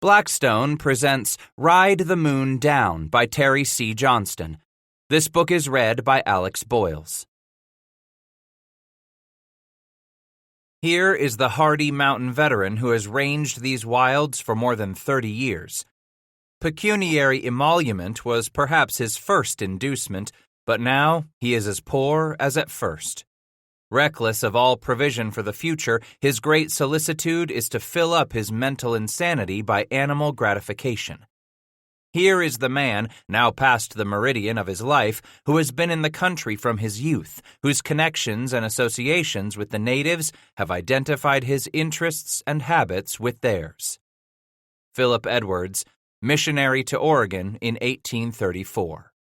Blackstone presents Ride the Moon Down by Terry C. Johnston. This book is read by Alex Boyles. Here is the hardy mountain veteran who has ranged these wilds for more than 30 years. Pecuniary emolument was perhaps his first inducement, but now he is as poor as at first. Reckless of all provision for the future, his great solicitude is to fill up his mental insanity by animal gratification. Here is the man, now past the meridian of his life, who has been in the country from his youth, whose connections and associations with the natives have identified his interests and habits with theirs. Philip Edwards, missionary to Oregon in 1834.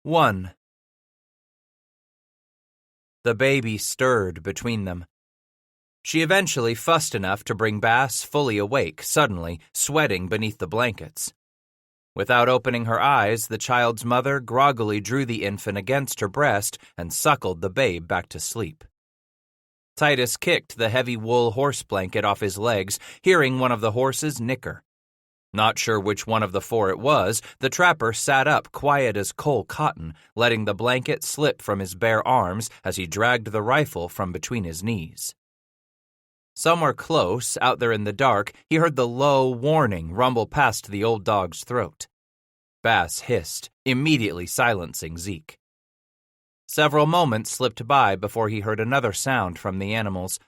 1. The baby stirred between them. She eventually fussed enough to bring Bass fully awake, suddenly, sweating beneath the blankets. Without opening her eyes, the child's mother groggily drew the infant against her breast and suckled the babe back to sleep. Titus kicked the heavy wool horse blanket off his legs, hearing one of the horses nicker. Not sure which one of the four it was, the trapper sat up quiet as coal cotton, letting the blanket slip from his bare arms as he dragged the rifle from between his knees. Somewhere close, out there in the dark, he heard the low warning rumble past the old dog's throat. Bass hissed, immediately silencing Zeke. Several moments slipped by before he heard another sound from the animals.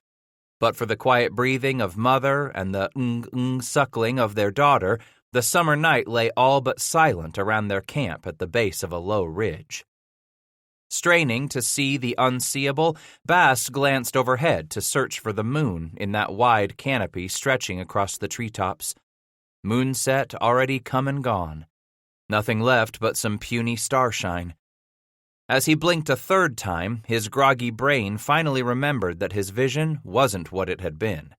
But for the quiet breathing of mother and the suckling of their daughter, the summer night lay all but silent around their camp at the base of a low ridge. Straining to see the unseeable, Bass glanced overhead to search for the moon in that wide canopy stretching across the treetops. Moonset already come and gone. Nothing left but some puny starshine. As he blinked a third time, his groggy brain finally remembered that his vision wasn't what it had been.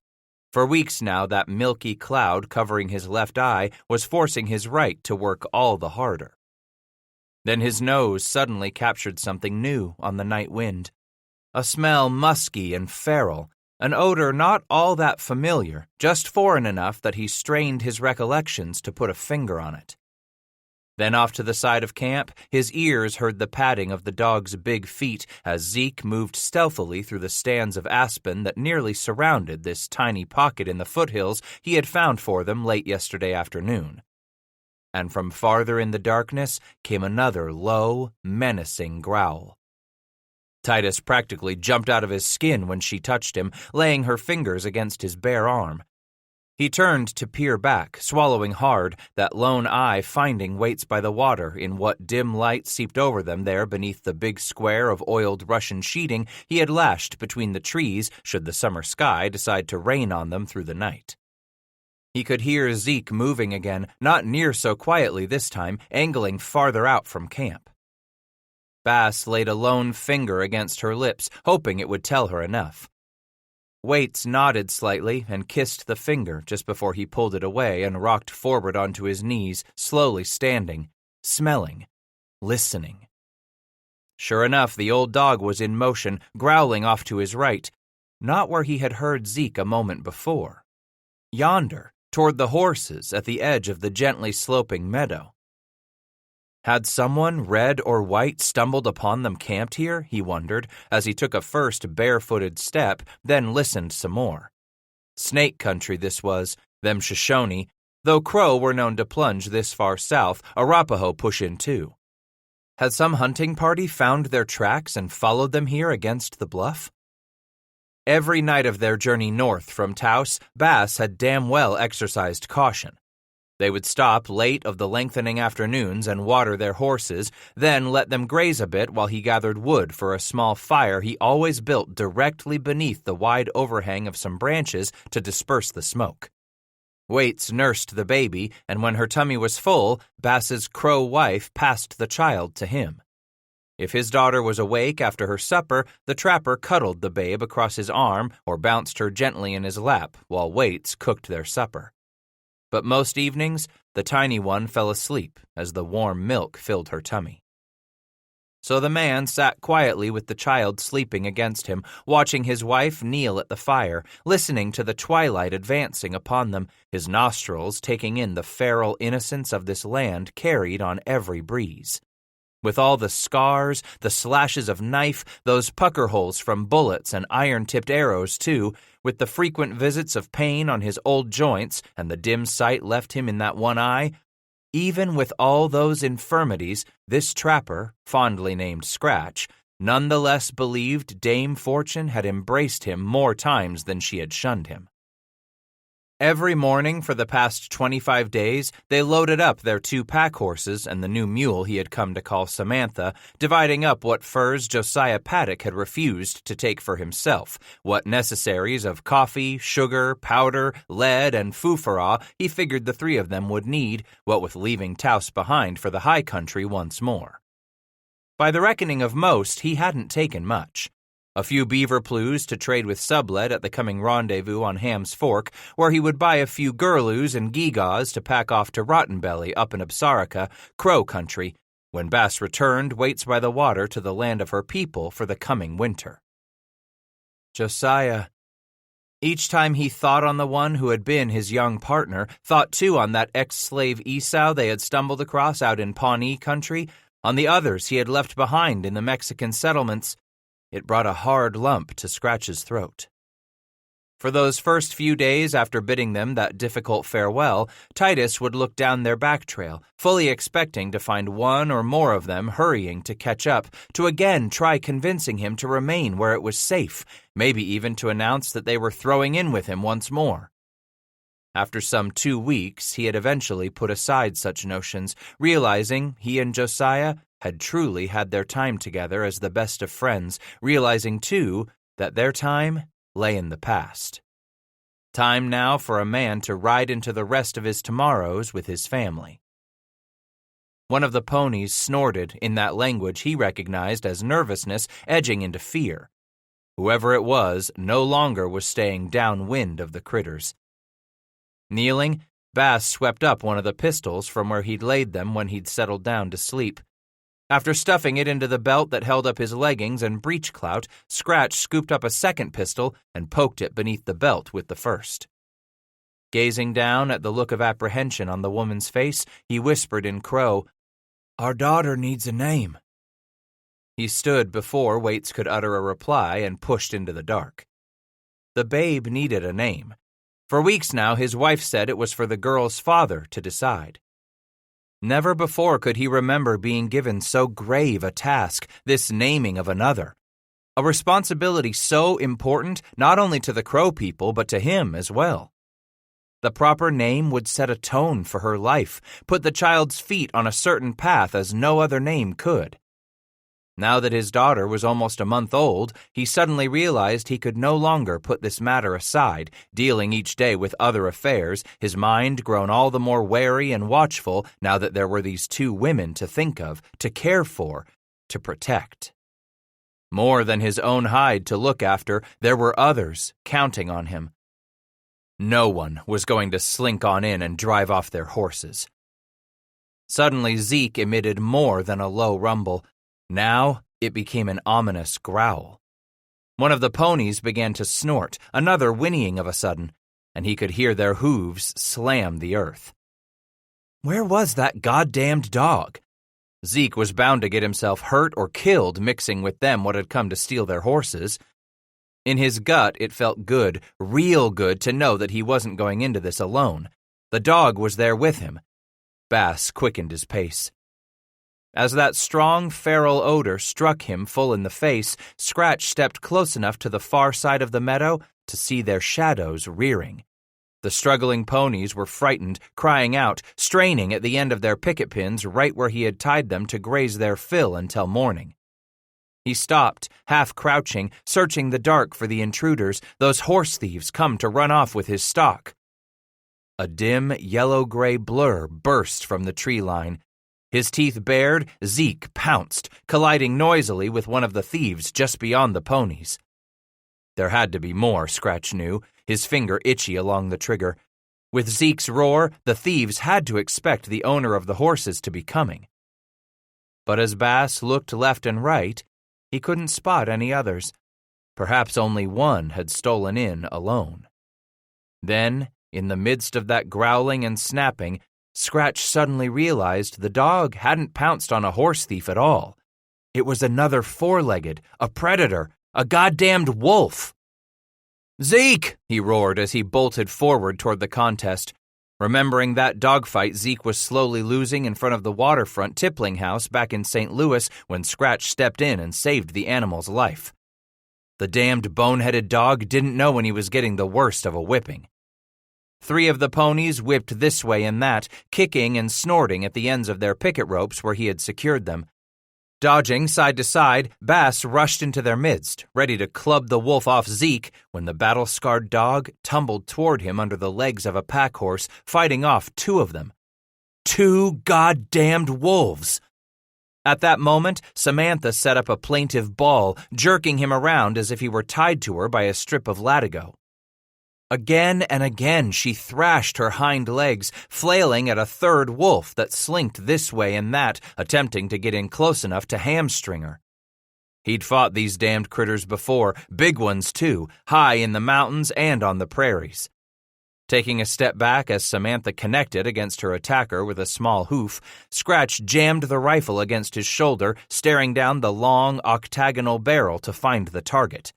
For weeks now, that milky cloud covering his left eye was forcing his right to work all the harder. Then his nose suddenly captured something new on the night wind. A smell musky and feral, an odor not all that familiar, just foreign enough that he strained his recollections to put a finger on it. Then off to the side of camp, his ears heard the padding of the dog's big feet as Zeke moved stealthily through the stands of aspen that nearly surrounded this tiny pocket in the foothills he had found for them late yesterday afternoon. And from farther in the darkness came another low, menacing growl. Titus practically jumped out of his skin when she touched him, laying her fingers against his bare arm. He turned to peer back, swallowing hard, that lone eye finding Waits by the water in what dim light seeped over them there beneath the big square of oiled Russian sheeting he had lashed between the trees should the summer sky decide to rain on them through the night. He could hear Zeke moving again, not near so quietly this time, angling farther out from camp. Bass laid a lone finger against her lips, hoping it would tell her enough. Waits nodded slightly and kissed the finger just before he pulled it away and rocked forward onto his knees, slowly standing, smelling, listening. Sure enough, the old dog was in motion, growling off to his right, not where he had heard Zeke a moment before. Yonder, toward the horses at the edge of the gently sloping meadow. Had someone, red or white, stumbled upon them camped here, he wondered, as he took a first barefooted step, then listened some more. Snake country this was, them Shoshone. Though Crow were known to plunge this far south, Arapaho push in too. Had some hunting party found their tracks and followed them here against the bluff? Every night of their journey north from Taos, Bass had damn well exercised caution. They would stop late of the lengthening afternoons and water their horses, then let them graze a bit while he gathered wood for a small fire he always built directly beneath the wide overhang of some branches to disperse the smoke. Waits nursed the baby, and when her tummy was full, Bass's Crow wife passed the child to him. If his daughter was awake after her supper, the trapper cuddled the babe across his arm or bounced her gently in his lap while Waits cooked their supper. But most evenings, the tiny one fell asleep as the warm milk filled her tummy. So the man sat quietly with the child sleeping against him, watching his wife kneel at the fire, listening to the twilight advancing upon them, his nostrils taking in the feral innocence of this land carried on every breeze. With all the scars, the slashes of knife, those pucker holes from bullets and iron-tipped arrows too, with the frequent visits of pain on his old joints and the dim sight left him in that one eye, even with all those infirmities, this trapper, fondly named Scratch, none the less believed Dame Fortune had embraced him more times than she had shunned him. Every morning for the past 25 days, they loaded up their 2 pack horses and the new mule he had come to call Samantha, dividing up what furs Josiah Paddock had refused to take for himself, what necessaries of coffee, sugar, powder, lead, and foo-for-ah he figured the 3 of them would need, what with leaving Taos behind for the high country once more. By the reckoning of most, he hadn't taken much. A few beaver plues to trade with Sublet at the coming rendezvous on Ham's Fork, where he would buy a few gurloos and gewgaws to pack off to Rottenbelly up in Absarica, Crow country, when Bass returned waits by the water to the land of her people for the coming winter. Josiah. Each time he thought on the one who had been his young partner, thought too on that ex-slave Esau they had stumbled across out in Pawnee country, on the others he had left behind in the Mexican settlements. It brought a hard lump to Scratch's throat. For those first few days after bidding them that difficult farewell, Titus would look down their back trail, fully expecting to find one or more of them hurrying to catch up, to again try convincing him to remain where it was safe, maybe even to announce that they were throwing in with him once more. After some 2 weeks, he had eventually put aside such notions, realizing he and Josiah had truly had their time together as the best of friends, realizing, too, that their time lay in the past. Time now for a man to ride into the rest of his tomorrows with his family. One of the ponies snorted in that language he recognized as nervousness edging into fear. Whoever it was no longer was staying downwind of the critters. Kneeling, Bass swept up one of the pistols from where he'd laid them when he'd settled down to sleep. After stuffing it into the belt that held up his leggings and breech clout, Scratch scooped up a second pistol and poked it beneath the belt with the first. Gazing down at the look of apprehension on the woman's face, he whispered in Crow, "Our daughter needs a name." He stood before Waits could utter a reply and pushed into the dark. The babe needed a name. For weeks now, his wife said it was for the girl's father to decide. Never before could he remember being given so grave a task, this naming of another. A responsibility so important not only to the Crow people, but to him as well. The proper name would set a tone for her life, put the child's feet on a certain path as no other name could. Now that his daughter was almost a month old, he suddenly realized he could no longer put this matter aside, dealing each day with other affairs, his mind grown all the more wary and watchful now that there were these 2 women to think of, to care for, to protect. More than his own hide to look after, there were others counting on him. No one was going to slink on in and drive off their horses. Suddenly Zeke emitted more than a low rumble. Now it became an ominous growl. One of the ponies began to snort, another whinnying of a sudden, and he could hear their hooves slam the earth. Where was that goddamned dog? Zeke was bound to get himself hurt or killed mixing with them what had come to steal their horses. In his gut, it felt good, real good, to know that he wasn't going into this alone. The dog was there with him. Bass quickened his pace. As that strong, feral odor struck him full in the face, Scratch stepped close enough to the far side of the meadow to see their shadows rearing. The struggling ponies were frightened, crying out, straining at the end of their picket pins right where he had tied them to graze their fill until morning. He stopped, half crouching, searching the dark for the intruders, those horse thieves come to run off with his stock. A dim, yellow-gray blur burst from the tree line. His teeth bared, Zeke pounced, colliding noisily with one of the thieves just beyond the ponies. There had to be more, Scratch knew, his finger itchy along the trigger. With Zeke's roar, the thieves had to expect the owner of the horses to be coming. but as Bass looked left and right, he couldn't spot any others. Perhaps only one had stolen in alone. Then, in the midst of that growling and snapping, Scratch suddenly realized the dog hadn't pounced on a horse thief at all. It was another four-legged, a predator, a goddamned wolf. "Zeke!" he roared as he bolted forward toward the contest. Remembering that dogfight Zeke was slowly losing in front of the waterfront tippling house back in St. Louis when Scratch stepped in and saved the animal's life. The damned boneheaded dog didn't know when he was getting the worst of a whipping. 3 of the ponies whipped this way and that, kicking and snorting at the ends of their picket ropes where he had secured them. Dodging side to side, Bass rushed into their midst, ready to club the wolf off Zeke when the battle-scarred dog tumbled toward him under the legs of a pack horse, fighting off 2 of them. 2 goddamned wolves! At that moment, Samantha set up a plaintive bawl, jerking him around as if he were tied to her by a strip of latigo. Again and again she thrashed her hind legs, flailing at a third wolf that slinked this way and that, attempting to get in close enough to hamstring her. He'd fought these damned critters before, big ones too, high in the mountains and on the prairies. Taking a step back as Samantha connected against her attacker with a small hoof, Scratch jammed the rifle against his shoulder, staring down the long, octagonal barrel to find the target.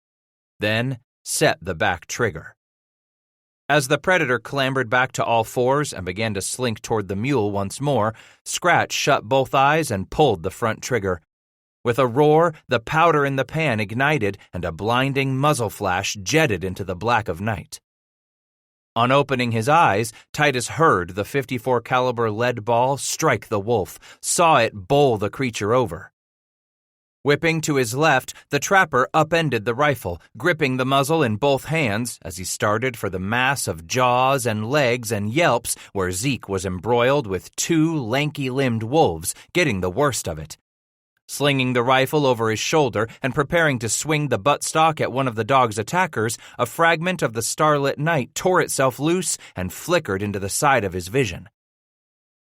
Then set the back trigger. As the predator clambered back to all fours and began to slink toward the mule once more, Scratch shut both eyes and pulled the front trigger. With a roar, the powder in the pan ignited and a blinding muzzle flash jetted into the black of night. On opening his eyes, Titus heard the .54 caliber lead ball strike the wolf, saw it bowl the creature over. Whipping to his left, the trapper upended the rifle, gripping the muzzle in both hands as he started for the mass of jaws and legs and yelps where Zeke was embroiled with 2 lanky-limbed wolves, getting the worst of it. Slinging the rifle over his shoulder and preparing to swing the buttstock at one of the dog's attackers, a fragment of the starlit night tore itself loose and flickered into the side of his vision.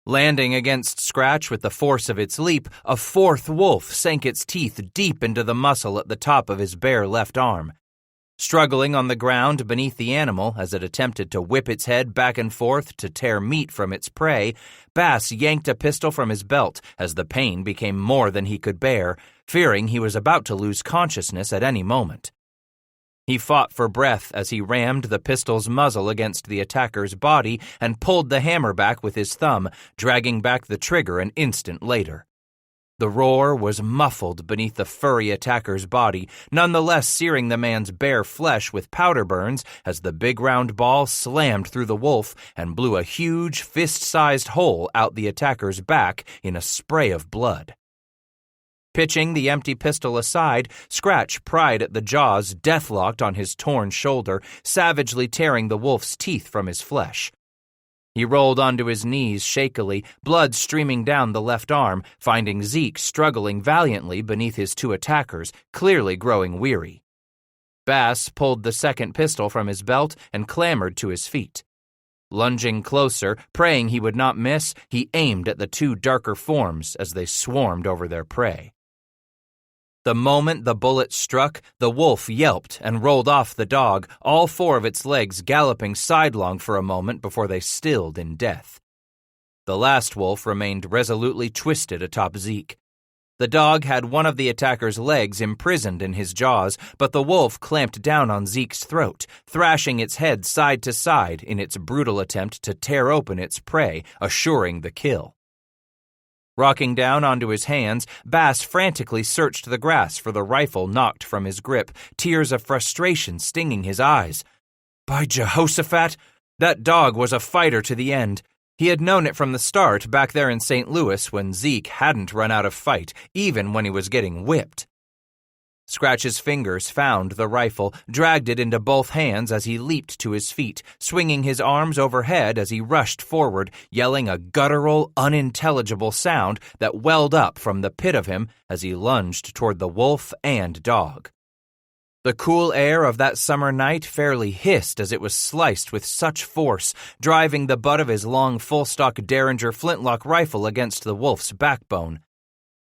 Landing against Scratch with the force of its leap, a 4th wolf sank its teeth deep into the muscle at the top of his bare left arm. Struggling on the ground beneath the animal as it attempted to whip its head back and forth to tear meat from its prey, Bass yanked a pistol from his belt as the pain became more than he could bear, fearing he was about to lose consciousness at any moment. He fought for breath as he rammed the pistol's muzzle against the attacker's body and pulled the hammer back with his thumb, dragging back the trigger an instant later. The roar was muffled beneath the furry attacker's body, nonetheless searing the man's bare flesh with powder burns as the big round ball slammed through the wolf and blew a huge fist-sized hole out the attacker's back in a spray of blood. Pitching the empty pistol aside, Scratch pried at the jaws deathlocked on his torn shoulder, savagely tearing the wolf's teeth from his flesh. He rolled onto his knees shakily, blood streaming down the left arm, finding Zeke struggling valiantly beneath his 2 attackers, clearly growing weary. Bass pulled the second pistol from his belt and clambered to his feet. Lunging closer, praying he would not miss, he aimed at the 2 darker forms as they swarmed over their prey. The moment the bullet struck, the wolf yelped and rolled off the dog, all 4 of its legs galloping sidelong for a moment before they stilled in death. The last wolf remained resolutely twisted atop Zeke. The dog had one of the attacker's legs imprisoned in his jaws, but the wolf clamped down on Zeke's throat, thrashing its head side to side in its brutal attempt to tear open its prey, assuring the kill. Rocking down onto his hands, Bass frantically searched the grass for the rifle knocked from his grip, tears of frustration stinging his eyes. By Jehoshaphat, that dog was a fighter to the end. He had known it from the start back there in St. Louis when Zeke hadn't run out of fight, even when he was getting whipped. Scratch's fingers found the rifle, dragged it into both hands as he leaped to his feet, swinging his arms overhead as he rushed forward, yelling a guttural, unintelligible sound that welled up from the pit of him as he lunged toward the wolf and dog. The cool air of that summer night fairly hissed as it was sliced with such force, driving the butt of his long full-stock Derringer flintlock rifle against the wolf's backbone.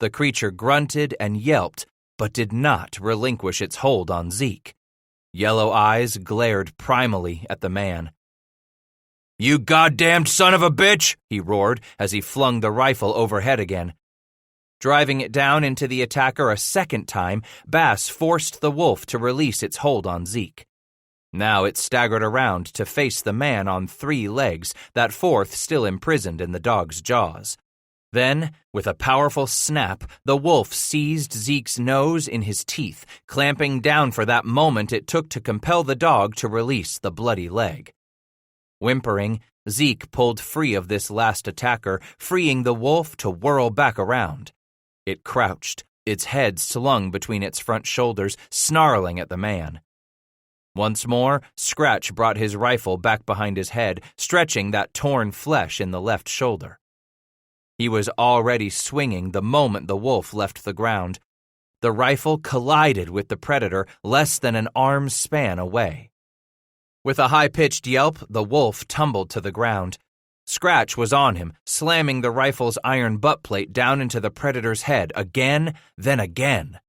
The creature grunted and yelped, but did not relinquish its hold on Zeke. Yellow eyes glared primally at the man. "You goddamned son of a bitch!" he roared as he flung the rifle overhead again. Driving it down into the attacker a second time, Bass forced the wolf to release its hold on Zeke. Now it staggered around to face the man on 3 legs, that fourth still imprisoned in the dog's jaws. Then, with a powerful snap, the wolf seized Zeke's nose in his teeth, clamping down for that moment it took to compel the dog to release the bloody leg. Whimpering, Zeke pulled free of this last attacker, freeing the wolf to whirl back around. It crouched, its head slung between its front shoulders, snarling at the man. Once more, Scratch brought his rifle back behind his head, stretching that torn flesh in the left shoulder. He was already swinging the moment the wolf left the ground. The rifle collided with the predator less than an arm's span away. With a high-pitched yelp, the wolf tumbled to the ground. Scratch was on him, slamming the rifle's iron butt plate down into the predator's head again, then again.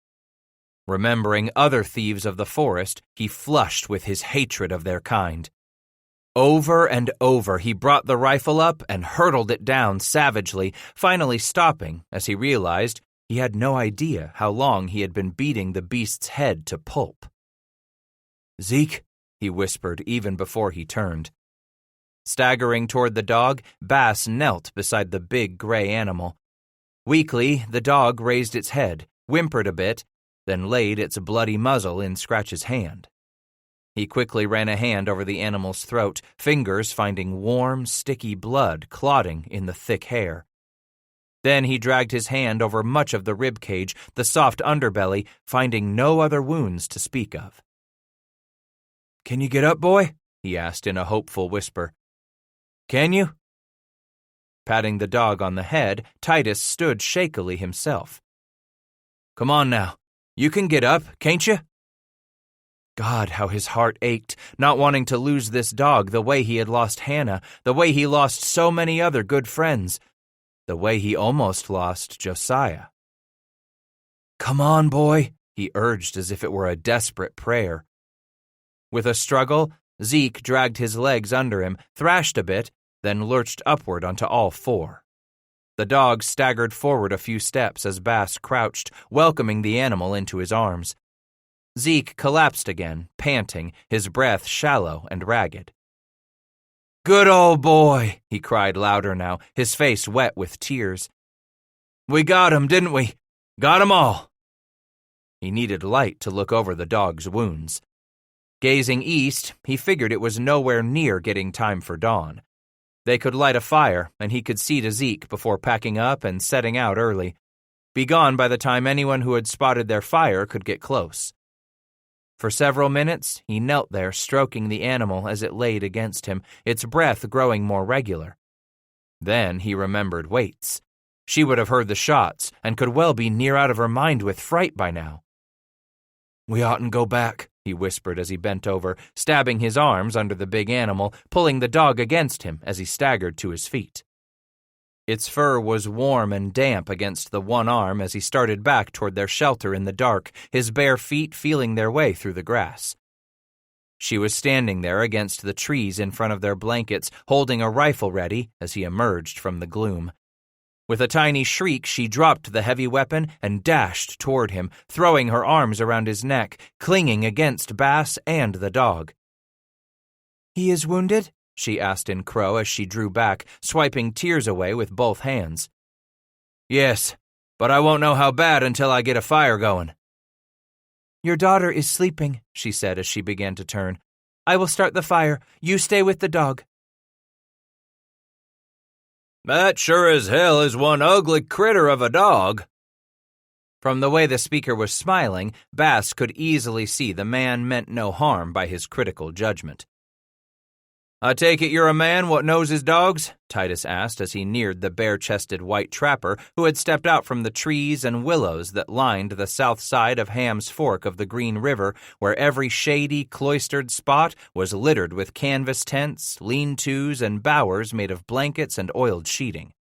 Remembering other thieves of the forest, he flushed with his hatred of their kind. Over and over he brought the rifle up and hurtled it down savagely, finally stopping as he realized he had no idea how long he had been beating the beast's head to pulp. "Zeke," he whispered even before he turned. Staggering toward the dog, Bass knelt beside the big gray animal. Weakly, the dog raised its head, whimpered a bit, then laid its bloody muzzle in Scratch's hand. He quickly ran a hand over the animal's throat, fingers finding warm, sticky blood clotting in the thick hair. Then he dragged his hand over much of the rib cage, the soft underbelly, finding no other wounds to speak of. "Can you get up, boy?" he asked in a hopeful whisper. "Can you?" Patting the dog on the head, Titus stood shakily himself. "Come on now. You can get up, can't you?" God, how his heart ached, not wanting to lose this dog the way he had lost Hannah, the way he lost so many other good friends, the way he almost lost Josiah. "Come on, boy," he urged as if it were a desperate prayer. With a struggle, Zeke dragged his legs under him, thrashed a bit, then lurched upward onto all 4. The dog staggered forward a few steps as Bass crouched, welcoming the animal into his arms. Zeke collapsed again, panting, his breath shallow and ragged. "Good old boy," he cried louder now, his face wet with tears. "We got him, didn't we? Got 'em all." He needed light to look over the dog's wounds. Gazing east, he figured it was nowhere near getting time for dawn. They could light a fire, and he could see to Zeke before packing up and setting out early. Be gone by the time anyone who had spotted their fire could get close. For several minutes, he knelt there stroking the animal as it laid against him, its breath growing more regular. Then he remembered Waits. She would have heard the shots and could well be near out of her mind with fright by now. "We oughtn't go back," he whispered as he bent over, stabbing his arms under the big animal, pulling the dog against him as he staggered to his feet. Its fur was warm and damp against the one arm as he started back toward their shelter in the dark, his bare feet feeling their way through the grass. She was standing there against the trees in front of their blankets, holding a rifle ready as he emerged from the gloom. With a tiny shriek, she dropped the heavy weapon and dashed toward him, throwing her arms around his neck, clinging against Bass and the dog. "He is wounded?" she asked in Crow as she drew back, swiping tears away with both hands. "Yes, but I won't know how bad until I get a fire going." "Your daughter is sleeping," she said as she began to turn. "I will start the fire. You stay with the dog." "That sure as hell is one ugly critter of a dog." From the way the speaker was smiling, Bass could easily see the man meant no harm by his critical judgment. "I take it you're a man what knows his dogs?" Titus asked as he neared the bare-chested white trapper who had stepped out from the trees and willows that lined the south side of Ham's Fork of the Green River, where every shady, cloistered spot was littered with canvas tents, lean-tos, and bowers made of blankets and oiled sheeting.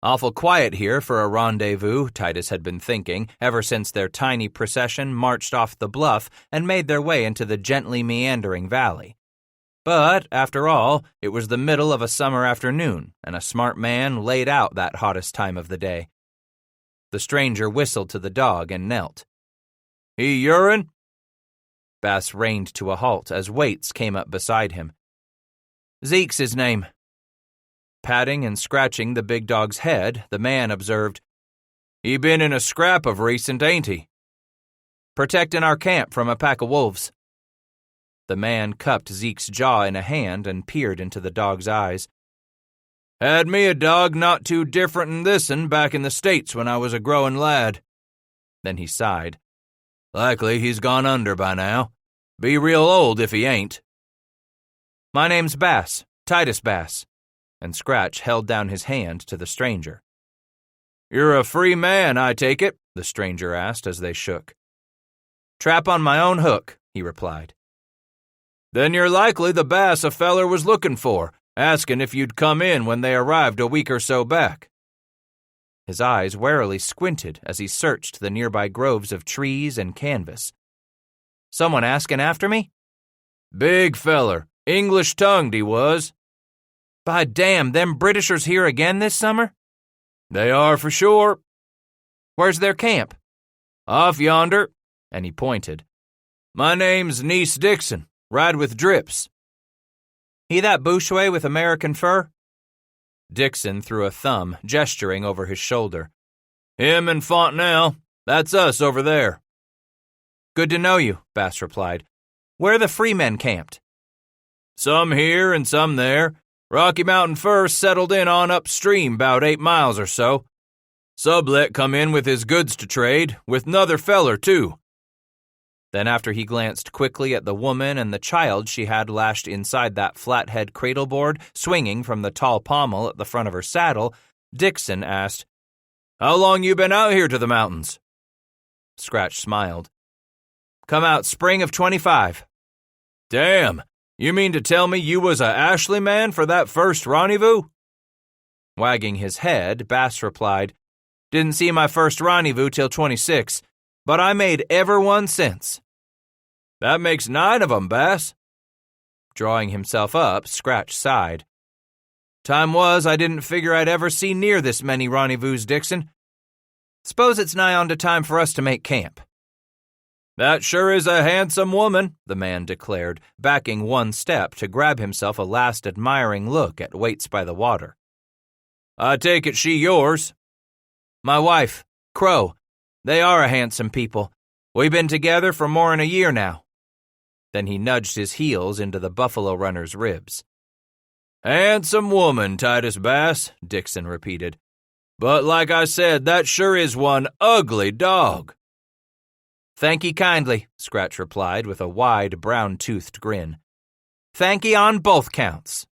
Awful quiet here for a rendezvous, Titus had been thinking, ever since their tiny procession marched off the bluff and made their way into the gently meandering valley. But, after all, it was the middle of a summer afternoon, and a smart man laid out that hottest time of the day. The stranger whistled to the dog and knelt. "He urine?" Bass reined to a halt as Waits came up beside him. "Zeke's his name." Patting and scratching the big dog's head, the man observed, "He been in a scrap of recent, ain't he?" "Protecting our camp from a pack of wolves." The man cupped Zeke's jaw in a hand and peered into the dog's eyes. "Had me a dog not too different than this'n back in the States when I was a growin' lad." Then he sighed. "Likely he's gone under by now. Be real old if he ain't." "My name's Bass, Titus Bass," and Scratch held down his hand to the stranger. "You're a free man, I take it?" the stranger asked as they shook. "Trap on my own hook," he replied. "Then you're likely the bass a feller was looking for, asking if you'd come in when they arrived a week or so back." His eyes warily squinted as he searched the nearby groves of trees and canvas. "Someone asking after me?" "Big feller, English-tongued he was." "By damn, them Britishers here again this summer?" "They are for sure." "Where's their camp?" "Off yonder," and he pointed. "My name's Niece Dixon. Ride with Drips." "He that Bouchouet with American fur?" Dixon threw a thumb, gesturing over his shoulder. "Him and Fontenelle. That's us over there." "Good to know you," Bass replied. "Where are the free men camped?" "Some here and some there. Rocky Mountain first settled in on upstream 'bout 8 miles or so. Sublet come in with his goods to trade, with 'nother feller, too." Then after he glanced quickly at the woman and the child she had lashed inside that flathead cradleboard swinging from the tall pommel at the front of her saddle, Dixon asked, "How long you been out here to the mountains?" Scratch smiled. "Come out spring of 25. "Damn, you mean to tell me you was a Ashley man for that first rendezvous?" Wagging his head, Bass replied, "Didn't see my first rendezvous till 26, but I made ever one since." "That makes 9 of 'em, Bass." Drawing himself up, Scratch sighed. "Time was I didn't figure I'd ever see near this many rendezvous, Dixon. Suppose it's nigh on to time for us to make camp." "That sure is a handsome woman," the man declared, backing one step to grab himself a last admiring look at Waits by the water. "I take it she yours?" "My wife, Crow. They are a handsome people. We've been together for more'n a year now." Then he nudged his heels into the buffalo runner's ribs. "Handsome woman, Titus Bass," Dixon repeated. "But like I said, that sure is one ugly dog." "Thank ye kindly," Scratch replied with a wide, brown-toothed grin. "Thank ye on both counts."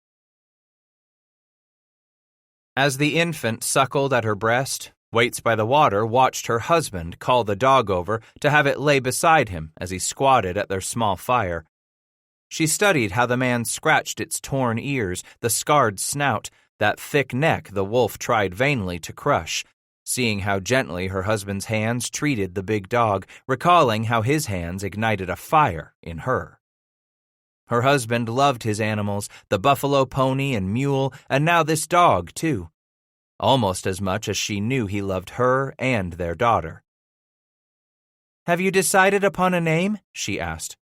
As the infant suckled at her breast, Waits by the water watched her husband call the dog over to have it lay beside him as he squatted at their small fire. She studied how the man scratched its torn ears, the scarred snout, that thick neck the wolf tried vainly to crush, seeing how gently her husband's hands treated the big dog, recalling how his hands ignited a fire in her. Her husband loved his animals, the buffalo pony and mule, and now this dog, too. Almost as much as she knew he loved her and their daughter. "Have you decided upon a name?" she asked.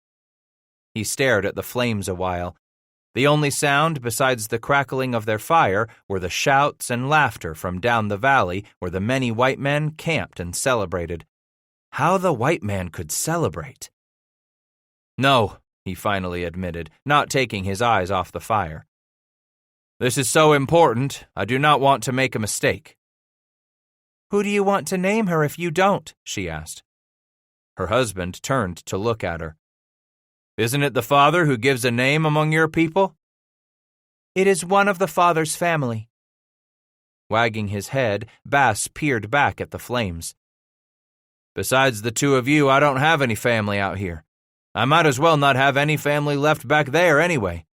He stared at the flames a while. The only sound besides the crackling of their fire were the shouts and laughter from down the valley where the many white men camped and celebrated. How the white man could celebrate! "No," he finally admitted, not taking his eyes off the fire. "This is so important, I do not want to make a mistake." "Who do you want to name her if you don't?" she asked. Her husband turned to look at her. "Isn't it the father who gives a name among your people?" "It is one of the father's family." Wagging his head, Bass peered back at the flames. "Besides the two of you, I don't have any family out here. I might as well not have any family left back there anyway.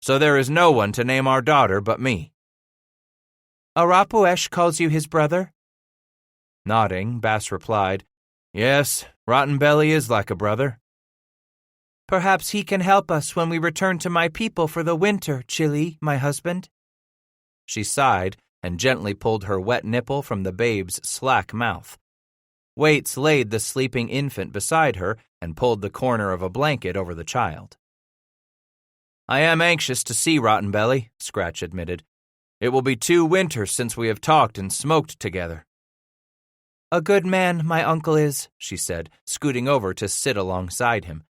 So there is no one to name our daughter but me." Arapuesh calls you his brother?" Nodding, Bass replied, "Yes, Rotten Belly is like a brother." "Perhaps he can help us when we return to my people for the winter, Chili, my husband." She sighed and gently pulled her wet nipple from the babe's slack mouth. Waits laid the sleeping infant beside her and pulled the corner of a blanket over the child. "I am anxious to see Rotten Belly," Scratch admitted. "It will be 2 winters since we have talked and smoked together." "A good man, my uncle is," she said, scooting over to sit alongside him.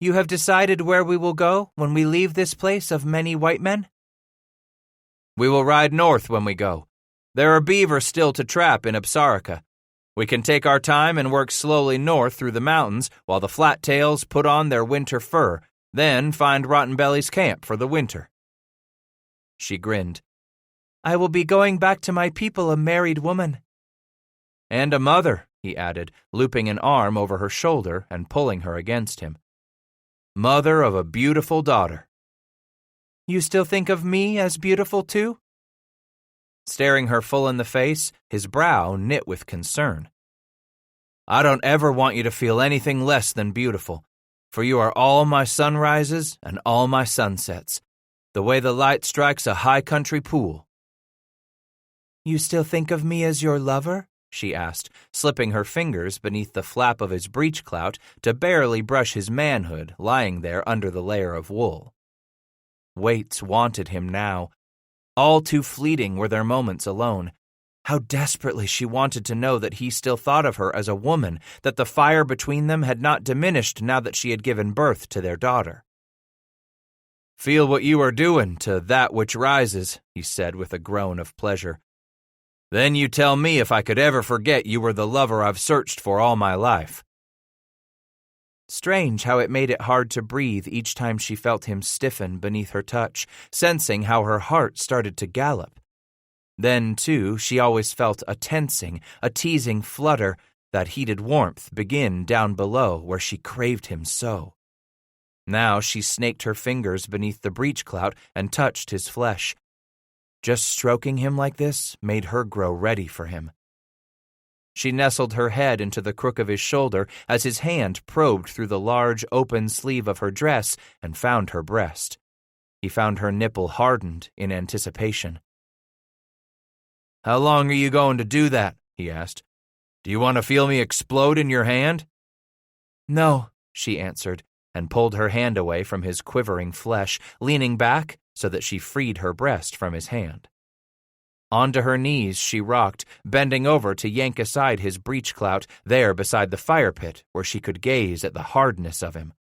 "You have decided where we will go when we leave this place of many white men?" "We will ride north when we go. There are beaver still to trap in Apsarika. We can take our time and work slowly north through the mountains while the flat-tails put on their winter fur, then find Rotten Belly's camp for the winter." She grinned. "I will be going back to my people a married woman." "And a mother," he added, looping an arm over her shoulder and pulling her against him. "Mother of a beautiful daughter." "You still think of me as beautiful too?" Staring her full in the face, his brow knit with concern. "I don't ever want you to feel anything less than beautiful, for you are all my sunrises and all my sunsets, the way the light strikes a high country pool." "You still think of me as your lover?" she asked, slipping her fingers beneath the flap of his breechclout to barely brush his manhood lying there under the layer of wool. Waits wanted him now. All too fleeting were their moments alone. How desperately she wanted to know that he still thought of her as a woman, that the fire between them had not diminished now that she had given birth to their daughter. "Feel what you are doing to that which rises," he said with a groan of pleasure. "Then you tell me if I could ever forget you were the lover I've searched for all my life." Strange how it made it hard to breathe each time she felt him stiffen beneath her touch, sensing how her heart started to gallop. Then, too, she always felt a tensing, a teasing flutter, that heated warmth begin down below where she craved him so. Now she snaked her fingers beneath the breechclout and touched his flesh. Just stroking him like this made her grow ready for him. She nestled her head into the crook of his shoulder as his hand probed through the large open sleeve of her dress and found her breast. He found her nipple hardened in anticipation. "How long are you going to do that?" he asked. "Do you want to feel me explode in your hand?" "No," she answered, and pulled her hand away from his quivering flesh, leaning back so that she freed her breast from his hand. Onto her knees she rocked, bending over to yank aside his breechclout there beside the fire pit where she could gaze at the hardness of him.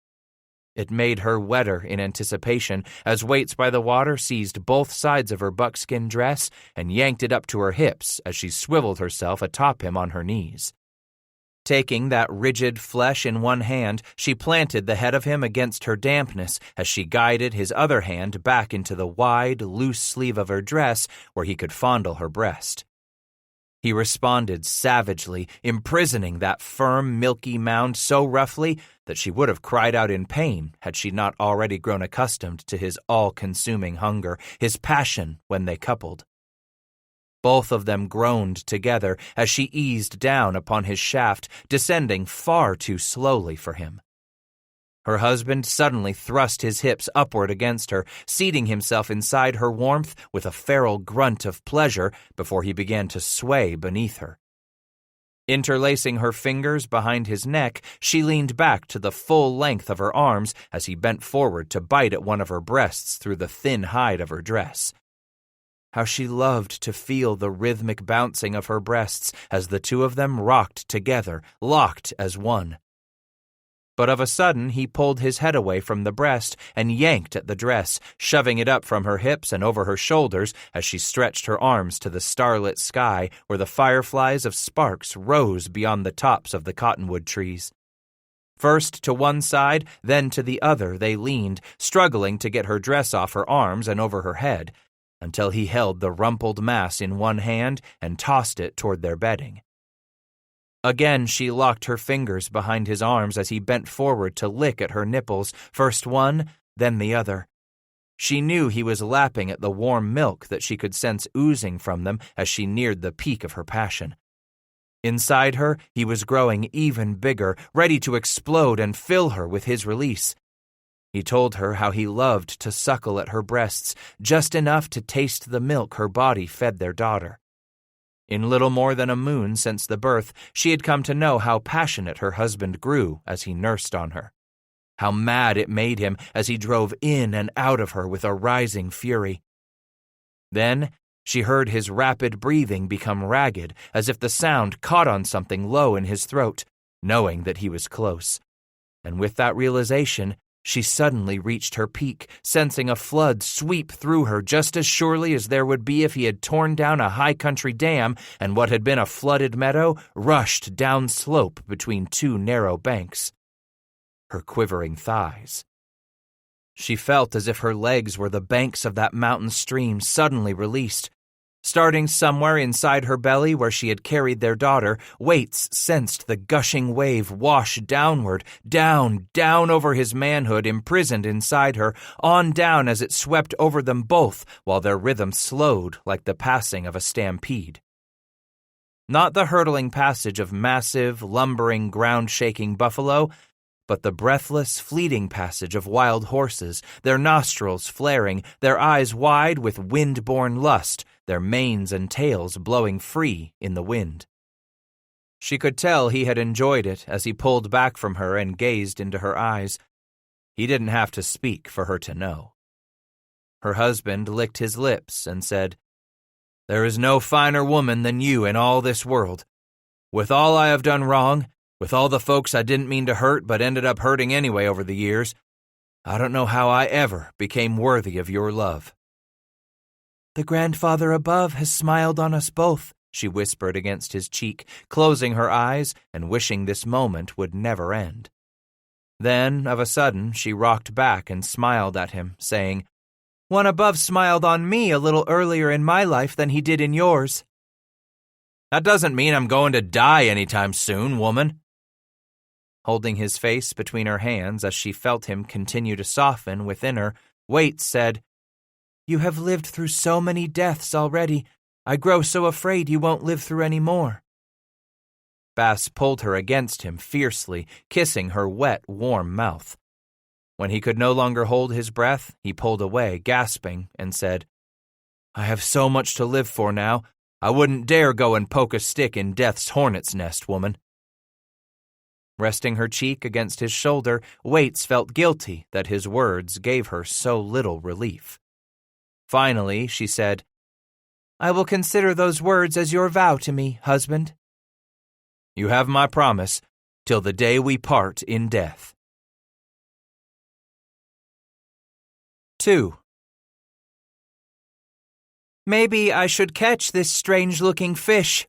It made her wetter in anticipation as Waits by the water seized both sides of her buckskin dress and yanked it up to her hips as she swiveled herself atop him on her knees. Taking that rigid flesh in one hand, she planted the head of him against her dampness as she guided his other hand back into the wide, loose sleeve of her dress where he could fondle her breast. He responded savagely, imprisoning that firm, milky mound so roughly that she would have cried out in pain had she not already grown accustomed to his all-consuming hunger, his passion when they coupled. Both of them groaned together as she eased down upon his shaft, descending far too slowly for him. Her husband suddenly thrust his hips upward against her, seating himself inside her warmth with a feral grunt of pleasure before he began to sway beneath her. Interlacing her fingers behind his neck, she leaned back to the full length of her arms as he bent forward to bite at one of her breasts through the thin hide of her dress. How she loved to feel the rhythmic bouncing of her breasts as the two of them rocked together, locked as one. But of a sudden he pulled his head away from the breast and yanked at the dress, shoving it up from her hips and over her shoulders as she stretched her arms to the starlit sky where the fireflies of sparks rose beyond the tops of the cottonwood trees. First to one side, then to the other they leaned, struggling to get her dress off her arms and over her head, until he held the rumpled mass in one hand and tossed it toward their bedding. Again she locked her fingers behind his arms as he bent forward to lick at her nipples, first one, then the other. She knew he was lapping at the warm milk that she could sense oozing from them as she neared the peak of her passion. Inside her, he was growing even bigger, ready to explode and fill her with his release. He told her how he loved to suckle at her breasts, just enough to taste the milk her body fed their daughter. In little more than a moon since the birth, she had come to know how passionate her husband grew as he nursed on her. How mad it made him as he drove in and out of her with a rising fury. Then she heard his rapid breathing become ragged, as if the sound caught on something low in his throat, knowing that he was close. And with that realization, she suddenly reached her peak, sensing a flood sweep through her just as surely as there would be if he had torn down a high-country dam and what had been a flooded meadow rushed down slope between two narrow banks. Her quivering thighs. She felt as if her legs were the banks of that mountain stream suddenly released. Starting somewhere inside her belly where she had carried their daughter, Waits sensed the gushing wave wash downward, down over his manhood imprisoned inside her, on down as it swept over them both while their rhythm slowed like the passing of a stampede. Not the hurtling passage of massive, lumbering, ground-shaking buffalo, but the breathless, fleeting passage of wild horses, their nostrils flaring, their eyes wide with wind-born lust, their manes and tails blowing free in the wind. She could tell he had enjoyed it as he pulled back from her and gazed into her eyes. He didn't have to speak for her to know. Her husband licked his lips and said, "There is no finer woman than you in all this world. With all I have done wrong, with all the folks I didn't mean to hurt but ended up hurting anyway over the years, I don't know how I ever became worthy of your love." "The grandfather above has smiled on us both," she whispered against his cheek, closing her eyes and wishing this moment would never end. Then, of a sudden, she rocked back and smiled at him, saying, "One above smiled on me a little earlier in my life than he did in yours." "That doesn't mean I'm going to die anytime soon, woman." Holding his face between her hands as she felt him continue to soften within her, Waits said, "You have lived through so many deaths already. I grow so afraid you won't live through any more." Bass pulled her against him fiercely, kissing her wet, warm mouth. When he could no longer hold his breath, he pulled away, gasping, and said, "I have so much to live for now. I wouldn't dare go and poke a stick in death's hornet's nest, woman." Resting her cheek against his shoulder, Waits felt guilty that his words gave her so little relief. Finally, she said, "I will consider those words as your vow to me, husband." "You have my promise, till the day we part in death." 2. "Maybe I should catch this strange-looking fish."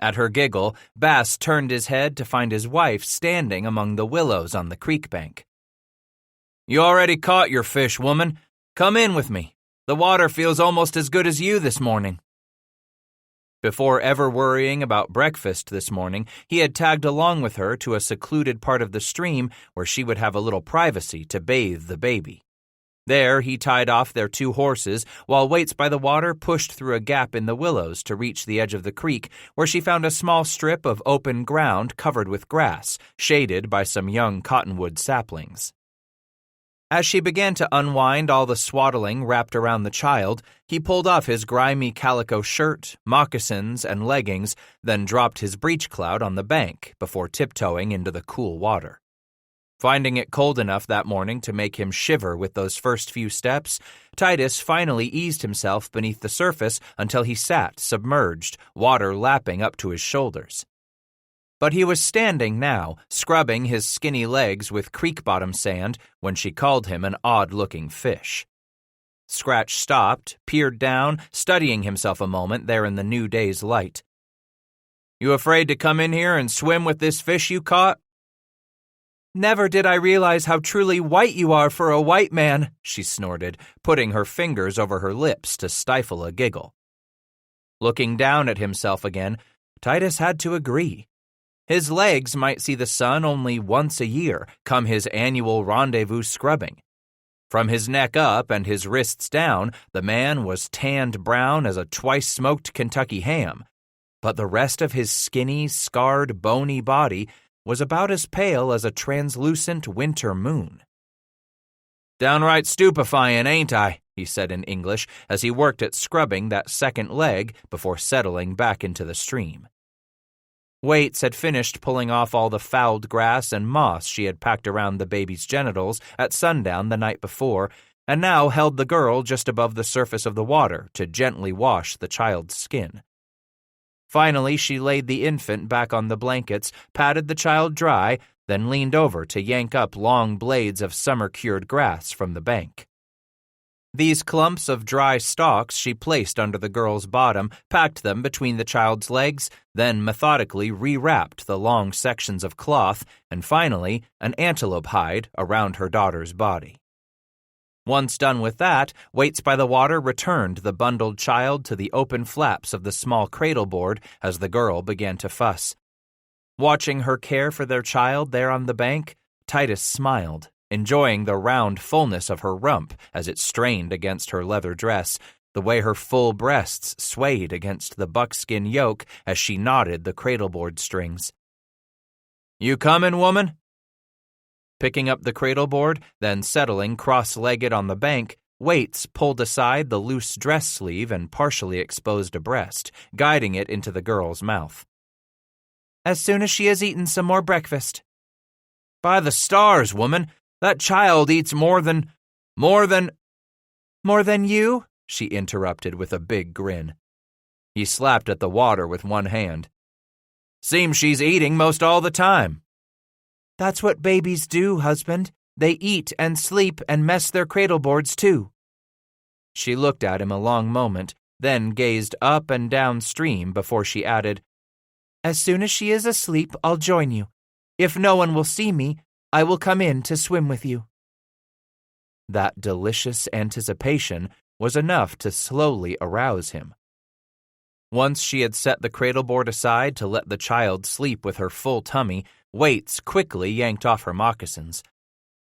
At her giggle, Bass turned his head to find his wife standing among the willows on the creek bank. "You already caught your fish, woman. Come in with me. The water feels almost as good as you this morning." Before ever worrying about breakfast this morning, he had tagged along with her to a secluded part of the stream where she would have a little privacy to bathe the baby. There he tied off their 2 horses, while Waits by the water pushed through a gap in the willows to reach the edge of the creek, where she found a small strip of open ground covered with grass, shaded by some young cottonwood saplings. As she began to unwind all the swaddling wrapped around the child, he pulled off his grimy calico shirt, moccasins, and leggings, then dropped his breechclout on the bank before tiptoeing into the cool water. Finding it cold enough that morning to make him shiver with those first few steps, Titus finally eased himself beneath the surface until he sat submerged, water lapping up to his shoulders. But he was standing now, scrubbing his skinny legs with creek-bottom sand when she called him an odd-looking fish. Scratch stopped, peered down, studying himself a moment there in the new day's light. "You afraid to come in here and swim with this fish you caught?" "Never did I realize how truly white you are for a white man," she snorted, putting her fingers over her lips to stifle a giggle. Looking down at himself again, Titus had to agree. His legs might see the sun only once a year, come his annual rendezvous scrubbing. From his neck up and his wrists down, the man was tanned brown as a twice-smoked Kentucky ham, but the rest of his skinny, scarred, bony body was about as pale as a translucent winter moon. "Downright stupefying, ain't I?" he said in English as he worked at scrubbing that second leg before settling back into the stream. Waits had finished pulling off all the fouled grass and moss she had packed around the baby's genitals at sundown the night before, and now held the girl just above the surface of the water to gently wash the child's skin. Finally, she laid the infant back on the blankets, patted the child dry, then leaned over to yank up long blades of summer-cured grass from the bank. These clumps of dry stalks she placed under the girl's bottom, packed them between the child's legs, then methodically rewrapped the long sections of cloth, and finally an antelope hide around her daughter's body. Once done with that, Waits by the Water returned the bundled child to the open flaps of the small cradle board as the girl began to fuss. Watching her care for their child there on the bank, Titus smiled, enjoying the round fullness of her rump as it strained against her leather dress, the way her full breasts swayed against the buckskin yoke as she knotted the cradleboard strings. "You comin', woman?" Picking up the cradleboard, then settling cross-legged on the bank, Waits pulled aside the loose dress sleeve and partially exposed a breast, guiding it into the girl's mouth. "As soon as she has eaten some more breakfast." "By the stars, woman, that child eats more than... "More than you?" she interrupted with a big grin. He slapped at the water with one hand. "Seems she's eating most all the time." "That's what babies do, husband. They eat and sleep and mess their cradleboards too." She looked at him a long moment, then gazed up and downstream before she added, "As soon as she is asleep, I'll join you. If no one will see me, I will come in to swim with you." That delicious anticipation was enough to slowly arouse him. Once she had set the cradleboard aside to let the child sleep with her full tummy, Waits quickly yanked off her moccasins.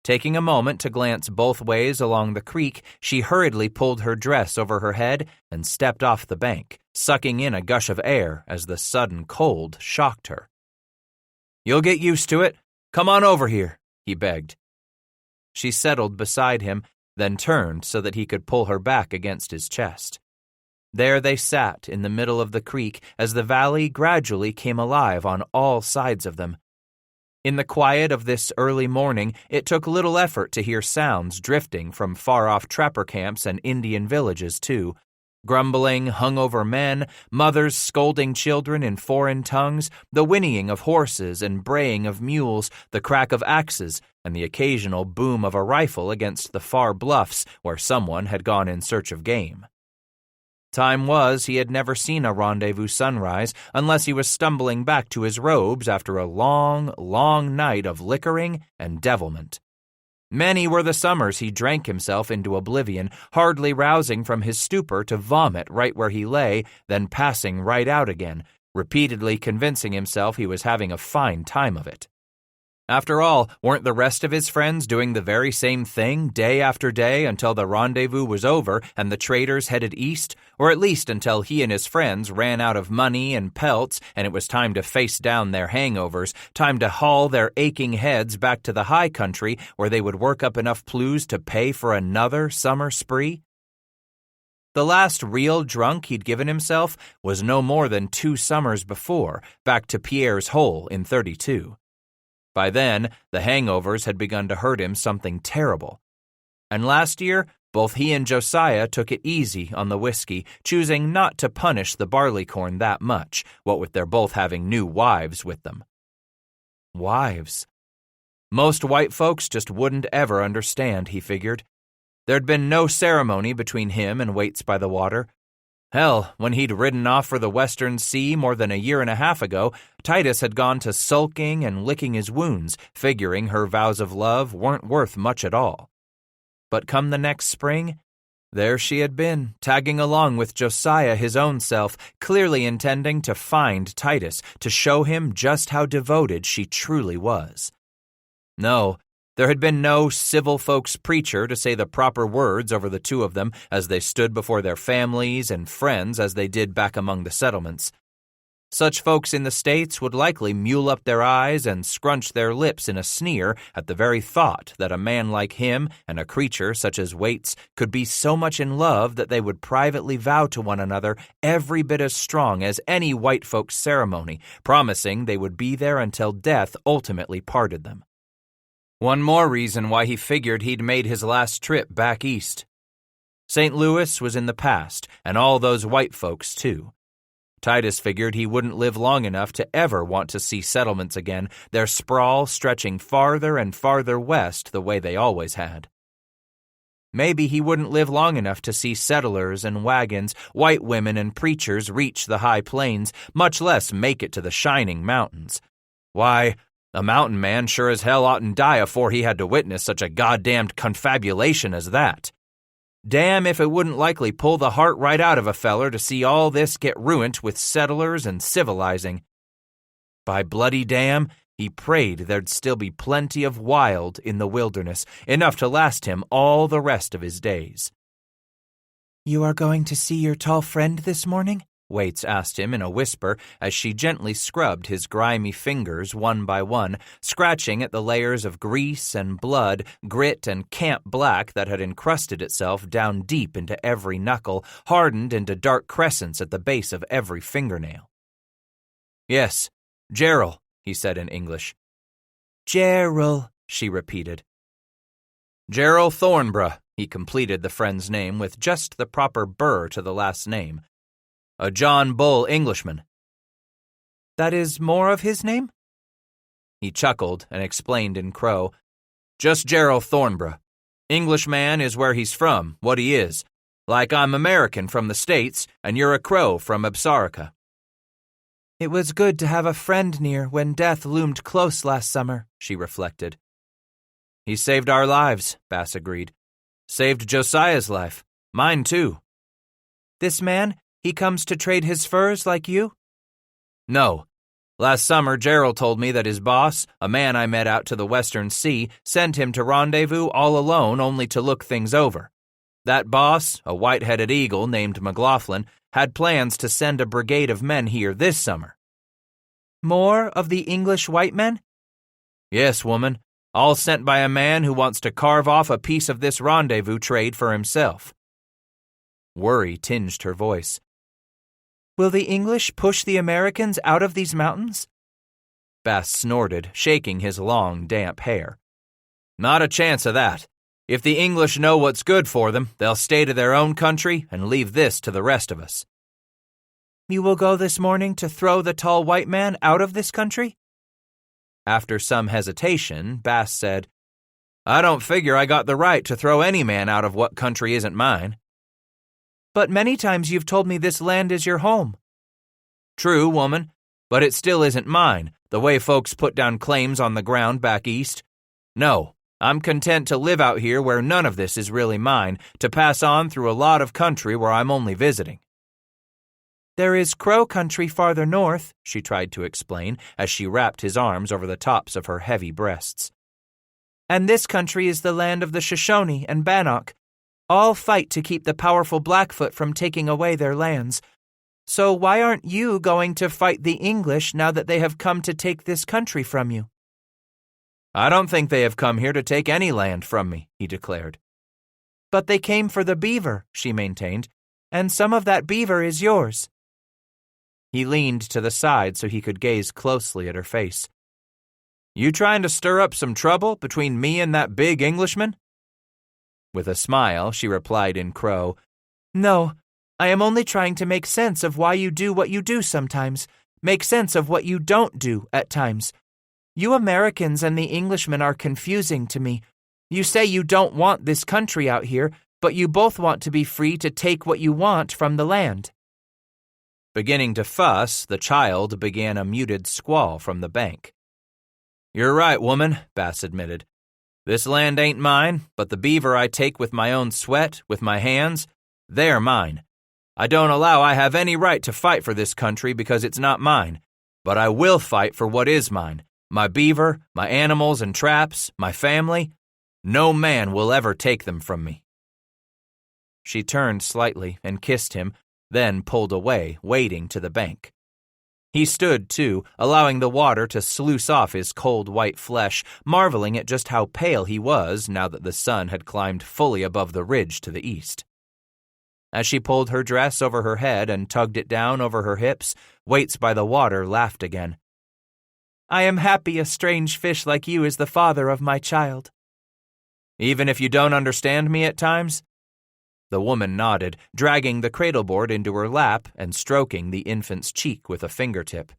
Taking a moment to glance both ways along the creek, she hurriedly pulled her dress over her head and stepped off the bank, sucking in a gush of air as the sudden cold shocked her. "You'll get used to it. Come on over here," he begged. She settled beside him, then turned so that he could pull her back against his chest. There they sat in the middle of the creek as the valley gradually came alive on all sides of them. In the quiet of this early morning, it took little effort to hear sounds drifting from far-off trapper camps and Indian villages, too. Grumbling, hungover men, mothers scolding children in foreign tongues, the whinnying of horses and braying of mules, the crack of axes, and the occasional boom of a rifle against the far bluffs where someone had gone in search of game. Time was he had never seen a rendezvous sunrise unless he was stumbling back to his robes after a long, long night of liquoring and devilment. Many were the summers he drank himself into oblivion, hardly rousing from his stupor to vomit right where he lay, then passing right out again, repeatedly convincing himself he was having a fine time of it. After all, weren't the rest of his friends doing the very same thing day after day until the rendezvous was over and the traders headed east, or at least until he and his friends ran out of money and pelts and it was time to face down their hangovers, time to haul their aching heads back to the high country where they would work up enough plues to pay for another summer spree? The last real drunk he'd given himself was no more than 2 summers before, back to Pierre's Hole in 32. By then, the hangovers had begun to hurt him something terrible. And last year, both he and Josiah took it easy on the whiskey, choosing not to punish the barleycorn that much, what with their both having new wives with them. Wives. Most white folks just wouldn't ever understand, he figured. There'd been no ceremony between him and Waits by the Water. Hell, when he'd ridden off for the Western Sea more than a year and a half ago, Titus had gone to sulking and licking his wounds, figuring her vows of love weren't worth much at all. But come the next spring, there she had been, tagging along with Josiah his own self, clearly intending to find Titus, to show him just how devoted she truly was. No, There had been no civil folks preacher to say the proper words over the two of them as they stood before their families and friends as they did back among the settlements. Such folks in the States would likely mule up their eyes and scrunch their lips in a sneer at the very thought that a man like him and a creature such as Waits could be so much in love that they would privately vow to one another every bit as strong as any white folks' ceremony, promising they would be there until death ultimately parted them. One more reason why he figured he'd made his last trip back east. St. Louis was in the past, and all those white folks, too. Titus figured he wouldn't live long enough to ever want to see settlements again, their sprawl stretching farther and farther west the way they always had. Maybe he wouldn't live long enough to see settlers and wagons, white women and preachers reach the high plains, much less make it to the shining mountains. Why, a mountain man sure as hell oughtn't die afore he had to witness such a goddamned confabulation as that. Damn if it wouldn't likely pull the heart right out of a feller to see all this get ruined with settlers and civilizing. By bloody damn, he prayed there'd still be plenty of wild in the wilderness, enough to last him all the rest of his days. "You are going to see your tall friend this morning?" Waits asked him in a whisper as she gently scrubbed his grimy fingers one by one, scratching at the layers of grease and blood, grit and camp black that had encrusted itself down deep into every knuckle, hardened into dark crescents at the base of every fingernail. "Yes, Gerald," he said in English. "Gerald," she repeated. "Gerald Thornborough," he completed the friend's name with just the proper burr to the last name. "A John Bull Englishman." "That is more of his name?" He chuckled and explained in Crow, "Just Gerald Thornborough. Englishman is where he's from, what he is. Like I'm American from the States, and you're a Crow from Absarica." "It was good to have a friend near when death loomed close last summer," she reflected. "He saved our lives," Bass agreed. "Saved Josiah's life. Mine, too." "This man? He comes to trade his furs like you?" "No. Last summer, Gerald told me that his boss, a man I met out to the Western Sea, sent him to rendezvous all alone only to look things over. That boss, a white-headed eagle named McLaughlin, had plans to send a brigade of men here this summer." "More of the English white men?" "Yes, woman. All sent by a man who wants to carve off a piece of this rendezvous trade for himself." Worry tinged her voice. "Will the English push the Americans out of these mountains?" Bass snorted, shaking his long, damp hair. "Not a chance of that. If the English know what's good for them, they'll stay to their own country and leave this to the rest of us." "You will go this morning to throw the tall white man out of this country?" After some hesitation, Bass said, "I don't figure I got the right to throw any man out of what country isn't mine." "But many times you've told me this land is your home." "True, woman, but it still isn't mine, the way folks put down claims on the ground back east. No, I'm content to live out here where none of this is really mine, to pass on through a lot of country where I'm only visiting." "There is Crow country farther north," she tried to explain as she wrapped his arms over the tops of her heavy breasts. "And this country is the land of the Shoshone and Bannock. All fight to keep the powerful Blackfoot from taking away their lands. So why aren't you going to fight the English now that they have come to take this country from you?" "I don't think they have come here to take any land from me," he declared. "But they came for the beaver," she maintained, "and some of that beaver is yours." He leaned to the side so he could gaze closely at her face. "You trying to stir up some trouble between me and that big Englishman?" With a smile, she replied in Crow, "No, I am only trying to make sense of why you do what you do sometimes, make sense of what you don't do at times. You Americans and the Englishmen are confusing to me. You say you don't want this country out here, but you both want to be free to take what you want from the land." Beginning to fuss, the child began a muted squall from the bank. "You're right, woman," Bass admitted. "This land ain't mine, but the beaver I take with my own sweat, with my hands, they're mine. I don't allow I have any right to fight for this country because it's not mine, but I will fight for what is mine, my beaver, my animals and traps, my family. No man will ever take them from me." She turned slightly and kissed him, then pulled away, wading to the bank. He stood, too, allowing the water to sluice off his cold white flesh, marveling at just how pale he was now that the sun had climbed fully above the ridge to the east. As she pulled her dress over her head and tugged it down over her hips, Waits by the water laughed again. "I am happy a strange fish like you is the father of my child." "Even if you don't understand me at times?" The woman nodded, dragging the cradleboard into her lap and stroking the infant's cheek with a fingertip.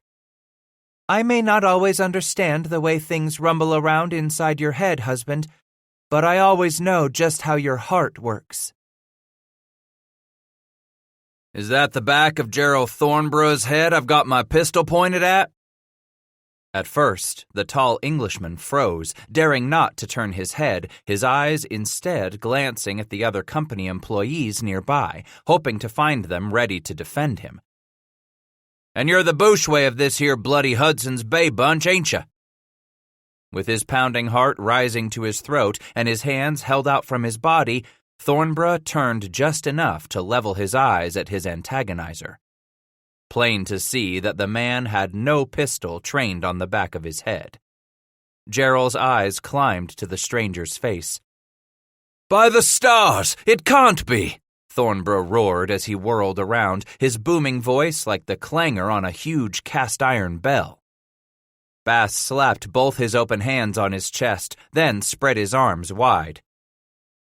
"I may not always understand the way things rumble around inside your head, husband, but I always know just how your heart works." "Is that the back of Gerald Thornborough's head I've got my pistol pointed at?" At first, the tall Englishman froze, daring not to turn his head, his eyes instead glancing at the other company employees nearby, hoping to find them ready to defend him. "And you're the Boucheway of this here bloody Hudson's Bay bunch, ain't ya?" With his pounding heart rising to his throat and his hands held out from his body, Thornborough turned just enough to level his eyes at his antagonizer. Plain to see that the man had no pistol trained on the back of his head. Gerald's eyes climbed to the stranger's face. "By the stars, it can't be!" Thornborough roared as he whirled around, his booming voice like the clangor on a huge cast-iron bell. Bass slapped both his open hands on his chest, then spread his arms wide.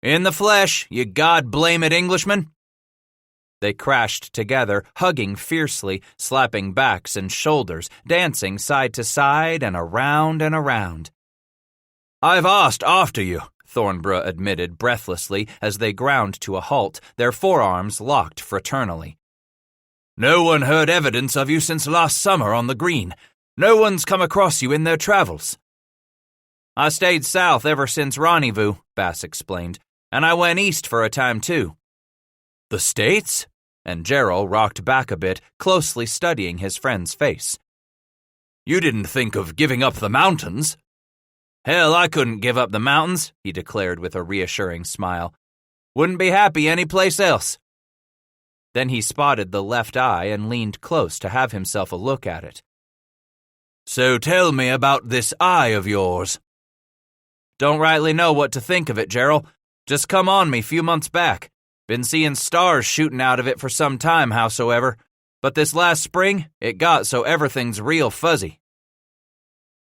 "In the flesh, you God-blame-it Englishman!" They crashed together, hugging fiercely, slapping backs and shoulders, dancing side to side and around and around. "I've asked after you," Thornborough admitted breathlessly as they ground to a halt, their forearms locked fraternally. "No one heard evidence of you since last summer on the green. No one's come across you in their travels." "I stayed south ever since Rendezvous," Bass explained, "and I went east for a time too." "The States?" And Gerald rocked back a bit, closely studying his friend's face. "You didn't think of giving up the mountains?" "Hell, I couldn't give up the mountains," he declared with a reassuring smile. "Wouldn't be happy any place else." Then he spotted the left eye and leaned close to have himself a look at it. "So tell me about this eye of yours." "Don't rightly know what to think of it, Gerald. Just come on me few months back. Been seeing stars shooting out of it for some time, howsoever, but this last spring, it got so everything's real fuzzy."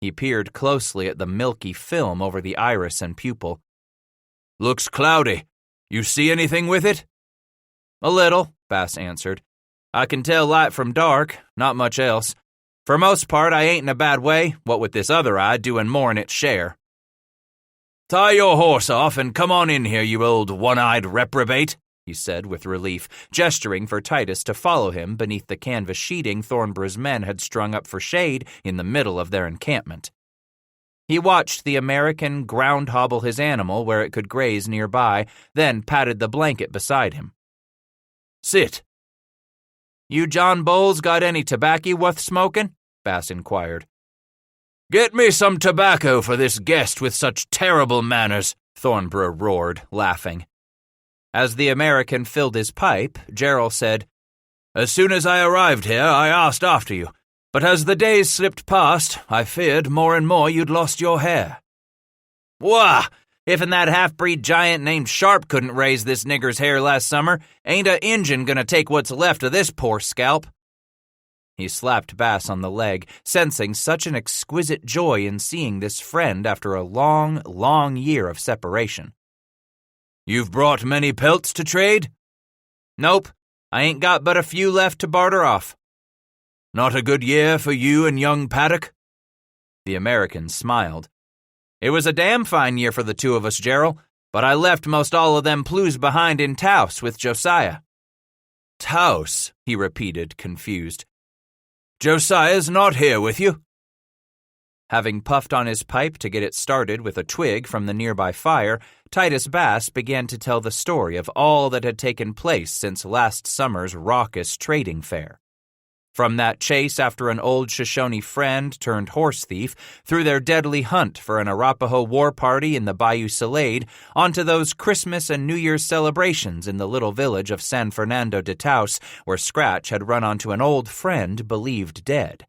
He peered closely at the milky film over the iris and pupil. "Looks cloudy. You see anything with it?" "A little," Bass answered. "I can tell light from dark, not much else. For most part, I ain't in a bad way, what with this other eye doing more'n its share." "Tie your horse off and come on in here, you old one-eyed reprobate," he said with relief, gesturing for Titus to follow him beneath the canvas sheeting Thornborough's men had strung up for shade in the middle of their encampment. He watched the American ground hobble his animal where it could graze nearby, then patted the blanket beside him. "Sit." "You John Bowles got any tobacco worth smoking?" Bass inquired. "Get me some tobacco for this guest with such terrible manners," Thornborough roared, laughing. As the American filled his pipe, Gerald said, "As soon as I arrived here, I asked after you, but as the days slipped past, I feared more and more you'd lost your hair." "Wah! If'n that half-breed giant named Sharp couldn't raise this nigger's hair last summer, ain't a Injun gonna take what's left of this poor scalp." He slapped Bass on the leg, sensing such an exquisite joy in seeing this friend after a long, long year of separation. "You've brought many pelts to trade?" "Nope, I ain't got but a few left to barter off." "Not a good year for you and young Paddock?" The American smiled. "It was a damn fine year for the two of us, Gerald, but I left most all of them plues behind in Taos with Josiah." "Taos," he repeated, confused. "Josiah's not here with you?" Having puffed on his pipe to get it started with a twig from the nearby fire, Titus Bass began to tell the story of all that had taken place since last summer's raucous trading fair. From that chase after an old Shoshone friend turned horse thief, through their deadly hunt for an Arapaho war party in the Bayou Salade, onto those Christmas and New Year's celebrations in the little village of San Fernando de Taos, where Scratch had run onto an old friend believed dead.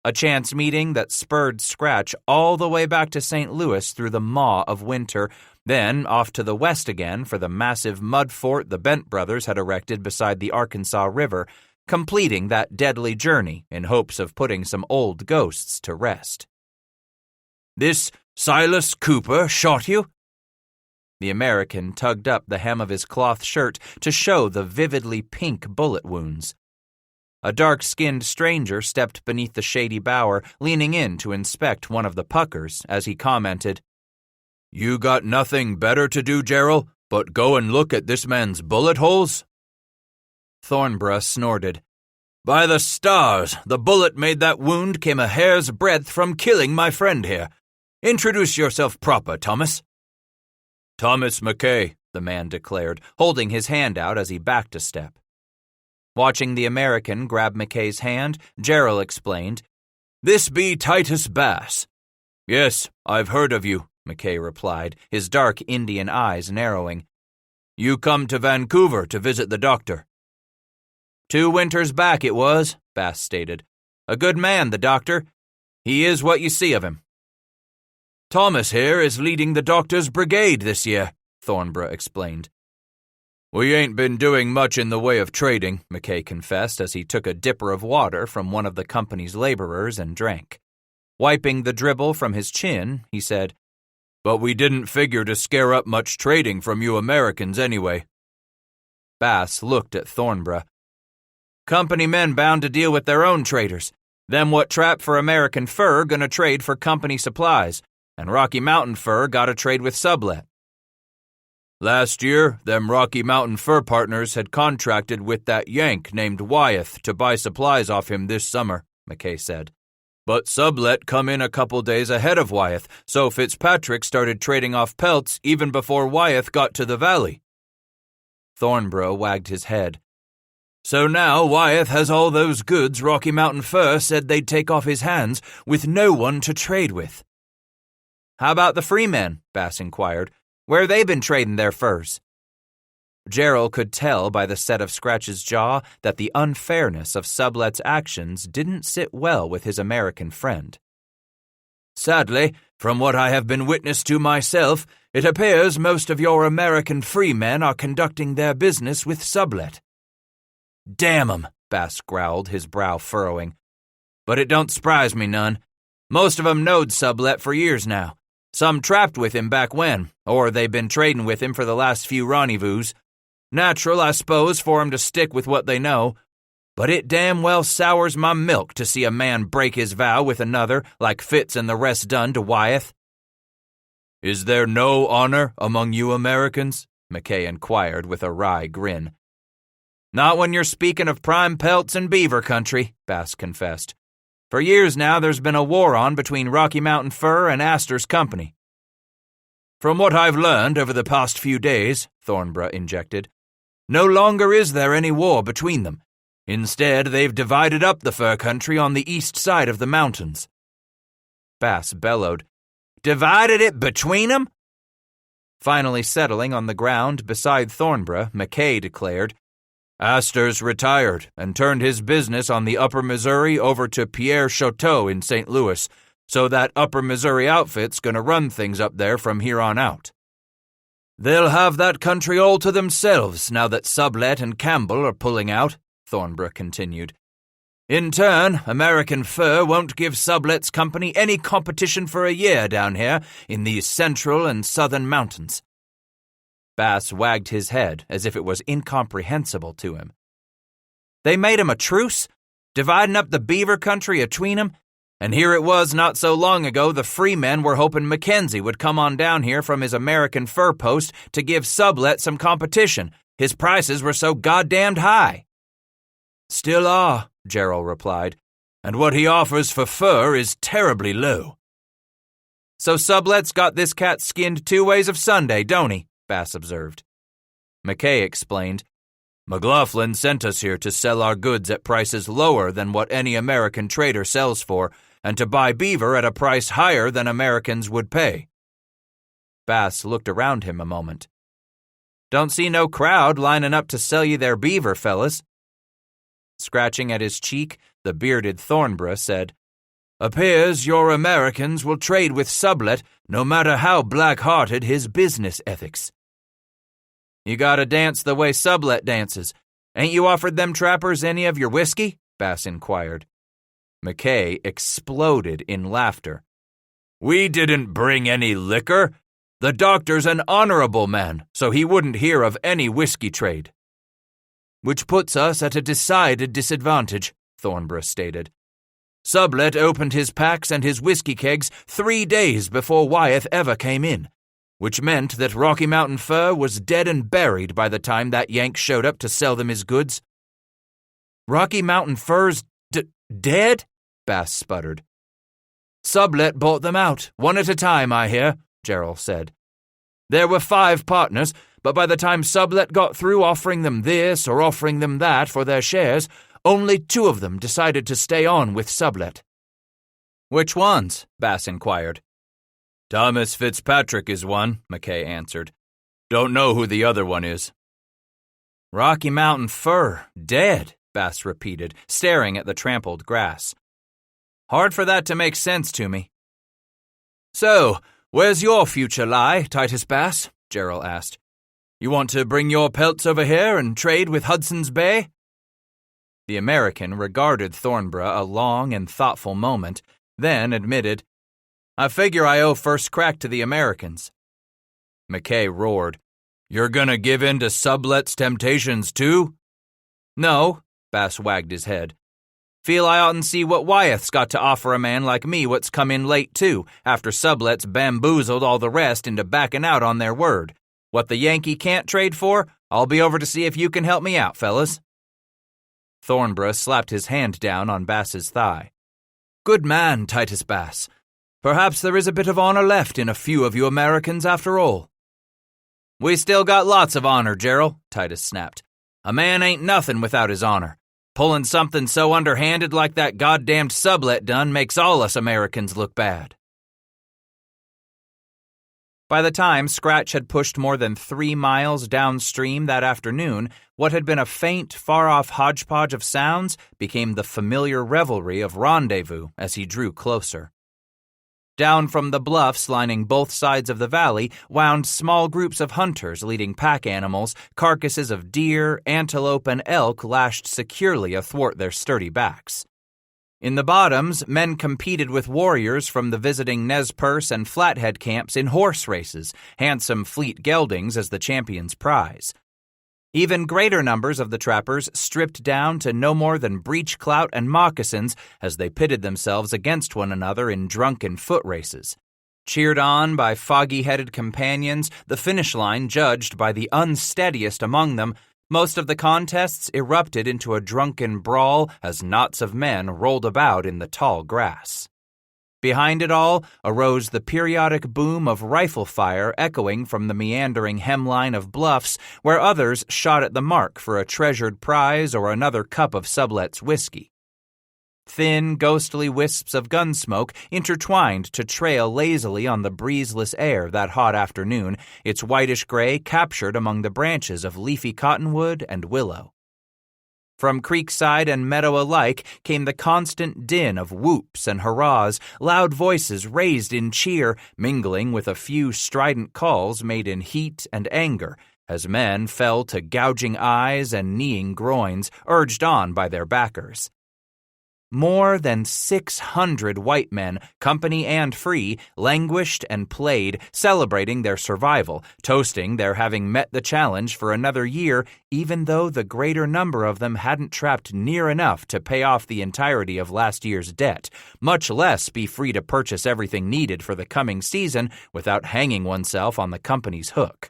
A chance meeting that spurred Scratch all the way back to St. Louis through the maw of winter, then off to the west again for the massive mud fort the Bent brothers had erected beside the Arkansas River, completing that deadly journey in hopes of putting some old ghosts to rest. "This Silas Cooper shot you?" The American tugged up the hem of his cloth shirt to show the vividly pink bullet wounds. A dark-skinned stranger stepped beneath the shady bower, leaning in to inspect one of the puckers as he commented, "You got nothing better to do, Gerald, but go and look at this man's bullet holes?" Thornborough snorted. "By the stars, the bullet made that wound came a hair's breadth from killing my friend here. Introduce yourself proper, Thomas." "Thomas McKay," the man declared, holding his hand out as he backed a step. Watching the American grab McKay's hand, Gerald explained, "This be Titus Bass." "Yes, I've heard of you," McKay replied, his dark Indian eyes narrowing. "You come to Vancouver to visit the doctor." 2 winters back it was, Bass stated. "A good man, the doctor. He is what you see of him." "Thomas here is leading the doctor's brigade this year," Thornborough explained. "We ain't been doing much in the way of trading," McKay confessed as he took a dipper of water from one of the company's laborers and drank. Wiping the dribble from his chin, he said, "But we didn't figure to scare up much trading from you Americans anyway." Bass looked at Thornborough. "Company men bound to deal with their own traders. Them what trap for American fur gonna trade for company supplies, and Rocky Mountain fur gotta trade with sublet." "Last year, them Rocky Mountain fur partners had contracted with that Yank named Wyeth to buy supplies off him this summer," McKay said. "But sublet come in a couple days ahead of Wyeth, so Fitzpatrick started trading off pelts even before Wyeth got to the valley." Thornborough wagged his head. "So now Wyeth has all those goods Rocky Mountain Fur said they'd take off his hands with no one to trade with." "How about the free men?" Bass inquired. "Where they been trading their furs?" Gerald could tell by the set of Scratch's jaw that the unfairness of Sublet's actions didn't sit well with his American friend. "Sadly, from what I have been witness to myself, it appears most of your American free men are conducting their business with Sublet." "Damn 'em," Bass growled, his brow furrowing. "But it don't surprise me none. Most of 'em knowed Sublet for years now. Some trapped with him back when, or they been trading with him for the last few rendezvous. Natural, I suppose, for 'em to stick with what they know. But it damn well sours my milk to see a man break his vow with another like Fitz and the rest done to Wyeth." "Is there no honor among you Americans?" McKay inquired with a wry grin. "Not when you're speaking of prime pelts and beaver country," Bass confessed. "For years now there's been a war on between Rocky Mountain Fur and Astor's company." "From what I've learned over the past few days," Thornborough injected, "no longer is there any war between them. Instead, they've divided up the fur country on the east side of the mountains." Bass bellowed, "Divided it between them?" Finally settling on the ground beside Thornborough, McKay declared, "Astor's retired and turned his business on the Upper Missouri over to Pierre Choteau in St. Louis, so that Upper Missouri outfit's going to run things up there from here on out. They'll have that country all to themselves now that Sublet and Campbell are pulling out," Thornborough continued. "In turn, American Fur won't give Sublet's company any competition for a year down here in these central and southern mountains." Bass wagged his head as if it was incomprehensible to him. "They made him a truce, dividing up the beaver country atween 'em, and here it was not so long ago the free men were hoping Mackenzie would come on down here from his American fur post to give Sublet some competition. His prices were so goddamned high." "Still are," Gerald replied, "and what he offers for fur is terribly low." "So Sublet's got this cat skinned 2 ways of Sunday, don't he?" Bass observed. McKay explained, McLaughlin sent us here to sell our goods at prices lower than what any American trader sells for, and to buy beaver at a price higher than Americans would pay." Bass looked around him a moment. "Don't see no crowd lining up to sell you their beaver, fellas." Scratching at his cheek, the bearded Thornborough said, "Appears your Americans will trade with Sublet no matter how black-hearted his business ethics." "You gotta dance the way Sublet dances. Ain't you offered them trappers any of your whiskey?" Bass inquired. McKay exploded in laughter. "We didn't bring any liquor. The doctor's an honorable man, so he wouldn't hear of any whiskey trade." "Which puts us at a decided disadvantage," Thornborough stated. "Sublet opened his packs and his whiskey kegs 3 days before Wyeth ever came in, which meant that Rocky Mountain Fur was dead and buried by the time that Yank showed up to sell them his goods." "Rocky Mountain Fur's dead?" Bass sputtered. "Sublet bought them out, one at a time, I hear," Gerald said. "There were 5 partners, but by the time Sublet got through offering them this or offering them that for their shares, only 2 of them decided to stay on with Sublet." "Which ones?" Bass inquired. "Thomas Fitzpatrick is one," McKay answered. "Don't know who the other one is." "Rocky Mountain Fur, dead," Bass repeated, staring at the trampled grass. "Hard for that to make sense to me." "So, where's your future lie, Titus Bass?" Gerald asked. "You want to bring your pelts over here and trade with Hudson's Bay?" The American regarded Thornborough a long and thoughtful moment, then admitted, "I figure I owe first crack to the Americans." McKay roared, "You're gonna give in to Sublet's temptations too?" "No," Bass wagged his head. "Feel I oughtn't see what Wyeth's got to offer a man like me what's come in late too, after Sublet's bamboozled all the rest into backing out on their word. What the Yankee can't trade for, I'll be over to see if you can help me out, fellas." Thornborough slapped his hand down on Bass's thigh. "Good man, Titus Bass. Perhaps there is a bit of honor left in a few of you Americans after all." "We still got lots of honor, Gerald," Titus snapped. "A man ain't nothing without his honor. Pulling something so underhanded like that goddamned Sublet done makes all us Americans look bad." By the time Scratch had pushed more than 3 miles downstream that afternoon, what had been a faint, far-off hodgepodge of sounds became the familiar revelry of rendezvous as he drew closer. Down from the bluffs lining both sides of the valley wound small groups of hunters leading pack animals, carcasses of deer, antelope, and elk lashed securely athwart their sturdy backs. In the bottoms, men competed with warriors from the visiting Nez Perce and Flathead camps in horse races, handsome fleet geldings as the champion's prize. Even greater numbers of the trappers stripped down to no more than breech clout and moccasins as they pitted themselves against one another in drunken foot races. Cheered on by foggy-headed companions, the finish line judged by the unsteadiest among them, most of the contests erupted into a drunken brawl as knots of men rolled about in the tall grass. Behind it all arose the periodic boom of rifle fire echoing from the meandering hemline of bluffs where others shot at the mark for a treasured prize or another cup of Sublet's whiskey. Thin, ghostly wisps of gun smoke intertwined to trail lazily on the breezeless air that hot afternoon, its whitish gray captured among the branches of leafy cottonwood and willow. From creekside and meadow alike came the constant din of whoops and hurrahs, loud voices raised in cheer, mingling with a few strident calls made in heat and anger, as men fell to gouging eyes and kneeing groins, urged on by their backers. More than 600 white men, company and free, languished and played, celebrating their survival, toasting their having met the challenge for another year, even though the greater number of them hadn't trapped near enough to pay off the entirety of last year's debt, much less be free to purchase everything needed for the coming season without hanging oneself on the company's hook.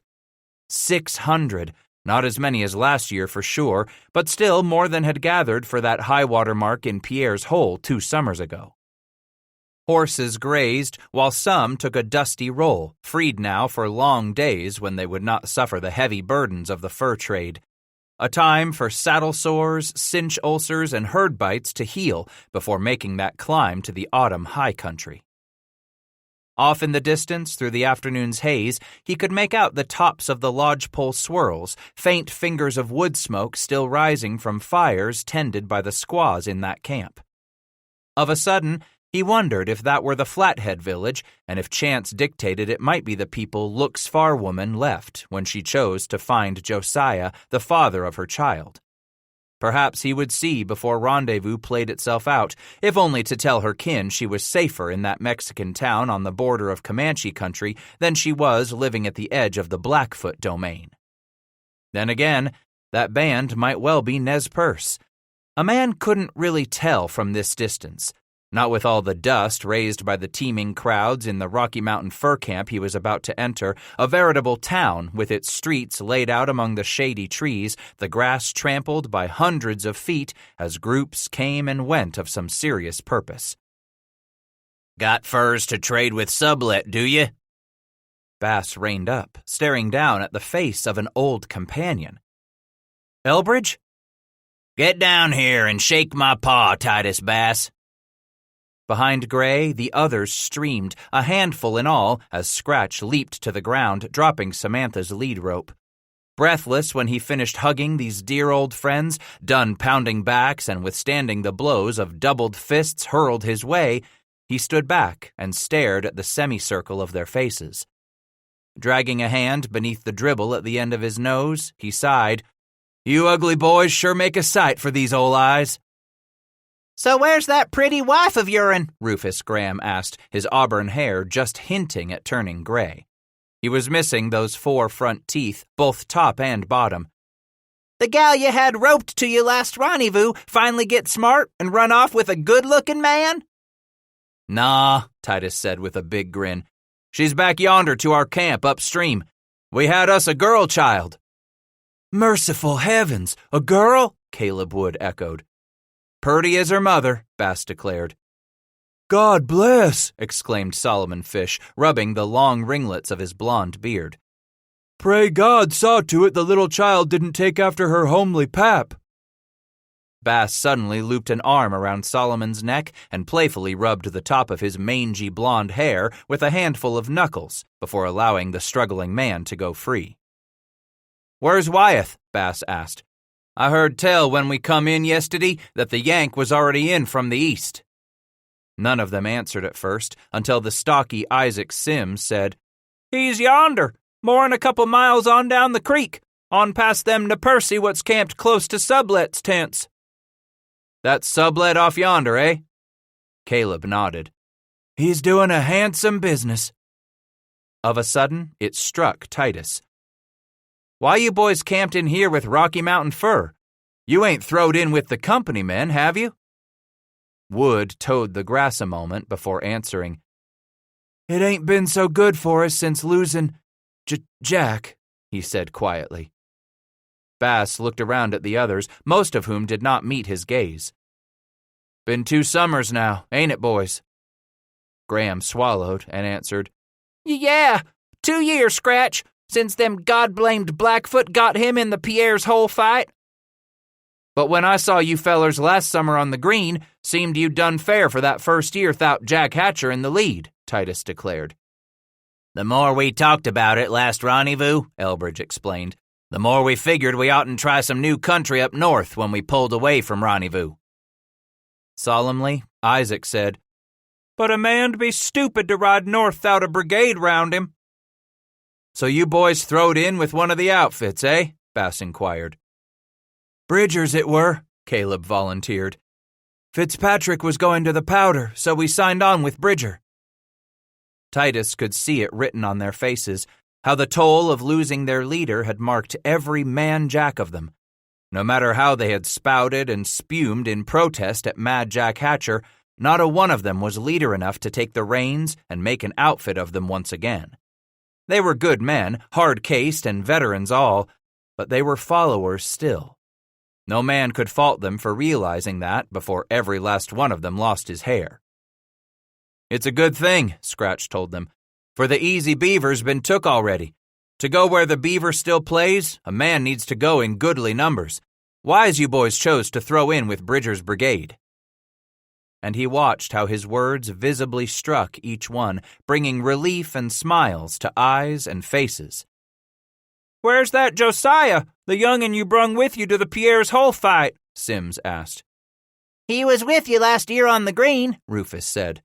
600. Not as many as last year for sure, but still more than had gathered for that high-water mark in Pierre's Hole 2 summers ago. Horses grazed, while some took a dusty roll, freed now for long days when they would not suffer the heavy burdens of the fur trade. a time for saddle sores, cinch ulcers, and herd bites to heal before making that climb to the autumn high country. Off in the distance, through the afternoon's haze, he could make out the tops of the lodgepole swirls, faint fingers of wood smoke still rising from fires tended by the squaws in that camp. Of a sudden, he wondered if that were the Flathead village, and if chance dictated it might be the people Look's Far woman left when she chose to find Josiah, the father of her child. Perhaps he would see before rendezvous played itself out, if only to tell her kin she was safer in that Mexican town on the border of Comanche country than she was living at the edge of the Blackfoot domain. Then again, that band might well be Nez Perce. A man couldn't really tell from this distance, not with all the dust raised by the teeming crowds in the Rocky Mountain fur camp he was about to enter, a veritable town with its streets laid out among the shady trees, the grass trampled by hundreds of feet as groups came and went of some serious purpose. "Got furs to trade with sublet, do you?" Bass reined up, staring down at the face of an old companion. "Elbridge?" "Get down here and shake my paw, Titus Bass." Behind Gray, the others streamed, a handful in all, as Scratch leaped to the ground, dropping Samantha's lead rope. Breathless when he finished hugging these dear old friends, done pounding backs and withstanding the blows of doubled fists hurled his way, he stood back and stared at the semicircle of their faces. Dragging a hand beneath the dribble at the end of his nose, he sighed, "You ugly boys sure make a sight for these old eyes." "So where's that pretty wife of your'n?" Rufus Graham asked, his auburn hair just hinting at turning gray. He was missing those 4 front teeth, both top and bottom. "The gal you had roped to you last rendezvous finally get smart and run off with a good-looking man?" "Nah," Titus said with a big grin. "She's back yonder to our camp upstream. We had us a girl child." "Merciful heavens, a girl?" Caleb Wood echoed. "Purty as her mother," Bass declared. "God bless!" exclaimed Solomon Fish, rubbing the long ringlets of his blond beard. "Pray God saw to it the little child didn't take after her homely pap." Bass suddenly looped an arm around Solomon's neck and playfully rubbed the top of his mangy blond hair with a handful of knuckles before allowing the struggling man to go free. "Where's Wyeth?" Bass asked. "I heard tell when we come in yesterday that the Yank was already in from the east." None of them answered at first, until the stocky Isaac Sims said, "He's yonder, more'n a couple miles on down the creek, on past them to Percy what's camped close to Sublet's tents." "That's Sublet off yonder, eh?" Caleb nodded. "He's doing a handsome business." Of a sudden, it struck Titus. "Why you boys camped in here with Rocky Mountain fur? You ain't throwed in with the company men, have you?" Wood towed the grass a moment before answering. "It ain't been so good for us since losing Jack," he said quietly. Bass looked around at the others, most of whom did not meet his gaze. "Been 2 summers now, ain't it, boys?" Graham swallowed and answered, "Yeah, 2 years, Scratch, since them God-blamed Blackfoot got him in the Pierre's Hole fight." "But when I saw you fellers last summer on the green, seemed you'd done fair for that first year without Jack Hatcher in the lead," Titus declared. "The more we talked about it last rendezvous," Elbridge explained, "the more we figured we oughtn't try some new country up north when we pulled away from rendezvous." Solemnly, Isaac said, "But a man'd be stupid to ride north without a brigade round him." "So you boys throwed in with one of the outfits, eh?" Bass inquired. "Bridger's it were," Caleb volunteered. "Fitzpatrick was going to the Powder, so we signed on with Bridger." Titus could see it written on their faces, how the toll of losing their leader had marked every man-jack of them. No matter how they had spouted and spumed in protest at Mad Jack Hatcher, not a one of them was leader enough to take the reins and make an outfit of them once again. They were good men, hard-cased and veterans all, but they were followers still. No man could fault them for realizing that before every last one of them lost his hair. "It's a good thing," Scratch told them, "for the Easy Beaver's been took already. To go where the beaver still plays, a man needs to go in goodly numbers. Wise you boys chose to throw in with Bridger's brigade." And he watched how his words visibly struck each one, bringing relief and smiles to eyes and faces. "Where's that Josiah, the young'un you brung with you to the Pierre's Hole fight?" Sims asked. "He was with you last year on the green," Rufus said.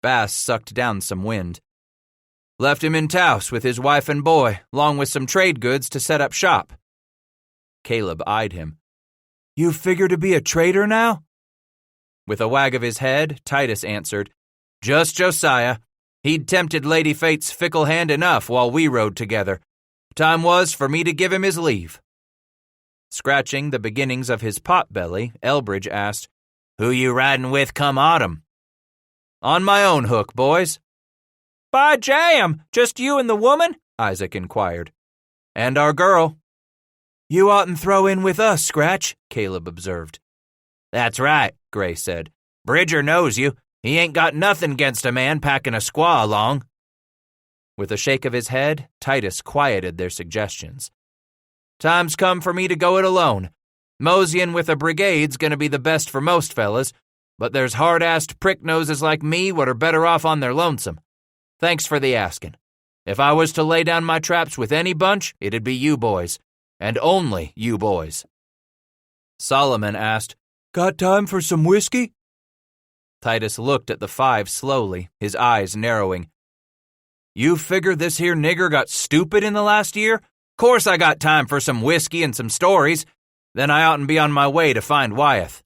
Bass sucked down some wind. "Left him in Taos with his wife and boy, along with some trade goods to set up shop." Caleb eyed him. "You figure to be a trader now?" With a wag of his head, Titus answered, "Just Josiah. He'd tempted Lady Fate's fickle hand enough while we rode together. Time was for me to give him his leave." Scratching the beginnings of his pot-belly, Elbridge asked, "Who you riding with come autumn?" "On my own hook, boys." "By jam, just you and the woman?" Isaac inquired. "And our girl." "You oughtn't throw in with us, Scratch," Caleb observed. "That's right," Gray said. "Bridger knows you. He ain't got nothing against a man packing a squaw along." With a shake of his head, Titus quieted their suggestions. "Time's come for me to go it alone. Moseying with a brigade's gonna be the best for most fellas, but there's hard-assed prick-noses like me what are better off on their lonesome. Thanks for the asking. If I was to lay down my traps with any bunch, it'd be you boys, and only you boys." Solomon asked, "Got time for some whiskey?" Titus looked at the five slowly, his eyes narrowing. "You figure this here nigger got stupid in the last year? Course I got time for some whiskey and some stories. Then I oughtn't be on my way to find Wyeth."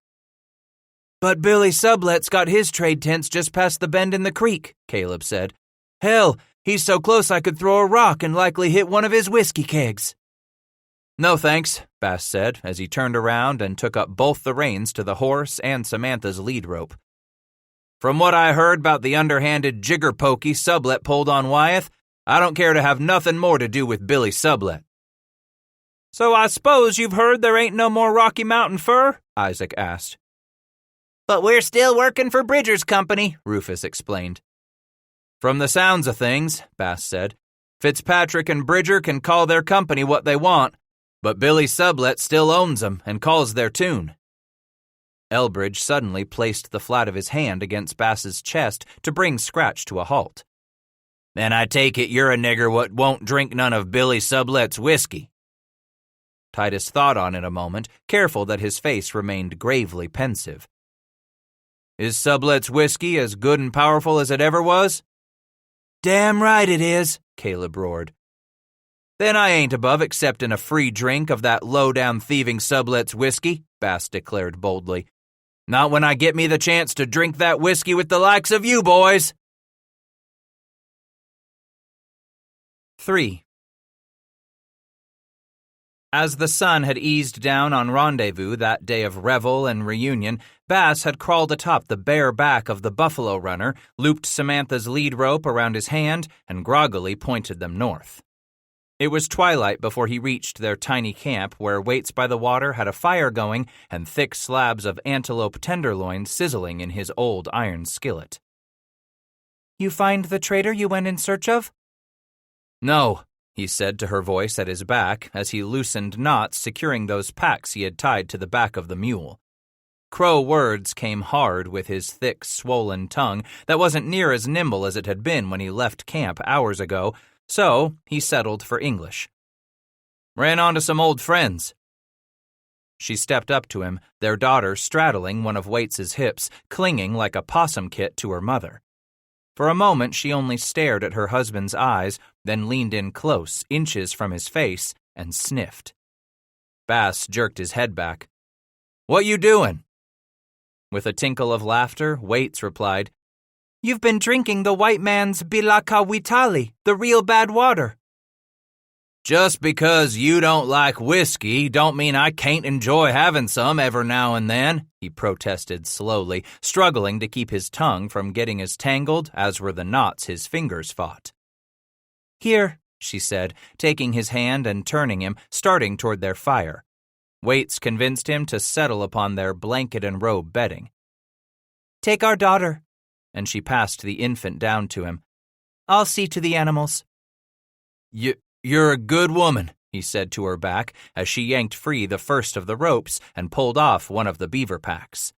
"But Billy Sublet's got his trade tents just past the bend in the creek," Caleb said. "Hell, he's so close I could throw a rock and likely hit one of his whiskey kegs." "No thanks," Bass said as he turned around and took up both the reins to the horse and Samantha's lead rope. "From what I heard about the underhanded jigger pokey Sublet pulled on Wyeth, I don't care to have nothing more to do with Billy Sublet." "So I suppose you've heard there ain't no more Rocky Mountain fur?" Isaac asked. "But we're still working for Bridger's company," Rufus explained. "From the sounds of things," Bass said, "Fitzpatrick and Bridger can call their company what they want, but Billy Sublet still owns them and calls their tune." Elbridge suddenly placed the flat of his hand against Bass's chest to bring Scratch to a halt. "Then I take it you're a nigger what won't drink none of Billy Sublet's whiskey." Titus thought on it a moment, careful that his face remained gravely pensive. "Is Sublet's whiskey as good and powerful as it ever was?" "Damn right it is," Caleb roared. "Then I ain't above accepting a free drink of that low-down thieving Sublet's whiskey," Bass declared boldly. "Not when I get me the chance to drink that whiskey with the likes of you boys." 3. As the sun had eased down on Rendezvous that day of revel and reunion, Bass had crawled atop the bare back of the buffalo runner, looped Samantha's lead rope around his hand, and groggily pointed them north. It was twilight before he reached their tiny camp where Waits by the water had a fire going and thick slabs of antelope tenderloin sizzling in his old iron skillet. "You find the trader you went in search of?" "No," he said to her voice at his back as he loosened knots securing those packs he had tied to the back of the mule. Crow words came hard with his thick, swollen tongue that wasn't near as nimble as it had been when he left camp hours ago, so he settled for English. "Ran onto some old friends." She stepped up to him, their daughter straddling one of Waits's hips, clinging like a possum kit to her mother. For a moment she only stared at her husband's eyes, then leaned in close, inches from his face, and sniffed. Bass jerked his head back. "What you doing?" With a tinkle of laughter, Waits replied, "You've been drinking the white man's bilakawitali, the real bad water." "Just because you don't like whiskey don't mean I can't enjoy having some every now and then," he protested slowly, struggling to keep his tongue from getting as tangled as were the knots his fingers fought. "Here," she said, taking his hand and turning him, starting toward their fire. Waits convinced him to settle upon their blanket and robe bedding. "Take our daughter," and she passed the infant down to him. "I'll see to the animals." You're a good woman, he said to her back as she yanked free the first of the ropes and pulled off one of the beaver packs.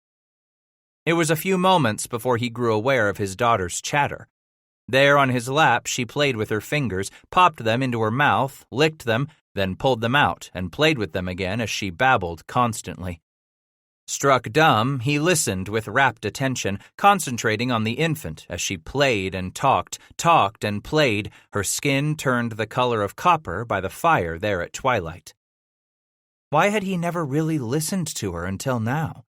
It was a few moments before he grew aware of his daughter's chatter. There on his lap, she played with her fingers, popped them into her mouth, licked them, then pulled them out and played with them again as she babbled constantly. Struck dumb, he listened with rapt attention, concentrating on the infant as she played and talked and played, her skin turned the color of copper by the fire there at twilight. Why had he never really listened to her until now?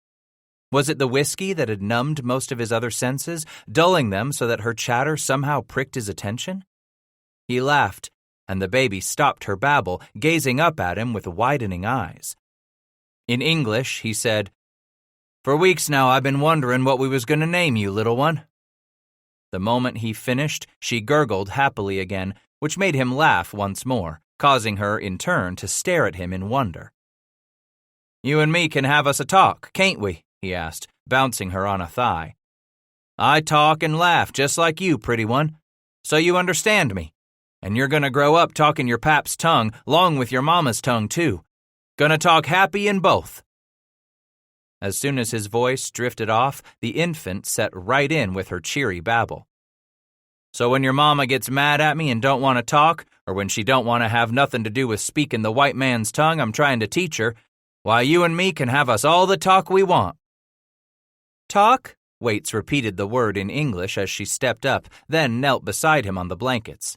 Was it the whiskey that had numbed most of his other senses, dulling them so that her chatter somehow pricked his attention? He laughed, and the baby stopped her babble, gazing up at him with widening eyes. In English, he said, "For weeks now I've been wondering what we was going to name you, little one." The moment he finished, she gurgled happily again, which made him laugh once more, causing her, in turn, to stare at him in wonder. "You and me can have us a talk, can't we?" he asked, bouncing her on a thigh. "I talk and laugh just like you, pretty one. So you understand me. And you're going to grow up talking your pap's tongue, long with your mama's tongue, too. Gonna talk happy in both." As soon as his voice drifted off, the infant set right in with her cheery babble. "So when your mama gets mad at me and don't want to talk, or when she don't want to have nothing to do with speaking the white man's tongue I'm trying to teach her, why, you and me can have us all the talk we want." "Talk?" Waits repeated the word in English as she stepped up, then knelt beside him on the blankets.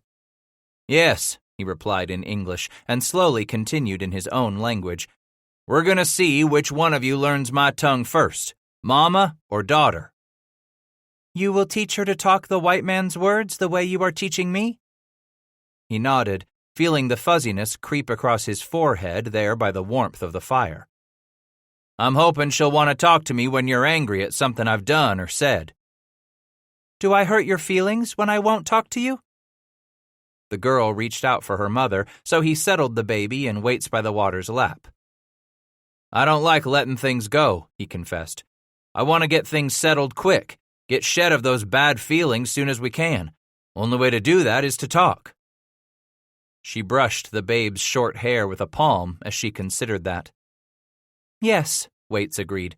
"Yes," he replied in English, and slowly continued in his own language. "We're going to see which one of you learns my tongue first, mama or daughter." "You will teach her to talk the white man's words the way you are teaching me?" He nodded, feeling the fuzziness creep across his forehead there by the warmth of the fire. "I'm hoping she'll want to talk to me when you're angry at something I've done or said." "Do I hurt your feelings when I won't talk to you?" The girl reached out for her mother, so he settled the baby in Waits by the water's lap. "I don't like letting things go," he confessed. "I want to get things settled quick, get shed of those bad feelings soon as we can. Only way to do that is to talk." She brushed the babe's short hair with a palm as she considered that. "Yes," Waits agreed.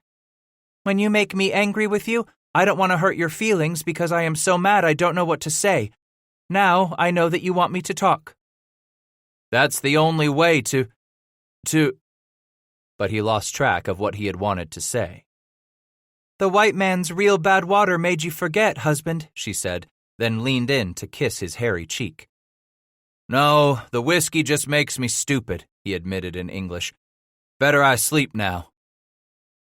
"When you make me angry with you, I don't want to hurt your feelings because I am so mad I don't know what to say. Now I know that you want me to talk." "That's the only way to... But he lost track of what he had wanted to say. "The white man's real bad water made you forget, husband," she said, then leaned in to kiss his hairy cheek. "No, the whiskey just makes me stupid," he admitted in English. "Better I sleep now."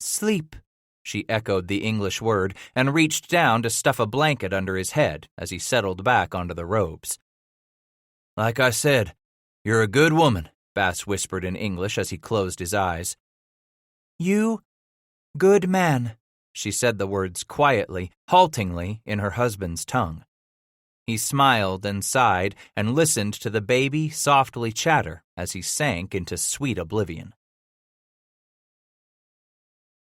"Sleep," she echoed the English word and reached down to stuff a blanket under his head as he settled back onto the robes. "Like I said, you're a good woman," Bass whispered in English as he closed his eyes. "You, good man," she said the words quietly, haltingly, in her husband's tongue. He smiled and sighed and listened to the baby softly chatter as he sank into sweet oblivion.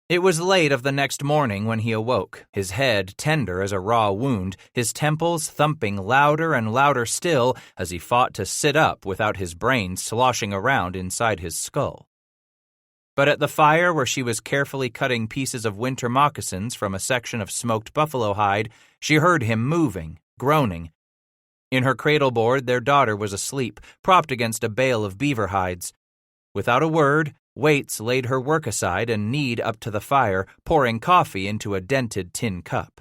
It was late of the next morning when he awoke, his head tender as a raw wound, his temples thumping louder and louder still as he fought to sit up without his brain sloshing around inside his skull. But at the fire where she was carefully cutting pieces of winter moccasins from a section of smoked buffalo hide, she heard him moving, groaning. In her cradleboard, their daughter was asleep, propped against a bale of beaver hides. Without a word, Waits laid her work aside and kneed up to the fire, pouring coffee into a dented tin cup.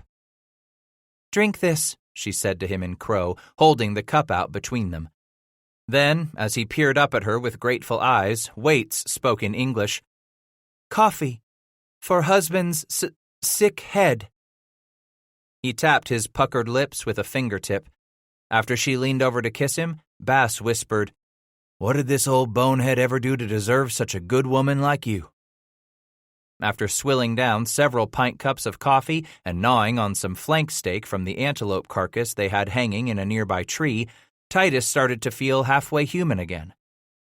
"Drink this," she said to him in Crow, holding the cup out between them. Then, as he peered up at her with grateful eyes, Waits spoke in English. "Coffee. For husband's sick head." He tapped his puckered lips with a fingertip. After she leaned over to kiss him, Bass whispered, "What did this old bonehead ever do to deserve such a good woman like you?" After swilling down several pint cups of coffee and gnawing on some flank steak from the antelope carcass they had hanging in a nearby tree, Titus started to feel halfway human again.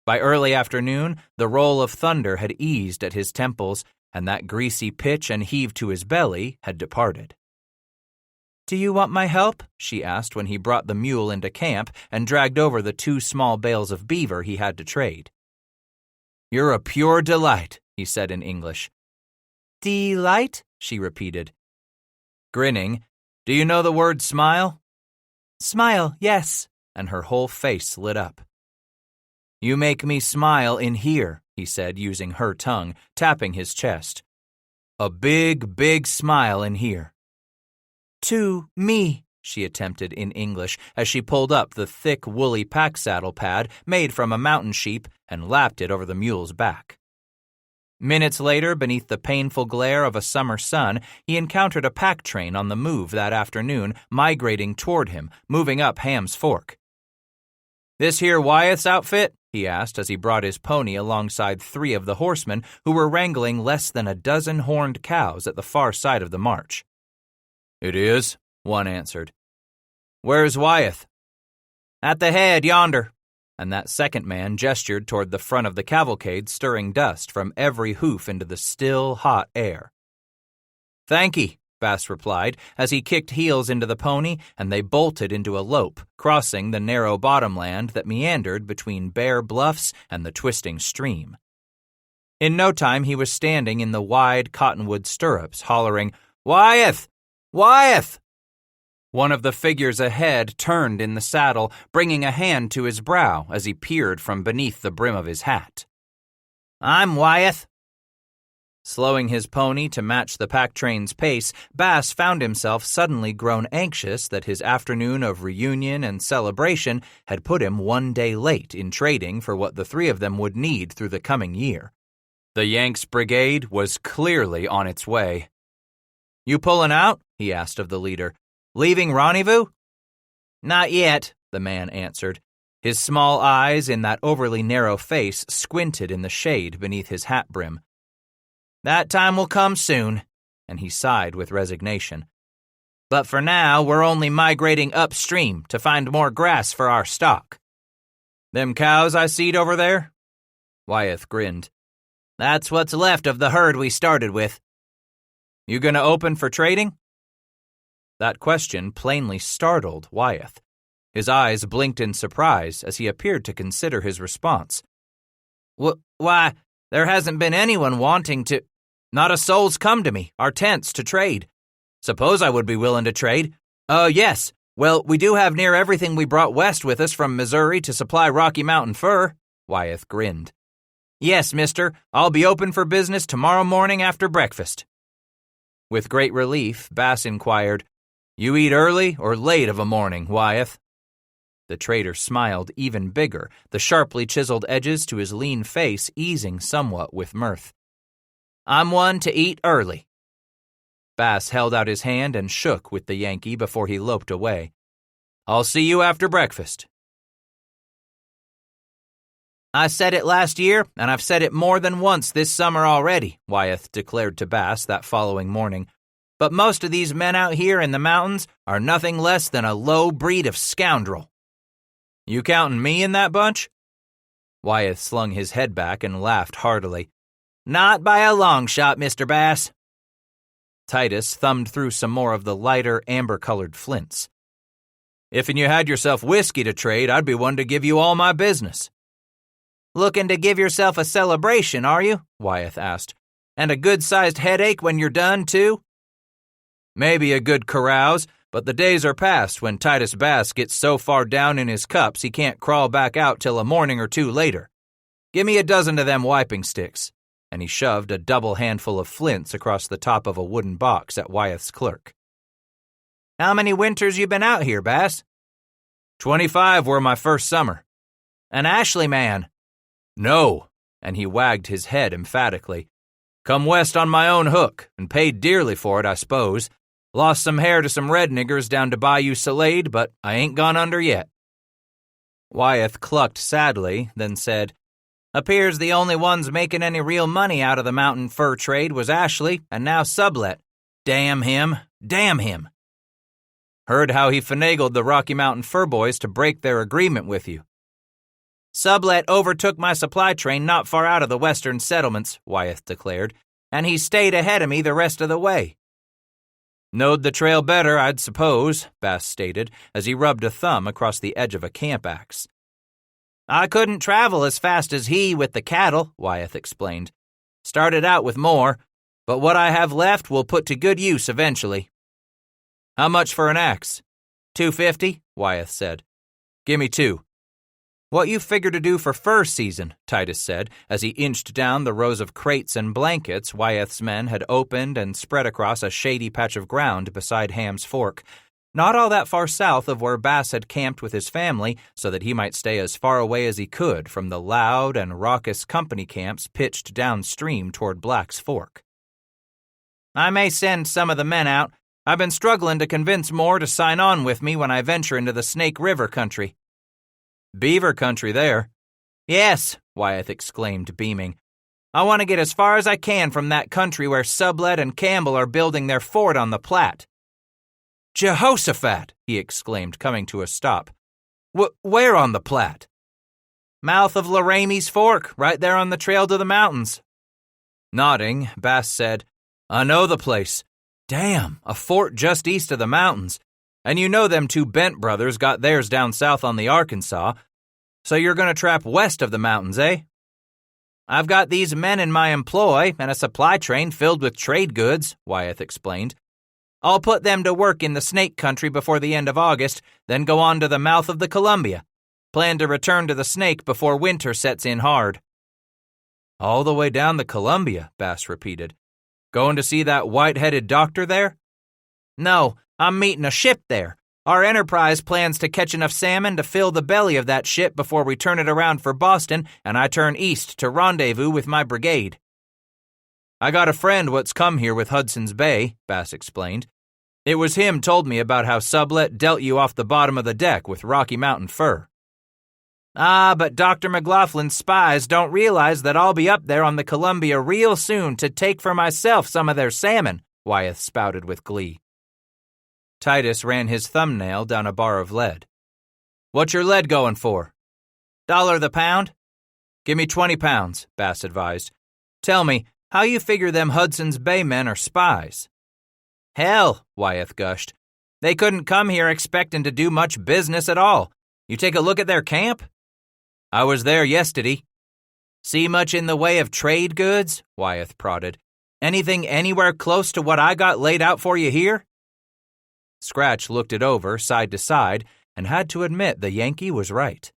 By early afternoon, the roll of thunder had eased at his temples, and that greasy pitch and heave to his belly had departed. "Do you want my help?" she asked when he brought the mule into camp and dragged over the 2 small bales of beaver he had to trade. "You're a pure delight," he said in English. "Delight?" she repeated. Grinning, "Do you know the word smile?" "Smile, yes," and her whole face lit up. "You make me smile in here," he said using her tongue, tapping his chest. "A big, big smile in here." "To me," she attempted in English as she pulled up the thick, woolly pack saddle pad made from a mountain sheep and lapped it over the mule's back. Minutes later, beneath the painful glare of a summer sun, he encountered a pack train on the move that afternoon, migrating toward him, moving up Ham's Fork. "This here Wyeth's outfit?" he asked as he brought his pony alongside 3 of the horsemen who were wrangling less than a dozen horned cows at the far side of the march. "It is," one answered. "Where's Wyeth?" "At the head yonder," and that second man gestured toward the front of the cavalcade, stirring dust from every hoof into the still, hot air. "Thankee," Bass replied as he kicked heels into the pony and they bolted into a lope, crossing the narrow bottomland that meandered between bare bluffs and the twisting stream. In no time he was standing in the wide cottonwood stirrups, hollering, "Wyeth! Wyeth!" One of the figures ahead turned in the saddle, bringing a hand to his brow as he peered from beneath the brim of his hat. "I'm Wyeth." Slowing his pony to match the pack train's pace, Bass found himself suddenly grown anxious that his afternoon of reunion and celebration had put him 1 day late in trading for what the 3 of them would need through the coming year. The Yanks brigade was clearly on its way. "You pulling out?" he asked of the leader. "Leaving rendezvous?" "Not yet," the man answered. His small eyes in that overly narrow face squinted in the shade beneath his hat brim. "That time will come soon," and he sighed with resignation. "But for now, we're only migrating upstream to find more grass for our stock." "Them cows I seed over there?" Wyeth grinned. "That's what's left of the herd we started with." "You gonna open for trading?" That question plainly startled Wyeth. His eyes blinked in surprise as he appeared to consider his response. Why, there hasn't been anyone wanting to. Not a soul's come to me, our tents, to trade. Suppose I would be willing to trade. Yes. Well, we do have near everything we brought west with us from Missouri to supply Rocky Mountain fur." Wyeth grinned. "Yes, mister, I'll be open for business tomorrow morning after breakfast." With great relief, Bass inquired, "You eat early or late of a morning, Wyeth?" The trader smiled even bigger, the sharply chiseled edges to his lean face easing somewhat with mirth. "I'm one to eat early." Bass held out his hand and shook with the Yankee before he loped away. "I'll see you after breakfast." "I said it last year, and I've said it more than once this summer already," Wyeth declared to Bass that following morning. "But most of these men out here in the mountains are nothing less than a low breed of scoundrel." "You counting me in that bunch?" Wyeth slung his head back and laughed heartily. "Not by a long shot, Mr. Bass." Titus thumbed through some more of the lighter, amber-colored flints. "If'n you had yourself whiskey to trade, I'd be one to give you all my business." "Looking to give yourself a celebration, are you?" Wyeth asked. "And a good-sized headache when you're done, too?" "Maybe a good carouse, but the days are past when Titus Bass gets so far down in his cups he can't crawl back out till a morning or 2 later. Give me a dozen of them wiping sticks," and he shoved a double handful of flints across the top of a wooden box at Wyeth's clerk. "How many winters you been out here, Bass?" 25 were my first summer." "An Ashley man?" "No," and he wagged his head emphatically. "Come west on my own hook, and paid dearly for it, I suppose. Lost some hair to some red niggers down to Bayou Salade, but I ain't gone under yet." Wyeth clucked sadly, then said, "Appears the only ones making any real money out of the mountain fur trade was Ashley, and now Sublet. Damn him, damn him." "Heard how he finagled the Rocky Mountain Fur Boys to break their agreement with you." "Sublet overtook my supply train not far out of the western settlements," Wyeth declared, "and he stayed ahead of me the rest of the way." Knowed the trail better, I'd suppose, Bass stated, as he rubbed a thumb across the edge of a camp axe. I couldn't travel as fast as he with the cattle, Wyeth explained. Started out with more, but what I have left will put to good use eventually. How much for an axe? $250, Wyeth said. Gimme 2. What you figure to do for fur season, Titus said, as he inched down the rows of crates and blankets Wyeth's men had opened and spread across a shady patch of ground beside Ham's Fork, not all that far south of where Bass had camped with his family so that he might stay as far away as he could from the loud and raucous company camps pitched downstream toward Black's Fork. I may send some of the men out. I've been struggling to convince more to sign on with me when I venture into the Snake River country. Beaver country there. Yes, Wyeth exclaimed, beaming. I want to get as far as I can from that country where Sublette and Campbell are building their fort on the Platte. Jehoshaphat, he exclaimed, coming to a stop. Where on the Platte? Mouth of Laramie's Fork, right there on the trail to the mountains. Nodding, Bass said, I know the place. Damn, a fort just east of the mountains. And you know them 2 Bent brothers got theirs down south on the Arkansas. So you're going to trap west of the mountains, eh? I've got these men in my employ and a supply train filled with trade goods, Wyeth explained. I'll put them to work in the Snake country before the end of August, then go on to the mouth of the Columbia. Plan to return to the Snake before winter sets in hard. All the way down the Columbia, Bass repeated. Going to see that white-headed doctor there? No, I'm meeting a ship there. Our enterprise plans to catch enough salmon to fill the belly of that ship before we turn it around for Boston and I turn east to rendezvous with my brigade. I got a friend what's come here with Hudson's Bay, Bass explained. It was him told me about how Sublette dealt you off the bottom of the deck with Rocky Mountain fur. Ah, but Dr. McLaughlin's spies don't realize that I'll be up there on the Columbia real soon to take for myself some of their salmon, Wyeth spouted with glee. Titus ran his thumbnail down a bar of lead. What's your lead going for? $1 the pound? Give me 20 pounds, Bass advised. Tell me, how you figure them Hudson's Bay men are spies? Hell, Wyeth gushed. They couldn't come here expecting to do much business at all. You take a look at their camp? I was there yesterday. See much in the way of trade goods? Wyeth prodded. Anything anywhere close to what I got laid out for you here? Scratch looked it over side to side and had to admit the Yankee was right.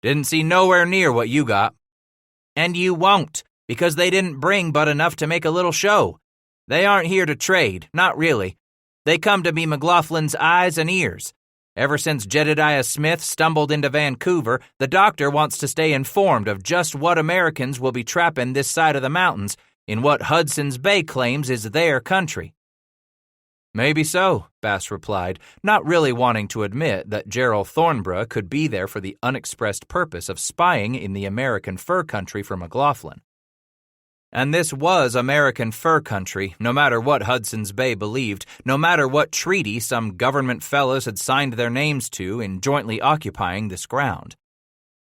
Didn't see nowhere near what you got. And you won't, because they didn't bring but enough to make a little show. They aren't here to trade, not really. They come to be McLaughlin's eyes and ears. Ever since Jedediah Smith stumbled into Vancouver, the doctor wants to stay informed of just what Americans will be trapping this side of the mountains in what Hudson's Bay claims is their country. Maybe so, Bass replied, not really wanting to admit that Gerald Thornborough could be there for the unexpressed purpose of spying in the American fur country for McLaughlin. And this was American fur country, no matter what Hudson's Bay believed, no matter what treaty some government fellows had signed their names to in jointly occupying this ground.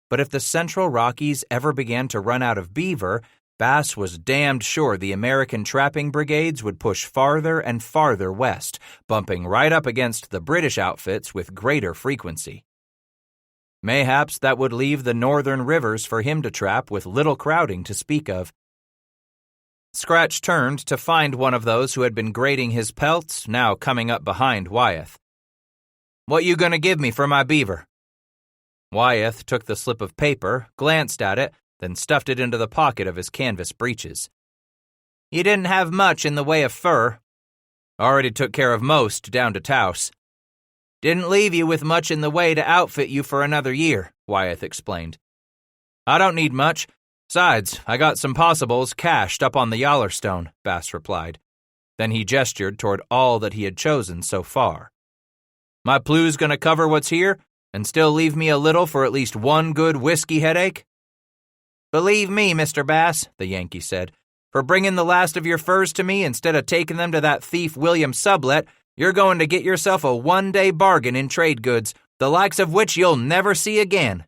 But if the Central Rockies ever began to run out of beaver, Bass was damned sure the American trapping brigades would push farther and farther west, bumping right up against the British outfits with greater frequency. Mayhaps that would leave the northern rivers for him to trap with little crowding to speak of. Scratch turned to find one of those who had been grading his pelts, now coming up behind Wyeth. What you gonna give me for my beaver? Wyeth took the slip of paper, glanced at it, then stuffed it into the pocket of his canvas breeches. You didn't have much in the way of fur. Already took care of most down to Taos. Didn't leave you with much in the way to outfit you for another year, Wyeth explained. I don't need much. Besides, I got some possibles cached up on the Yallerstone, Bass replied. Then he gestured toward all that he had chosen so far. My plue's gonna cover what's here, and still leave me a little for at least one good whiskey headache? Believe me, Mr. Bass, the Yankee said, for bringing the last of your furs to me instead of taking them to that thief William Sublette, you're going to get yourself a one-day bargain in trade goods, the likes of which you'll never see again.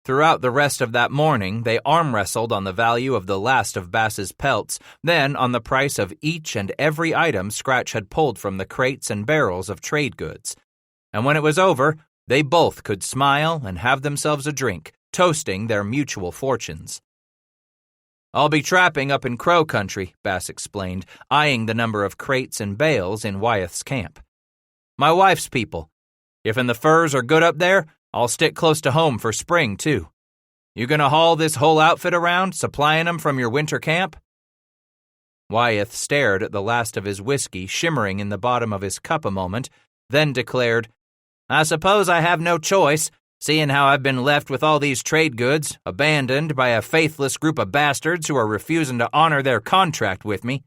Throughout the rest of that morning, they arm-wrestled on the value of the last of Bass's pelts, then on the price of each and every item Scratch had pulled from the crates and barrels of trade goods. And when it was over, they both could smile and have themselves a drink, toasting their mutual fortunes. "I'll be trapping up in Crow Country," Bass explained, eyeing the number of crates and bales in Wyeth's camp. "My wife's people. If the furs are good up there, I'll stick close to home for spring, too. You gonna haul this whole outfit around, supplying them from your winter camp?" Wyeth stared at the last of his whiskey shimmering in the bottom of his cup a moment, then declared, "I suppose I have no choice, seeing how I've been left with all these trade goods, abandoned by a faithless group of bastards who are refusing to honor their contract with me."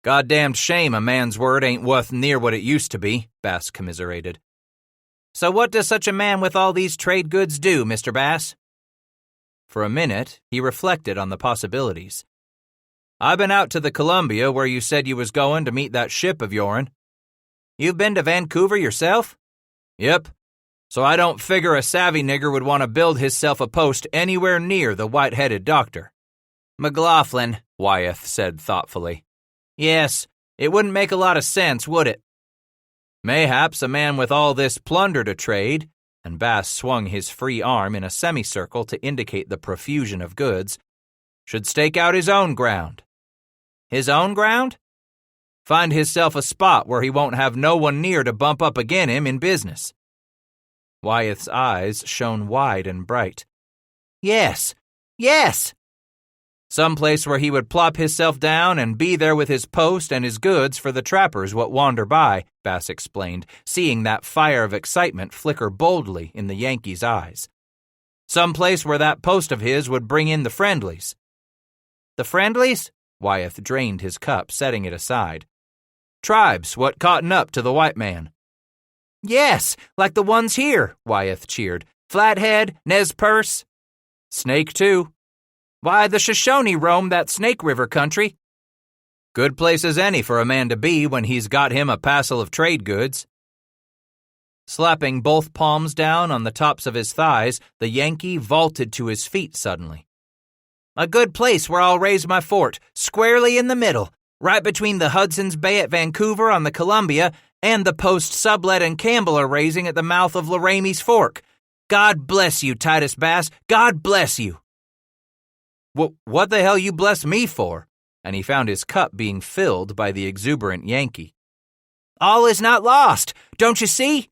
"Goddamned shame a man's word ain't wuth near what it used to be," Bass commiserated. "So what does such a man with all these trade goods do, Mr. Bass?" For a minute, he reflected on the possibilities. "I've been out to the Columbia where you said you was going to meet that ship of yourn." "You've been to Vancouver yourself?" "Yep. So I don't figure a savvy nigger would want to build hisself a post anywhere near the white-headed doctor." "McLaughlin," Wyeth said thoughtfully. "Yes, it wouldn't make a lot of sense, would it?" "Mayhaps a man with all this plunder to trade," and Bass swung his free arm in a semicircle to indicate the profusion of goods, "should stake out his own ground." "His own ground?" "Find hisself a spot where he won't have no one near to bump up agin him in business." Wyeth's eyes shone wide and bright. "Yes, yes!" "Some place where he would plop hisself down and be there with his post and his goods for the trappers what wander by," Bass explained, seeing that fire of excitement flicker boldly in the Yankee's eyes. "Some place where that post of his would bring in the friendlies." "The friendlies?" Wyeth drained his cup, setting it aside. "Tribes what cotton up to the white man." "Yes, like the ones here," Wyeth cheered. "Flathead, Nez Perce." "Snake, too." "Why, the Shoshone roam that Snake River country." "Good place as any for a man to be when he's got him a passel of trade goods." Slapping both palms down on the tops of his thighs, the Yankee vaulted to his feet suddenly. "A good place where I'll raise my fort, squarely in the middle, right between the Hudson's Bay at Vancouver on the Columbia and the post Sublette and Campbell are raising at the mouth of Laramie's Fork. God bless you, Titus Bass. God bless you." "What the hell you bless me for?" And he found his cup being filled by the exuberant Yankee. "All is not lost, don't you see?"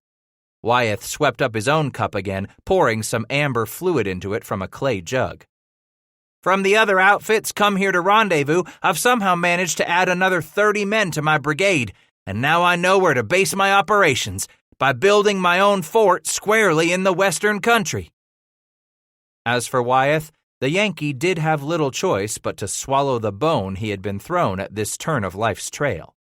Wyeth swept up his own cup again, pouring some amber fluid into it from a clay jug. "From the other outfits come here to rendezvous, I've somehow managed to add another 30 men to my brigade, and now I know where to base my operations, by building my own fort squarely in the western country." As for Wyeth, the Yankee did have little choice but to swallow the bone he had been thrown at this turn of life's trail.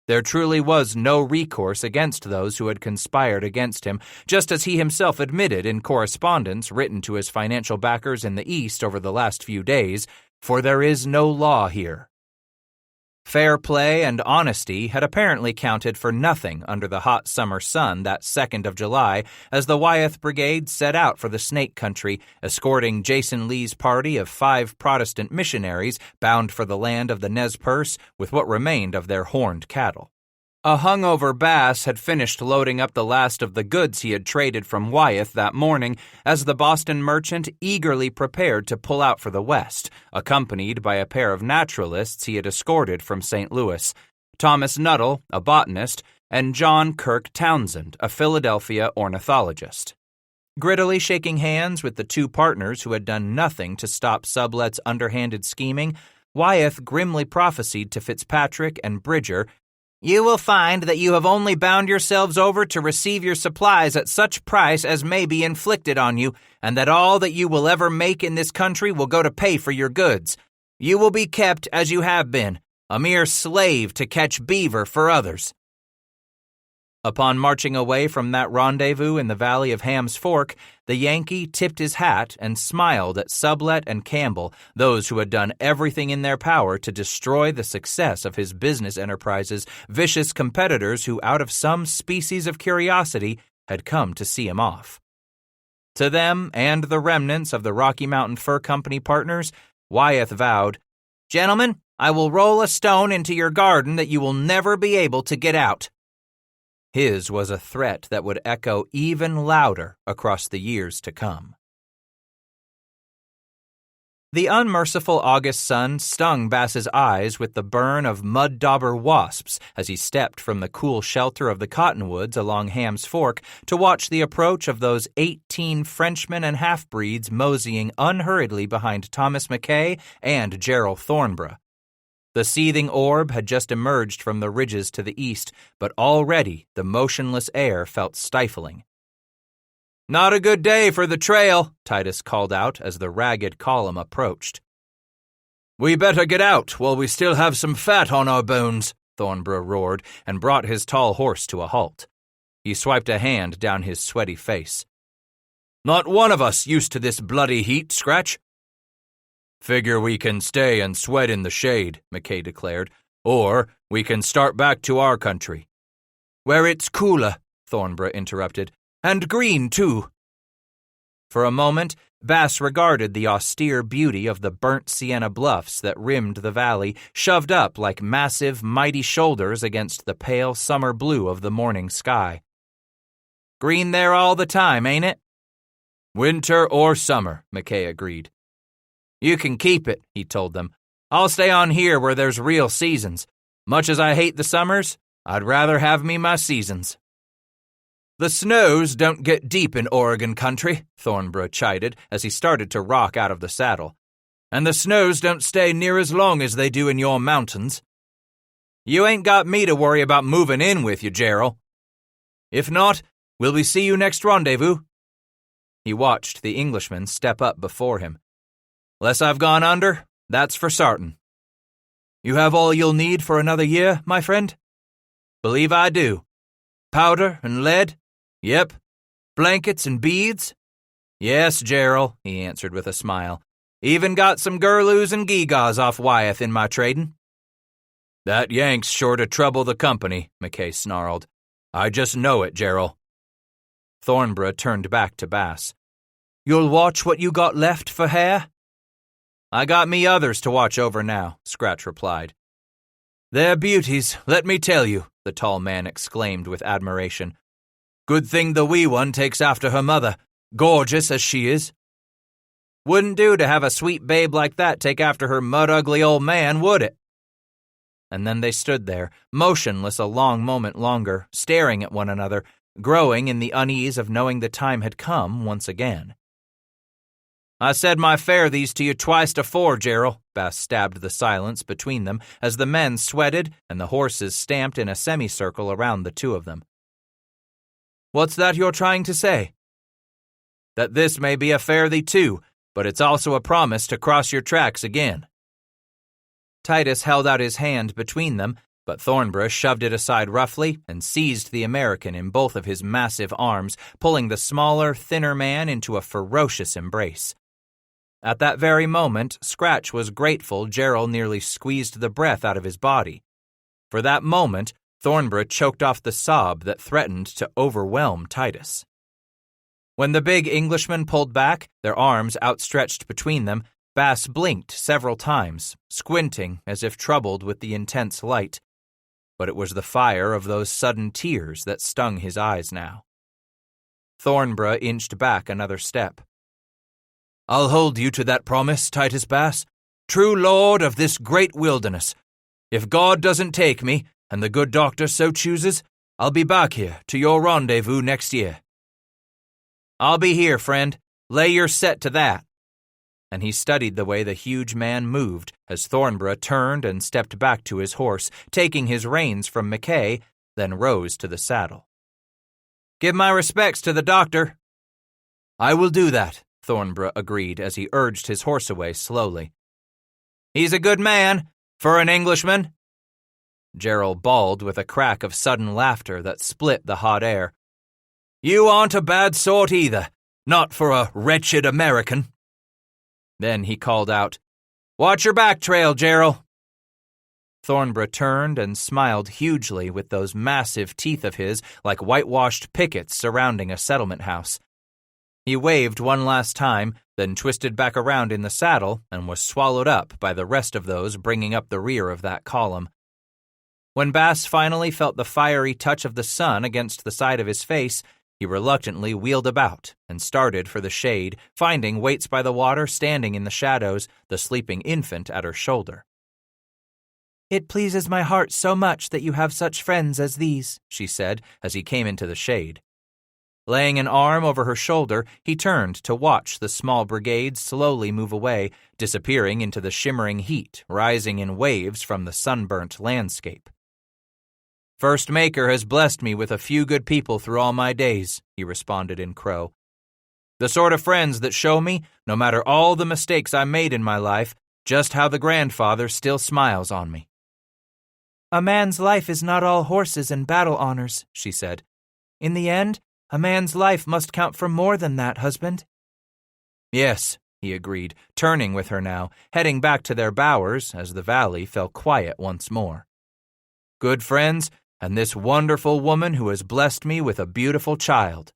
There truly was no recourse against those who had conspired against him, just as he himself admitted in correspondence written to his financial backers in the East over the last few days, for there is no law here. Fair play and honesty had apparently counted for nothing under the hot summer sun that 2nd of July as the Wyeth Brigade set out for the Snake Country, escorting Jason Lee's party of 5 Protestant missionaries bound for the land of the Nez Perce with what remained of their horned cattle. A hungover Bass had finished loading up the last of the goods he had traded from Wyeth that morning as the Boston merchant eagerly prepared to pull out for the West, accompanied by a pair of naturalists he had escorted from St. Louis, Thomas Nuttall, a botanist, and John Kirk Townsend, a Philadelphia ornithologist. Grittily shaking hands with the 2 partners who had done nothing to stop Sublette's underhanded scheming, Wyeth grimly prophesied to Fitzpatrick and Bridger, "You will find that you have only bound yourselves over to receive your supplies at such price as may be inflicted on you, and that all that you will ever make in this country will go to pay for your goods. You will be kept as you have been, a mere slave to catch beaver for others." Upon marching away from that rendezvous in the valley of Ham's Fork, the Yankee tipped his hat and smiled at Sublette and Campbell, those who had done everything in their power to destroy the success of his business enterprises, vicious competitors who, out of some species of curiosity, had come to see him off. To them and the remnants of the Rocky Mountain Fur Company partners, Wyeth vowed, "Gentlemen, I will roll a stone into your garden that you will never be able to get out." His was a threat that would echo even louder across the years to come. The unmerciful August sun stung Bass's eyes with the burn of mud-dauber wasps as he stepped from the cool shelter of the cottonwoods along Ham's Fork to watch the approach of those 18 Frenchmen and half-breeds moseying unhurriedly behind Thomas McKay and Gerald Thornborough. The seething orb had just emerged from the ridges to the east, but already the motionless air felt stifling. "Not a good day for the trail," Titus called out as the ragged column approached. "We better get out while we still have some fat on our bones," Thornborough roared and brought his tall horse to a halt. He swiped a hand down his sweaty face. "Not one of us used to this bloody heat, Scratch." "Figure we can stay and sweat in the shade," McKay declared, "or we can start back to our country." "Where it's cooler," Thornborough interrupted. "And green, too." For a moment, Bass regarded the austere beauty of the burnt sienna bluffs that rimmed the valley, shoved up like massive, mighty shoulders against the pale summer blue of the morning sky. "Green there all the time, ain't it?" "Winter or summer," McKay agreed. "You can keep it," he told them. "I'll stay on here where there's real seasons. Much as I hate the summers, I'd rather have me my seasons." "The snows don't get deep in Oregon country," Thornborough chided as he started to rock out of the saddle. "And the snows don't stay near as long as they do in your mountains." "You ain't got me to worry about moving in with you, Gerald." "If not, will we see you next rendezvous?" He watched the Englishman step up before him. "'Less I've gone under, that's for sartin." "You have all you'll need for another year, my friend?" "Believe I do." "Powder and lead?" "Yep." "Blankets and beads?" "Yes, Gerald," he answered with a smile. "Even got some gurloos and gewgaws off Wyeth in my trading." "That Yank's sure to trouble the company," McKay snarled. "I just know it, Gerald." Thornborough turned back to Bass. "You'll watch what you got left for Hare?" "I got me others to watch over now," Scratch replied. "They're beauties, let me tell you," the tall man exclaimed with admiration. "Good thing the wee one takes after her mother, gorgeous as she is." "Wouldn't do to have a sweet babe like that take after her mud-ugly old man, would it?" And then they stood there, motionless a long moment longer, staring at one another, growing in the unease of knowing the time had come once again. "I said my fare these to you twice afore, Gerald," Bass stabbed the silence between them as the men sweated and the horses stamped in a semicircle around the two of them. "What's that you're trying to say?" "That this may be a fare thee too, but it's also a promise to cross your tracks again." Titus held out his hand between them, but Thornborough shoved it aside roughly and seized the American in both of his massive arms, pulling the smaller, thinner man into a ferocious embrace. At that very moment, Scratch was grateful Gerald nearly squeezed the breath out of his body. For that moment, Thornborough choked off the sob that threatened to overwhelm Titus. When the big Englishman pulled back, their arms outstretched between them, Bass blinked several times, squinting as if troubled with the intense light. But it was the fire of those sudden tears that stung his eyes now. Thornborough inched back another step. "I'll hold you to that promise, Titus Bass, true lord of this great wilderness. If God doesn't take me, and the good doctor so chooses, I'll be back here to your rendezvous next year." "I'll be here, friend. Lay your set to that." And he studied the way the huge man moved as Thornborough turned and stepped back to his horse, taking his reins from McKay, then rose to the saddle. "Give my respects to the doctor." "I will do that," Thornborough agreed as he urged his horse away slowly. "He's a good man, for an Englishman." Gerald bawled with a crack of sudden laughter that split the hot air. "You aren't a bad sort either, not for a wretched American." Then he called out, "Watch your back trail, Gerald." Thornborough turned and smiled hugely with those massive teeth of his like whitewashed pickets surrounding a settlement house. He waved one last time, then twisted back around in the saddle and was swallowed up by the rest of those bringing up the rear of that column. When Bass finally felt the fiery touch of the sun against the side of his face, he reluctantly wheeled about and started for the shade, finding Waits by the water standing in the shadows, the sleeping infant at her shoulder. "It pleases my heart so much that you have such friends as these," she said as he came into the shade. Laying an arm over her shoulder, he turned to watch the small brigade slowly move away, disappearing into the shimmering heat rising in waves from the sunburnt landscape. "First Maker has blessed me with a few good people through all my days," he responded in Crow. "The sort of friends that show me, no matter all the mistakes I made in my life, just how the grandfather still smiles on me." "A man's life is not all horses and battle honors," she said. "In the end, a man's life must count for more than that, husband." "Yes," he agreed, turning with her now, heading back to their bowers as the valley fell quiet once more. "Good friends, and this wonderful woman who has blessed me with a beautiful child."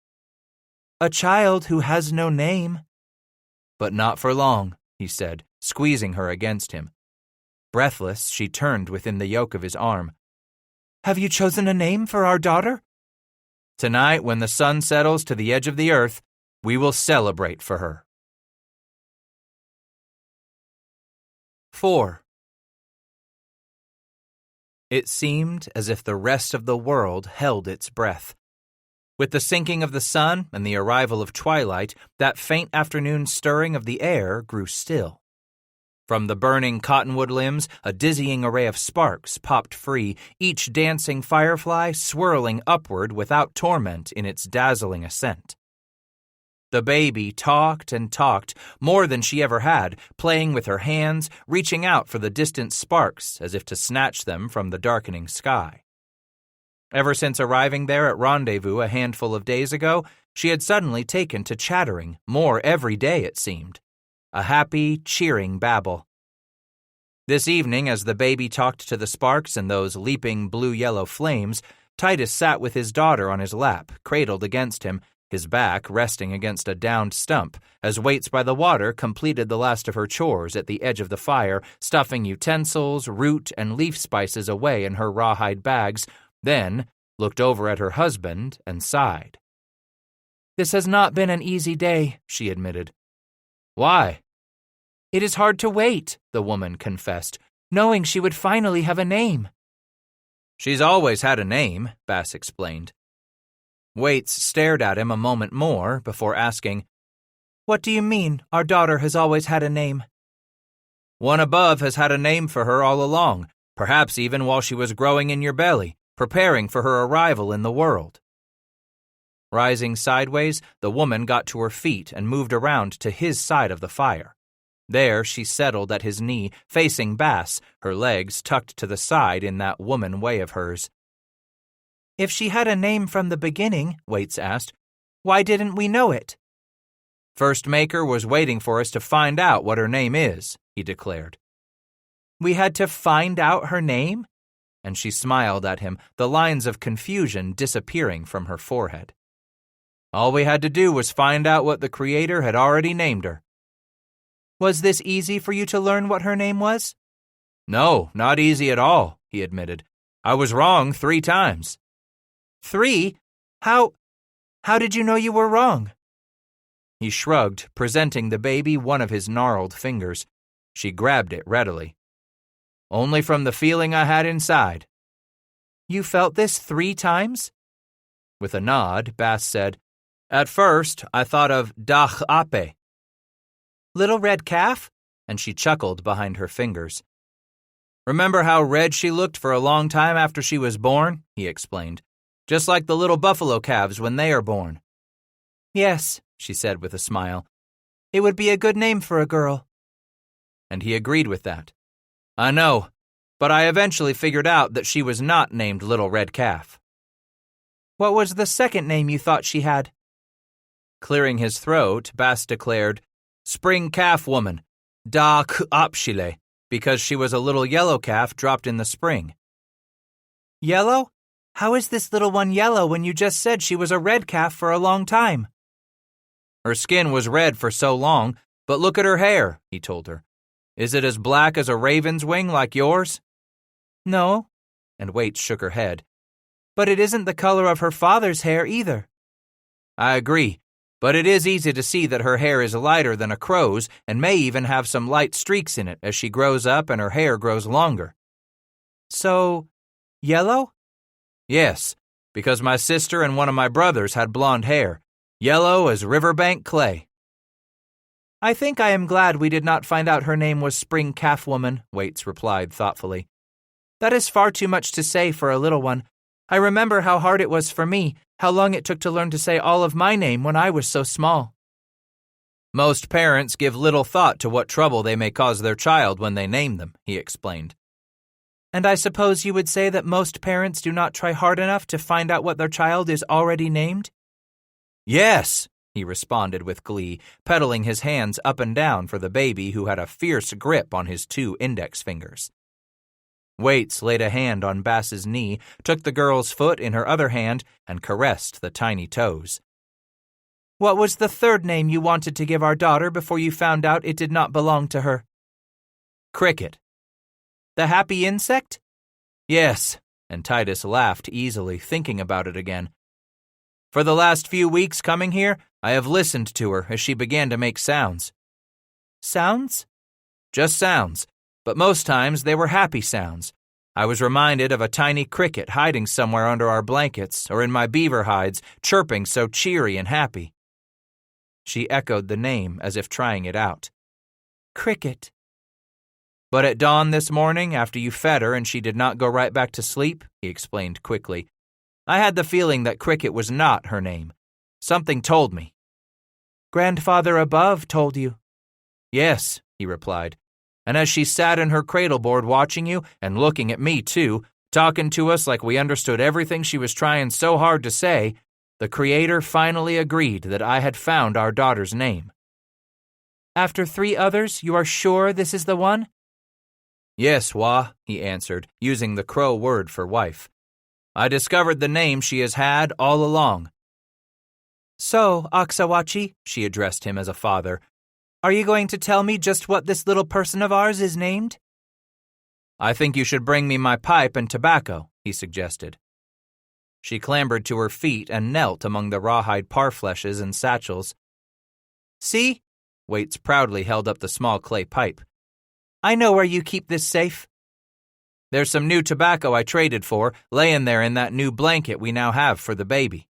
"A child who has no name." "But not for long," he said, squeezing her against him. Breathless, she turned within the yoke of his arm. "Have you chosen a name for our daughter?" "Tonight, when the sun settles to the edge of the earth, we will celebrate for her." 4. It seemed as if the rest of the world held its breath. With the sinking of the sun and the arrival of twilight, that faint afternoon stirring of the air grew still. From the burning cottonwood limbs, a dizzying array of sparks popped free, each dancing firefly swirling upward without torment in its dazzling ascent. The baby talked and talked, more than she ever had, playing with her hands, reaching out for the distant sparks as if to snatch them from the darkening sky. Ever since arriving there at Rendezvous a handful of days ago, she had suddenly taken to chattering, more every day it seemed. A happy, cheering babble. This evening, as the baby talked to the sparks and those leaping blue-yellow flames, Titus sat with his daughter on his lap, cradled against him, his back resting against a downed stump, as Waits by the water completed the last of her chores at the edge of the fire, stuffing utensils, root, and leaf spices away in her rawhide bags, then looked over at her husband and sighed. "This has not been an easy day," she admitted. "Why?" "It is hard to wait," the woman confessed, knowing she would finally have a name. "She's always had a name," Bass explained. Waits stared at him a moment more before asking, "What do you mean, our daughter has always had a name?" "One above has had a name for her all along, perhaps even while she was growing in your belly, preparing for her arrival in the world." Rising sideways, the woman got to her feet and moved around to his side of the fire. There she settled at his knee, facing Bass, her legs tucked to the side in that woman way of hers. "If she had a name from the beginning," Waits asked, "why didn't we know it?" "First Maker was waiting for us to find out what her name is," he declared. "We had to find out her name?" And she smiled at him, the lines of confusion disappearing from her forehead. "All we had to do was find out what the Creator had already named her." "Was this easy for you to learn what her name was?" "No, not easy at all," he admitted. "I was wrong 3 times. 3? How did you know you were wrong?" He shrugged, presenting the baby one of his gnarled fingers. She grabbed it readily. "Only from the feeling I had inside." "You felt this 3 times?" With a nod, Bass said, "At first, I thought of Dach Ape." "Little red calf?" And she chuckled behind her fingers. "Remember how red she looked for a long time after she was born?" he explained. "Just like the little buffalo calves when they are born." "Yes," she said with a smile. "It would be a good name for a girl." And he agreed with that. "I know, but I eventually figured out that she was not named Little Red Calf." "What was the second name you thought she had?" Clearing his throat, Bass declared, "Spring Calf Woman, Da K'apshile, because she was a little yellow calf dropped in the spring." "Yellow? How is this little one yellow when you just said she was a red calf for a long time?" Her skin was red for so long, but look at her hair, he told her. Is it as black as a raven's wing like yours? No, and Waits shook her head. But it isn't the color of her father's hair either. I agree, but it is easy to see that her hair is lighter than a crow's and may even have some light streaks in it as she grows up and her hair grows longer. So, yellow? Yes, because my sister and one of my brothers had blonde hair, yellow as riverbank clay. I think I am glad we did not find out her name was Spring Calf Woman, Waits replied thoughtfully. That is far too much to say for a little one. I remember how hard it was for me, how long it took to learn to say all of my name when I was so small. Most parents give little thought to what trouble they may cause their child when they name them, he explained. And I suppose you would say that most parents do not try hard enough to find out what their child is already named? Yes, he responded with glee, pedaling his hands up and down for the baby who had a fierce grip on his 2 index fingers. Waits laid a hand on Bass's knee, took the girl's foot in her other hand, and caressed the tiny toes. What was the third name you wanted to give our daughter before you found out it did not belong to her? Cricket. The happy insect? Yes, and Titus laughed easily, thinking about it again. For the last few weeks coming here, I have listened to her as she began to make sounds. Sounds? Just sounds, but most times they were happy sounds. I was reminded of a tiny cricket hiding somewhere under our blankets or in my beaver hides, chirping so cheery and happy. She echoed the name as if trying it out. Cricket. But at dawn this morning, after you fed her and she did not go right back to sleep, he explained quickly, I had the feeling that Cricket was not her name. Something told me. Grandfather above told you. Yes, he replied. And as she sat in her cradleboard watching you and looking at me too, talking to us like we understood everything she was trying so hard to say, the Creator finally agreed that I had found our daughter's name. After 3 others, you are sure this is the one? Yes, Wah, he answered, using the Crow word for wife. I discovered the name she has had all along. So, Aksawachi, she addressed him as a father, are you going to tell me just what this little person of ours is named? I think you should bring me my pipe and tobacco, he suggested. She clambered to her feet and knelt among the rawhide parfleshes and satchels. See? Waits proudly held up the small clay pipe. I know where you keep this safe. There's some new tobacco I traded for, laying there in that new blanket we now have for the baby.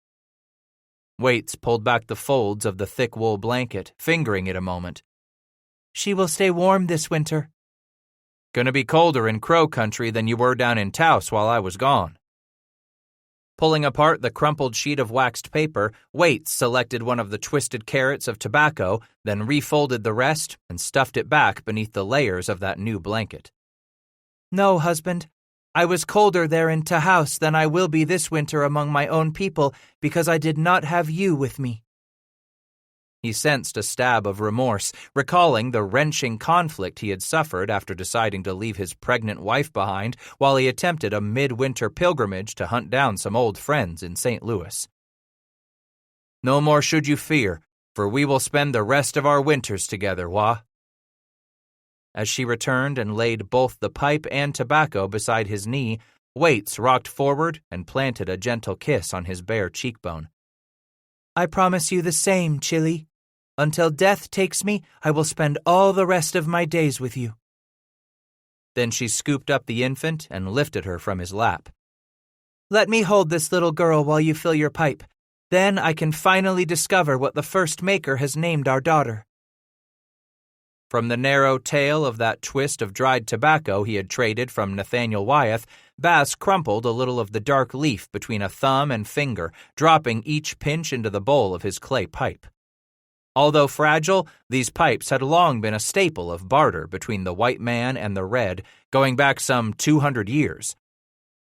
Waits pulled back the folds of the thick wool blanket, fingering it a moment. She will stay warm this winter. Gonna be colder in Crow country than you were down in Taos while I was gone. Pulling apart the crumpled sheet of waxed paper, Waits selected one of the twisted carrots of tobacco, then refolded the rest and stuffed it back beneath the layers of that new blanket. No, husband. I was colder there in Taos than I will be this winter among my own people because I did not have you with me. He sensed a stab of remorse, recalling the wrenching conflict he had suffered after deciding to leave his pregnant wife behind while he attempted a midwinter pilgrimage to hunt down some old friends in St. Louis. No more should you fear, for we will spend the rest of our winters together, Wah. As she returned and laid both the pipe and tobacco beside his knee, Waits rocked forward and planted a gentle kiss on his bare cheekbone. I promise you the same, Chili. Until death takes me, I will spend all the rest of my days with you. Then she scooped up the infant and lifted her from his lap. Let me hold this little girl while you fill your pipe. Then I can finally discover what the first maker has named our daughter. From the narrow tail of that twist of dried tobacco he had traded from Nathaniel Wyeth, Bass crumpled a little of the dark leaf between a thumb and finger, dropping each pinch into the bowl of his clay pipe. Although fragile, these pipes had long been a staple of barter between the white man and the red, going back some 200 years.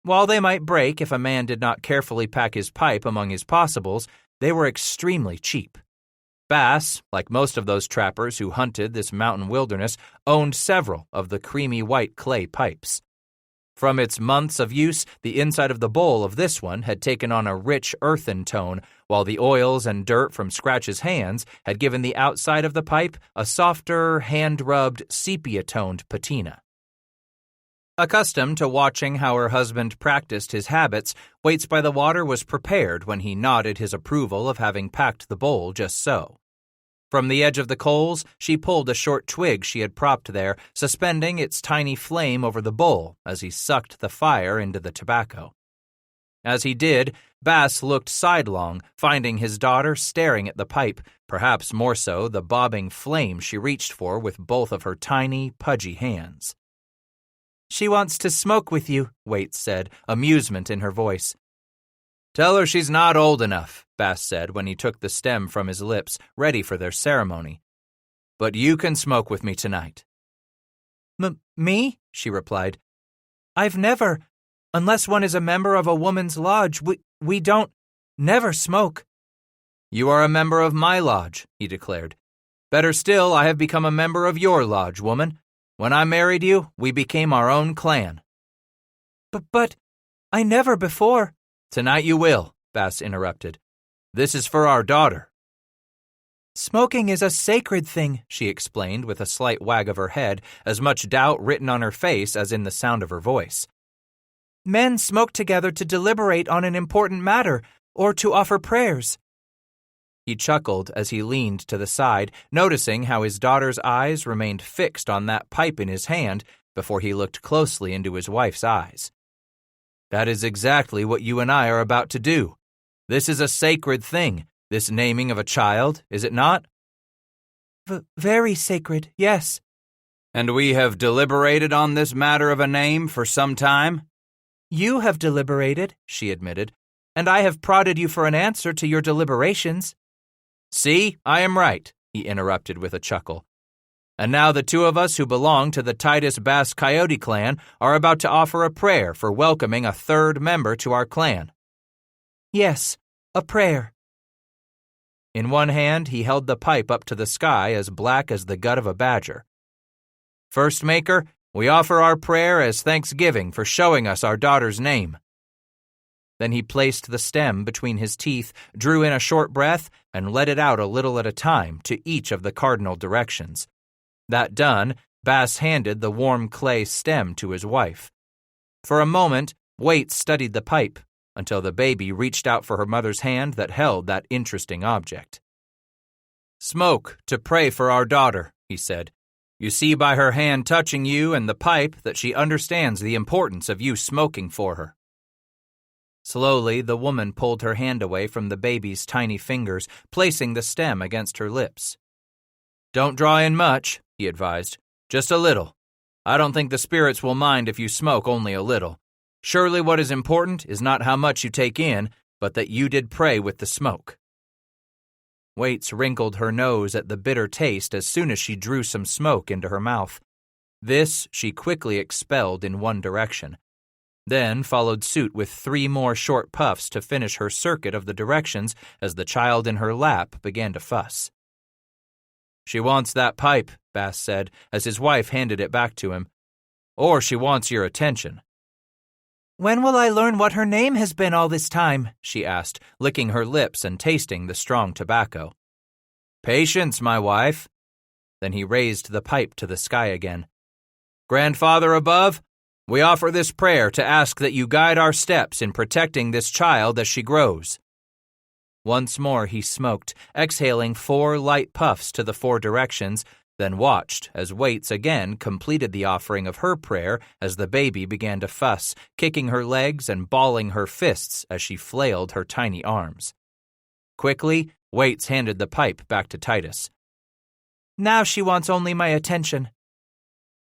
While they might break if a man did not carefully pack his pipe among his possibles, they were extremely cheap. Bass, like most of those trappers who hunted this mountain wilderness, owned several of the creamy white clay pipes. From its months of use, the inside of the bowl of this one had taken on a rich earthen tone, while the oils and dirt from Scratch's hands had given the outside of the pipe a softer, hand-rubbed, sepia-toned patina. Accustomed to watching how her husband practiced his habits, Waits by the Water was prepared when he nodded his approval of having packed the bowl just so. From the edge of the coals, she pulled a short twig she had propped there, suspending its tiny flame over the bowl as he sucked the fire into the tobacco. As he did, Bass looked sidelong, finding his daughter staring at the pipe, perhaps more so the bobbing flame she reached for with both of her tiny, pudgy hands. "She wants to smoke with you," Waits said, amusement in her voice. "Tell her she's not old enough," Bass said when he took the stem from his lips, ready for their ceremony. "But you can smoke with me tonight." Me?" she replied. "I've never, unless one is a member of a woman's lodge, we don't, never smoke." "You are a member of my lodge," he declared. "Better still, I have become a member of your lodge, woman. When I married you, we became our own clan." But, I never before." "Tonight you will," Bass interrupted. "This is for our daughter." "Smoking is a sacred thing," she explained with a slight wag of her head, as much doubt written on her face as in the sound of her voice. "Men smoke together to deliberate on an important matter, or to offer prayers." He chuckled as he leaned to the side, noticing how his daughter's eyes remained fixed on that pipe in his hand before he looked closely into his wife's eyes. "That is exactly what you and I are about to do. This is a sacred thing, this naming of a child, is it not?" Very sacred, yes." "And we have deliberated on this matter of a name for some time?" "You have deliberated," she admitted, "and I have prodded you for an answer to your deliberations." "See, I am right," he interrupted with a chuckle. "And now the two of us who belong to the Titus Bass Coyote clan are about to offer a prayer for welcoming a third member to our clan." "Yes, a prayer." In one hand, he held the pipe up to the sky as black as the gut of a badger. "First Maker, we offer our prayer as thanksgiving for showing us our daughter's name." Then he placed the stem between his teeth, drew in a short breath, and let it out a little at a time to each of the cardinal directions. That done, Bass handed the warm clay stem to his wife. For a moment, Waits studied the pipe, until the baby reached out for her mother's hand that held that interesting object. "Smoke to pray for our daughter," he said. "You see by her hand touching you and the pipe that she understands the importance of you smoking for her." Slowly, the woman pulled her hand away from the baby's tiny fingers, placing the stem against her lips. "Don't draw in much," he advised. "Just a little. I don't think the spirits will mind if you smoke only a little. Surely what is important is not how much you take in, but that you did pray with the smoke." Waits wrinkled her nose at the bitter taste as soon as she drew some smoke into her mouth. This she quickly expelled in one direction. Then followed suit with 3 more short puffs to finish her circuit of the directions as the child in her lap began to fuss. "She wants that pipe," Bass said as his wife handed it back to him. "Or she wants your attention." "When will I learn what her name has been all this time?" she asked, licking her lips and tasting the strong tobacco. "Patience, my wife." Then he raised the pipe to the sky again. "Grandfather above, we offer this prayer to ask that you guide our steps in protecting this child as she grows." Once more he smoked, exhaling 4 light puffs to the 4 directions, then watched as Waits again completed the offering of her prayer as the baby began to fuss, kicking her legs and balling her fists as she flailed her tiny arms. Quickly, Waits handed the pipe back to Titus. "Now she wants only my attention."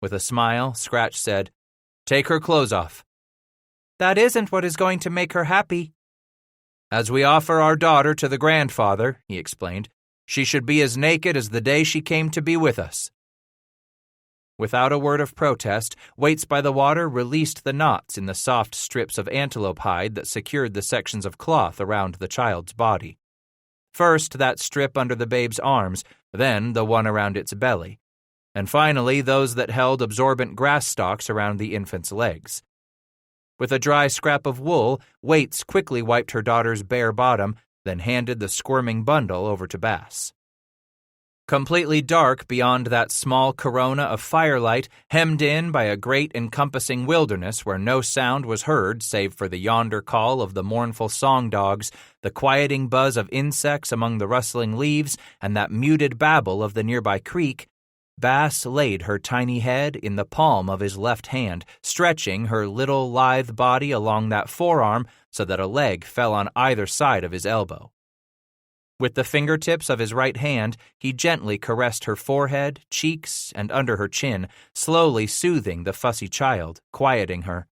With a smile, Scratch said, "Take her clothes off." "That isn't what is going to make her happy." "As we offer our daughter to the grandfather," he explained, "she should be as naked as the day she came to be with us." Without a word of protest, Waits by the Water released the knots in the soft strips of antelope hide that secured the sections of cloth around the child's body. First that strip under the babe's arms, then the one around its belly, and finally those that held absorbent grass stalks around the infant's legs. With a dry scrap of wool, Waits quickly wiped her daughter's bare bottom, then handed the squirming bundle over to Bass. Completely dark beyond that small corona of firelight, hemmed in by a great encompassing wilderness where no sound was heard save for the yonder call of the mournful song dogs, the quieting buzz of insects among the rustling leaves, and that muted babble of the nearby creek, Bass laid her tiny head in the palm of his left hand, stretching her little lithe body along that forearm so that a leg fell on either side of his elbow. With the fingertips of his right hand, he gently caressed her forehead, cheeks, and under her chin, slowly soothing the fussy child, quieting her.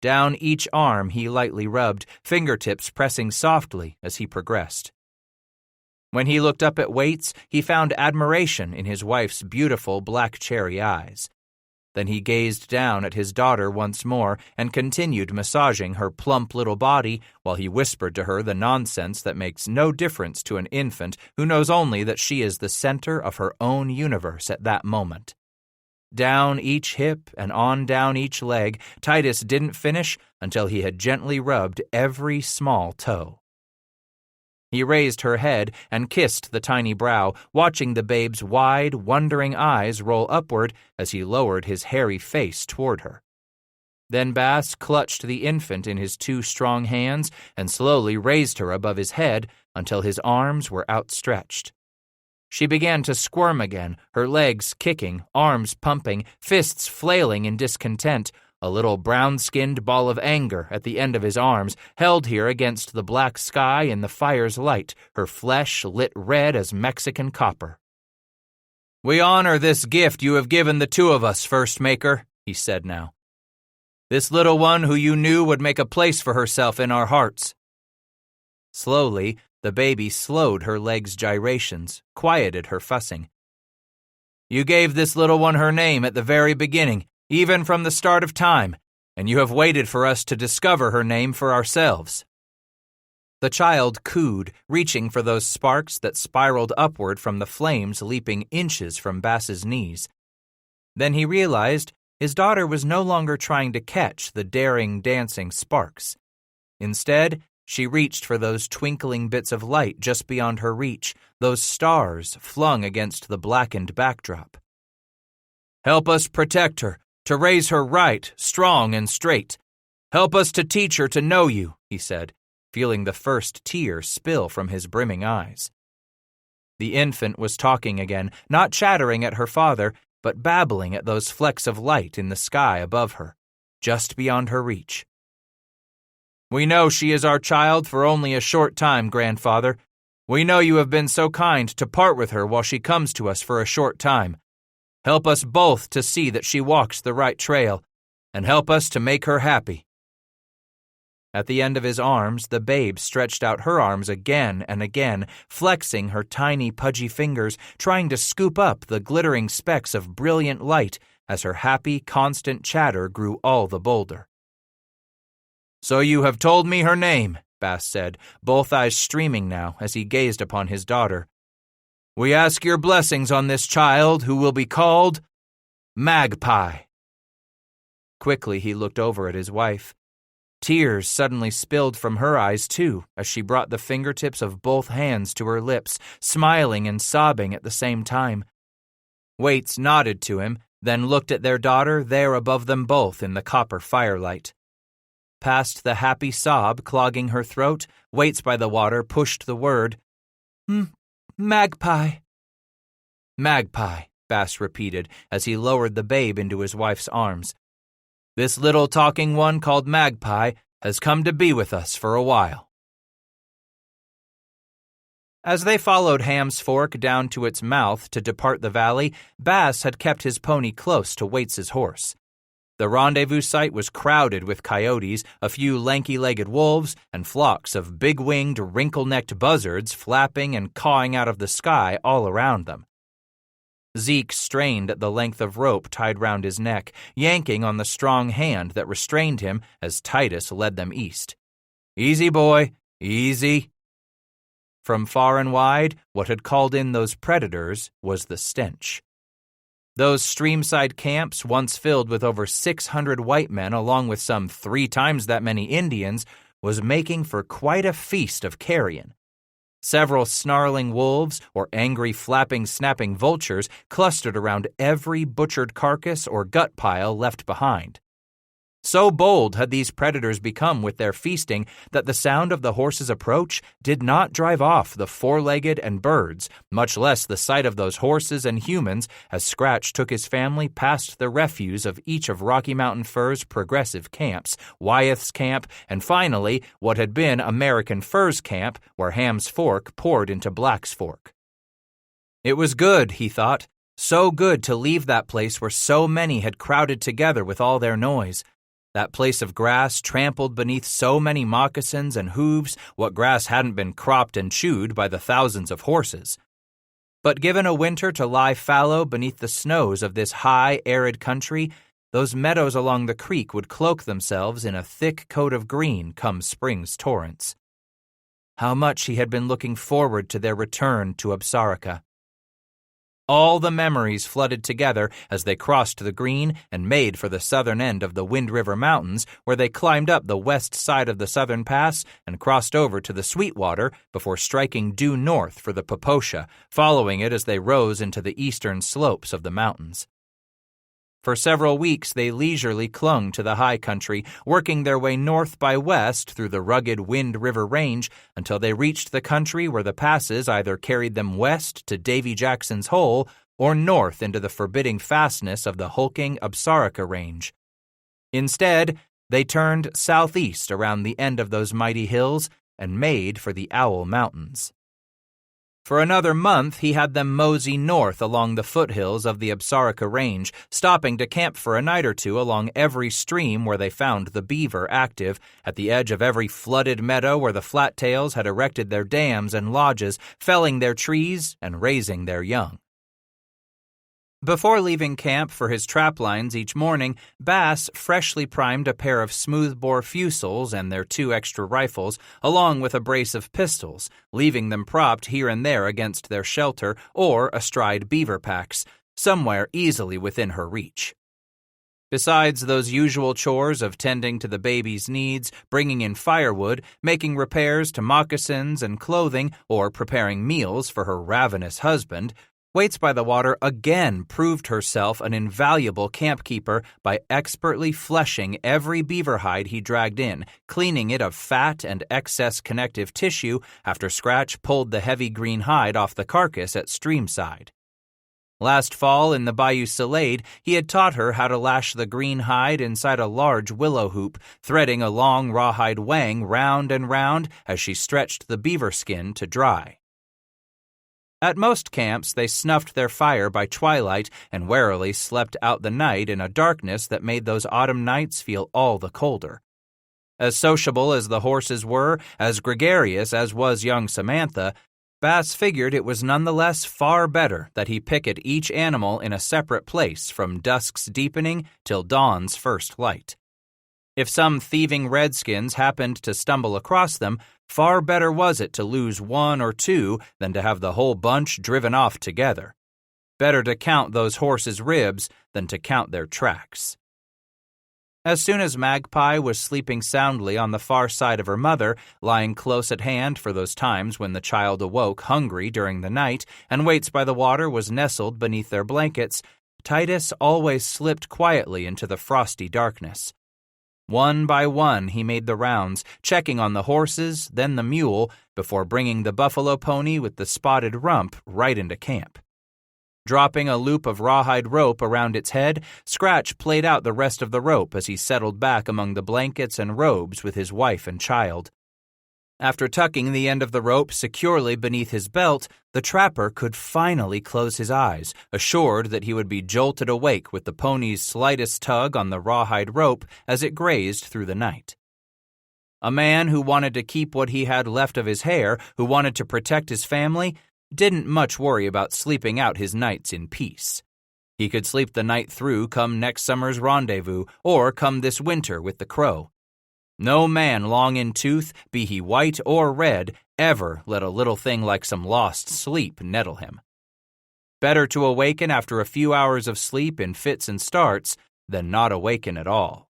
Down each arm he lightly rubbed, fingertips pressing softly as he progressed. When he looked up at Waits, he found admiration in his wife's beautiful black cherry eyes. Then he gazed down at his daughter once more and continued massaging her plump little body while he whispered to her the nonsense that makes no difference to an infant who knows only that she is the center of her own universe at that moment. Down each hip and on down each leg, Titus didn't finish until he had gently rubbed every small toe. He raised her head and kissed the tiny brow, watching the babe's wide, wondering eyes roll upward as he lowered his hairy face toward her. Then Bass clutched the infant in his two strong hands and slowly raised her above his head until his arms were outstretched. She began to squirm again, her legs kicking, arms pumping, fists flailing in discontent, a little brown-skinned ball of anger at the end of his arms, held here against the black sky in the fire's light, her flesh lit red as Mexican copper. "We honor this gift you have given the two of us, First Maker," he said now. "This little one who you knew would make a place for herself in our hearts." Slowly, the baby slowed her legs' gyrations, quieted her fussing. "You gave this little one her name at the very beginning, even from the start of time, and you have waited for us to discover her name for ourselves." The child cooed, reaching for those sparks that spiraled upward from the flames leaping inches from Bass's knees. Then he realized his daughter was no longer trying to catch the daring, dancing sparks. Instead, she reached for those twinkling bits of light just beyond her reach, those stars flung against the blackened backdrop. "Help us protect her, to raise her right, strong, and straight. Help us to teach her to know you," he said, feeling the first tear spill from his brimming eyes. The infant was talking again, not chattering at her father, but babbling at those flecks of light in the sky above her, just beyond her reach. "We know she is our child for only a short time, Grandfather. We know you have been so kind to part with her while she comes to us for a short time. Help us both to see that she walks the right trail, and help us to make her happy." At the end of his arms, the babe stretched out her arms again and again, flexing her tiny, pudgy fingers, trying to scoop up the glittering specks of brilliant light as her happy, constant chatter grew all the bolder. "So you have told me her name," Bass said, both eyes streaming now as he gazed upon his daughter. "We ask your blessings on this child who will be called Magpie." Quickly he looked over at his wife. Tears suddenly spilled from her eyes too as she brought the fingertips of both hands to her lips, smiling and sobbing at the same time. Waits nodded to him, then looked at their daughter there above them both in the copper firelight. Past the happy sob clogging her throat, Waits by the water pushed the word, "Magpie." "Magpie," Bass repeated as he lowered the babe into his wife's arms. "This little talking one called Magpie has come to be with us for a while." As they followed Ham's Fork down to its mouth to depart the valley, Bass had kept his pony close to Waits's horse. The rendezvous site was crowded with coyotes, a few lanky-legged wolves, and flocks of big-winged, wrinkle-necked buzzards flapping and cawing out of the sky all around them. Zeke strained at the length of rope tied round his neck, yanking on the strong hand that restrained him as Titus led them east. "Easy, boy, easy." From far and wide, what had called in those predators was the stench. Those streamside camps, once filled with over 600 white men along with some 3 times that many Indians, was making for quite a feast of carrion. Several snarling wolves or angry flapping, snapping vultures clustered around every butchered carcass or gut pile left behind. So bold had these predators become with their feasting that the sound of the horses' approach did not drive off the four-legged and birds, much less the sight of those horses and humans as Scratch took his family past the refuse of each of Rocky Mountain Fur's progressive camps, Wyeth's camp, and finally what had been American Fur's camp, where Ham's Fork poured into Black's Fork. It was good, he thought, so good to leave that place where so many had crowded together with all their noise. That place of grass trampled beneath so many moccasins and hooves, what grass hadn't been cropped and chewed by the thousands of horses. But given a winter to lie fallow beneath the snows of this high, arid country, those meadows along the creek would cloak themselves in a thick coat of green come spring's torrents. How much he had been looking forward to their return to Absarica. All the memories flooded together as they crossed the Green and made for the southern end of the Wind River Mountains, where they climbed up the west side of the southern pass and crossed over to the Sweetwater before striking due north for the Poposha, following it as they rose into the eastern slopes of the mountains. For several weeks they leisurely clung to the high country, working their way north by west through the rugged Wind River Range until they reached the country where the passes either carried them west to Davy Jackson's Hole or north into the forbidding fastness of the hulking Absarica Range. Instead, they turned southeast around the end of those mighty hills and made for the Owl Mountains. For another month, he had them mosey north along the foothills of the Absarica Range, stopping to camp for a night or two along every stream where they found the beaver active, at the edge of every flooded meadow where the flattails had erected their dams and lodges, felling their trees and raising their young. Before leaving camp for his trap lines each morning, Bass freshly primed a pair of smoothbore fusils and their 2 extra rifles, along with a brace of pistols, leaving them propped here and there against their shelter or astride beaver packs, somewhere easily within her reach. Besides those usual chores of tending to the baby's needs, bringing in firewood, making repairs to moccasins and clothing, or preparing meals for her ravenous husband, Waits by the Water again proved herself an invaluable campkeeper by expertly fleshing every beaver hide he dragged in, cleaning it of fat and excess connective tissue after Scratch pulled the heavy green hide off the carcass at streamside. Last fall in the Bayou Salade, he had taught her how to lash the green hide inside a large willow hoop, threading a long rawhide wang round and round as she stretched the beaver skin to dry. At most camps, they snuffed their fire by twilight and warily slept out the night in a darkness that made those autumn nights feel all the colder. As sociable as the horses were, as gregarious as was young Samantha, Bass figured it was nonetheless far better that he picket each animal in a separate place from dusk's deepening till dawn's first light. If some thieving redskins happened to stumble across them, far better was it to lose one or two than to have the whole bunch driven off together. Better to count those horses' ribs than to count their tracks. As soon as Magpie was sleeping soundly on the far side of her mother, lying close at hand for those times when the child awoke hungry during the night, and Waits by the Water was nestled beneath their blankets, Titus always slipped quietly into the frosty darkness. One by one he made the rounds, checking on the horses, then the mule, before bringing the buffalo pony with the spotted rump right into camp. Dropping a loop of rawhide rope around its head, Scratch played out the rest of the rope as he settled back among the blankets and robes with his wife and child. After tucking the end of the rope securely beneath his belt, the trapper could finally close his eyes, assured that he would be jolted awake with the pony's slightest tug on the rawhide rope as it grazed through the night. A man who wanted to keep what he had left of his hair, who wanted to protect his family, didn't much worry about sleeping out his nights in peace. He could sleep the night through come next summer's rendezvous, or come this winter with the crow. No man long in tooth, be he white or red, ever let a little thing like some lost sleep nettle him. Better to awaken after a few hours of sleep in fits and starts than not awaken at all.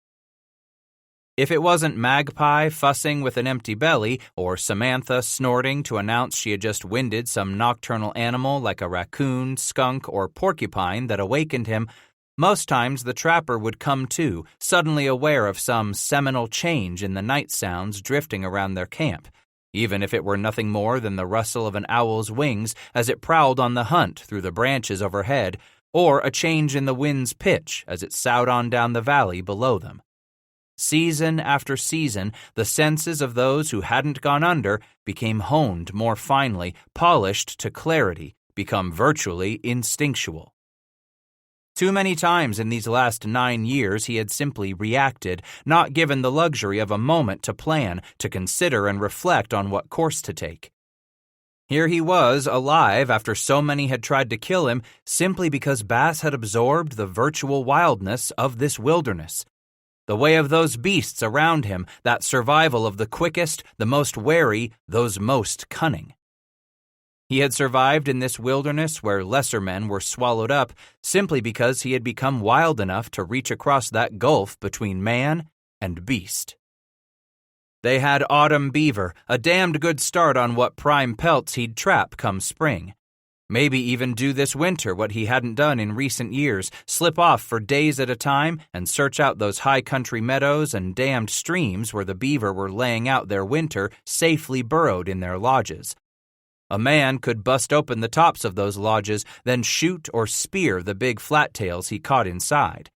If it wasn't Magpie fussing with an empty belly, or Samantha snorting to announce she had just winded some nocturnal animal like a raccoon, skunk, or porcupine that awakened him, most times the trapper would come to, suddenly aware of some seminal change in the night sounds drifting around their camp, even if it were nothing more than the rustle of an owl's wings as it prowled on the hunt through the branches overhead, or a change in the wind's pitch as it soughed on down the valley below them. Season after season, the senses of those who hadn't gone under became honed more finely, polished to clarity, become virtually instinctual. Too many times in these last 9 years he had simply reacted, not given the luxury of a moment to plan, to consider and reflect on what course to take. Here he was, alive after so many had tried to kill him, simply because Bass had absorbed the virtual wildness of this wilderness. The way of those beasts around him, that survival of the quickest, the most wary, those most cunning. He had survived in this wilderness where lesser men were swallowed up simply because he had become wild enough to reach across that gulf between man and beast. They had autumn beaver, a damned good start on what prime pelts he'd trap come spring. Maybe even do this winter what he hadn't done in recent years, slip off for days at a time and search out those high country meadows and dammed streams where the beaver were laying out their winter safely burrowed in their lodges. A man could bust open the tops of those lodges, then shoot or spear the big flat-tails he caught inside.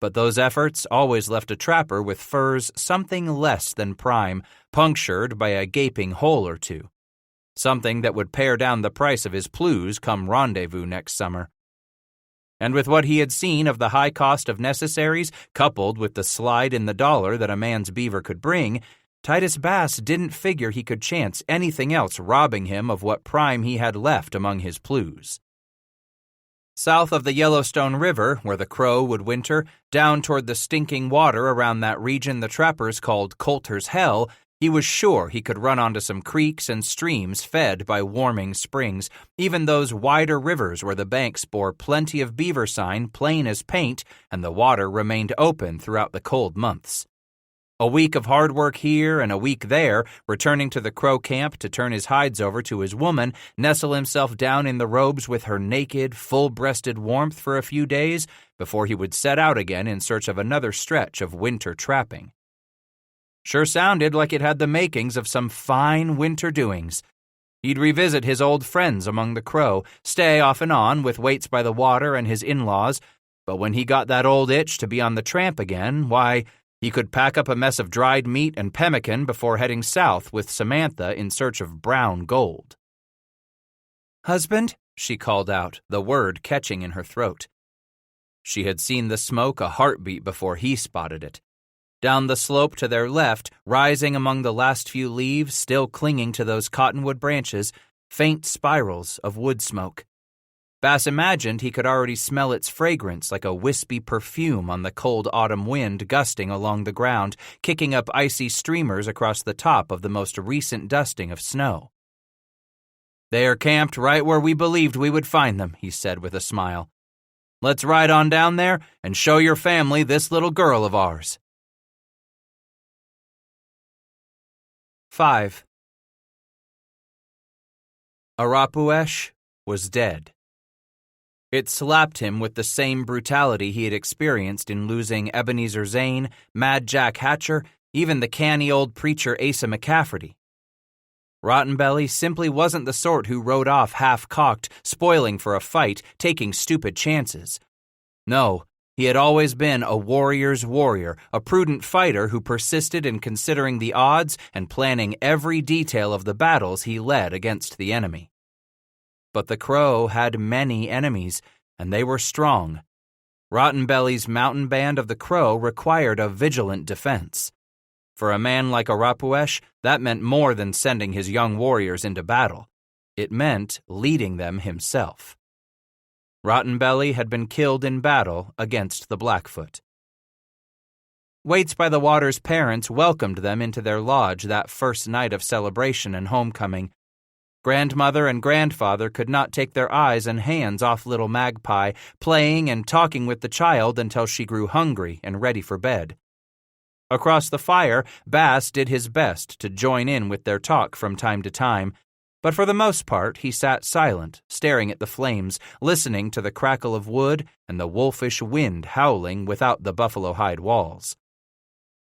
But those efforts always left a trapper with furs something less than prime, punctured by a gaping hole or two. Something that would pare down the price of his plues come rendezvous next summer. And with what he had seen of the high cost of necessaries, coupled with the slide in the dollar that a man's beaver could bring, Titus Bass didn't figure he could chance anything else robbing him of what prime he had left among his plues. South of the Yellowstone River, where the Crow would winter, down toward the stinking water around that region the trappers called Coulter's Hell, he was sure he could run onto some creeks and streams fed by warming springs, even those wider rivers where the banks bore plenty of beaver sign plain as paint and the water remained open throughout the cold months. A week of hard work here and a week there, returning to the Crow camp to turn his hides over to his woman, nestle himself down in the robes with her naked, full-breasted warmth for a few days before he would set out again in search of another stretch of winter trapping. Sure sounded like it had the makings of some fine winter doings. He'd revisit his old friends among the Crow, stay off and on with Waits by the Water and his in-laws, but when he got that old itch to be on the tramp again, why, he could pack up a mess of dried meat and pemmican before heading south with Samantha in search of brown gold. "Husband?" she called out, the word catching in her throat. She had seen the smoke a heartbeat before he spotted it. Down the slope to their left, rising among the last few leaves still clinging to those cottonwood branches, faint spirals of wood smoke. Bass imagined he could already smell its fragrance like a wispy perfume on the cold autumn wind gusting along the ground, kicking up icy streamers across the top of the most recent dusting of snow. "They are camped right where we believed we would find them," he said with a smile. "Let's ride on down there and show your family this little girl of ours." 5. Arapuesh was dead. It slapped him with the same brutality he had experienced in losing Ebenezer Zane, Mad Jack Hatcher, even the canny old preacher Asa McCafferty. Rottenbelly simply wasn't the sort who rode off half-cocked, spoiling for a fight, taking stupid chances. No, he had always been a warrior's warrior, a prudent fighter who persisted in considering the odds and planning every detail of the battles he led against the enemy. But the Crow had many enemies, and they were strong. Rottenbelly's mountain band of the Crow required a vigilant defense. For a man like Arapuesh, that meant more than sending his young warriors into battle. It meant leading them himself. Rottenbelly had been killed in battle against the Blackfoot. Waits by the Water's parents welcomed them into their lodge that first night of celebration and homecoming. Grandmother and grandfather could not take their eyes and hands off little Magpie, playing and talking with the child until she grew hungry and ready for bed. Across the fire, Bass did his best to join in with their talk from time to time, but for the most part he sat silent, staring at the flames, listening to the crackle of wood and the wolfish wind howling without the buffalo hide walls.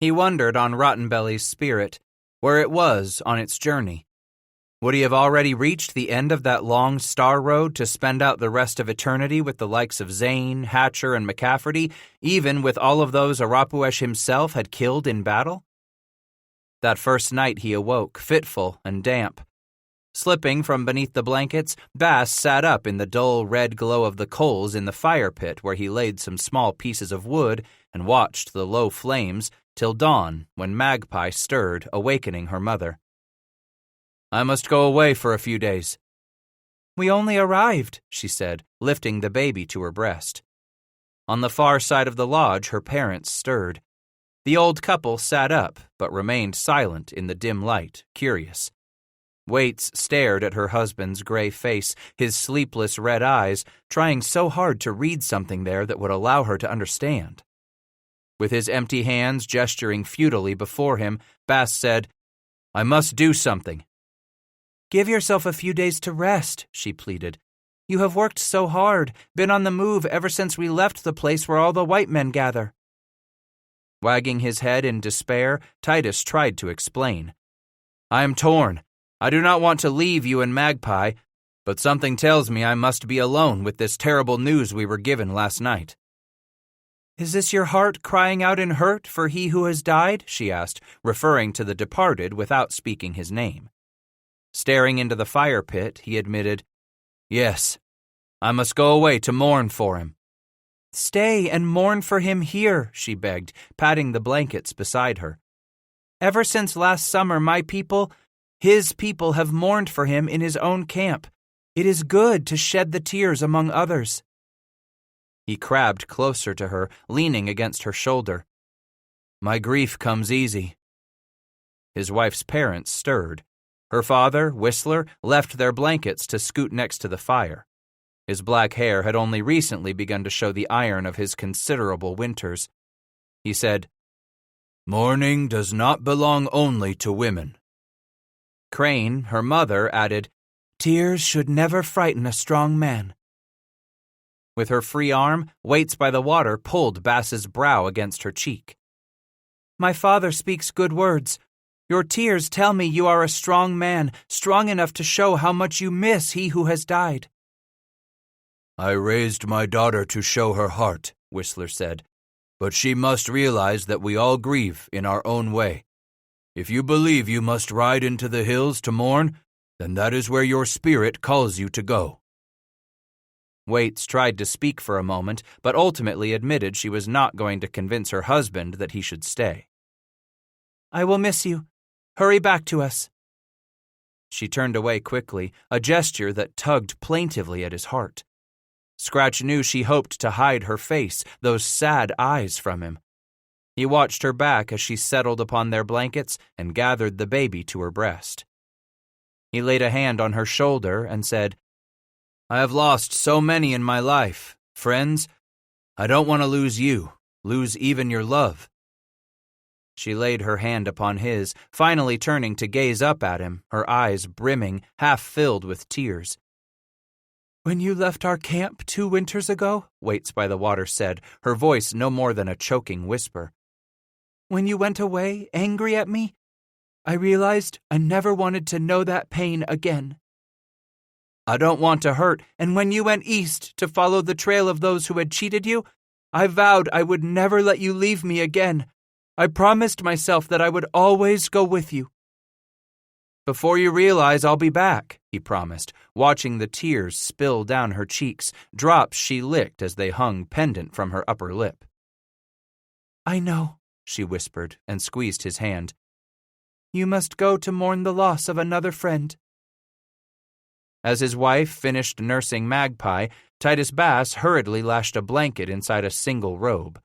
He wondered on Rottenbelly's spirit, where it was on its journey. Would he have already reached the end of that long star road to spend out the rest of eternity with the likes of Zane, Hatcher, and McCafferty, even with all of those Arapuesh himself had killed in battle? That first night he awoke, fitful and damp. Slipping from beneath the blankets, Bass sat up in the dull red glow of the coals in the fire pit where he laid some small pieces of wood and watched the low flames till dawn when Magpie stirred, awakening her mother. "I must go away for a few days." "We only arrived," she said, lifting the baby to her breast. On the far side of the lodge, her parents stirred. The old couple sat up, but remained silent in the dim light, curious. Waits stared at her husband's gray face, his sleepless red eyes, trying so hard to read something there that would allow her to understand. With his empty hands gesturing futilely before him, Bass said, "I must do something." "Give yourself a few days to rest," she pleaded. "You have worked so hard, been on the move ever since we left the place where all the white men gather." Wagging his head in despair, Titus tried to explain. "I am torn. I do not want to leave you and Magpie, but something tells me I must be alone with this terrible news we were given last night." "Is this your heart crying out in hurt for he who has died?" she asked, referring to the departed without speaking his name. Staring into the fire pit, he admitted, "Yes, I must go away to mourn for him." "Stay and mourn for him here," she begged, patting the blankets beside her. "Ever since last summer, his people have mourned for him in his own camp. It is good to shed the tears among others." He crabbed closer to her, leaning against her shoulder. "My grief comes easy." His wife's parents stirred. Her father, Whistler, left their blankets to scoot next to the fire. His black hair had only recently begun to show the iron of his considerable winters. He said, "Mourning does not belong only to women." Crane, her mother, added, "Tears should never frighten a strong man." With her free arm, Waits by the water pulled Bass's brow against her cheek. "My father speaks good words. Your tears tell me you are a strong man, strong enough to show how much you miss he who has died." "I raised my daughter to show her heart," Whistler said, "but she must realize that we all grieve in our own way. If you believe you must ride into the hills to mourn, then that is where your spirit calls you to go." Waits tried to speak for a moment, but ultimately admitted she was not going to convince her husband that he should stay. "I will miss you. Hurry back to us." She turned away quickly, a gesture that tugged plaintively at his heart. Scratch knew she hoped to hide her face, those sad eyes from him. He watched her back as she settled upon their blankets and gathered the baby to her breast. He laid a hand on her shoulder and said, "I have lost so many in my life. Friends, I don't want to lose you, lose even your love." She laid her hand upon his, finally turning to gaze up at him, her eyes brimming, half filled with tears. "When you left our camp 2 winters ago," Waits by the water said, her voice no more than a choking whisper, "when you went away, angry at me, I realized I never wanted to know that pain again. I don't want to hurt, and when you went east to follow the trail of those who had cheated you, I vowed I would never let you leave me again. I promised myself that I would always go with you." "Before you realize I'll be back," he promised, watching the tears spill down her cheeks, drops she licked as they hung pendant from her upper lip. "I know," she whispered and squeezed his hand. "You must go to mourn the loss of another friend." As his wife finished nursing Magpie, Titus Bass hurriedly lashed a blanket inside a single robe.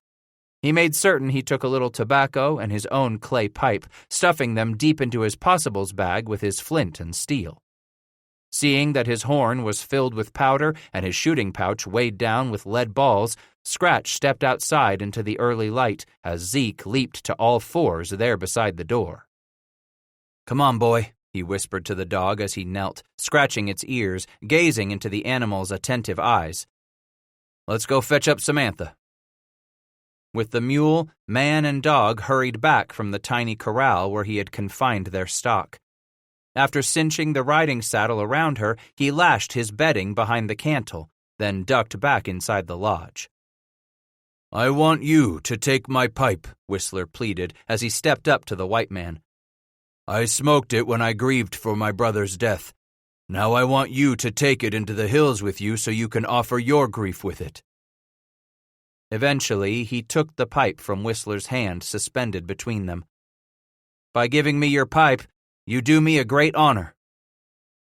He made certain he took a little tobacco and his own clay pipe, stuffing them deep into his possibles bag with his flint and steel. Seeing that his horn was filled with powder and his shooting pouch weighed down with lead balls, Scratch stepped outside into the early light as Zeke leaped to all fours there beside the door. "Come on, boy," he whispered to the dog as he knelt, scratching its ears, gazing into the animal's attentive eyes. "Let's go fetch up Samantha." With the mule, man and dog hurried back from the tiny corral where he had confined their stock. After cinching the riding saddle around her, he lashed his bedding behind the cantle, then ducked back inside the lodge. "I want you to take my pipe," Whistler pleaded as he stepped up to the white man. "I smoked it when I grieved for my brother's death. Now I want you to take it into the hills with you so you can offer your grief with it." Eventually, he took the pipe from Whistler's hand suspended between them. "By giving me your pipe, you do me a great honor."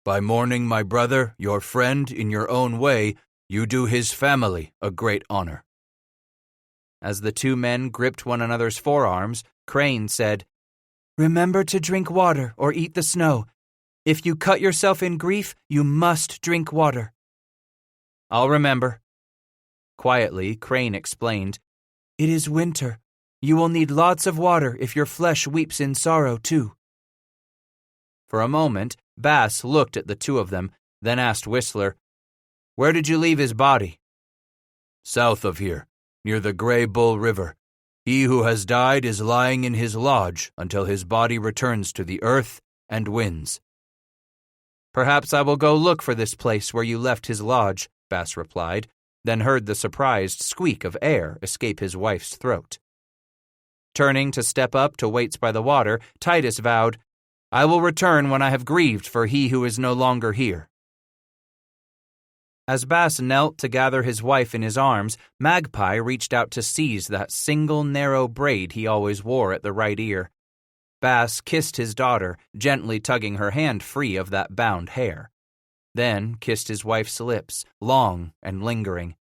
"By mourning my brother, your friend, in your own way, you do his family a great honor." As the two men gripped one another's forearms, Crane said, "Remember to drink water or eat the snow. If you cut yourself in grief, you must drink water." "I'll remember." Quietly, Crane explained, "It is winter. You will need lots of water if your flesh weeps in sorrow, too." For a moment, Bass looked at the two of them, then asked Whistler, "Where did you leave his body?" "South of here, near the Gray Bull River. He who has died is lying in his lodge until his body returns to the earth and winds." "Perhaps I will go look for this place where you left his lodge," Bass replied, then heard the surprised squeak of air escape his wife's throat. Turning to step up to Waits by the Water, Titus vowed, "I will return when I have grieved for he who is no longer here." As Bass knelt to gather his wife in his arms, Magpie reached out to seize that single narrow braid he always wore at the right ear. Bass kissed his daughter, gently tugging her hand free of that bound hair. Then kissed his wife's lips, long and lingering.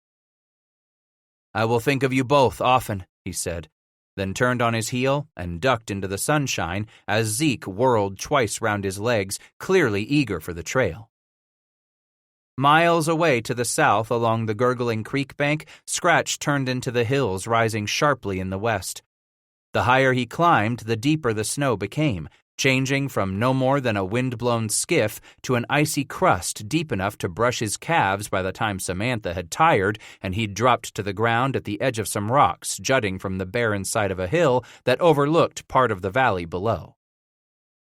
"I will think of you both often," he said, then turned on his heel and ducked into the sunshine as Zeke whirled twice round his legs, clearly eager for the trail. Miles away to the south along the gurgling creek bank, Scratch turned into the hills rising sharply in the west. The higher he climbed, the deeper the snow became, changing from no more than a wind-blown skiff to an icy crust deep enough to brush his calves by the time Samantha had tired and he'd dropped to the ground at the edge of some rocks jutting from the barren side of a hill that overlooked part of the valley below.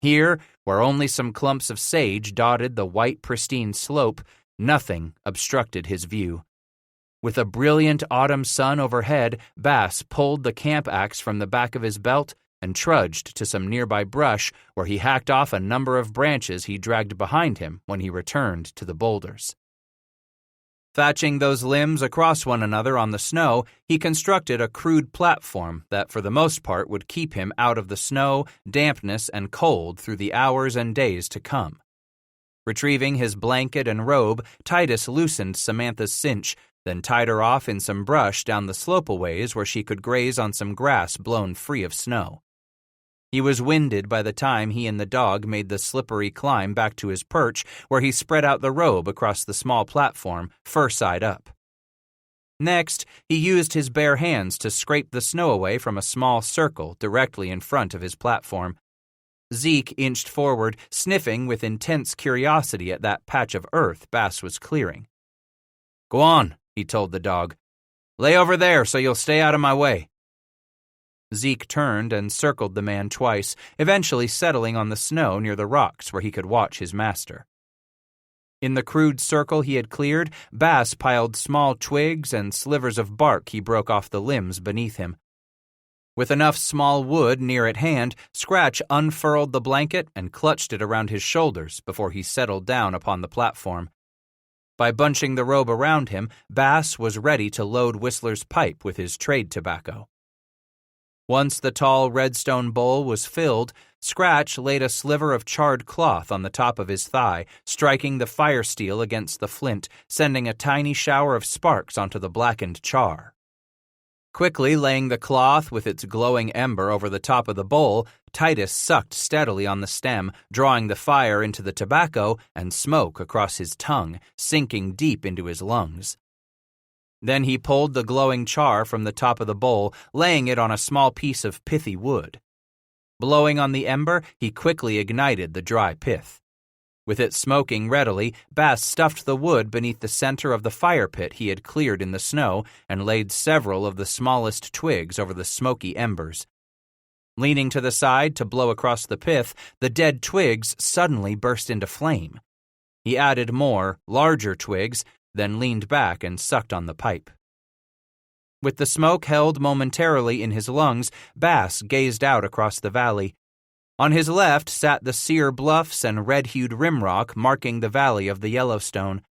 Here, where only some clumps of sage dotted the white, pristine slope, nothing obstructed his view. With a brilliant autumn sun overhead, Bass pulled the camp axe from the back of his belt and trudged to some nearby brush where he hacked off a number of branches he dragged behind him when he returned to the boulders. Thatching those limbs across one another on the snow, he constructed a crude platform that for the most part would keep him out of the snow, dampness, and cold through the hours and days to come. Retrieving his blanket and robe, Titus loosened Samantha's cinch, then tied her off in some brush down the slope a ways where she could graze on some grass blown free of snow. He was winded by the time he and the dog made the slippery climb back to his perch, where he spread out the robe across the small platform, fur side up. Next, he used his bare hands to scrape the snow away from a small circle directly in front of his platform. Zeke inched forward, sniffing with intense curiosity at that patch of earth Bass was clearing. "Go on," he told the dog. "Lay over there so you'll stay out of my way." Zeke turned and circled the man twice, eventually settling on the snow near the rocks where he could watch his master. In the crude circle he had cleared, Bass piled small twigs and slivers of bark he broke off the limbs beneath him. With enough small wood near at hand, Scratch unfurled the blanket and clutched it around his shoulders before he settled down upon the platform. By bunching the robe around him, Bass was ready to load Whistler's pipe with his trade tobacco. Once the tall redstone bowl was filled, Scratch laid a sliver of charred cloth on the top of his thigh, striking the fire steel against the flint, sending a tiny shower of sparks onto the blackened char. Quickly laying the cloth with its glowing ember over the top of the bowl, Titus sucked steadily on the stem, drawing the fire into the tobacco and smoke across his tongue, sinking deep into his lungs. Then he pulled the glowing char from the top of the bowl, laying it on a small piece of pithy wood. Blowing on the ember, he quickly ignited the dry pith. With it smoking readily, Bass stuffed the wood beneath the center of the fire pit he had cleared in the snow and laid several of the smallest twigs over the smoky embers. Leaning to the side to blow across the pith, the dead twigs suddenly burst into flame. He added more, larger twigs, then leaned back and sucked on the pipe. With the smoke held momentarily in his lungs, Bass gazed out across the valley. On his left sat the sere bluffs and red-hued rimrock marking the valley of the Yellowstone.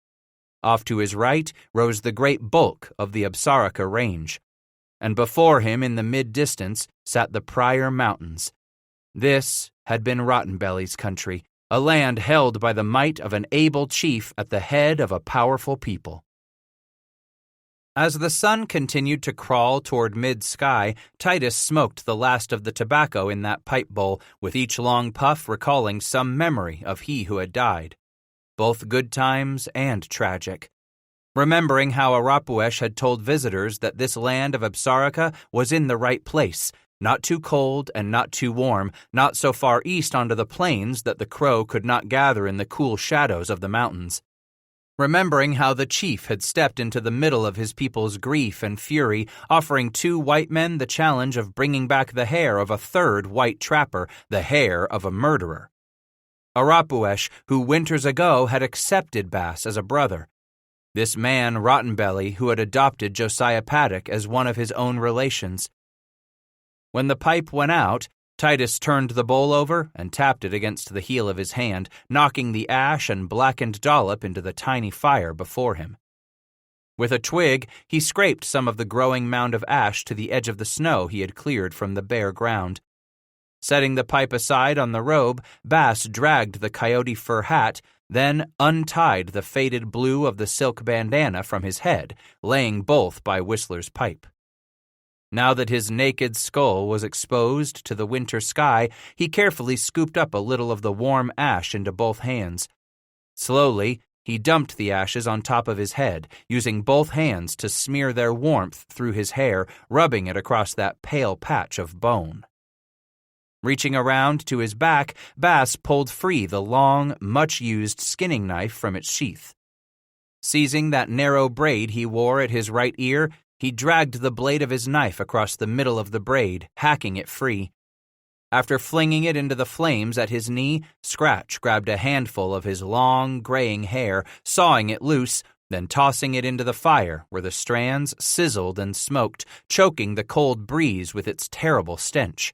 Off to his right rose the great bulk of the Absaraka Range, and before him in the mid-distance sat the Pryor Mountains. This had been Rottenbelly's country, a land held by the might of an able chief at the head of a powerful people. As the sun continued to crawl toward mid-sky, Titus smoked the last of the tobacco in that pipe bowl, with each long puff recalling some memory of he who had died, both good times and tragic. Remembering how Arapuesh had told visitors that this land of Absaraka was in the right place, not too cold and not too warm, not so far east onto the plains that the crow could not gather in the cool shadows of the mountains. Remembering how the chief had stepped into the middle of his people's grief and fury, offering 2 white men the challenge of bringing back the hair of a 3rd white trapper, the hair of a murderer. Arapuesh, who winters ago had accepted Bass as a brother. This man, Rottenbelly, who had adopted Josiah Paddock as one of his own relations. When the pipe went out, Titus turned the bowl over and tapped it against the heel of his hand, knocking the ash and blackened dollop into the tiny fire before him. With a twig, he scraped some of the growing mound of ash to the edge of the snow he had cleared from the bare ground. Setting the pipe aside on the robe, Bass dragged the coyote fur hat, then untied the faded blue of the silk bandana from his head, laying both by Whistler's pipe. Now that his naked skull was exposed to the winter sky, he carefully scooped up a little of the warm ash into both hands. Slowly, he dumped the ashes on top of his head, using both hands to smear their warmth through his hair, rubbing it across that pale patch of bone. Reaching around to his back, Bass pulled free the long, much-used skinning knife from its sheath. Seizing that narrow braid he wore at his right ear, he dragged the blade of his knife across the middle of the braid, hacking it free. After flinging it into the flames at his knee, Scratch grabbed a handful of his long, graying hair, sawing it loose, then tossing it into the fire where the strands sizzled and smoked, choking the cold breeze with its terrible stench.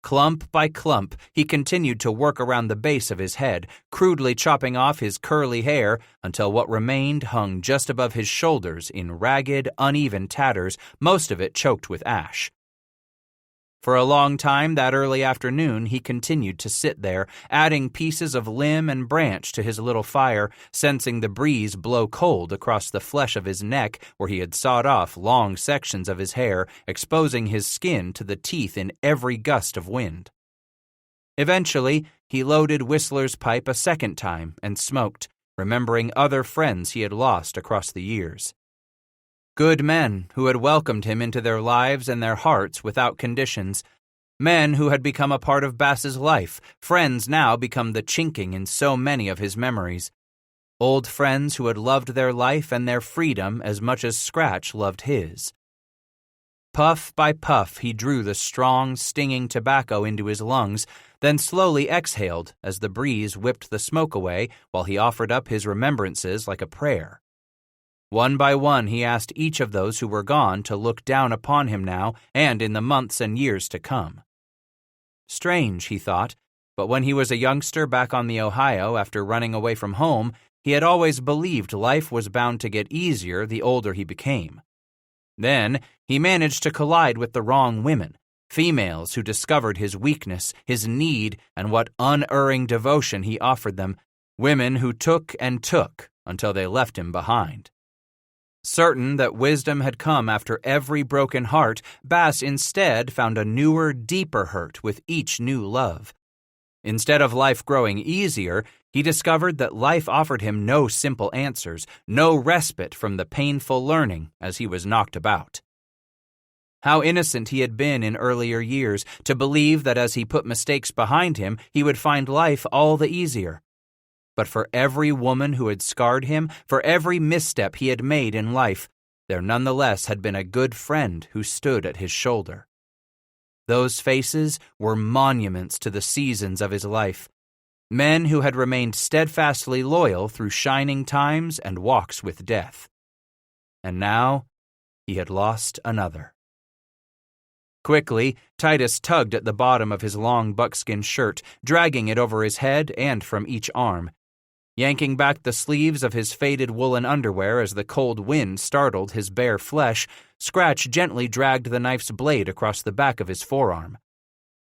Clump by clump, he continued to work around the base of his head, crudely chopping off his curly hair until what remained hung just above his shoulders in ragged, uneven tatters, most of it choked with ash. For a long time that early afternoon, he continued to sit there, adding pieces of limb and branch to his little fire, sensing the breeze blow cold across the flesh of his neck where he had sawed off long sections of his hair, exposing his skin to the teeth in every gust of wind. Eventually, he loaded Whistler's pipe a second time and smoked, remembering other friends he had lost across the years. Good men who had welcomed him into their lives and their hearts without conditions. Men who had become a part of Bass's life, friends now become the chinking in so many of his memories. Old friends who had loved their life and their freedom as much as Scratch loved his. Puff by puff, he drew the strong, stinging tobacco into his lungs, then slowly exhaled as the breeze whipped the smoke away while he offered up his remembrances like a prayer. One by one, he asked each of those who were gone to look down upon him now and in the months and years to come. Strange, he thought, but when he was a youngster back on the Ohio after running away from home, he had always believed life was bound to get easier the older he became. Then, he managed to collide with the wrong women, females who discovered his weakness, his need, and what unerring devotion he offered them, women who took and took until they left him behind. Certain that wisdom had come after every broken heart, Bass instead found a newer, deeper hurt with each new love. Instead of life growing easier, he discovered that life offered him no simple answers, no respite from the painful learning as he was knocked about. How innocent he had been in earlier years to believe that as he put mistakes behind him, he would find life all the easier. But for every woman who had scarred him, for every misstep he had made in life, there nonetheless had been a good friend who stood at his shoulder. Those faces were monuments to the seasons of his life, men who had remained steadfastly loyal through shining times and walks with death. And now he had lost another. Quickly, Titus tugged at the bottom of his long buckskin shirt, dragging it over his head and from each arm. Yanking back the sleeves of his faded woolen underwear as the cold wind startled his bare flesh, Scratch gently dragged the knife's blade across the back of his forearm.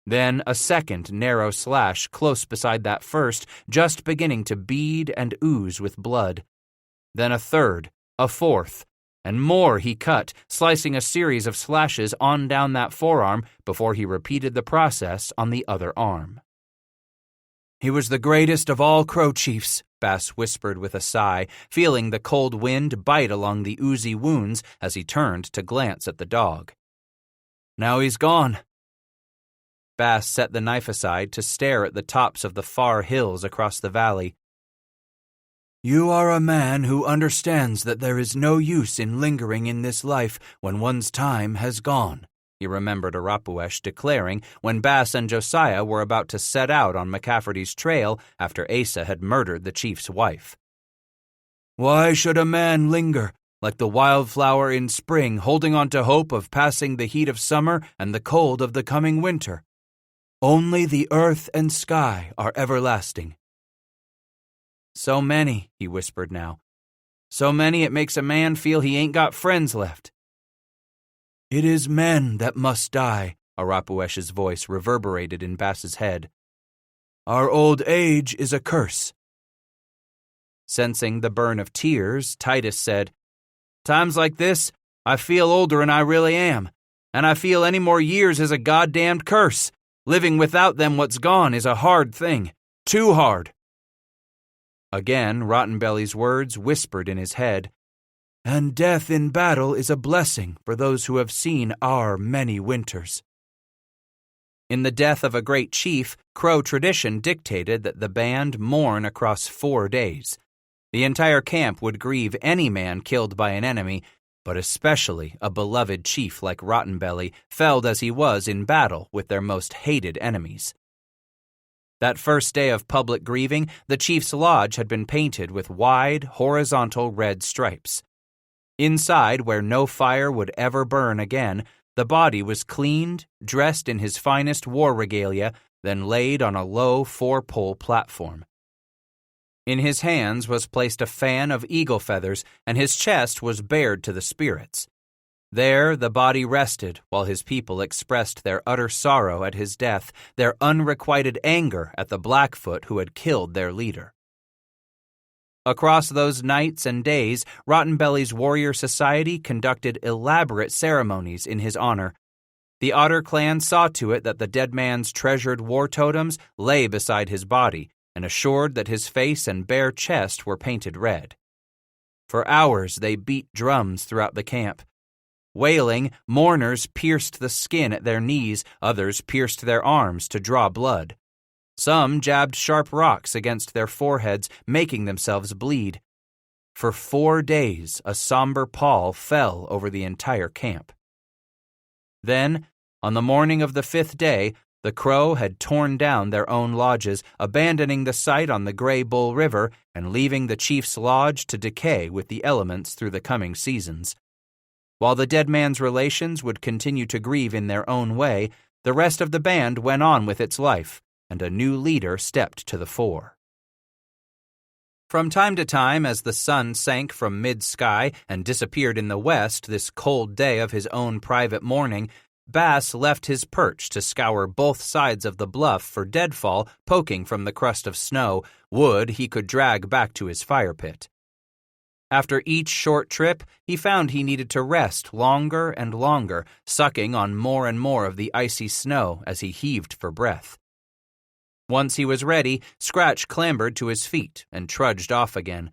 Then a second narrow slash close beside that first, just beginning to bead and ooze with blood. Then a third, a fourth, and more he cut, slicing a series of slashes on down that forearm before he repeated the process on the other arm. "He was the greatest of all Crow chiefs," Bass whispered with a sigh, feeling the cold wind bite along the oozy wounds as he turned to glance at the dog. "Now he's gone." Bass set the knife aside to stare at the tops of the far hills across the valley. "You are a man who understands that there is no use in lingering in this life when one's time has gone," he remembered Arapuesh declaring when Bass and Josiah were about to set out on McCafferty's trail after Asa had murdered the chief's wife. "Why should a man linger, like the wildflower in spring holding on to hope of passing the heat of summer and the cold of the coming winter? Only the earth and sky are everlasting." "So many," he whispered now. "So many it makes a man feel he ain't got friends left." "It is men that must die," Arapuesh's voice reverberated in Bass's head. "Our old age is a curse." Sensing the burn of tears, Titus said, "Times like this, I feel older'n I really am, and I feel any more years is a goddamned curse. Living without them what's gone is a hard thing. Too hard." Again, Rottenbelly's words whispered in his head, "And death in battle is a blessing for those who have seen our many winters." In the death of a great chief, Crow tradition dictated that the band mourn across 4 days. The entire camp would grieve any man killed by an enemy, but especially a beloved chief like Rottenbelly, felled as he was in battle with their most hated enemies. That first day of public grieving, the chief's lodge had been painted with wide, horizontal red stripes. Inside, where no fire would ever burn again, the body was cleaned, dressed in his finest war regalia, then laid on a low 4-pole platform. In his hands was placed a fan of eagle feathers, and his chest was bared to the spirits. There the body rested while his people expressed their utter sorrow at his death, their unrequited anger at the Blackfoot who had killed their leader. Across those nights and days, Rottenbelly's warrior society conducted elaborate ceremonies in his honor. The Otter clan saw to it that the dead man's treasured war totems lay beside his body and assured that his face and bare chest were painted red. For hours they beat drums throughout the camp. Wailing, mourners pierced the skin at their knees, others pierced their arms to draw blood. Some jabbed sharp rocks against their foreheads, making themselves bleed. For 4 days, a somber pall fell over the entire camp. Then, on the morning of the 5th day, the Crow had torn down their own lodges, abandoning the site on the Gray Bull River and leaving the chief's lodge to decay with the elements through the coming seasons. While the dead man's relations would continue to grieve in their own way, the rest of the band went on with its life, and a new leader stepped to the fore. From time to time, as the sun sank from mid-sky and disappeared in the west this cold day of his own private mourning, Bass left his perch to scour both sides of the bluff for deadfall poking from the crust of snow, wood he could drag back to his fire pit. After each short trip, he found he needed to rest longer and longer, sucking on more and more of the icy snow as he heaved for breath. Once he was ready, Scratch clambered to his feet and trudged off again.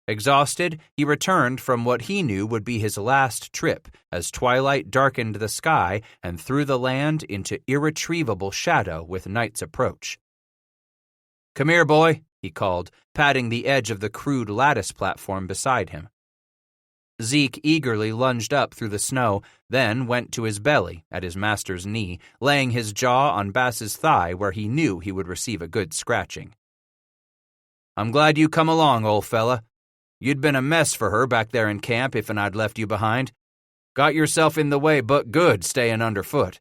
Exhausted, he returned from what he knew would be his last trip as twilight darkened the sky and threw the land into irretrievable shadow with night's approach. "Come here, boy," he called, patting the edge of the crude lattice platform beside him. Zeke eagerly lunged up through the snow, then went to his belly at his master's knee, laying his jaw on Bass's thigh where he knew he would receive a good scratching. "I'm glad you come along, old fella. You'd been a mess for her back there in camp if I'd left you behind. Got yourself in the way but good staying underfoot.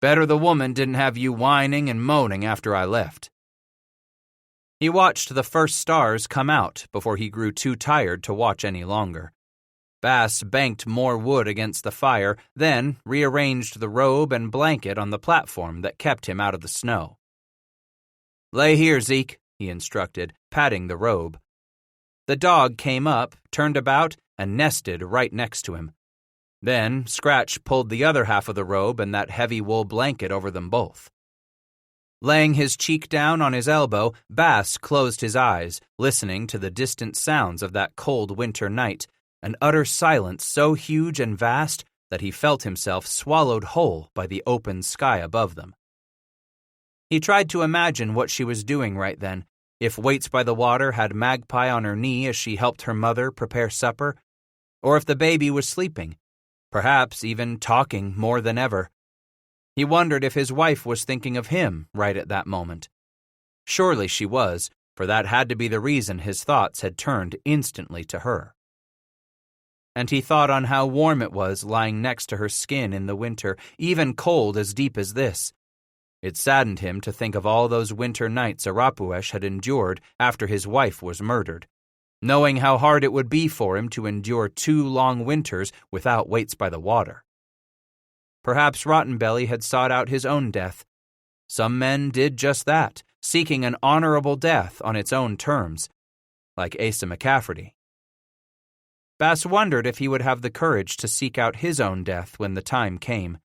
Better the woman didn't have you whining and moaning after I left." He watched the first stars come out before he grew too tired to watch any longer. Bass banked more wood against the fire, then rearranged the robe and blanket on the platform that kept him out of the snow. "Lay here, Zeke," he instructed, patting the robe. The dog came up, turned about, and nested right next to him. Then Scratch pulled the other half of the robe and that heavy wool blanket over them both. Laying his cheek down on his elbow, Bass closed his eyes, listening to the distant sounds of that cold winter night, an utter silence so huge and vast that he felt himself swallowed whole by the open sky above them. He tried to imagine what she was doing right then, if Waits by the Water had Magpie on her knee as she helped her mother prepare supper, or if the baby was sleeping, perhaps even talking more than ever. He wondered if his wife was thinking of him right at that moment. Surely she was, for that had to be the reason his thoughts had turned instantly to her. And he thought on how warm it was lying next to her skin in the winter, even cold as deep as this. It saddened him to think of all those winter nights Arapuesh had endured after his wife was murdered, knowing how hard it would be for him to endure 2 long winters without Waits by the Water. Perhaps Rottenbelly had sought out his own death. Some men did just that, seeking an honorable death on its own terms, like Asa McCafferty. Bass wondered if he would have the courage to seek out his own death when the time came.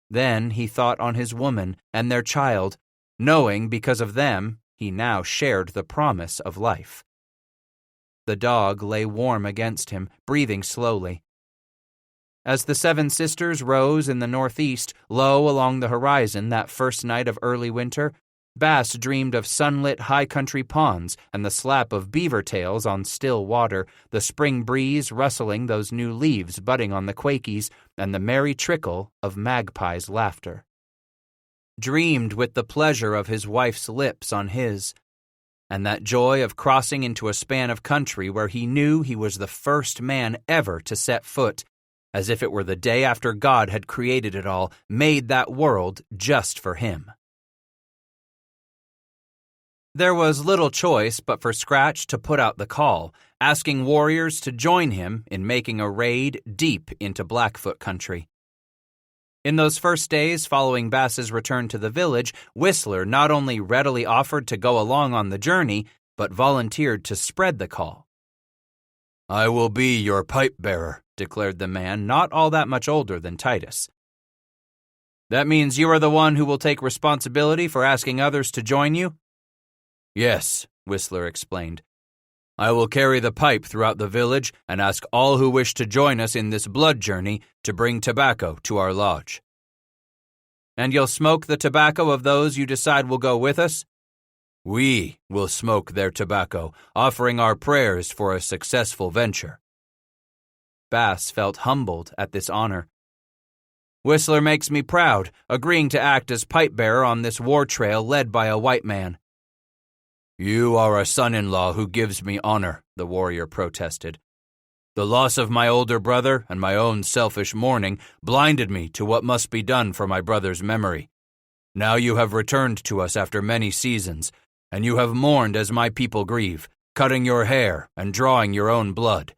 Then he thought on his woman and their child, knowing because of them he now shared the promise of life. The dog lay warm against him, breathing slowly. As the 7 sisters rose in the northeast, low along the horizon that first night of early winter, Bass dreamed of sunlit high-country ponds and the slap of beaver tails on still water, the spring breeze rustling those new leaves budding on the quakies, and the merry trickle of Magpie's laughter. Dreamed with the pleasure of his wife's lips on his, and that joy of crossing into a span of country where he knew he was the first man ever to set foot, as if it were the day after God had created it all, made that world just for him. There was little choice but for Scratch to put out the call, asking warriors to join him in making a raid deep into Blackfoot country. In those first days following Bass's return to the village, Whistler not only readily offered to go along on the journey, but volunteered to spread the call. "I will be your pipe-bearer," declared the man not all that much older than Titus. "That means you are the one who will take responsibility for asking others to join you?" "Yes," Whistler explained. "I will carry the pipe throughout the village and ask all who wish to join us in this blood journey to bring tobacco to our lodge." "And you'll smoke the tobacco of those you decide will go with us?" "We will smoke their tobacco, offering our prayers for a successful venture." Bass felt humbled at this honor. "Whistler makes me proud, agreeing to act as pipe-bearer on this war trail led by a white man." "You are a son-in-law who gives me honor," the warrior protested. "The loss of my older brother and my own selfish mourning blinded me to what must be done for my brother's memory. Now you have returned to us after many seasons, and you have mourned as my people grieve, cutting your hair and drawing your own blood.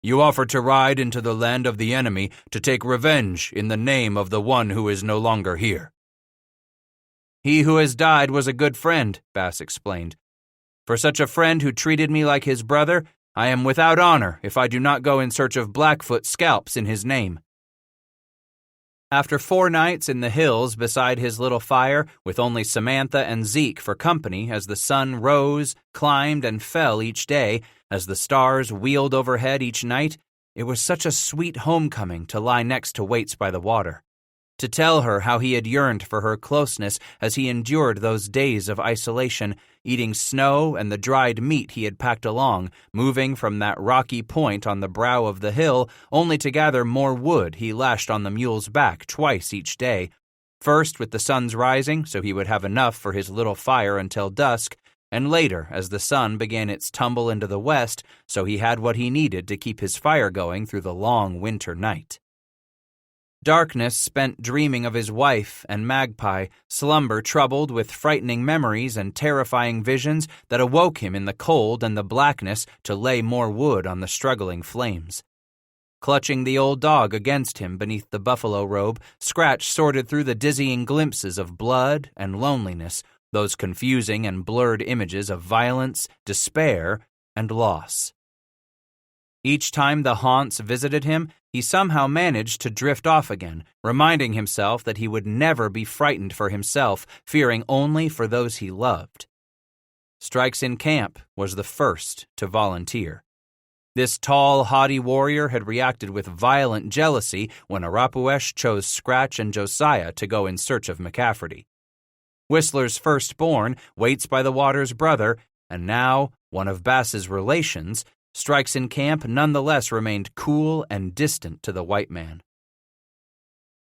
You offer to ride into the land of the enemy to take revenge in the name of the one who is no longer here." "He who has died was a good friend," Bass explained. "For such a friend who treated me like his brother, I am without honor if I do not go in search of Blackfoot scalps in his name." After 4 nights in the hills beside his little fire, with only Samantha and Zeke for company as the sun rose, climbed, and fell each day, as the stars wheeled overhead each night, it was such a sweet homecoming to lie next to Waits by the water, to tell her how he had yearned for her closeness as he endured those days of isolation, eating snow and the dried meat he had packed along, moving from that rocky point on the brow of the hill only to gather more wood he lashed on the mule's back twice each day, first with the sun's rising so he would have enough for his little fire until dusk, and later as the sun began its tumble into the west so he had what he needed to keep his fire going through the long winter night. Darkness spent dreaming of his wife and Magpie, slumber troubled with frightening memories and terrifying visions that awoke him in the cold and the blackness to lay more wood on the struggling flames. Clutching the old dog against him beneath the buffalo robe, Scratch sorted through the dizzying glimpses of blood and loneliness, those confusing and blurred images of violence, despair, and loss. Each time the haunts visited him, he somehow managed to drift off again, reminding himself that he would never be frightened for himself, fearing only for those he loved. Strikes in Camp was the first to volunteer. This tall, haughty warrior had reacted with violent jealousy when Arapuesh chose Scratch and Josiah to go in search of McCafferty. Whistler's firstborn, Waits by the Water's brother, and now one of Bass's relations, Strikes in Camp nonetheless remained cool and distant to the white man.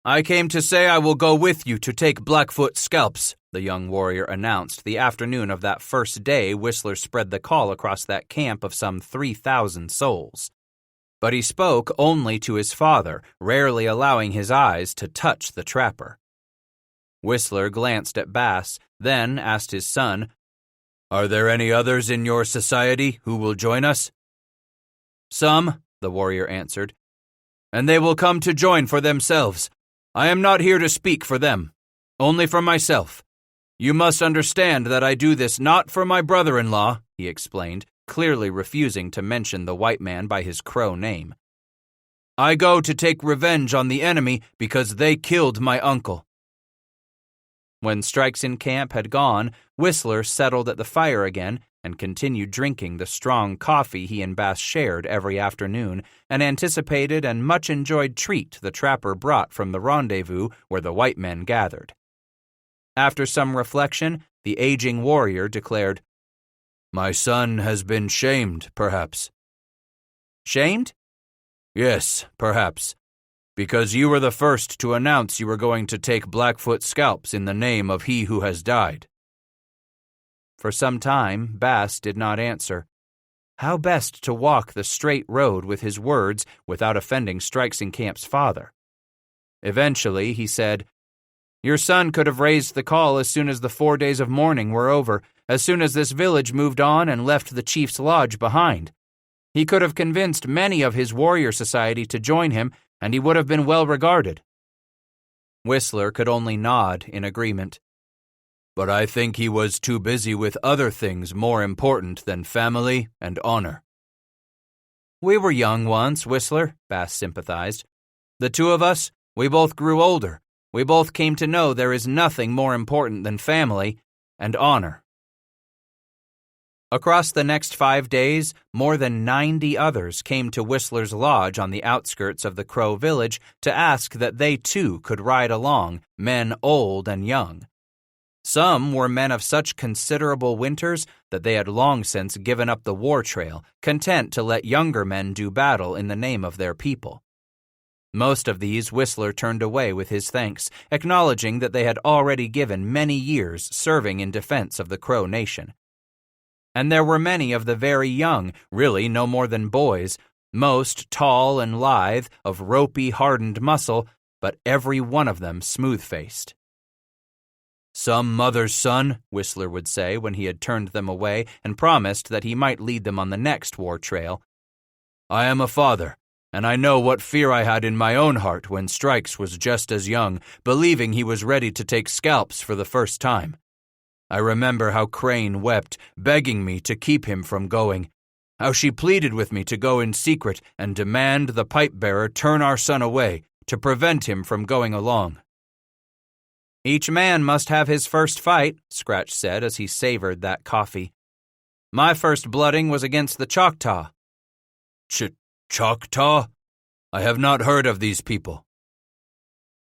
"I came to say I will go with you to take Blackfoot scalps," the young warrior announced the afternoon of that first day Whistler spread the call across that camp of some 3,000 souls. But he spoke only to his father, rarely allowing his eyes to touch the trapper. Whistler glanced at Bass, then asked his son, "Are there any others in your society who will join us?" "Some," the warrior answered, "and they will come to join for themselves. I am not here to speak for them, only for myself. You must understand that I do this not for my brother-in-law," he explained, clearly refusing to mention the white man by his Crow name. "I go to take revenge on the enemy because they killed my uncle." When Strikes in Camp had gone, Whistler settled at the fire again and continued drinking the strong coffee he and Bass shared every afternoon, an anticipated and much enjoyed treat the trapper brought from the rendezvous where the white men gathered. After some reflection, the aging warrior declared, "My son has been shamed, perhaps." "Shamed?" "Yes, perhaps. Because you were the first to announce you were going to take Blackfoot scalps in the name of he who has died." For some time, Bass did not answer. How best to walk the straight road with his words without offending Strikes in Camp's father? Eventually, he said, "Your son could have raised the call as soon as the 4 days of mourning were over, as soon as this village moved on and left the chief's lodge behind. He could have convinced many of his warrior society to join him, and he would have been well regarded." Whistler could only nod in agreement. "But I think he was too busy with other things more important than family and honor." "We were young once, Whistler," Bass sympathized. "The two of us, we both grew older. We both came to know there is nothing more important than family and honor." Across the next 5 days, more than 90 others came to Whistler's lodge on the outskirts of the Crow village to ask that they too could ride along, men old and young. Some were men of such considerable winters that they had long since given up the war trail, content to let younger men do battle in the name of their people. Most of these Whistler turned away with his thanks, acknowledging that they had already given many years serving in defense of the Crow nation. And there were many of the very young, really no more than boys, most tall and lithe, of ropey, hardened muscle, but every one of them smooth-faced. "Some mother's son," Whistler would say when he had turned them away and promised that he might lead them on the next war trail. "I am a father, and I know what fear I had in my own heart when Strikes was just as young, believing he was ready to take scalps for the first time. I remember how Crane wept, begging me to keep him from going. how she pleaded with me to go in secret and demand the pipe-bearer turn our son away to prevent him from going along. Each man must have his first fight, Scratch said as he savored that coffee. My first blooding was against the Choctaw. Choctaw? I have not heard of these people.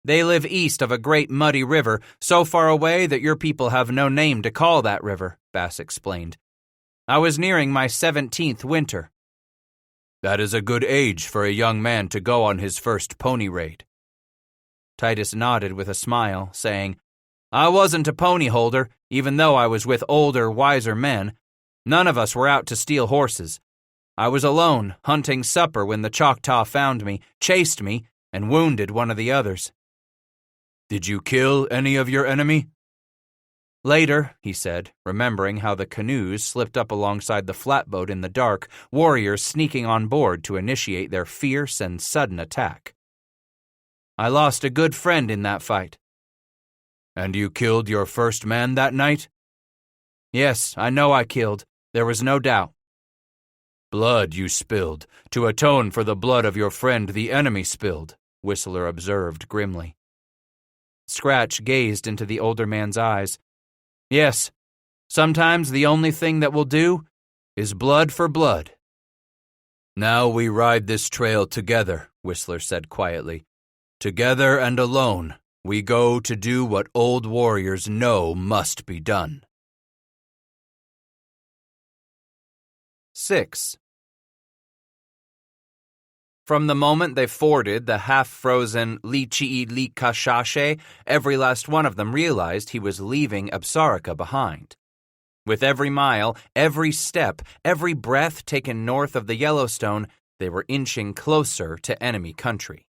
They live east of a great muddy river, so far away that your people have no name to call that river, Bass explained. I was nearing my 17th winter. That is a good age for a young man to go on his first pony raid. Titus nodded with a smile, saying, I wasn't a pony holder, even though I was with older, wiser men. None of us were out to steal horses. I was alone, hunting supper when the Choctaw found me, chased me, and wounded one of the others. Did you kill any of your enemy? Later, he said, remembering how the canoes slipped up alongside the flatboat in the dark, warriors sneaking on board to initiate their fierce and sudden attack. I lost a good friend in that fight. And you killed your first man that night? Yes, I know I killed. There was no doubt. Blood you spilled, to atone for the blood of your friend the enemy spilled, Whistler observed grimly. Scratch gazed into the older man's eyes. Yes, sometimes the only thing that will do is blood for blood. Now we ride this trail together, Whistler said quietly. Together and alone, we go to do what old warriors know must be done. 6. From the moment they forded the half-frozen Lichii-Likashashe, every last one of them realized he was leaving Absarica behind. With every mile, every step, every breath taken north of the Yellowstone, they were inching closer to enemy country.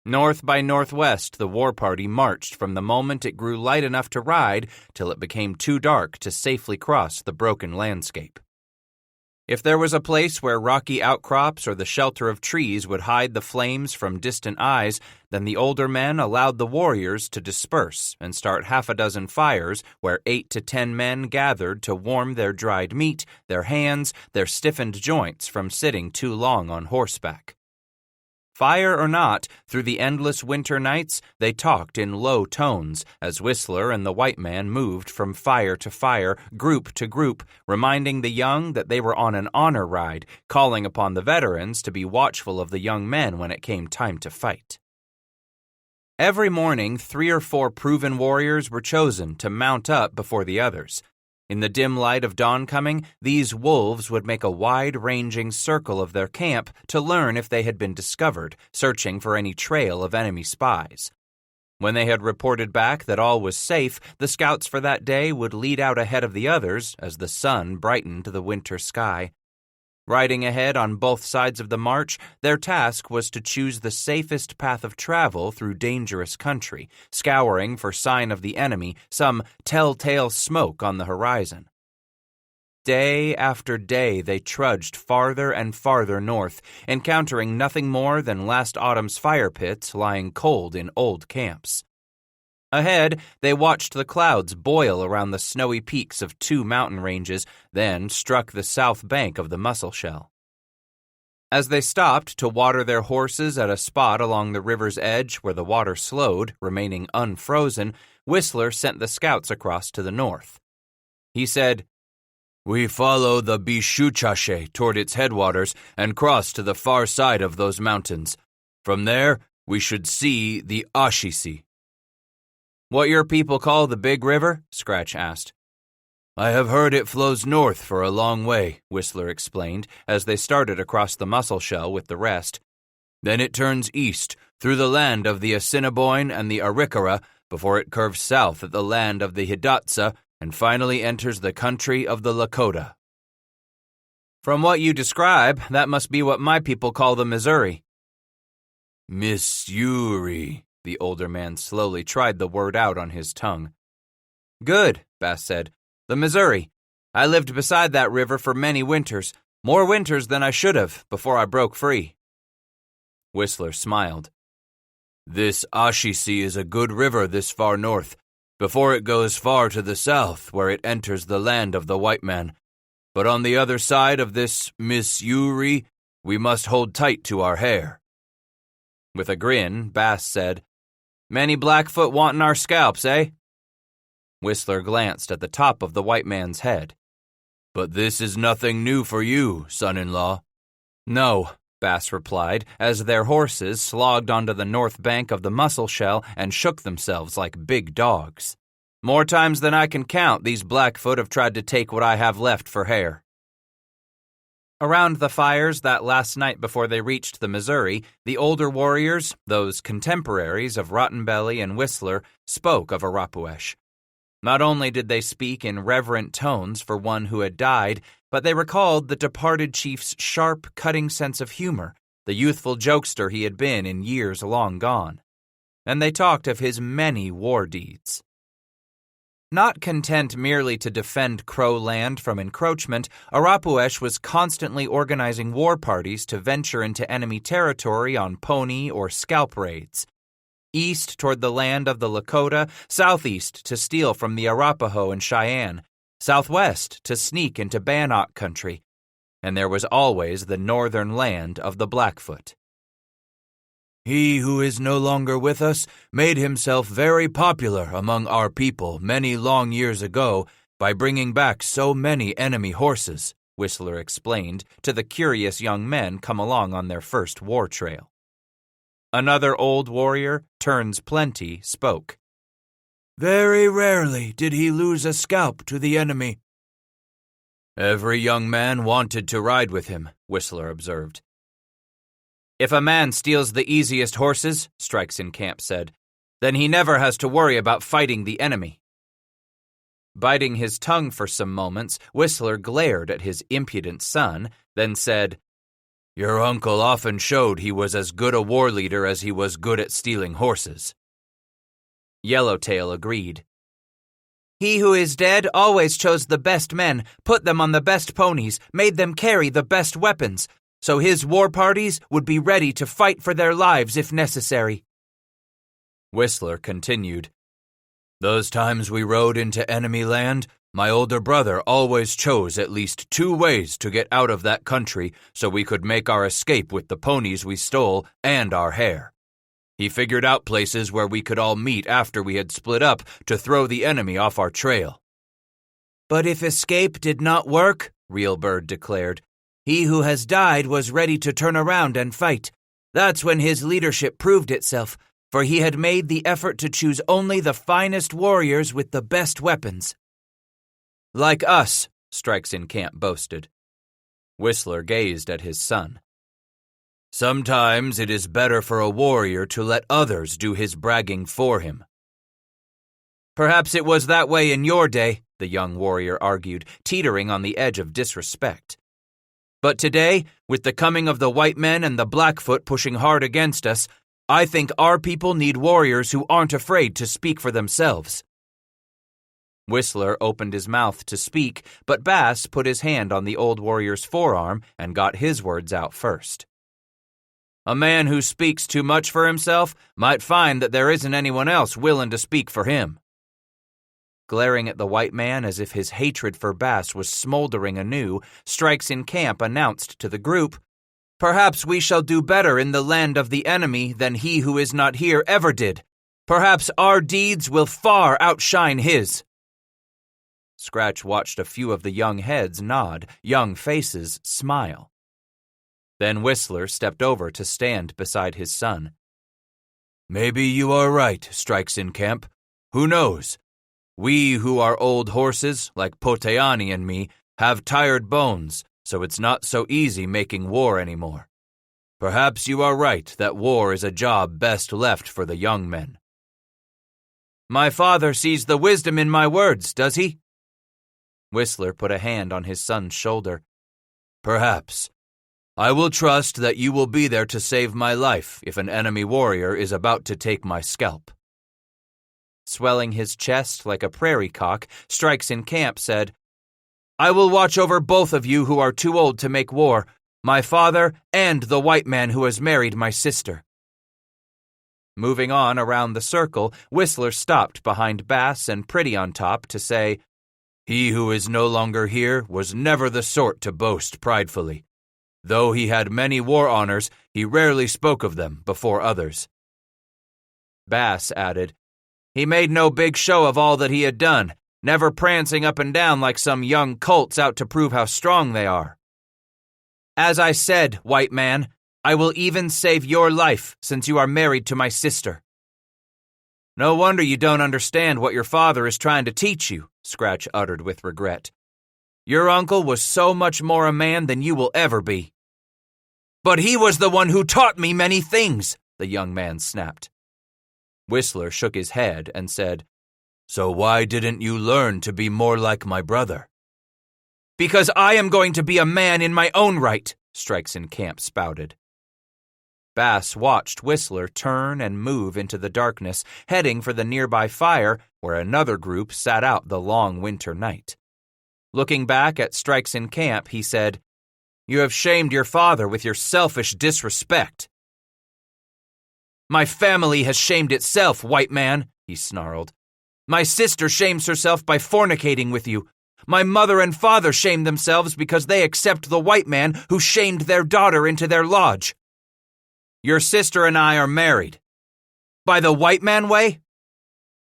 North by northwest, the war party marched from the moment it grew light enough to ride till it became too dark to safely cross the broken landscape. If there was a place where rocky outcrops or the shelter of trees would hide the flames from distant eyes, then the older men allowed the warriors to disperse and start half a dozen fires where 8 to 10 men gathered to warm their dried meat, their hands, their stiffened joints from sitting too long on horseback. Fire or not, through the endless winter nights, they talked in low tones as Whistler and the white man moved from fire to fire, group to group, reminding the young that they were on an honor ride, calling upon the veterans to be watchful of the young men when it came time to fight. Every morning, 3 or 4 proven warriors were chosen to mount up before the others. In the dim light of dawn coming, these wolves would make a wide-ranging circle of their camp to learn if they had been discovered, searching for any trail of enemy spies. When they had reported back that all was safe, the scouts for that day would lead out ahead of the others as the sun brightened the winter sky. Riding ahead on both sides of the march, their task was to choose the safest path of travel through dangerous country, scouring for sign of the enemy, some telltale smoke on the horizon. Day after day they trudged farther and farther north, encountering nothing more than last autumn's fire pits lying cold in old camps. Ahead, they watched the clouds boil around the snowy peaks of 2 mountain ranges, then struck the south bank of the Musselshell. As they stopped to water their horses at a spot along the river's edge where the water slowed, remaining unfrozen, Whistler sent the scouts across to the north. He said, We follow the Bishuchashe toward its headwaters and cross to the far side of those mountains. From there, we should see the Ashisi. What your people call the Big River? Scratch asked. I have heard it flows north for a long way, Whistler explained, as they started across the Musselshell with the rest. Then it turns east, through the land of the Assiniboine and the Arikara, before it curves south at the land of the Hidatsa, and finally enters the country of the Lakota. From what you describe, that must be what my people call the Missouri. Missouri. The older man slowly tried the word out on his tongue. Good, Bass said. The Missouri. I lived beside that river for many winters, more winters than I should have, before I broke free. Whistler smiled. This Ashisi is a good river this far north, before it goes far to the south where it enters the land of the white man. But on the other side of this Missouri, we must hold tight to our hair." With a grin, Bass said, "Many Blackfoot wantin' our scalps, eh?" Whistler glanced at the top of the white man's head. "But this is nothing new for you, son-in-law." "No," Bass replied, as their horses slogged onto the north bank of the Musselshell and shook themselves like big dogs. "More times than I can count, these Blackfoot have tried to take what I have left for hair." Around the fires that last night before they reached the Missouri, the older warriors, those contemporaries of Rottenbelly and Whistler, spoke of Arapuesh. Not only did they speak in reverent tones for one who had died, but they recalled the departed chief's sharp, cutting sense of humor, the youthful jokester he had been in years long gone. And they talked of his many war deeds. Not content merely to defend Crow land from encroachment, Arapuesh was constantly organizing war parties to venture into enemy territory on pony or scalp raids. East toward the land of the Lakota, southeast to steal from the Arapaho and Cheyenne, southwest to sneak into Bannock country, and there was always the northern land of the Blackfoot. "He who is no longer with us made himself very popular among our people many long years ago by bringing back so many enemy horses," Whistler explained to the curious young men come along on their first war trail. Another old warrior, Turns Plenty, spoke. "Very rarely did he lose a scalp to the enemy." "Every young man wanted to ride with him," Whistler observed. "If a man steals the easiest horses," Strikes in Camp said, "then he never has to worry about fighting the enemy." Biting his tongue for some moments, Whistler glared at his impudent son, then said, "Your uncle often showed he was as good a war leader as he was good at stealing horses." Yellowtail agreed. "He who is dead always chose the best men, put them on the best ponies, made them carry the best weapons, so his war parties would be ready to fight for their lives if necessary." Whistler continued, "Those times we rode into enemy land, my older brother always chose at least 2 ways to get out of that country so we could make our escape with the ponies we stole and our hair. He figured out places where we could all meet after we had split up to throw the enemy off our trail." "But if escape did not work," Real Bird declared, "he who has died was ready to turn around and fight. That's when his leadership proved itself, for he had made the effort to choose only the finest warriors with the best weapons." "Like us," Strikes in Camp boasted. Whistler gazed at his son. "Sometimes it is better for a warrior to let others do his bragging for him." "Perhaps it was that way in your day," the young warrior argued, teetering on the edge of disrespect. "But today, with the coming of the white men and the Blackfoot pushing hard against us, I think our people need warriors who aren't afraid to speak for themselves." Whistler opened his mouth to speak, but Bass put his hand on the old warrior's forearm and got his words out first. "A man who speaks too much for himself might find that there isn't anyone else willing to speak for him." Glaring at the white man as if his hatred for Bass was smoldering anew, Strikes in Camp announced to the group, "Perhaps we shall do better in the land of the enemy than he who is not here ever did. Perhaps our deeds will far outshine his." Scratch watched a few of the young heads nod, young faces smile. Then Whistler stepped over to stand beside his son. "Maybe you are right, Strikes in Camp. Who knows? We who are old horses, like Poteani and me, have tired bones, so it's not so easy making war anymore. Perhaps you are right that war is a job best left for the young men." "My father sees the wisdom in my words, does he?" Whistler put a hand on his son's shoulder. "Perhaps. I will trust that you will be there to save my life if an enemy warrior is about to take my scalp." Swelling his chest like a prairie cock, Strikes in Camp said, "I will watch over both of you who are too old to make war, my father and the white man who has married my sister." Moving on around the circle, Whistler stopped behind Bass and Pretty on Top to say, He who is no longer here was never the sort to boast pridefully. Though he had many war honors, he rarely spoke of them before others." Bass added, "He made no big show of all that he had done, never prancing up and down like some young colts out to prove how strong they are." "As I said, white man, I will even save your life since you are married to my sister." "No wonder you don't understand what your father is trying to teach you," Scratch uttered with regret. "Your uncle was so much more a man than you will ever be." "But he was the one who taught me many things," the young man snapped. Whistler shook his head and said, "So why didn't you learn to be more like my brother?" "Because I am going to be a man in my own right," Strikes in Camp spouted. Bass watched Whistler turn and move into the darkness, heading for the nearby fire where another group sat out the long winter night. Looking back at Strikes in Camp, he said, "You have shamed your father with your selfish disrespect." "My family has shamed itself, white man," he snarled. "My sister shames herself by fornicating with you. My mother and father shame themselves because they accept the white man who shamed their daughter into their lodge. Your sister and I are married. By the white man way?"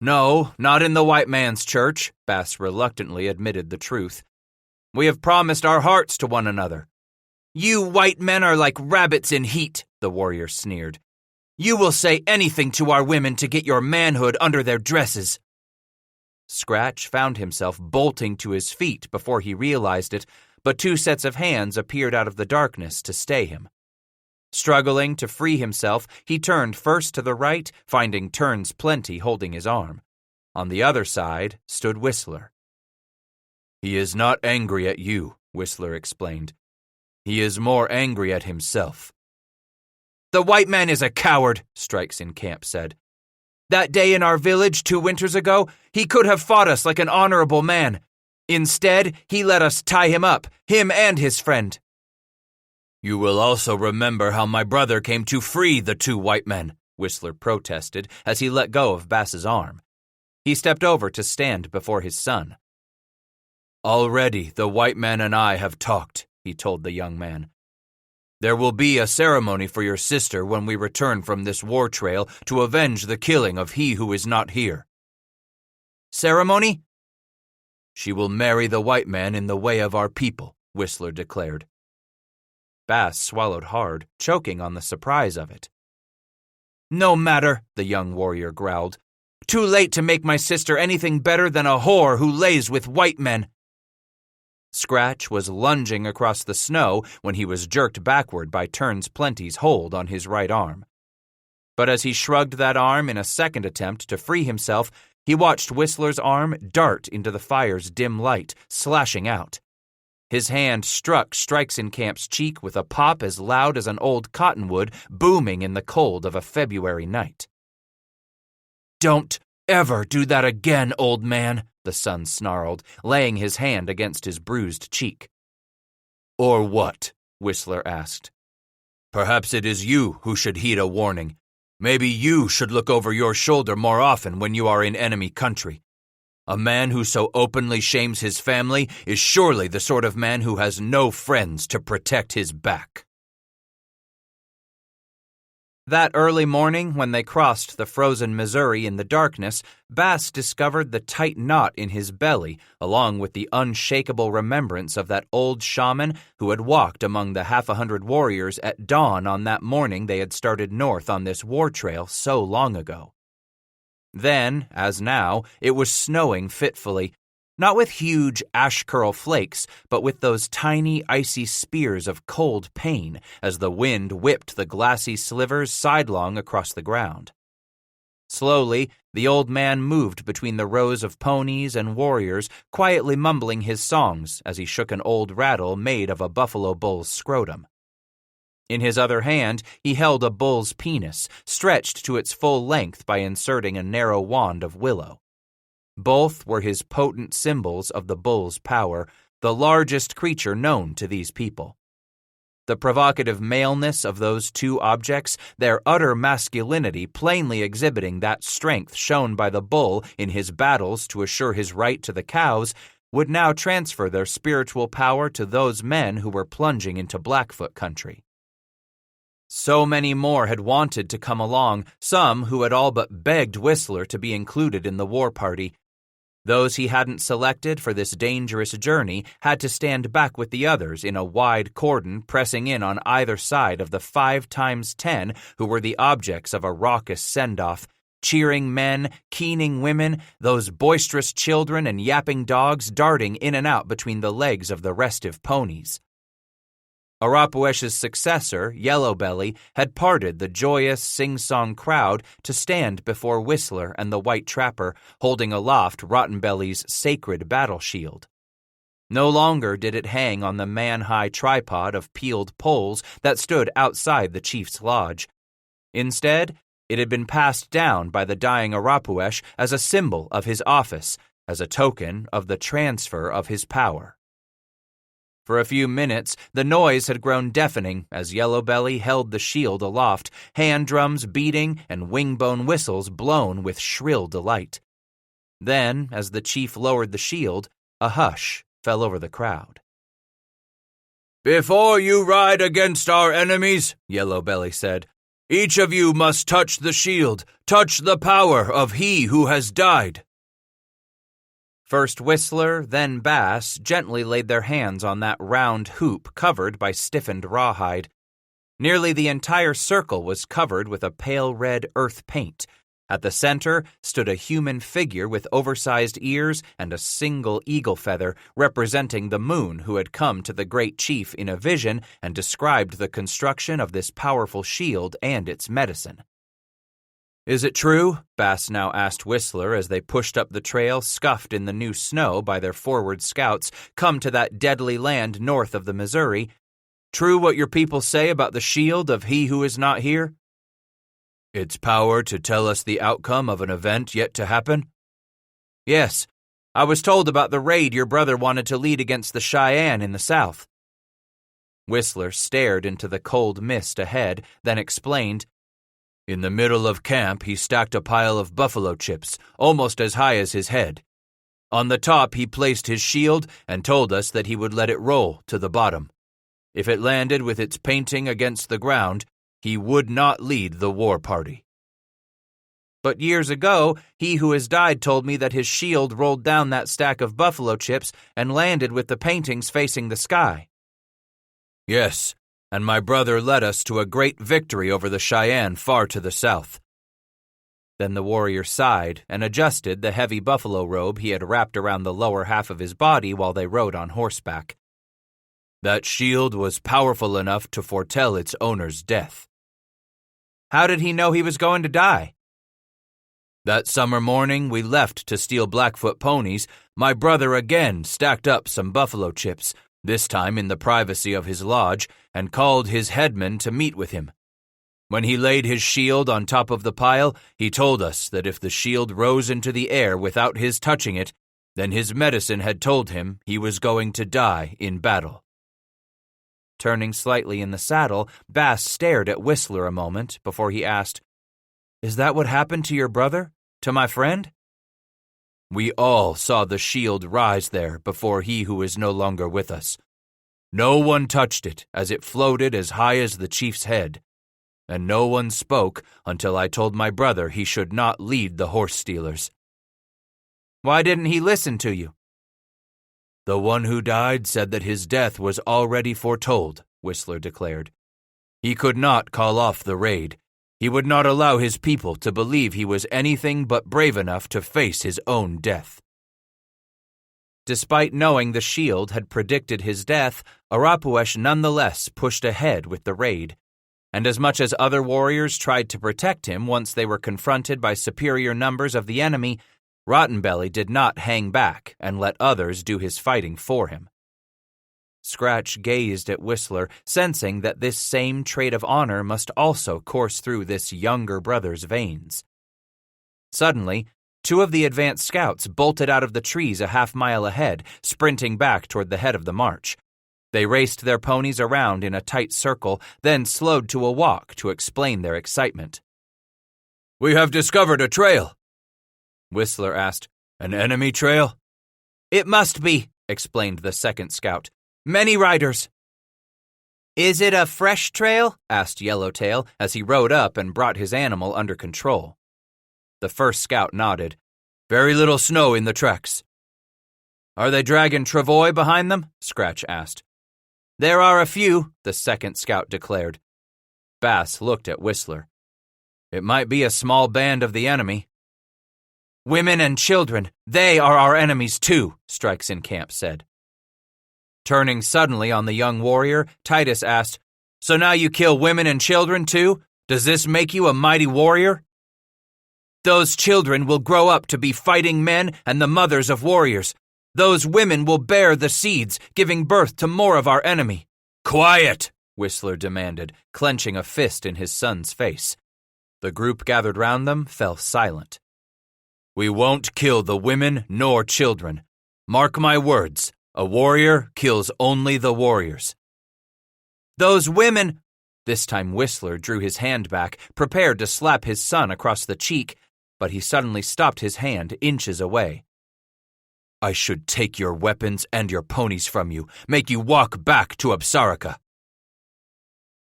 "No, not in the white man's church," Bass reluctantly admitted the truth. "We have promised our hearts to one another." "You white men are like rabbits in heat," the warrior sneered. "You will say anything to our women to get your manhood under their dresses." Scratch found himself bolting to his feet before he realized it, but two sets of hands appeared out of the darkness to stay him. Struggling to free himself, he turned first to the right, finding Turns Plenty holding his arm. On the other side stood Whistler. "He is not angry at you," Whistler explained. "He is more angry at himself." "The white man is a coward," Strikes in Camp said. "That day in our village 2 winters ago, he could have fought us like an honorable man. Instead, he let us tie him up, him and his friend." "You will also remember how my brother came to free the 2 white men," Whistler protested as he let go of Bass's arm. He stepped over to stand before his son. "Already the white man and I have talked," he told the young man. "There will be a ceremony for your sister when we return from this war trail to avenge the killing of he who is not here." "Ceremony?" "She will marry the white man in the way of our people," Whistler declared. Bass swallowed hard, choking on the surprise of it. "No matter," the young warrior growled. "Too late to make my sister anything better than a whore who lays with white men." Scratch was lunging across the snow when he was jerked backward by Turns Plenty's hold on his right arm. But as he shrugged that arm in a second attempt to free himself, he watched Whistler's arm dart into the fire's dim light, slashing out. His hand struck Strikes in Camp's cheek with a pop as loud as an old cottonwood booming in the cold of a February night. "Don't ever do that again, old man," the son snarled, laying his hand against his bruised cheek. "Or what?" Whistler asked. "Perhaps it is you who should heed a warning. Maybe you should look over your shoulder more often when you are in enemy country. A man who so openly shames his family is surely the sort of man who has no friends to protect his back." That early morning, when they crossed the frozen Missouri in the darkness, Bass discovered the tight knot in his belly, along with the unshakable remembrance of that old shaman who had walked among the 100 warriors at dawn on that morning they had started north on this war trail so long ago. Then, as now, it was snowing fitfully, not with huge ash-curl flakes, but with those tiny icy spears of cold pain as the wind whipped the glassy slivers sidelong across the ground. Slowly, the old man moved between the rows of ponies and warriors, quietly mumbling his songs as he shook an old rattle made of a buffalo bull's scrotum. In his other hand, he held a bull's penis, stretched to its full length by inserting a narrow wand of willow. Both were his potent symbols of the bull's power, the largest creature known to these people. The provocative maleness of those two objects, their utter masculinity plainly exhibiting that strength shown by the bull in his battles to assure his right to the cows, would now transfer their spiritual power to those men who were plunging into Blackfoot country. So many more had wanted to come along, some who had all but begged Whistler to be included in the war party. Those he hadn't selected for this dangerous journey had to stand back with the others in a wide cordon pressing in on either side of the 5 times 10 who were the objects of a raucous send-off. Cheering men, keening women, those boisterous children and yapping dogs darting in and out between the legs of the restive ponies. Arapuesh's successor, Yellow Belly, had parted the joyous sing-song crowd to stand before Whistler and the white trapper, holding aloft Rotten Belly's sacred battle shield. No longer did it hang on the man-high tripod of peeled poles that stood outside the chief's lodge. Instead, it had been passed down by the dying Arapuesh as a symbol of his office, as a token of the transfer of his power. For a few minutes, the noise had grown deafening as Yellow Belly held the shield aloft, hand drums beating and wingbone whistles blown with shrill delight. Then, as the chief lowered the shield, a hush fell over the crowd. "Before you ride against our enemies," Yellow Belly said, "each of you must touch the shield, touch the power of he who has died." First Whistler, then Bass, gently laid their hands on that round hoop covered by stiffened rawhide. Nearly the entire circle was covered with a pale red earth paint. At the center stood a human figure with oversized ears and a single eagle feather, representing the moon who had come to the great chief in a vision and described the construction of this powerful shield and its medicine. "Is it true?" Bass now asked Whistler as they pushed up the trail scuffed in the new snow by their forward scouts, come to that deadly land north of the Missouri. "True what your people say about the shield of he who is not here?" "Its power to tell us the outcome of an event yet to happen?" "Yes. I was told about the raid your brother wanted to lead against the Cheyenne in the south." Whistler stared into the cold mist ahead, then explained, "In the middle of camp, he stacked a pile of buffalo chips, almost as high as his head. On the top, he placed his shield and told us that he would let it roll to the bottom. If it landed with its painting against the ground, he would not lead the war party." "But years ago, he who has died told me that his shield rolled down that stack of buffalo chips and landed with the paintings facing the sky." "Yes, and my brother led us to a great victory over the Cheyenne far to the south." Then the warrior sighed and adjusted the heavy buffalo robe he had wrapped around the lower half of his body while they rode on horseback. "That shield was powerful enough to foretell its owner's death." "How did he know he was going to die?" "That summer morning we left to steal Blackfoot ponies, my brother again stacked up some buffalo chips, this time in the privacy of his lodge, and called his headman to meet with him. When he laid his shield on top of the pile, he told us that if the shield rose into the air without his touching it, then his medicine had told him he was going to die in battle." Turning slightly in the saddle, Bass stared at Whistler a moment before he asked, "Is that what happened to your brother? To my friend?" "We all saw the shield rise there before he who is no longer with us. No one touched it as it floated as high as the chief's head, and no one spoke until I told my brother he should not lead the horse stealers." "Why didn't he listen to you?" "The one who died said that his death was already foretold," Whistler declared. "He could not call off the raid. He would not allow his people to believe he was anything but brave enough to face his own death." Despite knowing the shield had predicted his death, Arapuesh nonetheless pushed ahead with the raid. And as much as other warriors tried to protect him once they were confronted by superior numbers of the enemy, Rotten Belly did not hang back and let others do his fighting for him. Scratch gazed at Whistler, sensing that this same trait of honor must also course through this younger brother's veins. Suddenly, 2 of the advance scouts bolted out of the trees a half-mile ahead, sprinting back toward the head of the march. They raced their ponies around in a tight circle, then slowed to a walk to explain their excitement. "We have discovered a trail." Whistler asked, "An enemy trail?" "It must be," explained the second scout. "Many riders." "Is it a fresh trail?" asked Yellowtail as he rode up and brought his animal under control. The first scout nodded. "Very little snow in the tracks." "Are they dragging travois behind them?" Scratch asked. "There are a few," the second scout declared. Bass looked at Whistler. "It might be a small band of the enemy." "Women and children, they are our enemies too," Strikes in Camp said. Turning suddenly on the young warrior, Titus asked, "So now you kill women and children too? Does this make you a mighty warrior?" "Those children will grow up to be fighting men and the mothers of warriors. Those women will bear the seeds, giving birth to more of our enemy." "Quiet!" Whistler demanded, clenching a fist in his son's face. The group gathered round them fell silent. "We won't kill the women nor children. Mark my words, a warrior kills only the warriors." "Those women—" This time Whistler drew his hand back, prepared to slap his son across the cheek, but he suddenly stopped his hand inches away. "I should take your weapons and your ponies from you, make you walk back to Absarica."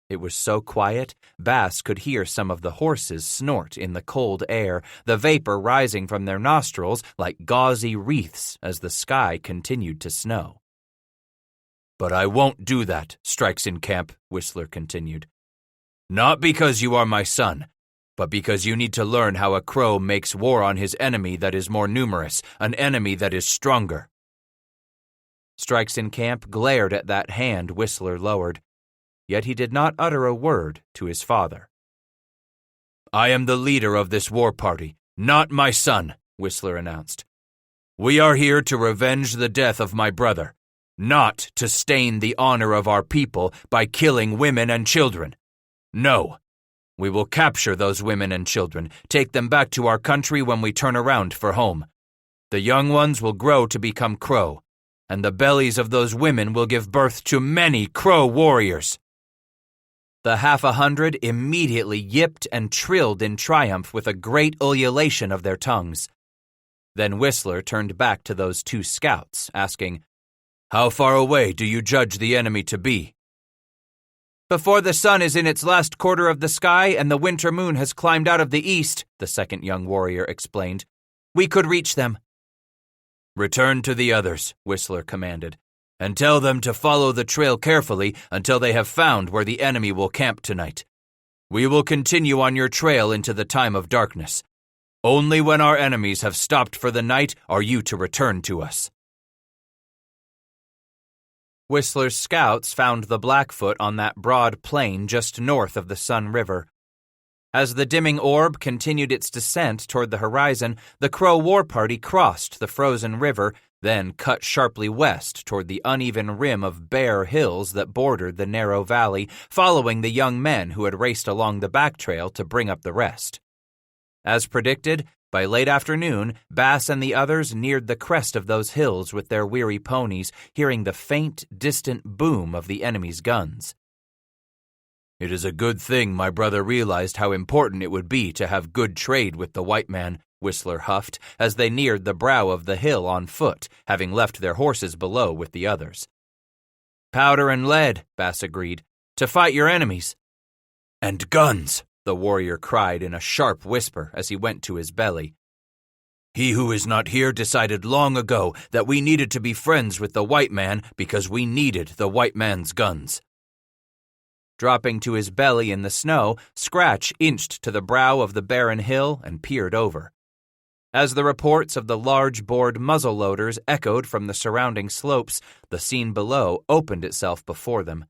It was so quiet, Bass could hear some of the horses snort in the cold air, the vapor rising from their nostrils like gauzy wreaths as the sky continued to snow. "But I won't do that, Strikes in Camp," Whistler continued. "Not because you are my son, but because you need to learn how a crow makes war on his enemy that is more numerous, an enemy that is stronger." Strikes in Camp glared at that hand Whistler lowered, yet he did not utter a word to his father. "I am the leader of this war party, not my son," Whistler announced. "We are here to revenge the death of my brother, not to stain the honor of our people by killing women and children. No. We will capture those women and children, take them back to our country when we turn around for home. The young ones will grow to become crow, and the bellies of those women will give birth to many crow warriors." The 100 immediately yipped and trilled in triumph with a great ululation of their tongues. Then Whistler turned back to those two scouts, asking, "How far away do you judge the enemy to be?" "Before the sun is in its last quarter of the sky and the winter moon has climbed out of the east," the second young warrior explained. "We could reach them." "Return to the others," Whistler commanded, "and tell them to follow the trail carefully until they have found where the enemy will camp tonight. We will continue on your trail into the time of darkness. Only when our enemies have stopped for the night are you to return to us." Whistler's scouts found the Blackfoot on that broad plain just north of the Sun River. As the dimming orb continued its descent toward the horizon, the Crow war party crossed the frozen river, then cut sharply west toward the uneven rim of bare hills that bordered the narrow valley, following the young men who had raced along the back trail to bring up the rest. As predicted, by late afternoon, Bass and the others neared the crest of those hills with their weary ponies, hearing the faint, distant boom of the enemy's guns. "It is a good thing my brother realized how important it would be to have good trade with the white man," Whistler huffed, as they neared the brow of the hill on foot, having left their horses below with the others. "Powder and lead," Bass agreed, "to fight your enemies." "And guns," the warrior cried in a sharp whisper as he went to his belly. "He who is not here decided long ago that we needed to be friends with the white man because we needed the white man's guns." Dropping to his belly in the snow, Scratch inched to the brow of the barren hill and peered over. As the reports of the large-bored muzzle-loaders echoed from the surrounding slopes, the scene below opened itself before them.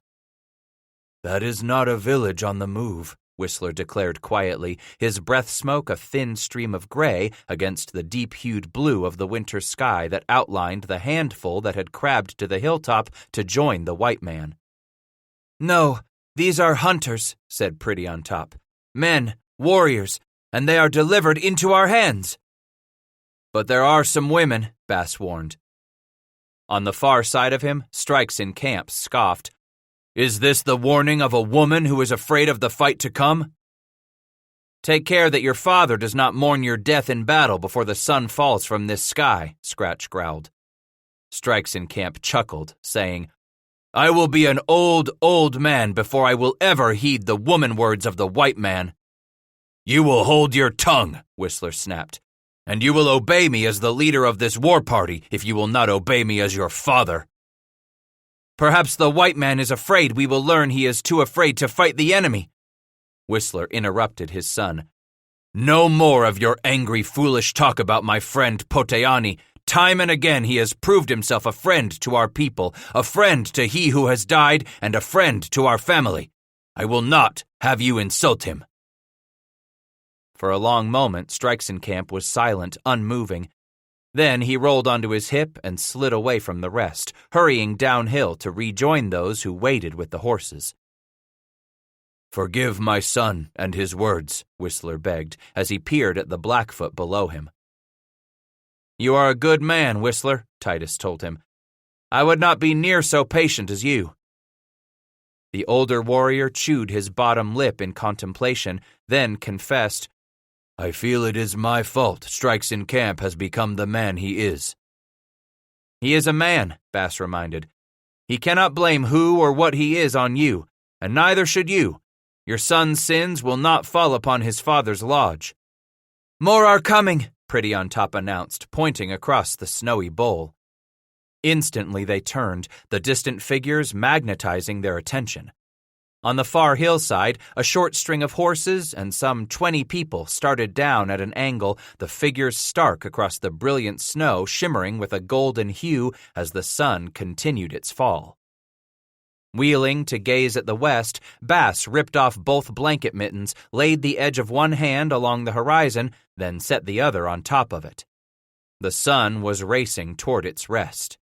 "That is not a village on the move," Whistler declared quietly, his breath smoke a thin stream of gray against the deep-hued blue of the winter sky that outlined the handful that had crabbed to the hilltop to join the white man. "No, these are hunters," said Pretty on Top. "Men, warriors, and they are delivered into our hands." "But there are some women," Bass warned. On the far side of him, Strikes in Camp scoffed. "Is this the warning of a woman who is afraid of the fight to come?" "Take care that your father does not mourn your death in battle before the sun falls from this sky," Scratch growled. Strikes-in-Camp chuckled, saying, I will be an old, old man before I will ever heed the woman words of the white man. You will hold your tongue, Whistler snapped, and you will obey me as the leader of this war party if you will not obey me as your father. Perhaps the white man is afraid we will learn he is too afraid to fight the enemy. Whistler interrupted his son. No more of your angry, foolish talk about my friend Poteani. Time and again he has proved himself a friend to our people, a friend to he who has died, and a friend to our family. I will not have you insult him. For a long moment, Strikes-in-Camp was silent, unmoving. Then he rolled onto his hip and slid away from the rest, hurrying downhill to rejoin those who waited with the horses. Forgive my son and his words, Whistler begged, as he peered at the Blackfoot below him. You are a good man, Whistler, Titus told him. I would not be near so patient as you. The older warrior chewed his bottom lip in contemplation, then confessed, I feel it is my fault Strikes-in-Camp has become the man he is. He is a man, Bass reminded. He cannot blame who or what he is on you, and neither should you. Your son's sins will not fall upon his father's lodge. More are coming, Pretty on Top announced, pointing across the snowy bowl. Instantly they turned, the distant figures magnetizing their attention. On the far hillside, a short string of horses and some 20 people started down at an angle, the figures stark across the brilliant snow shimmering with a golden hue as the sun continued its fall. Wheeling to gaze at the west, Bass ripped off both blanket mittens, laid the edge of one hand along the horizon, then set the other on top of it. The sun was racing toward its rest.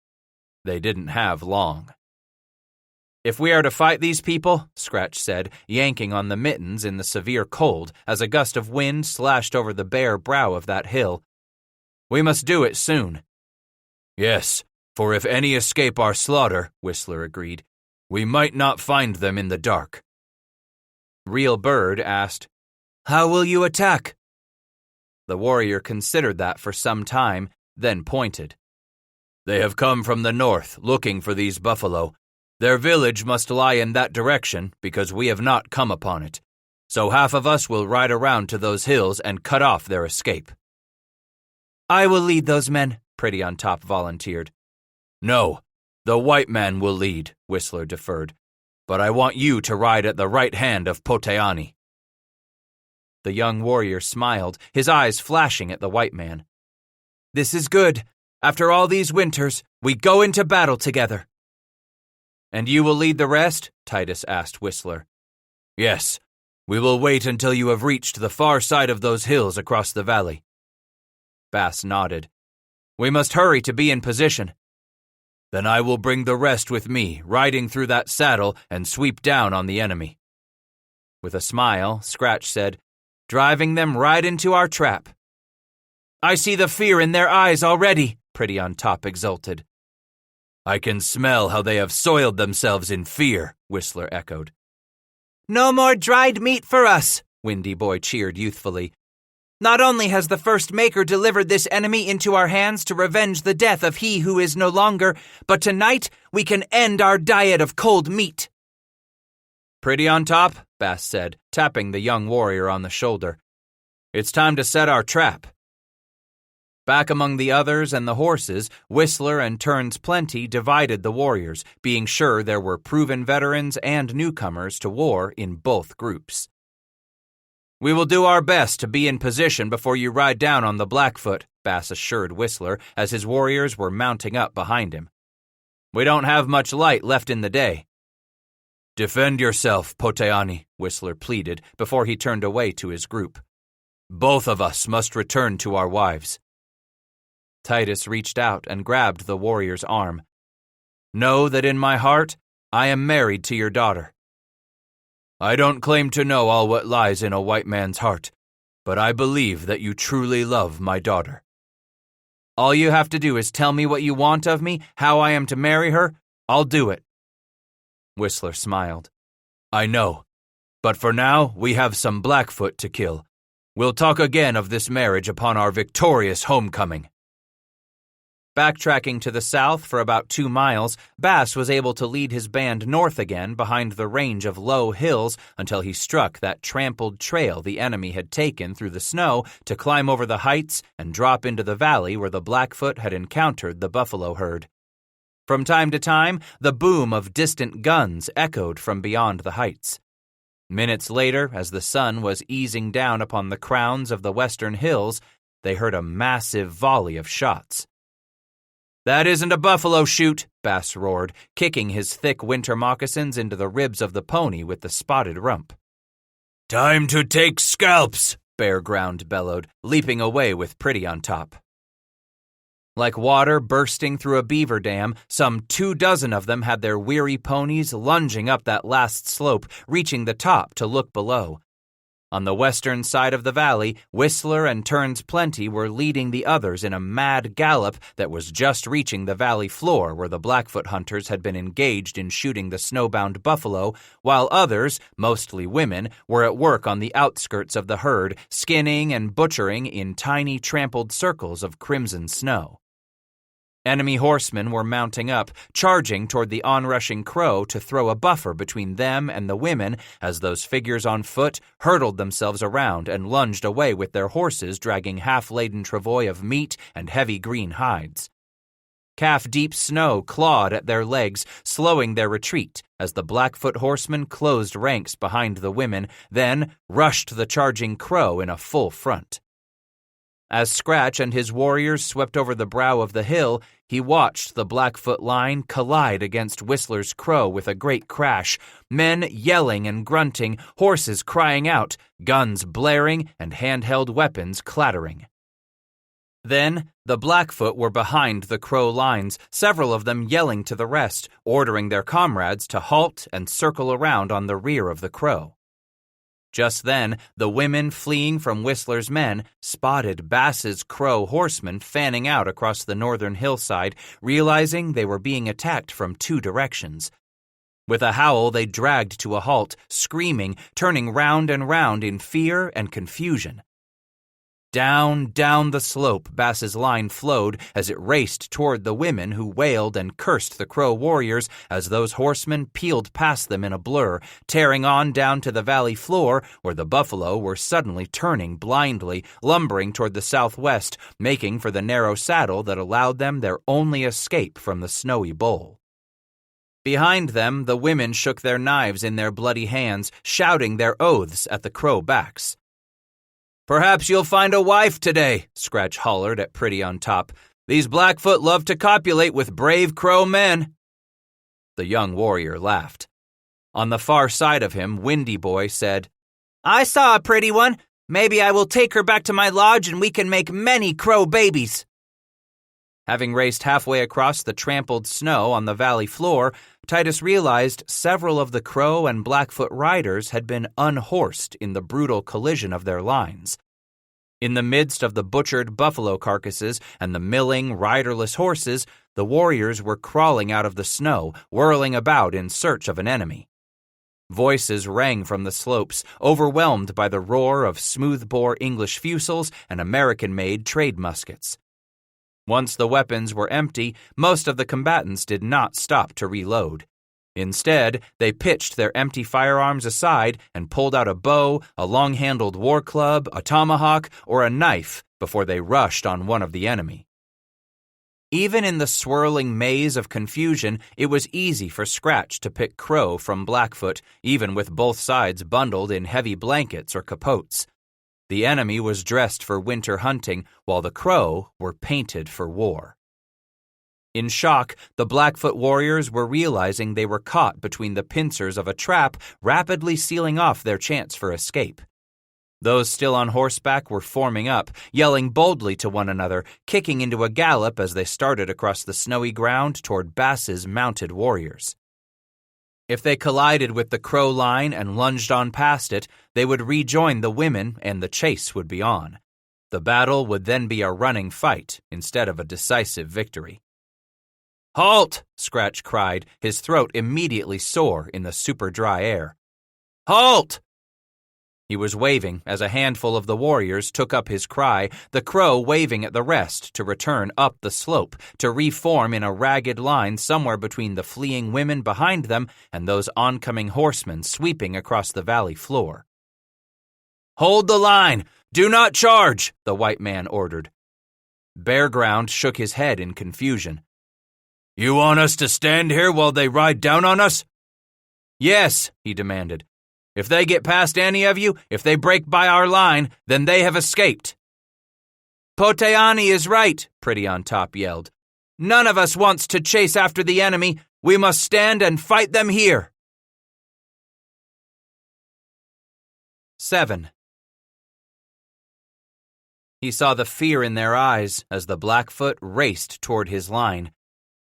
They didn't have long. If we are to fight these people, Scratch said, yanking on the mittens in the severe cold as a gust of wind slashed over the bare brow of that hill, we must do it soon. Yes, for if any escape our slaughter, Whistler agreed, we might not find them in the dark. Real Bird asked, How will you attack? The warrior considered that for some time, then pointed. They have come from the north, looking for these buffalo. Their village must lie in that direction, because we have not come upon it. So half of us will ride around to those hills and cut off their escape. I will lead those men, Pretty on Top volunteered. No, the white man will lead, Whistler deferred. But I want you to ride at the right hand of Poteani. The young warrior smiled, his eyes flashing at the white man. This is good. After all these winters, we go into battle together. And you will lead the rest? Titus asked Whistler. Yes, we will wait until you have reached the far side of those hills across the valley. Bass nodded. We must hurry to be in position. Then I will bring the rest with me, riding through that saddle and sweep down on the enemy. With a smile, Scratch said, Driving them right into our trap. I see the fear in their eyes already, Pretty on Top exulted. I can smell how they have soiled themselves in fear, Whistler echoed. No more dried meat for us, Windy Boy cheered youthfully. Not only has the first maker delivered this enemy into our hands to revenge the death of he who is no longer, but tonight we can end our diet of cold meat. Pretty on Top, Bass said, tapping the young warrior on the shoulder. It's time to set our trap. Back among the others and the horses, Whistler and Turns Plenty divided the warriors, being sure there were proven veterans and newcomers to war in both groups. We will do our best to be in position before you ride down on the Blackfoot, Bass assured Whistler as his warriors were mounting up behind him. We don't have much light left in the day. Defend yourself, Poteani, Whistler pleaded before he turned away to his group. Both of us must return to our wives. Titus reached out and grabbed the warrior's arm. Know that in my heart, I am married to your daughter. I don't claim to know all what lies in a white man's heart, but I believe that you truly love my daughter. All you have to do is tell me what you want of me, how I am to marry her. I'll do it. Whistler smiled. I know, but for now we have some Blackfoot to kill. We'll talk again of this marriage upon our victorious homecoming. Backtracking to the south for about 2 miles, Bass was able to lead his band north again behind the range of low hills until he struck that trampled trail the enemy had taken through the snow to climb over the heights and drop into the valley where the Blackfoot had encountered the buffalo herd. From time to time, the boom of distant guns echoed from beyond the heights. Minutes later, as the sun was easing down upon the crowns of the western hills, they heard a massive volley of shots. "That isn't a buffalo shoot," Bass roared, kicking his thick winter moccasins into the ribs of the pony with the spotted rump. "Time to take scalps," Bear Ground bellowed, leaping away with Pretty on top. Like water bursting through a beaver dam, some 24 of them had their weary ponies lunging up that last slope, reaching the top to look below. On the western side of the valley, Whistler and Turns Plenty were leading the others in a mad gallop that was just reaching the valley floor where the Blackfoot hunters had been engaged in shooting the snowbound buffalo, while others, mostly women, were at work on the outskirts of the herd, skinning and butchering in tiny trampled circles of crimson snow. Enemy horsemen were mounting up, charging toward the onrushing Crow to throw a buffer between them and the women as those figures on foot hurtled themselves around and lunged away with their horses dragging half-laden travois of meat and heavy green hides. Calf-deep snow clawed at their legs, slowing their retreat as the Blackfoot horsemen closed ranks behind the women, then rushed the charging Crow in a full front. As Scratch and his warriors swept over the brow of the hill, he watched the Blackfoot line collide against Whistler's Crow with a great crash, men yelling and grunting, horses crying out, guns blaring, and handheld weapons clattering. Then, the Blackfoot were behind the Crow lines, several of them yelling to the rest, ordering their comrades to halt and circle around on the rear of the Crow. Just then, the women fleeing from Whistler's men spotted Bass's Crow horsemen fanning out across the northern hillside, realizing they were being attacked from 2 directions. With a howl, they dragged to a halt, screaming, turning round and round in fear and confusion. Down the slope Bass's line flowed as it raced toward the women who wailed and cursed the Crow warriors as those horsemen peeled past them in a blur, tearing on down to the valley floor where the buffalo were suddenly turning blindly, lumbering toward the southwest, making for the narrow saddle that allowed them their only escape from the snowy bowl. Behind them, the women shook their knives in their bloody hands, shouting their oaths at the Crow backs. "Perhaps you'll find a wife today," Scratch hollered at Pretty on top. "These Blackfoot love to copulate with brave Crow men." The young warrior laughed. On the far side of him, Windy Boy said, "I saw a pretty one. Maybe I will take her back to my lodge and we can make many Crow babies." Having raced halfway across the trampled snow on the valley floor, Titus realized several of the Crow and Blackfoot riders had been unhorsed in the brutal collision of their lines. In the midst of the butchered buffalo carcasses and the milling, riderless horses, the warriors were crawling out of the snow, whirling about in search of an enemy. Voices rang from the slopes, overwhelmed by the roar of smooth-bore English fusils and American-made trade muskets. Once the weapons were empty, most of the combatants did not stop to reload. Instead, they pitched their empty firearms aside and pulled out a bow, a long-handled war club, a tomahawk, or a knife before they rushed on one of the enemy. Even in the swirling maze of confusion, it was easy for Scratch to pick Crow from Blackfoot, even with both sides bundled in heavy blankets or capotes. The enemy was dressed for winter hunting, while the Crow were painted for war. In shock, the Blackfoot warriors were realizing they were caught between the pincers of a trap, rapidly sealing off their chance for escape. Those still on horseback were forming up, yelling boldly to one another, kicking into a gallop as they started across the snowy ground toward Bass's mounted warriors. If they collided with the Crow line and lunged on past it, they would rejoin the women and the chase would be on. The battle would then be a running fight instead of a decisive victory. "Halt!" Scratch cried, his throat immediately sore in the super dry air. "Halt!" He was waving as a handful of the warriors took up his cry, the crow waving at the rest to return up the slope, to reform in a ragged line somewhere between the fleeing women behind them and those oncoming horsemen sweeping across the valley floor. "Hold the line! Do not charge!" the white man ordered. Bear Ground shook his head in confusion. "You want us to stand here while they ride down on us?" "Yes," he demanded. "If they get past any of you, if they break by our line, then they have escaped." "Poteani is right," Pretty on Top yelled. "None of us wants to chase after the enemy. We must stand and fight them here." 7. He saw the fear in their eyes as the Blackfoot raced toward his line,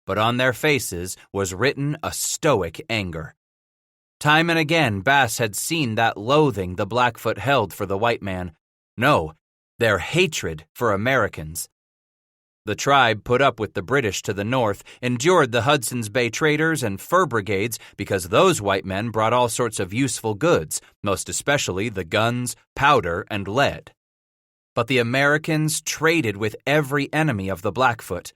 but on their faces was written a stoic anger. Time and again Bass had seen that loathing the Blackfoot held for the white man. No, their hatred for Americans. The tribe put up with the British to the north, endured the Hudson's Bay traders and fur brigades because those white men brought all sorts of useful goods, most especially the guns, powder, and lead. But the Americans traded with every enemy of the Blackfoot.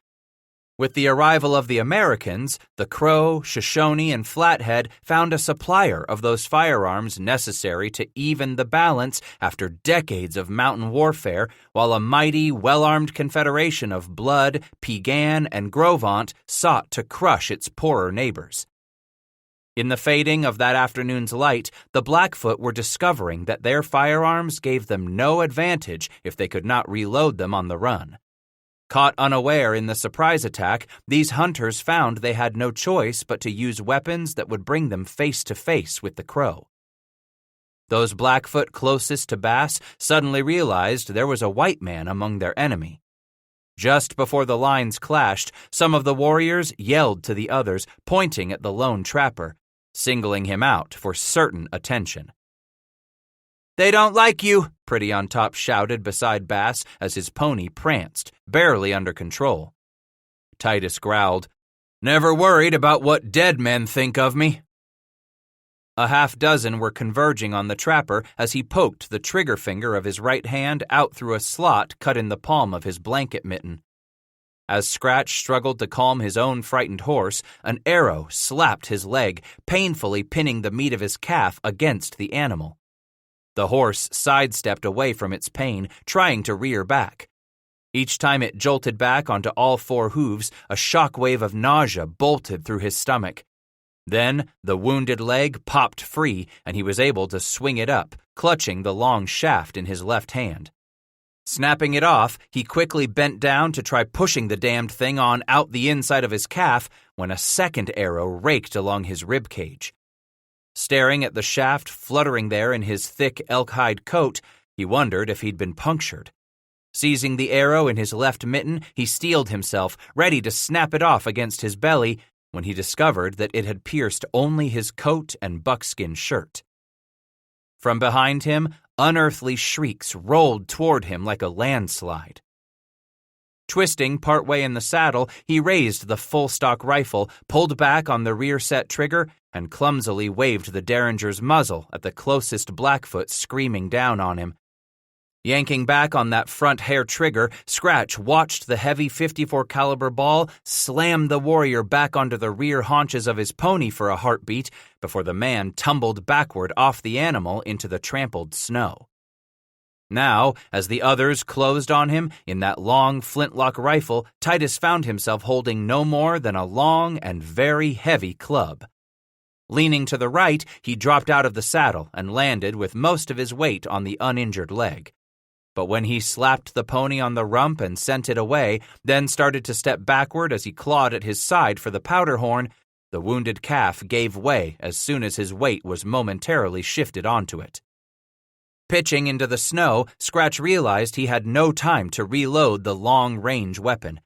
With the arrival of the Americans, the Crow, Shoshone, and Flathead found a supplier of those firearms necessary to even the balance after decades of mountain warfare, while a mighty, well-armed confederation of Blood, Piegan, and Grovant sought to crush its poorer neighbors. In the fading of that afternoon's light, the Blackfoot were discovering that their firearms gave them no advantage if they could not reload them on the run. Caught unaware in the surprise attack, these hunters found they had no choice but to use weapons that would bring them face to face with the Crow. Those Blackfoot closest to Bass suddenly realized there was a white man among their enemy. Just before the lines clashed, some of the warriors yelled to the others, pointing at the lone trapper, singling him out for certain attention. "They don't like you," Pretty on Top shouted beside Bass as his pony pranced, barely under control. Titus growled, "Never worried about what dead men think of me." A half-dozen were converging on the trapper as he poked the trigger finger of his right hand out through a slot cut in the palm of his blanket mitten. As Scratch struggled to calm his own frightened horse, an arrow slapped his leg, painfully pinning the meat of his calf against the animal. The horse sidestepped away from its pain, trying to rear back. Each time it jolted back onto all four hooves, a shockwave of nausea bolted through his stomach. Then the wounded leg popped free, and he was able to swing it up, clutching the long shaft in his left hand. Snapping it off, he quickly bent down to try pushing the damned thing on out the inside of his calf when a second arrow raked along his rib cage. Staring at the shaft fluttering there in his thick elk-hide coat, he wondered if he'd been punctured. Seizing the arrow in his left mitten, he steeled himself, ready to snap it off against his belly, when he discovered that it had pierced only his coat and buckskin shirt. From behind him, unearthly shrieks rolled toward him like a landslide. Twisting partway in the saddle, he raised the full-stock rifle, pulled back on the rear-set trigger, and clumsily waved the Derringer's muzzle at the closest Blackfoot screaming down on him. Yanking back on that front hair trigger, Scratch watched the heavy .54 caliber ball slam the warrior back onto the rear haunches of his pony for a heartbeat before the man tumbled backward off the animal into the trampled snow. Now, as the others closed on him, in that long flintlock rifle, Titus found himself holding no more than a long and very heavy club. Leaning to the right, he dropped out of the saddle and landed with most of his weight on the uninjured leg. But when he slapped the pony on the rump and sent it away, then started to step backward as he clawed at his side for the powder horn, the wounded calf gave way as soon as his weight was momentarily shifted onto it. Pitching into the snow, Scratch realized he had no time to reload the long-range weapon.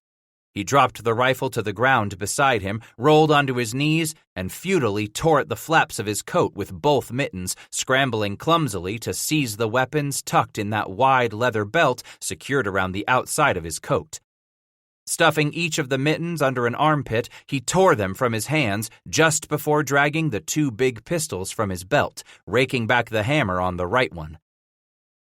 He dropped the rifle to the ground beside him, rolled onto his knees, and futilely tore at the flaps of his coat with both mittens, scrambling clumsily to seize the weapons tucked in that wide leather belt secured around the outside of his coat. Stuffing each of the mittens under an armpit, he tore them from his hands just before dragging the 2 big pistols from his belt, raking back the hammer on the right one.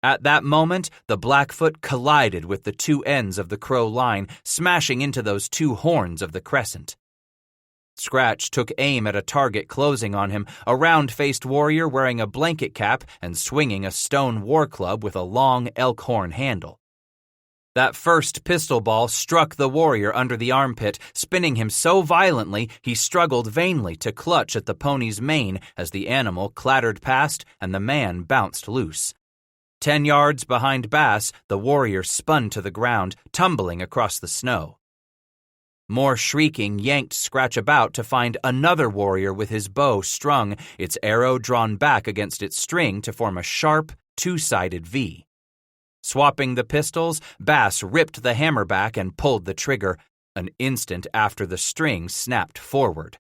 At that moment, the Blackfoot collided with the 2 ends of the Crow line, smashing into those 2 horns of the crescent. Scratch took aim at a target closing on him, a round-faced warrior wearing a blanket cap and swinging a stone war club with a long elk horn handle. That first pistol ball struck the warrior under the armpit, spinning him so violently he struggled vainly to clutch at the pony's mane as the animal clattered past and the man bounced loose. 10 yards behind Bass, the warrior spun to the ground, tumbling across the snow. More shrieking yanked Scratch about to find another warrior with his bow strung, its arrow drawn back against its string to form a sharp, 2-sided V. Swapping the pistols, Bass ripped the hammer back and pulled the trigger, an instant after the string snapped forward.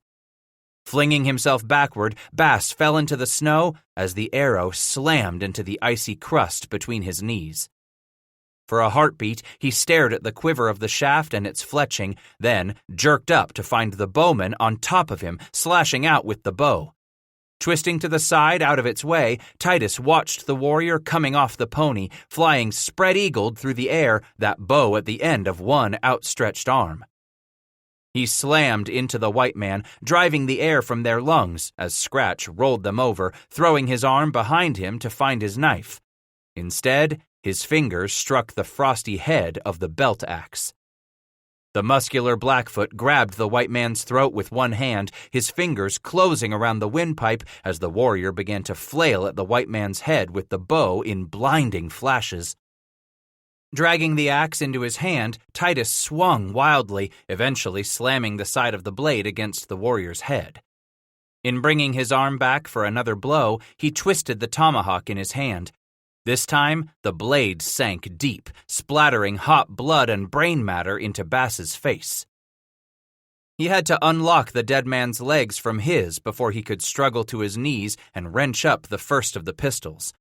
Flinging himself backward, Bass fell into the snow as the arrow slammed into the icy crust between his knees. For a heartbeat, he stared at the quiver of the shaft and its fletching, then jerked up to find the bowman on top of him, slashing out with the bow. Twisting to the side out of its way, Titus watched the warrior coming off the pony, flying spread-eagled through the air, that bow at the end of one outstretched arm. He slammed into the white man, driving the air from their lungs as Scratch rolled them over, throwing his arm behind him to find his knife. Instead, his fingers struck the frosty head of the belt axe. The muscular Blackfoot grabbed the white man's throat with one hand, his fingers closing around the windpipe as the warrior began to flail at the white man's head with the bow in blinding flashes. Dragging the axe into his hand, Titus swung wildly, eventually slamming the side of the blade against the warrior's head. In bringing his arm back for another blow, he twisted the tomahawk in his hand. This time, the blade sank deep, splattering hot blood and brain matter into Bass's face. He had to unlock the dead man's legs from his before he could struggle to his knees and wrench up the first of the pistols.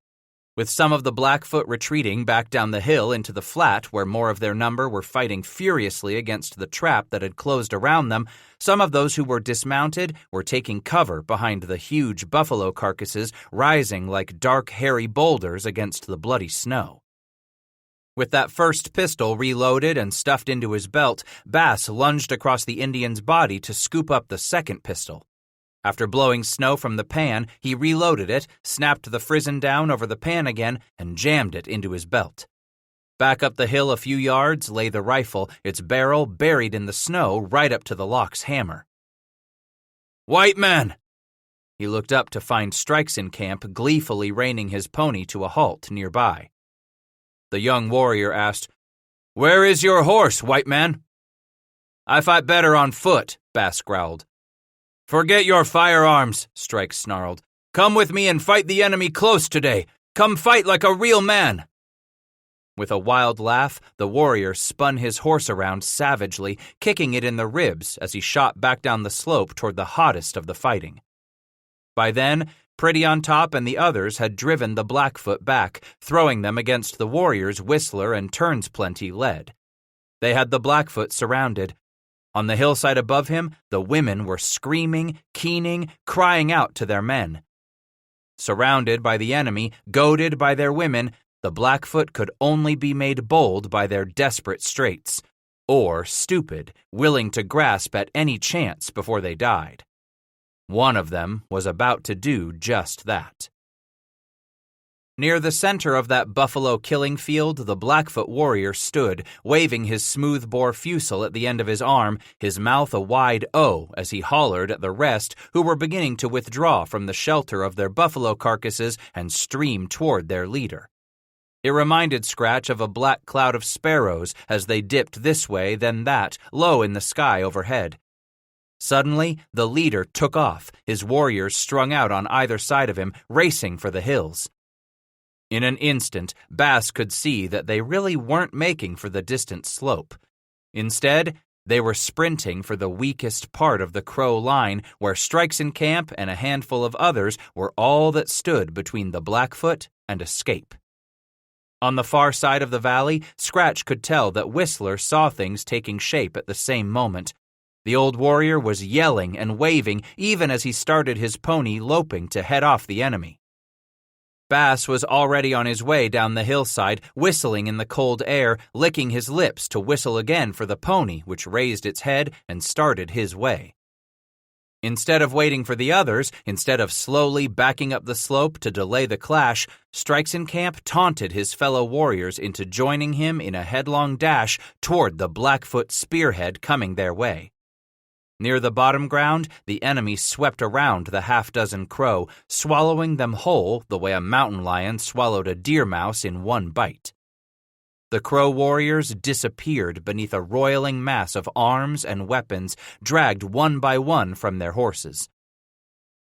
With some of the Blackfoot retreating back down the hill into the flat where more of their number were fighting furiously against the trap that had closed around them, some of those who were dismounted were taking cover behind the huge buffalo carcasses rising like dark, hairy boulders against the bloody snow. With that first pistol reloaded and stuffed into his belt, Bass lunged across the Indian's body to scoop up the second pistol. After blowing snow from the pan, he reloaded it, snapped the frizzen down over the pan again, and jammed it into his belt. Back up the hill a few yards lay the rifle, its barrel buried in the snow right up to the lock's hammer. "White man!" He looked up to find Strikes in camp gleefully reining his pony to a halt nearby. The young warrior asked, "Where is your horse, white man?" "I fight better on foot," Bass growled. "Forget your firearms," Strike snarled. "Come with me and fight the enemy close today. Come fight like a real man." With a wild laugh, the warrior spun his horse around savagely, kicking it in the ribs as he shot back down the slope toward the hottest of the fighting. By then, Pretty on Top and the others had driven the Blackfoot back, throwing them against the warriors Whistler and Turns Plenty led. They had the Blackfoot surrounded. On the hillside above him, the women were screaming, keening, crying out to their men. Surrounded by the enemy, goaded by their women, the Blackfoot could only be made bold by their desperate straits, or stupid, willing to grasp at any chance before they died. One of them was about to do just that. Near the center of that buffalo killing field, the Blackfoot warrior stood, waving his smooth-bore fusil at the end of his arm, his mouth a wide O as he hollered at the rest who were beginning to withdraw from the shelter of their buffalo carcasses and stream toward their leader. It reminded Scratch of a black cloud of sparrows as they dipped this way, then that, low in the sky overhead. Suddenly, the leader took off, his warriors strung out on either side of him, racing for the hills. In an instant, Bass could see that they really weren't making for the distant slope. Instead, they were sprinting for the weakest part of the Crow line, where Strikes in camp and a handful of others were all that stood between the Blackfoot and escape. On the far side of the valley, Scratch could tell that Whistler saw things taking shape at the same moment. The old warrior was yelling and waving even as he started his pony loping to head off the enemy. Bass was already on his way down the hillside, whistling in the cold air, licking his lips to whistle again for the pony, which raised its head and started his way. Instead of waiting for the others, instead of slowly backing up the slope to delay the clash, Strikes in Camp taunted his fellow warriors into joining him in a headlong dash toward the Blackfoot spearhead coming their way. Near the bottom ground, the enemy swept around the half-dozen crow, swallowing them whole the way a mountain lion swallowed a deer mouse in one bite. The Crow warriors disappeared beneath a roiling mass of arms and weapons, dragged one by one from their horses.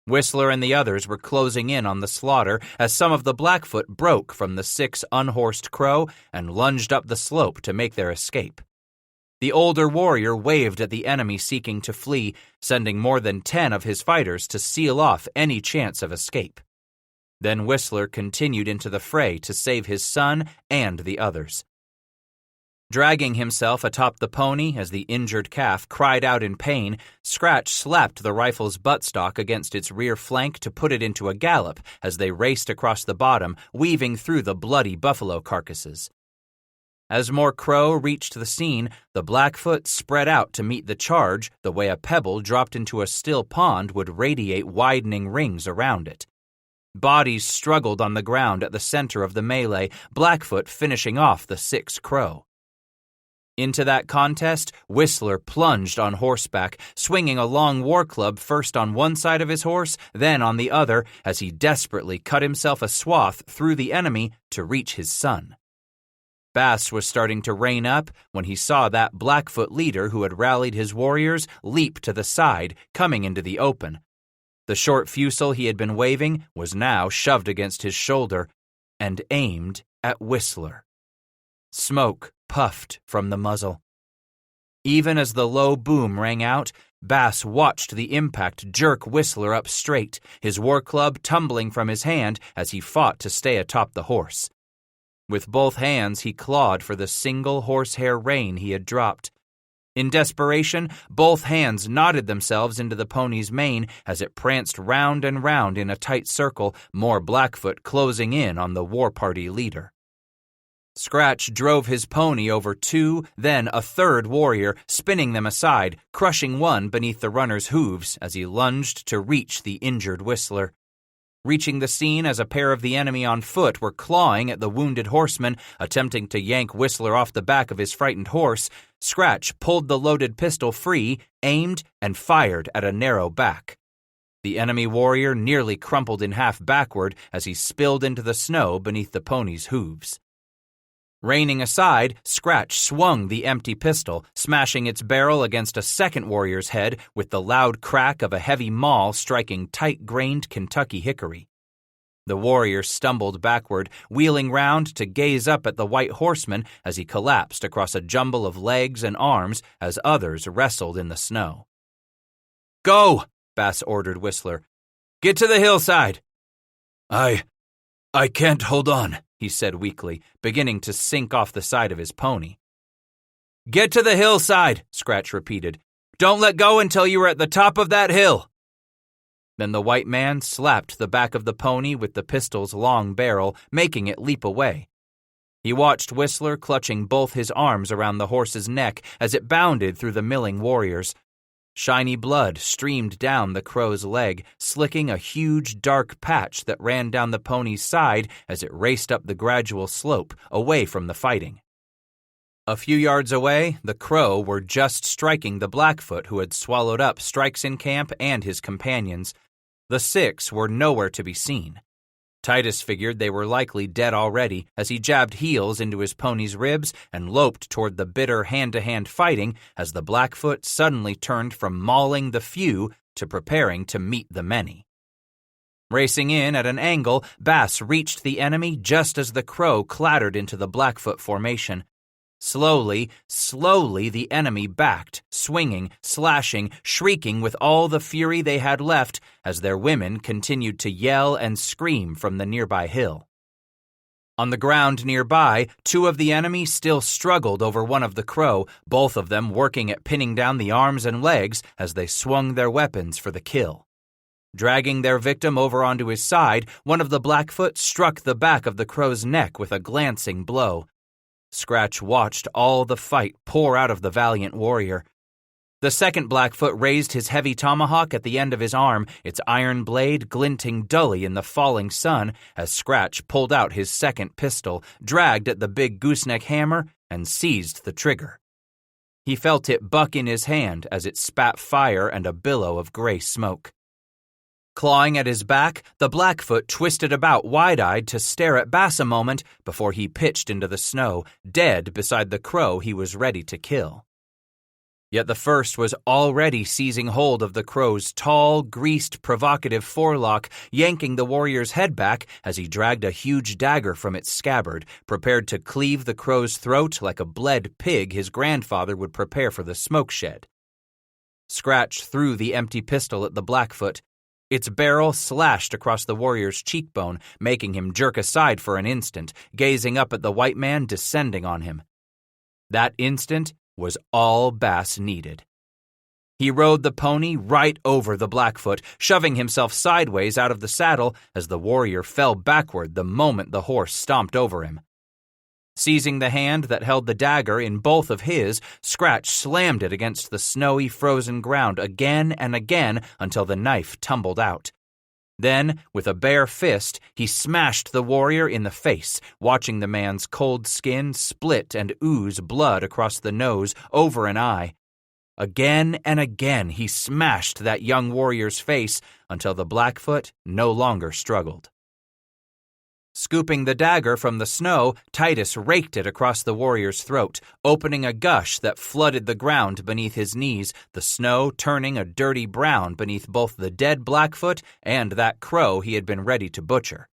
Whistler and the others were closing in on the slaughter as some of the Blackfoot broke from the 6 unhorsed crow and lunged up the slope to make their escape. The older warrior waved at the enemy seeking to flee, sending more than 10 of his fighters to seal off any chance of escape. Then Whistler continued into the fray to save his son and the others. Dragging himself atop the pony as the injured calf cried out in pain, Scratch slapped the rifle's buttstock against its rear flank to put it into a gallop as they raced across the bottom, weaving through the bloody buffalo carcasses. As more crow reached the scene, the Blackfoot spread out to meet the charge the way a pebble dropped into a still pond would radiate widening rings around it. Bodies struggled on the ground at the center of the melee, Blackfoot finishing off the 6 crow. Into that contest, Whistler plunged on horseback, swinging a long war club first on one side of his horse, then on the other, as he desperately cut himself a swath through the enemy to reach his son. Bass was starting to rein up when he saw that Blackfoot leader who had rallied his warriors leap to the side, coming into the open. The short fusil he had been waving was now shoved against his shoulder and aimed at Whistler. Smoke puffed from the muzzle. Even as the low boom rang out, Bass watched the impact jerk Whistler up straight, his war club tumbling from his hand as he fought to stay atop the horse. With both hands, he clawed for the single horsehair rein he had dropped. In desperation, both hands knotted themselves into the pony's mane as it pranced round and round in a tight circle, more Blackfoot closing in on the war party leader. Scratch drove his pony over 2, then a 3rd warrior, spinning them aside, crushing one beneath the runner's hooves as he lunged to reach the injured Whistler. Reaching the scene as a pair of the enemy on foot were clawing at the wounded horseman, attempting to yank Whistler off the back of his frightened horse, Scratch pulled the loaded pistol free, aimed, and fired at a narrow back. The enemy warrior nearly crumpled in half backward as he spilled into the snow beneath the pony's hooves. Reining aside, Scratch swung the empty pistol, smashing its barrel against a second warrior's head with the loud crack of a heavy maul striking tight-grained Kentucky hickory. The warrior stumbled backward, wheeling round to gaze up at the white horseman as he collapsed across a jumble of legs and arms as others wrestled in the snow. "Go!" Bass ordered Whistler. "Get to the hillside!" I can't hold on," he said weakly, beginning to sink off the side of his pony. "Get to the hillside," Scratch repeated. "Don't let go until you are at the top of that hill." Then the white man slapped the back of the pony with the pistol's long barrel, making it leap away. He watched Whistler clutching both his arms around the horse's neck as it bounded through the milling warriors. Shiny blood streamed down the crow's leg, slicking a huge dark patch that ran down the pony's side as it raced up the gradual slope, away from the fighting. A few yards away, the crow were just striking the Blackfoot who had swallowed up Strikes in Camp and his companions. The 6 were nowhere to be seen. Titus figured they were likely dead already as he jabbed heels into his pony's ribs and loped toward the bitter hand-to-hand fighting as the Blackfoot suddenly turned from mauling the few to preparing to meet the many. Racing in at an angle, Bass reached the enemy just as the crow clattered into the Blackfoot formation. Slowly, the enemy backed, swinging, slashing, shrieking with all the fury they had left as their women continued to yell and scream from the nearby hill. On the ground nearby, two of the enemy still struggled over one of the Crow, both of them working at pinning down the arms and legs as they swung their weapons for the kill. Dragging their victim over onto his side, one of the Blackfoot struck the back of the Crow's neck with a glancing blow. Scratch watched all the fight pour out of the valiant warrior. The second Blackfoot raised his heavy tomahawk at the end of his arm, its iron blade glinting dully in the falling sun as Scratch pulled out his second pistol, dragged at the big gooseneck hammer, and seized the trigger. He felt it buck in his hand as it spat fire and a billow of gray smoke. Clawing at his back, the Blackfoot twisted about wide-eyed to stare at Bass a moment before he pitched into the snow, dead beside the Crow he was ready to kill. Yet the first was already seizing hold of the Crow's tall, greased, provocative forelock, yanking the warrior's head back as he dragged a huge dagger from its scabbard, prepared to cleave the Crow's throat like a bled pig his grandfather would prepare for the smoke shed. Scratch threw the empty pistol at the Blackfoot. Its barrel slashed across the warrior's cheekbone, making him jerk aside for an instant, gazing up at the white man descending on him. That instant was all Bass needed. He rode the pony right over the Blackfoot, shoving himself sideways out of the saddle as the warrior fell backward the moment the horse stomped over him. Seizing the hand that held the dagger in both of his, Scratch slammed it against the snowy, frozen ground again and again until the knife tumbled out. Then, with a bare fist, he smashed the warrior in the face, watching the man's cold skin split and ooze blood across the nose, over an eye. Again and again he smashed that young warrior's face until the Blackfoot no longer struggled. Scooping the dagger from the snow, Titus raked it across the warrior's throat, opening a gush that flooded the ground beneath his knees, the snow turning a dirty brown beneath both the dead Blackfoot and that Crow he had been ready to butcher.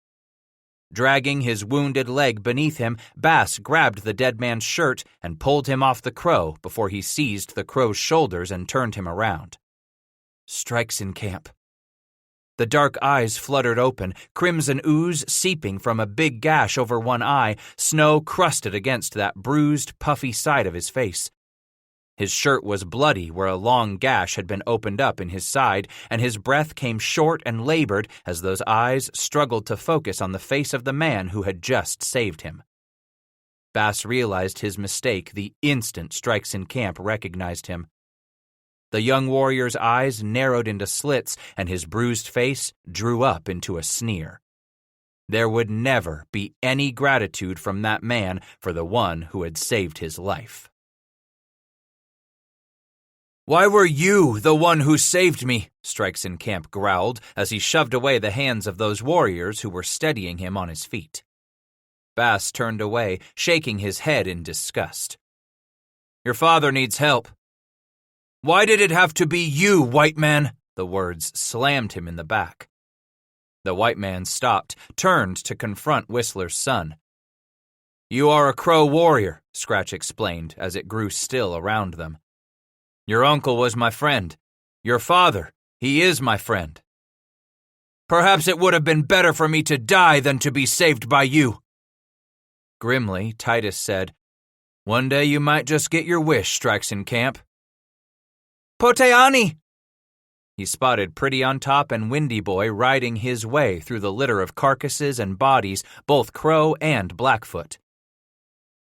Dragging his wounded leg beneath him, Bass grabbed the dead man's shirt and pulled him off the Crow before he seized the Crow's shoulders and turned him around. Strikes in camp. The dark eyes fluttered open, crimson ooze seeping from a big gash over one eye, snow crusted against that bruised, puffy side of his face. His shirt was bloody where a long gash had been opened up in his side, and his breath came short and labored as those eyes struggled to focus on the face of the man who had just saved him. Bass realized his mistake the instant Strikes in Camp recognized him. The young warrior's eyes narrowed into slits, and his bruised face drew up into a sneer. There would never be any gratitude from that man for the one who had saved his life. "Why were you the one who saved me?" Strikes in Camp growled as he shoved away the hands of those warriors who were steadying him on his feet. Bass turned away, shaking his head in disgust. "Your father needs help." "Why did it have to be you, white man?" The words slammed him in the back. The white man stopped, turned to confront Whistler's son. "You are a Crow warrior," Scratch explained as it grew still around them. "Your uncle was my friend. Your father, he is my friend. Perhaps it would have been better for me to die than to be saved by you." Grimly, Titus said, "One day you might just get your wish, Strikes in Camp." "Poteani!" He spotted Pretty on Top and Windy Boy riding his way through the litter of carcasses and bodies, both Crow and Blackfoot.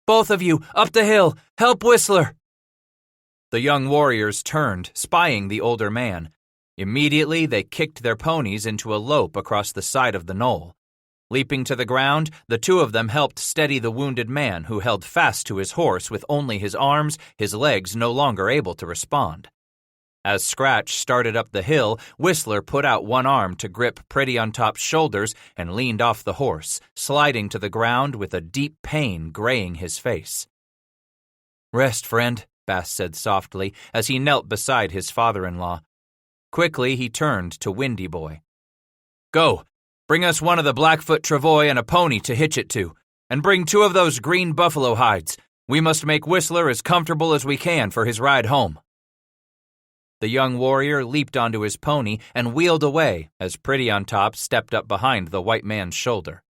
"Both of you, up the hill! Help Whistler!" The young warriors turned, spying the older man. Immediately, they kicked their ponies into a lope across the side of the knoll. Leaping to the ground, the two of them helped steady the wounded man who held fast to his horse with only his arms, his legs no longer able to respond. As Scratch started up the hill, Whistler put out one arm to grip Pretty on Top's shoulders and leaned off the horse, sliding to the ground with a deep pain graying his face. "Rest, friend," Bass said softly as he knelt beside his father-in-law. Quickly he turned to Windy Boy. "Go, bring us one of the Blackfoot travois and a pony to hitch it to, and bring 2 of those green buffalo hides. We must make Whistler as comfortable as we can for his ride home." The young warrior leaped onto his pony and wheeled away as Pretty on Top stepped up behind the white man's shoulder.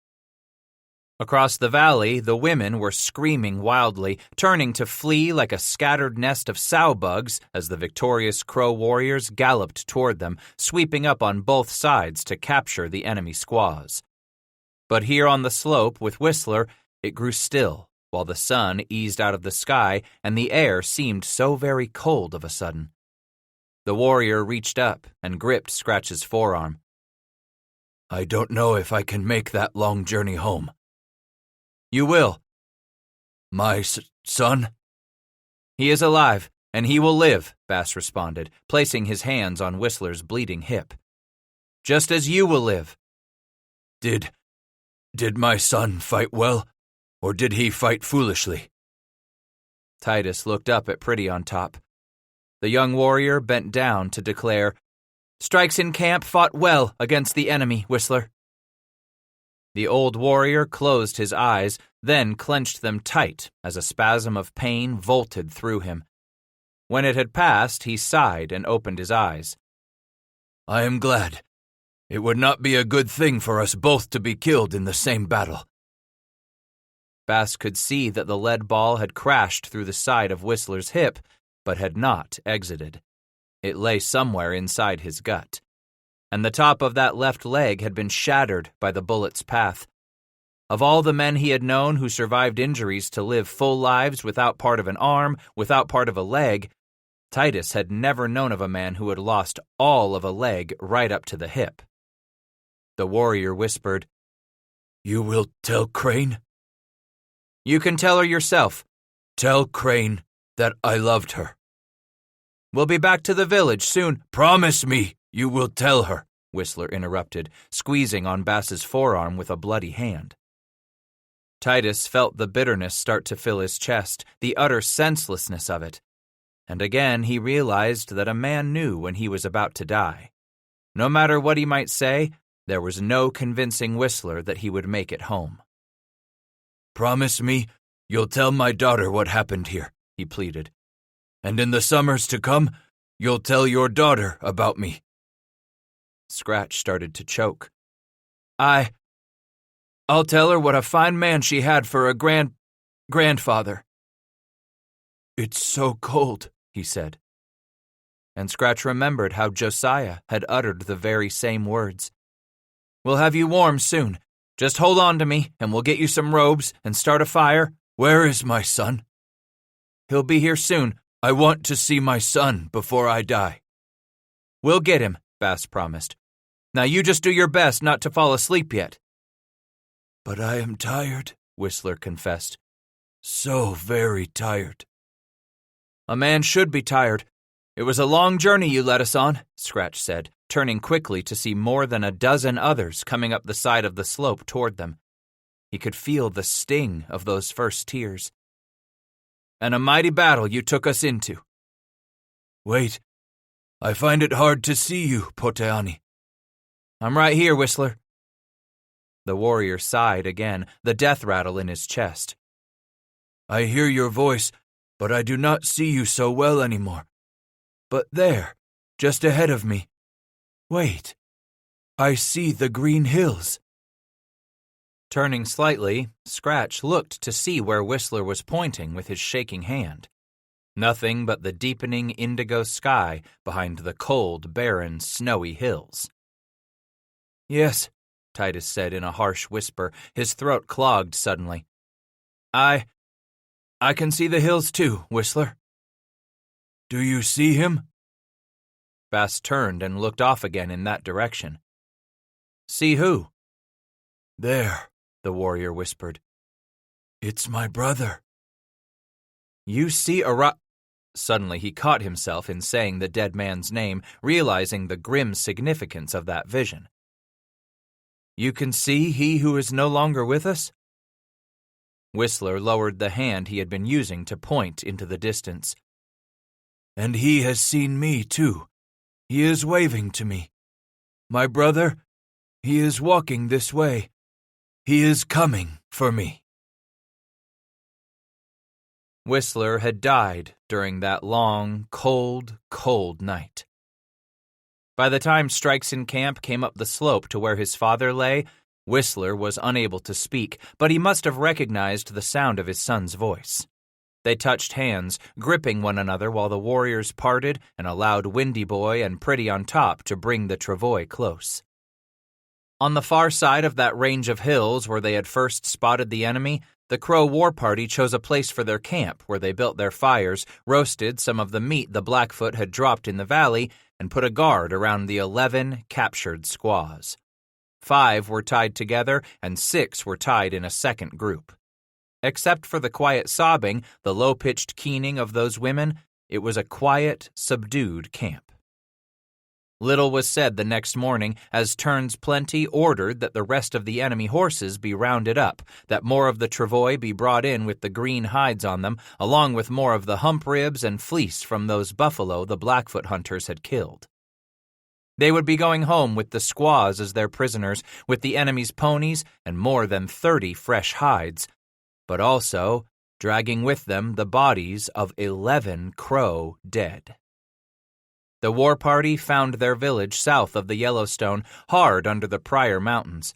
Across the valley, the women were screaming wildly, turning to flee like a scattered nest of sow bugs as the victorious Crow warriors galloped toward them, sweeping up on both sides to capture the enemy squaws. But here on the slope with Whistler, it grew still, while the sun eased out of the sky and the air seemed so very cold of a sudden. The warrior reached up and gripped Scratch's forearm. "I don't know if I can make that long journey home." "You will." "My son?" "He is alive, and he will live," Bass responded, placing his hands on Whistler's bleeding hip. "Just as you will live." Did my son fight well, or did he fight foolishly?" Titus looked up at Pretty on top. The young warrior bent down to declare, "Strikes in camp fought well against the enemy, Whistler." The old warrior closed his eyes, then clenched them tight as a spasm of pain vaulted through him. When it had passed, he sighed and opened his eyes. "I am glad. It would not be a good thing for us both to be killed in the same battle." Bass could see that the lead ball had crashed through the side of Whistler's hip, but had not exited. It lay somewhere inside his gut. And the top of that left leg had been shattered by the bullet's path. Of all the men he had known who survived injuries to live full lives without part of an arm, without part of a leg, Titus had never known of a man who had lost all of a leg right up to the hip. The warrior whispered, "You will tell Crane?" "You can tell her yourself." "Tell Crane that I loved her." "We'll be back to the village soon." "Promise me you will tell her," Whistler interrupted, squeezing on Bass's forearm with a bloody hand. Titus felt the bitterness start to fill his chest, the utter senselessness of it. And again he realized that a man knew when he was about to die. No matter what he might say, there was no convincing Whistler that he would make it home. "Promise me you'll tell my daughter what happened here," he pleaded. "And in the summers to come, you'll tell your daughter about me." Scratch started to choke. I'll tell her what a fine man she had for a grandfather." "It's so cold," he said. And Scratch remembered how Josiah had uttered the very same words. "We'll have you warm soon. Just hold on to me, and we'll get you some robes and start a fire." "Where is my son?" "He'll be here soon." "I want to see my son before I die." "We'll get him," Bass promised. "Now you just do your best not to fall asleep yet." "But I am tired," Whistler confessed. "So very tired." "A man should be tired. It was a long journey you led us on," Scratch said, turning quickly to see more than a dozen others coming up the side of the slope toward them. He could feel the sting of those first tears. "And a mighty battle you took us into." "Wait, I find it hard to see you, Poteani." "I'm right here, Whistler." The warrior sighed again, the death rattle in his chest. "I hear your voice, but I do not see you so well anymore. But there, just ahead of me. Wait, I see the green hills." Turning slightly, Scratch looked to see where Whistler was pointing with his shaking hand. Nothing but the deepening indigo sky behind the cold, barren, snowy hills. "Yes," Titus said in a harsh whisper, his throat clogged suddenly. I can see the hills too, Whistler." "Do you see him?" Bass turned and looked off again in that direction. "See who?" "There," the warrior whispered. "It's my brother." "You see Suddenly he caught himself in saying the dead man's name, realizing the grim significance of that vision. "You can see he who is no longer with us?" Whistler lowered the hand he had been using to point into the distance. "And he has seen me, too. He is waving to me. My brother, he is walking this way. He is coming for me." Whistler had died during that long, cold, cold night. By the time Strikes in camp came up the slope to where his father lay, Whistler was unable to speak, but he must have recognized the sound of his son's voice. They touched hands, gripping one another while the warriors parted and allowed Windy Boy and Pretty on Top to bring the travois close. On the far side of that range of hills where they had first spotted the enemy, the Crow war party chose a place for their camp where they built their fires, roasted some of the meat the Blackfoot had dropped in the valley, and put a guard around the 11 captured squaws. 5 were tied together and 6 were tied in a second group. Except for the quiet sobbing, the low-pitched keening of those women, it was a quiet, subdued camp. Little was said the next morning as Turns Plenty ordered that the rest of the enemy horses be rounded up, that more of the travois be brought in with the green hides on them, along with more of the hump ribs and fleece from those buffalo the Blackfoot hunters had killed. They would be going home with the squaws as their prisoners, with the enemy's ponies and more than 30 fresh hides, but also dragging with them the bodies of 11 Crow dead. The war party found their village south of the Yellowstone, hard under the Pryor Mountains.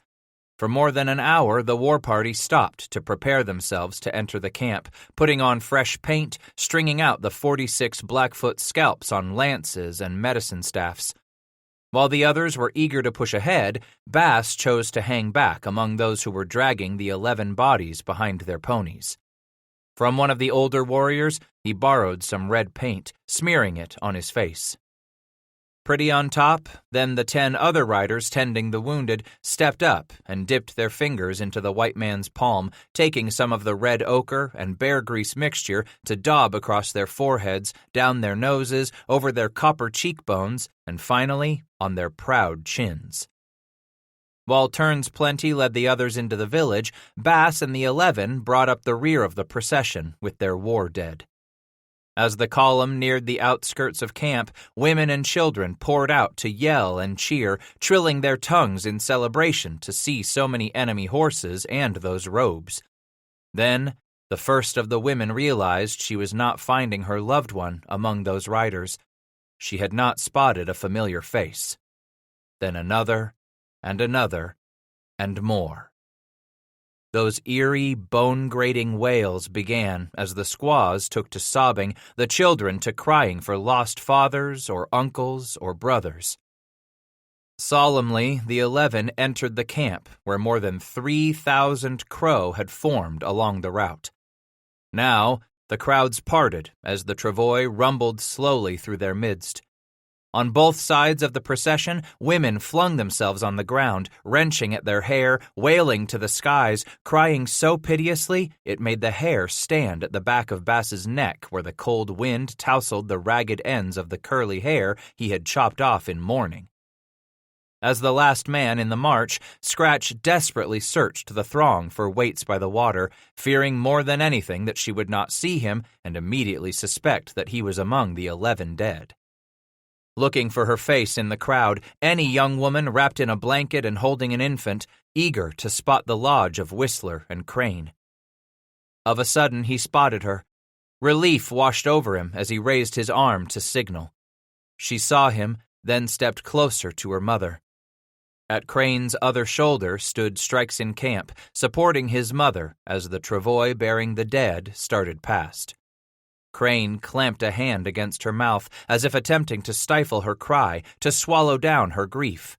For more than an hour, the war party stopped to prepare themselves to enter the camp, putting on fresh paint, stringing out the 46 Blackfoot scalps on lances and medicine staffs. While the others were eager to push ahead, Bass chose to hang back among those who were dragging the 11 bodies behind their ponies. From one of the older warriors, he borrowed some red paint, smearing it on his face. Pretty on Top, then the 10 other riders tending the wounded, stepped up and dipped their fingers into the white man's palm, taking some of the red ochre and bear grease mixture to daub across their foreheads, down their noses, over their copper cheekbones, and finally on their proud chins. While Turns Plenty led the others into the village, Bass and the 11 brought up the rear of the procession with their war dead. As the column neared the outskirts of camp, women and children poured out to yell and cheer, trilling their tongues in celebration to see so many enemy horses and those robes. Then, the first of the women realized she was not finding her loved one among those riders. She had not spotted a familiar face. Then another, and another, and more. Those eerie, bone-grating wails began as the squaws took to sobbing, the children to crying for lost fathers or uncles or brothers. Solemnly, the 11 entered the camp where more than 3,000 Crow had formed along the route. Now, the crowds parted as the travois rumbled slowly through their midst. On both sides of the procession, women flung themselves on the ground, wrenching at their hair, wailing to the skies, crying so piteously it made the hair stand at the back of Bass's neck where the cold wind tousled the ragged ends of the curly hair he had chopped off in mourning. As the last man in the march, Scratch desperately searched the throng for Waits by the water, fearing more than anything that she would not see him and immediately suspect that he was among the 11 dead. Looking for her face in the crowd, any young woman wrapped in a blanket and holding an infant, eager to spot the lodge of Whistler and Crane. Of a sudden, he spotted her. Relief washed over him as he raised his arm to signal. She saw him, then stepped closer to her mother. At Crane's other shoulder stood Strikes in Camp, supporting his mother as the travois bearing the dead started past. Crane clamped a hand against her mouth as if attempting to stifle her cry, to swallow down her grief.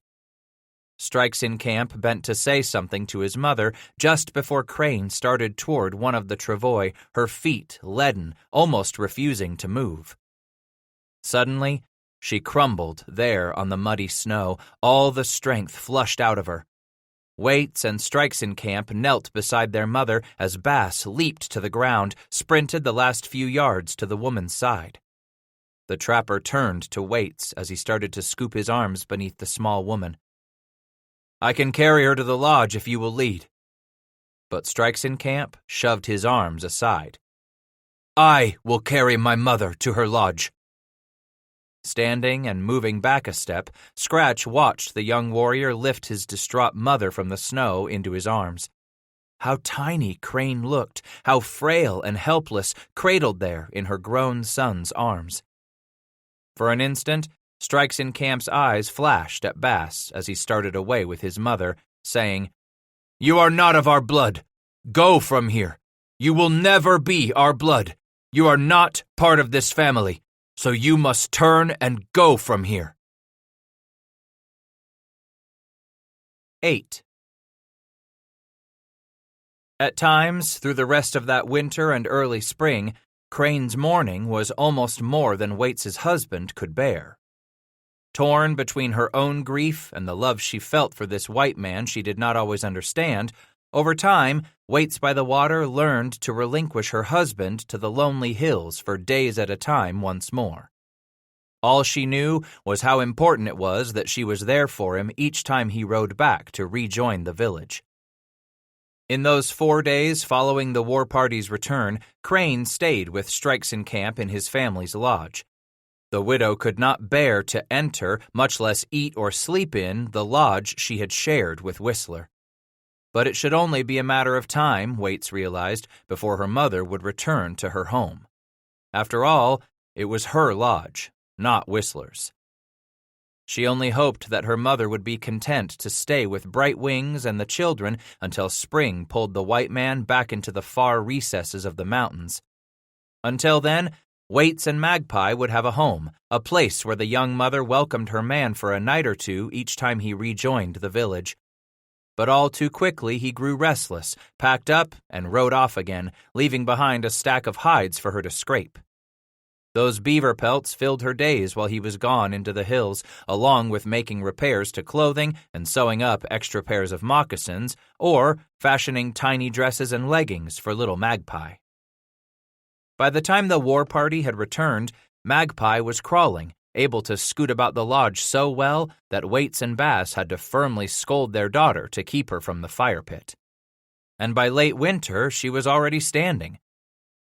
Strikes in Camp bent to say something to his mother just before Crane started toward one of the travois, her feet leaden, almost refusing to move. Suddenly, she crumbled there on the muddy snow, all the strength flushed out of her. Waits and Strikes in Camp knelt beside their mother as Bass leaped to the ground, sprinted the last few yards to the woman's side. The trapper turned to Waits as he started to scoop his arms beneath the small woman. "I can carry her to the lodge if you will lead." But Strikes in Camp shoved his arms aside. "I will carry my mother to her lodge." Standing and moving back a step, Scratch watched the young warrior lift his distraught mother from the snow into his arms. How tiny Crane looked, how frail and helpless, cradled there in her grown son's arms. For an instant, Strikes in Camp's eyes flashed at Bass as he started away with his mother, saying, You are not of our blood. Go from here. You will never be our blood. You are not part of this family, so you must turn and go from here." 8. At times, through the rest of that winter and early spring, Crane's mourning was almost more than Waits's husband could bear. Torn between her own grief and the love she felt for this white man she did not always understand, over time, Waits by the Water learned to relinquish her husband to the lonely hills for days at a time once more. All she knew was how important it was that she was there for him each time he rode back to rejoin the village. In those 4 days following the war party's return, Crane stayed with Strikeson Camp in his family's lodge. The widow could not bear to enter, much less eat or sleep in, the lodge she had shared with Whistler. But it should only be a matter of time, Waits realized, before her mother would return to her home. After all, it was her lodge, not Whistler's. She only hoped that her mother would be content to stay with Bright Wings and the children until spring pulled the white man back into the far recesses of the mountains. Until then, Waits and Magpie would have a home, a place where the young mother welcomed her man for a night or two each time he rejoined the village. But all too quickly he grew restless, packed up, and rode off again, leaving behind a stack of hides for her to scrape. Those beaver pelts filled her days while he was gone into the hills, along with making repairs to clothing and sewing up extra pairs of moccasins, or fashioning tiny dresses and leggings for little Magpie. By the time the war party had returned, Magpie was crawling, able to scoot about the lodge so well that Waits and Bass had to firmly scold their daughter to keep her from the fire pit. And by late winter, she was already standing.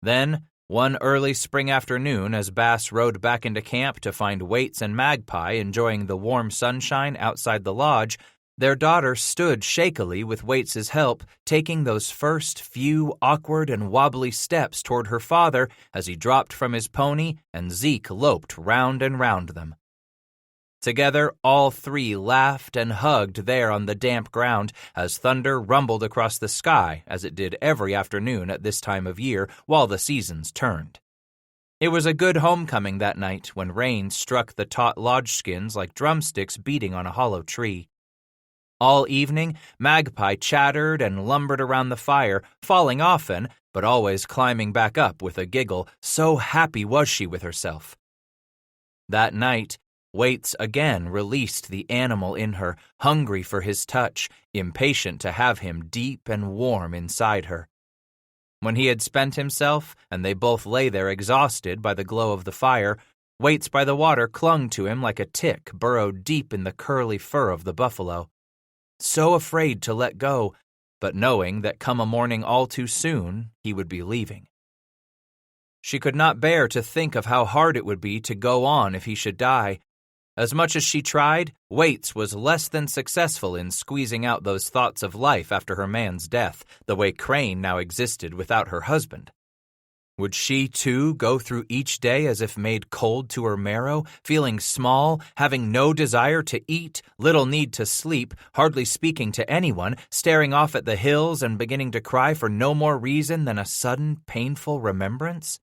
Then, one early spring afternoon, as Bass rode back into camp to find Waits and Magpie enjoying the warm sunshine outside the lodge, their daughter stood shakily with Waits's help, taking those first few awkward and wobbly steps toward her father as he dropped from his pony and Zeke loped round and round them. Together, all three laughed and hugged there on the damp ground as thunder rumbled across the sky as it did every afternoon at this time of year while the seasons turned. It was a good homecoming that night when rain struck the taut lodge skins like drumsticks beating on a hollow tree. All evening, Magpie chattered and lumbered around the fire, falling often, but always climbing back up with a giggle, so happy was she with herself. That night, Waits again released the animal in her, hungry for his touch, impatient to have him deep and warm inside her. When he had spent himself, and they both lay there exhausted by the glow of the fire, Waits by the Water clung to him like a tick burrowed deep in the curly fur of the buffalo. So afraid to let go, but knowing that come a morning all too soon, he would be leaving. She could not bear to think of how hard it would be to go on if he should die. As much as she tried, Waits was less than successful in squeezing out those thoughts of life after her man's death, the way Crane now existed without her husband. Would she, too, go through each day as if made cold to her marrow, feeling small, having no desire to eat, little need to sleep, hardly speaking to anyone, staring off at the hills and beginning to cry for no more reason than a sudden, painful remembrance?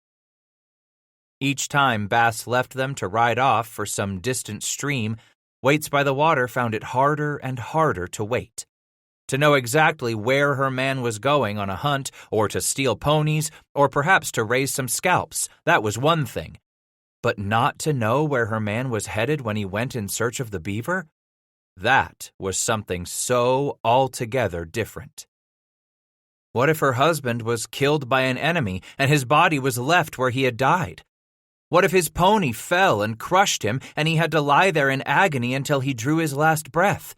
Each time Bass left them to ride off for some distant stream, Waits by the Water found it harder and harder to wait. To know exactly where her man was going on a hunt, or to steal ponies, or perhaps to raise some scalps, that was one thing. But not to know where her man was headed when he went in search of the beaver? That was something so altogether different. What if her husband was killed by an enemy and his body was left where he had died? What if his pony fell and crushed him and he had to lie there in agony until he drew his last breath?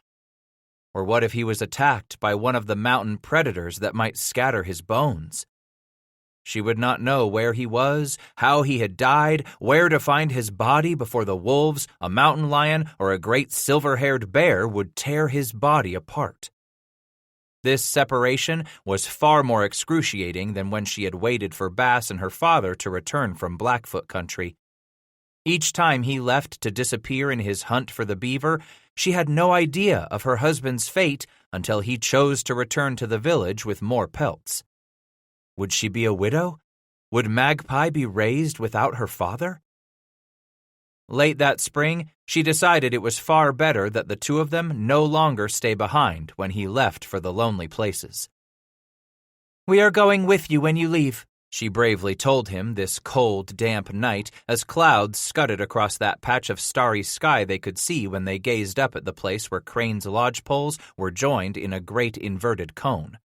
Or what if he was attacked by one of the mountain predators that might scatter his bones? She would not know where he was, how he had died, where to find his body before the wolves, a mountain lion, or a great silver-haired bear would tear his body apart. This separation was far more excruciating than when she had waited for Bass and her father to return from Blackfoot country. Each time he left to disappear in his hunt for the beaver, she had no idea of her husband's fate until he chose to return to the village with more pelts. Would she be a widow? Would Magpie be raised without her father? Late that spring, she decided it was far better that the two of them no longer stay behind when he left for the lonely places. "We are going with you when you leave," she bravely told him this cold, damp night as clouds scudded across that patch of starry sky they could see when they gazed up at the place where Crane's lodgepoles were joined in a great inverted cone.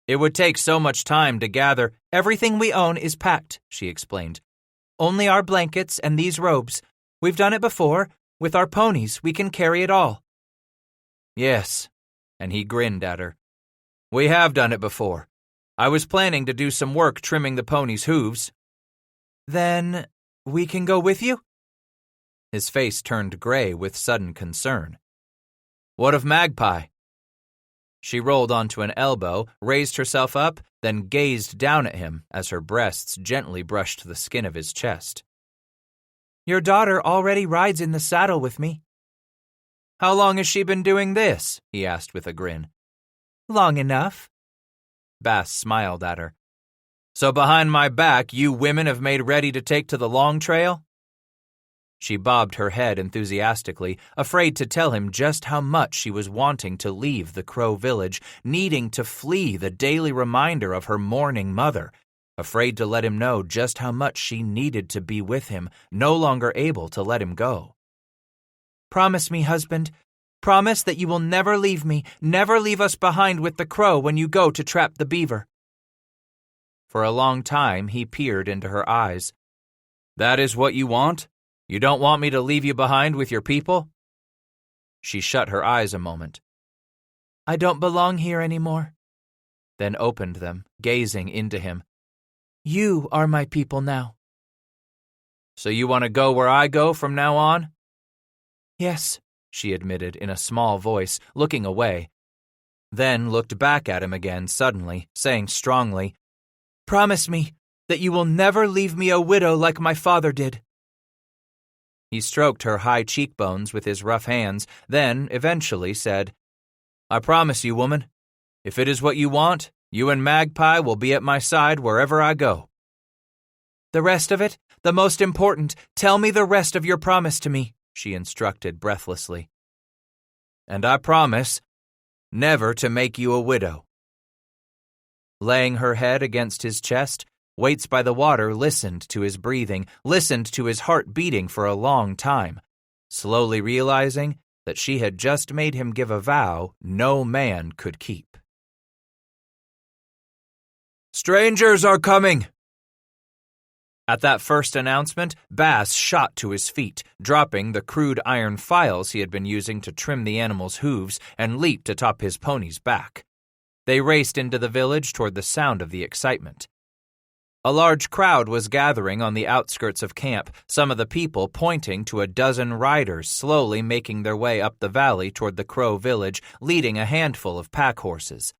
"It would take so much time to gather. Everything we own is packed," she explained. "Only our blankets and these robes. We've done it before. With our ponies, we can carry it all." "Yes," and he grinned at her. "We have done it before. I was planning to do some work trimming the pony's hooves." "Then we can go with you?" His face turned gray with sudden concern. "What of Magpie?" She rolled onto an elbow, raised herself up, then gazed down at him as her breasts gently brushed the skin of his chest. "Your daughter already rides in the saddle with me." "How long has she been doing this?" he asked with a grin. "Long enough." Bass smiled at her. "So behind my back, you women have made ready to take to the long trail?" She bobbed her head enthusiastically, afraid to tell him just how much she was wanting to leave the Crow village, needing to flee the daily reminder of her mourning mother, afraid to let him know just how much she needed to be with him, no longer able to let him go. "Promise me, husband. Promise that you will never leave me, never leave us behind with the Crow when you go to trap the beaver." For a long time he peered into her eyes. "That is what you want? You don't want me to leave you behind with your people?" She shut her eyes a moment. "I don't belong here anymore," then opened them, gazing into him. "You are my people now." "So you want to go where I go from now on?" "Yes," she admitted in a small voice, looking away. Then looked back at him again suddenly, saying strongly, "Promise me that you will never leave me a widow like my father did." He stroked her high cheekbones with his rough hands, then eventually said, "I promise you, woman. If it is what you want, you and Magpie will be at my side wherever I go." "The rest of it, the most important, tell me the rest of your promise to me," she instructed breathlessly. "And I promise never to make you a widow." Laying her head against his chest, Waits by the water listened to his breathing, listened to his heart beating for a long time, slowly realizing that she had just made him give a vow no man could keep. "Strangers are coming!" At that first announcement, Bass shot to his feet, dropping the crude iron files he had been using to trim the animal's hooves, and leaped atop his pony's back. They raced into the village toward the sound of the excitement. A large crowd was gathering on the outskirts of camp, some of the people pointing to a dozen riders slowly making their way up the valley toward the Crow village, leading a handful of pack horses.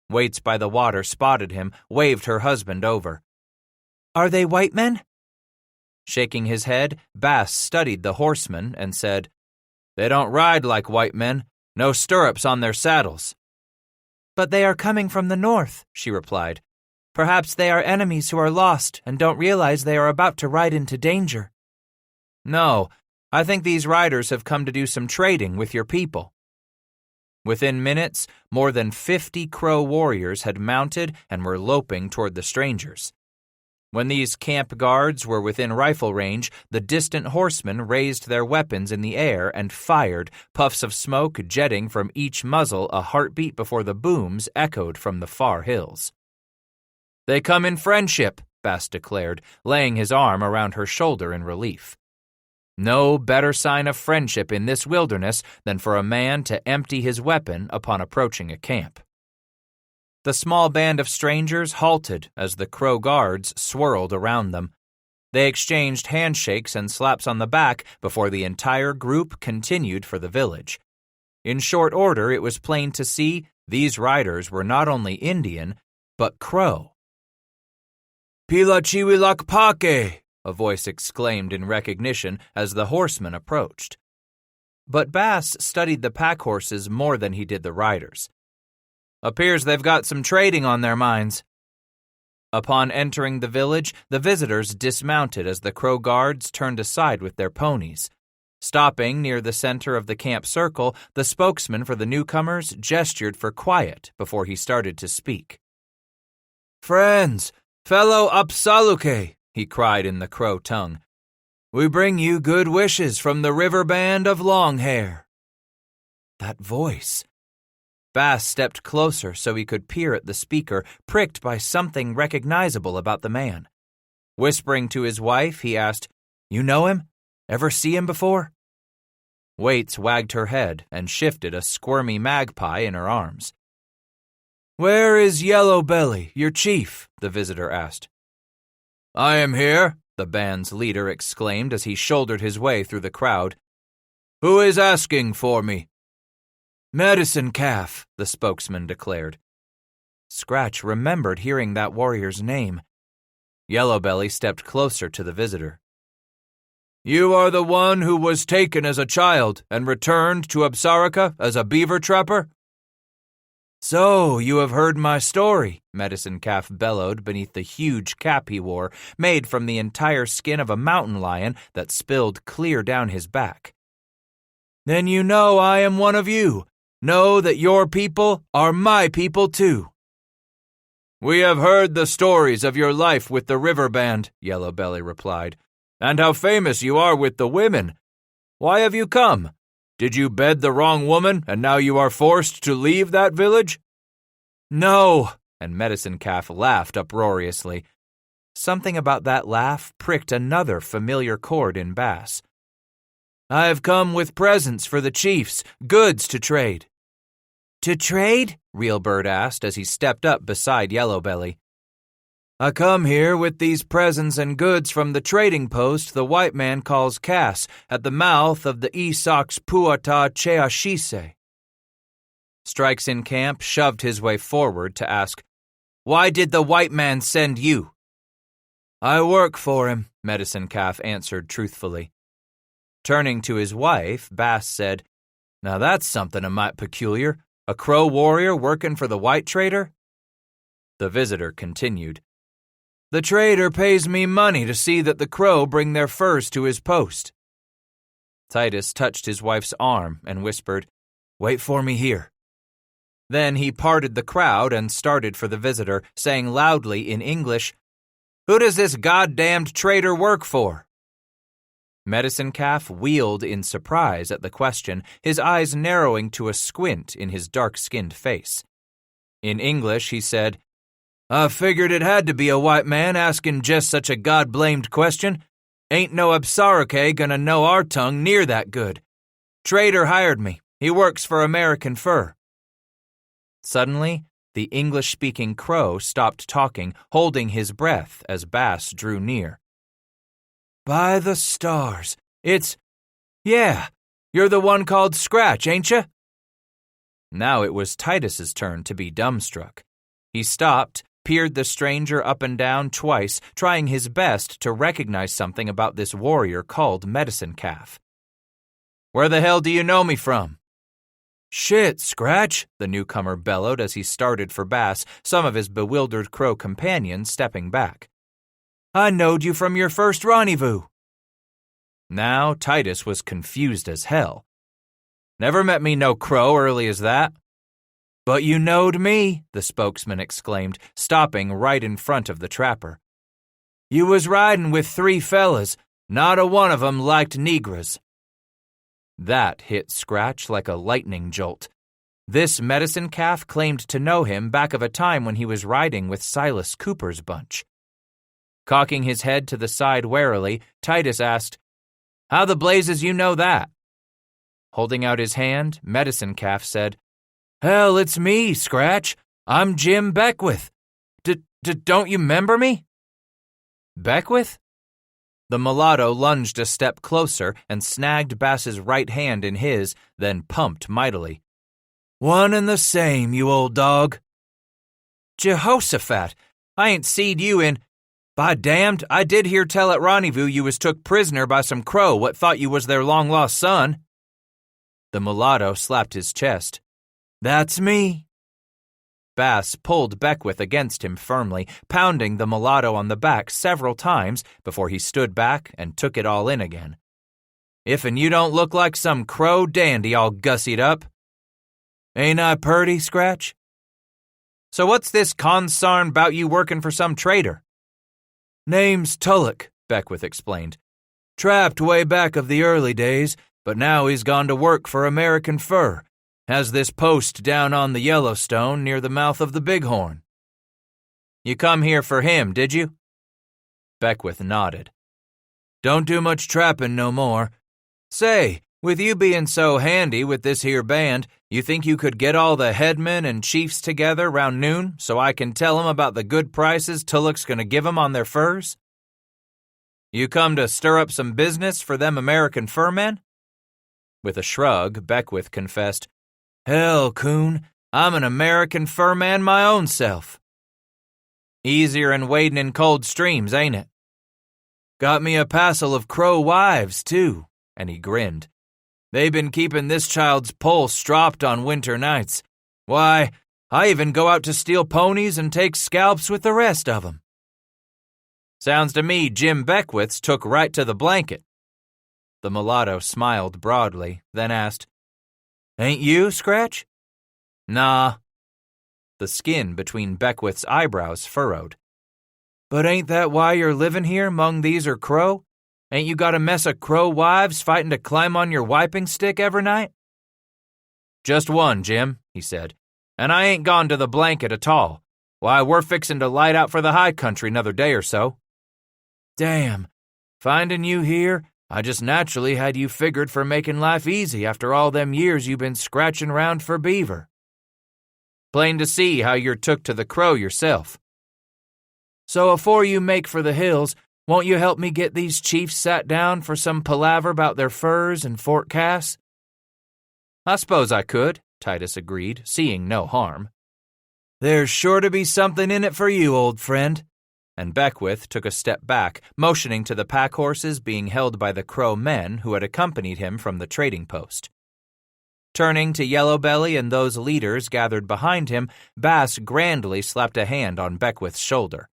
Waits by the water spotted him, waved her husband over. "Are they white men?" Shaking his head, Bass studied the horsemen and said, "They don't ride like white men, no stirrups on their saddles." "But they are coming from the north," she replied. "Perhaps they are enemies who are lost and don't realize they are about to ride into danger." "No, I think these riders have come to do some trading with your people." Within minutes, more than 50 Crow warriors had mounted and were loping toward the strangers. When these camp guards were within rifle range, the distant horsemen raised their weapons in the air and fired, puffs of smoke jetting from each muzzle a heartbeat before the booms echoed from the far hills. "They come in friendship," Bass declared, laying his arm around her shoulder in relief. No better sign of friendship in this wilderness than for a man to empty his weapon upon approaching a camp. The small band of strangers halted as the Crow guards swirled around them. They exchanged handshakes and slaps on the back before the entire group continued for the village. In short order, it was plain to see these riders were not only Indian, but Crow. "Pila chiwilakpake!" a voice exclaimed in recognition as the horsemen approached. But Bass studied the pack horses more than he did the riders. "Appears they've got some trading on their minds." Upon entering the village, the visitors dismounted as the Crow guards turned aside with their ponies. Stopping near the center of the camp circle, the spokesman for the newcomers gestured for quiet before he started to speak. "Friends, fellow Upsaluke," he cried in the Crow tongue, "we bring you good wishes from the river band of Longhair." That voice! Bass stepped closer so he could peer at the speaker, pricked by something recognizable about the man. Whispering to his wife, he asked, "You know him? Ever see him before?" Waits wagged her head and shifted a squirmy magpie in her arms. "Where is Yellow Belly, your chief?" the visitor asked. "I am here," the band's leader exclaimed as he shouldered his way through the crowd. "Who is asking for me?" "Medicine Calf," the spokesman declared. Scratch remembered hearing that warrior's name. Yellowbelly stepped closer to the visitor. "You are the one who was taken as a child and returned to Absaraka as a beaver trapper?" "So, you have heard my story," Medicine Calf bellowed beneath the huge cap he wore, made from the entire skin of a mountain lion that spilled clear down his back. "Then you know I am one of you. Know that your people are my people too." "We have heard the stories of your life with the river band," Yellowbelly replied, "and how famous you are with the women. Why have you come? Did you bed the wrong woman and now you are forced to leave that village?" "No," and Medicine Calf laughed uproariously. Something about that laugh pricked another familiar chord in Bass. "I have come with presents for the chiefs, goods to trade." "To trade?" Realbird asked as he stepped up beside Yellowbelly. "I come here with these presents and goods from the trading post the white man calls Cass at the mouth of the Esox Puata Cheashise." Strikes in Camp shoved his way forward to ask, "Why did the white man send you?" "I work for him," Medicine Calf answered truthfully. Turning to his wife, Bass said, "Now that's something a mite peculiar. A Crow warrior working for the white trader?" The visitor continued, "The trader pays me money to see that the Crow bring their furs to his post." Titus touched his wife's arm and whispered, "Wait for me here." Then he parted the crowd and started for the visitor, saying loudly in English, "Who does this goddamned trader work for?" Medicine Calf wheeled in surprise at the question, his eyes narrowing to a squint in his dark-skinned face. In English, he said, "I figured it had to be a white man asking just such a God-blamed question. Ain't no Absarake gonna know our tongue near that good. Trader hired me. He works for American Fur." Suddenly, the English-speaking Crow stopped talking, holding his breath as Bass drew near. "By the stars, yeah, you're the one called Scratch, ain't you?" Now it was Titus's turn to be dumbstruck. He stopped, peered the stranger up and down twice, trying his best to recognize something about this warrior called Medicine Calf. "Where the hell do you know me from?" "Shit, Scratch," the newcomer bellowed as he started for Bass, some of his bewildered Crow companions stepping back. "I knowed you from your first rendezvous." Now Titus was confused as hell. "Never met me no Crow early as that." "But you knowed me," the spokesman exclaimed, stopping right in front of the trapper. "You was riding with 3 fellas. Not a one of 'em liked negras." That hit Scratch like a lightning jolt. This Medicine Calf claimed to know him back of a time when he was riding with Silas Cooper's bunch. Cocking his head to the side warily, Titus asked, "How the blazes you know that?" Holding out his hand, Medicine Calf said, "Hell, it's me, Scratch. I'm Jim Beckwith. Don't you remember me?" "Beckwith?" The mulatto lunged a step closer and snagged Bass's right hand in his, then pumped mightily. "One and the same, you old dog." "Jehoshaphat, I ain't seed you in— By damned, I did hear tell at rendezvous you was took prisoner by some Crow what thought you was their long-lost son." The mulatto slapped his chest. "That's me." Bass pulled Beckwith against him firmly, pounding the mulatto on the back several times before he stood back and took it all in again. "If'n you don't look like some crow dandy all gussied up." "Ain't I purty, Scratch?" "So what's this consarn 'bout you working for some trader?" "Name's Tulloch," Beckwith explained. "Trapped way back of the early days, but now he's gone to work for American Fur. Has this post down on the Yellowstone near the mouth of the Bighorn." "You come here for him, did you?" Beckwith nodded. "Don't do much trapping no more. Say, with you being so handy with this here band, you think you could get all the headmen and chiefs together round noon so I can tell 'em about the good prices Tulloch's going to give 'em on their furs?" "You come to stir up some business for them American fur men?" With a shrug, Beckwith confessed, "Hell, coon, I'm an American fur man my own self." "Easier'n wading in cold streams, ain't it?" "Got me a passel of crow wives, too," and he grinned. "They been keeping this child's pulse stropped on winter nights. Why, I even go out to steal ponies and take scalps with the rest of 'em." "Sounds to me Jim Beckwith's took right to the blanket." The mulatto smiled broadly, then asked, "Ain't you, Scratch?" "Nah." The skin between Beckwith's eyebrows furrowed. "But ain't that why you're living here 'mong these are crow? Ain't you got a mess of crow wives fighting to climb on your wiping stick every night?" "Just one, Jim," he said, "and I ain't gone to the blanket at all. Why, we're fixin' to light out for the high country 'nother day or so." "Damn, finding you here, I just naturally had you figured for making life easy after all them years you been scratching round for beaver." "Plain to see how you're took to the crow yourself." "So afore you make for the hills, won't you help me get these chiefs sat down for some palaver about their furs and Fort Cass?" "I suppose I could," Titus agreed, seeing no harm. "There's sure to be something in it for you, old friend." And Beckwith took a step back, motioning to the pack horses being held by the Crow men who had accompanied him from the trading post. Turning to Yellowbelly and those leaders gathered behind him, Bass grandly slapped a hand on Beckwith's shoulder.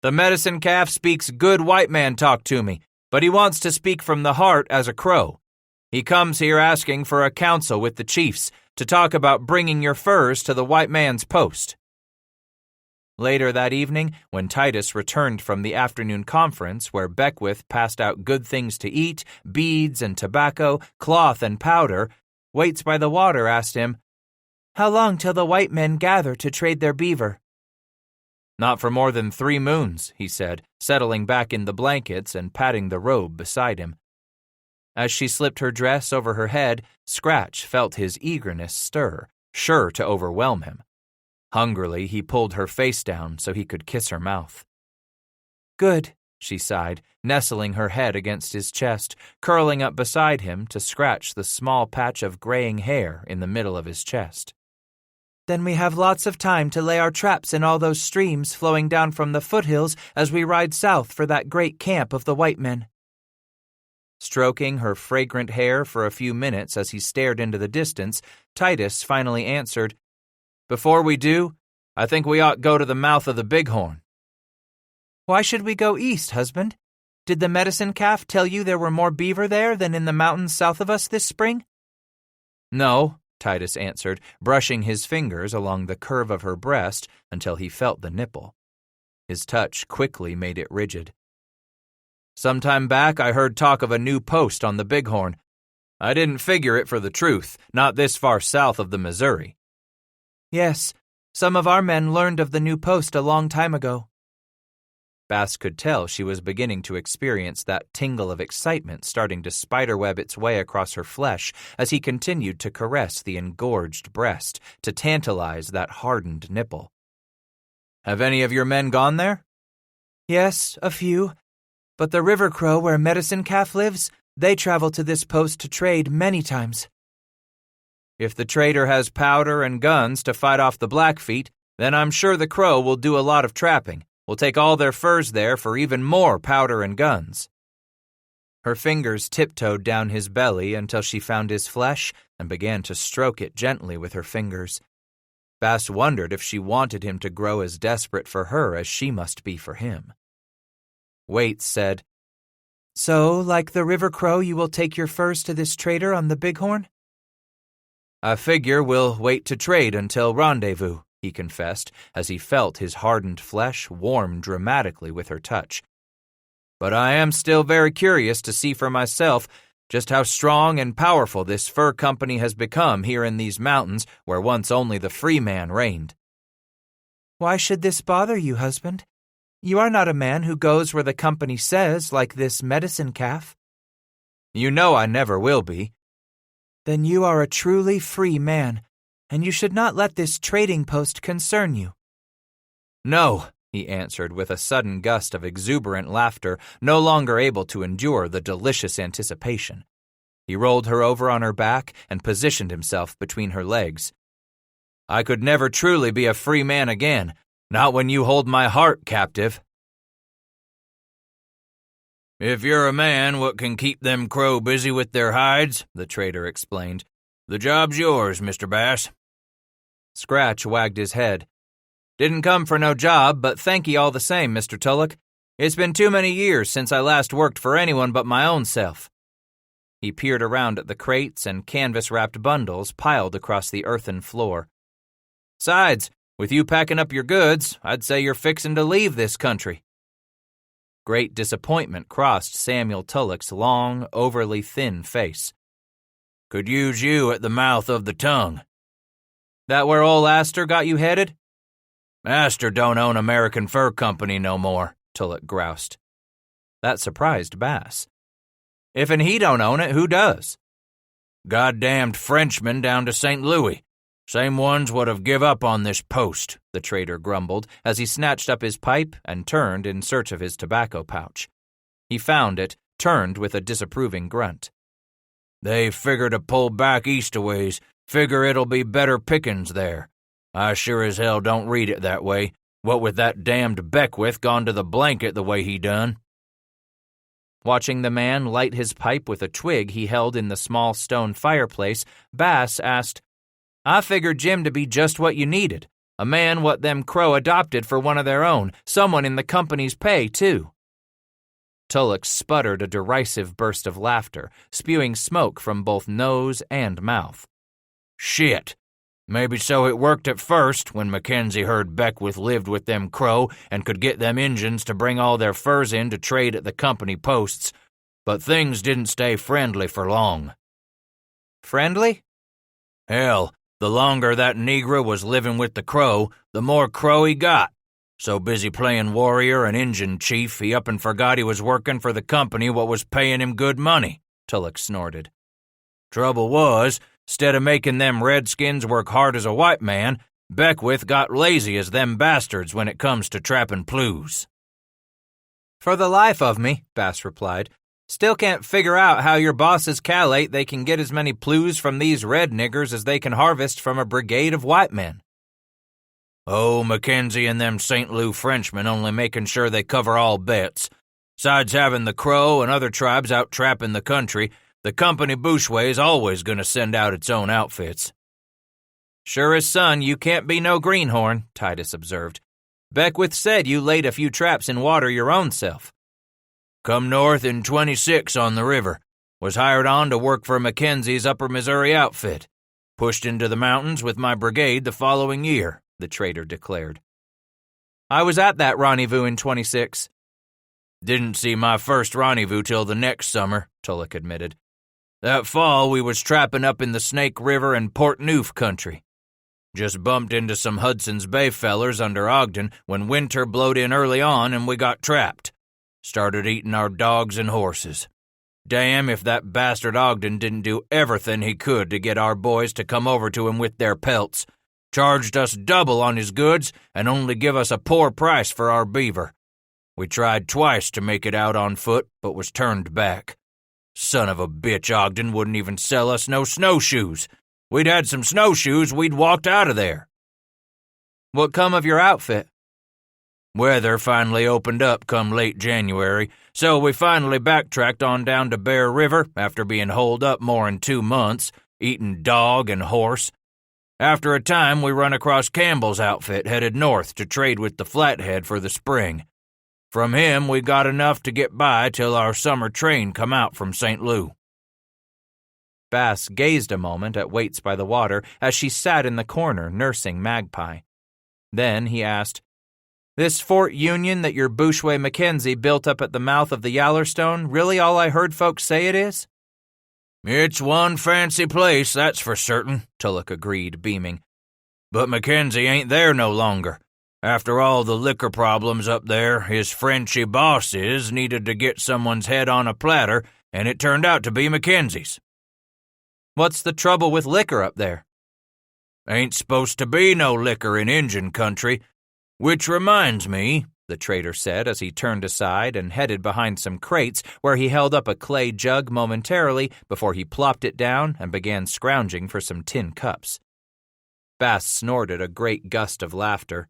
"The medicine calf speaks good white man talk to me, but he wants to speak from the heart as a Crow. He comes here asking for a council with the chiefs to talk about bringing your furs to the white man's post." Later that evening, when Titus returned from the afternoon conference where Beckwith passed out good things to eat, beads and tobacco, cloth and powder, Waits by the Water asked him, "How long till the white men gather to trade their beaver?" "Not for more than 3 moons," he said, settling back in the blankets and patting the robe beside him. As she slipped her dress over her head, Scratch felt his eagerness stir, sure to overwhelm him. Hungrily, he pulled her face down so he could kiss her mouth. "Good," she sighed, nestling her head against his chest, curling up beside him to scratch the small patch of graying hair in the middle of his chest. "Then we have lots of time to lay our traps in all those streams flowing down from the foothills as we ride south for that great camp of the white men." Stroking her fragrant hair for a few minutes as he stared into the distance, Titus finally answered, "Before we do, I think we ought go to the mouth of the Bighorn." "Why should we go east, husband? Did the medicine calf tell you there were more beaver there than in the mountains south of us this spring?" "No," Titus answered, brushing his fingers along the curve of her breast until he felt the nipple. His touch quickly made it rigid. "Some time back I heard talk of a new post on the Bighorn. I didn't figure it for the truth, not this far south of the Missouri." "Yes, some of our men learned of the new post a long time ago." Bass could tell she was beginning to experience that tingle of excitement starting to spiderweb its way across her flesh as he continued to caress the engorged breast to tantalize that hardened nipple. "Have any of your men gone there?" "Yes, a few. But the river crow where Medicine Calf lives, they travel to this post to trade many times." "If the trader has powder and guns to fight off the Blackfeet, then I'm sure the crow will do a lot of trapping. We'll take all their furs there for even more powder and guns." Her fingers tiptoed down his belly until she found his flesh and began to stroke it gently with her fingers. Bass wondered if she wanted him to grow as desperate for her as she must be for him. Waits said, "So, like the river crow, you will take your furs to this trader on the Bighorn?" "I figure we'll wait to trade until rendezvous," he confessed, as he felt his hardened flesh warm dramatically with her touch. "But I am still very curious to see for myself just how strong and powerful this fur company has become here in these mountains where once only the free man reigned." "Why should this bother you, husband? You are not a man who goes where the company says, like this medicine calf." "You know I never will be." "Then you are a truly free man, and you should not let this trading post concern you." "No," he answered with a sudden gust of exuberant laughter, no longer able to endure the delicious anticipation. He rolled her over on her back and positioned himself between her legs. "I could never truly be a free man again, not when you hold my heart captive." "If you're a man what can keep them crow busy with their hides," the trader explained, "the job's yours, Mr. Bass." Scratch wagged his head. "Didn't come for no job, but thank ye all the same, Mr. Tulloch. It's been too many years since I last worked for anyone but my own self." He peered around at the crates and canvas-wrapped bundles piled across the earthen floor. "Sides, with you packing up your goods, I'd say you're fixin' to leave this country." Great disappointment crossed Samuel Tulloch's long, overly thin face. "Could use you at the mouth of the tongue." "That where ol' Astor got you headed?" "Astor don't own American Fur Company no more," Tulloch groused. That surprised Bass. "If'n he don't own it, who does?" "Goddamned Frenchmen down to St. Louis. Same ones what have give up on this post," the trader grumbled as he snatched up his pipe and turned in search of his tobacco pouch. He found it, turned with a disapproving grunt. "They figure to pull back east a ways, figure it'll be better pickings there. I sure as hell don't read it that way, what with that damned Beckwith gone to the blanket the way he done." Watching the man light his pipe with a twig he held in the small stone fireplace, Bass asked, "I figured Jim to be just what you needed, a man what them crow adopted for one of their own, someone in the company's pay, too." Tulloch sputtered a derisive burst of laughter, spewing smoke from both nose and mouth. "Shit! Maybe so it worked at first, when Mackenzie heard Beckwith lived with them crow and could get them Injuns to bring all their furs in to trade at the company posts, but things didn't stay friendly for long." "Friendly?" "Hell, the longer that Negro was living with the crow, the more crow he got. So busy playing warrior and Injun chief, he up and forgot he was working for the company what was paying him good money," Tulloch snorted. "Trouble was, 'stead of making them redskins work hard as a white man, Beckwith got lazy as them bastards when it comes to trapping plews." "For the life of me," Bass replied, "still can't figure out how your bosses calculate they can get as many plews from these red niggers as they can harvest from a brigade of white men." "Oh, Mackenzie and them St. Louis Frenchmen only making sure they cover all bets. Besides having the Crow and other tribes out trapping the country, the company Bushway's always going to send out its own outfits." "Sure as sun, you can't be no greenhorn," Titus observed. "Beckwith said you laid a few traps in water your own self." "Come north in 26 on the river. Was hired on to work for Mackenzie's Upper Missouri outfit. Pushed into the mountains with my brigade the following year," the trader declared. "I was at that rendezvous in 26. "Didn't see my first rendezvous till the next summer," Tulloch admitted. "That fall we was trapping up in the Snake River and Port Neuf country. Just bumped into some Hudson's Bay fellers under Ogden when winter blowed in early on and we got trapped. Started eating our dogs and horses. Damn if that bastard Ogden didn't do everything he could to get our boys to come over to him with their pelts. Charged us double on his goods and only give us a poor price for our beaver. We tried twice to make it out on foot, but was turned back. Son of a bitch, Ogden wouldn't even sell us no snowshoes. We'd had some snowshoes, we'd walked out of there." "What come of your outfit?" Weather finally opened up come late January, so we finally backtracked on down to Bear River after being holed up more'n 2 months, eating dog and horse. After a time, we run across Campbell's outfit headed north to trade with the Flathead for the spring. From him, we got enough to get by till our summer train come out from St. Lou. Bass gazed a moment at Waits by the water as she sat in the corner nursing Magpie. Then he asked, "This Fort Union that your Bouchouet Mackenzie built up at the mouth of the Yallerstone really all I heard folks say it is?" "It's one fancy place, that's for certain," Tulloch agreed, beaming. "But Mackenzie ain't there no longer. After all the liquor problems up there, his Frenchy bosses needed to get someone's head on a platter, and it turned out to be Mackenzie's." "What's the trouble with liquor up there?" "Ain't supposed to be no liquor in Injun country. Which reminds me," the trader said as he turned aside and headed behind some crates where he held up a clay jug momentarily before he plopped it down and began scrounging for some tin cups. Bass snorted a great gust of laughter.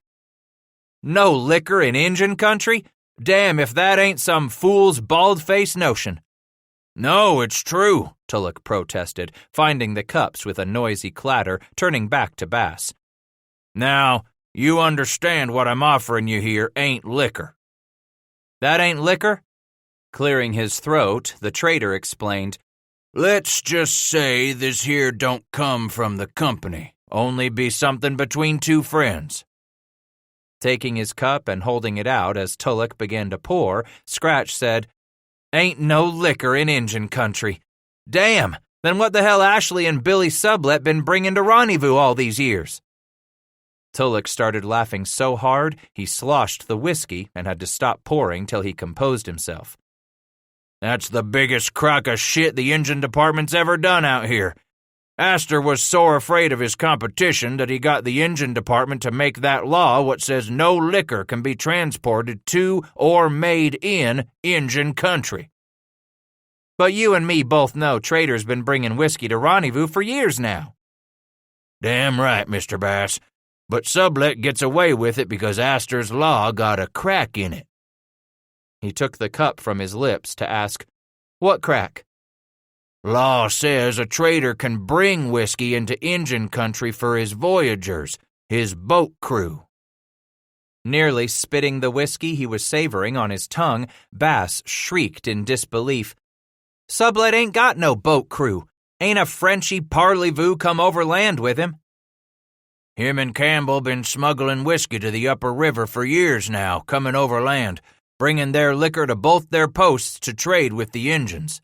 "No liquor in Injun country? Damn if that ain't some fool's bald-faced notion." "No, it's true," Tulloch protested, finding the cups with a noisy clatter, turning back to Bass. "Now, you understand what I'm offering you here ain't liquor." "That ain't liquor?" Clearing his throat, the trader explained, "Let's just say this here don't come from the company, only be something between two friends." Taking his cup and holding it out as Tulloch began to pour, Scratch said, "Ain't no liquor in Injun country. Damn, then what the hell Ashley and Billy Sublet been bringing to Rendezvous all these years?" Tulloch started laughing so hard he sloshed the whiskey and had to stop pouring till he composed himself. "That's the biggest crock of shit the engine department's ever done out here. Astor was sore afraid of his competition that he got the engine department to make that law what says no liquor can be transported to or made in Injun country." "But you and me both know Trader's been bringing whiskey to Rendezvous for years now." "Damn right, Mr. Bass. But Sublet gets away with it because Astor's law got a crack in it." He took the cup from his lips to ask, "What crack?" "Law says a trader can bring whiskey into Injun country for his voyagers, his boat crew." Nearly spitting the whiskey he was savoring on his tongue, Bass shrieked in disbelief. "Sublet ain't got no boat crew. Ain't a Frenchy parley-vous come overland with him." "Him and Campbell been smuggling whiskey to the upper river for years now, coming overland, bringing their liquor to both their posts to trade with the Injuns."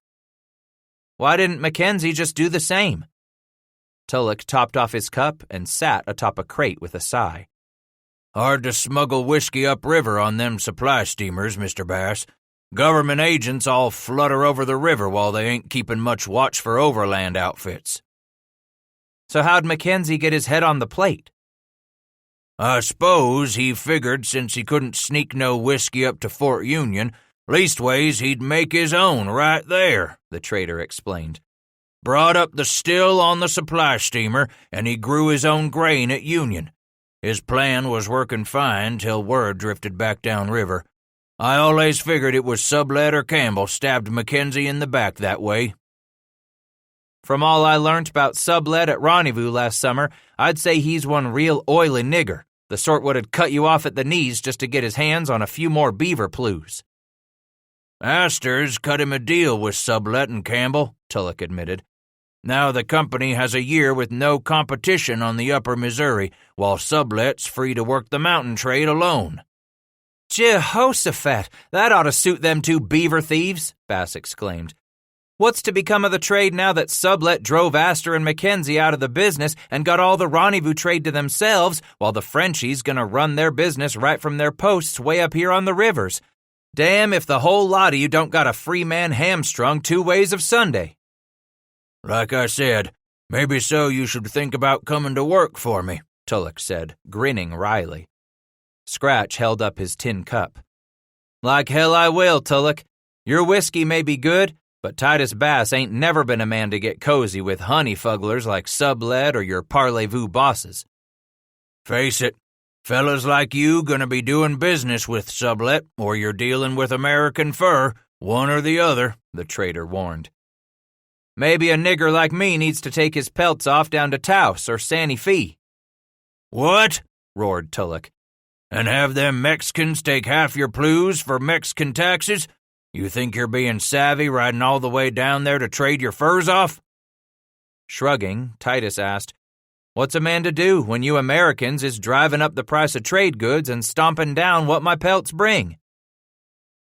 "Why didn't Mackenzie just do the same?" Tulloch topped off his cup and sat atop a crate with a sigh. "Hard to smuggle whiskey upriver on them supply steamers, Mr. Bass. Government agents all flutter over the river while they ain't keeping much watch for overland outfits." "So how'd Mackenzie get his head on the plate?" "I s'pose he figured since he couldn't sneak no whiskey up to Fort Union, leastways he'd make his own right there," the trader explained. "Brought up the still on the supply steamer, and he grew his own grain at Union. His plan was working fine till word drifted back downriver. I always figured it was Sublet or Campbell stabbed Mackenzie in the back that way." "From all I learnt about Sublet at Rendezvous last summer, I'd say he's one real oily nigger, the sort what'd cut you off at the knees just to get his hands on a few more beaver plues." "Astor's cut him a deal with Sublet and Campbell," Tulloch admitted. "Now the company has a year with no competition on the upper Missouri, while Sublet's free to work the mountain trade alone." "Jehoshaphat, that ought to suit them two beaver thieves," Bass exclaimed. "What's to become of the trade now that Sublet drove Astor and Mackenzie out of the business and got all the Rendezvous trade to themselves, while the Frenchies gonna run their business right from their posts way up here on the rivers? Damn if the whole lot of you don't got a free man hamstrung 2 ways of Sunday." "Like I said, maybe so you should think about coming to work for me," Tulloch said, grinning wryly. Scratch held up his tin cup. "Like hell I will, Tulloch. Your whiskey may be good, but Titus Bass ain't never been a man to get cozy with honeyfugglers like Sublet or your parlez-vous bosses." "Face it, Fellas like you gonna be doing business with Sublet, or you're dealing with American fur, one or the other, the trader warned. Maybe a nigger like me needs to take his pelts off down to Taos or Santa Fe. What? Roared Tulloch. And have them Mexicans take half your plues for Mexican taxes? You think you're being savvy riding all the way down there to trade your furs off? Shrugging, Titus asked, What's a man to do when you Americans is driving up the price of trade goods and stomping down what my pelts bring?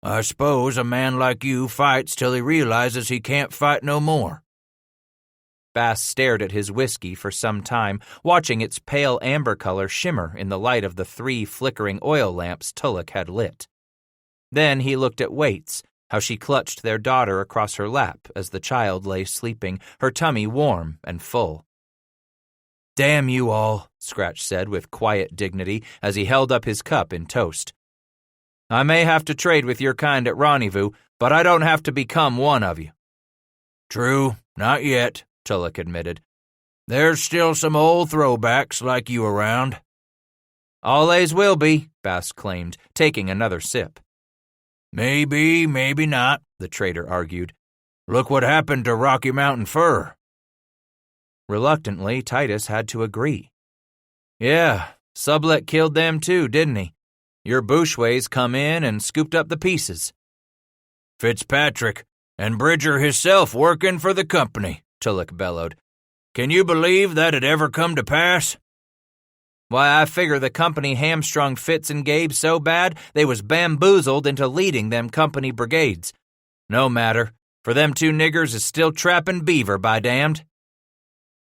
I suppose a man like you fights till he realizes he can't fight no more. Bass stared at his whiskey for some time, watching its pale amber color shimmer in the light of the 3 flickering oil lamps Tulloch had lit. Then he looked at Waits, how she clutched their daughter across her lap as the child lay sleeping, her tummy warm and full. Damn you all, Scratch said with quiet dignity as he held up his cup in toast. I may have to trade with your kind at Rendezvous, but I don't have to become one of you. True, not yet, Tulloch admitted. There's still some old throwbacks like you around. Always will be, Bass claimed, taking another sip. Maybe, maybe not, the trader argued. Look what happened to Rocky Mountain fur. Reluctantly, Titus had to agree. Yeah, Sublet killed them too, didn't he? Your bushways come in and scooped up the pieces. Fitzpatrick, and Bridger hisself working for the company, Tulloch bellowed. Can you believe that'd ever come to pass? Why, I figure the company hamstrung Fitz and Gabe so bad they was bamboozled into leading them company brigades. No matter, for them 2 niggers is still trapping beaver, by damned.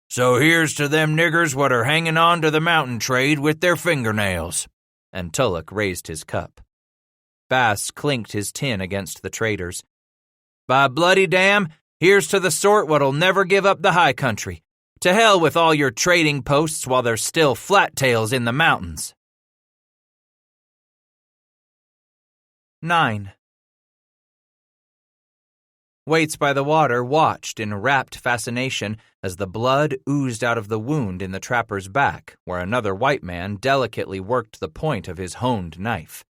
So here's to them niggers what are hanging on to the mountain trade with their fingernails. And Tulloch raised his cup. Bass clinked his tin against the trader's. By bloody damn, here's to the sort what'll never give up the high country. To hell with all your trading posts while there's still flat-tails in the mountains. 9. Waits by the water watched in rapt fascination as the blood oozed out of the wound in the trapper's back, where another white man delicately worked the point of his honed knife.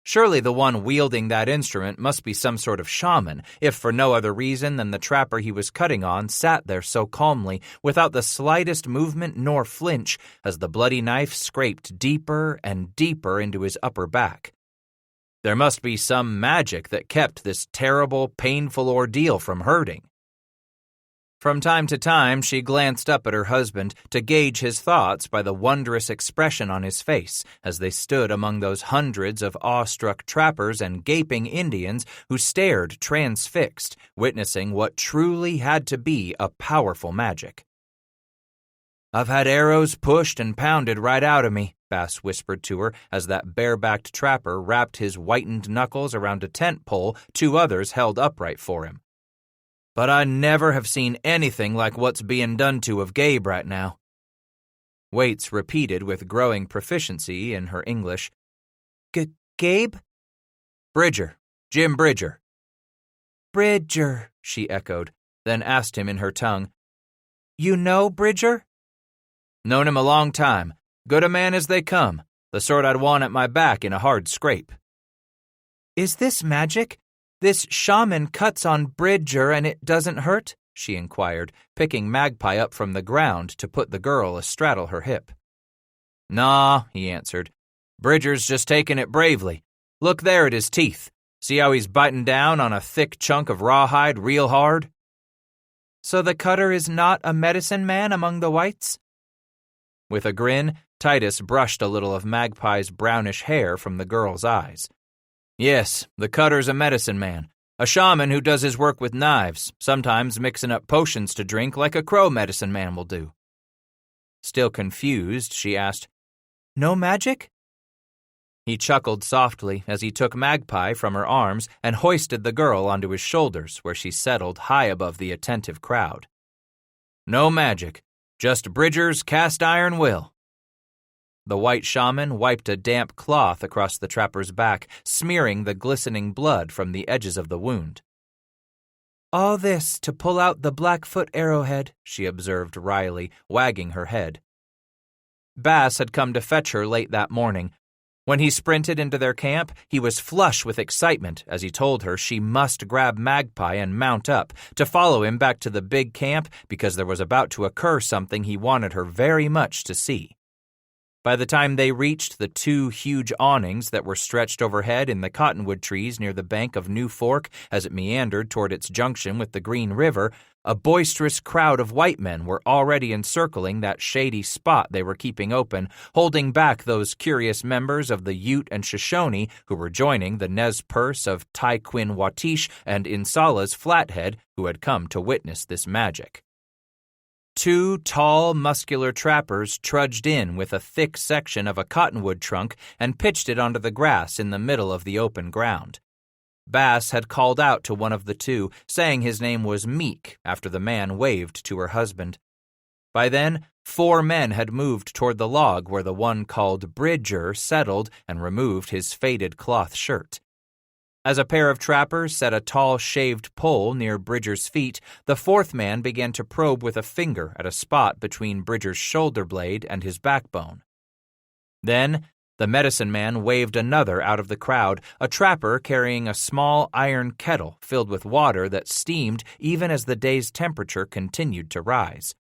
Surely the one wielding that instrument must be some sort of shaman, if for no other reason than the trapper he was cutting on sat there so calmly, without the slightest movement nor flinch, as the bloody knife scraped deeper and deeper into his upper back. There must be some magic that kept this terrible, painful ordeal from hurting. From time to time, she glanced up at her husband to gauge his thoughts by the wondrous expression on his face as they stood among those hundreds of awestruck trappers and gaping Indians who stared transfixed, witnessing what truly had to be a powerful magic. I've had arrows pushed and pounded right out of me, Bass whispered to her as that bare-backed trapper wrapped his whitened knuckles around a tent pole 2 others held upright for him. But I never have seen anything like what's being done to of Gabe right now. Waits repeated with growing proficiency in her English. Gabe? Bridger. Jim Bridger. Bridger, she echoed, then asked him in her tongue, You know Bridger? Known him a long time. Good a man as they come, the sort I'd want at my back in a hard scrape. Is this magic? This shaman cuts on Bridger and it doesn't hurt? She inquired, picking Magpie up from the ground to put the girl astraddle her hip. Nah, he answered. Bridger's just taking it bravely. Look there at his teeth. See how he's biting down on a thick chunk of rawhide real hard? So the cutter is not a medicine man among the whites? With a grin, Titus brushed a little of Magpie's brownish hair from the girl's eyes. Yes, the cutter's a medicine man, a shaman who does his work with knives, sometimes mixing up potions to drink like a crow medicine man will do. Still confused, she asked, No magic? He chuckled softly as he took Magpie from her arms and hoisted the girl onto his shoulders, where she settled high above the attentive crowd. No magic, just Bridger's cast-iron will. The white shaman wiped a damp cloth across the trapper's back, smearing the glistening blood from the edges of the wound. All this to pull out the Blackfoot arrowhead, she observed wryly, wagging her head. Bass had come to fetch her late that morning. When he sprinted into their camp, he was flush with excitement as he told her she must grab Magpie and mount up to follow him back to the big camp because there was about to occur something he wanted her very much to see. By the time they reached the 2 huge awnings that were stretched overhead in the cottonwood trees near the bank of New Fork as it meandered toward its junction with the Green River, a boisterous crowd of white men were already encircling that shady spot they were keeping open, holding back those curious members of the Ute and Shoshone who were joining the Nez Perce of Tyquin-Watish and Insala's Flathead who had come to witness this magic. 2 tall, muscular trappers trudged in with a thick section of a cottonwood trunk and pitched it onto the grass in the middle of the open ground. Bass had called out to one of the 2, saying his name was Meek after the man waved to her husband. By then, 4 men had moved toward the log where the one called Bridger settled and removed his faded cloth shirt. As a pair of trappers set a tall shaved pole near Bridger's feet, the 4th man began to probe with a finger at a spot between Bridger's shoulder blade and his backbone. Then, the medicine man waved another out of the crowd, a trapper carrying a small iron kettle filled with water that steamed even as the day's temperature continued to rise.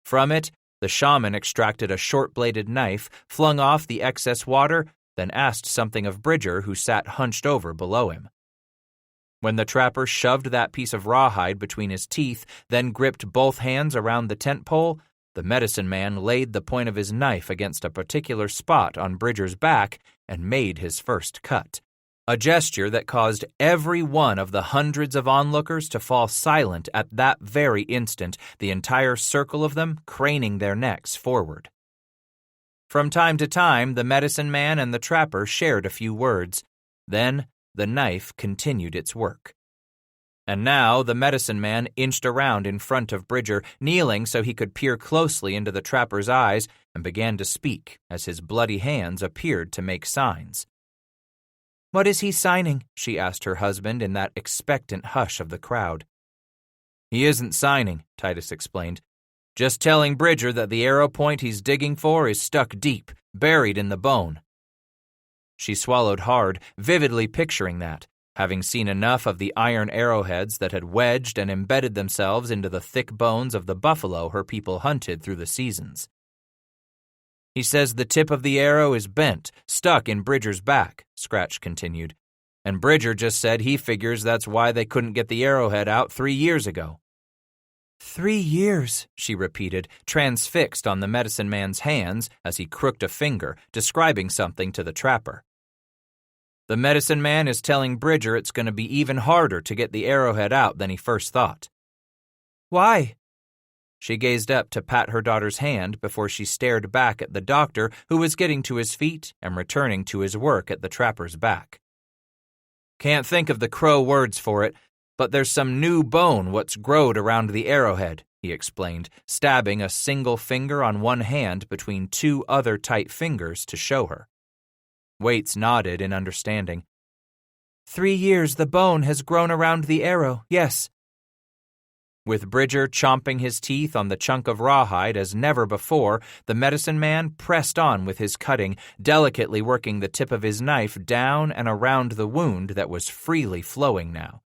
From it, the shaman extracted a short-bladed knife, flung off the excess water, then asked something of Bridger, who sat hunched over below him. When the trapper shoved that piece of rawhide between his teeth, then gripped both hands around the tent pole, the medicine man laid the point of his knife against a particular spot on Bridger's back and made his first cut, a gesture that caused every one of the hundreds of onlookers to fall silent at that very instant, the entire circle of them craning their necks forward. From time to time, the medicine man and the trapper shared a few words. Then, the knife continued its work. And now, the medicine man inched around in front of Bridger, kneeling so he could peer closely into the trapper's eyes, and began to speak as his bloody hands appeared to make signs. "What is he signing?" she asked her husband in that expectant hush of the crowd. "He isn't signing," Titus explained. "Just telling Bridger that the arrow point he's digging for is stuck deep, buried in the bone." She swallowed hard, vividly picturing that, having seen enough of the iron arrowheads that had wedged and embedded themselves into the thick bones of the buffalo her people hunted through the seasons. "He says the tip of the arrow is bent, stuck in Bridger's back," Scratch continued. "And Bridger just said he figures that's why they couldn't get the arrowhead out 3 years ago." 3 years, she repeated, transfixed on the medicine man's hands as he crooked a finger, describing something to the trapper. "The medicine man is telling Bridger it's going to be even harder to get the arrowhead out than he first thought." "Why?" She gazed up to pat her daughter's hand before she stared back at the doctor, who was getting to his feet and returning to his work at the trapper's back. "Can't think of the Crow words for it, but there's some new bone what's growed around the arrowhead," he explained, stabbing a single finger on one hand between 2 other tight fingers to show her. Waits nodded in understanding. 3 years the bone has grown around the arrow, yes." With Bridger chomping his teeth on the chunk of rawhide as never before, the medicine man pressed on with his cutting, delicately working the tip of his knife down and around the wound that was freely flowing now.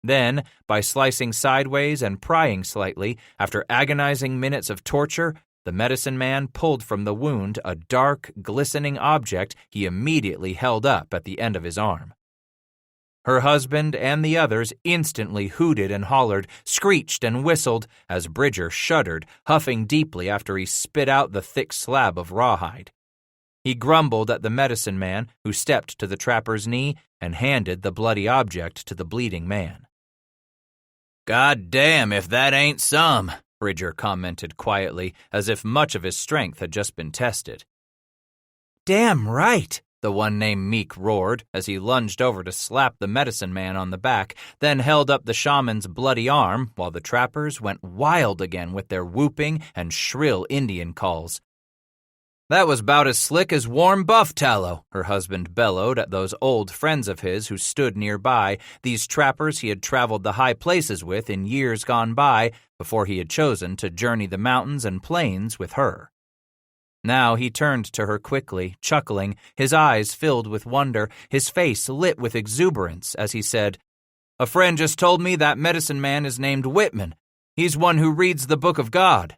Then, by slicing sideways and prying slightly, after agonizing minutes of torture, the medicine man pulled from the wound a dark, glistening object he immediately held up at the end of his arm. Her husband and the others instantly hooted and hollered, screeched and whistled as Bridger shuddered, huffing deeply after he spit out the thick slab of rawhide. He grumbled at the medicine man, who stepped to the trapper's knee and handed the bloody object to the bleeding man. "God damn if that ain't some," Bridger commented quietly, as if much of his strength had just been tested. "Damn right," the one named Meek roared as he lunged over to slap the medicine man on the back, then held up the shaman's bloody arm while the trappers went wild again with their whooping and shrill Indian calls. "That was about as slick as warm buff tallow," her husband bellowed at those old friends of his who stood nearby, these trappers he had traveled the high places with in years gone by before he had chosen to journey the mountains and plains with her. Now he turned to her quickly, chuckling, his eyes filled with wonder, his face lit with exuberance as he said, "A friend just told me that medicine man is named Whitman. He's one who reads the Book of God."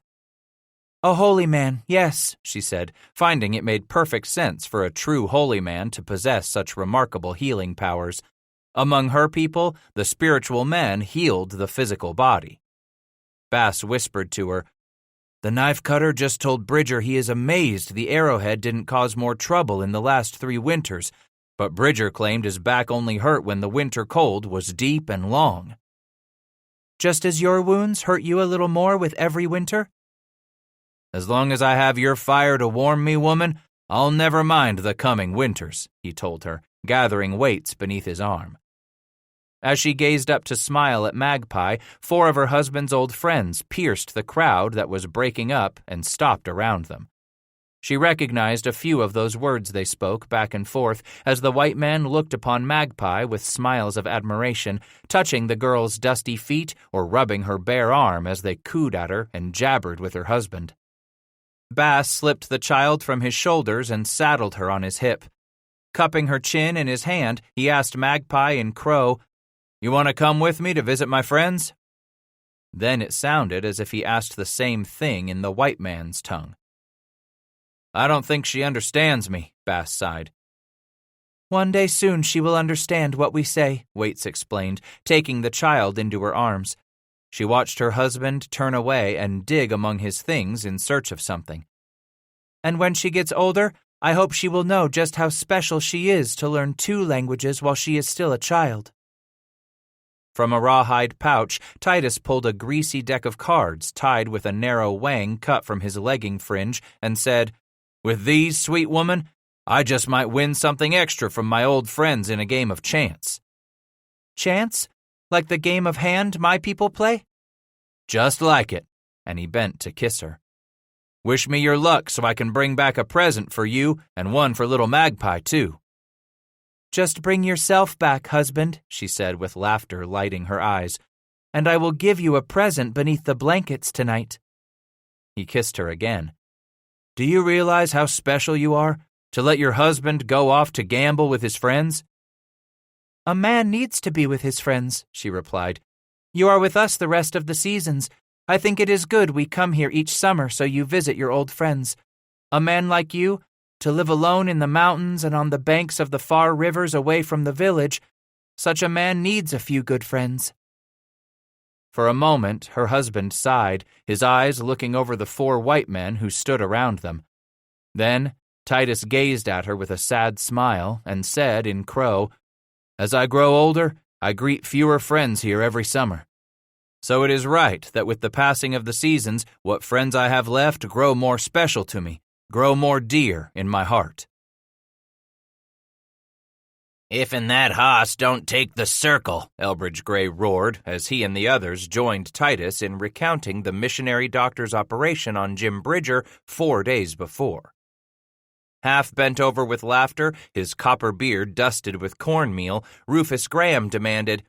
"A holy man, yes," she said, finding it made perfect sense for a true holy man to possess such remarkable healing powers. Among her people, the spiritual men healed the physical body. Bass whispered to her, "The knife cutter just told Bridger he is amazed the arrowhead didn't cause more trouble in the last 3 winters, but Bridger claimed his back only hurt when the winter cold was deep and long." "Just as your wounds hurt you a little more with every winter?" "As long as I have your fire to warm me, woman, I'll never mind the coming winters," he told her, gathering weights beneath his arm. As she gazed up to smile at Magpie, 4 of her husband's old friends pierced the crowd that was breaking up and stopped around them. She recognized a few of those words they spoke back and forth as the white man looked upon Magpie with smiles of admiration, touching the girl's dusty feet or rubbing her bare arm as they cooed at her and jabbered with her husband. Bass slipped the child from his shoulders and saddled her on his hip. Cupping her chin in his hand, he asked Magpie in Crow, "You want to come with me to visit my friends?" Then it sounded as if he asked the same thing in the white man's tongue. "I don't think she understands me," Bass sighed. "One day soon she will understand what we say," Waits explained, taking the child into her arms. She watched her husband turn away and dig among his things in search of something. "And when she gets older, I hope she will know just how special she is to learn 2 languages while she is still a child." From a rawhide pouch, Titus pulled a greasy deck of cards tied with a narrow wang cut from his legging fringe and said, "With these, sweet woman, I just might win something extra from my old friends in a game of chance." "Chance? Like the game of hand my people play?" "Just like it," and he bent to kiss her. "Wish me your luck so I can bring back a present for you and one for little Magpie, too." "Just bring yourself back, husband," she said with laughter lighting her eyes, "and I will give you a present beneath the blankets tonight." He kissed her again. "Do you realize how special you are, to let your husband go off to gamble with his friends?" "A man needs to be with his friends," she replied. "You are with us the rest of the seasons. I think it is good we come here each summer so you visit your old friends. A man like you, to live alone in the mountains and on the banks of the far rivers away from the village, such a man needs a few good friends." For a moment, her husband sighed, his eyes looking over the 4 white men who stood around them. Then Titus gazed at her with a sad smile and said in Crow, "As I grow older, I greet fewer friends here every summer. So it is right that with the passing of the seasons, what friends I have left grow more special to me, grow more dear in my heart." "If and that hoss don't take the circle," Elbridge Gray roared as he and the others joined Titus in recounting the missionary doctor's operation on Jim Bridger 4 days before. Half bent over with laughter, his copper beard dusted with cornmeal, Rufus Graham demanded,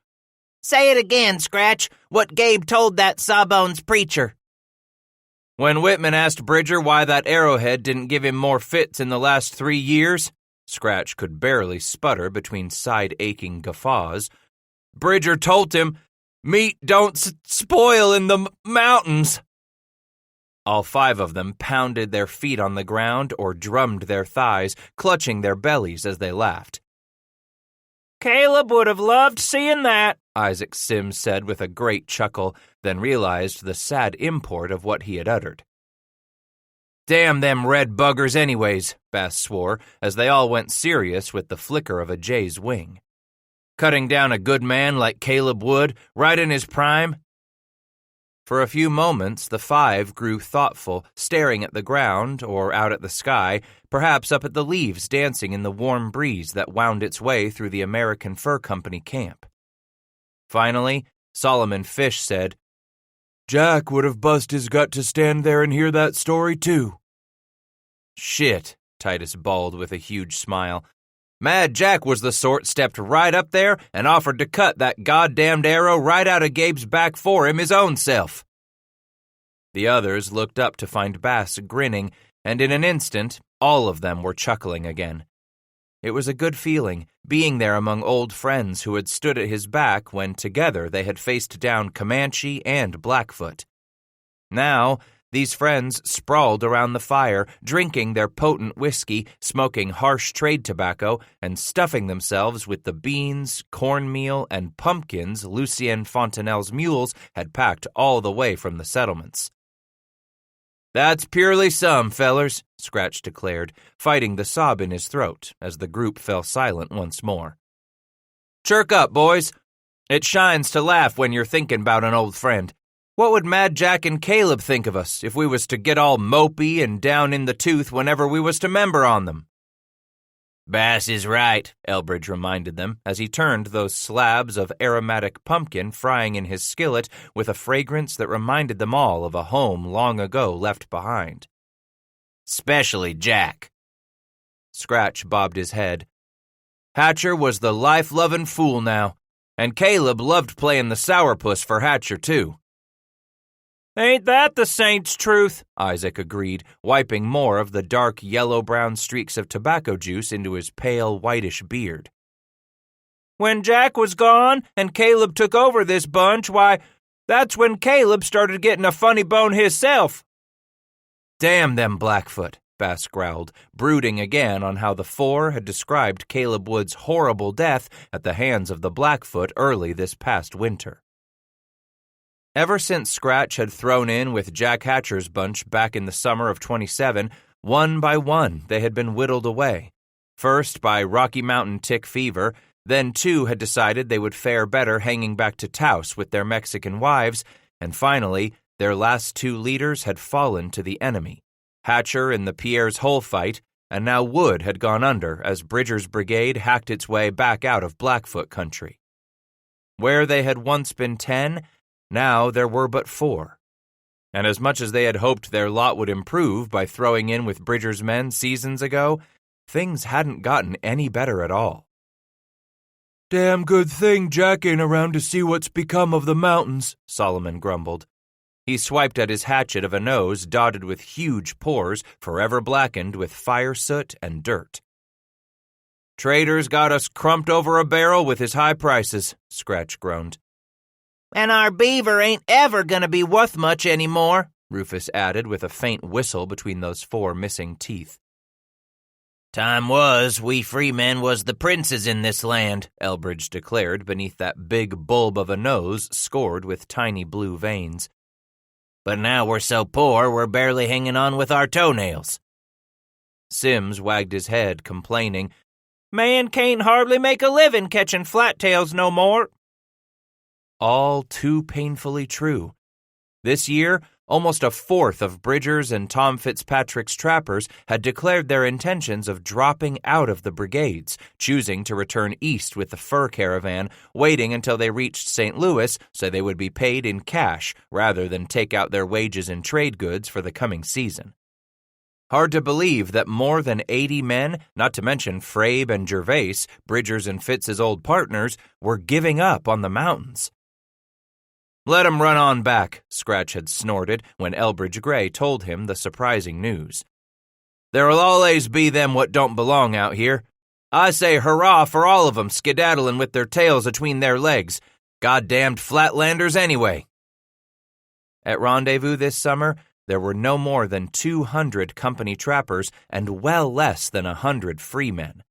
"Say it again, Scratch. What Gabe told that sawbones preacher." "When Whitman asked Bridger why that arrowhead didn't give him more fits in the last 3 years, Scratch could barely sputter between side-aching guffaws, "Bridger told him, 'Meat don't spoil in the mountains.'" All 5 of them pounded their feet on the ground or drummed their thighs, clutching their bellies as they laughed. "Caleb would have loved seeing that," Isaac Sims said with a great chuckle, then realized the sad import of what he had uttered. "Damn them red buggers anyways," Bass swore, as they all went serious with the flicker of a jay's wing. "Cutting down a good man like Caleb Wood, right in his prime." For a few moments the 5 grew thoughtful, staring at the ground or out at the sky, perhaps up at the leaves dancing in the warm breeze that wound its way through the American Fur Company camp. Finally, Solomon Fish said, "Jack would have bust his gut to stand there and hear that story, too." "Shit," Titus bawled with a huge smile. "Mad Jack was the sort stepped right up there and offered to cut that goddamned arrow right out of Gabe's back for him his own self." The others looked up to find Bass grinning, and in an instant, all of them were chuckling again. It was a good feeling, being there among old friends who had stood at his back when together they had faced down Comanche and Blackfoot. Now, these friends sprawled around the fire, drinking their potent whiskey, smoking harsh trade tobacco, and stuffing themselves with the beans, cornmeal, and pumpkins Lucien Fontenelle's mules had packed all the way from the settlements. "That's purely some, fellers," Scratch declared, fighting the sob in his throat as the group fell silent once more. "Chirk up, boys. It shines to laugh when you're thinking about an old friend. What would Mad Jack and Caleb think of us if we was to get all mopey and down in the tooth whenever we was to member on them?" "Bass is right," Elbridge reminded them as he turned those slabs of aromatic pumpkin frying in his skillet with a fragrance that reminded them all of a home long ago left behind. "Specially Jack." Scratch bobbed his head. "Hatcher was the life-lovin' fool now, and Caleb loved playing the sourpuss for Hatcher, too." "Ain't that the saint's truth?" Isaac agreed, wiping more of the dark yellow-brown streaks of tobacco juice into his pale whitish beard. "When Jack was gone and Caleb took over this bunch, why, that's when Caleb started getting a funny bone hisself." "Damn them Blackfoot," Bass growled, brooding again on how the four had described Caleb Wood's horrible death at the hands of the Blackfoot early this past winter. Ever since Scratch had thrown in with Jack Hatcher's bunch back in the summer of 27, one by one they had been whittled away. First by Rocky Mountain tick fever, then two had decided they would fare better hanging back to Taos with their Mexican wives, and finally, their last two leaders had fallen to the enemy. Hatcher in the Pierre's Hole fight, and now Wood had gone under as Bridger's brigade hacked its way back out of Blackfoot country. Where they had once been 10, now there were but 4. And as much as they had hoped their lot would improve by throwing in with Bridger's men seasons ago, things hadn't gotten any better at all. "Damn good thing Jack ain't around to see what's become of the mountains," Solomon grumbled. He swiped at his hatchet of a nose dotted with huge pores forever blackened with fire soot and dirt. "Trader's got us crumped over a barrel with his high prices," Scratch groaned. "And our beaver ain't ever gonna be worth much anymore," Rufus added with a faint whistle between those 4 missing teeth. "Time was we free men was the princes in this land," Elbridge declared beneath that big bulb of a nose scored with tiny blue veins. "But now we're so poor we're barely hanging on with our toenails." Sims wagged his head, complaining, "Man can't hardly make a living catching flattails no more." All too painfully true. This year, almost a fourth of Bridger's and Tom Fitzpatrick's trappers had declared their intentions of dropping out of the brigades, choosing to return east with the fur caravan, waiting until they reached St. Louis so they would be paid in cash rather than take out their wages in trade goods for the coming season. Hard to believe that more than 80 men, not to mention Frabe and Gervais, Bridger's and Fitz's old partners, were giving up on the mountains. "Let 'em run on back," Scratch had snorted when Elbridge Gray told him the surprising news. "There'll always be them what don't belong out here. I say hurrah for all of 'em skedaddling with their tails atween their legs. Goddamned Flatlanders anyway." At Rendezvous this summer, there were no more than 200 company trappers and well less than 100 free men.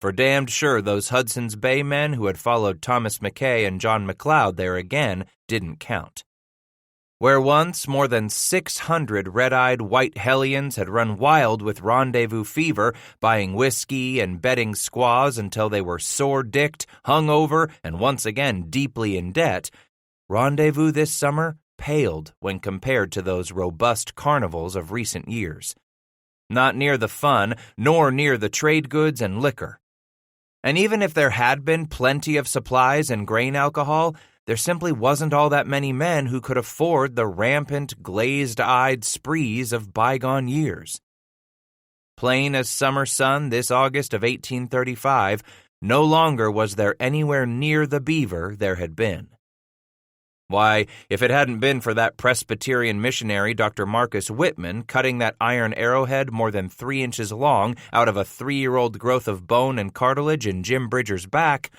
For damned sure those Hudson's Bay men who had followed Thomas McKay and John McLeod there again didn't count. Where once more than 600 red-eyed white hellions had run wild with rendezvous fever, buying whiskey and betting squaws until they were sore-dicked, hungover, and once again deeply in debt, Rendezvous this summer paled when compared to those robust carnivals of recent years. Not near the fun, nor near the trade goods and liquor. And even if there had been plenty of supplies and grain alcohol, there simply wasn't all that many men who could afford the rampant, glazed-eyed sprees of bygone years. Plain as summer sun this August of 1835, no longer was there anywhere near the beaver there had been. Why, if it hadn't been for that Presbyterian missionary Dr. Marcus Whitman cutting that iron arrowhead more than 3 inches long out of a 3-year-old growth of bone and cartilage in Jim Bridger's back,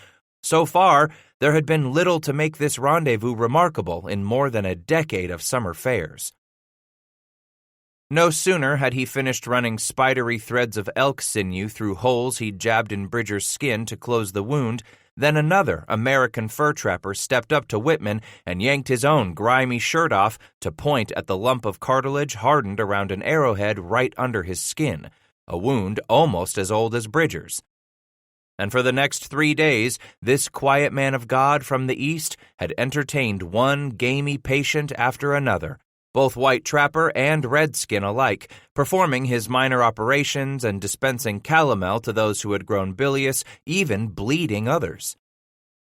so far there had been little to make this rendezvous remarkable in more than a decade of summer fairs. No sooner had he finished running spidery threads of elk sinew through holes he'd jabbed in Bridger's skin to close the wound than another American fur trapper stepped up to Whitman and yanked his own grimy shirt off to point at the lump of cartilage hardened around an arrowhead right under his skin, a wound almost as old as Bridger's. And for the next 3 days, this quiet man of God from the East had entertained one gamey patient after another, both white trapper and redskin alike, performing his minor operations and dispensing calomel to those who had grown bilious, even bleeding others.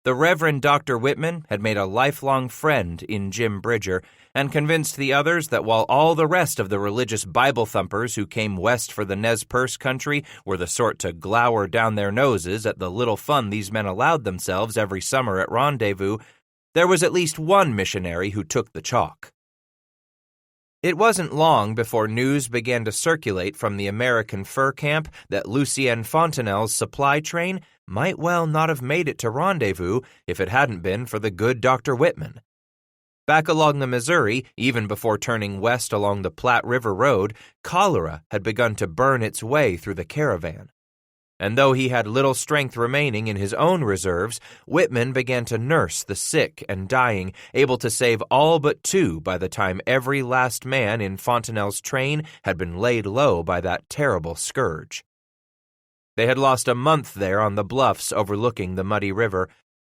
The Reverend Dr. Whitman had made a lifelong friend in Jim Bridger and convinced the others that while all the rest of the religious Bible thumpers who came west for the Nez Perce country were the sort to glower down their noses at the little fun these men allowed themselves every summer at rendezvous, there was at least one missionary who took the chalk. It wasn't long before news began to circulate from the American fur camp that Lucien Fontenelle's supply train might well not have made it to rendezvous if it hadn't been for the good Dr. Whitman. Back along the Missouri, even before turning west along the Platte River Road, cholera had begun to burn its way through the caravan. And though he had little strength remaining in his own reserves, Whitman began to nurse the sick and dying, able to save all but 2 by the time every last man in Fontenelle's train had been laid low by that terrible scourge. They had lost a month there on the bluffs overlooking the muddy river,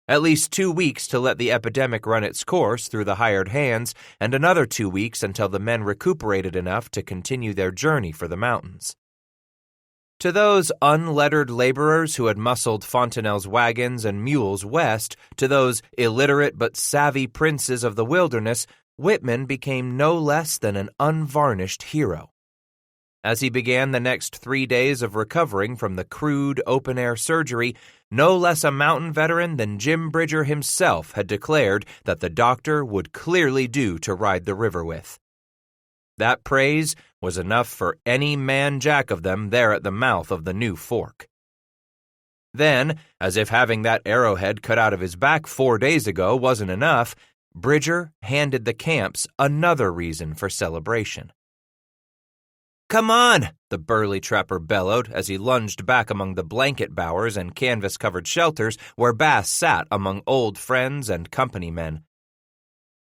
at least 2 weeks to let the epidemic run its course through the hired hands, and another 2 weeks until the men recuperated enough to continue their journey for the mountains. To those unlettered laborers who had muscled Fontenelle's wagons and mules west, to those illiterate but savvy princes of the wilderness, Whitman became no less than an unvarnished hero. As he began the next 3 days of recovering from the crude open-air surgery, no less a mountain veteran than Jim Bridger himself had declared that the doctor would clearly do to ride the river with. That praise was enough for any man-jack of them there at the mouth of the new fork. Then, as if having that arrowhead cut out of his back 4 days ago wasn't enough, Bridger handed the camps another reason for celebration. "Come on," the burly trapper bellowed as he lunged back among the blanket bowers and canvas-covered shelters where Bass sat among old friends and company men.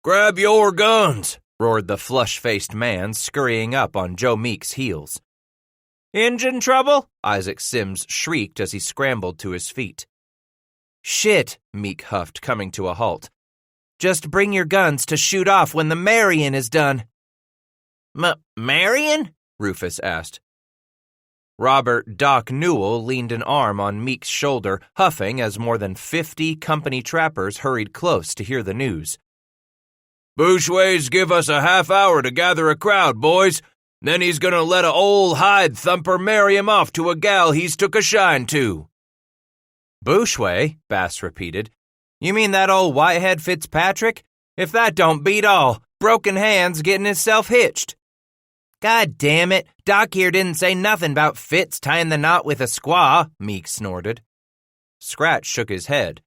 "Grab your guns," roared the flush-faced man, scurrying up on Joe Meek's heels. "Engine trouble?" Isaac Sims shrieked as he scrambled to his feet. "Shit," Meek huffed, coming to a halt. "Just bring your guns to shoot off when the marrying is done." Marrying? Rufus asked. Robert Doc Newell leaned an arm on Meek's shoulder, huffing as more than 50 company trappers hurried close to hear the news. "Bushways give us a half hour to gather a crowd, boys. Then he's gonna let a old hide thumper marry him off to a gal he's took a shine to." "Bushway?" Bass repeated. "You mean that old Whitehead Fitzpatrick? If that don't beat all, broken hands getting himself hitched." "God damn it, Doc here didn't say nothing about Fitz tying the knot with a squaw," Meek snorted. Scratch shook his head.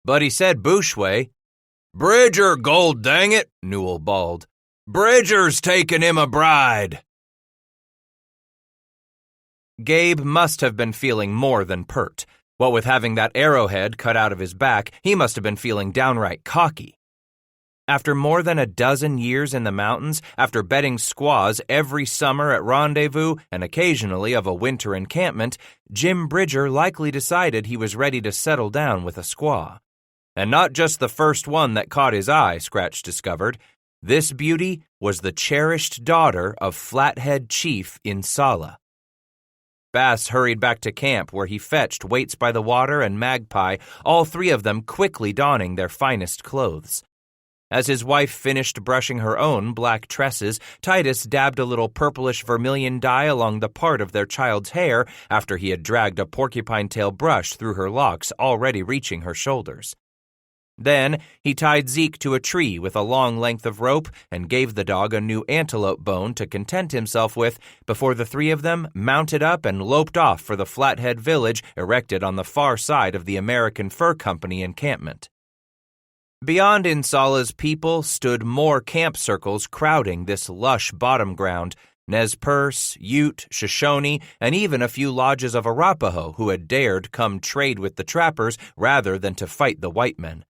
"But he said Bushway." "Bridger, gold dang it," Newell bawled. "Bridger's taking him a bride." Gabe must have been feeling more than pert. What with having that arrowhead cut out of his back, he must have been feeling downright cocky. After more than a dozen years in the mountains, after betting squaws every summer at rendezvous and occasionally of a winter encampment, Jim Bridger likely decided he was ready to settle down with a squaw. And not just the first one that caught his eye, Scratch discovered. This beauty was the cherished daughter of Flathead Chief Insala. Bass hurried back to camp where he fetched Waits by the Water and Magpie, all 3 of them quickly donning their finest clothes. As his wife finished brushing her own black tresses, Titus dabbed a little purplish vermilion dye along the part of their child's hair after he had dragged a porcupine tail brush through her locks already reaching her shoulders. Then he tied Zeke to a tree with a long length of rope and gave the dog a new antelope bone to content himself with before the three of them mounted up and loped off for the Flathead village erected on the far side of the American Fur Company encampment. Beyond Insala's people stood more camp circles crowding this lush bottom ground, Nez Perce, Ute, Shoshone, and even a few lodges of Arapaho who had dared come trade with the trappers rather than to fight the white men.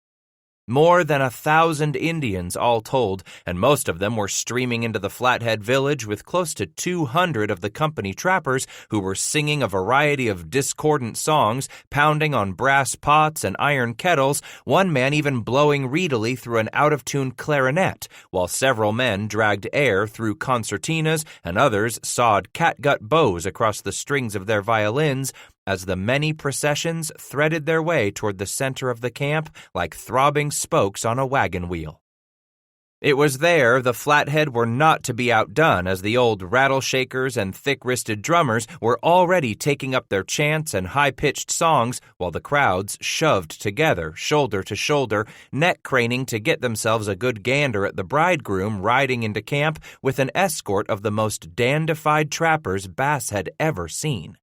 More than 1,000 Indians all told, and most of them were streaming into the Flathead village with close to 200 of the company trappers who were singing a variety of discordant songs, pounding on brass pots and iron kettles, one man even blowing reedily through an out-of-tune clarinet, while several men dragged air through concertinas and others sawed catgut bows across the strings of their violins, as the many processions threaded their way toward the center of the camp like throbbing spokes on a wagon wheel. It was there the Flathead were not to be outdone, as the old rattleshakers and thick-wristed drummers were already taking up their chants and high-pitched songs, while the crowds shoved together, shoulder to shoulder, neck-craning to get themselves a good gander at the bridegroom riding into camp with an escort of the most dandified trappers Bass had ever seen.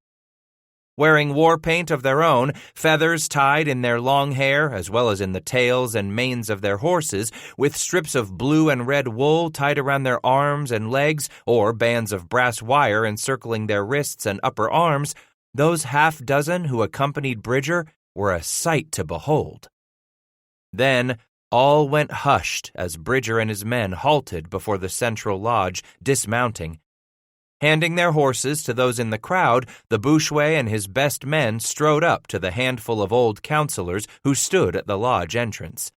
Wearing war paint of their own, feathers tied in their long hair, as well as in the tails and manes of their horses, with strips of blue and red wool tied around their arms and legs, or bands of brass wire encircling their wrists and upper arms, those half-dozen who accompanied Bridger were a sight to behold. Then all went hushed as Bridger and his men halted before the central lodge, dismounting. Handing their horses to those in the crowd, the Bouchouet and his best men strode up to the handful of old counselors who stood at the lodge entrance.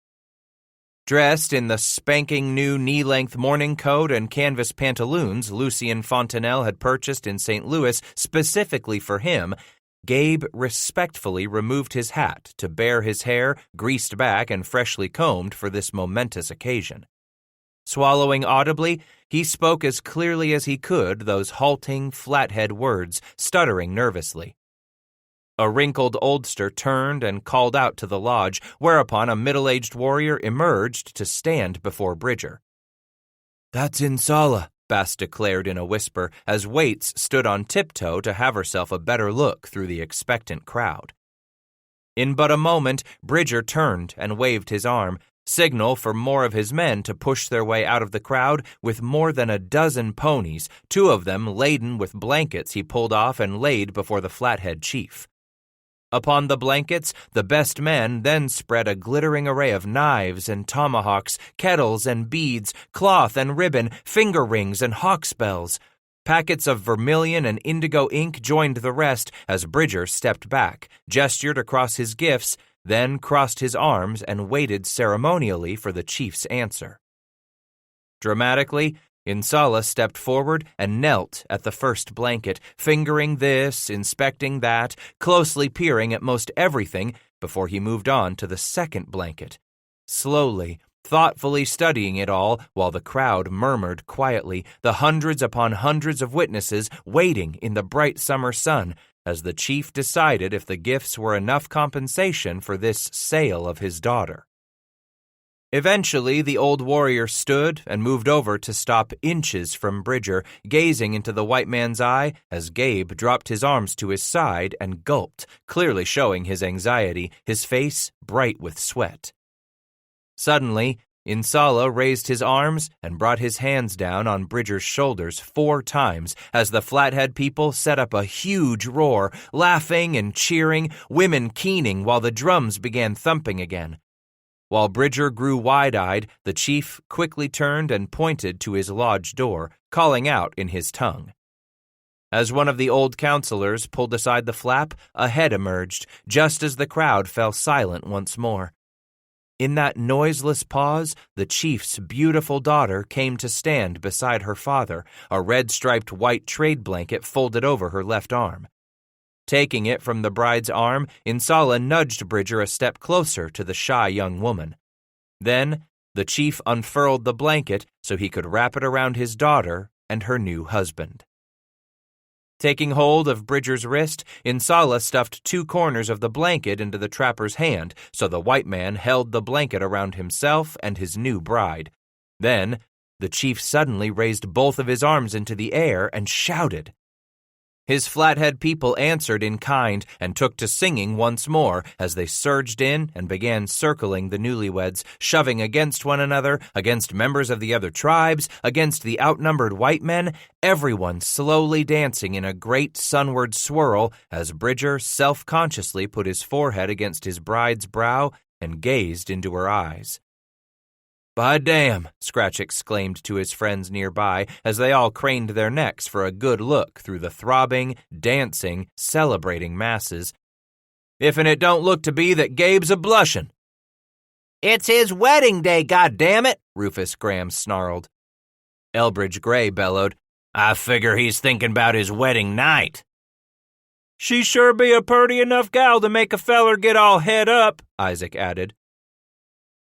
Dressed in the spanking new knee-length morning coat and canvas pantaloons Lucien Fontenelle had purchased in St. Louis specifically for him, Gabe respectfully removed his hat to bare his hair, greased back and freshly combed for this momentous occasion. Swallowing audibly, he spoke as clearly as he could those halting, Flathead words, stuttering nervously. A wrinkled oldster turned and called out to the lodge, whereupon a middle-aged warrior emerged to stand before Bridger. "That's Insala," Bass declared in a whisper, as Waits stood on tiptoe to have herself a better look through the expectant crowd. In but a moment, Bridger turned and waved his arm, signal for more of his men to push their way out of the crowd with more than a dozen ponies, 2 of them laden with blankets he pulled off and laid before the Flathead chief. Upon the blankets, the best men then spread a glittering array of knives and tomahawks, kettles and beads, cloth and ribbon, finger rings and hawk's bells. Packets of vermilion and indigo ink joined the rest as Bridger stepped back, gestured across his gifts, then crossed his arms and waited ceremonially for the chief's answer. Dramatically, Insala stepped forward and knelt at the first blanket, fingering this, inspecting that, closely peering at most everything before he moved on to the second blanket. Slowly, thoughtfully studying it all while the crowd murmured quietly, the hundreds upon hundreds of witnesses waiting in the bright summer sun, as the chief decided if the gifts were enough compensation for this sale of his daughter. Eventually, the old warrior stood and moved over to stop inches from Bridger, gazing into the white man's eye as Gabe dropped his arms to his side and gulped, clearly showing his anxiety, his face bright with sweat. Suddenly, Insala raised his arms and brought his hands down on Bridger's shoulders 4 times as the Flathead people set up a huge roar, laughing and cheering, women keening while the drums began thumping again. While Bridger grew wide-eyed, the chief quickly turned and pointed to his lodge door, calling out in his tongue. As one of the old counselors pulled aside the flap, a head emerged, just as the crowd fell silent once more. In that noiseless pause, the chief's beautiful daughter came to stand beside her father, a red-striped white trade blanket folded over her left arm. Taking it from the bride's arm, Insala nudged Bridger a step closer to the shy young woman. Then, the chief unfurled the blanket so he could wrap it around his daughter and her new husband. Taking hold of Bridger's wrist, Insala stuffed 2 corners of the blanket into the trapper's hand so the white man held the blanket around himself and his new bride. Then, the chief suddenly raised both of his arms into the air and shouted. His Flathead people answered in kind and took to singing once more as they surged in and began circling the newlyweds, shoving against one another, against members of the other tribes, against the outnumbered white men, everyone slowly dancing in a great sunward swirl as Bridger self-consciously put his forehead against his bride's brow and gazed into her eyes. "By damn," Scratch exclaimed to his friends nearby as they all craned their necks for a good look through the throbbing, dancing, celebrating masses. "If'n it don't look to be that Gabe's a-blushin'." "It's his wedding day, goddammit," Rufus Graham snarled. Elbridge Gray bellowed, "I figure he's thinking about his wedding night." "She sure be a purty enough gal to make a feller get all het up," Isaac added.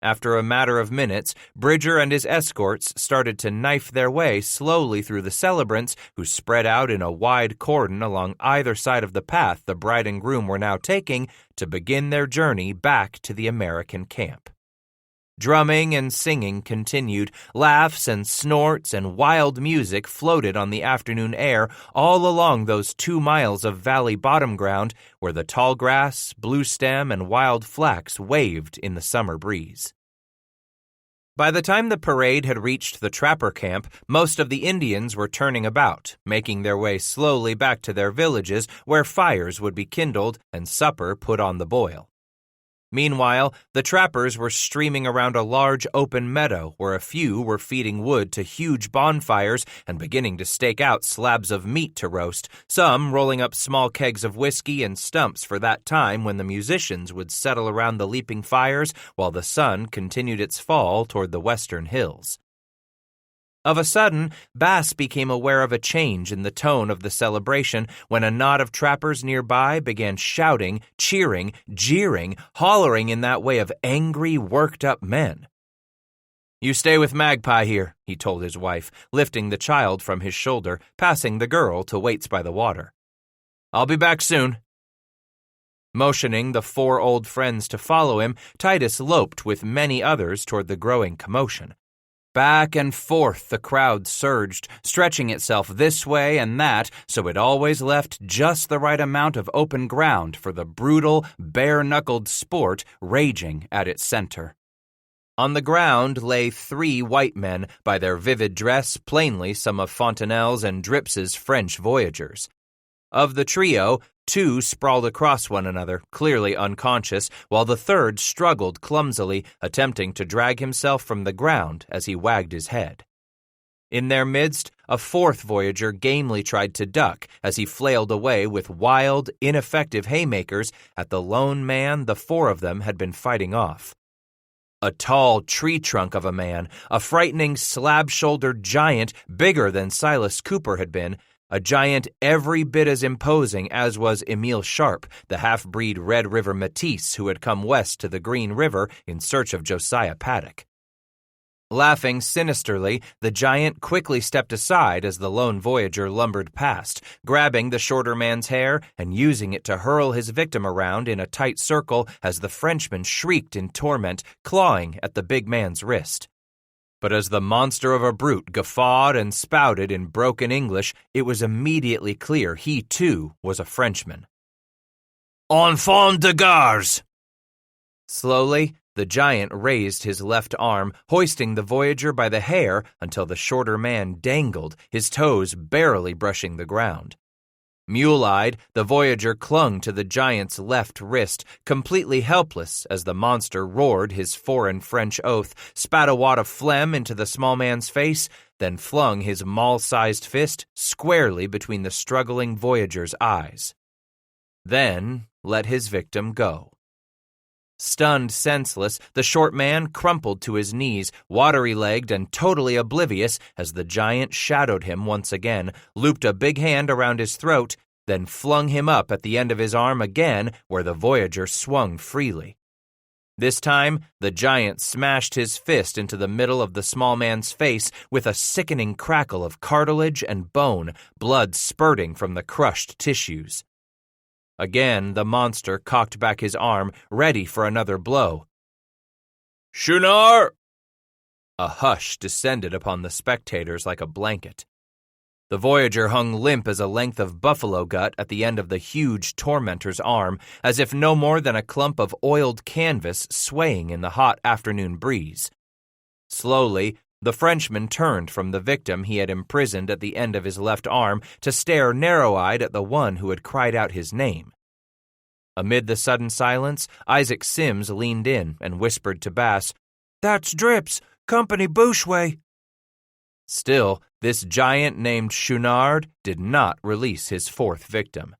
After a matter of minutes, Bridger and his escorts started to knife their way slowly through the celebrants who spread out in a wide cordon along either side of the path the bride and groom were now taking to begin their journey back to the American camp. Drumming and singing continued, laughs and snorts and wild music floated on the afternoon air all along those 2 miles of valley bottom ground where the tall grass, blue stem, and wild flax waved in the summer breeze. By the time the parade had reached the trapper camp, most of the Indians were turning about, making their way slowly back to their villages where fires would be kindled and supper put on the boil. Meanwhile, the trappers were streaming around a large open meadow where a few were feeding wood to huge bonfires and beginning to stake out slabs of meat to roast, some rolling up small kegs of whiskey and stumps for that time when the musicians would settle around the leaping fires while the sun continued its fall toward the western hills. Of a sudden, Bass became aware of a change in the tone of the celebration when a knot of trappers nearby began shouting, cheering, jeering, hollering in that way of angry, worked-up men. "You stay with Magpie here," he told his wife, lifting the child from his shoulder, passing the girl to Waits by the water. "I'll be back soon." Motioning the 4 old friends to follow him, Titus loped with many others toward the growing commotion. Back and forth the crowd surged, stretching itself this way and that so it always left just the right amount of open ground for the brutal, bare-knuckled sport raging at its center. On the ground lay 3 white men, by their vivid dress plainly some of Fontenelle's and Drips's French voyageurs. Of the trio, 2 sprawled across one another, clearly unconscious, while the third struggled clumsily, attempting to drag himself from the ground as he wagged his head. In their midst, a 4th voyager gamely tried to duck as he flailed away with wild, ineffective haymakers at the lone man the 4 of them had been fighting off. A tall tree trunk of a man, a frightening slab-shouldered giant bigger than Silas Cooper had been, a giant every bit as imposing as was Emile Sharp, the half-breed Red River Métis who had come west to the Green River in search of Josiah Paddock. Laughing sinisterly, the giant quickly stepped aside as the lone voyager lumbered past, grabbing the shorter man's hair and using it to hurl his victim around in a tight circle as the Frenchman shrieked in torment, clawing at the big man's wrist. But as the monster of a brute guffawed and spouted in broken English, it was immediately clear he, too, was a Frenchman. "Enfant de gars!" Slowly, the giant raised his left arm, hoisting the voyager by the hair until the shorter man dangled, his toes barely brushing the ground. Mule-eyed, the voyager clung to the giant's left wrist, completely helpless as the monster roared his foreign French oath, spat a wad of phlegm into the small man's face, then flung his maul-sized fist squarely between the struggling voyager's eyes. Then let his victim go. Stunned senseless, the short man crumpled to his knees, watery-legged and totally oblivious as the giant shadowed him once again, looped a big hand around his throat, then flung him up at the end of his arm again where the voyager swung freely. This time, the giant smashed his fist into the middle of the small man's face with a sickening crackle of cartilage and bone, blood spurting from the crushed tissues. Again, the monster cocked back his arm, ready for another blow. "Shunar!" A hush descended upon the spectators like a blanket. The Voyager hung limp as a length of buffalo gut at the end of the huge tormentor's arm, as if no more than a clump of oiled canvas swaying in the hot afternoon breeze. Slowly, the Frenchman turned from the victim he had imprisoned at the end of his left arm to stare narrow-eyed at the one who had cried out his name. Amid the sudden silence, Isaac Sims leaned in and whispered to Bass, "That's Drips, Company Bushway." Still, this giant named Chouinard did not release his fourth victim.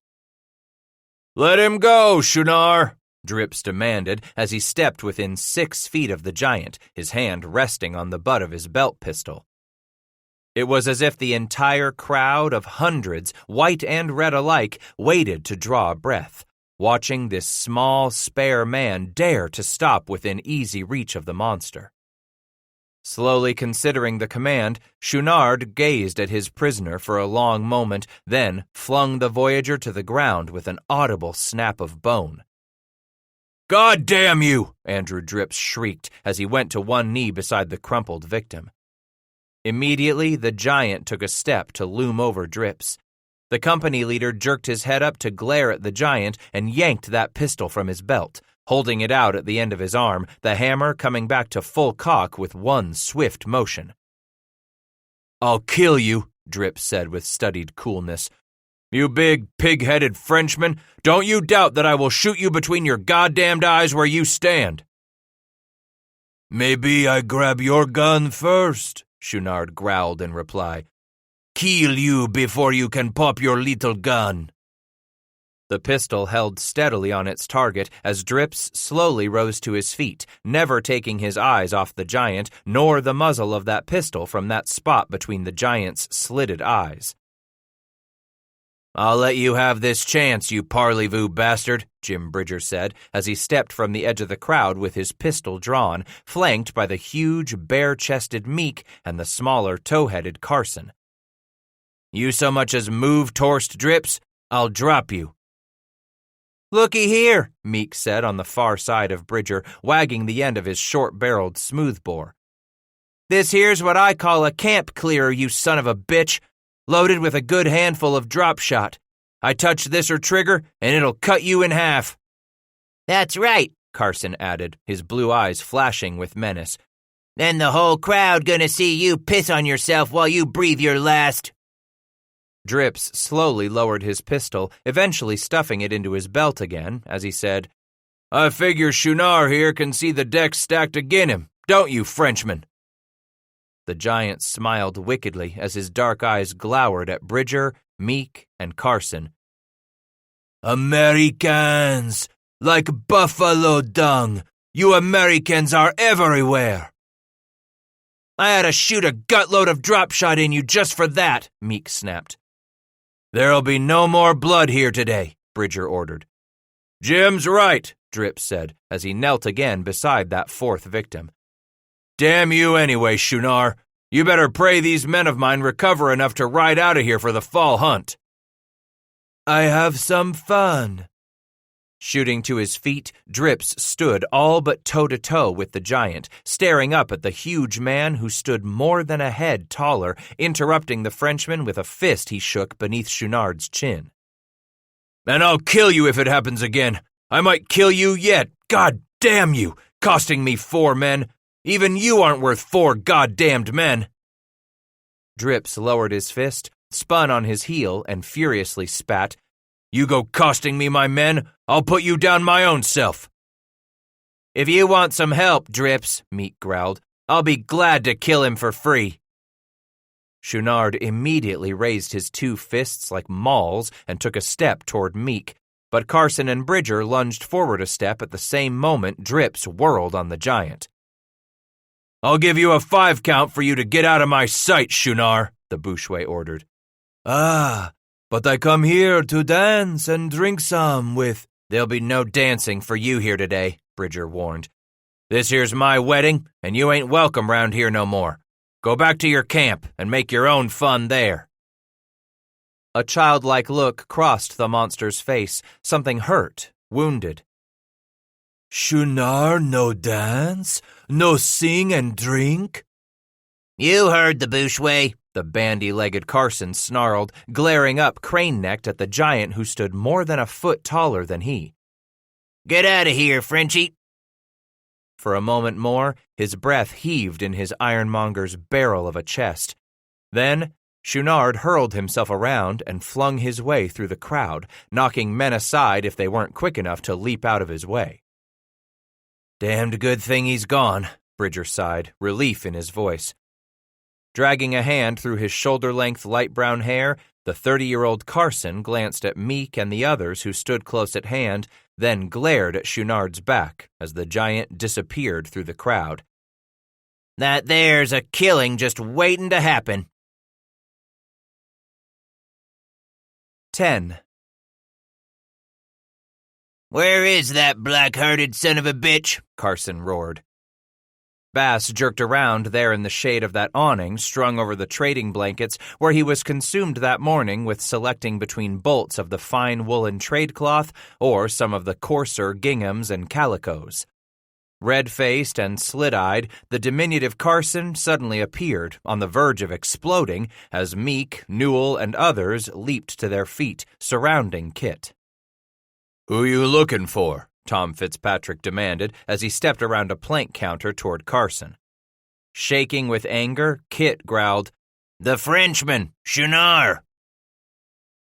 "Let him go, Chouinard," Drips demanded as he stepped within 6 feet of the giant, his hand resting on the butt of his belt pistol. It was as if the entire crowd of hundreds, white and red alike, waited to draw a breath, watching this small, spare man dare to stop within easy reach of the monster. Slowly considering the command, Chouinard gazed at his prisoner for a long moment, then flung the Voyager to the ground with an audible snap of bone. "God damn you!" Andrew Drips shrieked as he went to one knee beside the crumpled victim. Immediately, the giant took a step to loom over Drips. The company leader jerked his head up to glare at the giant and yanked that pistol from his belt, holding it out at the end of his arm, the hammer coming back to full cock with one swift motion. "I'll kill you," Drips said with studied coolness. "You big, pig-headed Frenchman, don't you doubt that I will shoot you between your goddamned eyes where you stand." "Maybe I grab your gun first," Chouinard growled in reply. "Kill you before you can pop your little gun." The pistol held steadily on its target as Drips slowly rose to his feet, never taking his eyes off the giant, nor the muzzle of that pistol from that spot between the giant's slitted eyes. "I'll let you have this chance, you parley-vous bastard," Jim Bridger said as he stepped from the edge of the crowd with his pistol drawn, flanked by the huge, bare-chested Meek and the smaller, tow-headed Carson. "You so much as move, Torst Drips, I'll drop you." "Looky here," Meek said on the far side of Bridger, wagging the end of his short-barreled smoothbore. "This here's what I call a camp clearer, you son of a bitch, loaded with a good handful of drop shot. I touch this or trigger, and it'll cut you in half." "That's right," Carson added, his blue eyes flashing with menace. "Then the whole crowd gonna see you piss on yourself while you breathe your last." Drips slowly lowered his pistol, eventually stuffing it into his belt again, as he said, "I figure Chouinard here can see the deck stacked agin him, don't you, Frenchman?" The giant smiled wickedly as his dark eyes glowered at Bridger, Meek, and Carson. "Americans, like buffalo dung, you Americans are everywhere." "I had to shoot a gutload of drop shot in you just for that," Meek snapped. "There'll be no more blood here today," Bridger ordered. "Jim's right," Drips said as he knelt again beside that fourth victim. "Damn you anyway, Chouinard. You better pray these men of mine recover enough to ride out of here for the fall hunt." "I have some fun." Shooting to his feet, Drips stood all but toe-to-toe with the giant, staring up at the huge man who stood more than a head taller, interrupting the Frenchman with a fist he shook beneath Chouinard's chin. "And I'll kill you if it happens again. I might kill you yet. God damn you, costing me 4 men. Even you aren't worth 4 goddamned men." Drips lowered his fist, spun on his heel, and furiously spat, "You go costing me my men, I'll put you down my own self." "If you want some help, Drips," Meek growled, "I'll be glad to kill him for free." Chouinard immediately raised his 2 fists like mauls and took a step toward Meek, but Carson and Bridger lunged forward a step at the same moment Drips whirled on the giant. "I'll give you a 5 count for you to get out of my sight, Chouinard," the Bushway ordered. "Ah, but I come here to dance and drink some with—" "There'll be no dancing for you here today," Bridger warned. This here's my wedding, and you ain't welcome round here no more. Go back to your camp and make your own fun there." A childlike look crossed the monster's face, something hurt, wounded. "Shunar no dance? No sing and drink?" "You heard the bushway," the bandy-legged Carson snarled, glaring up crane-necked at the giant who stood more than a foot taller than he. "Get out of here, Frenchie." For a moment more, his breath heaved in his ironmonger's barrel of a chest. Then, Chouinard hurled himself around and flung his way through the crowd, knocking men aside if they weren't quick enough to leap out of his way. "Damned good thing he's gone," Bridger sighed, relief in his voice. Dragging a hand through his shoulder-length light brown hair, the 30-year-old Carson glanced at Meek and the others who stood close at hand, then glared at Chouinard's back as the giant disappeared through the crowd. "That there's a killing just waiting to happen." 10. "Where is that black-hearted son of a bitch?" Carson roared. Bass jerked around there in the shade of that awning strung over the trading blankets where he was consumed that morning with selecting between bolts of the fine woolen trade cloth or some of the coarser ginghams and calicos. Red-faced and slit-eyed, the diminutive Carson suddenly appeared, on the verge of exploding, as Meek, Newell, and others leaped to their feet, surrounding Kit. "Who you looking for?" Tom Fitzpatrick demanded as he stepped around a plank counter toward Carson. Shaking with anger, Kit growled, "The Frenchman, Chouinard."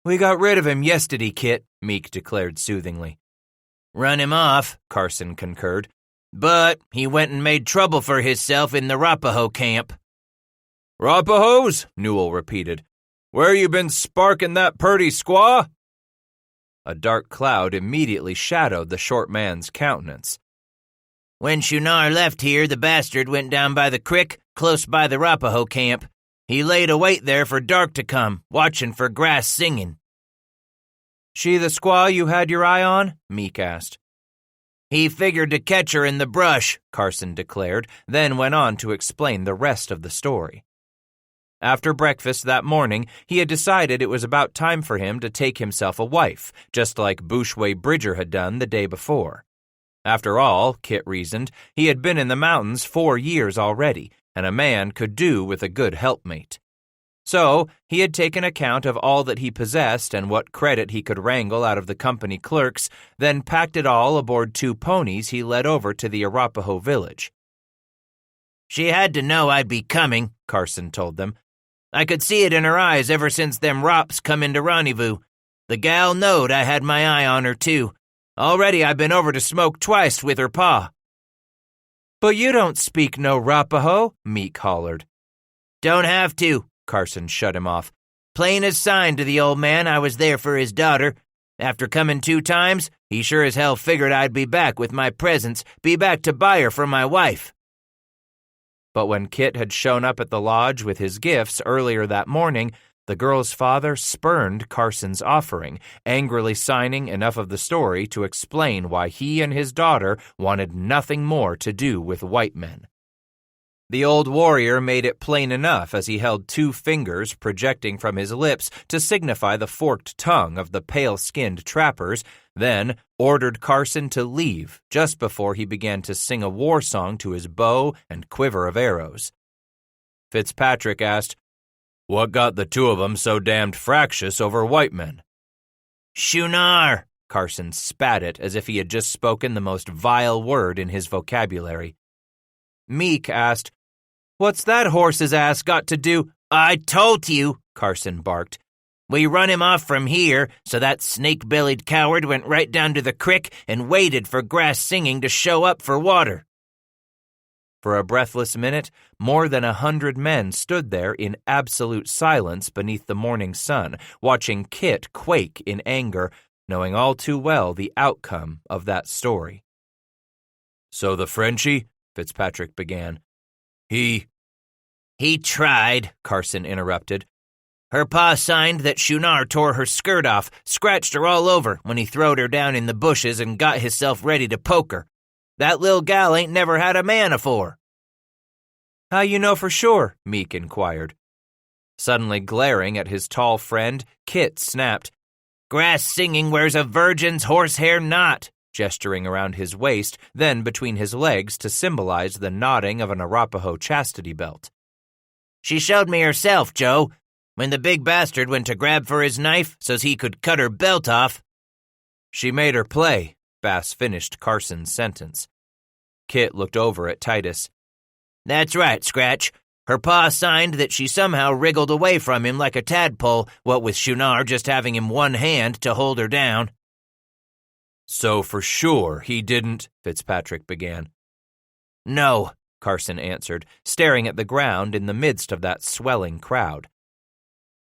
"We got rid of him yesterday, Kit," Meek declared soothingly. "Run him off," Carson concurred. "But he went and made trouble for hisself in the Rapaho camp." "Rapahos?" Newell repeated. "Where you been sparking that purty squaw?" A dark cloud immediately shadowed the short man's countenance. "When Chouinard left here, the bastard went down by the crick, close by the Rapaho camp. He laid a wait there for dark to come, watching for grass singing." "She the squaw you had your eye on?" Meek asked. "He figured to catch her in the brush," Carson declared, then went on to explain the rest of the story. After breakfast that morning, he had decided it was about time for him to take himself a wife, just like Bushway Bridger had done the day before. After all, Kit reasoned, he had been in the mountains 4 years already, and a man could do with a good helpmate. So, he had taken account of all that he possessed and what credit he could wrangle out of the company clerks, then packed it all aboard 2 ponies he led over to the Arapaho village. "She had to know I'd be coming," Carson told them. "I could see it in her eyes ever since them Rops come into rendezvous. The gal knowed I had my eye on her, too. Already I've been over to smoke twice with her pa." "But you don't speak no Rapaho," Meek hollered. "Don't have to," Carson shut him off. "Plain as sign to the old man I was there for his daughter. After coming 2 times, he sure as hell figured I'd be back with my presents, be back to buy her for my wife." But when Kit had shown up at the lodge with his gifts earlier that morning, the girl's father spurned Carson's offering, angrily signing enough of the story to explain why he and his daughter wanted nothing more to do with white men. The old warrior made it plain enough as he held 2 fingers projecting from his lips to signify the forked tongue of the pale-skinned trappers, then ordered Carson to leave just before he began to sing a war song to his bow and quiver of arrows. Fitzpatrick asked, "What got the 2 of them so damned fractious over white men?" "Chouinard," Carson spat it as if he had just spoken the most vile word in his vocabulary. Meek asked, "What's that horse's ass got to do?" "I told you," Carson barked. "We run him off from here, so that snake-bellied coward went right down to the crick and waited for grass singing to show up for water." For a breathless minute, more than 100 men stood there in absolute silence beneath the morning sun, watching Kit quake in anger, knowing all too well the outcome of that story. "So the Frenchie," Fitzpatrick began, He tried," Carson interrupted. "Her pa signed that Chouinard tore her skirt off, scratched her all over when he throwed her down in the bushes and got hisself ready to poke her. That little gal ain't never had a man afore." "How you know for sure?" Meek inquired. Suddenly glaring at his tall friend, Kit snapped, "Grass singing wears a virgin's horsehair knot," gesturing around his waist, then between his legs to symbolize the knotting of an Arapaho chastity belt. "She showed me herself, Joe, when the big bastard went to grab for his knife so's he could cut her belt off." "She made her play," Bass finished Carson's sentence. Kit looked over at Titus. "That's right, Scratch. Her pa signed that she somehow wriggled away from him like a tadpole, what with Shunar just having him one hand to hold her down." "So for sure he didn't," Fitzpatrick began. "No," Carson answered, staring at the ground in the midst of that swelling crowd.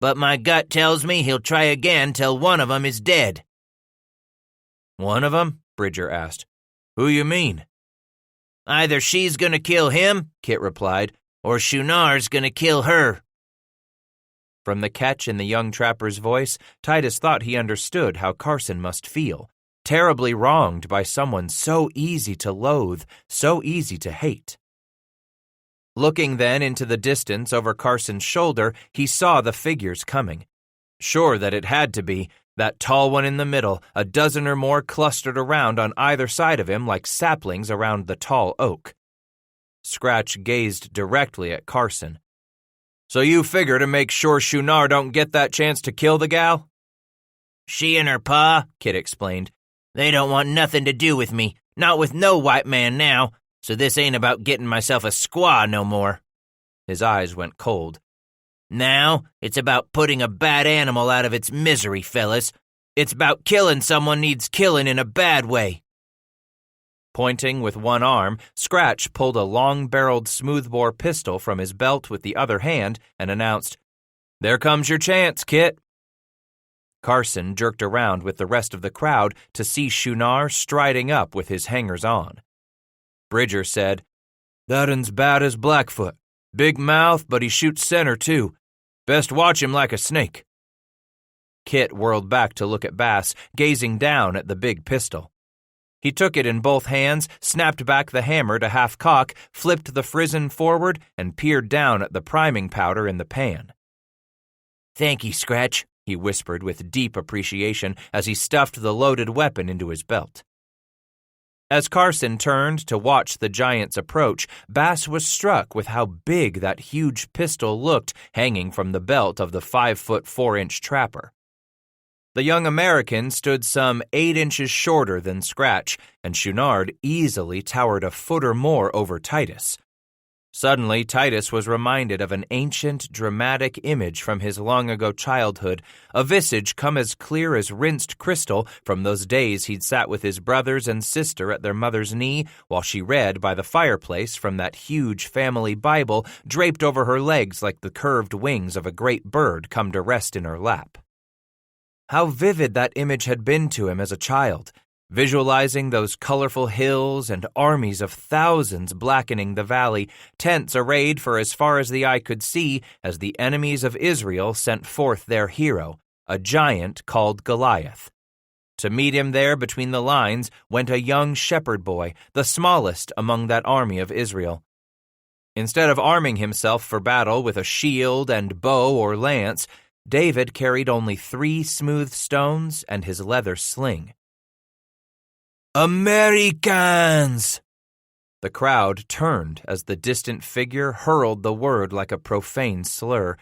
"But my gut tells me he'll try again till one of 'em is dead." "One of 'em?" Bridger asked. "Who you mean?" "Either she's gonna kill him," Kit replied, "or Shunar's gonna kill her." From the catch in the young trapper's voice, Titus thought he understood how Carson must feel, terribly wronged by someone so easy to loathe, so easy to hate. Looking then into the distance over Carson's shoulder, he saw the figures coming. Sure that it had to be, that tall one in the middle, a dozen or more clustered around on either side of him like saplings around the tall oak. Scratch gazed directly at Carson. "So you figure to make sure Shunar don't get that chance to kill the gal?" "She and her pa," Kit explained. "They don't want nothing to do with me, not with no white man now, so this ain't about getting myself a squaw no more." His eyes went cold. "Now, it's about putting a bad animal out of its misery, fellas. It's about killing someone needs killing in a bad way." Pointing with one arm, Scratch pulled a long-barreled smoothbore pistol from his belt with the other hand and announced, "There comes your chance, Kit." Carson jerked around with the rest of the crowd to see Shunar striding up with his hangers-on. Bridger said, "That un's bad as Blackfoot. Big mouth, but he shoots center, too. Best watch him like a snake." Kit whirled back to look at Bass, gazing down at the big pistol. He took it in both hands, snapped back the hammer to half-cock, flipped the frizzen forward, and peered down at the priming powder in the pan. "Thank you, Scratch," he whispered with deep appreciation as he stuffed the loaded weapon into his belt. As Carson turned to watch the giant's approach, Bass was struck with how big that huge pistol looked hanging from the belt of the 5'4" trapper. The young American stood some 8 inches shorter than Scratch, and Shunard easily towered a foot or more over Titus. Suddenly, Titus was reminded of an ancient, dramatic image from his long-ago childhood, a visage come as clear as rinsed crystal from those days he'd sat with his brothers and sister at their mother's knee while she read by the fireplace from that huge family Bible draped over her legs like the curved wings of a great bird come to rest in her lap. How vivid that image had been to him as a child, visualizing those colorful hills and armies of thousands blackening the valley, tents arrayed for as far as the eye could see as the enemies of Israel sent forth their hero, a giant called Goliath. To meet him there between the lines went a young shepherd boy, the smallest among that army of Israel. Instead of arming himself for battle with a shield and bow or lance, David carried only 3 smooth stones and his leather sling. Americans! The crowd turned as the distant figure hurled the word like a profane slur.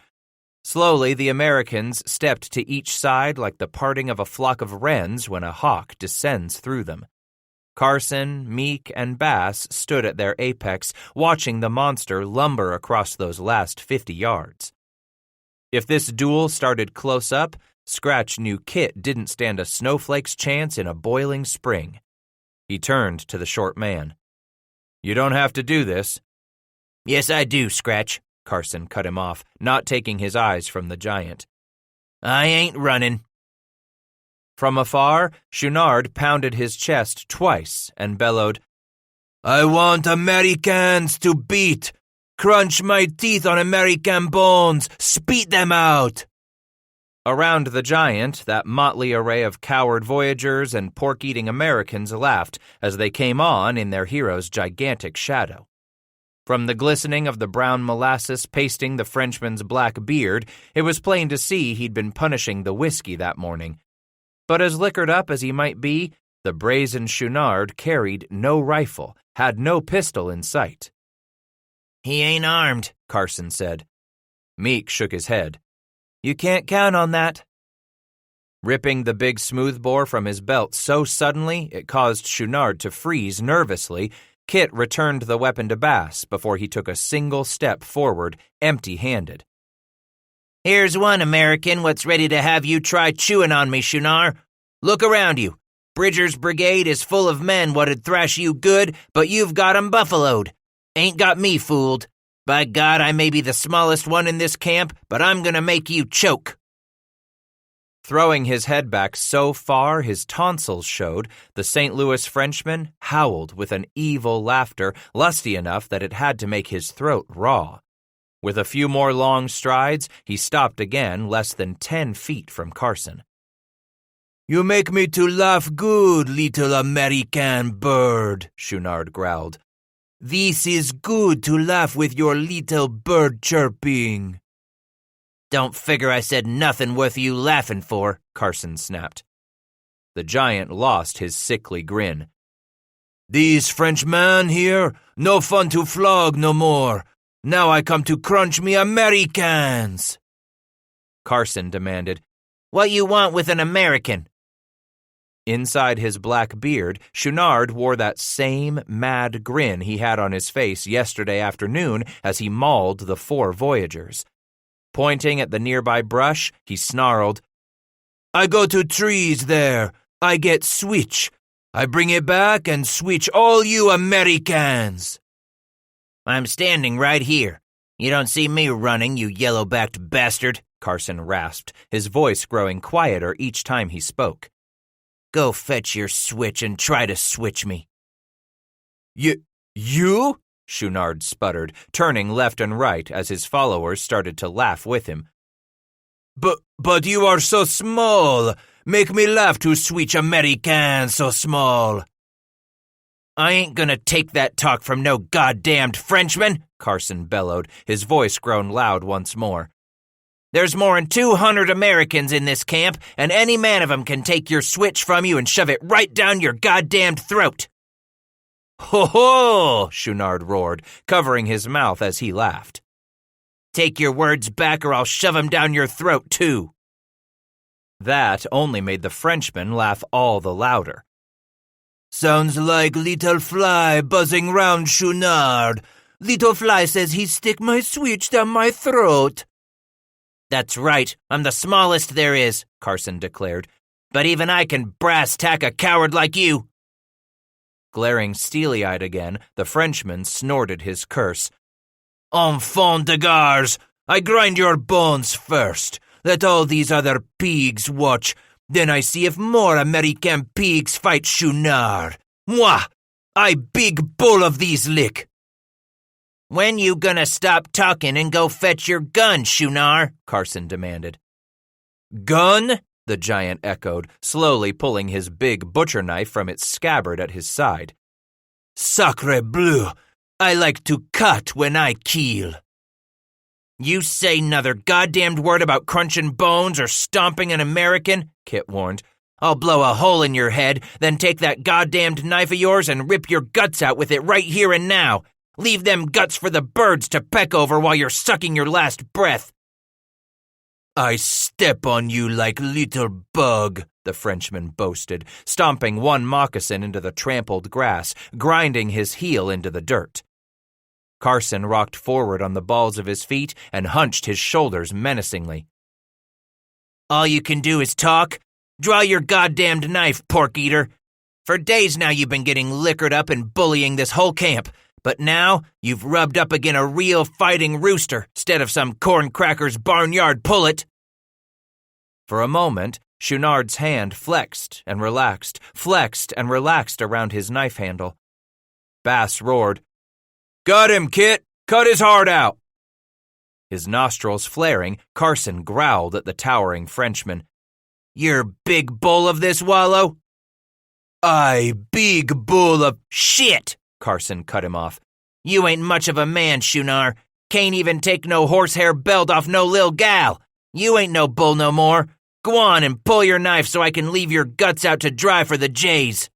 Slowly, the Americans stepped to each side like the parting of a flock of wrens when a hawk descends through them. Carson, Meek, and Bass stood at their apex, watching the monster lumber across those last 50 yards. If this duel started close up, Scratch knew Kit didn't stand a snowflake's chance in a boiling spring. He turned to the short man. "You don't have to do this." "Yes, I do, Scratch," Carson cut him off, not taking his eyes from the giant. "I ain't running." From afar, Shunard pounded his chest twice and bellowed, I want Americans to beat. Crunch my teeth on American bones. Spit them out. Around the giant, that motley array of coward voyagers and pork-eating Americans laughed as they came on in their hero's gigantic shadow. From the glistening of the brown molasses pasting the Frenchman's black beard, it was plain to see he'd been punishing the whiskey that morning. But as liquored up as he might be, the brazen Chouinard carried no rifle, had no pistol in sight. "He ain't armed," Carson said. Meek shook his head. "You can't count on that." Ripping the big smoothbore from his belt so suddenly it caused Chouinard to freeze nervously, Kit returned the weapon to Bass before he took a single step forward, empty-handed. "Here's one American what's ready to have you try chewing on me, Chouinard. Look around you. Bridger's brigade is full of men what'd thrash you good, but you've got 'em buffaloed. Ain't got me fooled. By God, I may be the smallest one in this camp, but I'm gonna make you choke." Throwing his head back so far his tonsils showed, the St. Louis Frenchman howled with an evil laughter lusty enough that it had to make his throat raw. With a few more long strides, he stopped again less than 10 feet from Carson. You make me to laugh good, little American bird, Chouinard growled. This is good to laugh with your little bird chirping. "Don't figure I said nothing worth you laughing for," Carson snapped. The giant lost his sickly grin. These Frenchmen here, no fun to flog no more. Now I come to crunch me Americans. Carson demanded, "What you want with an American?" Inside his black beard, Chouinard wore that same mad grin he had on his face yesterday afternoon as he mauled the 4 voyagers. Pointing at the nearby brush, he snarled, I go to trees there. I get switch. I bring it back and switch all you Americans. "I'm standing right here. You don't see me running, you yellow-backed bastard," Carson rasped, his voice growing quieter each time he spoke. "Go fetch your switch and try to switch me." You? Chouinard sputtered, turning left and right as his followers started to laugh with him. But you are so small. Make me laugh to switch Americans so small. "I ain't gonna take that talk from no goddamned Frenchman," Carson bellowed, his voice grown loud once more. "There's more'n 200 Americans in this camp, and any man of 'em can take your switch from you and shove it right down your goddamned throat." "Ho ho!" Chouinard roared, covering his mouth as he laughed. "Take your words back or I'll shove 'em down your throat, too." That only made the Frenchman laugh all the louder. Sounds like little fly buzzing round Chouinard. Little fly says he stick my switch down my throat. "That's right, I'm the smallest there is," Carson declared. "But even I can brass tack a coward like you." Glaring steely-eyed again, the Frenchman snorted his curse. Enfant de gars, I grind your bones first. Let all these other pigs watch. Then I see if more American pigs fight Chouinard. Moi, I big bull of these lick. "When you gonna stop talking and go fetch your gun, Chouinard?" Carson demanded. Gun? The giant echoed, slowly pulling his big butcher knife from its scabbard at his side. Sacre bleu! I like to cut when I kill. "You say another goddamned word about crunching bones or stomping an American," Kit warned. "I'll blow a hole in your head, then take that goddamned knife of yours and rip your guts out with it right here and now. Leave them guts for the birds to peck over while you're sucking your last breath." I step on you like little bug, the Frenchman boasted, stomping one moccasin into the trampled grass, grinding his heel into the dirt. Carson rocked forward on the balls of his feet and hunched his shoulders menacingly. "All you can do is talk? Draw your goddamned knife, pork-eater. For days now you've been getting liquored up and bullying this whole camp, but now you've rubbed up again a real fighting rooster instead of some corn-cracker's barnyard pullet." For a moment, Chouinard's hand flexed and relaxed around his knife handle. Bass roared, "Got him, Kit! Cut his heart out!" His nostrils flaring, Carson growled at the towering Frenchman. "You're big bull of this wallow?" "Aye, big bull of shit," Carson cut him off. "You ain't much of a man, Shunar. Can't even take no horsehair belt off no lil gal. You ain't no bull no more. Go on and pull your knife so I can leave your guts out to dry for the jays."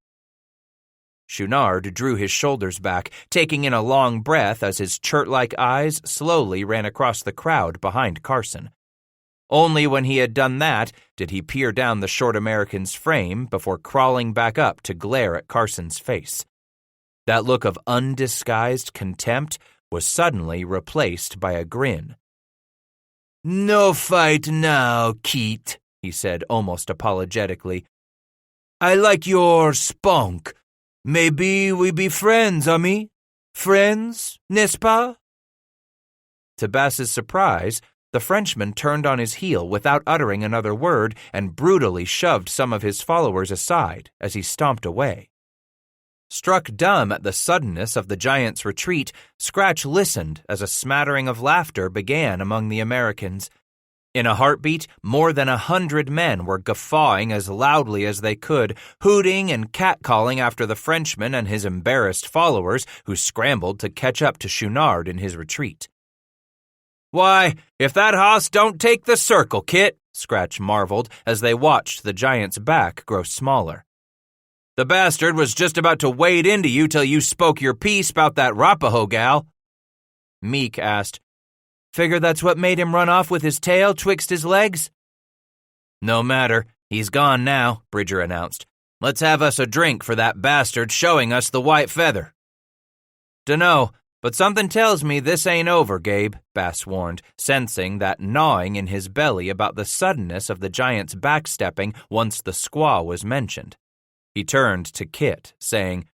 Chouinard drew his shoulders back, taking in a long breath as his chert-like eyes slowly ran across the crowd behind Carson. Only when he had done that did he peer down the short American's frame before crawling back up to glare at Carson's face. That look of undisguised contempt was suddenly replaced by a grin. "No fight now, Keat," he said almost apologetically. "I like your spunk. Maybe we be friends, ami? Friends, n'est-ce pas?" To Bass's surprise, the Frenchman turned on his heel without uttering another word and brutally shoved some of his followers aside as he stomped away. Struck dumb at the suddenness of the giant's retreat, Scratch listened as a smattering of laughter began among the Americans. In a heartbeat, more than 100 men were guffawing as loudly as they could, hooting and catcalling after the Frenchman and his embarrassed followers who scrambled to catch up to Chouinard in his retreat. "Why, if that hoss don't take the circle, Kit," Scratch marveled as they watched the giant's back grow smaller. "The bastard was just about to wade into you till you spoke your piece about that Rapaho gal." Meek asked, "Figure that's what made him run off with his tail twixt his legs?" "No matter, he's gone now," Bridger announced. "Let's have us a drink for that bastard showing us the white feather." "Dunno, but something tells me this ain't over, Gabe," Bass warned, sensing that gnawing in his belly about the suddenness of the giant's backstepping once the squaw was mentioned. He turned to Kit, saying,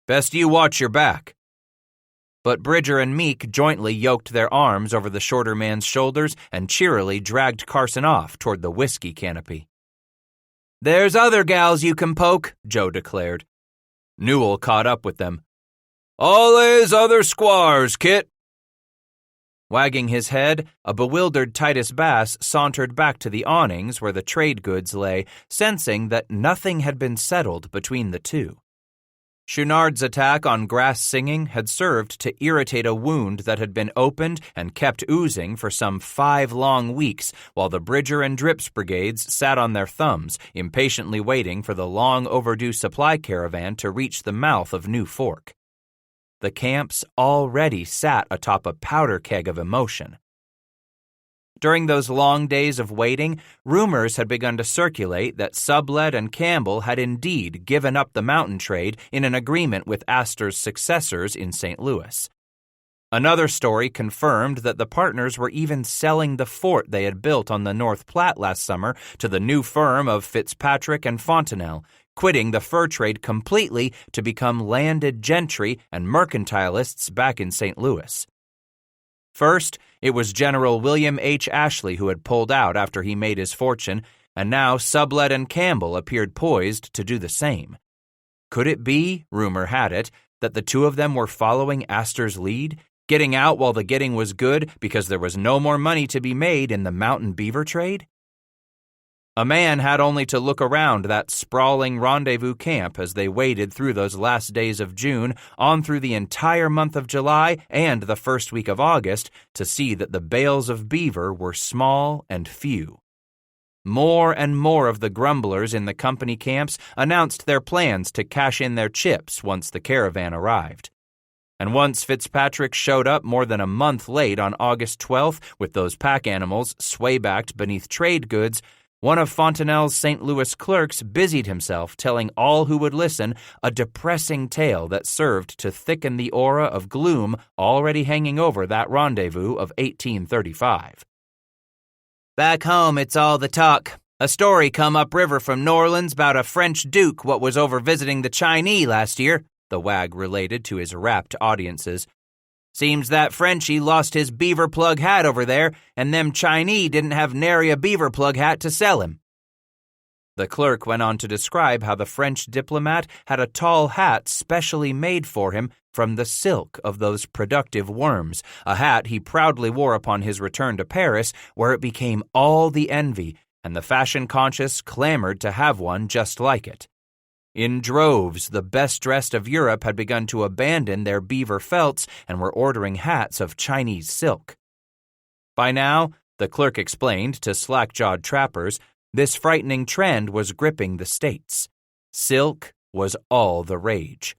"Best you watch your back." But Bridger and Meek jointly yoked their arms over the shorter man's shoulders and cheerily dragged Carson off toward the whiskey canopy. "There's other gals you can poke," Joe declared. Newell caught up with them. "Allays other squars, Kit." Wagging his head, a bewildered Titus Bass sauntered back to the awnings where the trade goods lay, sensing that nothing had been settled between the two. Chouinard's attack on Grass Singing had served to irritate a wound that had been opened and kept oozing for some 5 long weeks, while the Bridger and Drips brigades sat on their thumbs, impatiently waiting for the long-overdue supply caravan to reach the mouth of New Fork. The camps already sat atop a powder keg of emotion. During those long days of waiting, rumors had begun to circulate that Sublette and Campbell had indeed given up the mountain trade in an agreement with Astor's successors in St. Louis. Another story confirmed that the partners were even selling the fort they had built on the North Platte last summer to the new firm of Fitzpatrick and Fontenelle, quitting the fur trade completely to become landed gentry and mercantilists back in St. Louis. First, it was General William H. Ashley who had pulled out after he made his fortune, and now Sublette and Campbell appeared poised to do the same. Could it be, rumor had it, that the two of them were following Astor's lead, getting out while the getting was good because there was no more money to be made in the mountain beaver trade? A man had only to look around that sprawling rendezvous camp as they waded through those last days of June, on through the entire month of July and the first week of August, to see that the bales of beaver were small and few. More and more of the grumblers in the company camps announced their plans to cash in their chips once the caravan arrived. And once Fitzpatrick showed up more than a month late on August 12th with those pack animals sway-backed beneath trade goods, one of Fontenelle's St. Louis clerks busied himself telling all who would listen a depressing tale that served to thicken the aura of gloom already hanging over that rendezvous of 1835. "Back home, it's all the talk. A story come upriver from N'Orleans about a French duke what was over visiting the Chinese last year," the wag related to his rapt audiences. "Seems that Frenchie lost his beaver plug hat over there, and them Chinese didn't have nary a beaver plug hat to sell him." The clerk went on to describe how the French diplomat had a tall hat specially made for him from the silk of those productive worms, a hat he proudly wore upon his return to Paris, where it became all the envy, and the fashion-conscious clamored to have one just like it. In droves, the best-dressed of Europe had begun to abandon their beaver felts and were ordering hats of Chinese silk. By now, the clerk explained to slack-jawed trappers, this frightening trend was gripping the States. Silk was all the rage.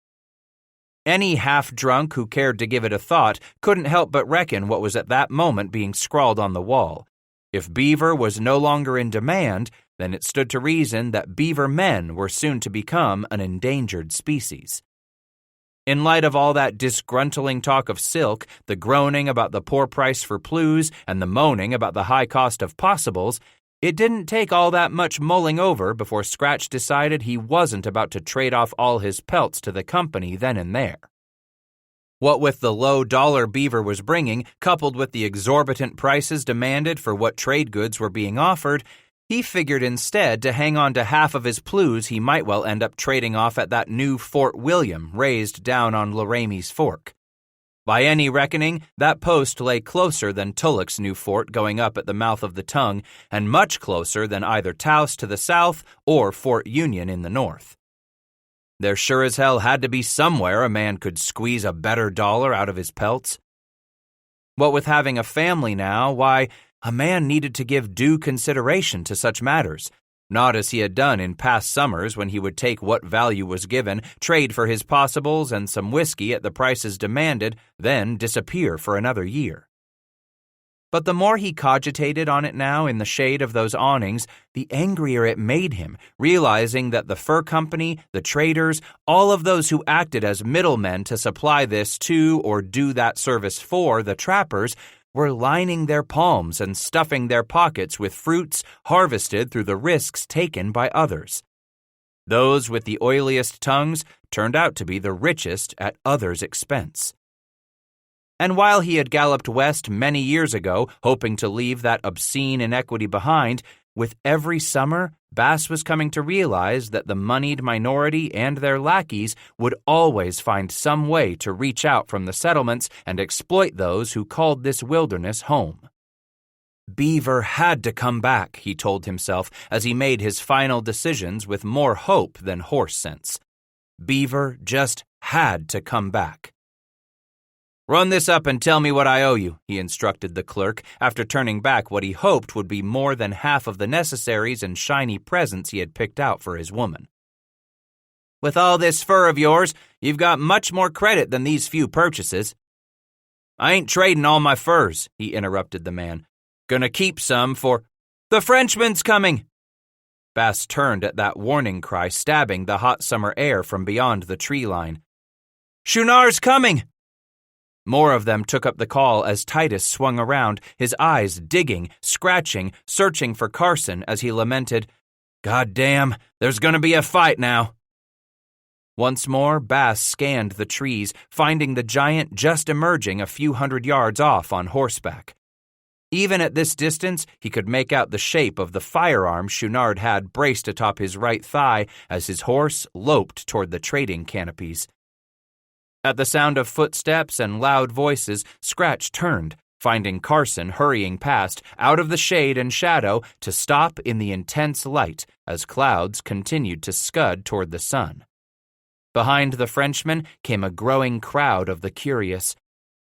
Any half-drunk who cared to give it a thought couldn't help but reckon what was at that moment being scrawled on the wall. If beaver was no longer in demand, then it stood to reason that beaver men were soon to become an endangered species. In light of all that disgruntling talk of silk, the groaning about the poor price for plues, and the moaning about the high cost of possibles, it didn't take all that much mulling over before Scratch decided he wasn't about to trade off all his pelts to the company then and there. What with the low dollar beaver was bringing, coupled with the exorbitant prices demanded for what trade goods were being offered, he figured instead to hang on to half of his plues he might well end up trading off at that new Fort William raised down on Laramie's Fork. By any reckoning, that post lay closer than Tulloch's new fort going up at the mouth of the Tongue, and much closer than either Taos to the south or Fort Union in the north. There sure as hell had to be somewhere a man could squeeze a better dollar out of his pelts. What with having a family now, why, a man needed to give due consideration to such matters, not as he had done in past summers when he would take what value was given, trade for his possibles and some whiskey at the prices demanded, then disappear for another year. But the more he cogitated on it now in the shade of those awnings, the angrier it made him, realizing that the fur company, the traders, all of those who acted as middlemen to supply this to or do that service for the trappers were lining their palms and stuffing their pockets with fruits harvested through the risks taken by others. Those with the oiliest tongues turned out to be the richest at others' expense. And while he had galloped west many years ago, hoping to leave that obscene inequity behind, with every summer, Bass was coming to realize that the moneyed minority and their lackeys would always find some way to reach out from the settlements and exploit those who called this wilderness home. Beaver had to come back, he told himself as he made his final decisions with more hope than horse sense. Beaver just had to come back. "Run this up and tell me what I owe you," he instructed the clerk after turning back what he hoped would be more than half of the necessaries and shiny presents he had picked out for his woman. "With all this fur of yours, you've got much more credit than these few purchases." "I ain't trading all my furs," he interrupted the man. "Gonna keep some for—" "The Frenchman's coming!" Bass turned at that warning cry, stabbing the hot summer air from beyond the tree line. "Chouinard's coming!" More of them took up the call as Titus swung around, his eyes digging, scratching, searching for Carson as he lamented, "God damn, there's gonna be a fight now." Once more, Bass scanned the trees, finding the giant just emerging a few hundred yards off on horseback. Even at this distance, he could make out the shape of the firearm Chouinard had braced atop his right thigh as his horse loped toward the trading canopies. At the sound of footsteps and loud voices, Scratch turned, finding Carson hurrying past, out of the shade and shadow, to stop in the intense light as clouds continued to scud toward the sun. Behind the Frenchman came a growing crowd of the curious.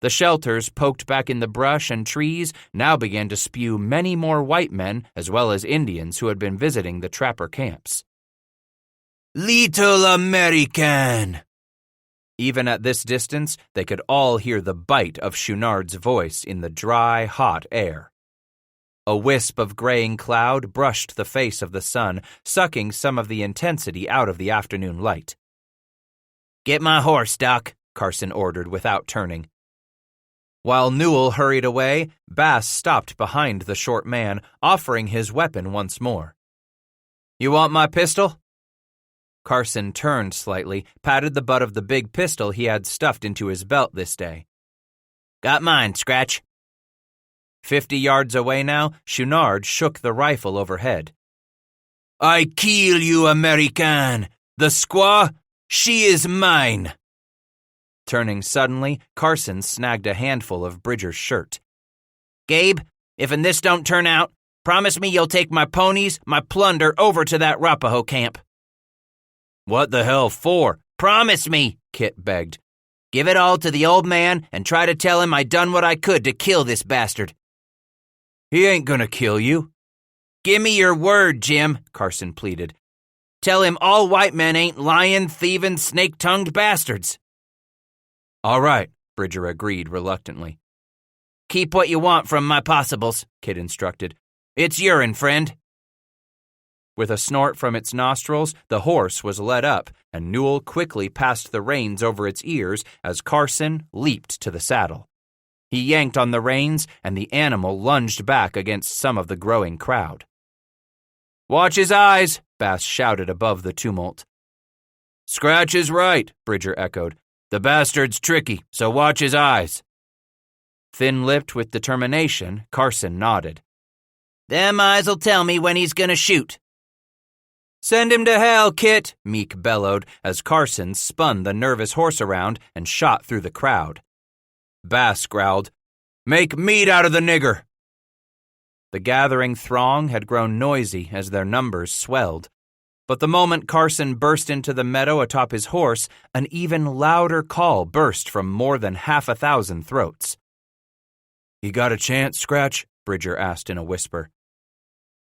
The shelters poked back in the brush and trees now began to spew many more white men as well as Indians who had been visiting the trapper camps. "Little American!" Even at this distance, they could all hear the bite of Chouinard's voice in the dry, hot air. A wisp of graying cloud brushed the face of the sun, sucking some of the intensity out of the afternoon light. "Get my horse, Doc," Carson ordered without turning. While Newell hurried away, Bass stopped behind the short man, offering his weapon once more. "You want my pistol?" Carson turned slightly, patted the butt of the big pistol he had stuffed into his belt this day. "Got mine, Scratch." 50 yards away now, Chouinard shook the rifle overhead. I kill you, American. The squaw, she is mine. Turning suddenly, Carson snagged a handful of Bridger's shirt. Gabe, if this don't turn out, promise me you'll take my ponies, my plunder, over to that Rapaho camp. What the hell for? Promise me, Kit begged. Give it all to the old man and try to tell him I done what I could to kill this bastard. He ain't gonna kill you. Give me your word, Jim, Carson pleaded. Tell him all white men ain't lying, thieving, snake-tongued bastards. All right, Bridger agreed reluctantly. Keep what you want from my possibles, Kit instructed. It's urine, friend. With a snort from its nostrils, the horse was led up, and Newell quickly passed the reins over its ears as Carson leaped to the saddle. He yanked on the reins, and the animal lunged back against some of the growing crowd. Watch his eyes, Bass shouted above the tumult. Scratch is right, Bridger echoed. The bastard's tricky, so watch his eyes. Thin-lipped with determination, Carson nodded. Them eyes'll tell me when he's gonna shoot. Send him to hell, Kit, Meek bellowed as Carson spun the nervous horse around and shot through the crowd. Bass growled, Make meat out of the nigger. The gathering throng had grown noisy as their numbers swelled. But the moment Carson burst into the meadow atop his horse, an even louder call burst from more than 1,000 throats. "He got a chance, Scratch?" Bridger asked in a whisper.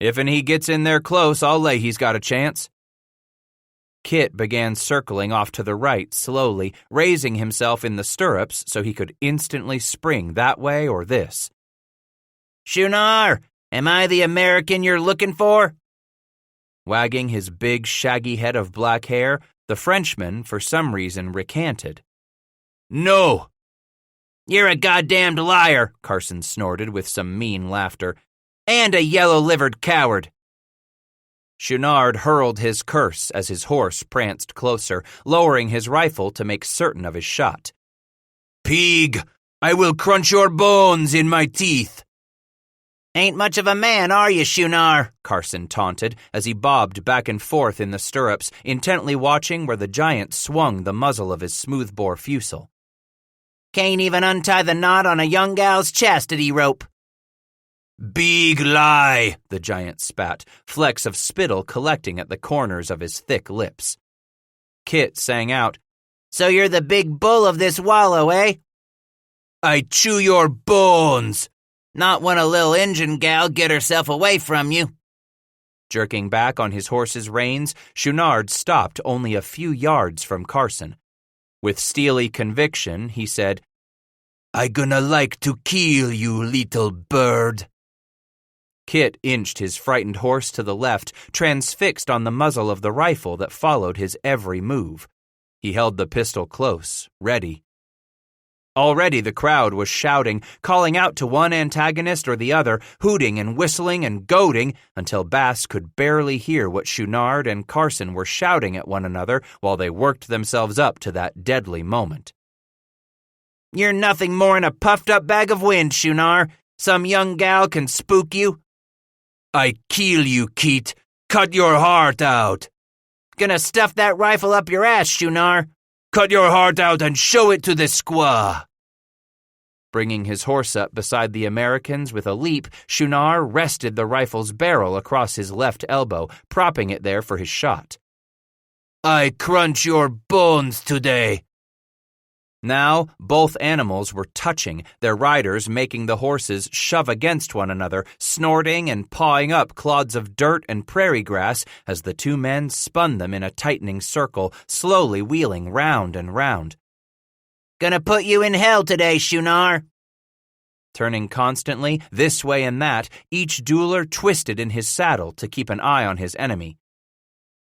"If'n he gets in there close, I'll lay he's got a chance." Kit began circling off to the right slowly, raising himself in the stirrups so he could instantly spring that way or this. "Shunar, am I the American you're looking for?" Wagging his big, shaggy head of black hair, the Frenchman, for some reason, recanted. "No." "You're a goddamned liar," Carson snorted with some mean laughter. "And a yellow-livered coward." Chouinard hurled his curse as his horse pranced closer, lowering his rifle to make certain of his shot. "Pig, I will crunch your bones in my teeth." "Ain't much of a man, are you, Chouinard?" Carson taunted as he bobbed back and forth in the stirrups, intently watching where the giant swung the muzzle of his smoothbore fusil. "Can't even untie the knot on a young gal's chastity rope." "Big lie," the giant spat, flecks of spittle collecting at the corners of his thick lips. Kit sang out, "So you're the big bull of this wallow, eh?" "I chew your bones." "Not when a lil' Injun gal get herself away from you." Jerking back on his horse's reins, Chouinard stopped only a few yards from Carson. With steely conviction, he said, "I gonna like to kill you, little bird." Kit inched his frightened horse to the left, transfixed on the muzzle of the rifle that followed his every move. He held the pistol close, ready. Already the crowd was shouting, calling out to one antagonist or the other, hooting and whistling and goading until Bass could barely hear what Chouinard and Carson were shouting at one another while they worked themselves up to that deadly moment. "You're nothing more'n a puffed-up bag of wind, Chouinard. Some young gal can spook you." "I kill you, Kit. Cut your heart out." "Gonna stuff that rifle up your ass, Chouinard." "Cut your heart out and show it to the squaw." Bringing his horse up beside the American's with a leap, Chouinard rested the rifle's barrel across his left elbow, propping it there for his shot. "I crunch your bones today." Now, both animals were touching, their riders making the horses shove against one another, snorting and pawing up clods of dirt and prairie grass as the two men spun them in a tightening circle, slowly wheeling round and round. "Gonna put you in hell today, Chouinard." Turning constantly, this way and that, each dueler twisted in his saddle to keep an eye on his enemy.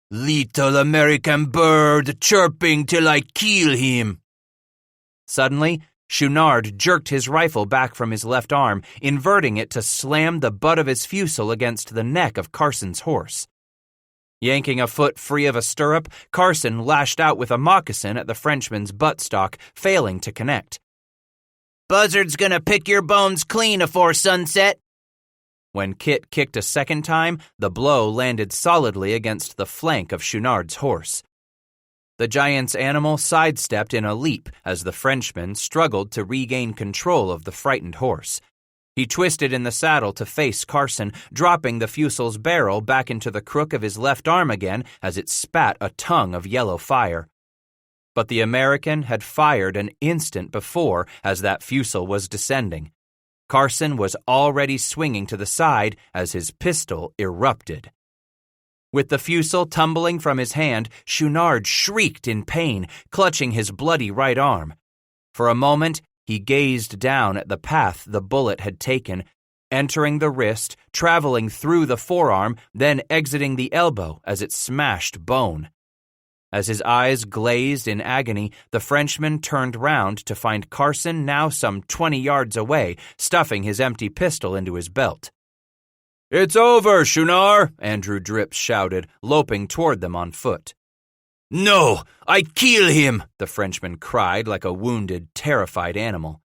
"Little American bird chirping till I kill him." Suddenly, Chouinard jerked his rifle back from his left arm, inverting it to slam the butt of his fusil against the neck of Carson's horse. Yanking a foot free of a stirrup, Carson lashed out with a moccasin at the Frenchman's buttstock, failing to connect. "Buzzard's gonna pick your bones clean afore sunset." When Kit kicked a second time, the blow landed solidly against the flank of Chouinard's horse. The giant's animal sidestepped in a leap as the Frenchman struggled to regain control of the frightened horse. He twisted in the saddle to face Carson, dropping the fusil's barrel back into the crook of his left arm again as it spat a tongue of yellow fire. But the American had fired an instant before as that fusil was descending. Carson was already swinging to the side as his pistol erupted. With the fusil tumbling from his hand, Chouinard shrieked in pain, clutching his bloody right arm. For a moment, he gazed down at the path the bullet had taken, entering the wrist, traveling through the forearm, then exiting the elbow as it smashed bone. As his eyes glazed in agony, the Frenchman turned round to find Carson now some 20 yards away, stuffing his empty pistol into his belt. "It's over, Chouinard," Andrew Drips shouted, loping toward them on foot. "No, I kill him," the Frenchman cried like a wounded, terrified animal.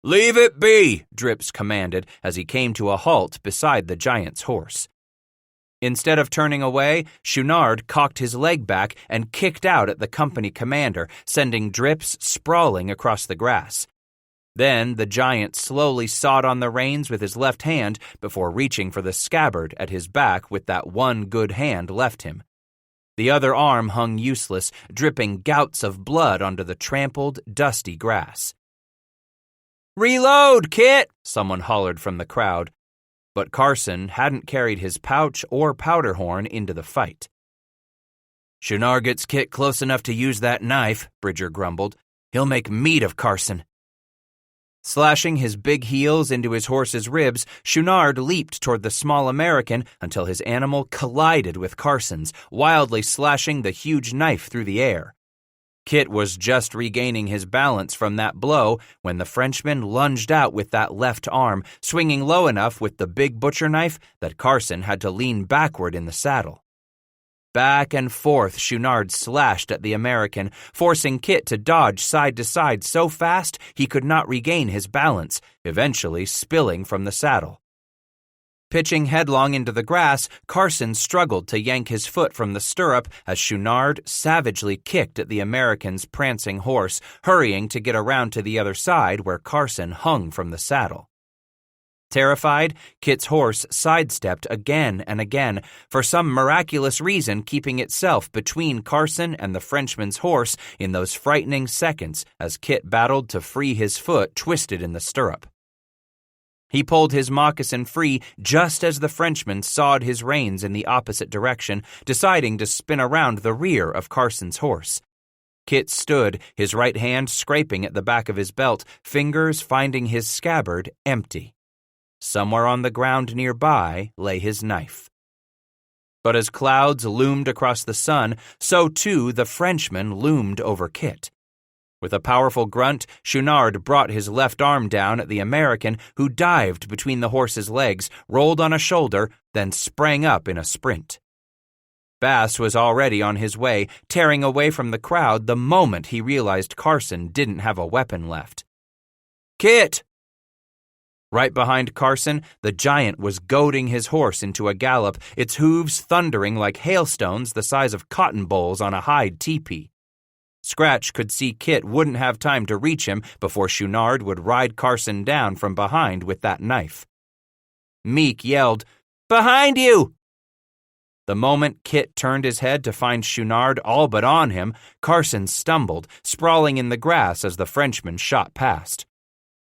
"Leave it be," Drips commanded as he came to a halt beside the giant's horse. Instead of turning away, Chouinard cocked his leg back and kicked out at the company commander, sending Drips sprawling across the grass. Then the giant slowly sawed on the reins with his left hand before reaching for the scabbard at his back with that one good hand left him. The other arm hung useless, dripping gouts of blood onto the trampled, dusty grass. "Reload, Kit!" someone hollered from the crowd. But Carson hadn't carried his pouch or powder horn into the fight. "Chouinard gets Kit close enough to use that knife," Bridger grumbled. "He'll make meat of Carson." Slashing his big heels into his horse's ribs, Chouinard leaped toward the small American until his animal collided with Carson's, wildly slashing the huge knife through the air. Kit was just regaining his balance from that blow when the Frenchman lunged out with that left arm, swinging low enough with the big butcher knife that Carson had to lean backward in the saddle. Back and forth Chouinard slashed at the American, forcing Kit to dodge side to side so fast he could not regain his balance, eventually spilling from the saddle. Pitching headlong into the grass, Carson struggled to yank his foot from the stirrup as Chouinard savagely kicked at the American's prancing horse, hurrying to get around to the other side where Carson hung from the saddle. Terrified, Kit's horse sidestepped again and again, for some miraculous reason keeping itself between Carson and the Frenchman's horse in those frightening seconds as Kit battled to free his foot twisted in the stirrup. He pulled his moccasin free just as the Frenchman sawed his reins in the opposite direction, deciding to spin around the rear of Carson's horse. Kit stood, his right hand scraping at the back of his belt, fingers finding his scabbard empty. Somewhere on the ground nearby lay his knife. But as clouds loomed across the sun, so too the Frenchman loomed over Kit. With a powerful grunt, Chouinard brought his left arm down at the American, who dived between the horse's legs, rolled on a shoulder, then sprang up in a sprint. Bass was already on his way, tearing away from the crowd the moment he realized Carson didn't have a weapon left. "Kit!" Right behind Carson, the giant was goading his horse into a gallop, its hooves thundering like hailstones the size of cotton bolls on a hide teepee. Scratch could see Kit wouldn't have time to reach him before Chouinard would ride Carson down from behind with that knife. Meek yelled, "Behind you!" The moment Kit turned his head to find Chouinard all but on him, Carson stumbled, sprawling in the grass as the Frenchman shot past.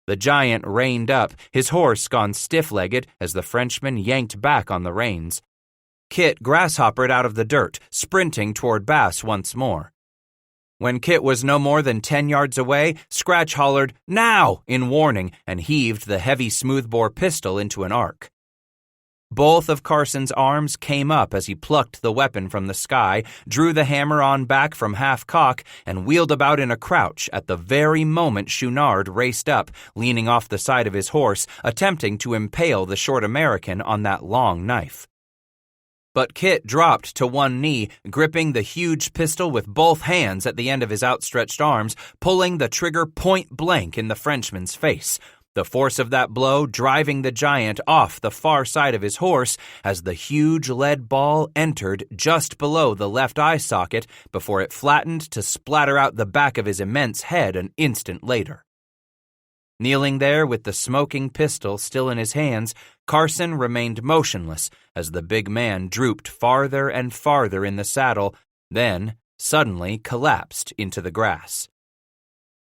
The giant reined up, his horse gone stiff-legged as the Frenchman yanked back on the reins. Kit grasshoppered out of the dirt, sprinting toward Bass once more. When Kit was no more than 10 yards away, Scratch hollered, "Now!" in warning and heaved the heavy smoothbore pistol into an arc. Both of Carson's arms came up as he plucked the weapon from the sky, drew the hammer on back from half-cock, and wheeled about in a crouch at the very moment Chouinard raced up, leaning off the side of his horse, attempting to impale the short American on that long knife. But Kit dropped to one knee, gripping the huge pistol with both hands at the end of his outstretched arms, pulling the trigger point blank in the Frenchman's face. the force of that blow driving the giant off the far side of his horse as the huge lead ball entered just below the left eye socket before it flattened to splatter out the back of his immense head an instant later. Kneeling there with the smoking pistol still in his hands, Carson remained motionless as the big man drooped farther and farther in the saddle, then suddenly collapsed into the grass.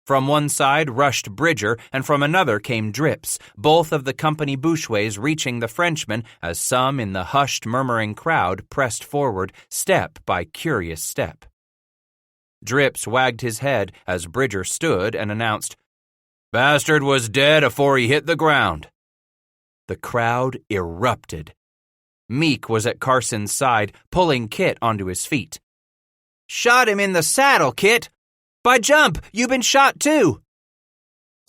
From one side rushed Bridger, and from another came Drips, both of the company bushways reaching the Frenchman as some in the hushed, murmuring crowd pressed forward, step by curious step. Drips wagged his head as Bridger stood and announced, "Bastard was dead afore he hit the ground." The crowd erupted. Meek was at Carson's side, pulling Kit onto his feet. "Shot him in the saddle, Kit! By jump, you've been shot too!"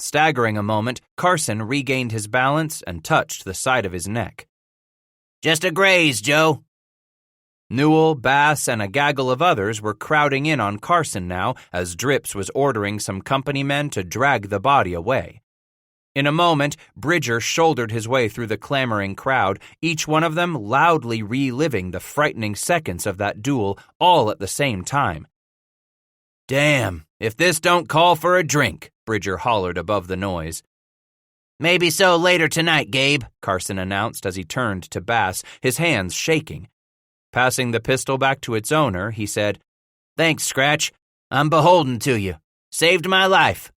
Staggering a moment, Carson regained his balance and touched the side of his neck. "Just a graze, Joe." Newell, Bass, and a gaggle of others were crowding in on Carson now as Drips was ordering some company men to drag the body away. In a moment, Bridger shouldered his way through the clamoring crowd, each one of them loudly reliving the frightening seconds of that duel, all at the same time. "Damn, if this don't call for a drink," Bridger hollered above the noise. "Maybe so later tonight, Gabe," Carson announced as he turned to Bass, his hands shaking. Passing the pistol back to its owner, he said, "Thanks, Scratch. I'm beholden to you. Saved my life."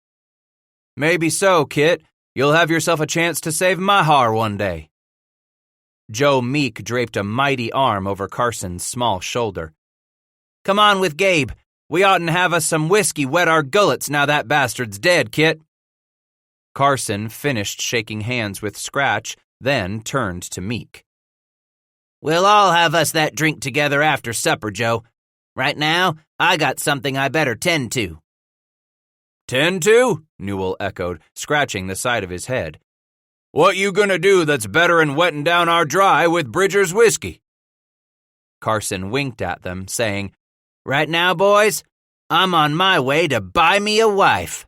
"Maybe so, Kit. You'll have yourself a chance to save my har one day." Joe Meek draped a mighty arm over Carson's small shoulder. "Come on with Gabe. We oughtn't have us some whiskey wet our gullets now that bastard's dead, Kit." Carson finished shaking hands with Scratch, then turned to Meek. "We'll all have us that drink together after supper, Joe. Right now, I got something I better tend to." "Tend to?" Newell echoed, scratching the side of his head. "What you gonna do that's better'n wetting down our dry with Bridger's whiskey?" Carson winked at them, saying, "Right now, boys, I'm on my way to buy me a wife."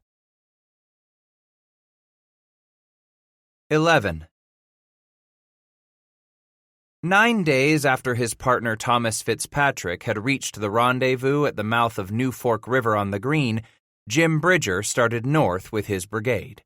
11. 9 days after his partner Thomas Fitzpatrick had reached the rendezvous at the mouth of New Fork River on the Green, Jim Bridger started north with his brigade.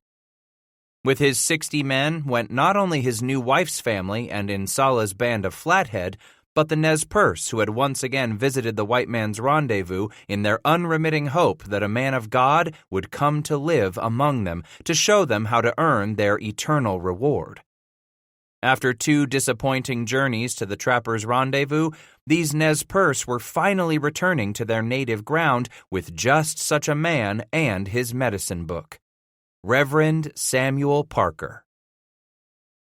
With his 60 men went not only his new wife's family and Insala's band of Flathead, but the Nez Perce who had once again visited the white man's rendezvous in their unremitting hope that a man of God would come to live among them to show them how to earn their eternal reward. After 2 disappointing journeys to the trappers' rendezvous, these Nez Perce were finally returning to their native ground with just such a man and his medicine book. Reverend Samuel Parker.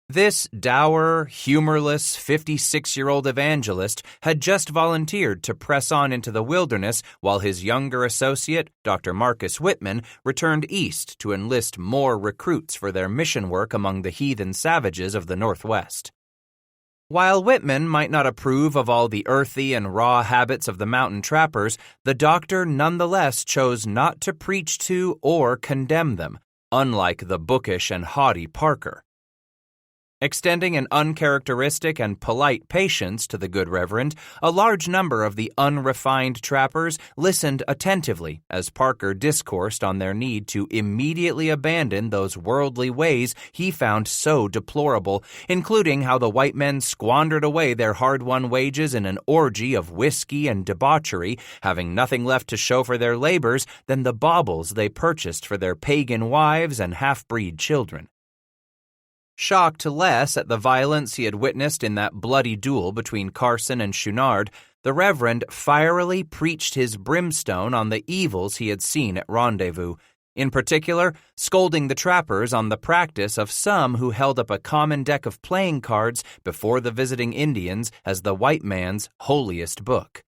This dour, humorless 56-year-old evangelist had just volunteered to press on into the wilderness while his younger associate, Dr. Marcus Whitman, returned east to enlist more recruits for their mission work among the heathen savages of the Northwest. While Whitman might not approve of all the earthy and raw habits of the mountain trappers, the doctor nonetheless chose not to preach to or condemn them, unlike the bookish and haughty Parker. Extending an uncharacteristic and polite patience to the good reverend, a large number of the unrefined trappers listened attentively as Parker discoursed on their need to immediately abandon those worldly ways he found so deplorable, including how the white men squandered away their hard-won wages in an orgy of whiskey and debauchery, having nothing left to show for their labors than the baubles they purchased for their pagan wives and half-breed children. Shocked less at the violence he had witnessed in that bloody duel between Carson and Chouinard, the Reverend fierily preached his brimstone on the evils he had seen at rendezvous, in particular scolding the trappers on the practice of some who held up a common deck of playing cards before the visiting Indians as the white man's holiest book.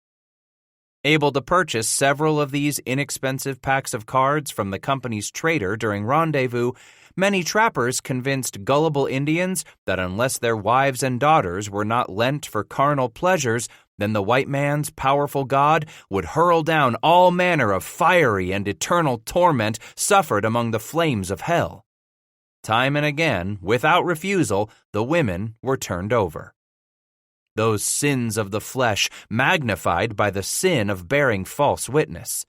Able to purchase several of these inexpensive packs of cards from the company's trader during rendezvous, many trappers convinced gullible Indians that unless their wives and daughters were not lent for carnal pleasures, then the white man's powerful God would hurl down all manner of fiery and eternal torment suffered among the flames of hell. Time and again, without refusal, the women were turned over. Those sins of the flesh magnified by the sin of bearing false witness.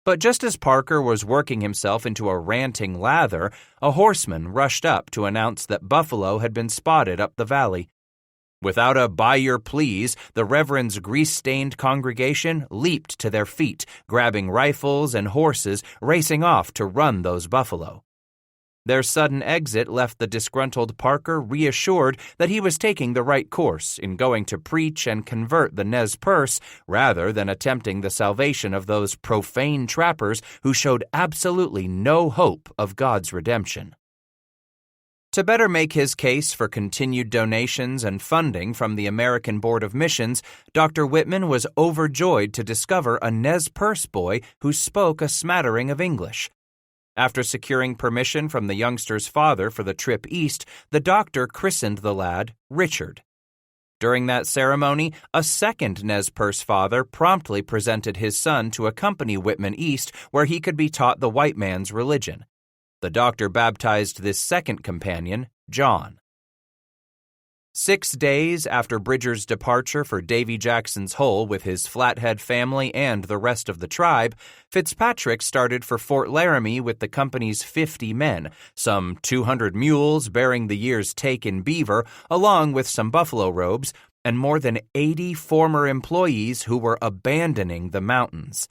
But just as Parker was working himself into a ranting lather, a horseman rushed up to announce that buffalo had been spotted up the valley. Without a "by your please," the Reverend's grease-stained congregation leaped to their feet, grabbing rifles and horses, racing off to run those buffalo. Their sudden exit left the disgruntled Parker reassured that he was taking the right course in going to preach and convert the Nez Perce rather than attempting the salvation of those profane trappers who showed absolutely no hope of God's redemption. To better make his case for continued donations and funding from the American Board of Missions, Dr. Whitman was overjoyed to discover a Nez Perce boy who spoke a smattering of English. After securing permission from the youngster's father for the trip east, the doctor christened the lad Richard. During that ceremony, a second Nez Perce father promptly presented his son to accompany Whitman east where he could be taught the white man's religion. The doctor baptized this second companion, John. 6 days after Bridger's departure for Davy Jackson's Hole with his Flathead family and the rest of the tribe, Fitzpatrick started for Fort Laramie with the company's 50 men, some 200 mules bearing the year's take in beaver, along with some buffalo robes, and more than 80 former employees who were abandoning the mountains.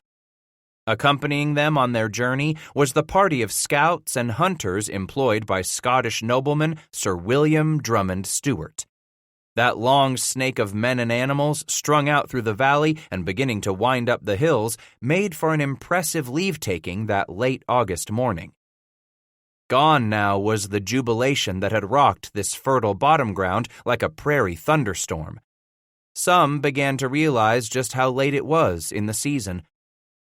Accompanying them on their journey was the party of scouts and hunters employed by Scottish nobleman Sir William Drummond Stewart. That long snake of men and animals, strung out through the valley and beginning to wind up the hills, made for an impressive leave-taking that late August morning. Gone now was the jubilation that had rocked this fertile bottom ground like a prairie thunderstorm. Some began to realize just how late it was in the season.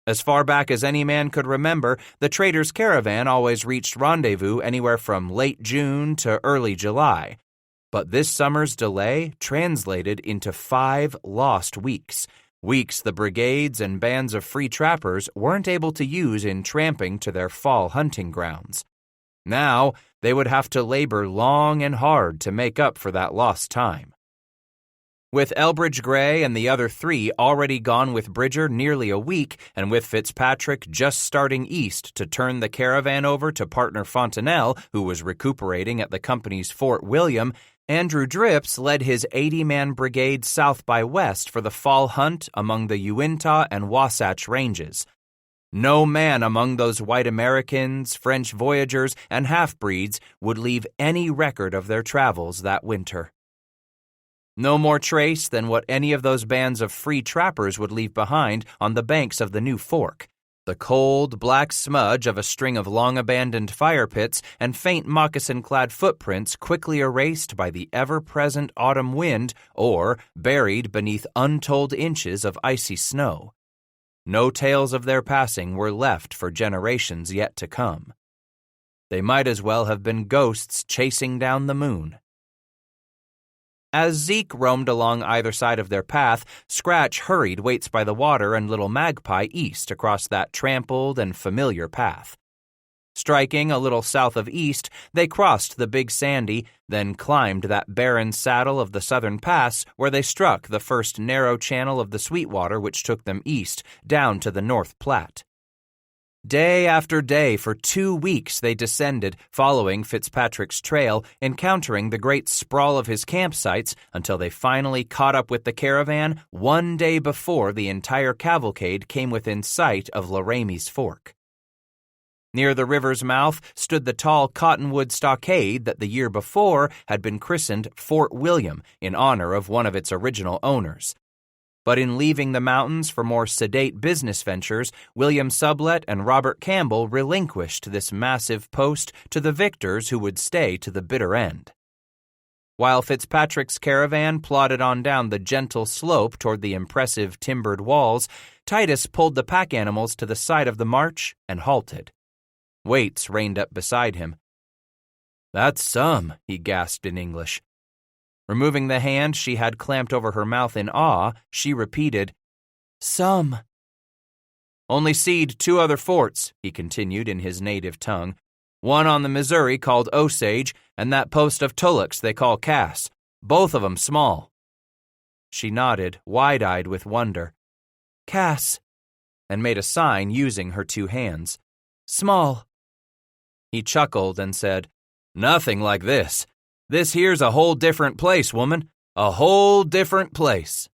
As far back as any man could remember, the trader's caravan always reached rendezvous anywhere from late June to early July. But this summer's delay translated into 5 lost weeks, weeks the brigades and bands of free trappers weren't able to use in tramping to their fall hunting grounds. Now they would have to labor long and hard to make up for that lost time. With Elbridge Gray and the other 3 already gone with Bridger nearly a week, and with Fitzpatrick just starting east to turn the caravan over to partner Fontenelle, who was recuperating at the company's Fort William, Andrew Drips led his 80-man brigade south by west for the fall hunt among the Uintah and Wasatch Ranges. No man among those white Americans, French voyagers, and half-breeds would leave any record of their travels that winter. No more trace than what any of those bands of free trappers would leave behind on the banks of the New Fork. The cold, black smudge of a string of long-abandoned fire pits and faint moccasin-clad footprints quickly erased by the ever-present autumn wind or buried beneath untold inches of icy snow. No tales of their passing were left for generations yet to come. They might as well have been ghosts chasing down the moon. As Zeke roamed along either side of their path, Scratch hurried Waits by the Water and Little Magpie east across that trampled and familiar path. Striking a little south of east, they crossed the Big Sandy, then climbed that barren saddle of the southern pass where they struck the first narrow channel of the Sweetwater which took them east, down to the North Platte. Day after day for 2 weeks they descended, following Fitzpatrick's trail, encountering the great sprawl of his campsites until they finally caught up with the caravan 1 day before the entire cavalcade came within sight of Laramie's Fork. Near the river's mouth stood the tall cottonwood stockade that the year before had been christened Fort William in honor of one of its original owners. But in leaving the mountains for more sedate business ventures, William Sublette and Robert Campbell relinquished this massive post to the victors who would stay to the bitter end. While Fitzpatrick's caravan plodded on down the gentle slope toward the impressive timbered walls, Titus pulled the pack animals to the side of the march and halted. Waits reined up beside him. "That's some," he gasped in English. Removing the hand she had clamped over her mouth in awe, she repeated, "Some." "Only seed 2 other forts," he continued in his native tongue. One on the Missouri called Osage, and that post of Tullocks they call Cass. Both of 'em small." She nodded, wide-eyed with wonder. "Cass," and made a sign using her two hands. "Small." He chuckled and said, "Nothing like this. This here's a whole different place, woman. A whole different place."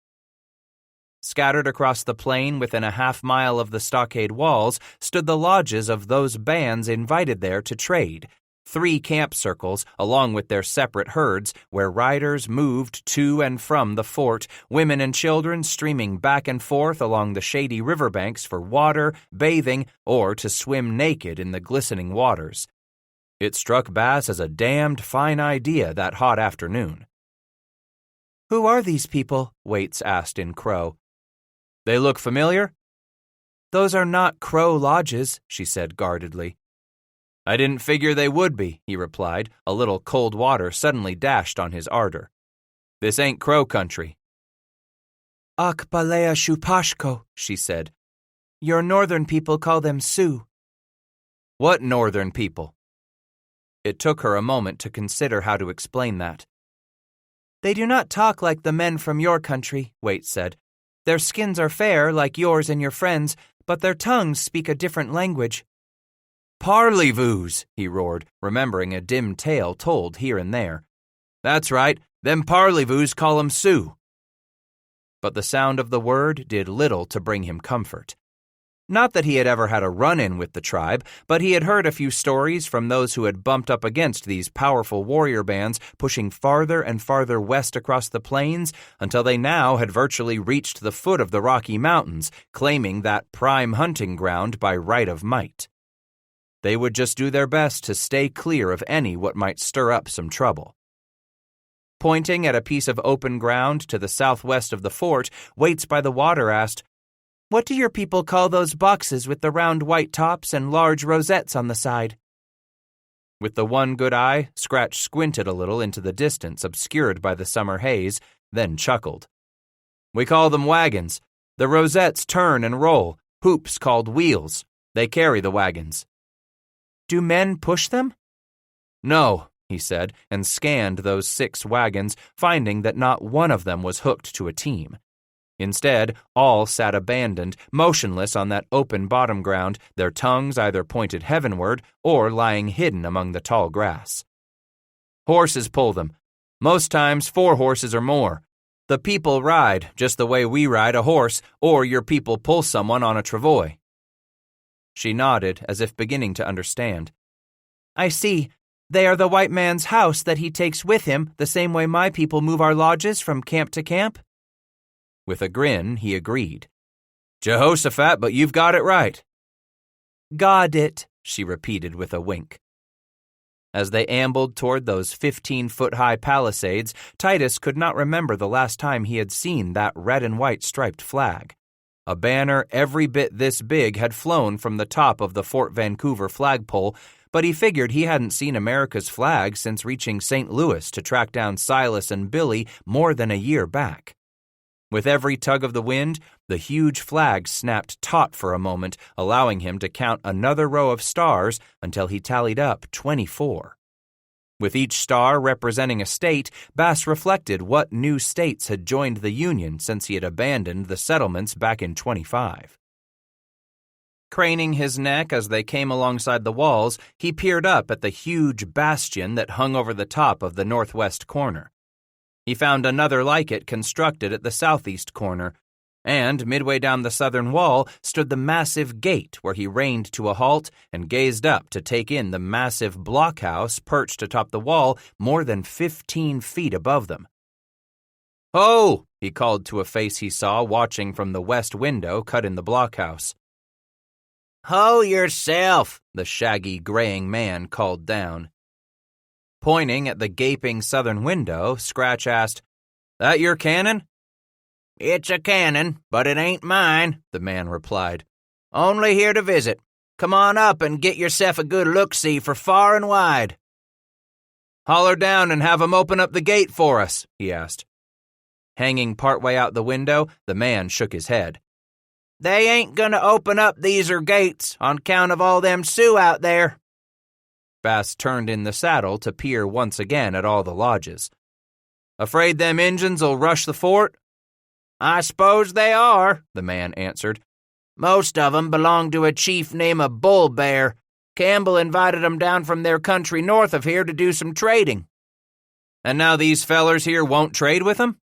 Scattered across the plain within a half-mile of the stockade walls stood the lodges of those bands invited there to trade, 3 camp circles along with their separate herds where riders moved to and from the fort, women and children streaming back and forth along the shady riverbanks for water, bathing, or to swim naked in the glistening waters. It struck Bass as a damned fine idea that hot afternoon. "Who are these people?" Waits asked in Crow. "They look familiar?" "Those are not Crow lodges," she said guardedly. "I didn't figure they would be," he replied, a little cold water suddenly dashed on his ardor. "This ain't Crow country." "Akbalea Shupashko," she said. "Your northern people call them Sioux." "What northern people?" It took her a moment to consider how to explain that. "They do not talk like the men from your country," Waite said. "Their skins are fair, like yours and your friends, but their tongues speak a different language." "Parleyvoos," he roared, remembering a dim tale told here and there. "That's right, them Parleyvoos call 'em Sioux." But the sound of the word did little to bring him comfort. Not that he had ever had a run-in with the tribe, but he had heard a few stories from those who had bumped up against these powerful warrior bands pushing farther and farther west across the plains until they now had virtually reached the foot of the Rocky Mountains, claiming that prime hunting ground by right of might. They would just do their best to stay clear of any what might stir up some trouble. Pointing at a piece of open ground to the southwest of the fort, Waits by the water asked, "What do your people call those boxes with the round white tops and large rosettes on the side?" With the one good eye, Scratch squinted a little into the distance obscured by the summer haze, then chuckled. "We call them wagons. The rosettes turn and roll, hoops called wheels. They carry the wagons." "Do men push them?" "No," he said, and scanned those 6 wagons, finding that not one of them was hooked to a team. Instead, all sat abandoned, motionless on that open bottom ground, their tongues either pointed heavenward or lying hidden among the tall grass. "Horses pull them. Most times 4 horses or more. The people ride, just the way we ride a horse, or your people pull someone on a travois." She nodded, as if beginning to understand. "I see. They are the white man's house that he takes with him, the same way my people move our lodges from camp to camp?" With a grin, he agreed. "Jehoshaphat, but you've got it right." "Got it," she repeated with a wink. As they ambled toward those 15-foot-high palisades, Titus could not remember the last time he had seen that red and white striped flag. A banner every bit this big had flown from the top of the Fort Vancouver flagpole, but he figured he hadn't seen America's flag since reaching St. Louis to track down Silas and Billy more than a year back. With every tug of the wind, the huge flag snapped taut for a moment, allowing him to count another row of stars until he tallied up 24. With each star representing a state, Bass reflected what new states had joined the Union since he had abandoned the settlements back in 25. Craning his neck as they came alongside the walls, he peered up at the huge bastion that hung over the top of the northwest corner. He found another like it constructed at the southeast corner, and midway down the southern wall stood the massive gate where he reined to a halt and gazed up to take in the massive blockhouse perched atop the wall more than 15 feet above them. "Ho!" he called to a face he saw watching from the west window cut in the blockhouse. "Ho yourself!" the shaggy, graying man called down. Pointing at the gaping southern window, Scratch asked, "That your cannon?" "It's a cannon, but it ain't mine," the man replied. "Only here to visit. Come on up and get yourself a good look-see for far and wide." "Holler down and have 'em open up the gate for us," he asked. Hanging partway out the window, the man shook his head. "They ain't gonna open up these gates on account of all them Sioux out there." Bass turned in the saddle to peer once again at all the lodges. "Afraid them Injuns'll rush the fort?" "I suppose they are," the man answered. "Most of 'em belong to a chief named Bull Bear. Campbell invited 'em down from their country north of here to do some trading." "And now these fellers here won't trade with 'em?"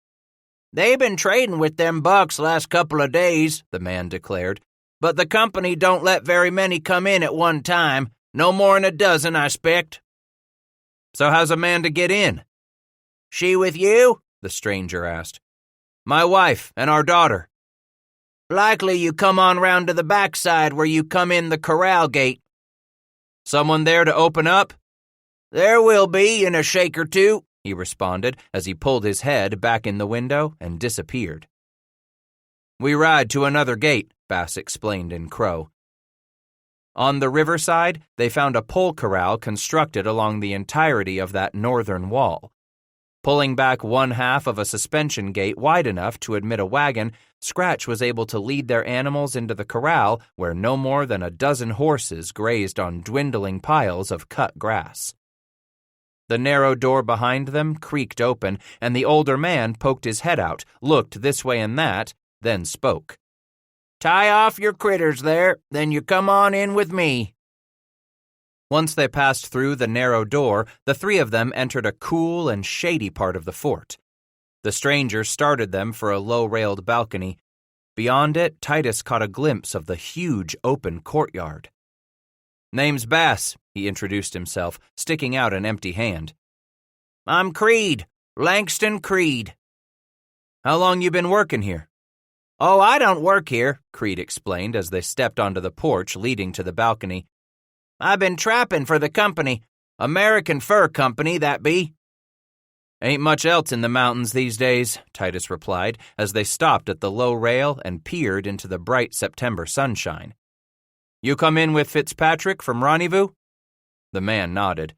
"They been trading with them bucks last couple of days," the man declared. "But the company don't let very many come in at one time. No more'n a dozen, I expect." "So how's a man to get in?" "She with you?" the stranger asked. "My wife and our daughter." "Likely you come on round to the backside where you come in the corral gate." "Someone there to open up?" "There will be in a shake or two," he responded as he pulled his head back in the window and disappeared. "We ride to another gate," Bass explained in Crow. On the riverside, they found a pole corral constructed along the entirety of that northern wall. Pulling back one half of a suspension gate wide enough to admit a wagon, Scratch was able to lead their animals into the corral where no more than a dozen horses grazed on dwindling piles of cut grass. The narrow door behind them creaked open, and the older man poked his head out, looked this way and that, then spoke. "Tie off your critters there, then you come on in with me." Once they passed through the narrow door, the three of them entered a cool and shady part of the fort. The stranger started them for a low-railed balcony. Beyond it, Titus caught a glimpse of the huge open courtyard. "Name's Bass," he introduced himself, sticking out an empty hand. "I'm Creed, Langston Creed." "How long you been working here?" "Oh, I don't work here," Creed explained as they stepped onto the porch leading to the balcony. "I've been trapping for the company. American Fur Company, that be." "Ain't much else in the mountains these days," Titus replied as they stopped at the low rail and peered into the bright September sunshine. "You come in with Fitzpatrick from Rendezvous?" The man nodded.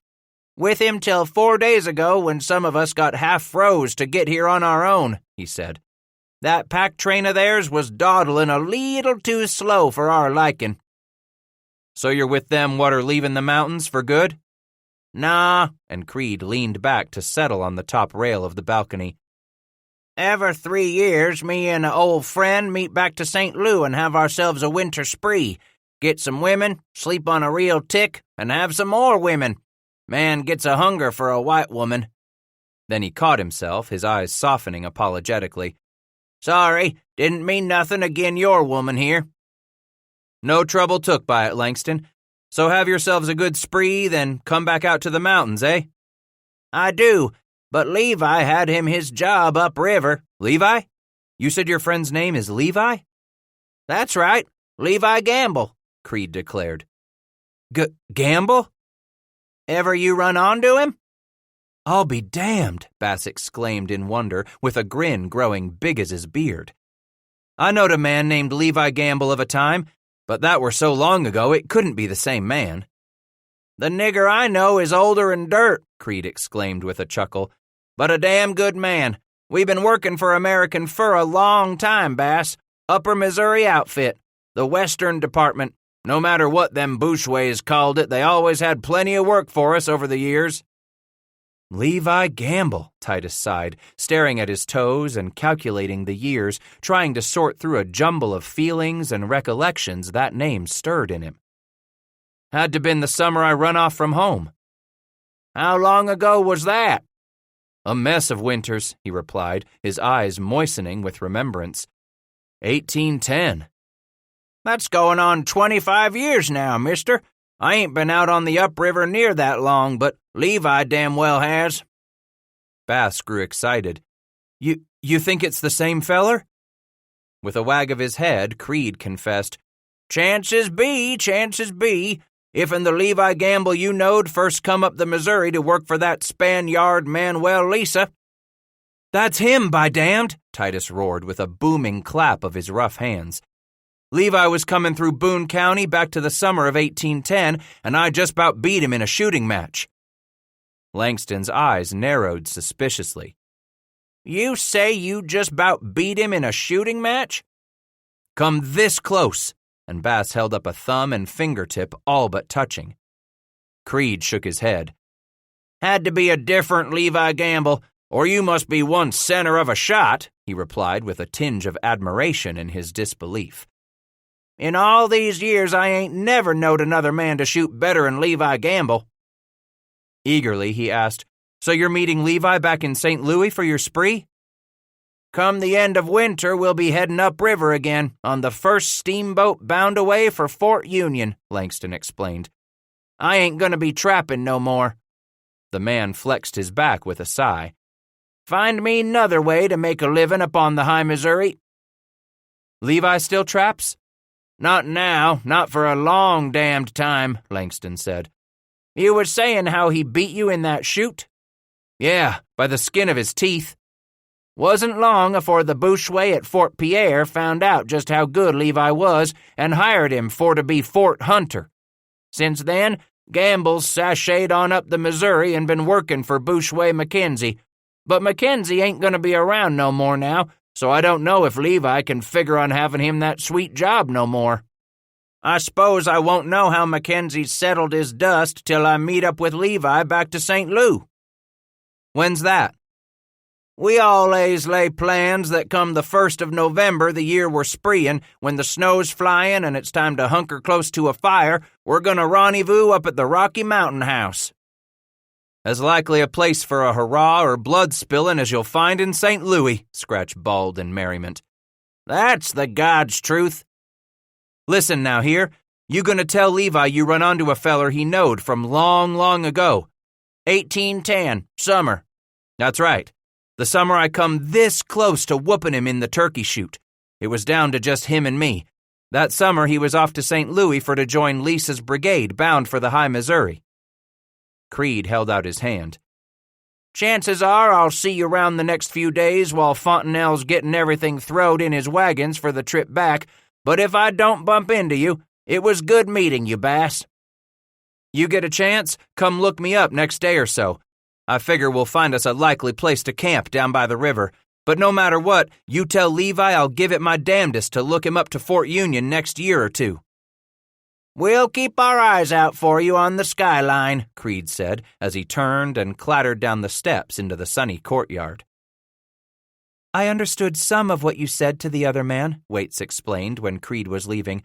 "With him till 4 days ago when some of us got half froze to get here on our own," he said. "That pack train of theirs was dawdling a leetle too slow for our liking." "So you're with them what are leaving the mountains for good?" "Nah," and Creed leaned back to settle on the top rail of the balcony. "Every 3 years, me and a old friend meet back to St. Louis and have ourselves a winter spree. Get some women, sleep on a real tick, and have some more women. Man gets a hunger for a white woman." Then he caught himself, his eyes softening apologetically. "Sorry, didn't mean nothing agin your woman here." "No trouble took by it, Langston. So have yourselves a good spree, then come back out to the mountains, eh?" "I do, but Levi had him his job upriver." "Levi? You said your friend's name is Levi?" "That's right, Levi Gamble," Creed declared. Gamble? "Ever you run onto him?" "I'll be damned," Bass exclaimed in wonder, with a grin growing big as his beard. "I knowed a man named Levi Gamble of a time, but that were so long ago it couldn't be the same man." "The nigger I know is older'n dirt," Creed exclaimed with a chuckle, "but a damn good man. We been working for American Fur a long time, Bass. Upper Missouri outfit, the Western Department. No matter what them bushways called it, they always had plenty of work for us over the years." "Levi Gamble," Titus sighed, staring at his toes and calculating the years, trying to sort through a jumble of feelings and recollections that name stirred in him. "Had to been the summer I run off from home." "How long ago was that?" "A mess of winters," he replied, his eyes moistening with remembrance. 1810. "That's going on 25 years now, mister. I ain't been out on the upriver near that long, but Levi damn well has." Bass grew excited. You think it's the same feller?" With a wag of his head, Creed confessed, Chances be. If and the Levi Gamble you knowed first come up the Missouri to work for that Spaniard Manuel Lisa." "That's him, by damned!" Titus roared with a booming clap of his rough hands. "Levi was coming through Boone County back to the summer of 1810, and I just about beat him in a shooting match." Langston's eyes narrowed suspiciously. "You say you just about beat him in a shooting match?" "Come this close," and Bass held up a thumb and fingertip all but touching. Creed shook his head. Had to be a different Levi Gamble, or you must be one center of a shot, he replied with a tinge of admiration in his disbelief. In all these years, I ain't never knowed another man to shoot better'n Levi Gamble. Eagerly, he asked, So you're meeting Levi back in St. Louis for your spree? Come the end of winter, we'll be heading upriver again, on the first steamboat bound away for Fort Union, Langston explained. I ain't gonna be trapping no more. The man flexed his back with a sigh. Find me another way to make a living upon the high Missouri. Levi still traps? Not now, not for a long damned time, Langston said. You were saying how he beat you in that shoot? Yeah, by the skin of his teeth. Wasn't long afore the Boucheway at Fort Pierre found out just how good Levi was and hired him for to be Fort Hunter. Since then, Gamble's sashayed on up the Missouri and been working for Boucheway Mackenzie. But Mackenzie ain't gonna be around no more now, so I don't know if Levi can figure on having him that sweet job no more. I suppose I won't know how Mackenzie's settled his dust till I meet up with Levi back to St. Lou. When's that? We allays lay plans that come the 1st of November the year we're spreeing, when the snow's flying and it's time to hunker close to a fire, we're gonna rendezvous up at the Rocky Mountain House. As likely a place for a hurrah or blood spilling as you'll find in St. Louis, Scratch bawled in merriment. That's the God's truth. Listen now here, you gonna tell Levi you run onto a feller he knowed from long, long ago. 1810, summer. That's right. The summer I come this close to whooping him in the turkey shoot. It was down to just him and me. That summer he was off to St. Louis for to join Lisa's brigade bound for the high Missouri. Creed held out his hand. Chances are I'll see you round the next few days while Fontenelle's getting everything throwed in his wagons for the trip back, but if I don't bump into you, it was good meeting you, Bass. You get a chance, come look me up next day or so. I figure we'll find us a likely place to camp down by the river, but no matter what, you tell Levi I'll give it my damnedest to look him up to Fort Union next year or two. We'll keep our eyes out for you on the skyline, Creed said, as he turned and clattered down the steps into the sunny courtyard. I understood some of what you said to the other man, Waits explained when Creed was leaving.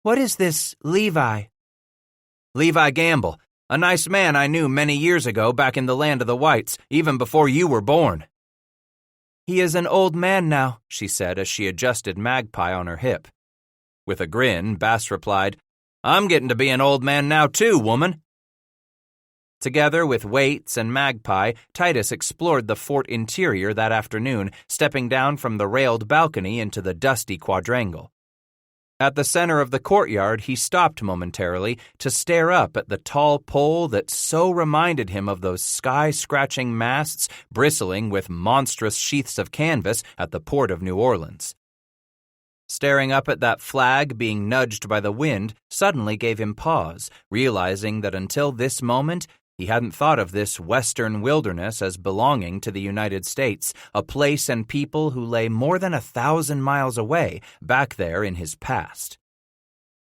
What is this Levi? Levi Gamble, a nice man I knew many years ago back in the land of the whites, even before you were born. He is an old man now, she said as she adjusted Magpie on her hip. With a grin, Bass replied, I'm getting to be an old man now too, woman. Together with Waits and Magpie, Titus explored the fort interior that afternoon, stepping down from the railed balcony into the dusty quadrangle. At the center of the courtyard, he stopped momentarily to stare up at the tall pole that so reminded him of those sky-scratching masts bristling with monstrous sheaths of canvas at the port of New Orleans. Staring up at that flag being nudged by the wind suddenly gave him pause, realizing that until this moment, he hadn't thought of this western wilderness as belonging to the United States, a place and people who lay more than 1,000 miles away, back there in his past.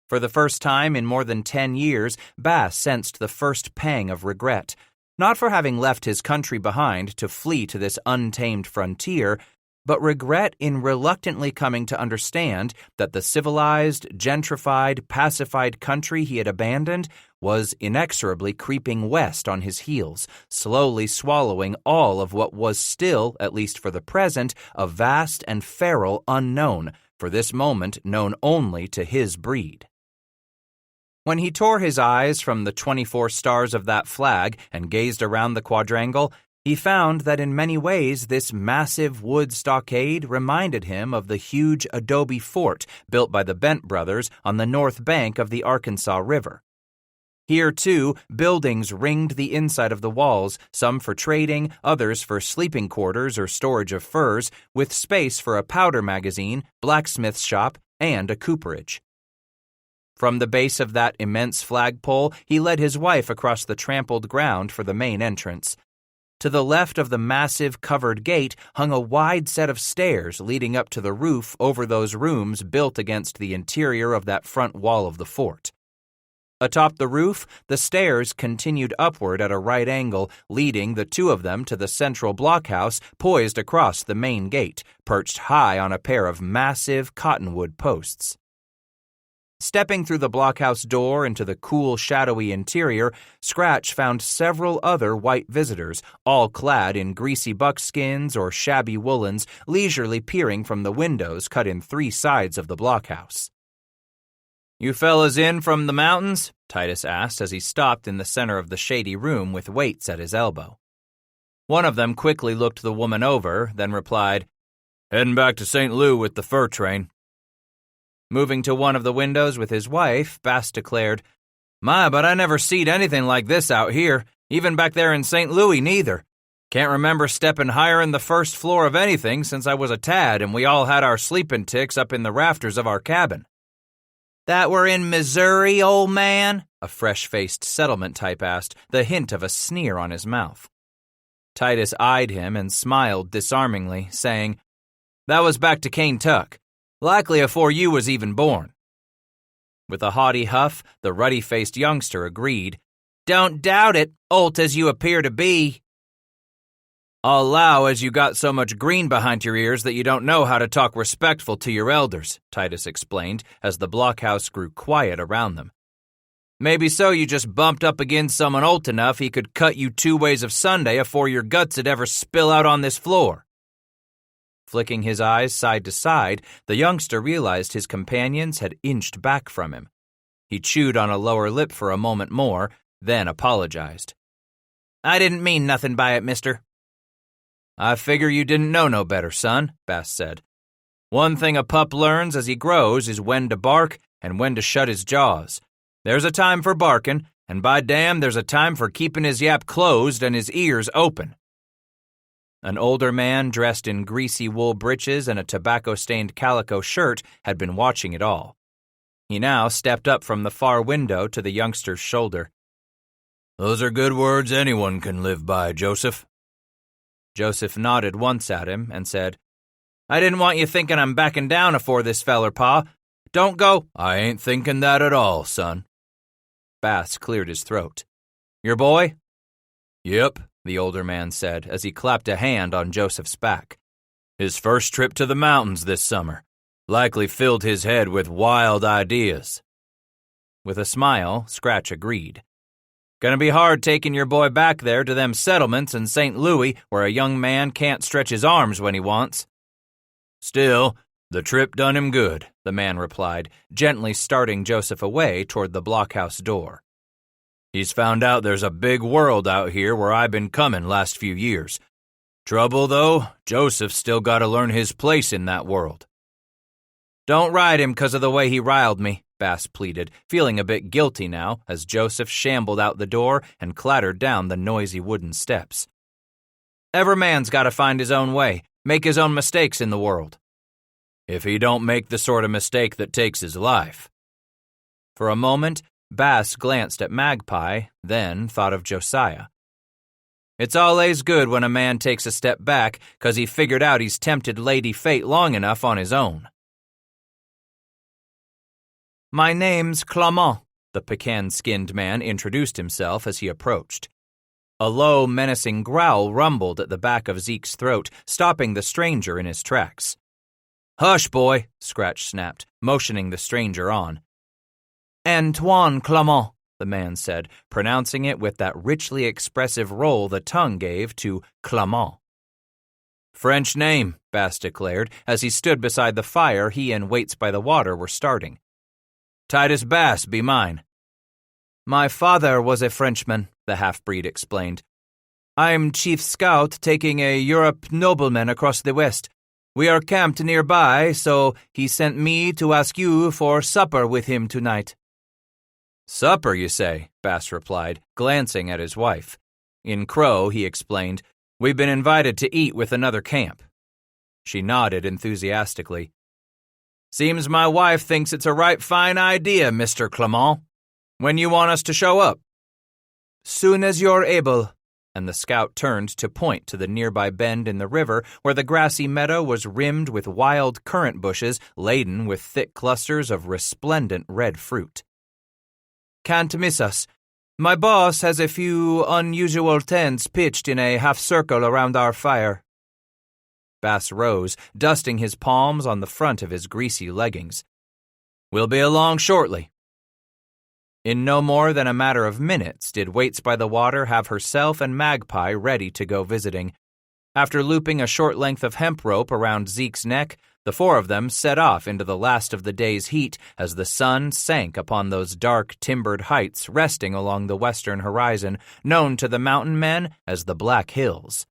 For the first time in more than 10 years, Bass sensed the first pang of regret, not for having left his country behind to flee to this untamed frontier, but regret in reluctantly coming to understand that the civilized, gentrified, pacified country he had abandoned was inexorably creeping west on his heels, slowly swallowing all of what was still, at least for the present, a vast and feral unknown, for this moment known only to his breed. When he tore his eyes from the 24 stars of that flag and gazed around the quadrangle, he found that in many ways this massive wood stockade reminded him of the huge adobe fort built by the Bent brothers on the north bank of the Arkansas River. Here, too, buildings ringed the inside of the walls, some for trading, others for sleeping quarters or storage of furs, with space for a powder magazine, blacksmith's shop, and a cooperage. From the base of that immense flagpole, he led his wife across the trampled ground for the main entrance. To the left of the massive covered gate hung a wide set of stairs leading up to the roof over those rooms built against the interior of that front wall of the fort. Atop the roof, the stairs continued upward at a right angle, leading the two of them to the central blockhouse poised across the main gate, perched high on a pair of massive cottonwood posts. Stepping through the blockhouse door into the cool, shadowy interior, Scratch found several other white visitors, all clad in greasy buckskins or shabby woolens, leisurely peering from the windows cut in three sides of the blockhouse. "You fellas in from the mountains?" Titus asked as he stopped in the center of the shady room with Waits at his elbow. One of them quickly looked the woman over, then replied, "Heading back to St. Louis with the fur train." Moving to one of the windows with his wife, Bass declared, "My, but I never seed anything like this out here, even back there in St. Louis neither. Can't remember stepping higher in the first floor of anything since I was a tad and we all had our sleeping ticks up in the rafters of our cabin." "That were in Missouri, old man?" a fresh-faced settlement type asked, the hint of a sneer on his mouth. Titus eyed him and smiled disarmingly, saying, "That was back to Kaintuck. Likely afore you was even born." With a haughty huff, the ruddy-faced youngster agreed. "Don't doubt it, old as you appear to be." "I'll allow as you got so much green behind your ears that you don't know how to talk respectful to your elders," Titus explained as the blockhouse grew quiet around them. "Maybe so you just bumped up against someone old enough he could cut you 2 ways of Sunday afore your guts would ever spill out on this floor." Flicking his eyes side to side, the youngster realized his companions had inched back from him. He chewed on a lower lip for a moment more, then apologized. "I didn't mean nothing by it, mister." "I figure you didn't know no better, son," Bass said. "One thing a pup learns as he grows is when to bark and when to shut his jaws. There's a time for barking, and by damn there's a time for keeping his yap closed and his ears open." An older man dressed in greasy wool breeches and a tobacco-stained calico shirt had been watching it all. He now stepped up from the far window to the youngster's shoulder. "Those are good words anyone can live by, Joseph." Joseph nodded once at him and said, "I didn't want you thinking I'm backing down afore this feller, Pa. Don't go—" "I ain't thinking that at all, son." Bass cleared his throat. "Your boy?" "Yep," the older man said as he clapped a hand on Joseph's back. "His first trip to the mountains this summer. Likely filled his head with wild ideas." With a smile, Scratch agreed. "Gonna be hard taking your boy back there to them settlements in St. Louis where a young man can't stretch his arms when he wants." "Still, the trip done him good," the man replied, gently starting Joseph away toward the blockhouse door. "He's found out there's a big world out here where I've been coming last few years. Trouble, though, Joseph's still got to learn his place in that world." "Don't ride him 'cause of the way he riled me," Bass pleaded, feeling a bit guilty now as Joseph shambled out the door and clattered down the noisy wooden steps. "Every man's got to find his own way, make his own mistakes in the world." "If he don't make the sort of mistake that takes his life." For a moment, Bass glanced at Magpie, then thought of Josiah. "It's allays good when a man takes a step back 'cause he figured out he's tempted Lady Fate long enough on his own." "My name's Clement," the pecan-skinned man introduced himself as he approached. A low, menacing growl rumbled at the back of Zeke's throat, stopping the stranger in his tracks. "Hush, boy," Scratch snapped, motioning the stranger on. "Antoine Clement," the man said, pronouncing it with that richly expressive roll the tongue gave to Clement. "French name," Bass declared as he stood beside the fire he and Waits by the water were starting. "Titus Bass be mine." "My father was a Frenchman," the half-breed explained. "I'm chief scout taking a Europe nobleman across the west. We are camped nearby, so he sent me to ask you for supper with him tonight." "Supper, you say?" Bass replied, glancing at his wife. In Crow, he explained, "We've been invited to eat with another camp." She nodded enthusiastically. "Seems my wife thinks it's a right fine idea, Mr. Clement. When you want us to show up?" "Soon as you're able," and the scout turned to point to the nearby bend in the river where the grassy meadow was rimmed with wild currant bushes laden with thick clusters of resplendent red fruit. can't miss us. My boss has a few unusual tents pitched in a half-circle around our fire." Bass rose, dusting his palms on the front of his greasy leggings. "We'll be along shortly." In no more than a matter of minutes did Waits by the Water have herself and Magpie ready to go visiting. After looping a short length of hemp rope around Zeke's neck, the four of them set off into the last of the day's heat as the sun sank upon those dark, timbered heights resting along the western horizon, known to the mountain men as the Black Hills.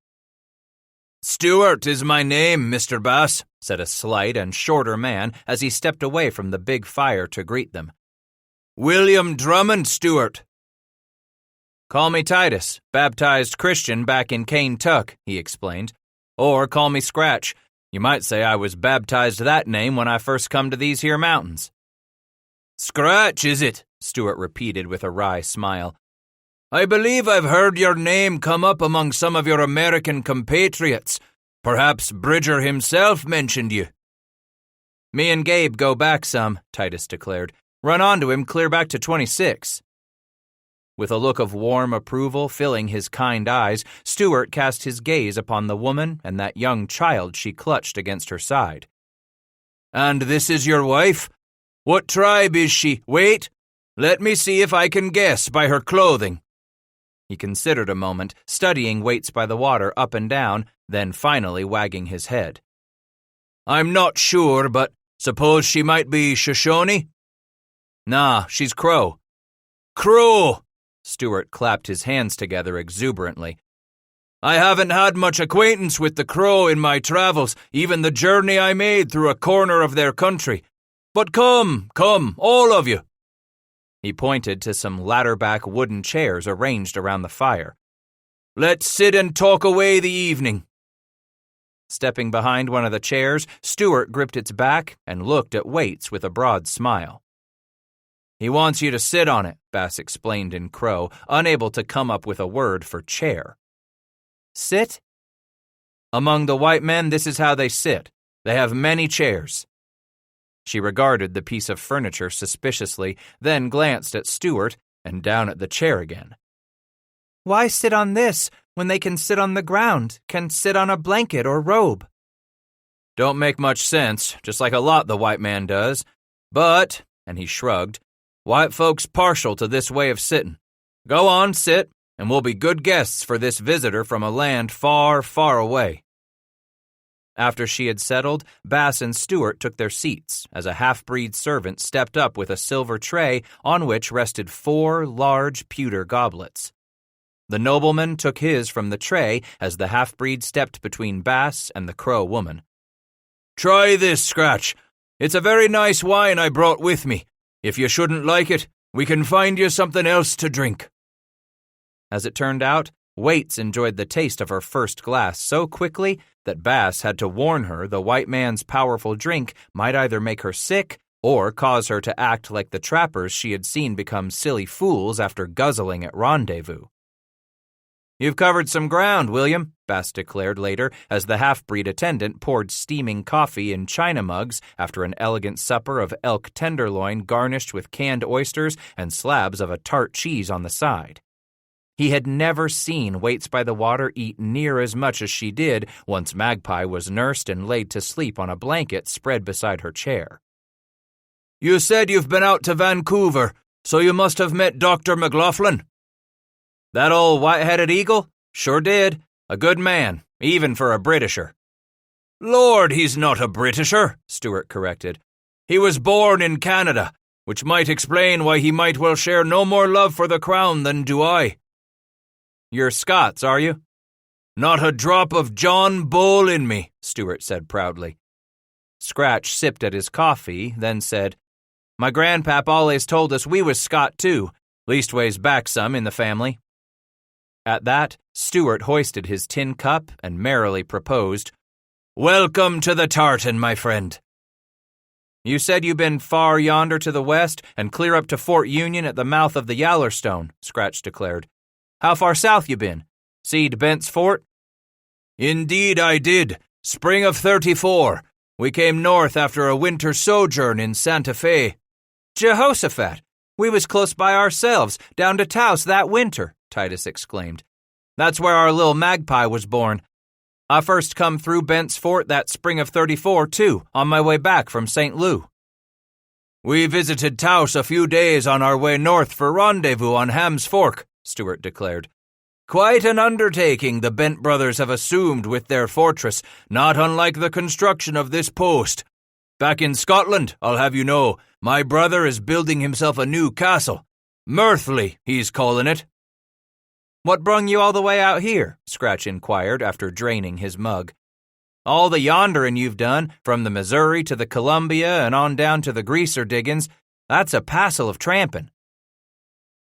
"Stewart is my name, Mr. Bass," said a slight and shorter man as he stepped away from the big fire to greet them. "William Drummond Stewart." "Call me Titus, baptized Christian back in Kentuck," he explained. "Or call me Scratch. You might say I was baptized that name when I first come to these here mountains." "Scratch, is it?" Stewart repeated with a wry smile. "I believe I've heard your name come up among some of your American compatriots. Perhaps Bridger himself mentioned you." "Me and Gabe go back some," Titus declared. "Run onto him clear back to 26. With a look of warm approval filling his kind eyes, Stewart cast his gaze upon the woman and that young child she clutched against her side. "And this is your wife? What tribe is she? Wait, let me see if I can guess by her clothing." He considered a moment, studying Waits by the Water up and down, then finally wagging his head. "I'm not sure, but suppose she might be Shoshone?" "Nah, she's Crow." "Crow!" Stewart clapped his hands together exuberantly. "I haven't had much acquaintance with the Crow in my travels, even the journey I made through a corner of their country. But come, all of you." He pointed to some ladder-back wooden chairs arranged around the fire. "Let's sit and talk away the evening." Stepping behind one of the chairs, Stewart gripped its back and looked at Waits with a broad smile. "He wants you to sit on it," Bass explained in Crow, unable to come up with a word for chair. "Sit?" "Among the white men, this is how they sit. They have many chairs." She regarded the piece of furniture suspiciously, then glanced at Stewart and down at the chair again. "Why sit on this when they can sit on the ground, can sit on a blanket or robe?" "Don't make much sense, just like a lot the white man does. But," and he shrugged, "white folks partial to this way of sitting. Go on, sit, and we'll be good guests for this visitor from a land far, far away." After she had settled, Bass and Stewart took their seats as a half-breed servant stepped up with a silver tray on which rested 4 large pewter goblets. The nobleman took his from the tray as the half-breed stepped between Bass and the Crow woman. "Try this, Scratch. It's a very nice wine I brought with me. If you shouldn't like it, we can find you something else to drink." As it turned out, Waits enjoyed the taste of her first glass so quickly that Bass had to warn her the white man's powerful drink might either make her sick or cause her to act like the trappers she had seen become silly fools after guzzling at Rendezvous. "You've covered some ground, William," Bass declared later as the half-breed attendant poured steaming coffee in china mugs after an elegant supper of elk tenderloin garnished with canned oysters and slabs of a tart cheese on the side. He had never seen Waits by the Water eat near as much as she did once Magpie was nursed and laid to sleep on a blanket spread beside her chair. "You said you've been out to Vancouver, so you must have met Dr. McLaughlin." "That old white-headed eagle? Sure did. A good man, even for a Britisher." "Lord, he's not a Britisher," Stewart corrected. "He was born in Canada, which might explain why he might well share no more love for the crown than do I." "You're Scots, are you?" "Not a drop of John Bull in me," Stewart said proudly. Scratch sipped at his coffee, then said, "My grandpap always told us we was Scot too, leastways back some in the family." At that, Stewart hoisted his tin cup and merrily proposed, "Welcome to the tartan, my friend." "You said you been far yonder to the west and clear up to Fort Union at the mouth of the Yallerstone," Scratch declared. "How far south you been? Seed Bent's Fort?" "Indeed I did. Spring of '34. We came north after a winter sojourn in Santa Fe." "Jehoshaphat! We was close by ourselves, down to Taos that winter, Titus exclaimed. That's where our little magpie was born. I first come through Bent's Fort that spring of '34, too, on my way back from St. Lou. We visited Taos a few days on our way north for rendezvous on Ham's Fork, Stewart declared. Quite an undertaking the Bent brothers have assumed with their fortress, not unlike the construction of this post. Back in Scotland, I'll have you know, my brother is building himself a new castle. Mirthly, he's calling it. What brung you all the way out here? Scratch inquired after draining his mug. All the yondering you've done, from the Missouri to the Columbia and on down to the greaser diggings, that's a passel of trampin'.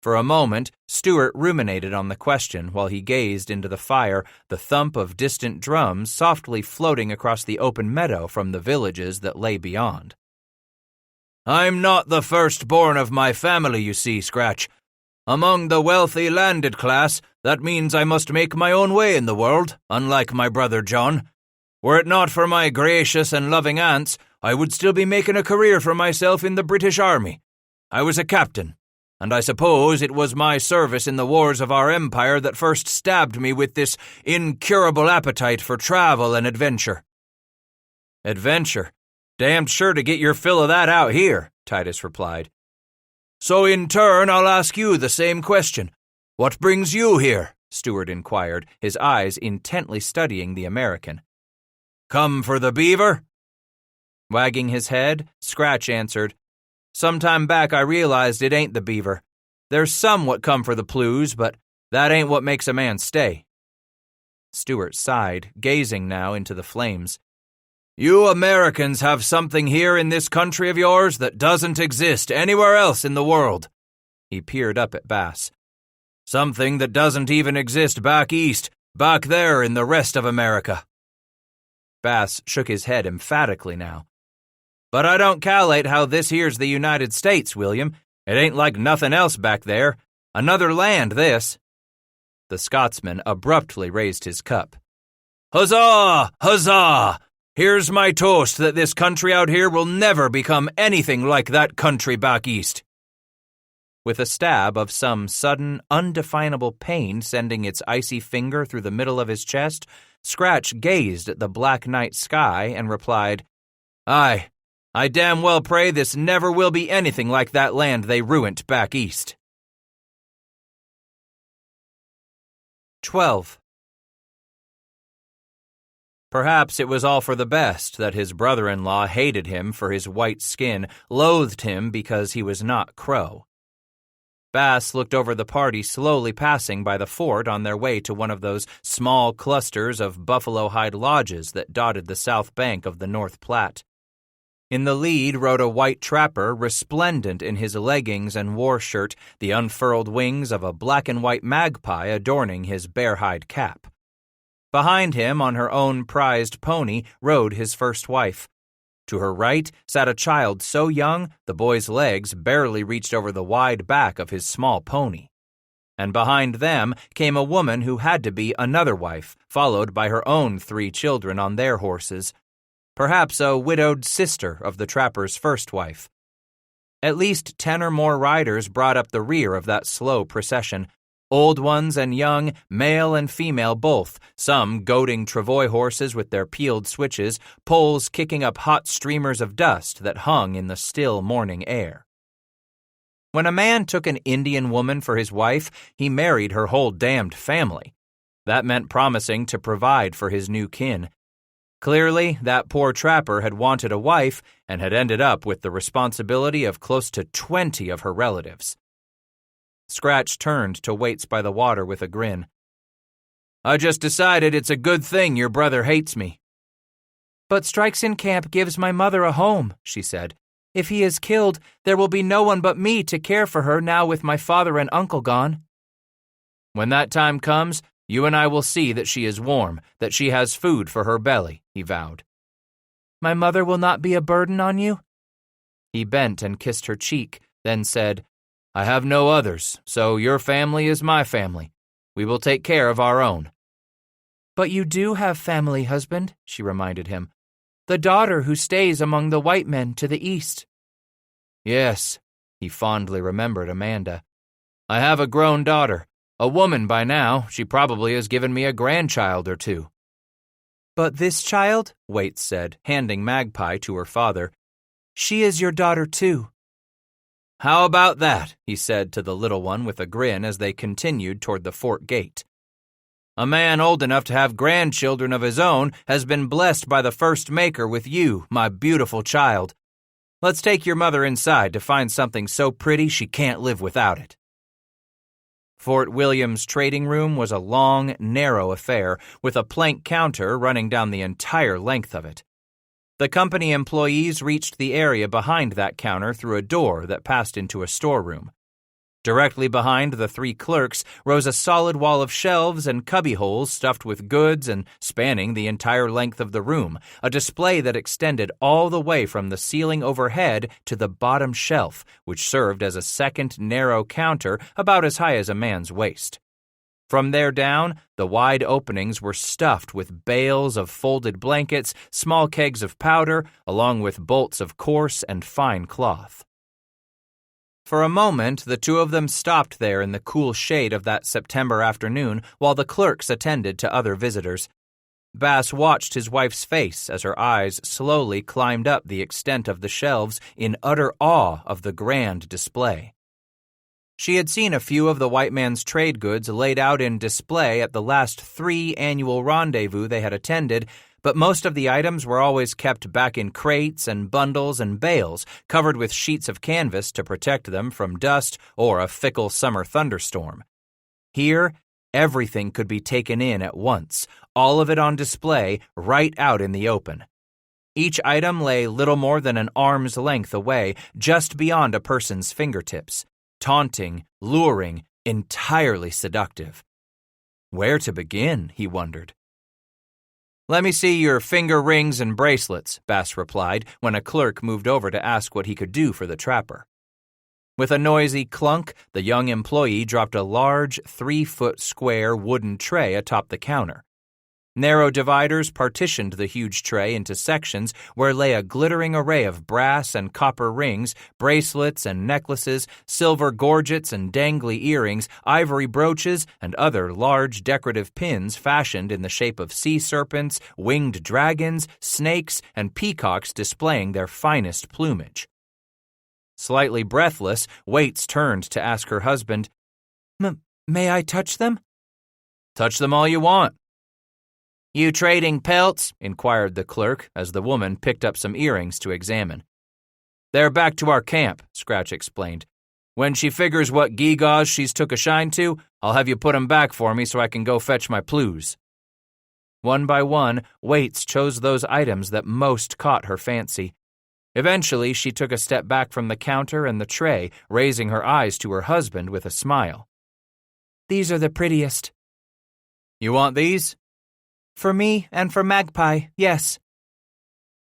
For a moment, Stewart ruminated on the question while he gazed into the fire, the thump of distant drums softly floating across the open meadow from the villages that lay beyond. I'm not the firstborn of my family, you see, Scratch. Among the wealthy landed class, that means I must make my own way in the world, unlike my brother John. Were it not for my gracious and loving aunts, I would still be making a career for myself in the British Army. I was a captain, and I suppose it was my service in the wars of our empire that first stabbed me with this incurable appetite for travel and adventure. Adventure? Damned sure to get your fill of that out here, Titus replied. So in turn, I'll ask you the same question. What brings you here? Stewart inquired, his eyes intently studying the American. Come for the beaver? Wagging his head, Scratch answered, Some time back I realized it ain't the beaver. There's some what come for the plews, but that ain't what makes a man stay. Stewart sighed, gazing now into the flames. You Americans have something here in this country of yours that doesn't exist anywhere else in the world. He peered up at Bass. Something that doesn't even exist back east, back there in the rest of America. Bass shook his head emphatically now. But I don't calculate how this here's the United States, William. It ain't like nothing else back there. Another land, this. The Scotsman abruptly raised his cup. Huzzah! Huzzah! Here's my toast that this country out here will never become anything like that country back east. With a stab of some sudden, undefinable pain sending its icy finger through the middle of his chest, Scratch gazed at the black night sky and replied, Aye, I damn well pray this never will be anything like that land they ruined back east. 12. Perhaps it was all for the best that his brother-in-law hated him for his white skin, loathed him because he was not Crow. Bass looked over the party slowly passing by the fort on their way to one of those small clusters of buffalo hide lodges that dotted the south bank of the North Platte. In the lead rode a white trapper resplendent in his leggings and war shirt, the unfurled wings of a black and white magpie adorning his bear hide cap. Behind him, on her own prized pony, rode his first wife. To her right sat a child so young the boy's legs barely reached over the wide back of his small pony. And behind them came a woman who had to be another wife, followed by her own 3 children on their horses. Perhaps a widowed sister of the trapper's first wife. At least 10 or more riders brought up the rear of that slow procession. Old ones and young, male and female both, some goading travois horses with their peeled switches, poles kicking up hot streamers of dust that hung in the still morning air. When a man took an Indian woman for his wife, he married her whole damned family. That meant promising to provide for his new kin. Clearly, that poor trapper had wanted a wife and had ended up with the responsibility of close to 20 of her relatives. Scratch turned to Waits by the water with a grin. I just decided it's a good thing your brother hates me. But Strikes in Camp gives my mother a home, she said. If he is killed, there will be no one but me to care for her now with my father and uncle gone. When that time comes, you and I will see that she is warm, that she has food for her belly, he vowed. My mother will not be a burden on you? He bent and kissed her cheek, then said, I have no others, so your family is my family. We will take care of our own. But you do have family, husband, she reminded him. The daughter who stays among the white men to the east. Yes, He fondly remembered Amanda. "I have a grown daughter. A woman by now. She probably has given me a grandchild or two." "But this child," Waits said, handing Magpie to her father, "she is your daughter too." "How about that?" he said to the little one with a grin as they continued toward the fort gate. "A man old enough to have grandchildren of his own has been blessed by the first Maker with you, my beautiful child. Let's take your mother inside to find something so pretty she can't live without it." Fort William's trading room was a long, narrow affair with a plank counter running down the entire length of it. The company employees reached the area behind that counter through a door that passed into a storeroom. Directly behind the three clerks rose a solid wall of shelves and cubbyholes stuffed with goods and spanning the entire length of the room, a display that extended all the way from the ceiling overhead to the bottom shelf, which served as a second narrow counter about as high as a man's waist. From there down, the wide openings were stuffed with bales of folded blankets, small kegs of powder, along with bolts of coarse and fine cloth. For a moment, the two of them stopped there in the cool shade of that September afternoon while the clerks attended to other visitors. Bass watched his wife's face as her eyes slowly climbed up the extent of the shelves in utter awe of the grand display. She had seen a few of the white man's trade goods laid out in display at the last 3 annual rendezvous they had attended, but most of the items were always kept back in crates and bundles and bales, covered with sheets of canvas to protect them from dust or a fickle summer thunderstorm. Here, everything could be taken in at once, all of it on display right out in the open. Each item lay little more than an arm's length away, just beyond a person's fingertips. Taunting, luring, entirely seductive. Where to begin, he wondered. "Let me see your finger rings and bracelets," Bass replied when a clerk moved over to ask what he could do for the trapper. With a noisy clunk, the young employee dropped a large 3-foot square wooden tray atop the counter. Narrow dividers partitioned the huge tray into sections where lay a glittering array of brass and copper rings, bracelets and necklaces, silver gorgets and dangly earrings, ivory brooches, and other large decorative pins fashioned in the shape of sea serpents, winged dragons, snakes, and peacocks displaying their finest plumage. Slightly breathless, Waits turned to ask her husband, "May I touch them?" "Touch them all you want." "You trading pelts?" inquired the clerk as the woman picked up some earrings to examine. "They're back to our camp," Scratch explained. "When she figures what gewgaws she's took a shine to, I'll have you put 'em back for me so I can go fetch my plews." One by one, Waits chose those items that most caught her fancy. Eventually, she took a step back from the counter and the tray, raising her eyes to her husband with a smile. "These are the prettiest." "You want these?" "For me and for Magpie, yes."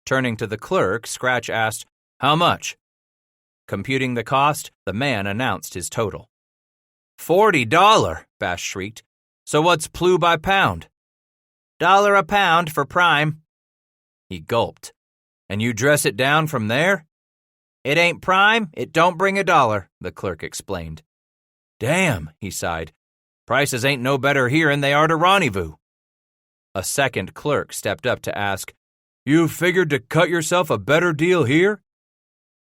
Turning to the clerk, Scratch asked, "How much?" Computing the cost, the man announced his total. $40, Bass shrieked. "So what's plew by pound?" $1 a pound for prime." He gulped. "And you dress it down from there?" "It ain't prime, it don't bring $1, the clerk explained. "Damn," he sighed. "Prices ain't no better here than they are to rendezvous." A second clerk stepped up to ask, "You figured to cut yourself a better deal here?"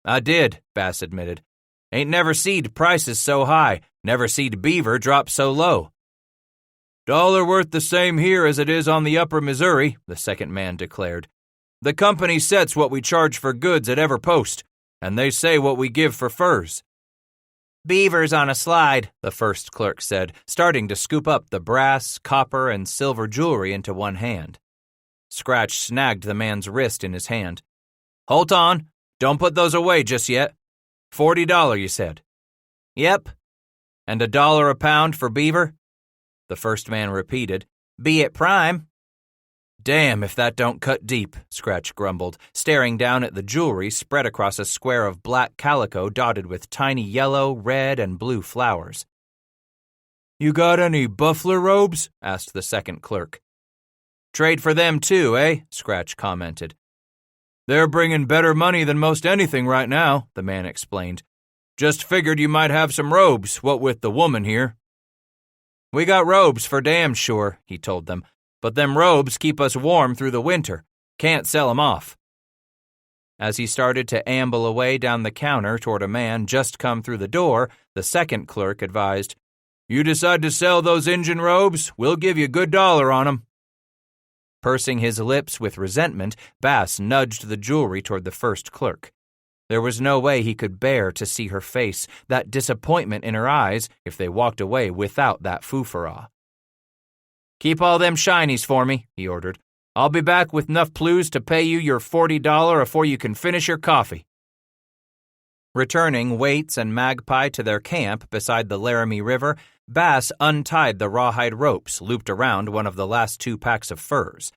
"I did," Bass admitted. "Ain't never seed prices so high, never seed beaver drop so low." "Dollar worth the same here as it is on the upper Missouri," the second man declared. "The company sets what we charge for goods at every post, and they say what we give for furs." "Beavers on a slide," the first clerk said, starting to scoop up the brass, copper, and silver jewelry into one hand. Scratch snagged the man's wrist in his hand. "Hold on, don't put those away just yet. $40, you said?" "Yep." "And $1 a pound for beaver?" The first man repeated, "Be it prime." "Damn if that don't cut deep," Scratch grumbled, staring down at the jewelry spread across a square of black calico dotted with tiny yellow, red, and blue flowers. "You got any buffler robes?" asked the second clerk. "Trade for them too, eh?" Scratch commented. "They're bringing better money than most anything right now," the man explained. Just figured you might have some robes, what with the woman here." "We got robes for damn sure," he told them, "but them robes keep us warm through the winter. Can't sell 'em off." As he started to amble away down the counter toward a man just come through the door, the second clerk advised, "You decide to sell those Injun robes, we'll give you a good $1 on 'em." Pursing his lips with resentment, Bass nudged the jewelry toward the first clerk. There was no way he could bear to see her face, that disappointment in her eyes, if they walked away without that foo-for-ah. "Keep all them shinies for me," he ordered. "I'll be back with enough plues to pay you your $40 afore you can finish your coffee." Returning Waits and Magpie to their camp beside the Laramie River, Bass untied the rawhide ropes looped around one of the last 2 packs of furs.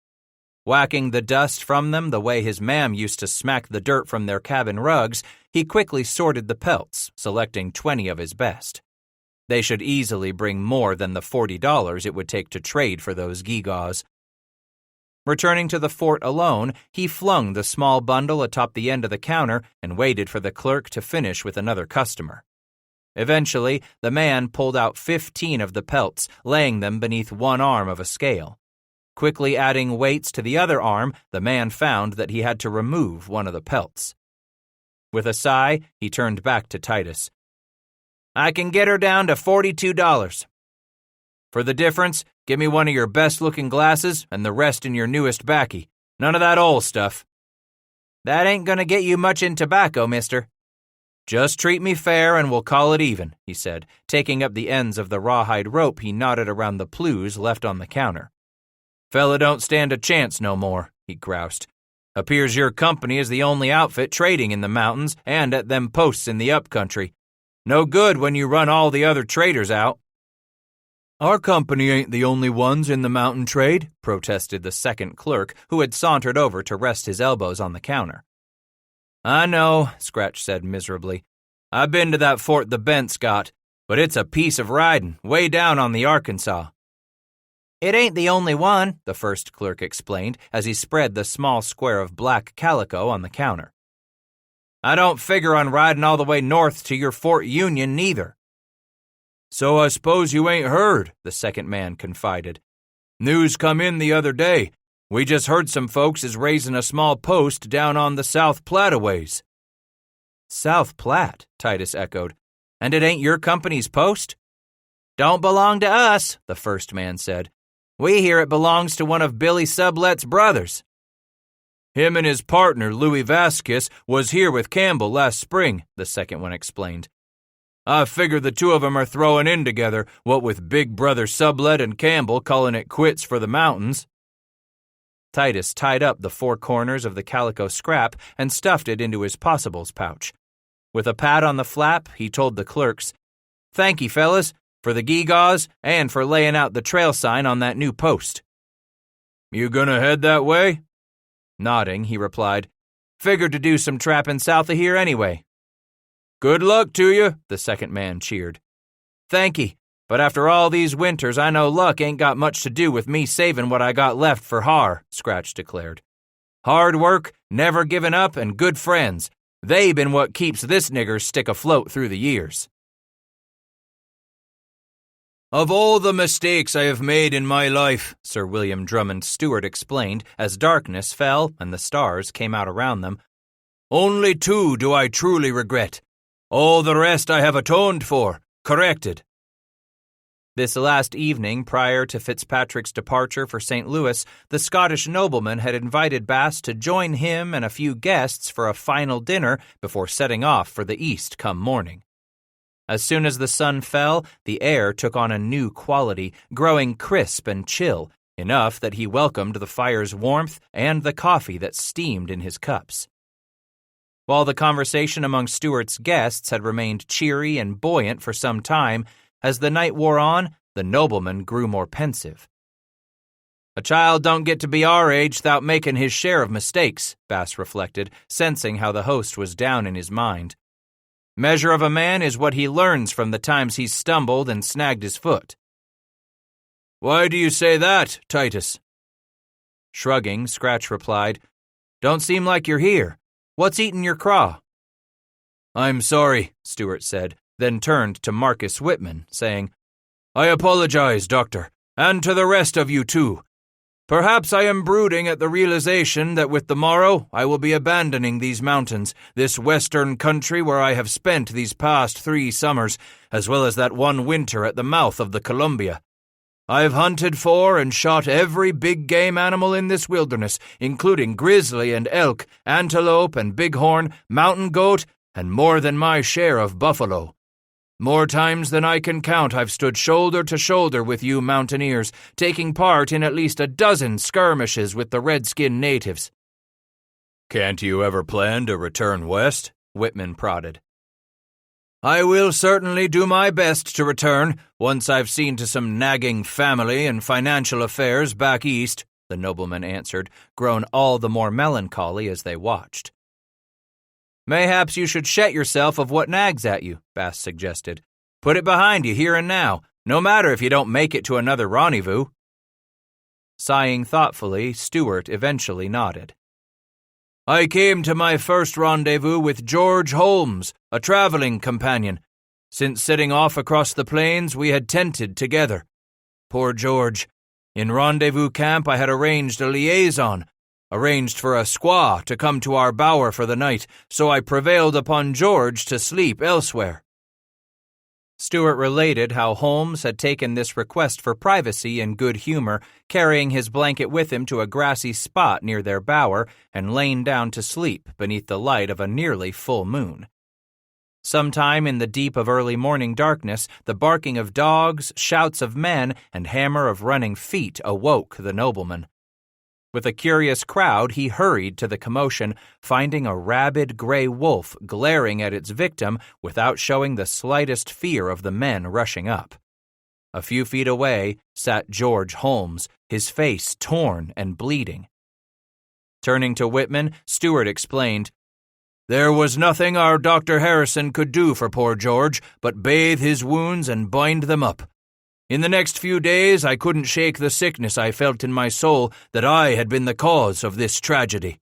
Whacking the dust from them the way his mam used to smack the dirt from their cabin rugs, he quickly sorted the pelts, selecting 20 of his best. They should easily bring more than the $40 it would take to trade for those gewgaws. Returning to the fort alone, he flung the small bundle atop the end of the counter and waited for the clerk to finish with another customer. Eventually, the man pulled out 15 of the pelts, laying them beneath one arm of a scale. Quickly adding weights to the other arm, the man found that he had to remove one of the pelts. With a sigh, he turned back to Titus. "I can get her down to $42. For the difference, give me one of your best-looking glasses and the rest in your newest baccy. None of that old stuff." "That ain't gonna get you much in tobacco, mister." "Just treat me fair and we'll call it even," he said, taking up the ends of the rawhide rope he knotted around the plues left on the counter. "Fella don't stand a chance no more," he groused. "Appears your company is the only outfit trading in the mountains and at them posts in the upcountry. No good when you run all the other traders out." "Our company ain't the only ones in the mountain trade," protested the second clerk, who had sauntered over to rest his elbows on the counter. "I know," Scratch said miserably. "I've been to that fort the Bents got, but it's a piece of riding, way down on the Arkansas." "It ain't the only one," the first clerk explained as he spread the small square of black calico on the counter. "I don't figure on riding all the way north to your Fort Union, neither." "So I suppose you ain't heard," the second man confided. "News come in the other day. We just heard some folks is raising a small post down on the South Platte a ways." "South Platte," Titus echoed. "And it ain't your company's post?" "Don't belong to us," the first man said. "We hear it belongs to one of Billy Sublet's brothers." "Him and his partner, Louis Vasquez, was here with Campbell last spring," the second one explained. "I figure the two of 'em are throwing in together, what with Big Brother Sublet and Campbell calling it quits for the mountains." Titus tied up the 4 corners of the calico scrap and stuffed it into his possibles pouch. With a pat on the flap, he told the clerks, "Thank ye, fellas, for the gewgaws and for laying out the trail sign on that new post." "You gonna head that way?" Nodding, he replied, "Figured to do some trapping south of here anyway." "Good luck to you," the second man cheered. "Thank ye, but after all these winters, I know luck ain't got much to do with me saving what I got left for Har," Scratch declared. "Hard work, never giving up, and good friends. They been what keeps this nigger's stick afloat through the years." "Of all the mistakes I have made in my life," Sir William Drummond Stewart explained as darkness fell and the stars came out around them, "only 2 do I truly regret. All the rest I have atoned for, corrected." This last evening, prior to Fitzpatrick's departure for St. Louis, the Scottish nobleman had invited Bass to join him and a few guests for a final dinner before setting off for the east come morning. As soon as the sun fell, the air took on a new quality, growing crisp and chill, enough that he welcomed the fire's warmth and the coffee that steamed in his cups. While the conversation among Stewart's guests had remained cheery and buoyant for some time, as the night wore on, the nobleman grew more pensive. "A child don't get to be our age without making his share of mistakes," Bass reflected, sensing how the host was down in his mind. "Measure of a man is what he learns from the times he's stumbled and snagged his foot." "Why do you say that, Titus?" Shrugging, Scratch replied, "Don't seem like you're here. What's eating your craw?" I'm sorry, Stewart said, then turned to Marcus Whitman, saying, I apologize, Doctor, and to the rest of you too. Perhaps I am brooding at the realization that with the morrow I will be abandoning these mountains, this western country where I have spent these past 3 summers, as well as that one winter at the mouth of the Columbia. I've hunted for and shot every big game animal in this wilderness, including grizzly and elk, antelope and bighorn, mountain goat, and more than my share of buffalo. More times than I can count I've stood shoulder to shoulder with you mountaineers, taking part in at least a dozen skirmishes with the redskin natives. Can't you ever plan to return west? Whitman prodded. I will certainly do my best to return, once I've seen to some nagging family and financial affairs back east, the nobleman answered, grown all the more melancholy as they watched. Mayhaps you should shet yourself of what nags at you, Bass suggested. Put it behind you here and now, no matter if you don't make it to another rendezvous. Sighing thoughtfully, Stewart eventually nodded. I came to my first rendezvous with George Holmes, a traveling companion. Since setting off across the plains, we had tented together. Poor George. In rendezvous camp, I had arranged a liaison, arranged for a squaw to come to our bower for the night, so I prevailed upon George to sleep elsewhere. Stewart related how Holmes had taken this request for privacy in good humor, carrying his blanket with him to a grassy spot near their bower and lain down to sleep beneath the light of a nearly full moon. Sometime in the deep of early morning darkness, the barking of dogs, shouts of men, and hammer of running feet awoke the nobleman. With a curious crowd, he hurried to the commotion, finding a rabid gray wolf glaring at its victim without showing the slightest fear of the men rushing up. A few feet away sat George Holmes, his face torn and bleeding. Turning to Whitman, Stewart explained, There was nothing our Dr. Harrison could do for poor George but bathe his wounds and bind them up. In the next few days, I couldn't shake the sickness I felt in my soul that I had been the cause of this tragedy.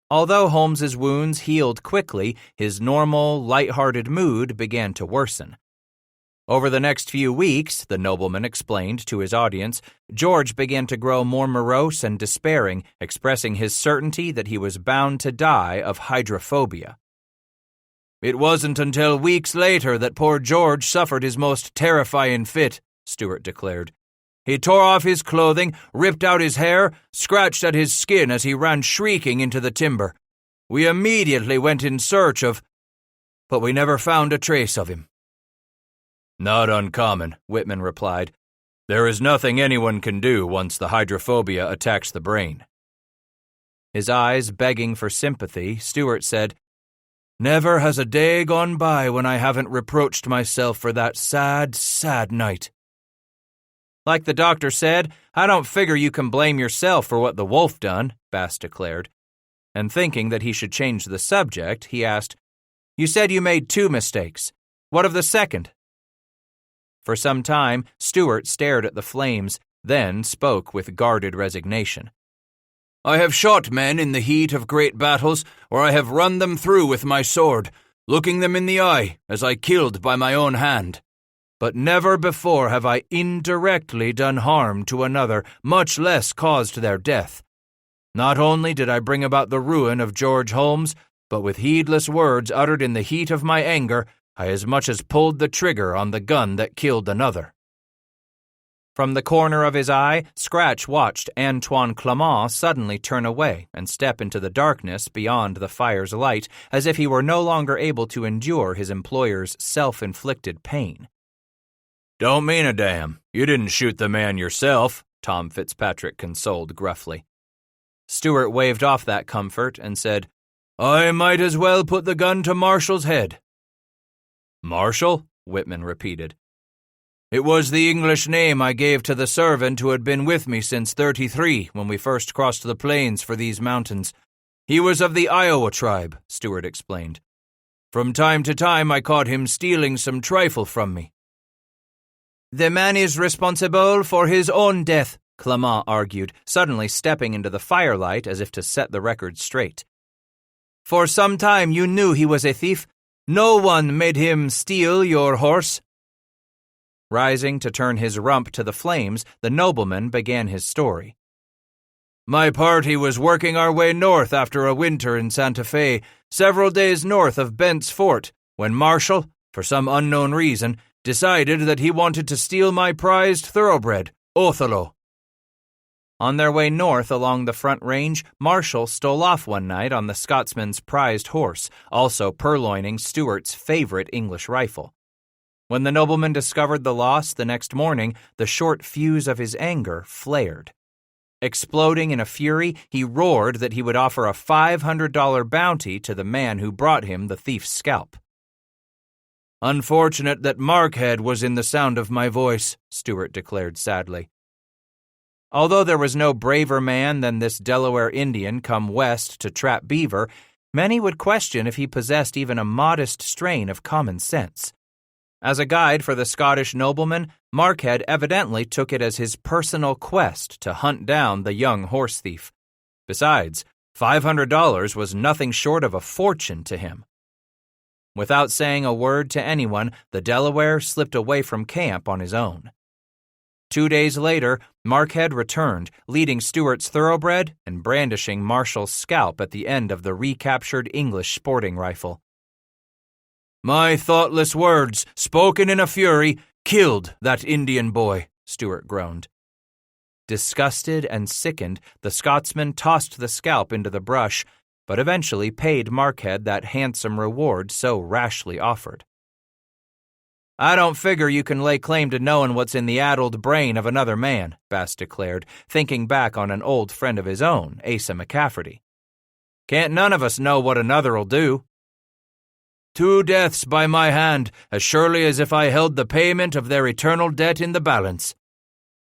Although Holmes's wounds healed quickly, his normal, light-hearted mood began to worsen. Over the next few weeks, the nobleman explained to his audience, George began to grow more morose and despairing, expressing his certainty that he was bound to die of hydrophobia. It wasn't until weeks later that poor George suffered his most terrifying fit, Stewart declared. He tore off his clothing, ripped out his hair, scratched at his skin as he ran shrieking into the timber. We immediately went in search of, but we never found a trace of him. Not uncommon, Whitman replied. There is nothing anyone can do once the hydrophobia attacks the brain. His eyes begging for sympathy, Stewart said, Never has a day gone by when I haven't reproached myself for that sad, sad night. Like the doctor said, I don't figure you can blame yourself for what the wolf done, Bass declared. And thinking that he should change the subject, he asked, You said you made 2 mistakes. What of the second? For some time, Stewart stared at the flames, then spoke with guarded resignation. I have shot men in the heat of great battles, or I have run them through with my sword, looking them in the eye as I killed by my own hand. But never before have I indirectly done harm to another, much less caused their death. Not only did I bring about the ruin of George Holmes, but with heedless words uttered in the heat of my anger, I as much as pulled the trigger on the gun that killed another. From the corner of his eye, Scratch watched Antoine Clement suddenly turn away and step into the darkness beyond the fire's light, as if he were no longer able to endure his employer's self-inflicted pain. Don't mean a damn. You didn't shoot the man yourself, Tom Fitzpatrick consoled gruffly. Stewart waved off that comfort and said, I might as well put the gun to Marshall's head. Marshall? Whitman repeated. It was the English name I gave to the servant who had been with me since '33 when we first crossed the plains for these mountains. He was of the Iowa tribe, Stewart explained. From time to time I caught him stealing some trifle from me. The man is responsible for his own death, Clement argued, suddenly stepping into the firelight as if to set the record straight. For some time you knew he was a thief. No one made him steal your horse." Rising to turn his rump to the flames, the nobleman began his story. "My party was working our way north after a winter in Santa Fe, several days north of Bent's Fort, when Marshall, for some unknown reason, decided that he wanted to steal my prized thoroughbred, Othello." On their way north along the Front Range, Marshall stole off one night on the Scotsman's prized horse, also purloining Stuart's favorite English rifle. When the nobleman discovered the loss the next morning, the short fuse of his anger flared. Exploding in a fury, he roared that he would offer a $500 bounty to the man who brought him the thief's scalp. "Unfortunate that Markhead was in the sound of my voice," Stuart declared sadly. Although there was no braver man than this Delaware Indian come west to trap beaver, many would question if he possessed even a modest strain of common sense. As a guide for the Scottish nobleman, Markhead evidently took it as his personal quest to hunt down the young horse thief. Besides, $500 was nothing short of a fortune to him. Without saying a word to anyone, the Delaware slipped away from camp on his own. 2 days later, Markhead returned, leading Stuart's thoroughbred and brandishing Marshall's scalp at the end of the recaptured English sporting rifle. "My thoughtless words, spoken in a fury, killed that Indian boy," Stuart groaned. Disgusted and sickened, the Scotsman tossed the scalp into the brush, but eventually paid Markhead that handsome reward so rashly offered. "I don't figure you can lay claim to knowing what's in the addled brain of another man," Bass declared, thinking back on an old friend of his own, Asa McCafferty. "Can't none of us know what another'll do." 2 deaths by my hand, as surely as if I held the payment of their eternal debt in the balance."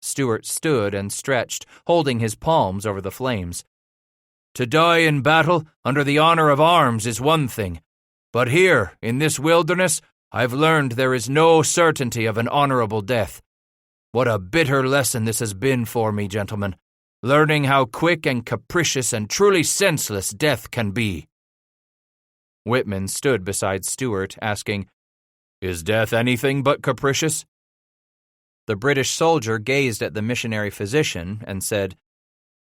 Stuart stood and stretched, holding his palms over the flames. "To die in battle, under the honor of arms, is one thing. But here, in this wilderness, I've learned there is no certainty of an honorable death. What a bitter lesson this has been for me, gentlemen, learning how quick and capricious and truly senseless death can be." Whitman stood beside Stuart, asking, "Is death anything but capricious?" The British soldier gazed at the missionary physician and said,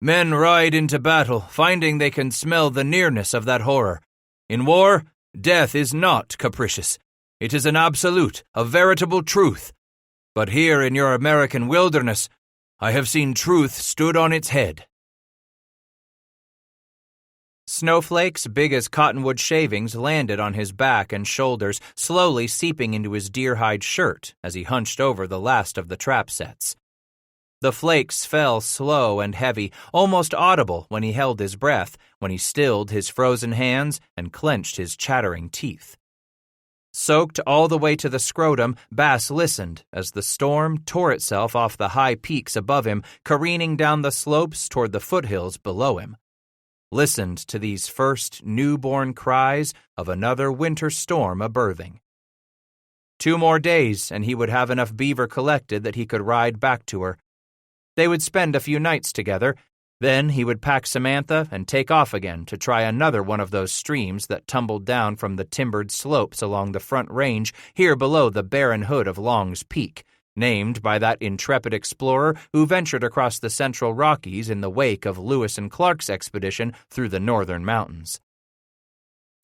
"Men ride into battle, finding they can smell the nearness of that horror. In war, death is not capricious. It is an absolute, a veritable truth. But here in your American wilderness, I have seen truth stood on its head." Snowflakes big as cottonwood shavings landed on his back and shoulders, slowly seeping into his deer-hide shirt as he hunched over the last of the trap sets. The flakes fell slow and heavy, almost audible when he held his breath, when he stilled his frozen hands and clenched his chattering teeth. Soaked all the way to the scrotum, Bass listened as the storm tore itself off the high peaks above him, careening down the slopes toward the foothills below him. Listened to these first newborn cries of another winter storm a-birthing. 2 more days, and he would have enough beaver collected that he could ride back to her. They would spend a few nights together. Then he would pack Samantha and take off again to try another one of those streams that tumbled down from the timbered slopes along the Front Range here below the barren hood of Long's Peak, named by that intrepid explorer who ventured across the Central Rockies in the wake of Lewis and Clark's expedition through the northern mountains.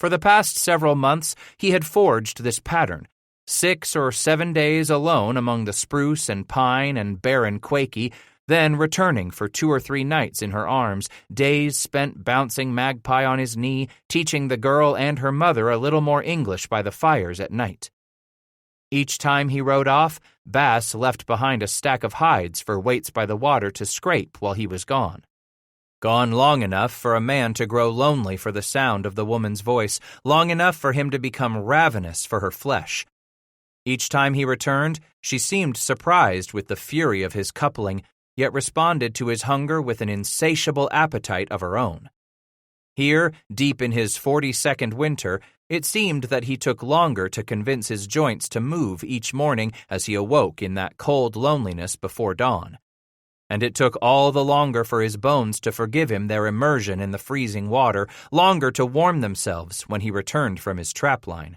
For the past several months, he had forged this pattern, 6 or 7 days alone among the spruce and pine and barren Quakey, then returning for 2 or 3 nights in her arms, days spent bouncing Magpie on his knee, teaching the girl and her mother a little more English by the fires at night. Each time he rode off, Bass left behind a stack of hides for Waits by the water to scrape while he was gone. Gone long enough for a man to grow lonely for the sound of the woman's voice, long enough for him to become ravenous for her flesh. Each time he returned, she seemed surprised with the fury of his coupling, yet responded to his hunger with an insatiable appetite of her own. Here, deep in his 42nd winter, it seemed that he took longer to convince his joints to move each morning as he awoke in that cold loneliness before dawn. and it took all the longer for his bones to forgive him their immersion in the freezing water, longer to warm themselves when he returned from his trapline.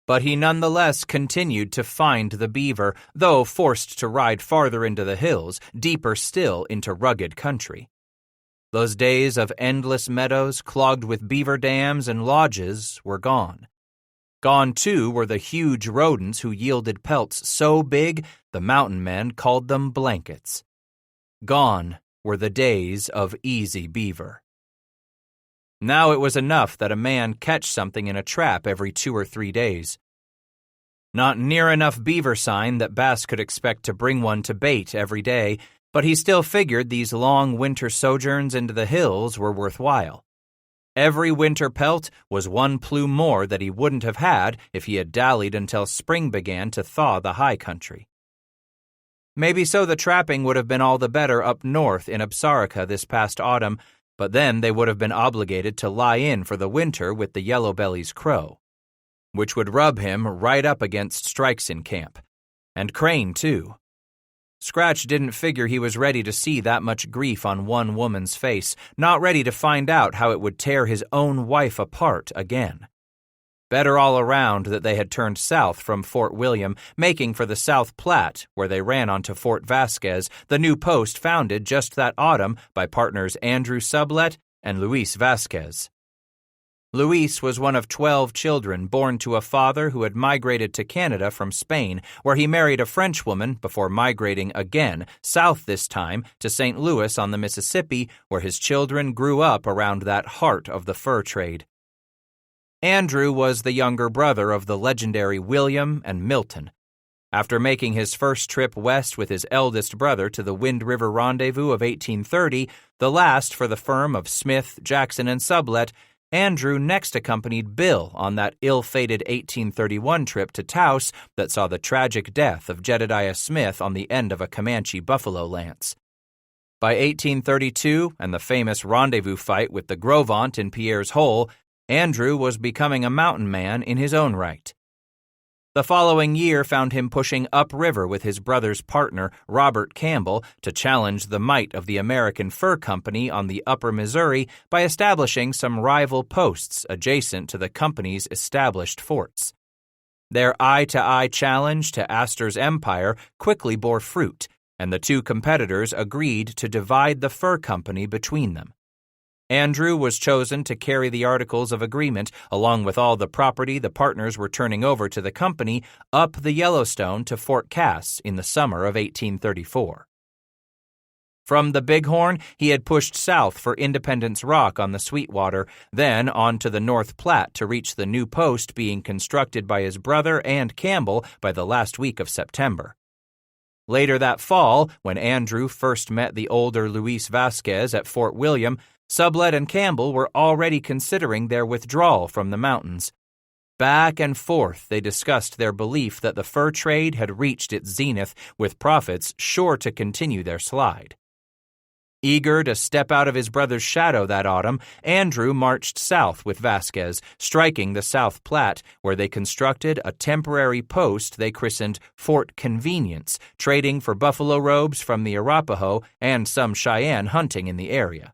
But he nonetheless continued to find the beaver, though forced to ride farther into the hills, deeper still into rugged country. Those days of endless meadows clogged with beaver dams and lodges were gone. Gone, too, were the huge rodents who yielded pelts so big the mountain men called them blankets. Gone were the days of easy beaver. Now it was enough that a man catch something in a trap every 2 or 3 days. Not near enough beaver sign that Bass could expect to bring one to bait every day, but he still figured these long winter sojourns into the hills were worthwhile. Every winter pelt was one plume more that he wouldn't have had if he had dallied until spring began to thaw the high country. Maybe so the trapping would have been all the better up north in Absarica this past autumn, but then they would have been obligated to lie in for the winter with the Yellow-belly's crow, which would rub him right up against Strikes in camp. And Crane, too. Scratch didn't figure he was ready to see that much grief on one woman's face, not ready to find out how it would tear his own wife apart again. Better all around that they had turned south from Fort William, making for the South Platte, where they ran onto Fort Vasquez, the new post founded just that autumn by partners Andrew Sublette and Luis Vasquez. Luis was one of 12 children born to a father who had migrated to Canada from Spain, where he married a French woman before migrating again, south this time, to St. Louis on the Mississippi, where his children grew up around that heart of the fur trade. Andrew was the younger brother of the legendary William and Milton. After making his first trip west with his eldest brother to the Wind River Rendezvous of 1830, the last for the firm of Smith, Jackson, and Sublette, Andrew next accompanied Bill on that ill-fated 1831 trip to Taos that saw the tragic death of Jedediah Smith on the end of a Comanche buffalo lance. By 1832, and the famous rendezvous fight with the Gros Ventre in Pierre's Hole, Andrew was becoming a mountain man in his own right. The following year found him pushing upriver with his brother's partner, Robert Campbell, to challenge the might of the American Fur Company on the upper Missouri by establishing some rival posts adjacent to the company's established forts. Their eye-to-eye challenge to Astor's empire quickly bore fruit, and the two competitors agreed to divide the fur company between them. Andrew was chosen to carry the Articles of Agreement, along with all the property the partners were turning over to the company, up the Yellowstone to Fort Cass in the summer of 1834. From the Bighorn, he had pushed south for Independence Rock on the Sweetwater, then on to the North Platte to reach the new post being constructed by his brother and Campbell by the last week of September. Later that fall, when Andrew first met the older Luis Vasquez at Fort William, Sublette and Campbell were already considering their withdrawal from the mountains. Back and forth they discussed their belief that the fur trade had reached its zenith, with profits sure to continue their slide. Eager to step out of his brother's shadow that autumn, Andrew marched south with Vasquez, striking the South Platte, where they constructed a temporary post they christened Fort Convenience, trading for buffalo robes from the Arapaho and some Cheyenne hunting in the area.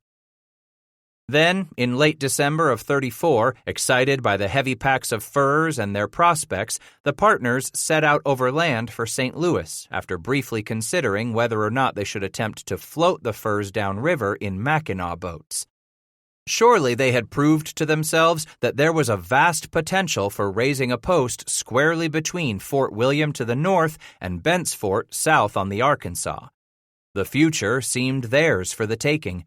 Then, in late December of 34, excited by the heavy packs of furs and their prospects, the partners set out overland for St. Louis after briefly considering whether or not they should attempt to float the furs downriver in Mackinaw boats. Surely they had proved to themselves that there was a vast potential for raising a post squarely between Fort William to the north and Bent's Fort south on the Arkansas. The future seemed theirs for the taking.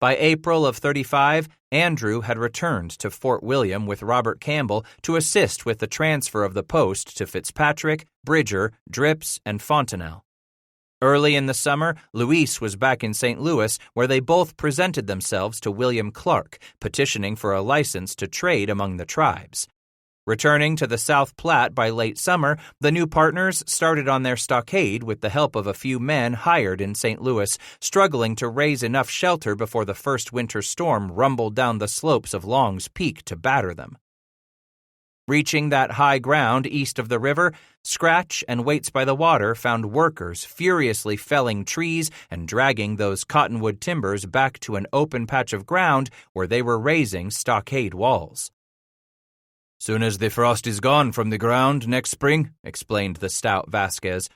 By April of 35, Andrew had returned to Fort William with Robert Campbell to assist with the transfer of the post to Fitzpatrick, Bridger, Drips, and Fontenelle. Early in the summer, Luis was back in St. Louis, where they both presented themselves to William Clark, petitioning for a license to trade among the tribes. Returning to the South Platte by late summer, the new partners started on their stockade with the help of a few men hired in St. Louis, struggling to raise enough shelter before the first winter storm rumbled down the slopes of Long's Peak to batter them. Reaching that high ground east of the river, Scratch and Waits by the Water found workers furiously felling trees and dragging those cottonwood timbers back to an open patch of ground where they were raising stockade walls. "Soon as the frost is gone from the ground next spring," explained the stout Vasquez,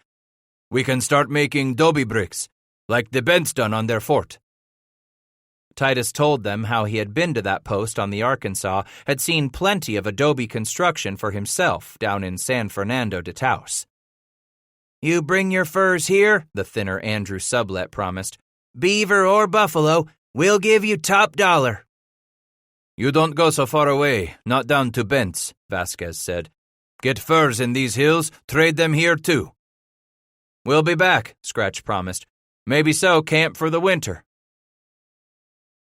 "we can start making 'dobe bricks, like the Bents done on their fort." Titus told them how he had been to that post on the Arkansas, had seen plenty of adobe construction for himself down in San Fernando de Taos. "You bring your furs here," the thinner Andrew Sublet promised. "Beaver or buffalo, we'll give you top dollar." "You don't go so far away, not down to Bent's," Vasquez said. "Get furs in these hills, trade them here too." "We'll be back," Scratch promised. "Maybe so camp for the winter."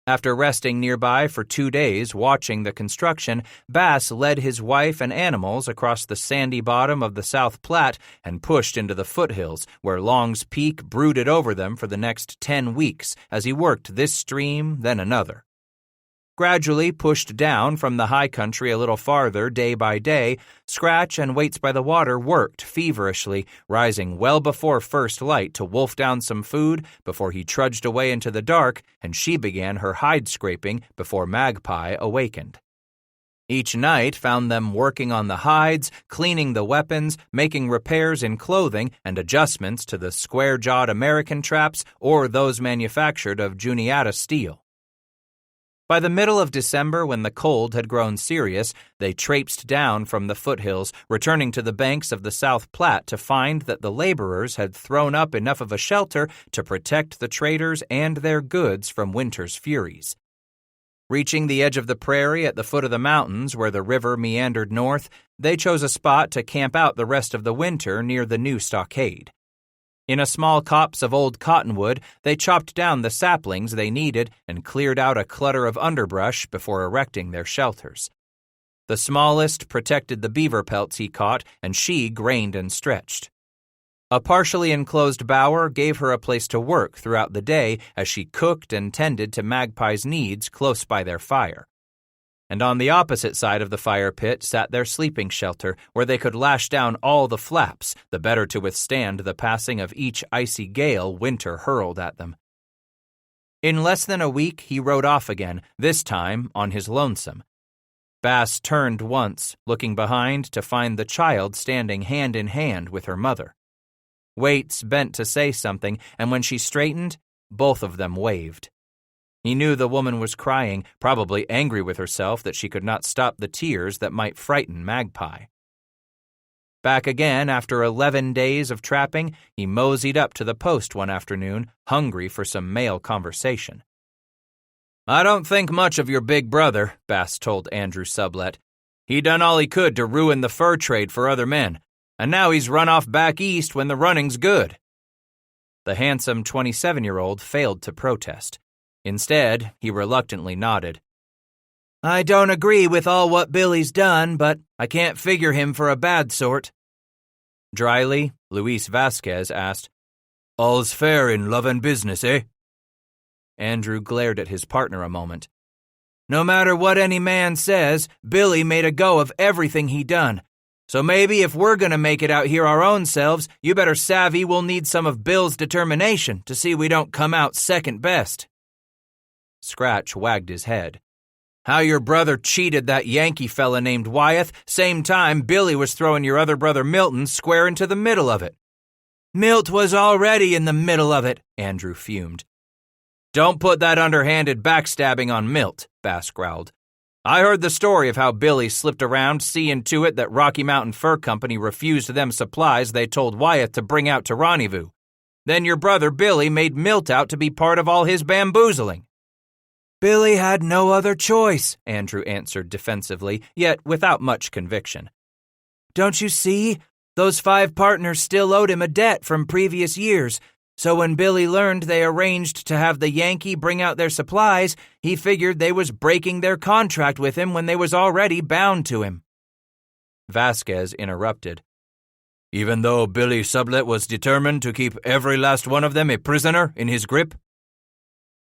After resting nearby for 2 days watching the construction, Bass led his wife and animals across the sandy bottom of the South Platte and pushed into the foothills, where Long's Peak brooded over them for the next 10 weeks as he worked this stream, then another. Gradually pushed down from the high country a little farther day by day, Scratch and Waits by the Water worked feverishly, rising well before first light to wolf down some food before he trudged away into the dark and she began her hide scraping before Magpie awakened. Each night found them working on the hides, cleaning the weapons, making repairs in clothing and adjustments to the square-jawed American traps or those manufactured of Juniata steel. By the middle of December, when the cold had grown serious, they traipsed down from the foothills, returning to the banks of the South Platte to find that the laborers had thrown up enough of a shelter to protect the traders and their goods from winter's furies. Reaching the edge of the prairie at the foot of the mountains where the river meandered north, they chose a spot to camp out the rest of the winter near the new stockade. In a small copse of old cottonwood, they chopped down the saplings they needed and cleared out a clutter of underbrush before erecting their shelters. The smallest protected the beaver pelts he caught, and she grained and stretched. A partially enclosed bower gave her a place to work throughout the day as she cooked and tended to Magpie's needs close by their fire. And on the opposite side of the fire pit sat their sleeping shelter, where they could lash down all the flaps, the better to withstand the passing of each icy gale winter hurled at them. In less than a week, he rode off again, this time on his lonesome. Bass turned once, looking behind to find the child standing hand in hand with her mother. Waits bent to say something, and when she straightened, both of them waved. He knew the woman was crying, probably angry with herself that she could not stop the tears that might frighten Magpie. Back again after 11 days of trapping, he moseyed up to the post one afternoon, hungry for some male conversation. "I don't think much of your big brother," Bass told Andrew Sublet. "He done all he could to ruin the fur trade for other men, and now he's run off back east when the running's good." The handsome 27-year-old failed to protest. Instead, he reluctantly nodded. "I don't agree with all what Billy's done, but I can't figure him for a bad sort." Dryly, Luis Vasquez asked, "All's fair in love and business, eh?" Andrew glared at his partner a moment. "No matter what any man says, Billy made a go of everything he done. So maybe if we're gonna make it out here our own selves, you better savvy we'll need some of Bill's determination to see we don't come out second best." Scratch wagged his head. "How your brother cheated that Yankee fella named Wyeth, same time Billy was throwing your other brother Milton square into the middle of it." "Milt was already in the middle of it," Andrew fumed. "Don't put that underhanded backstabbing on Milt," Bass growled. "I heard the story of how Billy slipped around seeing to it that Rocky Mountain Fur Company refused them supplies they told Wyeth to bring out to Rendezvous. Then your brother Billy made Milt out to be part of all his bamboozling." "Billy had no other choice," Andrew answered defensively, yet without much conviction. "Don't you see? Those 5 partners still owed him a debt from previous years, so when Billy learned they arranged to have the Yankee bring out their supplies, he figured they was breaking their contract with him when they was already bound to him." Vasquez interrupted. "Even though Billy Sublet was determined to keep every last one of them a prisoner in his grip?"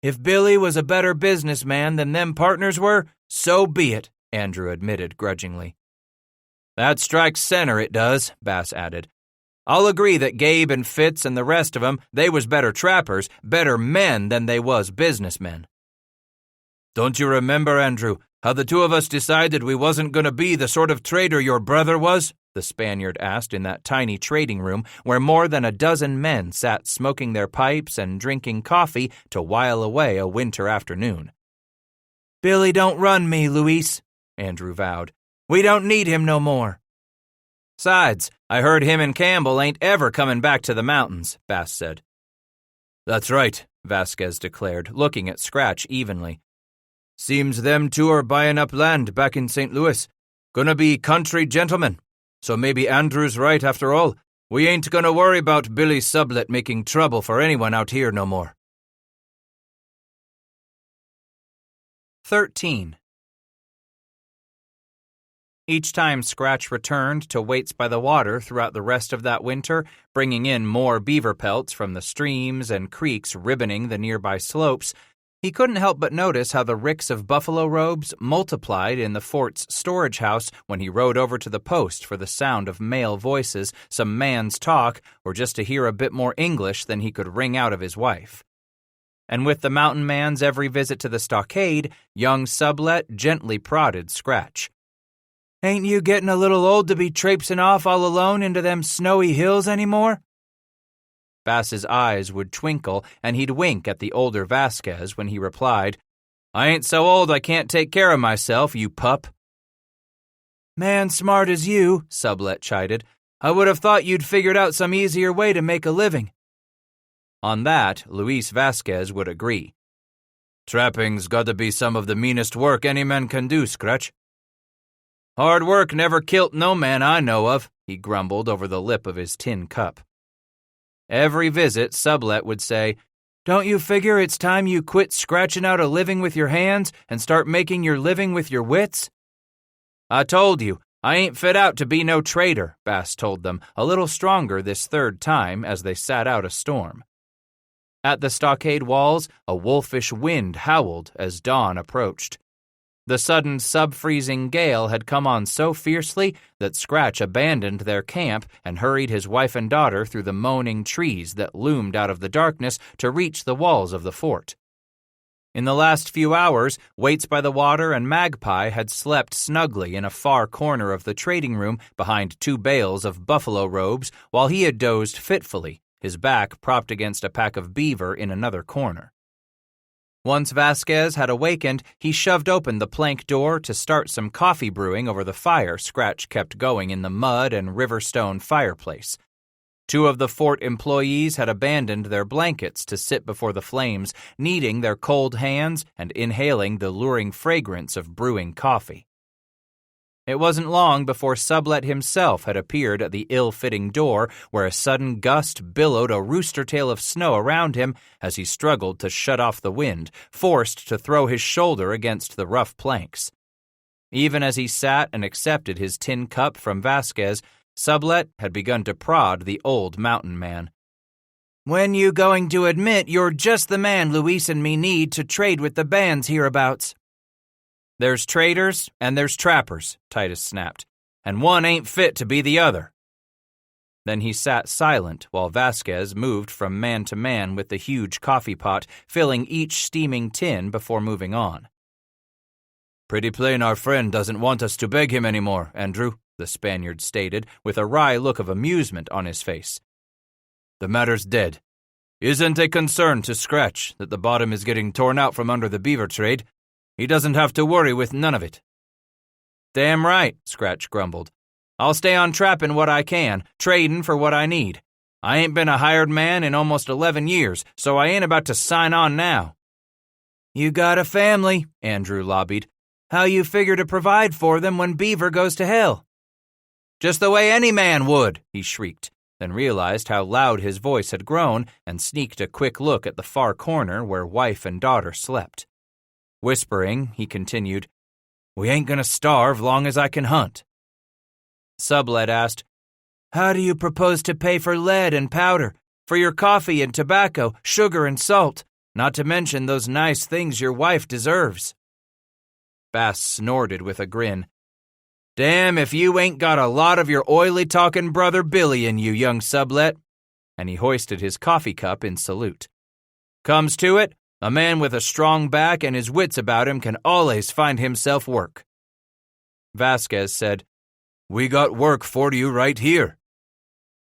"If Billy was a better businessman than them partners were, so be it," Andrew admitted grudgingly. That strikes center, it does, Bass added. I'll agree that Gabe and Fitz and the rest of 'em, they was better trappers, better men than they was businessmen. Don't you remember, Andrew, how the two of us decided we wasn't going to be the sort of trader your brother was? The Spaniard asked in that tiny trading room where more than a dozen men sat smoking their pipes and drinking coffee to while away a winter afternoon. Billy don't run me, Luis, Andrew vowed. We don't need him no more. Sides, I heard him and Campbell ain't ever coming back to the mountains, Bass said. That's right, Vasquez declared, looking at Scratch evenly. Seems them two are buying up land back in St. Louis. Gonna be country gentlemen. So maybe Andrew's right after all. We ain't gonna worry about Billy Sublet making trouble for anyone out here no more. 13. Each time Scratch returned to Waits by the Water throughout the rest of that winter, bringing in more beaver pelts from the streams and creeks ribboning the nearby slopes, he couldn't help but notice how the ricks of buffalo robes multiplied in the fort's storage house when he rode over to the post for the sound of male voices, some man's talk, or just to hear a bit more English than he could wring out of his wife. And with the mountain man's every visit to the stockade, young Sublet gently prodded Scratch. Ain't you getting a little old to be traipsing off all alone into them snowy hills anymore? Bass's eyes would twinkle, and he'd wink at the older Vasquez when he replied, I ain't so old I can't take care of myself, you pup. Man smart as you, Sublet chided. I would have thought you'd figured out some easier way to make a living. On that, Luis Vasquez would agree. Trapping's got to be some of the meanest work any man can do, Scratch. Hard work never kilt no man I know of, he grumbled over the lip of his tin cup. Every visit, Sublet would say, Don't you figure it's time you quit scratching out a living with your hands and start making your living with your wits? I told you, I ain't fit out to be no trader, Bass told them, a little stronger this third time as they sat out a storm. At the stockade walls, a wolfish wind howled as dawn approached. The sudden sub-freezing gale had come on so fiercely that Scratch abandoned their camp and hurried his wife and daughter through the moaning trees that loomed out of the darkness to reach the walls of the fort. In the last few hours, Waits by the Water and Magpie had slept snugly in a far corner of the trading room behind two bales of buffalo robes while he had dozed fitfully, his back propped against a pack of beaver in another corner. Once Vasquez had awakened, he shoved open the plank door to start some coffee brewing over the fire Scratch kept going in the mud and riverstone fireplace. Two of the fort employees had abandoned their blankets to sit before the flames, kneading their cold hands and inhaling the luring fragrance of brewing coffee. It wasn't long before Sublet himself had appeared at the ill-fitting door where a sudden gust billowed a rooster tail of snow around him as he struggled to shut off the wind, forced to throw his shoulder against the rough planks. Even as he sat and accepted his tin cup from Vasquez, Sublet had begun to prod the old mountain man. When you going to admit you're just the man Luis and me need to trade with the bands hereabouts? There's traders and there's trappers, Titus snapped, and one ain't fit to be the other. Then he sat silent while Vasquez moved from man to man with the huge coffee pot, filling each steaming tin before moving on. Pretty plain our friend doesn't want us to beg him anymore, Andrew, the Spaniard stated, with a wry look of amusement on his face. The matter's dead. Isn't a concern to Scratch that the bottom is getting torn out from under the beaver trade. He doesn't have to worry with none of it. Damn right, Scratch grumbled. I'll stay on trapping what I can, trading for what I need. I ain't been a hired man in almost 11 years, so I ain't about to sign on now. You got a family, Andrew lobbied. How you figure to provide for them when Beaver goes to hell? Just the way any man would, he shrieked, then realized how loud his voice had grown and sneaked a quick look at the far corner where wife and daughter slept. Whispering, he continued, We ain't gonna starve long as I can hunt. Sublet asked, How do you propose to pay for lead and powder, for your coffee and tobacco, sugar and salt, not to mention those nice things your wife deserves? Bass snorted with a grin. Damn if you ain't got a lot of your oily-talking brother Billy in you, young sublet. And he hoisted his coffee cup in salute. Comes to it, a man with a strong back and his wits about him can always find himself work. Vasquez said, We got work for you right here.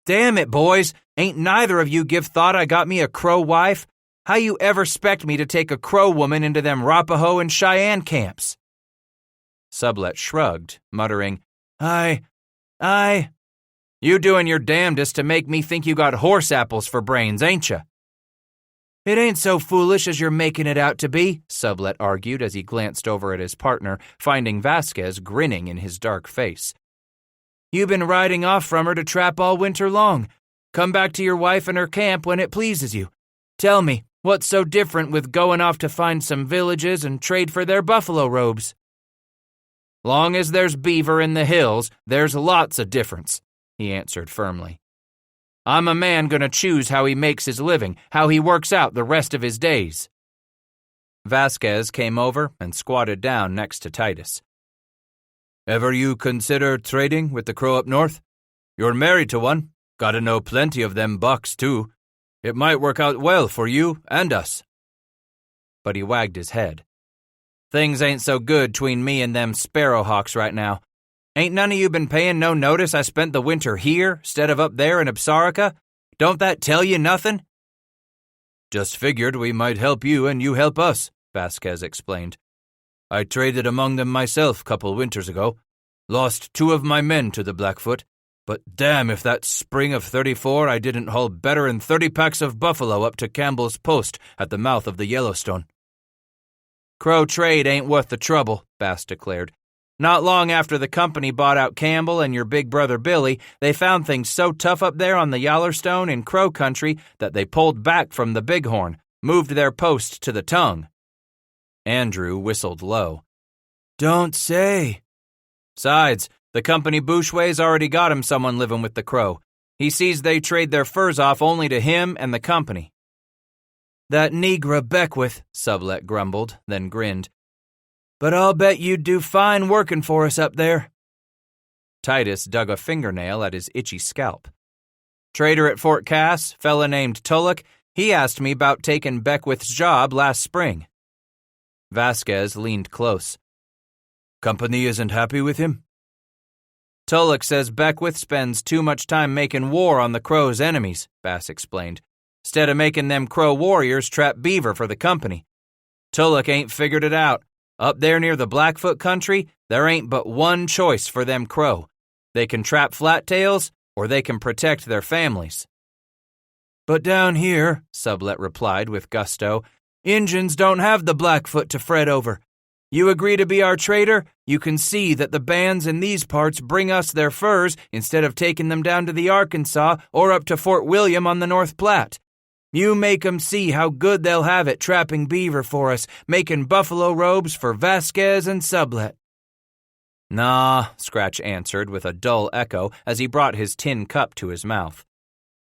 Damn it, boys, ain't neither of you give thought I got me a Crow wife? How you ever 'spect me to take a Crow woman into them Rapaho and Cheyenne camps? Sublet shrugged, muttering, I. You doing your damnedest to make me think you got horse apples for brains, ain't ya? It ain't so foolish as you're making it out to be, Sublet argued as he glanced over at his partner, finding Vasquez grinning in his dark face. You been riding off from her to trap all winter long. Come back to your wife and her camp when it pleases you. Tell me, what's so different with going off to find some villages and trade for their buffalo robes? Long as there's beaver in the hills, there's lots of difference, he answered firmly. I'm a man gonna choose how he makes his living, how he works out the rest of his days. Vasquez came over and squatted down next to Titus. Ever you consider trading with the Crow up north? You're married to one. Gotta know plenty of them bucks, too. It might work out well for you and us. But he wagged his head. Things ain't so good between me and them sparrowhawks right now. Ain't none of you been paying no notice I spent the winter here, stead of up there in Absarica? Don't that tell you nothing? Just figured we might help you and you help us, Vasquez explained. I traded among them myself couple winters ago. Lost 2 of my men to the Blackfoot, but damn if that spring of 34 I didn't haul better'n 30 packs of buffalo up to Campbell's Post at the mouth of the Yellowstone. Crow trade ain't worth the trouble, Bass declared. Not long after the company bought out Campbell and your big brother Billy, they found things so tough up there on the Yellowstone in Crow country that they pulled back from the Bighorn, moved their post to the Tongue. Andrew whistled low. Don't say. Besides, the company Bouchway's already got him someone living with the Crow. He sees they trade their furs off only to him and the company. That negra Beckwith, Sublet grumbled, then grinned. But I'll bet you'd do fine working for us up there. Titus dug a fingernail at his itchy scalp. Trader at Fort Cass, fella named Tulloch, he asked me about taking Beckwith's job last spring. Vasquez leaned close. Company isn't happy with him? Tulloch says Beckwith spends too much time making war on the Crow's enemies, Bass explained, instead of making them Crow warriors trap beaver for the company. Tulloch ain't figured it out. Up there near the Blackfoot country, there ain't but one choice for them Crow. They can trap flattails, or they can protect their families. But down here, Sublet replied with gusto, Injuns don't have the Blackfoot to fret over. You agree to be our trader, you can see that the bands in these parts bring us their furs instead of taking them down to the Arkansas or up to Fort William on the North Platte. You make 'em see how good they'll have it trapping beaver for us, making buffalo robes for Vasquez and Sublet. Nah, Scratch answered with a dull echo as he brought his tin cup to his mouth.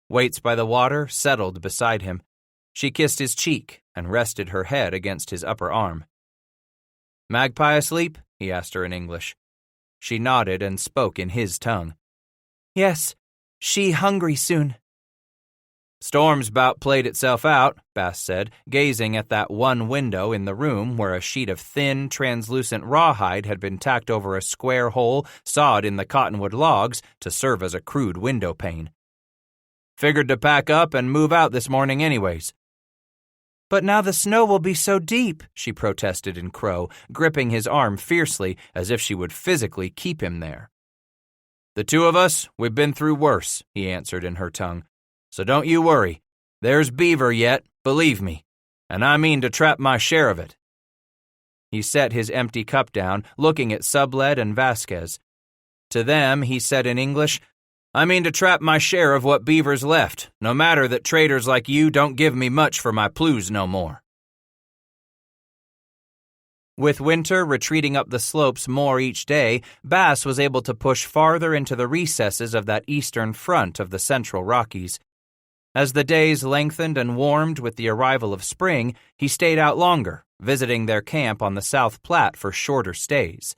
Waits by the water settled beside him. She kissed his cheek and rested her head against his upper arm. Magpie asleep? He asked her in English. She nodded and spoke in his tongue. Yes, she hungry soon. Storm's 'bout played itself out, Bass said, gazing at that one window in the room where a sheet of thin, translucent rawhide had been tacked over a square hole sawed in the cottonwood logs to serve as a crude window pane. Figured to pack up and move out this morning anyways. But now the snow will be so deep, she protested in Crow, gripping his arm fiercely as if she would physically keep him there. The 2 of us, we've been through worse, he answered in her tongue. So don't you worry. There's beaver yet, believe me, and I mean to trap my share of it. He set his empty cup down, looking at Sublet and Vasquez. To them, he said in English, I mean to trap my share of what beaver's left, no matter that traders like you don't give me much for my plues no more. With winter retreating up the slopes more each day, Bass was able to push farther into the recesses of that eastern front of the Central Rockies. As the days lengthened and warmed with the arrival of spring, he stayed out longer, visiting their camp on the South Platte for shorter stays.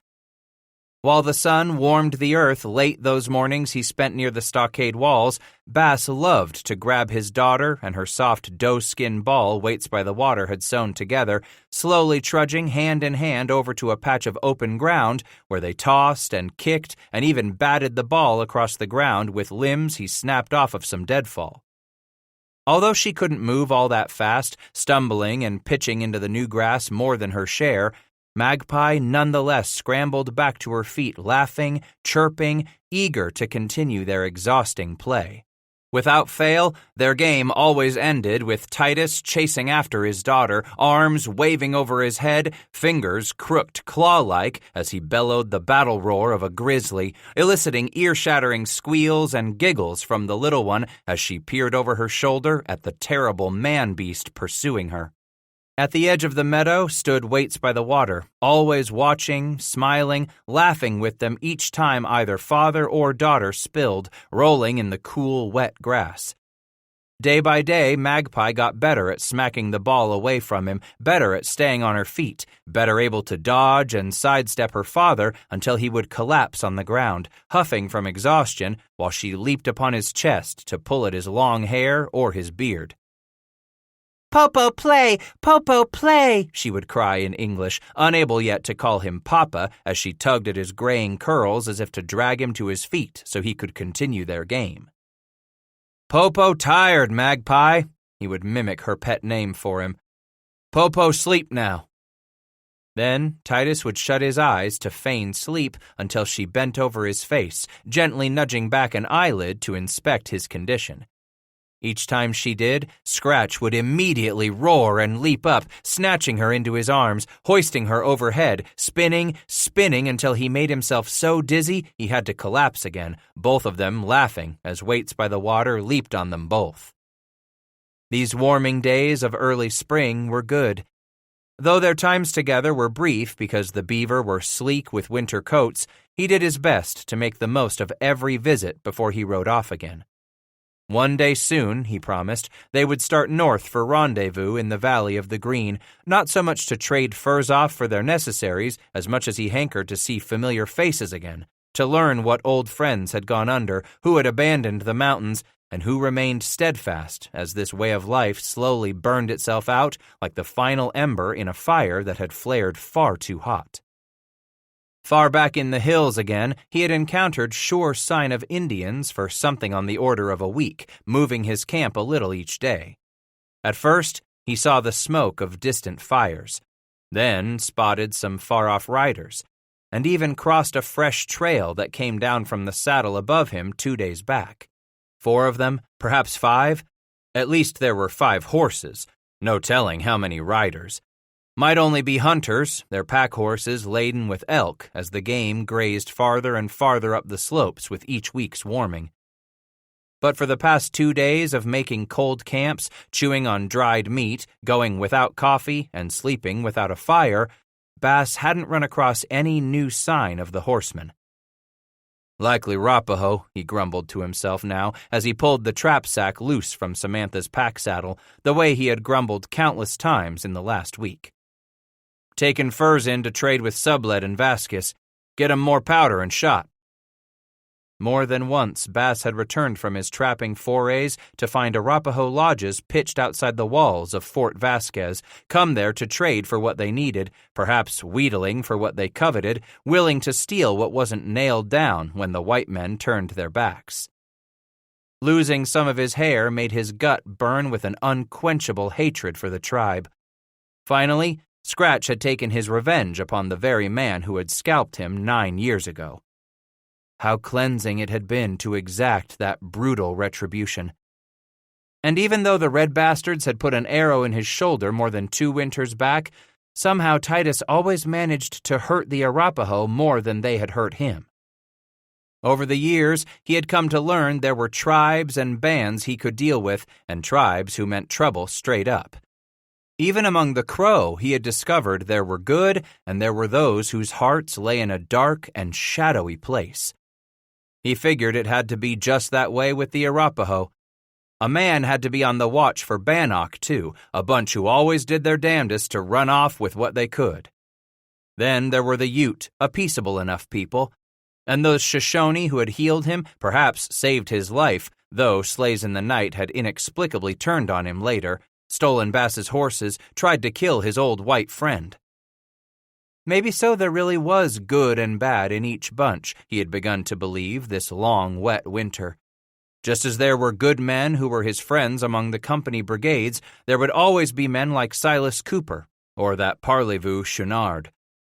While the sun warmed the earth late those mornings he spent near the stockade walls, Bass loved to grab his daughter and her soft doe-skin ball Waits by the Water had sewn together, slowly trudging hand in hand over to a patch of open ground where they tossed and kicked and even batted the ball across the ground with limbs he snapped off of some deadfall. Although she couldn't move all that fast, stumbling and pitching into the new grass more than her share, Magpie nonetheless scrambled back to her feet, laughing, chirping, eager to continue their exhausting play. Without fail, their game always ended with Titus chasing after his daughter, arms waving over his head, fingers crooked claw-like as he bellowed the battle roar of a grizzly, eliciting ear-shattering squeals and giggles from the little one as she peered over her shoulder at the terrible man-beast pursuing her. At the edge of the meadow stood Waits by the Water, always watching, smiling, laughing with them each time either father or daughter spilled, rolling in the cool, wet grass. Day by day, Magpie got better at smacking the ball away from him, better at staying on her feet, better able to dodge and sidestep her father until he would collapse on the ground, huffing from exhaustion while she leaped upon his chest to pull at his long hair or his beard. "Popo play! Popo play!" she would cry in English, unable yet to call him Papa as she tugged at his graying curls as if to drag him to his feet so he could continue their game. "Popo tired, Magpie," he would mimic her pet name for him. "Popo sleep now." Then Titus would shut his eyes to feign sleep until she bent over his face, gently nudging back an eyelid to inspect his condition. Each time she did, Scratch would immediately roar and leap up, snatching her into his arms, hoisting her overhead, spinning until he made himself so dizzy he had to collapse again, both of them laughing as Waits by the Water leaped on them both. These warming days of early spring were good. Though their times together were brief because the beaver were sleek with winter coats, he did his best to make the most of every visit before he rode off again. One day soon, he promised, they would start north for rendezvous in the Valley of the Green, not so much to trade furs off for their necessaries as much as he hankered to see familiar faces again, to learn what old friends had gone under, who had abandoned the mountains, and who remained steadfast as this way of life slowly burned itself out like the final ember in a fire that had flared far too hot. Far back in the hills again, he had encountered sure sign of Indians for something on the order of a week, moving his camp a little each day. At first, he saw the smoke of distant fires, then spotted some far-off riders, and even crossed a fresh trail that came down from the saddle above him 2 days back. 4 of them, perhaps 5. At least there were 5 horses, no telling how many riders. Might only be hunters, their pack horses laden with elk as the game grazed farther and farther up the slopes with each week's warming. But for the past 2 days of making cold camps, chewing on dried meat, going without coffee, and sleeping without a fire, Bass hadn't run across any new sign of the horsemen. "Likely Rapaho," he grumbled to himself now as he pulled the trap sack loose from Samantha's pack saddle, the way he had grumbled countless times in the last week. "Taking furs in to trade with Sublette and Vasquez. Get 'em more powder and shot." More than once, Bass had returned from his trapping forays to find Arapaho lodges pitched outside the walls of Fort Vasquez, come there to trade for what they needed, perhaps wheedling for what they coveted, willing to steal what wasn't nailed down when the white men turned their backs. Losing some of his hair made his gut burn with an unquenchable hatred for the tribe. Finally, Scratch had taken his revenge upon the very man who had scalped him 9 years ago. How cleansing it had been to exact that brutal retribution. And even though the red bastards had put an arrow in his shoulder more than 2 winters back, somehow Titus always managed to hurt the Arapaho more than they had hurt him. Over the years, he had come to learn there were tribes and bands he could deal with, and tribes who meant trouble straight up. Even among the Crow, he had discovered there were good and there were those whose hearts lay in a dark and shadowy place. He figured it had to be just that way with the Arapaho. A man had to be on the watch for Bannock, too, a bunch who always did their damnedest to run off with what they could. Then there were the Ute, a peaceable enough people, and those Shoshone who had healed him, perhaps saved his life, though Slays in the Night had inexplicably turned on him later, stolen Bass's horses, tried to kill his old white friend. Maybe so there really was good and bad in each bunch, he had begun to believe this long, wet winter. Just as there were good men who were his friends among the company brigades, there would always be men like Silas Cooper, or that Parlez-vous Chouinard.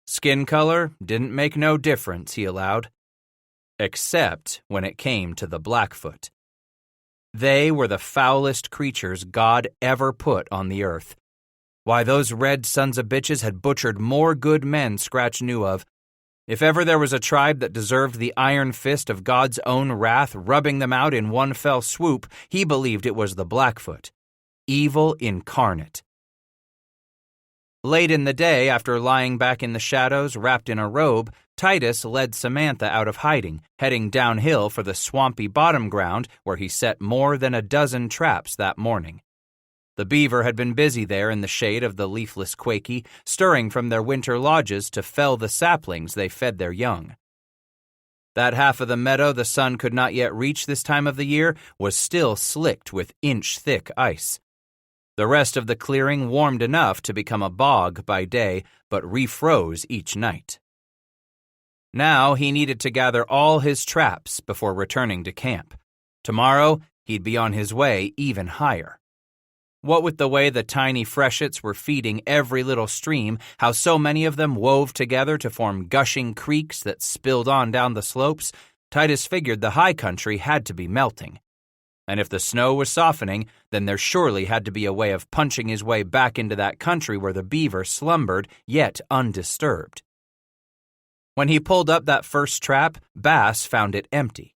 Skin color didn't make no difference, he allowed. Except when it came to the Blackfoot. They were the foulest creatures God ever put on the earth. Why, those red sons of bitches had butchered more good men Scratch knew of. If ever there was a tribe that deserved the iron fist of God's own wrath rubbing them out in one fell swoop, he believed it was the Blackfoot. Evil incarnate. Late in the day, after lying back in the shadows wrapped in a robe, Titus led Samantha out of hiding, heading downhill for the swampy bottom ground where he set more than a dozen traps that morning. The beaver had been busy there in the shade of the leafless Quakey, stirring from their winter lodges to fell the saplings they fed their young. That half of the meadow the sun could not yet reach this time of the year was still slicked with inch-thick ice. The rest of the clearing warmed enough to become a bog by day, but refroze each night. Now he needed to gather all his traps before returning to camp. Tomorrow, he'd be on his way even higher. What with the way the tiny freshets were feeding every little stream, how so many of them wove together to form gushing creeks that spilled on down the slopes, Titus figured the high country had to be melting. And if the snow was softening, then there surely had to be a way of punching his way back into that country where the beaver slumbered, yet undisturbed. When he pulled up that first trap, Bass found it empty.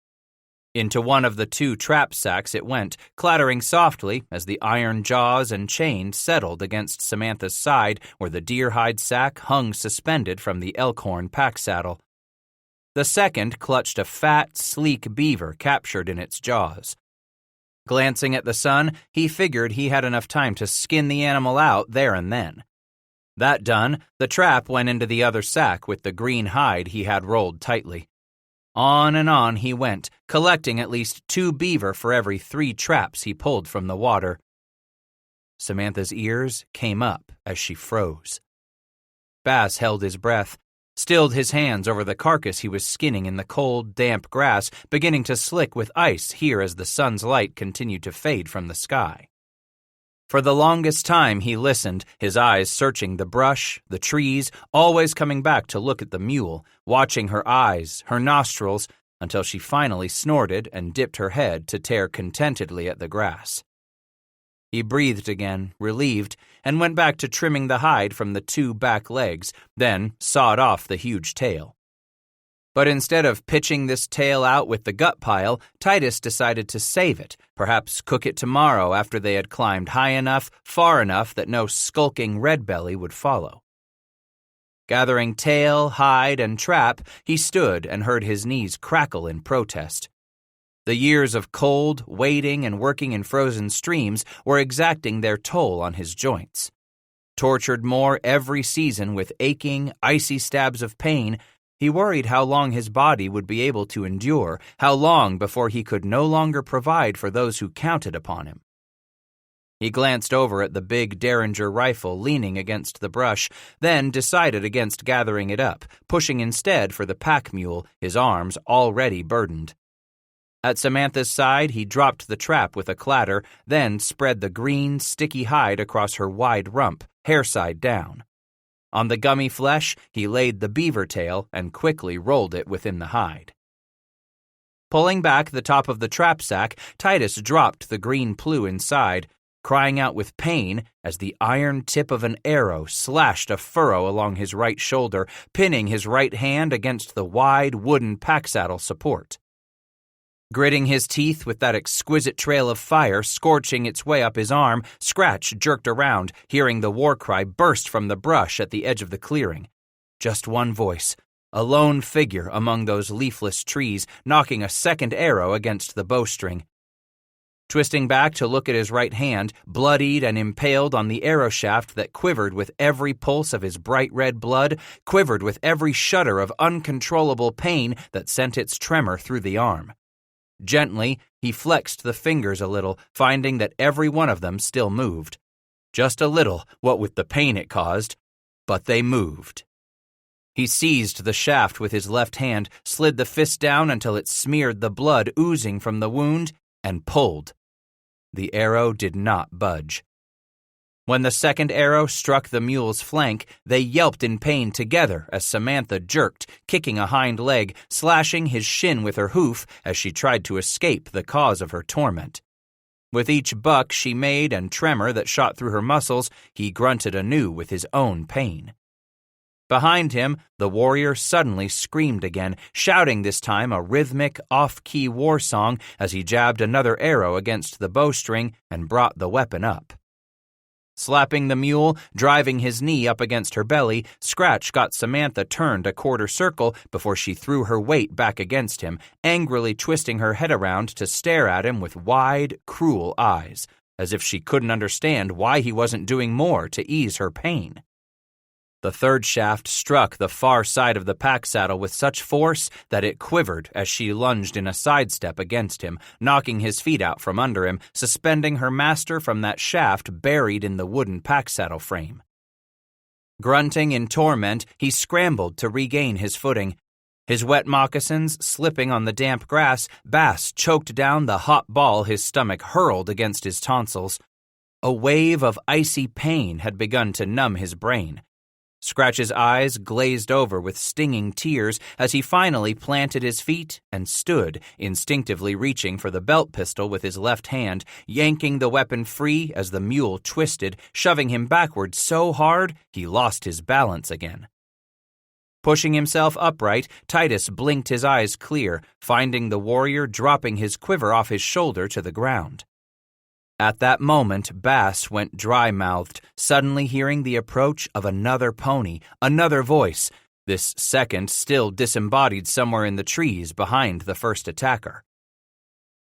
Into one of the two trap sacks it went, clattering softly as the iron jaws and chain settled against Samantha's side where the deer-hide sack hung suspended from the elkhorn pack saddle. The second clutched a fat, sleek beaver captured in its jaws. Glancing at the sun, he figured he had enough time to skin the animal out there and then. That done, the trap went into the other sack with the green hide he had rolled tightly. On and on he went, collecting at least 2 beaver for every 3 traps he pulled from the water. Samantha's ears came up as she froze. Bass held his breath, stilled his hands over the carcass he was skinning in the cold, damp grass, beginning to slick with ice here as the sun's light continued to fade from the sky. For the longest time he listened, his eyes searching the brush, the trees, always coming back to look at the mule, watching her eyes, her nostrils, until she finally snorted and dipped her head to tear contentedly at the grass. He breathed again, relieved, and went back to trimming the hide from the 2 back legs, then sawed off the huge tail. But instead of pitching this tail out with the gut pile, Titus decided to save it, perhaps cook it tomorrow after they had climbed high enough, far enough that no skulking red belly would follow. Gathering tail, hide, and trap, he stood and heard his knees crackle in protest. The years of cold, wading, and working in frozen streams were exacting their toll on his joints. Tortured more every season with aching, icy stabs of pain, he worried how long his body would be able to endure, how long before he could no longer provide for those who counted upon him. He glanced over at the big Derringer rifle leaning against the brush, then decided against gathering it up, pushing instead for the pack mule, his arms already burdened. At Samantha's side, he dropped the trap with a clatter, then spread the green, sticky hide across her wide rump, hair side down. On the gummy flesh, he laid the beaver tail and quickly rolled it within the hide. Pulling back the top of the trap sack, Titus dropped the green plume inside, crying out with pain as the iron tip of an arrow slashed a furrow along his right shoulder, pinning his right hand against the wide wooden pack saddle support. Gritting his teeth with that exquisite trail of fire scorching its way up his arm, Scratch jerked around, hearing the war cry burst from the brush at the edge of the clearing. Just one voice, a lone figure among those leafless trees, knocking a second arrow against the bowstring. Twisting back to look at his right hand, bloodied and impaled on the arrow shaft that quivered with every pulse of his bright red blood, quivered with every shudder of uncontrollable pain that sent its tremor through the arm. Gently, he flexed the fingers a little, finding that every one of them still moved. Just a little, what with the pain it caused, but they moved. He seized the shaft with his left hand, slid the fist down until it smeared the blood oozing from the wound, and pulled. The arrow did not budge. When the second arrow struck the mule's flank, they yelped in pain together as Samantha jerked, kicking a hind leg, slashing his shin with her hoof as she tried to escape the cause of her torment. With each buck she made and tremor that shot through her muscles, he grunted anew with his own pain. Behind him, the warrior suddenly screamed again, shouting this time a rhythmic, off-key war song as he jabbed another arrow against the bowstring and brought the weapon up. Slapping the mule, driving his knee up against her belly, Scratch got Samantha turned a quarter circle before she threw her weight back against him, angrily twisting her head around to stare at him with wide, cruel eyes, as if she couldn't understand why he wasn't doing more to ease her pain. The third shaft struck the far side of the pack saddle with such force that it quivered as she lunged in a sidestep against him, knocking his feet out from under him, suspending her master from that shaft buried in the wooden pack saddle frame. Grunting in torment, he scrambled to regain his footing. His wet moccasins slipping on the damp grass, Bass choked down the hot ball his stomach hurled against his tonsils. A wave of icy pain had begun to numb his brain. Scratch's eyes glazed over with stinging tears as he finally planted his feet and stood, instinctively reaching for the belt pistol with his left hand, yanking the weapon free as the mule twisted, shoving him backward so hard he lost his balance again. Pushing himself upright, Titus blinked his eyes clear, finding the warrior dropping his quiver off his shoulder to the ground. At that moment, Bass went dry-mouthed, suddenly hearing the approach of another pony, another voice, this second still disembodied somewhere in the trees behind the first attacker.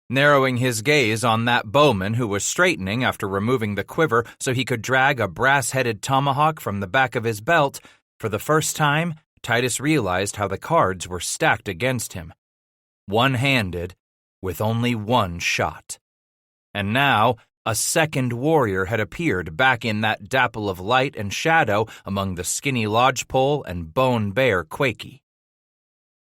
Narrowing his gaze on that bowman who was straightening after removing the quiver so he could drag a brass-headed tomahawk from the back of his belt, for the first time, Titus realized how the cards were stacked against him. One-handed, with only one shot. And now, a second warrior had appeared back in that dapple of light and shadow among the skinny lodgepole and bone-bare Quakey.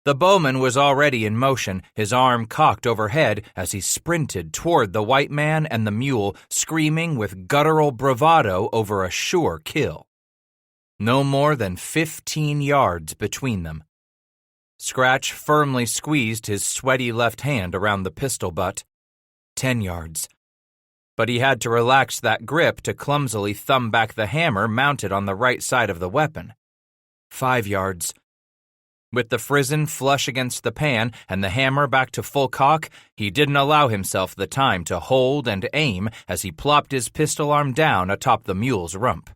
The bowman was already in motion, his arm cocked overhead as he sprinted toward the white man and the mule, screaming with guttural bravado over a sure kill. No more than 15 yards between them. Scratch firmly squeezed his sweaty left hand around the pistol butt. 10 yards. But he had to relax that grip to clumsily thumb back the hammer mounted on the right side of the weapon. 5 yards. With the frizzen flush against the pan and the hammer back to full cock, he didn't allow himself the time to hold and aim as he plopped his pistol arm down atop the mule's rump.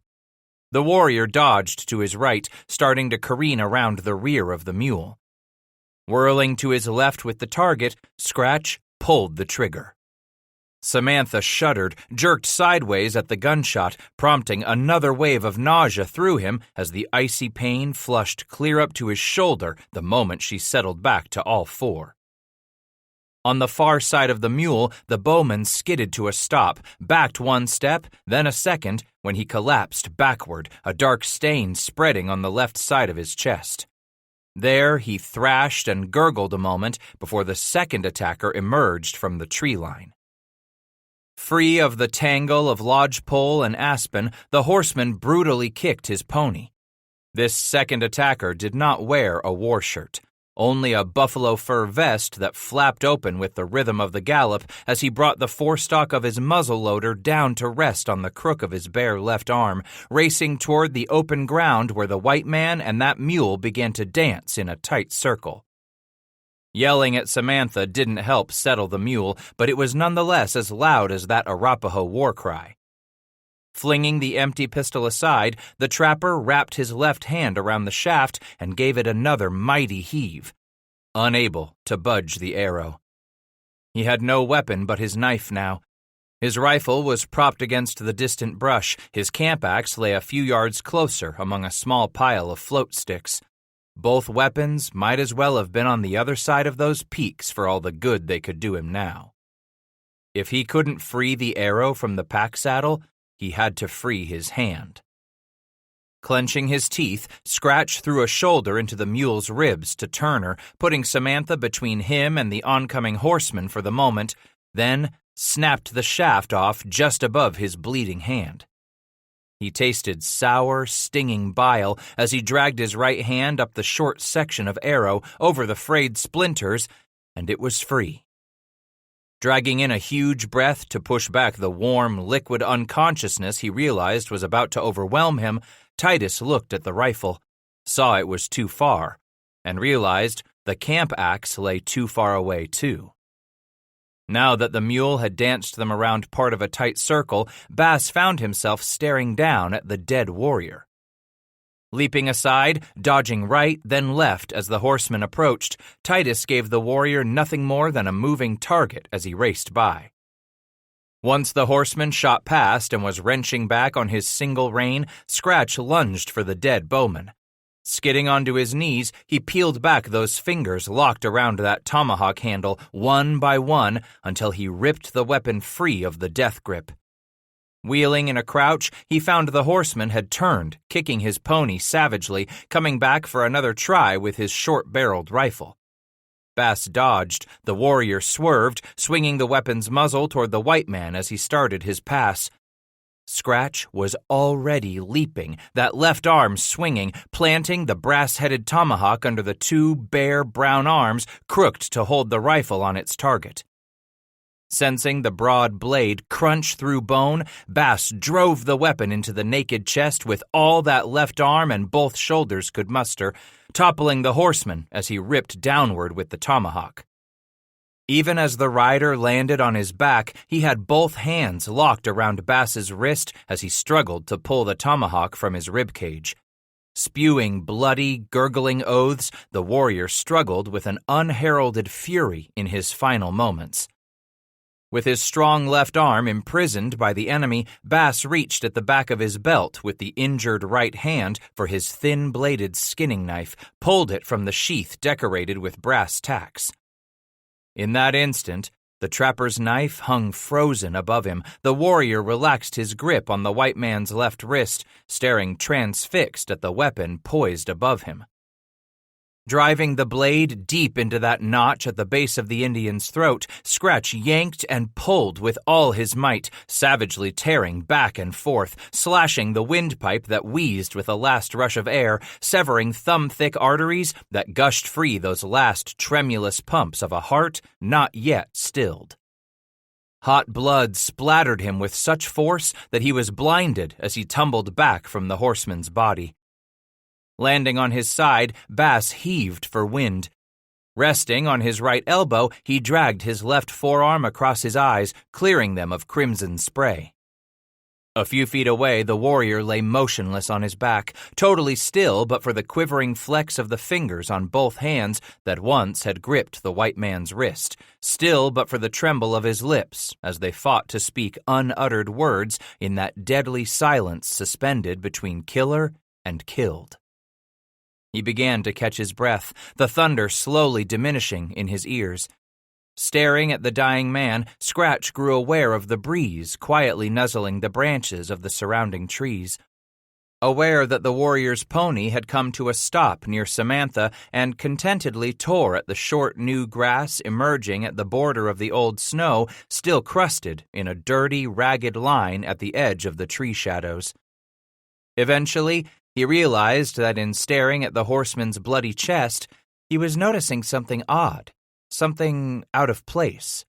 The warrior dodged to his right, starting to careen around the rear of the mule. Whirling to his left with the target, Scratch pulled the trigger. Samantha shuddered, jerked sideways at the gunshot, prompting another wave of nausea through him as the icy pain flushed clear up to his shoulder the moment she settled back to all four. On the far side of the mule, the bowman skidded to a stop, backed one step, then a second, when he collapsed backward, a dark stain spreading on the left side of his chest. There he thrashed and gurgled a moment before the second attacker emerged from the tree line. Free of the tangle of lodgepole and aspen, the horseman brutally kicked his pony. This second attacker did not wear a war shirt, only a buffalo fur vest that flapped open with the rhythm of the gallop as he brought the forestock of his muzzle-loader down to rest on the crook of his bare left arm, racing toward the open ground where the white man and that mule began to dance in a tight circle. Yelling at Samantha didn't help settle the mule, but it was nonetheless as loud as that Arapaho war cry. Flinging the empty pistol aside, the trapper wrapped his left hand around the shaft and gave it another mighty heave, unable to budge the arrow. He had no weapon but his knife now, His rifle was propped against the distant brush. His camp axe lay a few yards closer among a small pile of float sticks. Both weapons might as well have been on the other side of those peaks for all the good they could do him now. If he couldn't free the arrow from the pack saddle, he had to free his hand. Clenching his teeth, Scratch threw a shoulder into the mule's ribs to turn her, putting Samantha between him and the oncoming horseman for the moment, then snapped the shaft off just above his bleeding hand. He tasted sour, stinging bile as he dragged his right hand up the short section of arrow over the frayed splinters, and it was free. Dragging in a huge breath to push back the warm, liquid unconsciousness he realized was about to overwhelm him, Titus looked at the rifle, saw it was too far, and realized the camp axe lay too far away too. Now that the mule had danced them around part of a tight circle, Bass found himself staring down at the dead warrior. Leaping aside, dodging right, then left as the horseman approached, Titus gave the warrior nothing more than a moving target as he raced by. Once the horseman shot past and was wrenching back on his single rein, Scratch lunged for the dead bowman. Skidding onto his knees, he peeled back those fingers locked around that tomahawk handle one by one until he ripped the weapon free of the death grip. Wheeling in a crouch, he found the horseman had turned, kicking his pony savagely, coming back for another try with his short-barreled rifle. Bass dodged. The warrior swerved, swinging the weapon's muzzle toward the white man as he started his pass. Scratch was already leaping, that left arm swinging, planting the brass-headed tomahawk under the two bare brown arms crooked to hold the rifle on its target. Sensing the broad blade crunch through bone, Bass drove the weapon into the naked chest with all that left arm and both shoulders could muster, toppling the horseman as he ripped downward with the tomahawk. Even as the rider landed on his back, he had both hands locked around Bass's wrist as he struggled to pull the tomahawk from his ribcage. Spewing bloody, gurgling oaths, the warrior struggled with an unheralded fury in his final moments. With his strong left arm imprisoned by the enemy, Bass reached at the back of his belt with the injured right hand for his thin-bladed skinning knife, pulled it from the sheath decorated with brass tacks. In that instant, the trapper's knife hung frozen above him. The warrior relaxed his grip on the white man's left wrist, staring transfixed at the weapon poised above him. Driving the blade deep into that notch at the base of the Indian's throat, Scratch yanked and pulled with all his might, savagely tearing back and forth, slashing the windpipe that wheezed with a last rush of air, severing thumb-thick arteries that gushed free those last tremulous pumps of a heart not yet stilled. Hot blood splattered him with such force that he was blinded as he tumbled back from the horseman's body. Landing on his side, Bass heaved for wind. Resting on his right elbow, he dragged his left forearm across his eyes, clearing them of crimson spray. A few feet away, the warrior lay motionless on his back, totally still but for the quivering flecks of the fingers on both hands that once had gripped the white man's wrist, still but for the tremble of his lips as they fought to speak unuttered words in that deadly silence suspended between killer and killed. He began to catch his breath, the thunder slowly diminishing in his ears. Staring at the dying man, Scratch grew aware of the breeze quietly nuzzling the branches of the surrounding trees. Aware that the warrior's pony had come to a stop near Samantha and contentedly tore at the short new grass emerging at the border of the old snow, still crusted in a dirty, ragged line at the edge of the tree shadows. Eventually, he realized that in staring at the horseman's bloody chest, he was noticing something odd, something out of place.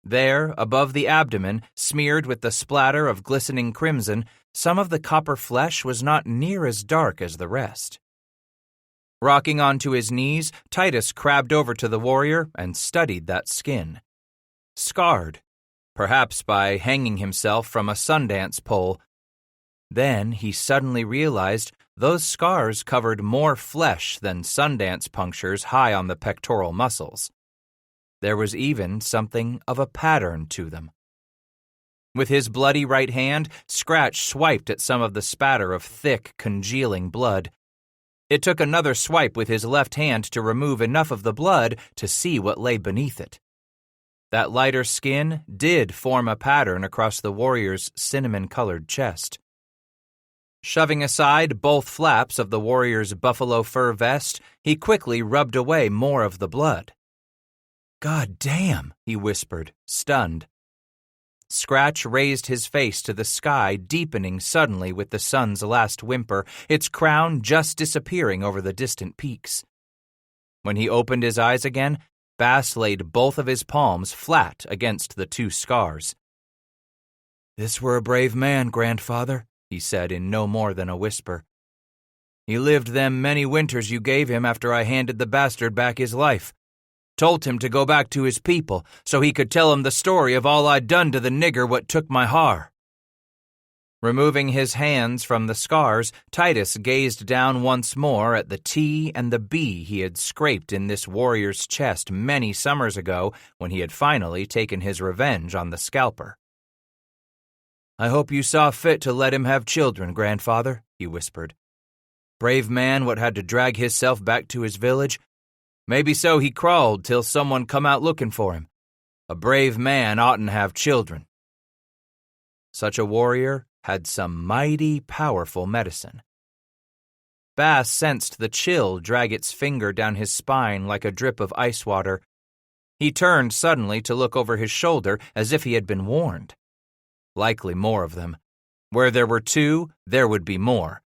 There, above the abdomen, smeared with the splatter of glistening crimson, some of the copper flesh was not near as dark as the rest. Rocking onto his knees, Titus crabbed over to the warrior and studied that skin. Scarred, perhaps by hanging himself from a Sundance pole. Then he suddenly realized those scars covered more flesh than Sundance punctures high on the pectoral muscles. There was even something of a pattern to them. With his bloody right hand, Scratch swiped at some of the spatter of thick, congealing blood. It took another swipe with his left hand to remove enough of the blood to see what lay beneath it. That lighter skin did form a pattern across the warrior's cinnamon-colored chest. Shoving aside both flaps of the warrior's buffalo fur vest, he quickly rubbed away more of the blood. "God damn," he whispered, stunned. Scratch raised his face to the sky, deepening suddenly with the sun's last whimper, its crown just disappearing over the distant peaks. When he opened his eyes again, Bass laid both of his palms flat against the two scars. "This were a brave man, grandfather," he said in no more than a whisper. "He lived them many winters you gave him after I handed the bastard back his life. Told him to go back to his people so he could tell him the story of all I'd done to the nigger what took my har." Removing his hands from the scars, Titus gazed down once more at the T and the B he had scraped in this warrior's chest many summers ago when he had finally taken his revenge on the scalper. "I hope you saw fit to let him have children, grandfather," he whispered. "Brave man what had to drag hisself back to his village. Maybe so he crawled till someone come out looking for him. A brave man oughtn't have children." Such a warrior had some mighty powerful medicine. Bass sensed the chill drag its finger down his spine like a drip of ice water. He turned suddenly to look over his shoulder as if he had been warned. Likely more of them. Where there were two, there would be more.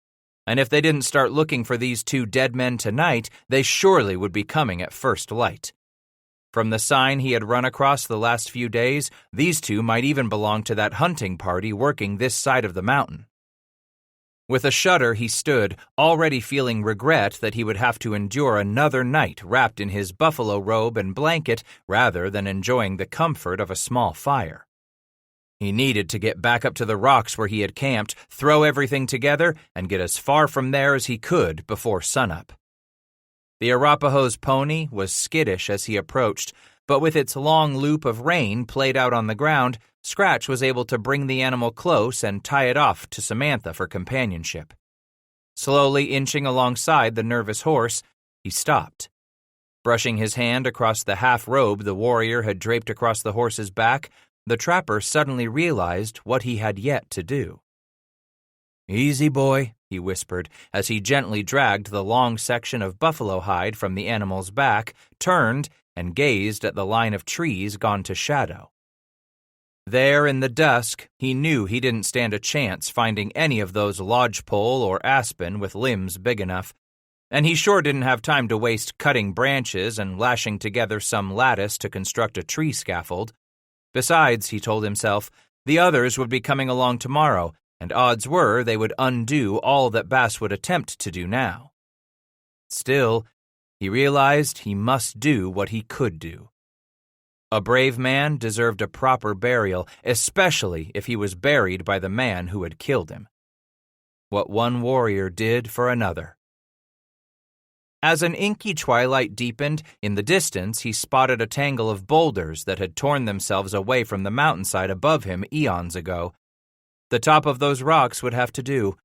And if they didn't start looking for these two dead men tonight, they surely would be coming at first light. From the sign he had run across the last few days, these two might even belong to that hunting party working this side of the mountain. With a shudder he stood, already feeling regret that he would have to endure another night wrapped in his buffalo robe and blanket rather than enjoying the comfort of a small fire. He needed to get back up to the rocks where he had camped, throw everything together, and get as far from there as he could before sunup. The Arapahoe's pony was skittish as he approached, but with its long loop of rein played out on the ground, Scratch was able to bring the animal close and tie it off to Samantha for companionship. Slowly inching alongside the nervous horse, he stopped. Brushing his hand across the half-robe the warrior had draped across the horse's back, the trapper suddenly realized what he had yet to do. "Easy, boy," he whispered as he gently dragged the long section of buffalo hide from the animal's back, turned, and gazed at the line of trees gone to shadow. There in the dusk, he knew he didn't stand a chance finding any of those lodgepole or aspen with limbs big enough, and he sure didn't have time to waste cutting branches and lashing together some lattice to construct a tree scaffold. Besides, he told himself, the others would be coming along tomorrow, and odds were they would undo all that Bass would attempt to do now. Still, he realized he must do what he could do. A brave man deserved a proper burial, especially if he was buried by the man who had killed him. What one warrior did for another. As an inky twilight deepened, in the distance he spotted a tangle of boulders that had torn themselves away from the mountainside above him eons ago. The top of those rocks would have to do.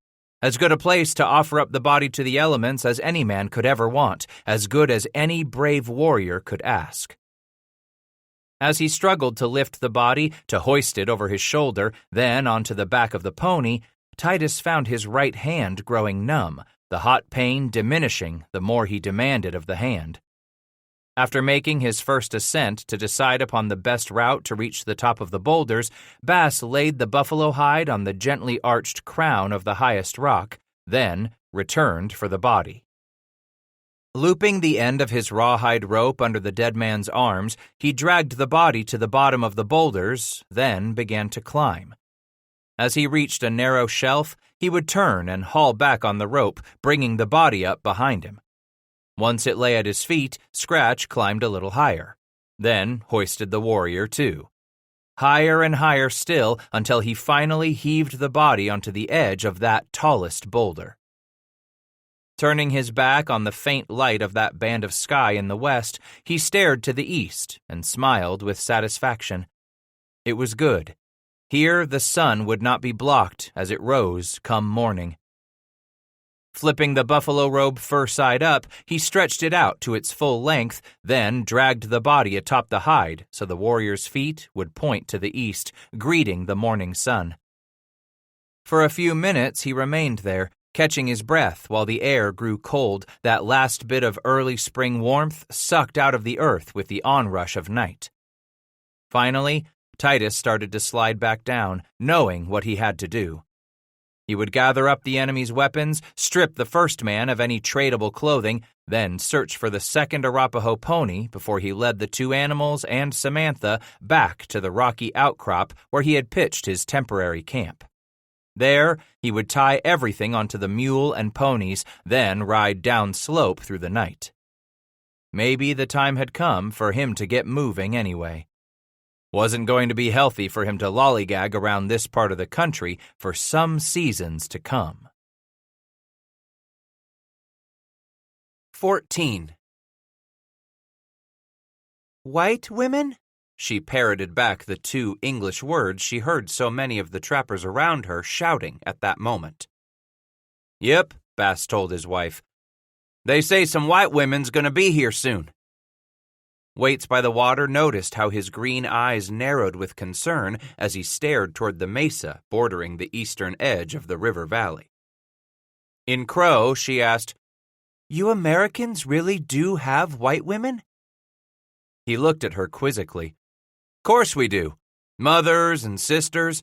As good a place to offer up the body to the elements as any man could ever want, as good as any brave warrior could ask. As he struggled to lift the body, to hoist it over his shoulder, then onto the back of the pony, Titus found his right hand growing numb, the hot pain diminishing the more he demanded of the hand. After making his first ascent to decide upon the best route to reach the top of the boulders, Bass laid the buffalo hide on the gently arched crown of the highest rock, then returned for the body. Looping the end of his rawhide rope under the dead man's arms, he dragged the body to the bottom of the boulders, then began to climb. As he reached a narrow shelf, he would turn and haul back on the rope, bringing the body up behind him. Once it lay at his feet, Scratch climbed a little higher, then hoisted the warrior too. Higher and higher still until he finally heaved the body onto the edge of that tallest boulder. Turning his back on the faint light of that band of sky in the west, he stared to the east and smiled with satisfaction. It was good. Here the sun would not be blocked as it rose come morning. Flipping the buffalo robe fur side up, he stretched it out to its full length, then dragged the body atop the hide so the warrior's feet would point to the east, greeting the morning sun. For a few minutes he remained there, catching his breath while the air grew cold, that last bit of early spring warmth sucked out of the earth with the onrush of night. Finally, Titus started to slide back down, knowing what he had to do. He would gather up the enemy's weapons, strip the first man of any tradable clothing, then search for the second Arapaho pony before he led the two animals and Samantha back to the rocky outcrop where he had pitched his temporary camp. There, he would tie everything onto the mule and ponies, then ride down slope through the night. Maybe the time had come for him to get moving anyway. Wasn't going to be healthy for him to lollygag around this part of the country for some seasons to come. 14. White women? She parroted back the two English words she heard so many of the trappers around her shouting at that moment. Yep, Bass told his wife. They say some white women's gonna be here soon. Waits by the water noticed how his green eyes narrowed with concern as he stared toward the mesa bordering the eastern edge of the river valley. In Crow, she asked, You Americans really do have white women? He looked at her quizzically. Course we do. Mothers and sisters.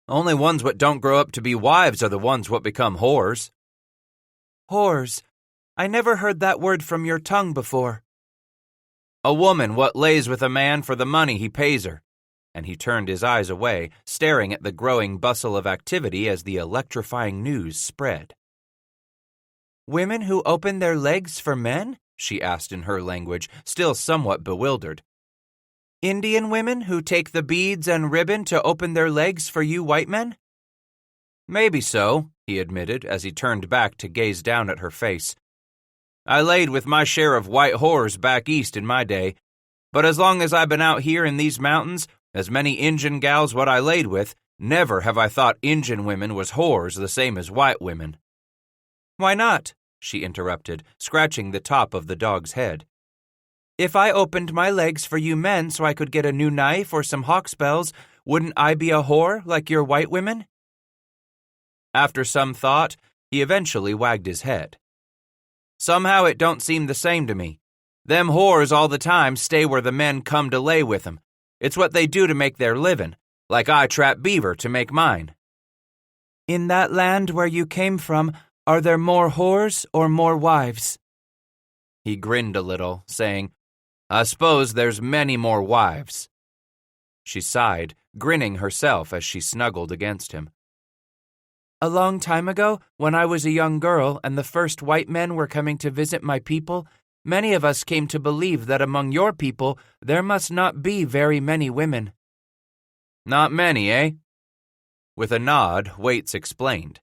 Only ones what don't grow up to be wives are the ones what become whores. Whores. I never heard that word from your tongue before. A woman what lays with a man for the money he pays her. And he turned his eyes away, staring at the growing bustle of activity as the electrifying news spread. Women who open their legs for men? She asked in her language, still somewhat bewildered. Indian women who take the beads and ribbon to open their legs for you white men? Maybe so, he admitted as he turned back to gaze down at her face. I laid with my share of white whores back east in my day, but as long as I've been out here in these mountains, as many Injun gals what I laid with, never have I thought Injun women was whores the same as white women. Why not? She interrupted, scratching the top of the dog's head. If I opened my legs for you men so I could get a new knife or some hawksbells, wouldn't I be a whore like your white women? After some thought, he eventually wagged his head. Somehow it don't seem the same to me. Them whores all the time stay where the men come to lay with them. It's what they do to make their living, like I trap beaver to make mine. In that land where you came from, are there more whores or more wives? He grinned a little, saying, I suppose there's many more wives. She sighed, grinning herself as she snuggled against him. A long time ago, when I was a young girl and the first white men were coming to visit my people, many of us came to believe that among your people there must not be very many women. Not many, eh? With a nod, Waits explained.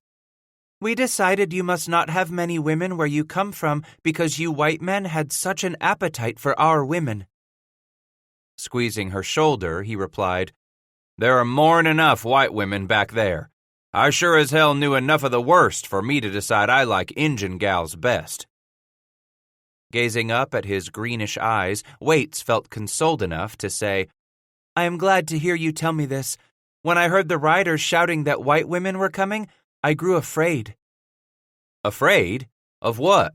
We decided you must not have many women where you come from because you white men had such an appetite for our women. Squeezing her shoulder, he replied, There are more'n enough white women back there. I sure as hell knew enough of the worst for me to decide I like Injun gals best. Gazing up at his greenish eyes, Waits felt consoled enough to say, I am glad to hear you tell me this. When I heard the riders shouting that white women were coming, I grew afraid. Afraid? Of what?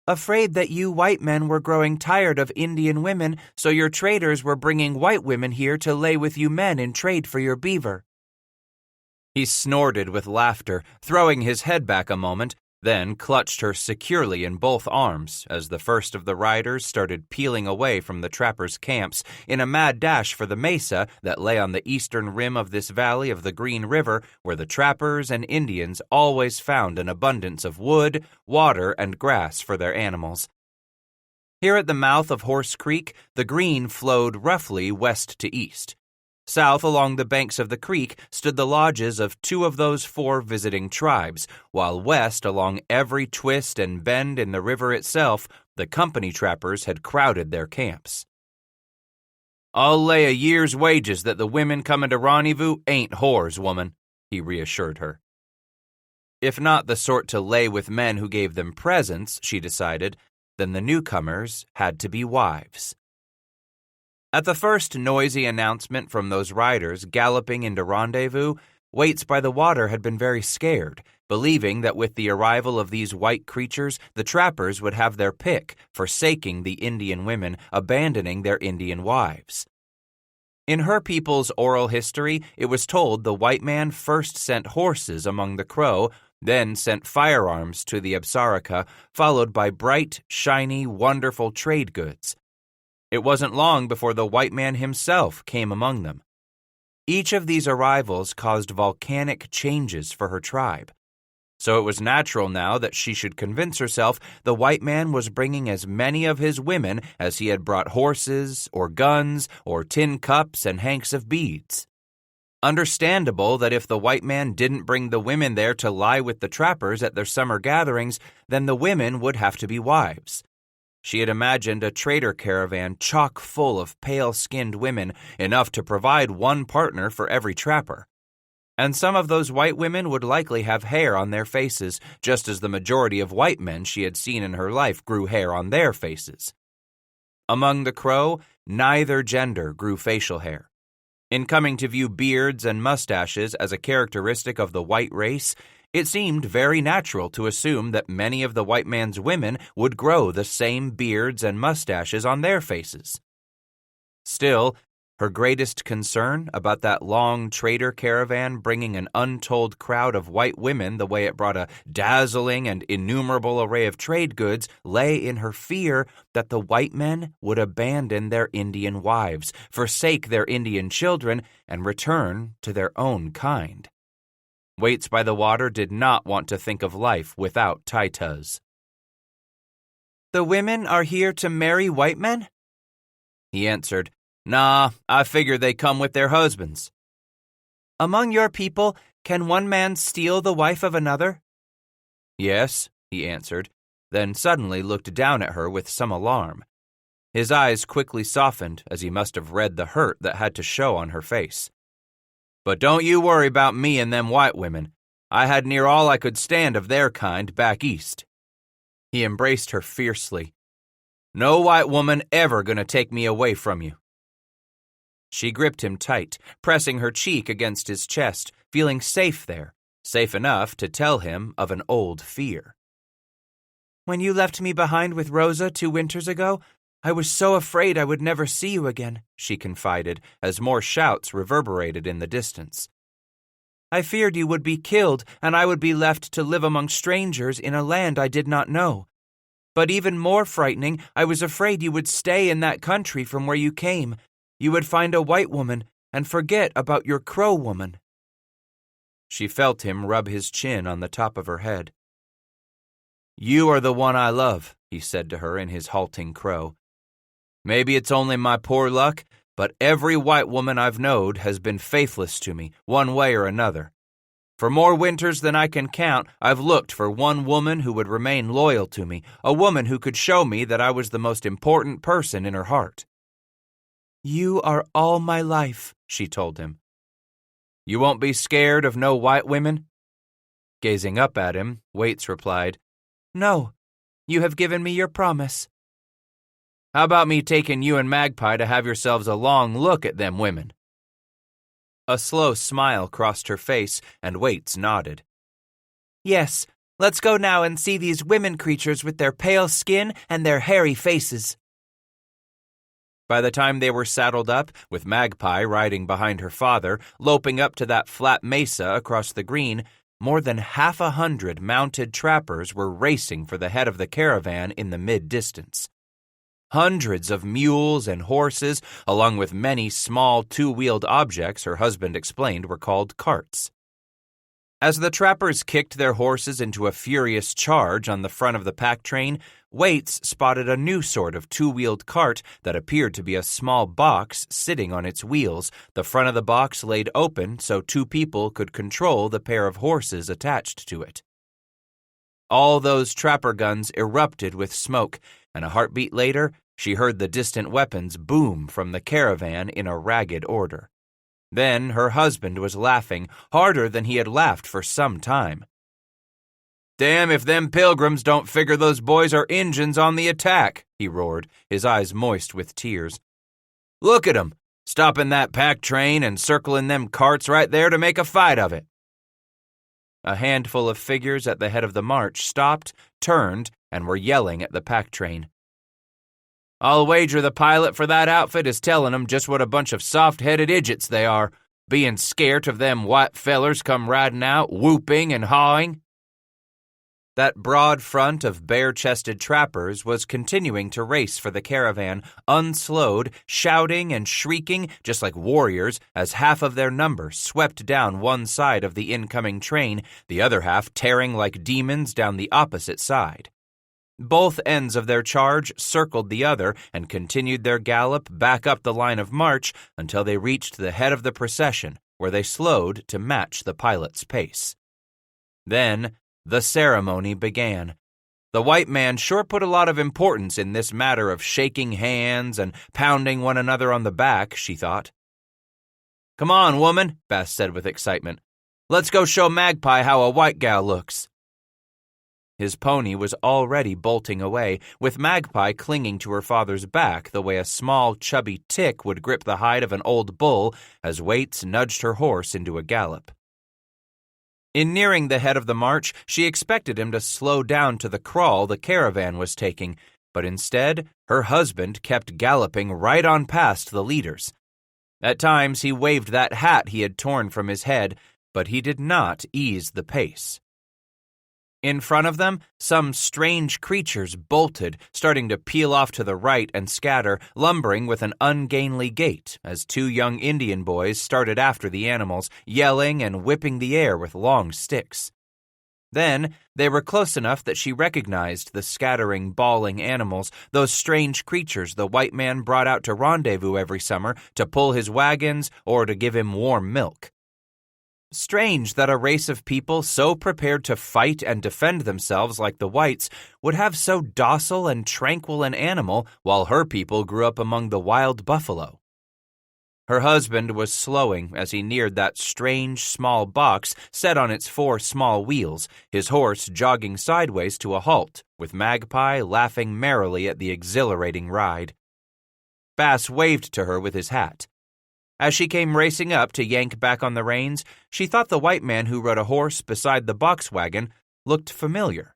Afraid that you white men were growing tired of Indian women, so your traders were bringing white women here to lay with you men in trade for your beaver. He snorted with laughter, throwing his head back a moment, then clutched her securely in both arms as the first of the riders started peeling away from the trappers' camps in a mad dash for the mesa that lay on the eastern rim of this valley of the Green River where the trappers and Indians always found an abundance of wood, water, and grass for their animals. Here at the mouth of Horse Creek, the Green flowed roughly west to east. South along the banks of the creek stood the lodges of two of those four visiting tribes, while west along every twist and bend in the river itself, the company trappers had crowded their camps. I'll lay a year's wages that the women coming to rendezvous ain't whores, woman, he reassured her. If not the sort to lay with men who gave them presents, she decided, then the newcomers had to be wives. At the first noisy announcement from those riders galloping into rendezvous, Waits by the Water had been very scared, believing that with the arrival of these white creatures, the trappers would have their pick, forsaking the Indian women, abandoning their Indian wives. In her people's oral history, it was told the white man first sent horses among the Crow, then sent firearms to the Absarika, followed by bright, shiny, wonderful trade goods. It wasn't long before the white man himself came among them. Each of these arrivals caused volcanic changes for her tribe. So it was natural now that she should convince herself the white man was bringing as many of his women as he had brought horses, or guns, or tin cups and hanks of beads. Understandable that if the white man didn't bring the women there to lie with the trappers at their summer gatherings, then the women would have to be wives. She had imagined a trader caravan chock full of pale-skinned women, enough to provide one partner for every trapper. And some of those white women would likely have hair on their faces, just as the majority of white men she had seen in her life grew hair on their faces. Among the Crow, neither gender grew facial hair. In coming to view beards and mustaches as a characteristic of the white race, it seemed very natural to assume that many of the white man's women would grow the same beards and mustaches on their faces. Still, her greatest concern about that long trader caravan bringing an untold crowd of white women the way it brought a dazzling and innumerable array of trade goods lay in her fear that the white men would abandon their Indian wives, forsake their Indian children, and return to their own kind. Waits by the Water did not want to think of life without Titus. The women are here to marry white men? He answered, Nah, I figure they come with their husbands. Among your people, can one man steal the wife of another? Yes, he answered, then suddenly looked down at her with some alarm. His eyes quickly softened as he must have read the hurt that had to show on her face. But don't you worry about me and them white women. I had near all I could stand of their kind back east. He embraced her fiercely. No white woman ever gonna take me away from you. She gripped him tight, pressing her cheek against his chest, feeling safe there, safe enough to tell him of an old fear. When you left me behind with Rosa 2 winters ago, I was so afraid I would never see you again, she confided, as more shouts reverberated in the distance. I feared you would be killed, and I would be left to live among strangers in a land I did not know. But even more frightening, I was afraid you would stay in that country from where you came. You would find a white woman and forget about your Crow woman. She felt him rub his chin on the top of her head. You are the one I love, he said to her in his halting Crow. Maybe it's only my poor luck, but every white woman I've knowed has been faithless to me, one way or another. For more winters than I can count, I've looked for one woman who would remain loyal to me, a woman who could show me that I was the most important person in her heart. You are all my life, she told him. You won't be scared of no white women? Gazing up at him, Waits replied, No, you have given me your promise. How about me taking you and Magpie to have yourselves a long look at them women? A slow smile crossed her face, and Waits nodded. Yes, let's go now and see these women creatures with their pale skin and their hairy faces. By the time they were saddled up, with Magpie riding behind her father, loping up to that flat mesa across the green, more than 100 mounted trappers were racing for the head of the caravan in the mid-distance. Hundreds of mules and horses, along with many small 2-wheeled objects her husband explained were called carts. As the trappers kicked their horses into a furious charge on the front of the pack train, Waits spotted a new sort of 2-wheeled cart that appeared to be a small box sitting on its wheels, the front of the box laid open so 2 people could control the pair of horses attached to it. All those trapper guns erupted with smoke, and a heartbeat later, she heard the distant weapons boom from the caravan in a ragged order. Then her husband was laughing, harder than he had laughed for some time. "Damn if them pilgrims don't figure those boys are Injuns on the attack," he roared, his eyes moist with tears. "Look at 'em, stopping that pack train and circling them carts right there to make a fight of it." A handful of figures at the head of the march stopped, turned, and were yelling at the pack train. "I'll wager the pilot for that outfit is telling 'em just what a bunch of soft-headed idiots they are, being scairt of them white fellers come riding out, whooping and hawing." That broad front of bare-chested trappers was continuing to race for the caravan, unslowed, shouting and shrieking just like warriors as half of their number swept down one side of the incoming train, the other half tearing like demons down the opposite side. Both ends of their charge circled the other and continued their gallop back up the line of march until they reached the head of the procession, where they slowed to match the pilot's pace. Then the ceremony began. The white man sure put a lot of importance in this matter of shaking hands and pounding one another on the back, she thought. "Come on, woman," Bass said with excitement. "Let's go show Magpie how a white gal looks." His pony was already bolting away, with Magpie clinging to her father's back the way a small, chubby tick would grip the hide of an old bull as Waits nudged her horse into a gallop. In nearing the head of the march, she expected him to slow down to the crawl the caravan was taking, but instead, her husband kept galloping right on past the leaders. At times, he waved that hat he had torn from his head, but he did not ease the pace. In front of them, some strange creatures bolted, starting to peel off to the right and scatter, lumbering with an ungainly gait as two young Indian boys started after the animals, yelling and whipping the air with long sticks. Then they were close enough that she recognized the scattering, bawling animals, those strange creatures the white man brought out to rendezvous every summer to pull his wagons or to give him warm milk. Strange that a race of people so prepared to fight and defend themselves like the whites would have so docile and tranquil an animal while her people grew up among the wild buffalo. Her husband was slowing as he neared that strange small box set on its 4 small wheels, his horse jogging sideways to a halt, with Magpie laughing merrily at the exhilarating ride. Bass waved to her with his hat. As she came racing up to yank back on the reins, she thought the white man who rode a horse beside the box wagon looked familiar.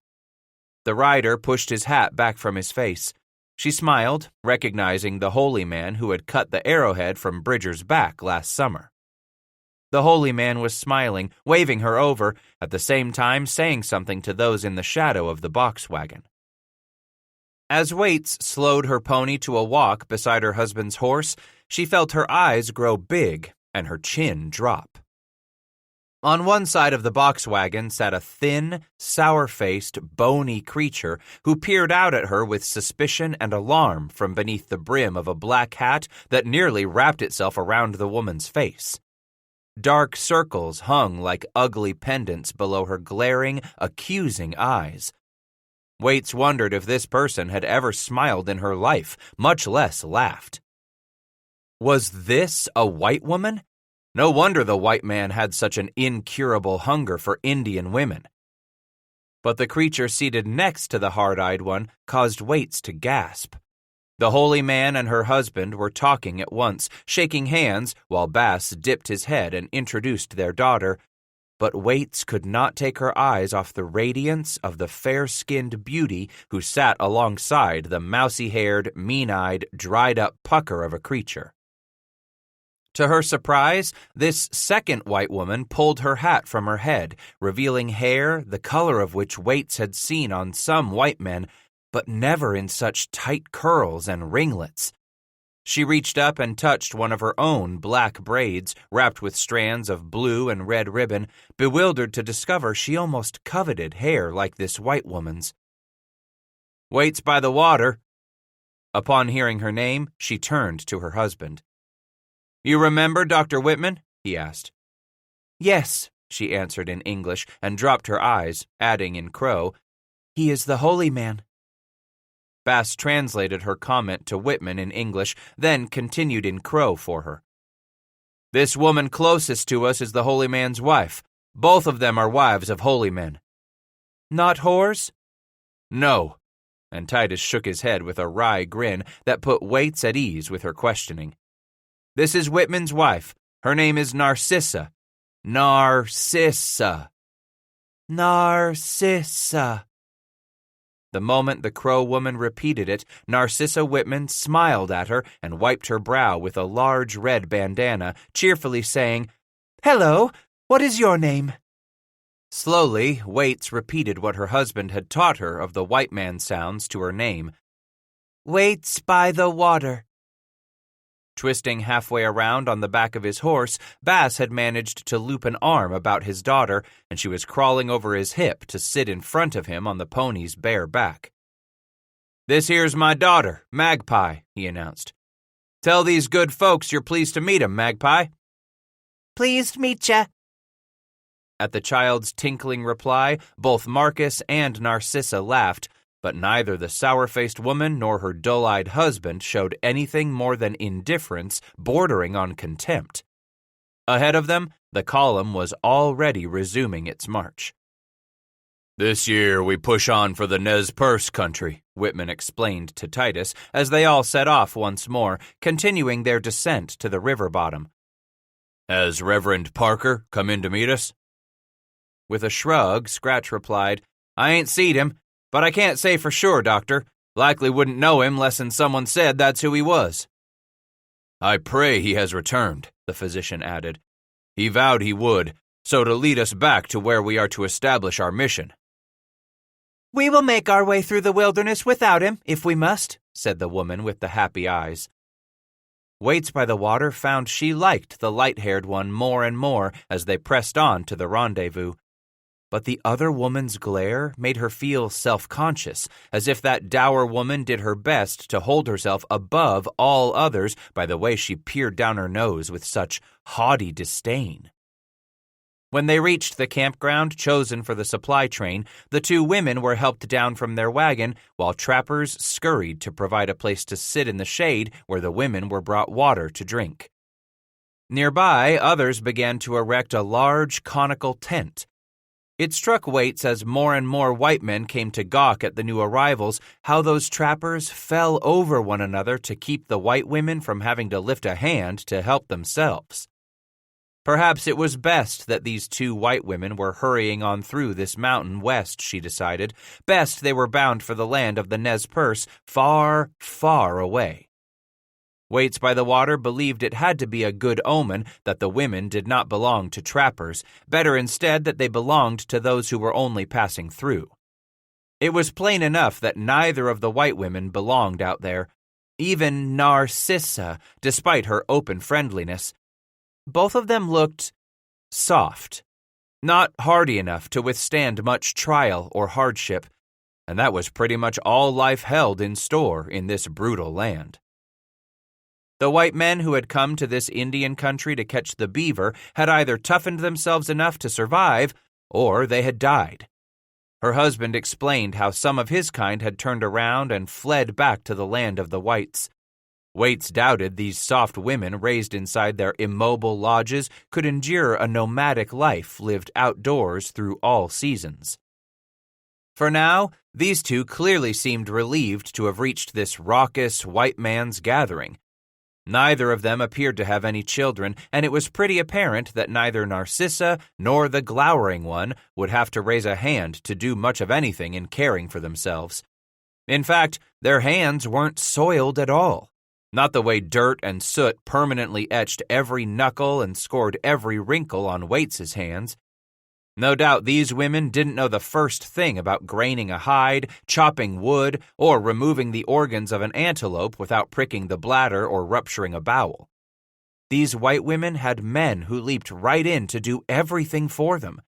The rider pushed his hat back from his face. She smiled, recognizing the holy man who had cut the arrowhead from Bridger's back last summer. The holy man was smiling, waving her over, at the same time saying something to those in the shadow of the box wagon. As Waits slowed her pony to a walk beside her husband's horse, she felt her eyes grow big and her chin drop. On one side of the box wagon sat a thin, sour-faced, bony creature who peered out at her with suspicion and alarm from beneath the brim of a black hat that nearly wrapped itself around the woman's face. Dark circles hung like ugly pendants below her glaring, accusing eyes. Waits wondered if this person had ever smiled in her life, much less laughed. Was this a white woman? No wonder the white man had such an incurable hunger for Indian women. But the creature seated next to the hard-eyed one caused Waits to gasp. The holy man and her husband were talking at once, shaking hands while Bass dipped his head and introduced their daughter, but Waits could not take her eyes off the radiance of the fair-skinned beauty who sat alongside the mousy-haired, mean-eyed, dried-up pucker of a creature. To her surprise, this second white woman pulled her hat from her head, revealing hair the color of which Waits had seen on some white men, but never in such tight curls and ringlets. She reached up and touched one of her own black braids, wrapped with strands of blue and red ribbon, bewildered to discover she almost coveted hair like this white woman's. "Waits by the water." Upon hearing her name, she turned to her husband. "You remember Dr. Whitman?" he asked. "Yes," she answered in English and dropped her eyes, adding in Crow, "He is the holy man." Bass translated her comment to Whitman in English, then continued in Crow for her. This woman closest to us is the holy man's wife. Both of them are wives of holy men. Not whores? No. And Titus shook his head with a wry grin that put Waits at ease with her questioning. This is Whitman's wife. Her name is Narcissa. Narcissa. Narcissa. The moment the Crow woman repeated it, Narcissa Whitman smiled at her and wiped her brow with a large red bandana, cheerfully saying, "Hello, what is your name?" Slowly, Waits repeated what her husband had taught her of the white man sounds to her name. Waits by the water. Twisting halfway around on the back of his horse, Bass had managed to loop an arm about his daughter, and she was crawling over his hip to sit in front of him on the pony's bare back. This here's my daughter, Magpie, he announced. Tell these good folks you're pleased to meet 'em, Magpie. Pleased meet ya. At the child's tinkling reply, both Marcus and Narcissa laughed, but neither the sour-faced woman nor her dull-eyed husband showed anything more than indifference bordering on contempt. Ahead of them, the column was already resuming its march. This year we push on for the Nez Perce country, Whitman explained to Titus as they all set off once more, continuing their descent to the river bottom. Has Reverend Parker come in to meet us? With a shrug, Scratch replied, I ain't seed him, but I can't say for sure, Doctor. Likely wouldn't know him less'n someone said that's who he was. I pray he has returned, the physician added. He vowed he would, so to lead us back to where we are to establish our mission. We will make our way through the wilderness without him, if we must, said the woman with the happy eyes. Waits by the water found she liked the light-haired one more and more as they pressed on to the rendezvous. But the other woman's glare made her feel self-conscious, as if that dour woman did her best to hold herself above all others by the way she peered down her nose with such haughty disdain. When they reached the campground chosen for the supply train, the two women were helped down from their wagon, while trappers scurried to provide a place to sit in the shade where the women were brought water to drink. Nearby, others began to erect a large conical tent. It struck Waits as more and more white men came to gawk at the new arrivals how those trappers fell over one another to keep the white women from having to lift a hand to help themselves. Perhaps it was best that these two white women were hurrying on through this mountain west, she decided. Best they were bound for the land of the Nez Perce, far, far away. Waits by the water believed it had to be a good omen that the women did not belong to trappers, better instead that they belonged to those who were only passing through. It was plain enough that neither of the white women belonged out there, even Narcissa, despite her open friendliness. Both of them looked soft, not hardy enough to withstand much trial or hardship, and that was pretty much all life held in store in this brutal land. The white men who had come to this Indian country to catch the beaver had either toughened themselves enough to survive, or they had died. Her husband explained how some of his kind had turned around and fled back to the land of the whites. Waits doubted these soft women raised inside their immobile lodges could endure a nomadic life lived outdoors through all seasons. For now, these two clearly seemed relieved to have reached this raucous white man's gathering. Neither of them appeared to have any children, and it was pretty apparent that neither Narcissa nor the glowering one would have to raise a hand to do much of anything in caring for themselves. In fact, their hands weren't soiled at all. Not the way dirt and soot permanently etched every knuckle and scored every wrinkle on Waits's hands. No doubt these women didn't know the first thing about graining a hide, chopping wood, or removing the organs of an antelope without pricking the bladder or rupturing a bowel. These white women had men who leaped right in to do everything for them.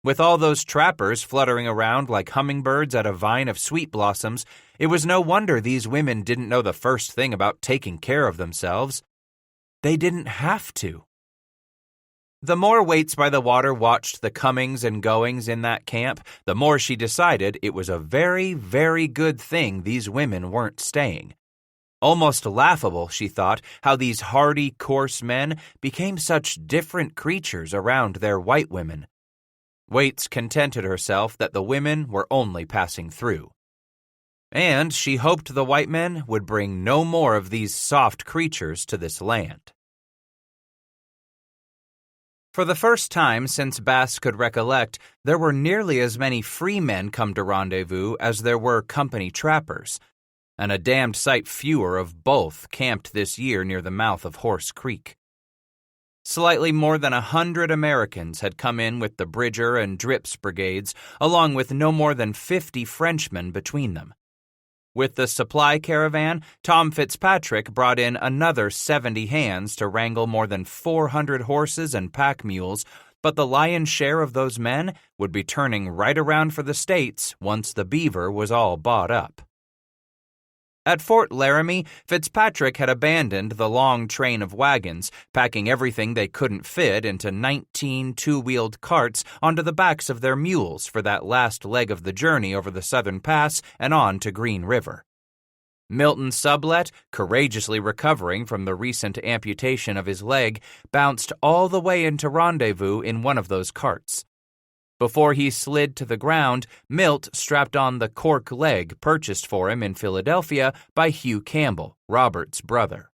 With all those trappers fluttering around like hummingbirds at a vine of sweet blossoms, it was no wonder these women didn't know the first thing about taking care of themselves. They didn't have to. The more Waits by the Water watched the comings and goings in that camp, the more she decided it was a very, very good thing these women weren't staying. Almost laughable, she thought, how these hardy, coarse men became such different creatures around their white women. Waits contented herself that the women were only passing through. And she hoped the white men would bring no more of these soft creatures to this land. For the first time since Bass could recollect, there were nearly as many free men come to rendezvous as there were company trappers, and a damned sight fewer of both camped this year near the mouth of Horse Creek. Slightly more than 100 Americans had come in with the Bridger and Drips brigades, along with no more than 50 Frenchmen between them. With the supply caravan, Tom Fitzpatrick brought in another 70 hands to wrangle more than 400 horses and pack mules, but the lion's share of those men would be turning right around for the States once the beaver was all bought up. At Fort Laramie, Fitzpatrick had abandoned the long train of wagons, packing everything they couldn't fit into 19 two-wheeled carts onto the backs of their mules for that last leg of the journey over the Southern Pass and on to Green River. Milton Sublette, courageously recovering from the recent amputation of his leg, bounced all the way into rendezvous in one of those carts. Before he slid to the ground, Milt strapped on the cork leg purchased for him in Philadelphia by Hugh Campbell, Robert's brother.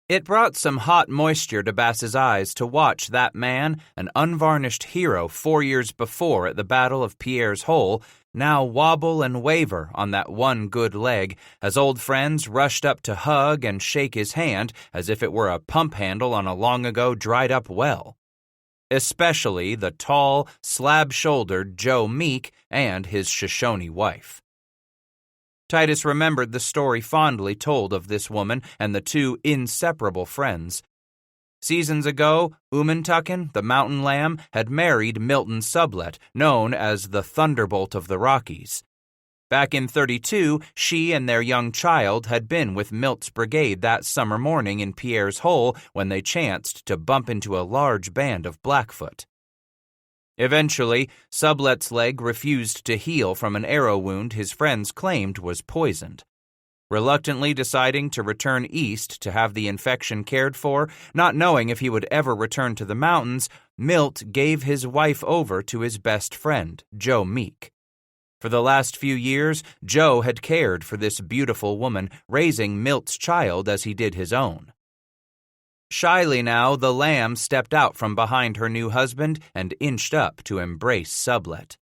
It brought some hot moisture to Bass's eyes to watch that man, an unvarnished hero 4 years before at the Battle of Pierre's Hole, now wobble and waver on that one good leg as old friends rushed up to hug and shake his hand as if it were a pump handle on a long-ago dried-up well. Especially the tall, slab-shouldered Joe Meek and his Shoshone wife. Titus remembered the story fondly told of this woman and the two inseparable friends. Seasons ago, Umantucken, the mountain lamb, had married Milton Sublette, known as the Thunderbolt of the Rockies. Back in 32, she and their young child had been with Milt's brigade that summer morning in Pierre's Hole when they chanced to bump into a large band of Blackfoot. Eventually, Sublette's leg refused to heal from an arrow wound his friends claimed was poisoned. Reluctantly deciding to return east to have the infection cared for, not knowing if he would ever return to the mountains, Milt gave his wife over to his best friend, Joe Meek. For the last few years, Joe had cared for this beautiful woman, raising Milt's child as he did his own. Shyly now, the lamb stepped out from behind her new husband and inched up to embrace Sublette.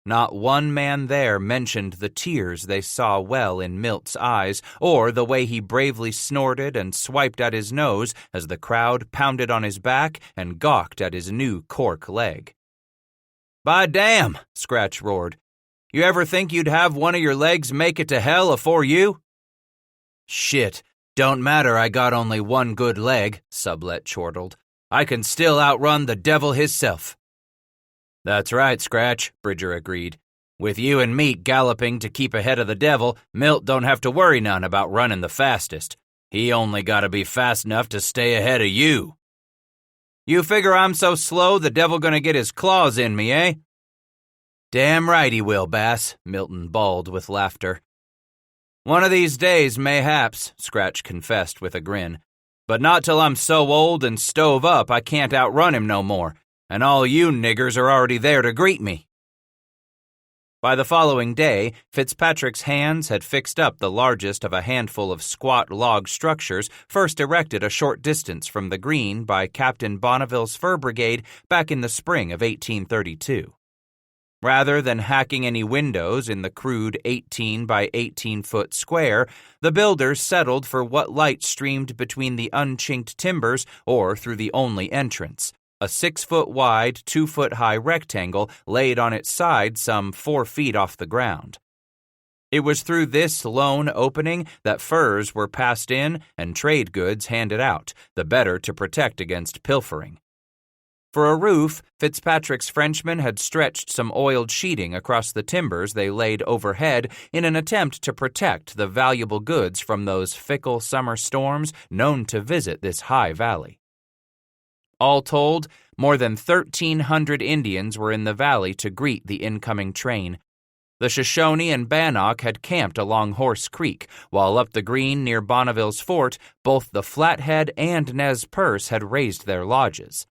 Not one man there mentioned the tears they saw well in Milt's eyes, or the way he bravely snorted and swiped at his nose as the crowd pounded on his back and gawked at his new cork leg. "By damn," Scratch roared. "You ever think you'd have one of your legs make it to hell afore you?" "Shit, don't matter I got only one good leg," Sublette chortled. "I can still outrun the devil hisself." "That's right, Scratch," Bridger agreed. "With you and Meek galloping to keep ahead of the devil, Milt don't have to worry none about running the fastest. He only gotta be fast enough to stay ahead of you." "You figure I'm so slow the devil gonna get his claws in me, eh?" "Damn right he will, Bass," Milton bawled with laughter. "One of these days, mayhaps," Scratch confessed with a grin. "But not till I'm so old and stove up I can't outrun him no more, and all you niggers are already there to greet me." By the following day, Fitzpatrick's hands had fixed up the largest of a handful of squat log structures first erected a short distance from the green by Captain Bonneville's Fur Brigade back in the spring of 1832. Rather than hacking any windows in the crude 18 by 18 foot square, the builders settled for what light streamed between the unchinked timbers or through the only entrance, a 6-foot wide, 2-foot high rectangle laid on its side some 4 feet off the ground. It was through this lone opening that furs were passed in and trade goods handed out, the better to protect against pilfering. For a roof, Fitzpatrick's Frenchmen had stretched some oiled sheeting across the timbers they laid overhead in an attempt to protect the valuable goods from those fickle summer storms known to visit this high valley. All told, more than 1,300 Indians were in the valley to greet the incoming train. The Shoshone and Bannock had camped along Horse Creek, while up the green near Bonneville's fort, both the Flathead and Nez Perce had raised their lodges.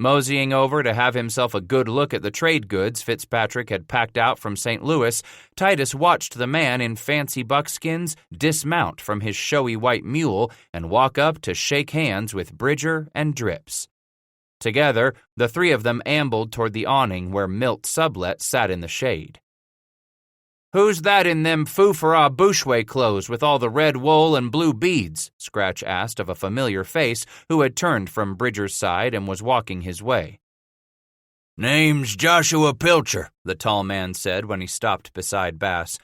Moseying over to have himself a good look at the trade goods Fitzpatrick had packed out from St. Louis, Titus watched the man in fancy buckskins dismount from his showy white mule and walk up to shake hands with Bridger and Drips. Together, the three of them ambled toward the awning where Milt Sublet sat in the shade. "Who's that in them foo-for-ah bushway clothes with all the red wool and blue beads?" Scratch asked of a familiar face who had turned from Bridger's side and was walking his way. "Name's Joshua Pilcher," the tall man said when he stopped beside Bass.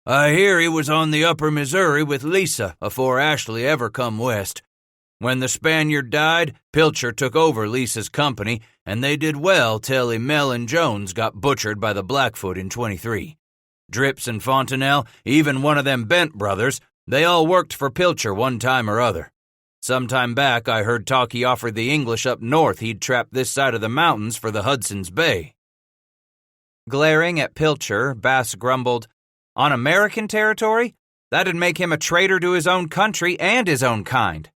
"I hear he was on the upper Missouri with Lisa afore Ashley ever come west. When the Spaniard died, Pilcher took over Lisa's company, and they did well till Emell and Jones got butchered by the Blackfoot in '23. Drips and Fontenelle, even one of them Bent brothers, they all worked for Pilcher one time or other. Some time back I heard talk he offered the English up north he'd trap this side of the mountains for the Hudson's Bay." Glaring at Pilcher, Bass grumbled, "On American territory? That'd make him a traitor to his own country and his own kind."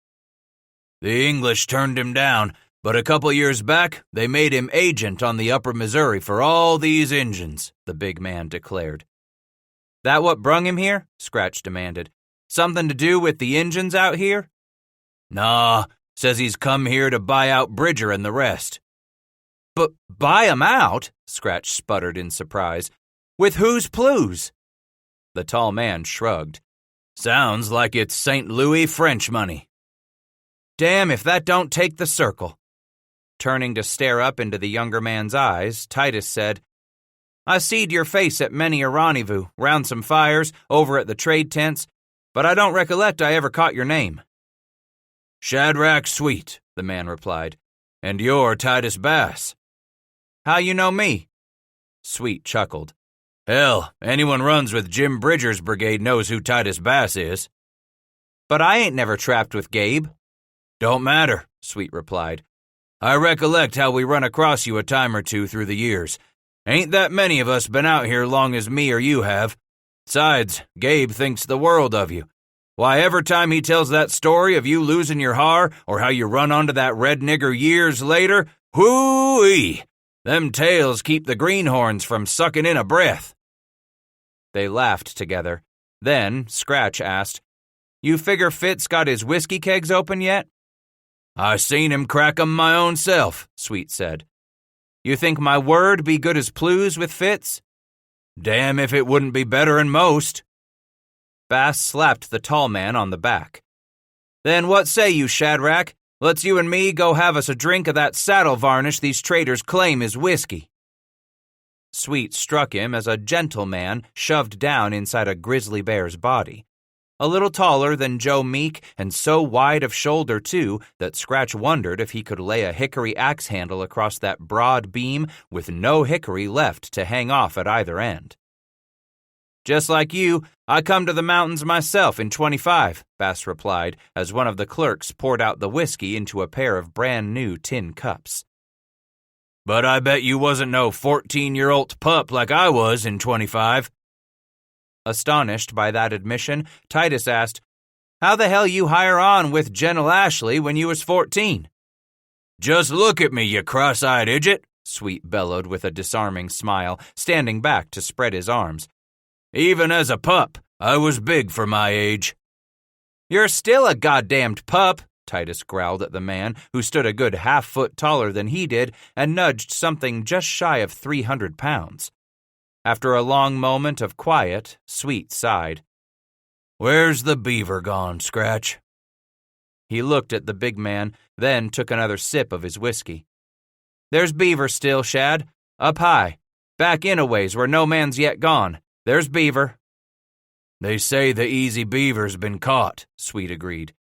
"The English turned him down, but a couple years back they made him agent on the upper Missouri for all these Injuns," the big man declared. "That what brung him here?" Scratch demanded. "Something to do with the Injuns out here?" "Nah, says he's come here to buy out Bridger and the rest." "But buy 'em out?" Scratch sputtered in surprise. "With whose plews?" The tall man shrugged. "Sounds like it's St. Louis French money." "Damn if that don't take the circle." Turning to stare up into the younger man's eyes, Titus said, "I seed your face at many a rendezvous, round some fires, over at the trade tents, but I don't recollect I ever caught your name." "Shadrach Sweet," the man replied. "And you're Titus Bass." "How you know me?" Sweet chuckled. "Hell, anyone runs with Jim Bridger's brigade knows who Titus Bass is." "But I ain't never trapped with Gabe." "Don't matter," Sweet replied. "I recollect how we run across you a time or two through the years. Ain't that many of us been out here long as me or you have. Besides, Gabe thinks the world of you. Why, every time he tells that story of you losing your har or how you run onto that red nigger years later, whoo-ee, them tales keep the greenhorns from sucking in a breath." They laughed together. Then Scratch asked, "You figure Fitz got his whiskey kegs open yet?" "I seen him crack 'em my own self," Sweet said. "You think my word be good as plews with Fitz?" "Damn if it wouldn't be better'n most." Bass slapped the tall man on the back. "Then what say you, Shadrach? Let's you and me go have us a drink of that saddle varnish these traders claim is whiskey." Sweet struck him as a gentleman shoved down inside a grizzly bear's body. A little taller than Joe Meek, and so wide of shoulder, too, that Scratch wondered if he could lay a hickory axe handle across that broad beam with no hickory left to hang off at either end. "Just like you, I come to the mountains myself in '25, Bass replied, as one of the clerks poured out the whiskey into a pair of brand-new tin cups. "But I bet you wasn't no 14-year-old pup like I was in '25. Astonished by that admission, Titus asked, "How the hell you hire on with Gen'l Ashley when you was 14? "Just look at me, you cross-eyed idiot," Sweet bellowed with a disarming smile, standing back to spread his arms. "Even as a pup, I was big for my age." "You're still a goddamned pup," Titus growled at the man, who stood a good half-foot taller than he did and nudged something just shy of 300 pounds. After a long moment of quiet, Sweet sighed. "Where's the beaver gone, Scratch?" He looked at the big man, then took another sip of his whiskey. "There's beaver still, Shad. Up high. Back in a ways where no man's yet gone. There's beaver." "They say the easy beaver's been caught," Sweet agreed.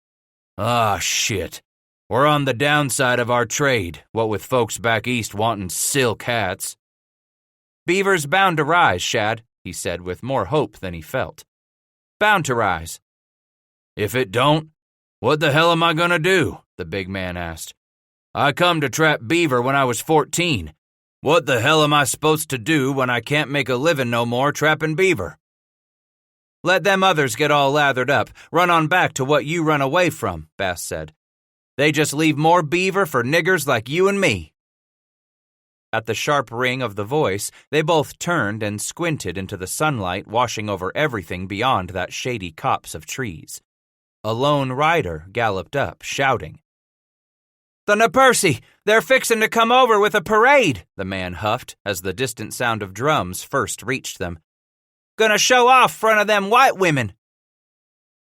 "Ah, shit. We're on the downside of our trade, what with folks back east wanting silk hats." "Beaver's bound to rise, Shad," he said with more hope than he felt. "Bound to rise." "If it don't, what the hell am I gonna do?" the big man asked. I come to trap beaver when I was 14. What the hell am I supposed to do when I can't make a living no more trapping beaver?" "Let them others get all lathered up. Run on back to what you run away from," Bass said. "They just leave more beaver for niggers like you and me." At the sharp ring of the voice, they both turned and squinted into the sunlight washing over everything beyond that shady copse of trees. A lone rider galloped up, shouting. "The Napercy! They're fixin' to come over with a parade," the man huffed as the distant sound of drums first reached them. "Gonna show off front of them white women."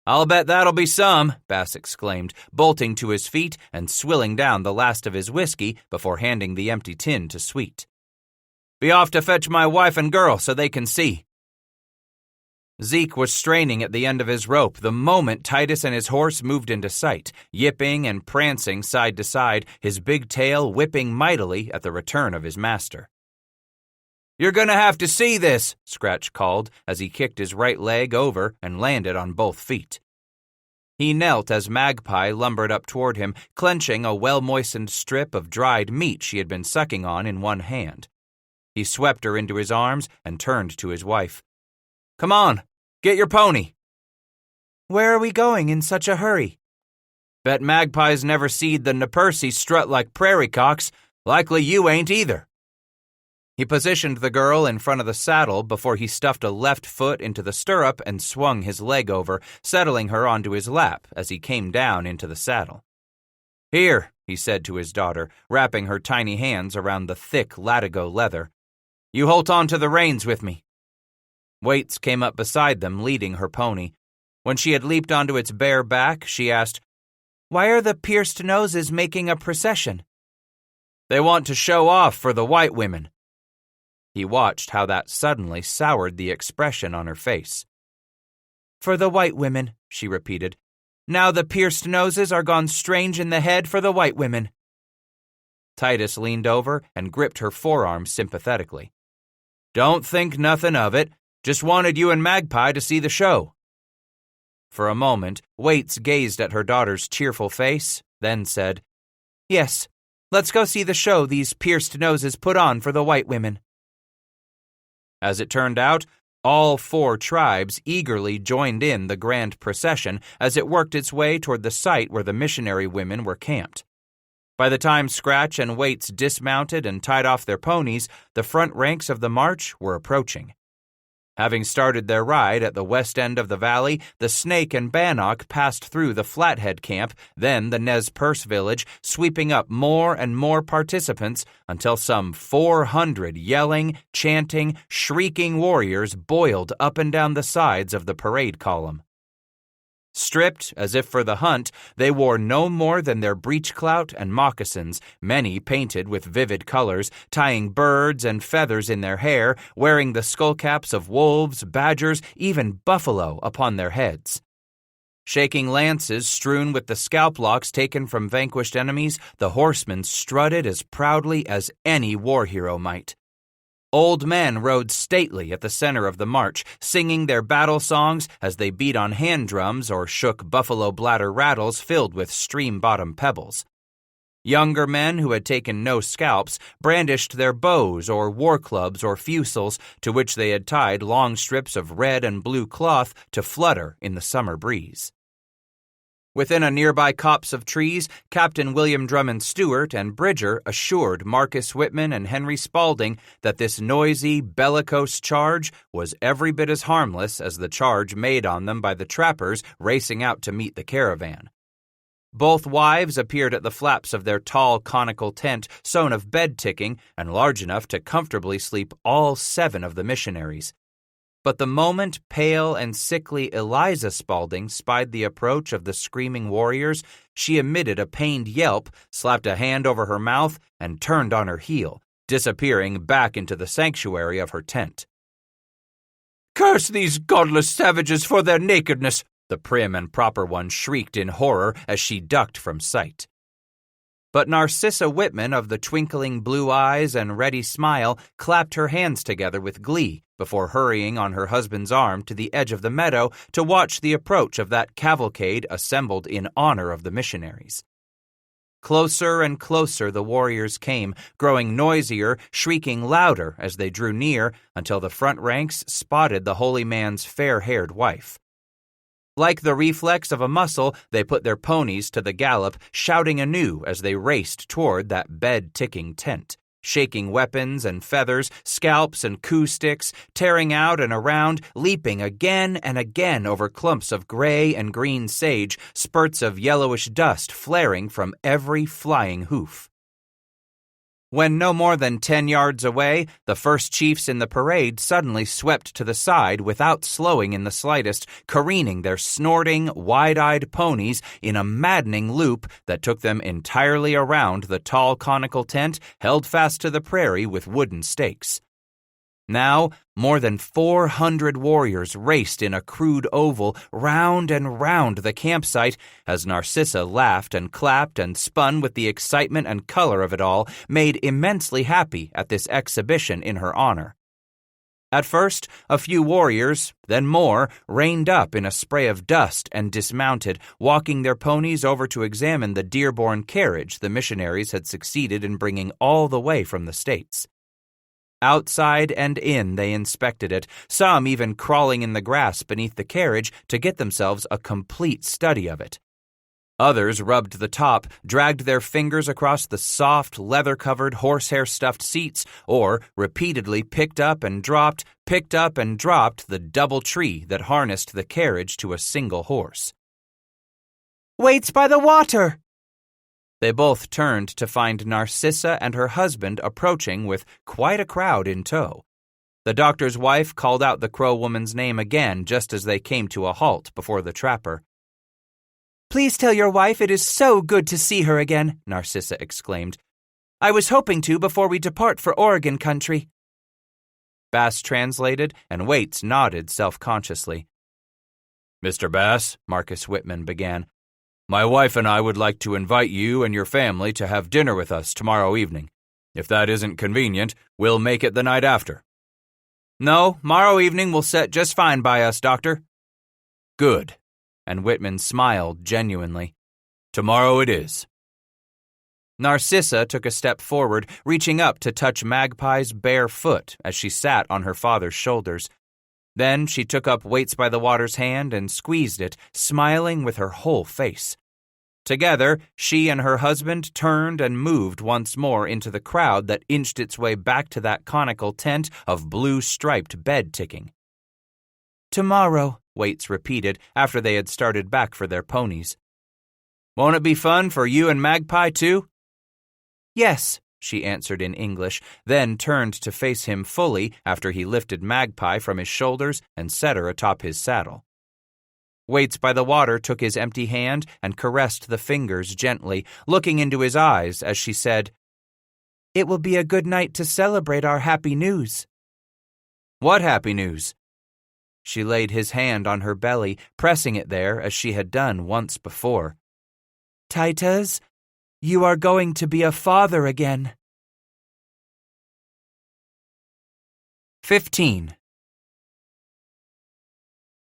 "I'll bet that'll be some," Bass exclaimed, bolting to his feet and swilling down the last of his whiskey before handing the empty tin to Sweet. "Be off to fetch my wife and girl so they can see." Zeke was straining at the end of his rope the moment Titus and his horse moved into sight, yipping and prancing side to side, his big tail whipping mightily at the return of his master. "You're gonna have to see this," Scratch called as he kicked his right leg over and landed on both feet. He knelt as Magpie lumbered up toward him, clenching a well-moistened strip of dried meat she had been sucking on in one hand. He swept her into his arms and turned to his wife. "Come on, get your pony." "Where are we going in such a hurry?" "Bet magpies never seed the Napercy strut like prairie cocks. Likely you ain't either." He positioned the girl in front of the saddle before he stuffed a left foot into the stirrup and swung his leg over, settling her onto his lap as he came down into the saddle. "Here," he said to his daughter, wrapping her tiny hands around the thick latigo leather. "You hold on to the reins with me." Waits came up beside them, leading her pony. When she had leaped onto its bare back, she asked, "Why are the pierced noses making a procession?" "They want to show off for the white women." He watched how that suddenly soured the expression on her face. "For the white women," she repeated. "Now the pierced noses are gone strange in the head for the white women." Titus leaned over and gripped her forearm sympathetically. "Don't think nothing of it. Just wanted you and Magpie to see the show." For a moment, Waits gazed at her daughter's cheerful face, then said, "Yes, let's go see the show these pierced noses put on for the white women." As it turned out, all 4 tribes eagerly joined in the grand procession as it worked its way toward the site where the missionary women were camped. By the time Scratch and Waits dismounted and tied off their ponies, the front ranks of the march were approaching. Having started their ride at the west end of the valley, the Snake and Bannock passed through the Flathead camp, then the Nez Perce village, sweeping up more and more participants until some 400 yelling, chanting, shrieking warriors boiled up and down the sides of the parade column. Stripped, as if for the hunt, they wore no more than their breechclout and moccasins, many painted with vivid colors, tying birds and feathers in their hair, wearing the skullcaps of wolves, badgers, even buffalo upon their heads. Shaking lances strewn with the scalp locks taken from vanquished enemies, the horsemen strutted as proudly as any war hero might. Old men rode stately at the center of the march, singing their battle songs as they beat on hand drums or shook buffalo bladder rattles filled with stream-bottom pebbles. Younger men who had taken no scalps brandished their bows or war clubs or fusils, to which they had tied long strips of red and blue cloth to flutter in the summer breeze. Within a nearby copse of trees, Captain William Drummond Stewart and Bridger assured Marcus Whitman and Henry Spaulding that this noisy, bellicose charge was every bit as harmless as the charge made on them by the trappers racing out to meet the caravan. Both wives appeared at the flaps of their tall, conical tent, sewn of bed ticking and large enough to comfortably sleep all 7 of the missionaries. But the moment pale and sickly Eliza Spaulding spied the approach of the screaming warriors, she emitted a pained yelp, slapped a hand over her mouth, and turned on her heel, disappearing back into the sanctuary of her tent. "Curse these godless savages for their nakedness!" the prim and proper one shrieked in horror as she ducked from sight. But Narcissa Whitman of the twinkling blue eyes and ready smile clapped her hands together with glee before hurrying on her husband's arm to the edge of the meadow to watch the approach of that cavalcade assembled in honor of the missionaries. Closer and closer the warriors came, growing noisier, shrieking louder as they drew near until the front ranks spotted the holy man's fair-haired wife. Like the reflex of a muscle, they put their ponies to the gallop, shouting anew as they raced toward that bed-ticking tent, shaking weapons and feathers, scalps and coup sticks, tearing out and around, leaping again and again over clumps of gray and green sage, spurts of yellowish dust flaring from every flying hoof. When no more than 10 yards away, the first chiefs in the parade suddenly swept to the side without slowing in the slightest, careening their snorting, wide-eyed ponies in a maddening loop that took them entirely around the tall conical tent held fast to the prairie with wooden stakes. Now, more than 400 warriors raced in a crude oval round and round the campsite as Narcissa laughed and clapped and spun with the excitement and color of it all, made immensely happy at this exhibition in her honor. At first, a few warriors, then more, reined up in a spray of dust and dismounted, walking their ponies over to examine the deer-born carriage the missionaries had succeeded in bringing all the way from the States. Outside and in they inspected it, some even crawling in the grass beneath the carriage to get themselves a complete study of it. Others rubbed the top, dragged their fingers across the soft, leather-covered, horsehair-stuffed seats, or repeatedly picked up and dropped the double tree that harnessed the carriage to a single horse. "Waits by the water!" They both turned to find Narcissa and her husband approaching with quite a crowd in tow. The doctor's wife called out the Crow woman's name again just as they came to a halt before the trapper. "Please tell your wife it is so good to see her again," Narcissa exclaimed. "I was hoping to before we depart for Oregon country." Bass translated, and Waits nodded self-consciously. "Mr. Bass," Marcus Whitman began, "my wife and I would like to invite you and your family to have dinner with us tomorrow evening. If that isn't convenient, we'll make it the night after." "No, tomorrow evening will set just fine by us, Doctor." "Good." And Whitman smiled genuinely. "Tomorrow it is." Narcissa took a step forward, reaching up to touch Magpie's bare foot as she sat on her father's shoulders. Then she took up Waits by the Water's hand and squeezed it, smiling with her whole face. Together, she and her husband turned and moved once more into the crowd that inched its way back to that conical tent of blue-striped bed-ticking. "Tomorrow," Waits repeated after they had started back for their ponies. "Won't it be fun for you and Magpie, too?" "Yes," she answered in English, then turned to face him fully after he lifted Magpie from his shoulders and set her atop his saddle. Waits by the Water took his empty hand and caressed the fingers gently, looking into his eyes as she said, "It will be a good night to celebrate our happy news." "What happy news?" She laid his hand on her belly, pressing it there as she had done once before. "Titus, you are going to be a father again." 15.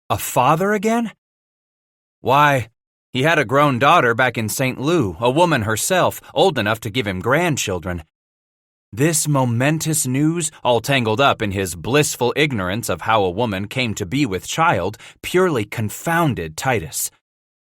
A father again? Why, he had a grown daughter back in St. Louis, a woman herself, old enough to give him grandchildren. This momentous news, all tangled up in his blissful ignorance of how a woman came to be with child, purely confounded Titus.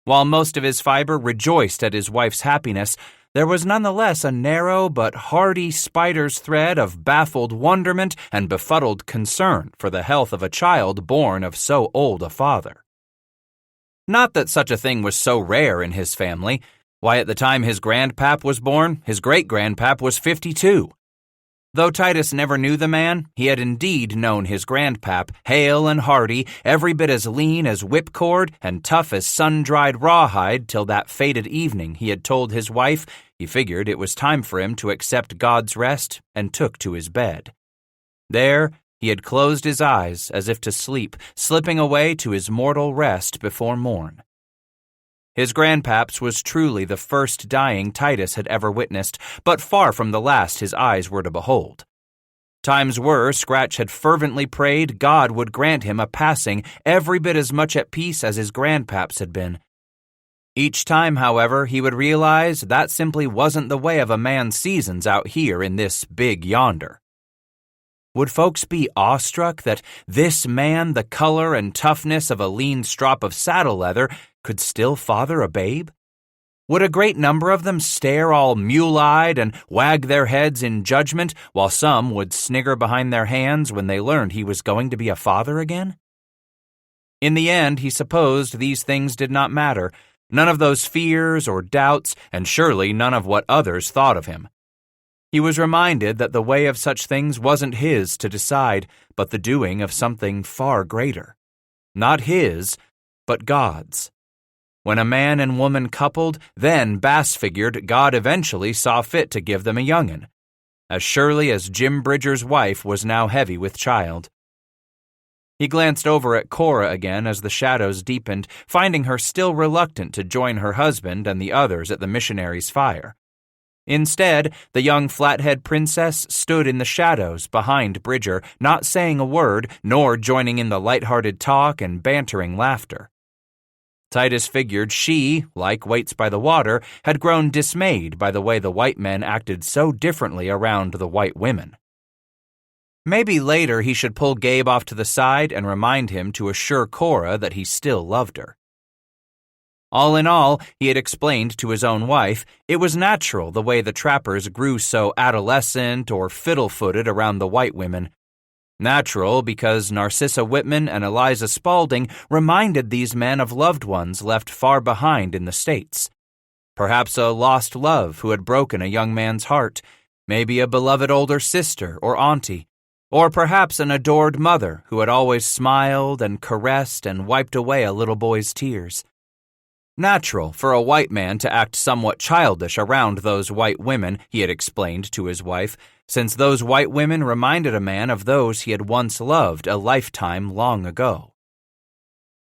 While most of his fiber rejoiced at his wife's happiness, there was nonetheless a narrow but hardy spider's thread of baffled wonderment and befuddled concern for the health of a child born of so old a father. Not that such a thing was so rare in his family. Why, at the time his grandpap was born, his great-grandpap was 52. Though Titus never knew the man, he had indeed known his grandpap, hale and hearty, every bit as lean as whipcord and tough as sun-dried rawhide till that fated evening he had told his wife he figured it was time for him to accept God's rest and took to his bed. There, he had closed his eyes as if to sleep, slipping away to his mortal rest before morn. His grandpap's was truly the first dying Titus had ever witnessed, but far from the last his eyes were to behold. Times were, Scratch had fervently prayed God would grant him a passing every bit as much at peace as his grandpap's had been. Each time, however, he would realize that simply wasn't the way of a man's seasons out here in this big yonder. Would folks be awestruck that this man, the color and toughness of a lean strop of saddle leather, could still father a babe? Would a great number of them stare all mule-eyed and wag their heads in judgment, while some would snigger behind their hands when they learned he was going to be a father again? In the end, he supposed these things did not matter, none of those fears or doubts, and surely none of what others thought of him. He was reminded that the way of such things wasn't his to decide, but the doing of something far greater. Not his, but God's. When a man and woman coupled, then Bass figured God eventually saw fit to give them a young'un, as surely as Jim Bridger's wife was now heavy with child. He glanced over at Cora again as the shadows deepened, finding her still reluctant to join her husband and the others at the missionary's fire. Instead, the young flathead princess stood in the shadows behind Bridger, not saying a word, nor joining in the light-hearted talk and bantering laughter. Titus figured she, like Waits by the Water, had grown dismayed by the way the white men acted so differently around the white women. Maybe later he should pull Gabe off to the side and remind him to assure Cora that he still loved her. All in all, he had explained to his own wife, it was natural the way the trappers grew so adolescent or fiddle-footed around the white women. Natural because Narcissa Whitman and Eliza Spaulding reminded these men of loved ones left far behind in the States. Perhaps a lost love who had broken a young man's heart, maybe a beloved older sister or auntie, or perhaps an adored mother who had always smiled and caressed and wiped away a little boy's tears. Natural for a white man to act somewhat childish around those white women, he had explained to his wife, since those white women reminded a man of those he had once loved a lifetime long ago.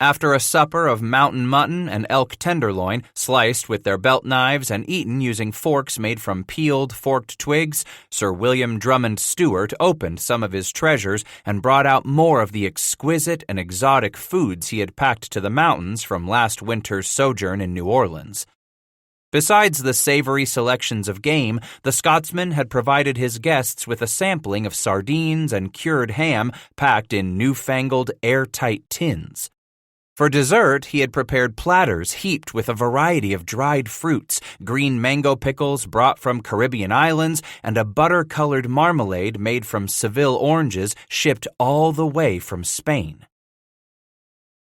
After a supper of mountain mutton and elk tenderloin, sliced with their belt knives and eaten using forks made from peeled, forked twigs, Sir William Drummond Stewart opened some of his treasures and brought out more of the exquisite and exotic foods he had packed to the mountains from last winter's sojourn in New Orleans. Besides the savory selections of game, the Scotsman had provided his guests with a sampling of sardines and cured ham packed in newfangled airtight tins. For dessert, he had prepared platters heaped with a variety of dried fruits, green mango pickles brought from Caribbean islands, and a butter-colored marmalade made from Seville oranges shipped all the way from Spain.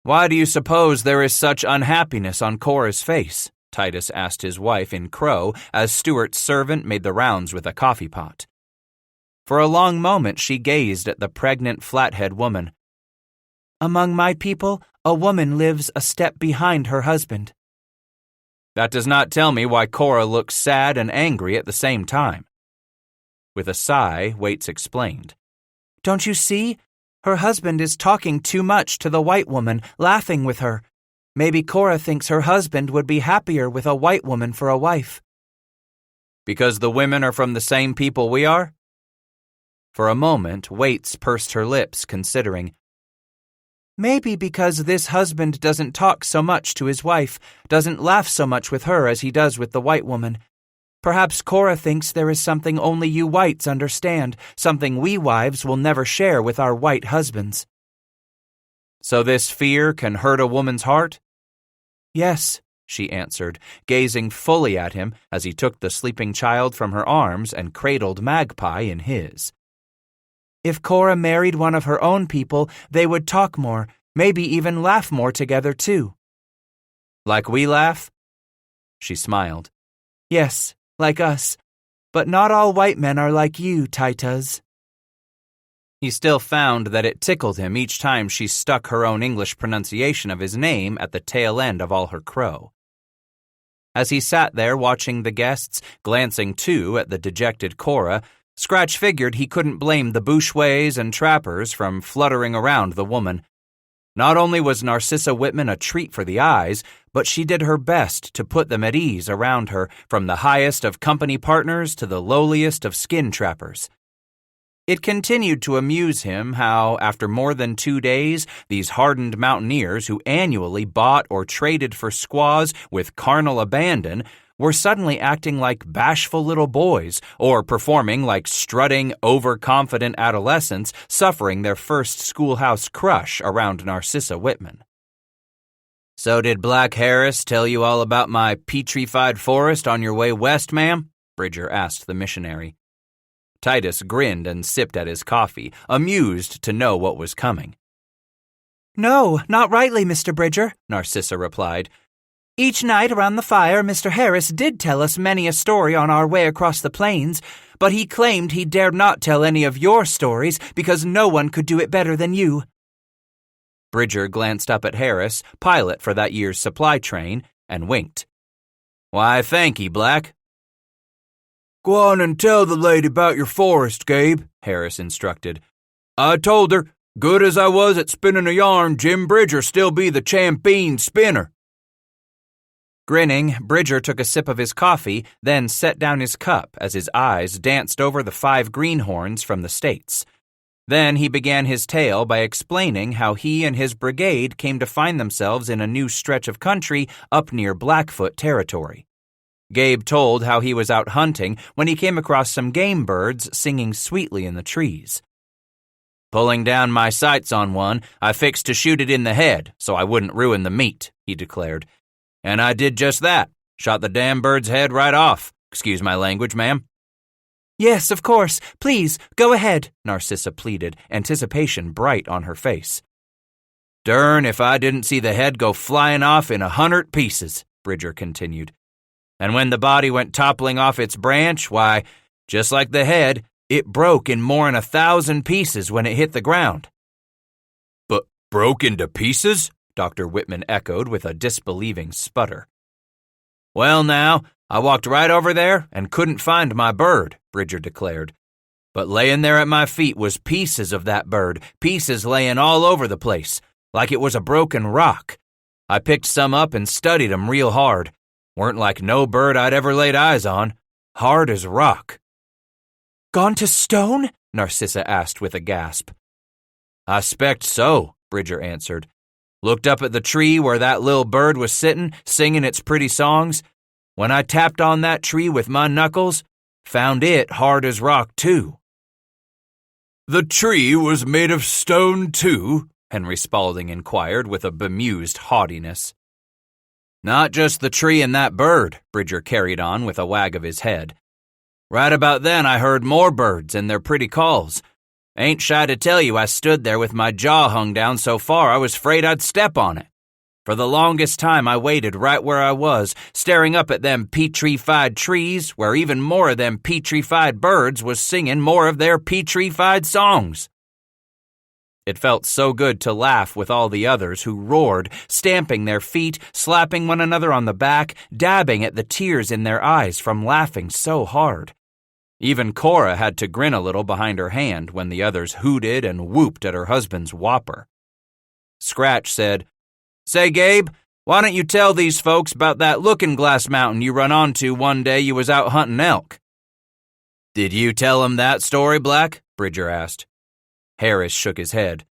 "Why do you suppose there is such unhappiness on Cora's face?" Titus asked his wife in Crow as Stewart's servant made the rounds with a coffee pot. For a long moment she gazed at the pregnant flathead woman. "Among my people, a woman lives a step behind her husband." "That does not tell me why Cora looks sad and angry at the same time." With a sigh, Waits explained. "Don't you see? Her husband is talking too much to the white woman, laughing with her. Maybe Cora thinks her husband would be happier with a white woman for a wife." "Because the women are from the same people we are?" For a moment, Waits pursed her lips, considering. "Maybe because this husband doesn't talk so much to his wife, doesn't laugh so much with her as he does with the white woman. Perhaps Cora thinks there is something only you whites understand, something we wives will never share with our white husbands." "So this fear can hurt a woman's heart?" "Yes," she answered, gazing fully at him as he took the sleeping child from her arms and cradled Magpie in his. "If Cora married one of her own people, they would talk more, maybe even laugh more together too." "Like we laugh?" She smiled. "Yes, like us. But not all white men are like you, Titus." He still found that it tickled him each time she stuck her own English pronunciation of his name at the tail end of all her crow. As he sat there watching the guests, glancing too at the dejected Cora, Scratch figured he couldn't blame the bushways and trappers from fluttering around the woman. Not only was Narcissa Whitman a treat for the eyes, but she did her best to put them at ease around her, from the highest of company partners to the lowliest of skin trappers. It continued to amuse him how, after more than 2 days, these hardened mountaineers who annually bought or traded for squaws with carnal abandon were suddenly acting like bashful little boys or performing like strutting, overconfident adolescents suffering their first schoolhouse crush around Narcissa Whitman. "So did Black Harris tell you all about my petrified forest on your way west, ma'am?" Bridger asked the missionary. Titus grinned and sipped at his coffee, amused to know what was coming. "No, not rightly, Mr. Bridger," Narcissa replied. "Each night around the fire, Mr. Harris did tell us many a story on our way across the plains, but he claimed he dared not tell any of your stories because no one could do it better than you." Bridger glanced up at Harris, pilot for that year's supply train, and winked. "Why, thank ye, Black." "Go on and tell the lady about your forest, Gabe," Harris instructed. "I told her, good as I was at spinning a yarn, Jim Bridger still be the champion spinner." Grinning, Bridger took a sip of his coffee, then set down his cup as his eyes danced over the 5 greenhorns from the States. Then he began his tale by explaining how he and his brigade came to find themselves in a new stretch of country up near Blackfoot territory. Gabe told how he was out hunting when he came across some game birds singing sweetly in the trees. "Pulling down my sights on one, I fixed to shoot it in the head so I wouldn't ruin the meat," he declared. "And I did just that. Shot the damn bird's head right off. Excuse my language, ma'am." "Yes, of course. Please, go ahead," Narcissa pleaded, anticipation bright on her face. "Dern if I didn't see the head go flying off in 100 pieces," Bridger continued. "And when the body went toppling off its branch, why, just like the head, it broke in more'n 1,000 pieces when it hit the ground." "But broke into pieces?" Dr. Whitman echoed with a disbelieving sputter. "Well, now, I walked right over there and couldn't find my bird," Bridger declared. "But laying there at my feet was pieces of that bird, pieces laying all over the place, like it was a broken rock. I picked some up and studied 'em real hard. Weren't like no bird I'd ever laid eyes on. Hard as rock." "Gone to stone?" Narcissa asked with a gasp. "I 'spect so," Bridger answered. "Looked up at the tree where that little bird was sitting, singing its pretty songs. When I tapped on that tree with my knuckles, found it hard as rock, too." "The tree was made of stone, too?" Henry Spaulding inquired with a bemused haughtiness. "Not just the tree and that bird," Bridger carried on with a wag of his head. "Right about then I heard more birds and their pretty calls. Ain't shy to tell you I stood there with my jaw hung down so far I was afraid I'd step on it. For the longest time I waited right where I was, staring up at them petrified trees where even more of them petrified birds was singing more of their petrified songs." It felt so good to laugh with all the others who roared, stamping their feet, slapping one another on the back, dabbing at the tears in their eyes from laughing so hard. Even Cora had to grin a little behind her hand when the others hooted and whooped at her husband's whopper. Scratch said, "Say, Gabe, why don't you tell these folks about that looking-glass mountain you run onto one day you was out hunting elk?" "Did you tell 'em that story, Black?" Bridger asked. Harris shook his head.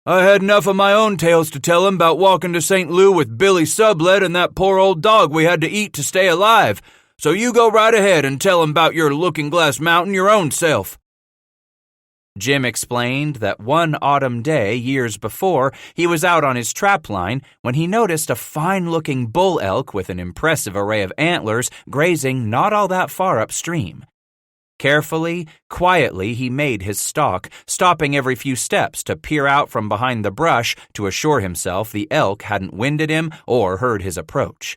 "I had enough of my own tales to tell him about walking to St. Lou with Billy Sublette and that poor old dog we had to eat to stay alive. So you go right ahead and tell him about your looking-glass mountain your own self." Jim explained that one autumn day years before, he was out on his trap line when he noticed a fine-looking bull elk with an impressive array of antlers grazing not all that far upstream. Carefully, quietly, he made his stalk, stopping every few steps to peer out from behind the brush to assure himself the elk hadn't winded him or heard his approach.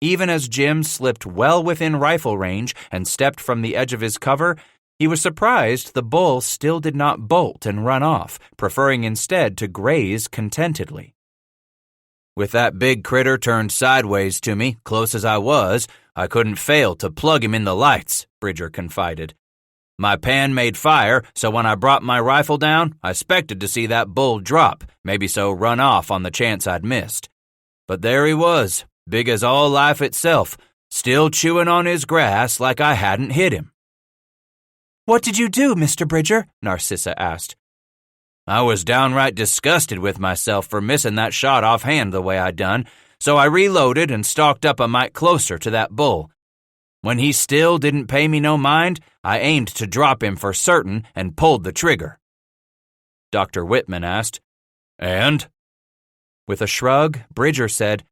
Even as Jim slipped well within rifle range and stepped from the edge of his cover, he was surprised the bull still did not bolt and run off, preferring instead to graze contentedly. "With that big critter turned sideways to me, close as I was, I couldn't fail to plug him in the lights," Bridger confided. "My pan made fire, so when I brought my rifle down, I expected to see that bull drop, maybe so run off on the chance I'd missed. But there he was, big as all life itself, still chewing on his grass like I hadn't hit him." What did you do, Mr. Bridger? Narcissa asked. I was downright disgusted with myself for missing that shot offhand the way I done, so I reloaded and stalked up a mite closer to that bull. When he still didn't pay me no mind, I aimed to drop him for certain and pulled the trigger. Dr. Whitman asked, And? With a shrug, Bridger said,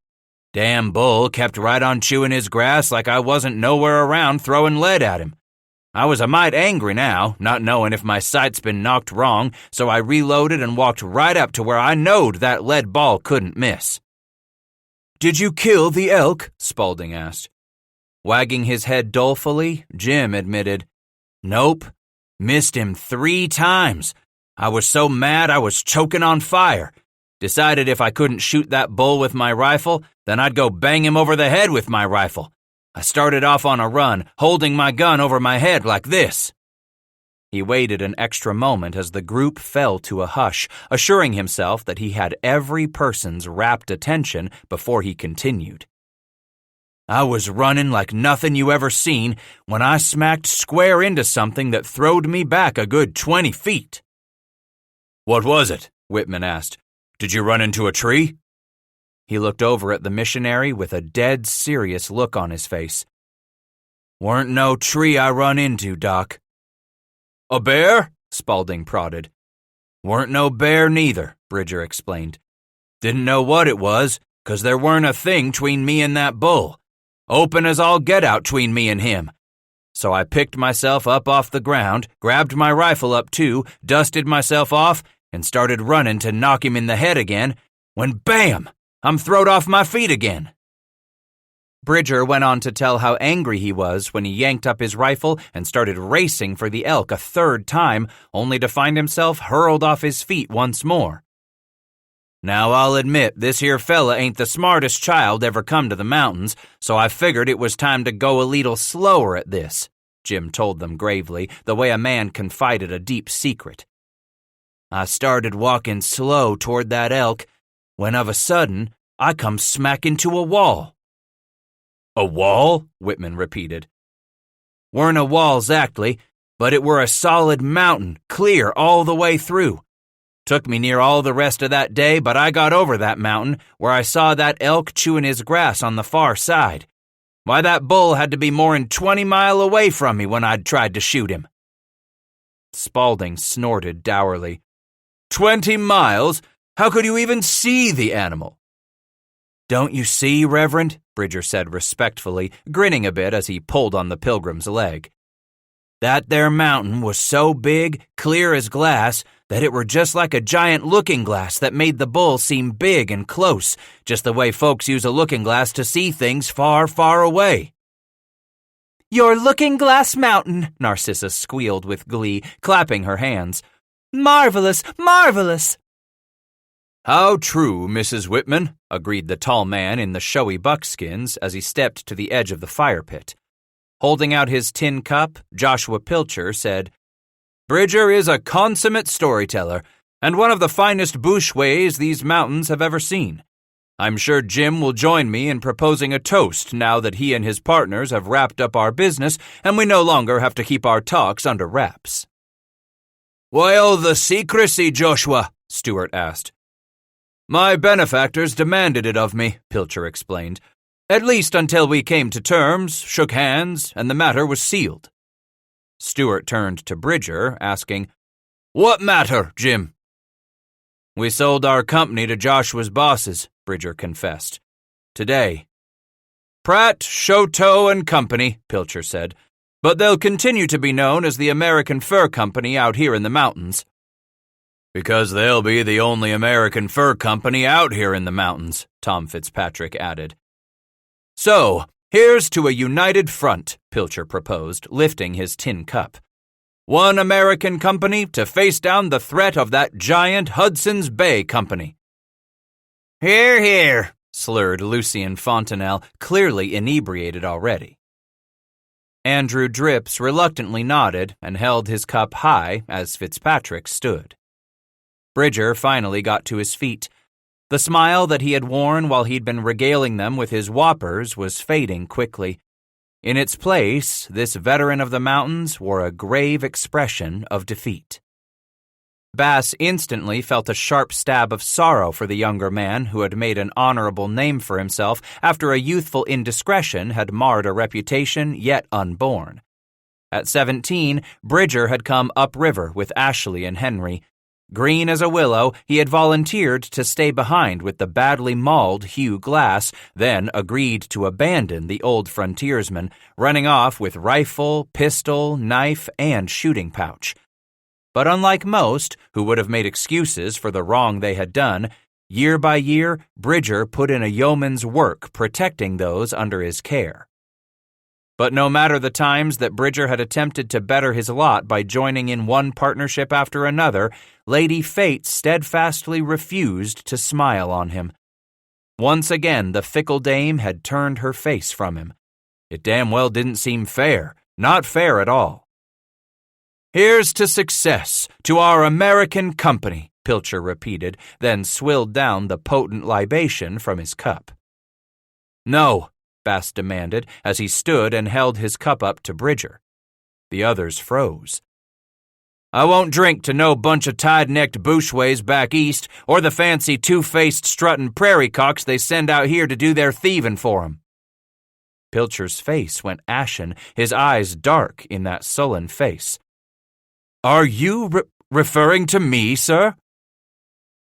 Damn bull kept right on chewing his grass like I wasn't nowhere around throwing lead at him. I was a mite angry now, not knowing if my sight's been knocked wrong, so I reloaded and walked right up to where I knowed that lead ball couldn't miss. Did you kill the elk? Spaulding asked. Wagging his head dolefully, Jim admitted, Nope, missed him 3 times. I was so mad I was choking on fire. Decided if I couldn't shoot that bull with my rifle, then I'd go bang him over the head with my rifle. I started off on a run, holding my gun over my head like this. He waited an extra moment as the group fell to a hush, assuring himself that he had every person's rapt attention before he continued. I was running like nothing you ever seen when I smacked square into something that throwed me back a good 20 feet. What was it? Whitman asked. Did you run into a tree? He looked over at the missionary with a dead serious look on his face. Weren't no tree I run into, Doc. A bear? Spaulding prodded. Weren't no bear neither, Bridger explained. Didn't know what it was, 'cause there weren't a thing tween me and that bull. Open as all get out tween me and him. So I picked myself up off the ground, grabbed my rifle up too, dusted myself off, and started running to knock him in the head again, when bam! I'm throwed off my feet again. Bridger went on to tell how angry he was when he yanked up his rifle and started racing for the elk a 3rd time, only to find himself hurled off his feet once more. Now I'll admit this here fella ain't the smartest child ever come to the mountains, so I figured it was time to go a leetle slower at this, Jim told them gravely, the way a man confided a deep secret. I started walking slow toward that elk, when of a sudden I come smack into a wall. A wall? Whitman repeated. Weren't a wall exactly, but it were a solid mountain, clear all the way through. Took me near all the rest of that day, but I got over that mountain where I saw that elk chewing his grass on the far side. Why, that bull had to be more'n 20 mile away from me when I'd tried to shoot him. Spaulding snorted dourly. 20 miles? How could you even see the animal? Don't you see, Reverend? Bridger said respectfully, grinning a bit as he pulled on the pilgrim's leg. That there mountain was so big, clear as glass, that it were just like a giant looking glass that made the bull seem big and close, just the way folks use a looking glass to see things far, far away. Your looking glass mountain, Narcissa squealed with glee, clapping her hands. Marvelous, marvelous! How true, Mrs. Whitman, agreed the tall man in the showy buckskins as he stepped to the edge of the fire pit. Holding out his tin cup, Joshua Pilcher said, Bridger is a consummate storyteller, and one of the finest bushways these mountains have ever seen. I'm sure Jim will join me in proposing a toast now that he and his partners have wrapped up our business and we no longer have to keep our talks under wraps. Why all the secrecy, Joshua? Stewart asked. My benefactors demanded it of me, Pilcher explained. At least until we came to terms, shook hands, and the matter was sealed. Stewart turned to Bridger, asking, What matter, Jim? We sold our company to Joshua's bosses, Bridger confessed. Today. Pratt, Choteau and Company, Pilcher said, but they'll continue to be known as the American Fur Company out here in the mountains. Because they'll be the only American Fur Company out here in the mountains, Tom Fitzpatrick added. So, here's to a united front, Pilcher proposed, lifting his tin cup. One American company to face down the threat of that giant Hudson's Bay Company. Hear, hear, slurred Lucien Fontenelle, clearly inebriated already. Andrew Drips reluctantly nodded and held his cup high as Fitzpatrick stood. Bridger finally got to his feet. The smile that he had worn while he'd been regaling them with his whoppers was fading quickly. In its place, this veteran of the mountains wore a grave expression of defeat. Bass instantly felt a sharp stab of sorrow for the younger man who had made an honorable name for himself after a youthful indiscretion had marred a reputation yet unborn. At 17, Bridger had come upriver with Ashley and Henry. Green as a willow, he had volunteered to stay behind with the badly mauled Hugh Glass, then agreed to abandon the old frontiersman, running off with rifle, pistol, knife, and shooting pouch. But unlike most, who would have made excuses for the wrong they had done, year by year, Bridger put in a yeoman's work protecting those under his care. But no matter the times that Bridger had attempted to better his lot by joining in one partnership after another, Lady Fate steadfastly refused to smile on him. Once again, the fickle dame had turned her face from him. It damn well didn't seem fair, not fair at all. "Here's to success, to our American company," Pilcher repeated, then swilled down the potent libation from his cup. "No," Bass demanded as he stood and held his cup up to Bridger. The others froze. "I won't drink to no bunch of tied-necked bushways back east or the fancy two-faced strutting prairie cocks they send out here to do their thieving for 'em." Pilcher's face went ashen, his eyes dark in that sullen face. "Are you referring to me, sir?"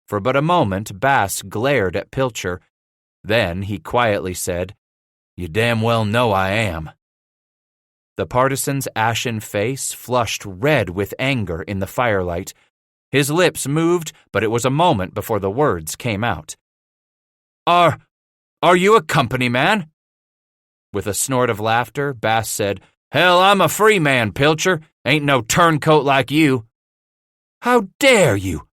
For but a moment, Bass glared at Pilcher. Then he quietly said, "You damn well know I am." The partisan's ashen face flushed red with anger in the firelight. His lips moved, but it was a moment before the words came out. Are you a company man?" With a snort of laughter, Bass said, "Hell, I'm a free man, Pilcher. Ain't no turncoat like you." "How dare you?"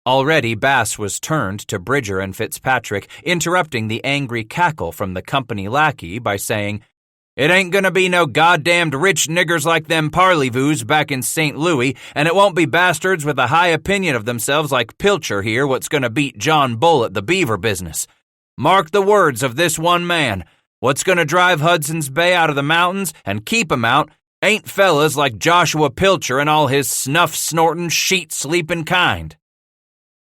Already Bass was turned to Bridger and Fitzpatrick, interrupting the angry cackle from the company lackey by saying, "It ain't gonna be no goddamned rich niggers like them Parleyvoos back in St. Louis, and it won't be bastards with a high opinion of themselves like Pilcher here what's gonna beat John Bull at the beaver business. Mark the words of this one man. What's gonna drive Hudson's Bay out of the mountains and keep 'em out ain't fellas like Joshua Pilcher and all his snuff-snortin', sheet-sleepin' kind."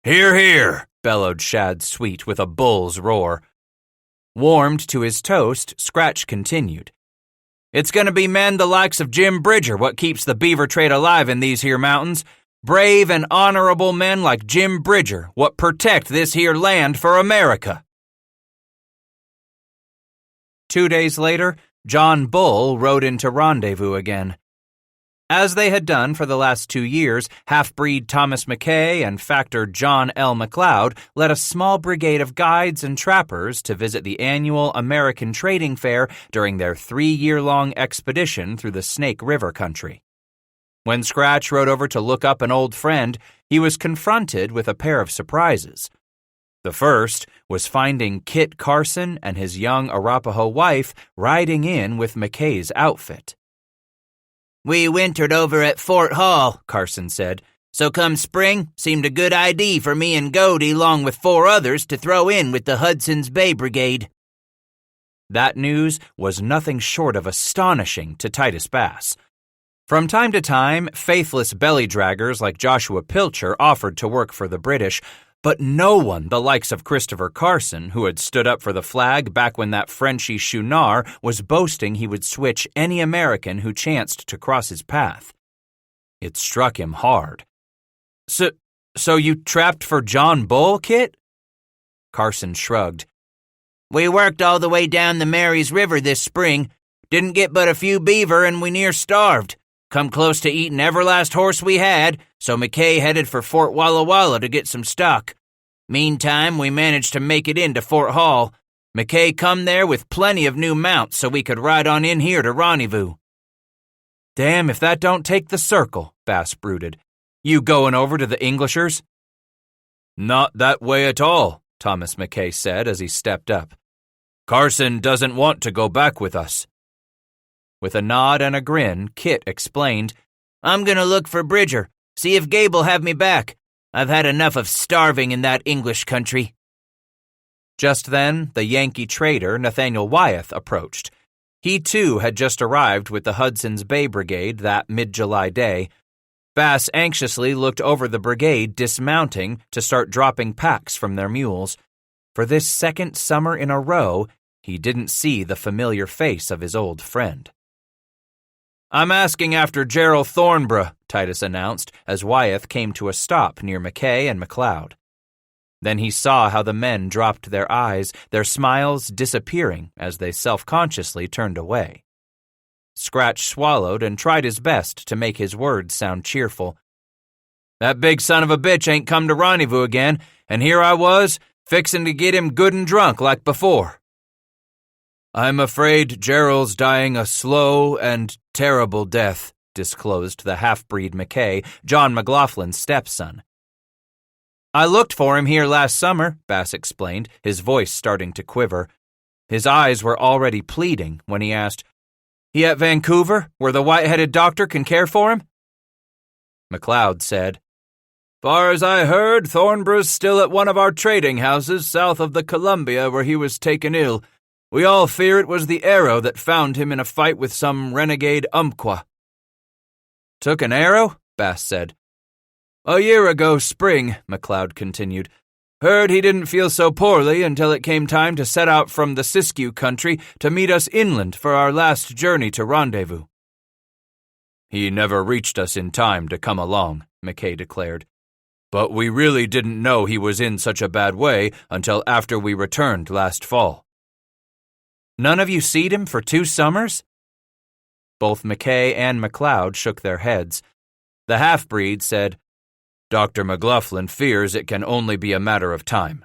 "Hear, hear," bellowed Shad Sweet with a bull's roar. Warmed to his toast, Scratch continued. "It's gonna be men the likes of Jim Bridger what keeps the beaver trade alive in these here mountains. Brave and honorable men like Jim Bridger what protect this here land for America." 2 days later, John Bull rode into Rendezvous again. As they had done for the last 2 years, half-breed Thomas McKay and factor John L. McLeod led a small brigade of guides and trappers to visit the annual American Trading Fair during their 3-year-long expedition through the Snake River country. When Scratch rode over to look up an old friend, he was confronted with a pair of surprises. The first was finding Kit Carson and his young Arapaho wife riding in with McKay's outfit. "We wintered over at Fort Hall," Carson said, "so come spring, seemed a good idea for me and Godey along with 4 others to throw in with the Hudson's Bay Brigade." That news was nothing short of astonishing to Titus Bass. From time to time, faithless belly-draggers like Joshua Pilcher offered to work for the British, but no one the likes of Christopher Carson, who had stood up for the flag back when that Frenchy Chouinard was boasting he would switch any American who chanced to cross his path. It struck him hard. So you trapped for John Bull, Kit?" Carson shrugged. "We worked all the way down the Marys River this spring. Didn't get but a few beaver and we near starved. Come close to eating every last horse we had, so McKay headed for Fort Walla Walla to get some stock. Meantime, we managed to make it into Fort Hall. McKay come there with plenty of new mounts so we could ride on in here to Rendezvous." "Damn if that don't take the circle," Bass brooded. "You going over to the Englishers?" "Not that way at all," Thomas McKay said as he stepped up. "Carson doesn't want to go back with us." With a nod and a grin, Kit explained, "I'm gonna look for Bridger, see if Gabe'll have me back. I've had enough of starving in that English country." Just then, the Yankee trader Nathaniel Wyeth approached. He too had just arrived with the Hudson's Bay Brigade that mid-July day. Bass anxiously looked over the brigade dismounting to start dropping packs from their mules. For this second summer in a row, he didn't see the familiar face of his old friend. "I'm asking after Gerald Thornborough," Titus announced as Wyeth came to a stop near McKay and McLeod. Then he saw how the men dropped their eyes, their smiles disappearing as they self-consciously turned away. Scratch swallowed and tried his best to make his words sound cheerful. "That big son of a bitch ain't come to rendezvous again, and here I was, fixin' to get him good and drunk like before." "I'm afraid Gerald's dying a slow and terrible death," disclosed the half-breed McKay, John McLaughlin's stepson. "I looked for him here last summer," Bass explained, his voice starting to quiver. His eyes were already pleading when he asked, "He at Vancouver, where the white-headed doctor can care for him?" McLeod said, "Far as I heard, Thornborough's still at one of our trading houses south of the Columbia where he was taken ill. We all fear it was the arrow that found him in a fight with some renegade Umpqua." "Took an arrow?" Bass said. "A year ago spring," McLeod continued. "Heard he didn't feel so poorly until it came time to set out from the Siskiyou country to meet us inland for our last journey to rendezvous." "He never reached us in time to come along," McKay declared. "But we really didn't know he was in such a bad way until after we returned last fall." "None of you seed him for 2 summers?" Both McKay and McLeod shook their heads. The half-breed said, "Dr. McLaughlin fears it can only be a matter of time."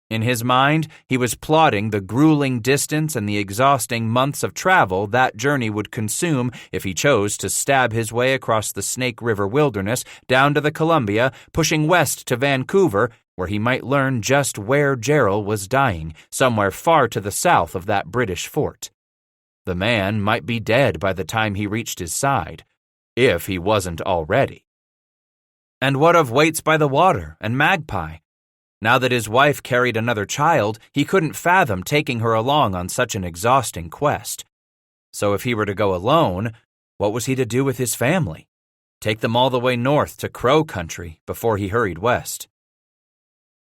In his mind, he was plotting the grueling distance and the exhausting months of travel that journey would consume if he chose to stab his way across the Snake River wilderness down to the Columbia, pushing west to Vancouver, where he might learn just where Gerald was dying, somewhere far to the south of that British fort. The man might be dead by the time he reached his side, if he wasn't already. And what of Waits by the Water and Magpie? Now that his wife carried another child, he couldn't fathom taking her along on such an exhausting quest. So if he were to go alone, what was he to do with his family? Take them all the way north to Crow Country before he hurried west.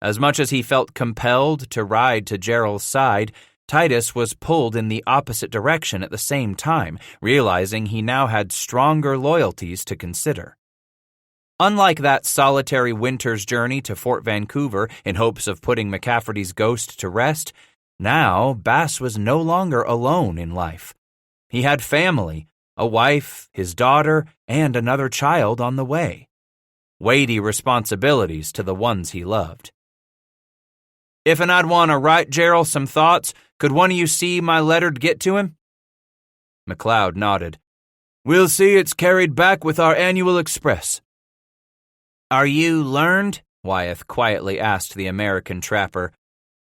As much as he felt compelled to ride to Gerald's side, Titus was pulled in the opposite direction at the same time, realizing he now had stronger loyalties to consider. Unlike that solitary winter's journey to Fort Vancouver in hopes of putting McCafferty's ghost to rest, now Bass was no longer alone in life. He had family, a wife, his daughter, and another child on the way. Weighty responsibilities to the ones he loved. "If I'd want to write Gerald some thoughts, could one of you see my letter'd get to him?" McLeod nodded. "We'll see it's carried back with our annual express." "Are you learned?" Wyeth quietly asked the American trapper.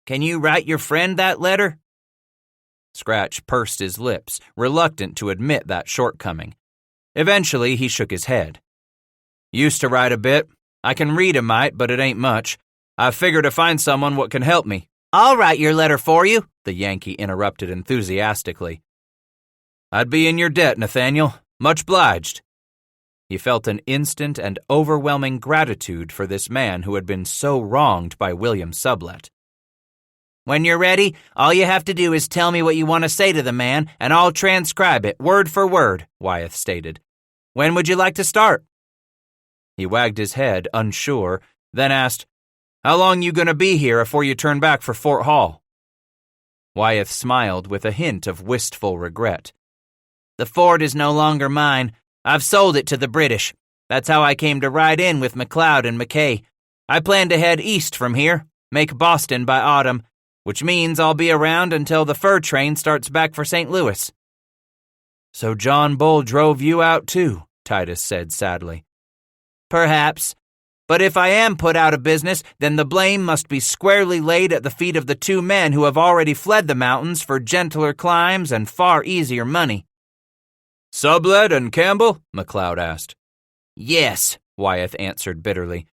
"Can you write your friend that letter?" Scratch pursed his lips, reluctant to admit that shortcoming. Eventually, he shook his head. "Used to write a bit. I can read a mite, but it ain't much. I figure to find someone what can help me." "I'll write your letter for you," the Yankee interrupted enthusiastically. "I'd be in your debt, Nathaniel. Much obliged." He felt an instant and overwhelming gratitude for this man who had been so wronged by William Sublette. "When you're ready, all you have to do is tell me what you want to say to the man, and I'll transcribe it word for word," Wyeth stated. "When would you like to start?" He wagged his head, unsure, then asked, "How long you gonna be here afore you turn back for Fort Hall?" Wyeth smiled with a hint of wistful regret. "The fort is no longer mine. I've sold it to the British. That's how I came to ride in with McLeod and McKay. I plan to head east from here, make Boston by autumn, which means I'll be around until the fur train starts back for St. Louis." "So John Bull drove you out too," Titus said sadly. "Perhaps. But if I am put out of business, then the blame must be squarely laid at the feet of the 2 men who have already fled the mountains for gentler climes and far easier money." "Sublette and Campbell?" McLeod asked. "Yes," Wyeth answered bitterly.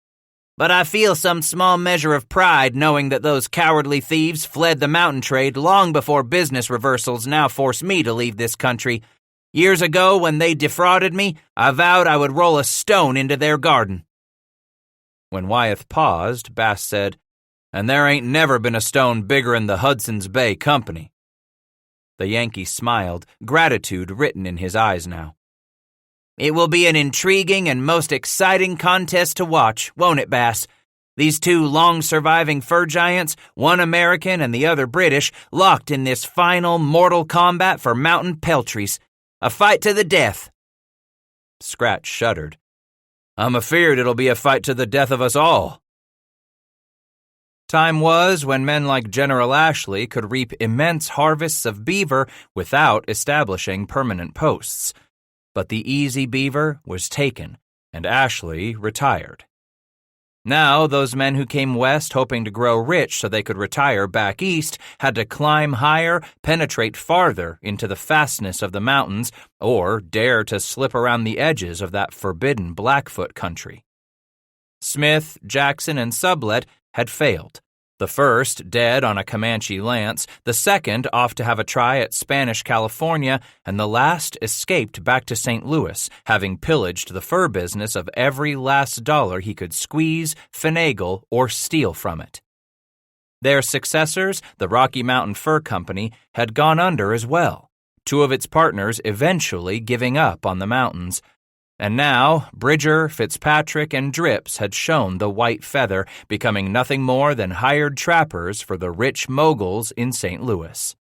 But I feel some small measure of pride knowing that those cowardly thieves fled the mountain trade long before business reversals now force me to leave this country. Years ago, when they defrauded me, I vowed I would roll a stone into their garden." When Wyeth paused, Bass said, "And there ain't never been a stone bigger'n the Hudson's Bay Company." The Yankee smiled, gratitude written in his eyes now. "It will be an intriguing and most exciting contest to watch, won't it, Bass? These two long-surviving fur giants, one American and the other British, locked in this final mortal combat for mountain peltries. A fight to the death." Scratch shuddered. "I'm afeared it'll be a fight to the death of us all." Time was when men like General Ashley could reap immense harvests of beaver without establishing permanent posts. But the easy beaver was taken, and Ashley retired. Now, those men who came west hoping to grow rich so they could retire back east had to climb higher, penetrate farther into the fastness of the mountains, or dare to slip around the edges of that forbidden Blackfoot country. Smith, Jackson, and Sublette had failed. The first dead on a Comanche lance, the second off to have a try at Spanish California, and the last escaped back to St. Louis, having pillaged the fur business of every last dollar he could squeeze, finagle, or steal from it. Their successors, the Rocky Mountain Fur Company, had gone under as well, two of its partners eventually giving up on the mountains. And now, Bridger, Fitzpatrick, and Drips had shown the white feather, becoming nothing more than hired trappers for the rich moguls in St. Louis.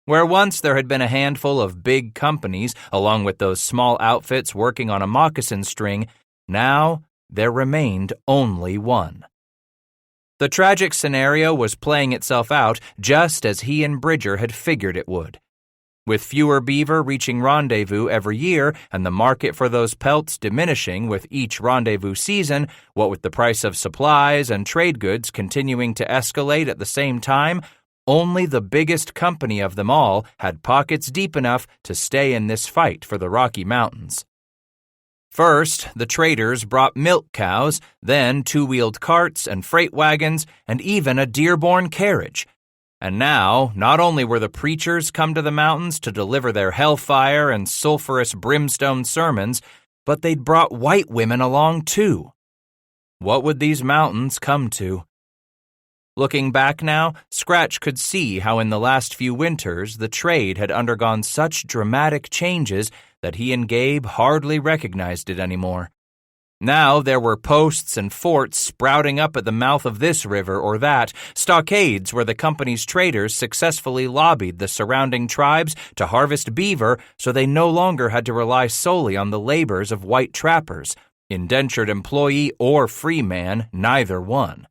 Where once there had been a handful of big companies, along with those small outfits working on a moccasin string, now there remained only one. The tragic scenario was playing itself out just as he and Bridger had figured it would. With fewer beaver reaching rendezvous every year and the market for those pelts diminishing with each rendezvous season, what with the price of supplies and trade goods continuing to escalate at the same time, only the biggest company of them all had pockets deep enough to stay in this fight for the Rocky Mountains. First, the traders brought milk cows, then two-wheeled carts and freight wagons, and even a Dearborn carriage. And now, not only were the preachers come to the mountains to deliver their hellfire and sulphurous brimstone sermons, but they'd brought white women along too. What would these mountains come to? Looking back now, Scratch could see how in the last few winters the trade had undergone such dramatic changes that he and Gabe hardly recognized it anymore. Now there were posts and forts sprouting up at the mouth of this river or that, stockades where the company's traders successfully lobbied the surrounding tribes to harvest beaver so they no longer had to rely solely on the labors of white trappers, indentured employee or free man, neither one.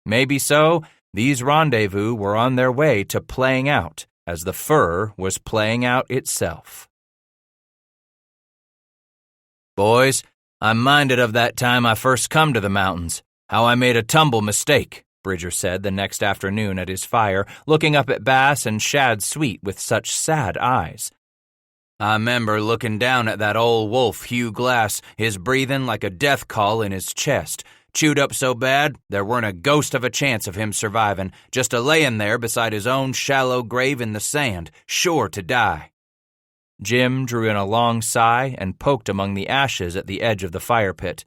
Maybe so, these rendezvous were on their way to playing out as the fur was playing out itself. "Boys, I'm minded of that time I first come to the mountains, how I made a tumble mistake," Bridger said the next afternoon at his fire, looking up at Bass and Shad Sweet with such sad eyes. "I 'member looking down at that old wolf, Hugh Glass, his breathing like a death call in his chest, chewed up so bad there weren't a ghost of a chance of him surviving, just a-layin' there beside his own shallow grave in the sand, sure to die." Jim drew in a long sigh and poked among the ashes at the edge of the fire pit.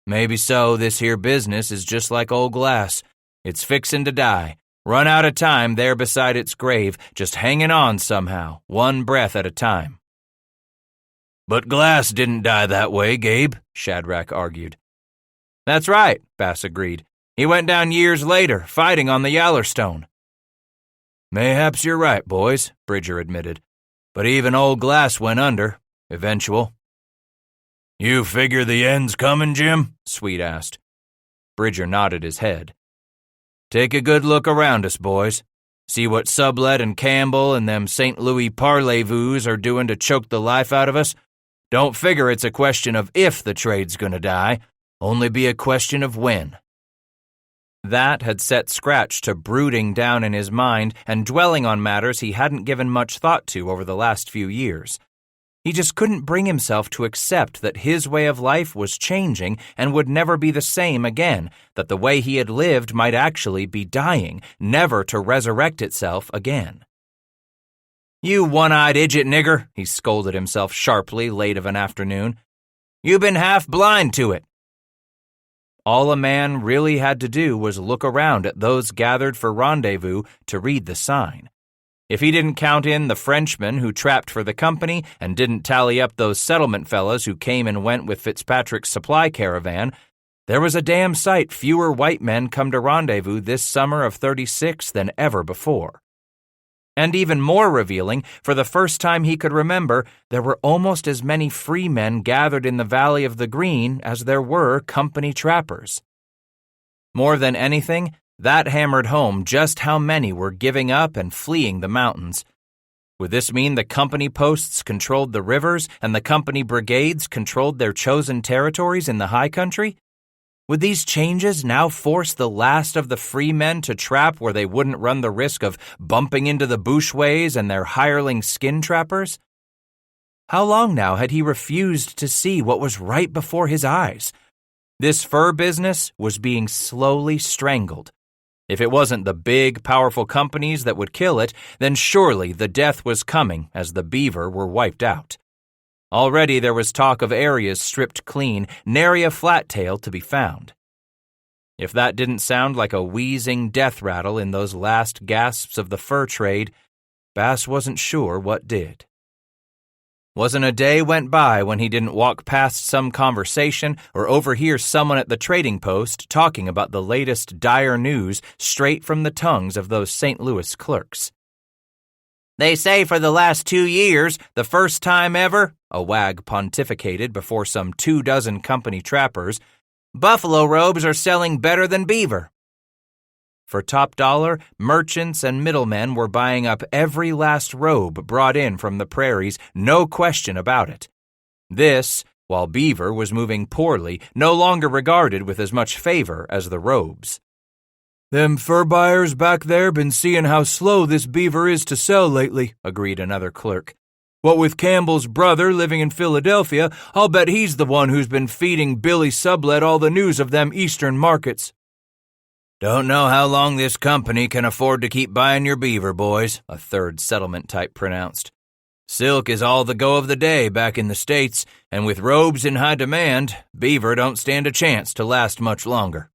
"Maybe so this here business is just like old Glass. It's fixin' to die, run out of time there beside its grave, just hanging on somehow, one breath at a time." "But Glass didn't die that way, Gabe," Shadrach argued. "That's right," Bass agreed. "He went down years later, fighting on the Yallerstone." "Mayhaps you're right, boys," Bridger admitted. "But even old Glass went under, eventual." "You figure the end's coming, Jim?" Sweet asked. Bridger nodded his head. "Take a good look around us, boys. See what Sublette and Campbell and them St. Louis parlez-vous are doing to choke the life out of us. Don't figure it's a question of if the trade's gonna die, only be a question of when." That had set Scratch to brooding down in his mind and dwelling on matters he hadn't given much thought to over the last few years. He just couldn't bring himself to accept that his way of life was changing and would never be the same again, that the way he had lived might actually be dying, never to resurrect itself again. "You one-eyed idiot nigger," he scolded himself sharply late of an afternoon. "You've been half blind to it." All a man really had to do was look around at those gathered for rendezvous to read the sign. If he didn't count in the Frenchmen who trapped for the company and didn't tally up those settlement fellas who came and went with Fitzpatrick's supply caravan, there was a damn sight fewer white men come to rendezvous this summer of '36 than ever before. And even more revealing, for the first time he could remember, there were almost as many free men gathered in the Valley of the Green as there were company trappers. More than anything, that hammered home just how many were giving up and fleeing the mountains. Would this mean the company posts controlled the rivers and the company brigades controlled their chosen territories in the high country? Would these changes now force the last of the free men to trap where they wouldn't run the risk of bumping into the bushways and their hireling skin trappers? How long now had he refused to see what was right before his eyes? This fur business was being slowly strangled. If it wasn't the big, powerful companies that would kill it, then surely the death was coming as the beaver were wiped out. Already there was talk of areas stripped clean, nary a flat-tail to be found. If that didn't sound like a wheezing death rattle in those last gasps of the fur trade, Bass wasn't sure what did. Wasn't a day went by when he didn't walk past some conversation or overhear someone at the trading post talking about the latest dire news straight from the tongues of those St. Louis clerks. "They say for the last 2 years, the first time ever," a wag pontificated before some 24 company trappers, "buffalo robes are selling better than beaver." For top dollar, merchants and middlemen were buying up every last robe brought in from the prairies, no question about it. This, while beaver was moving poorly, no longer regarded with as much favor as the robes. "Them fur buyers back there been seeing how slow this beaver is to sell lately," agreed another clerk. "What with Campbell's brother living in Philadelphia, I'll bet he's the one who's been feeding Billy Sublet all the news of them eastern markets." "Don't know how long this company can afford to keep buying your beaver, boys," a third settlement type pronounced. "Silk is all the go of the day back in the States, and with robes in high demand, beaver don't stand a chance to last much longer."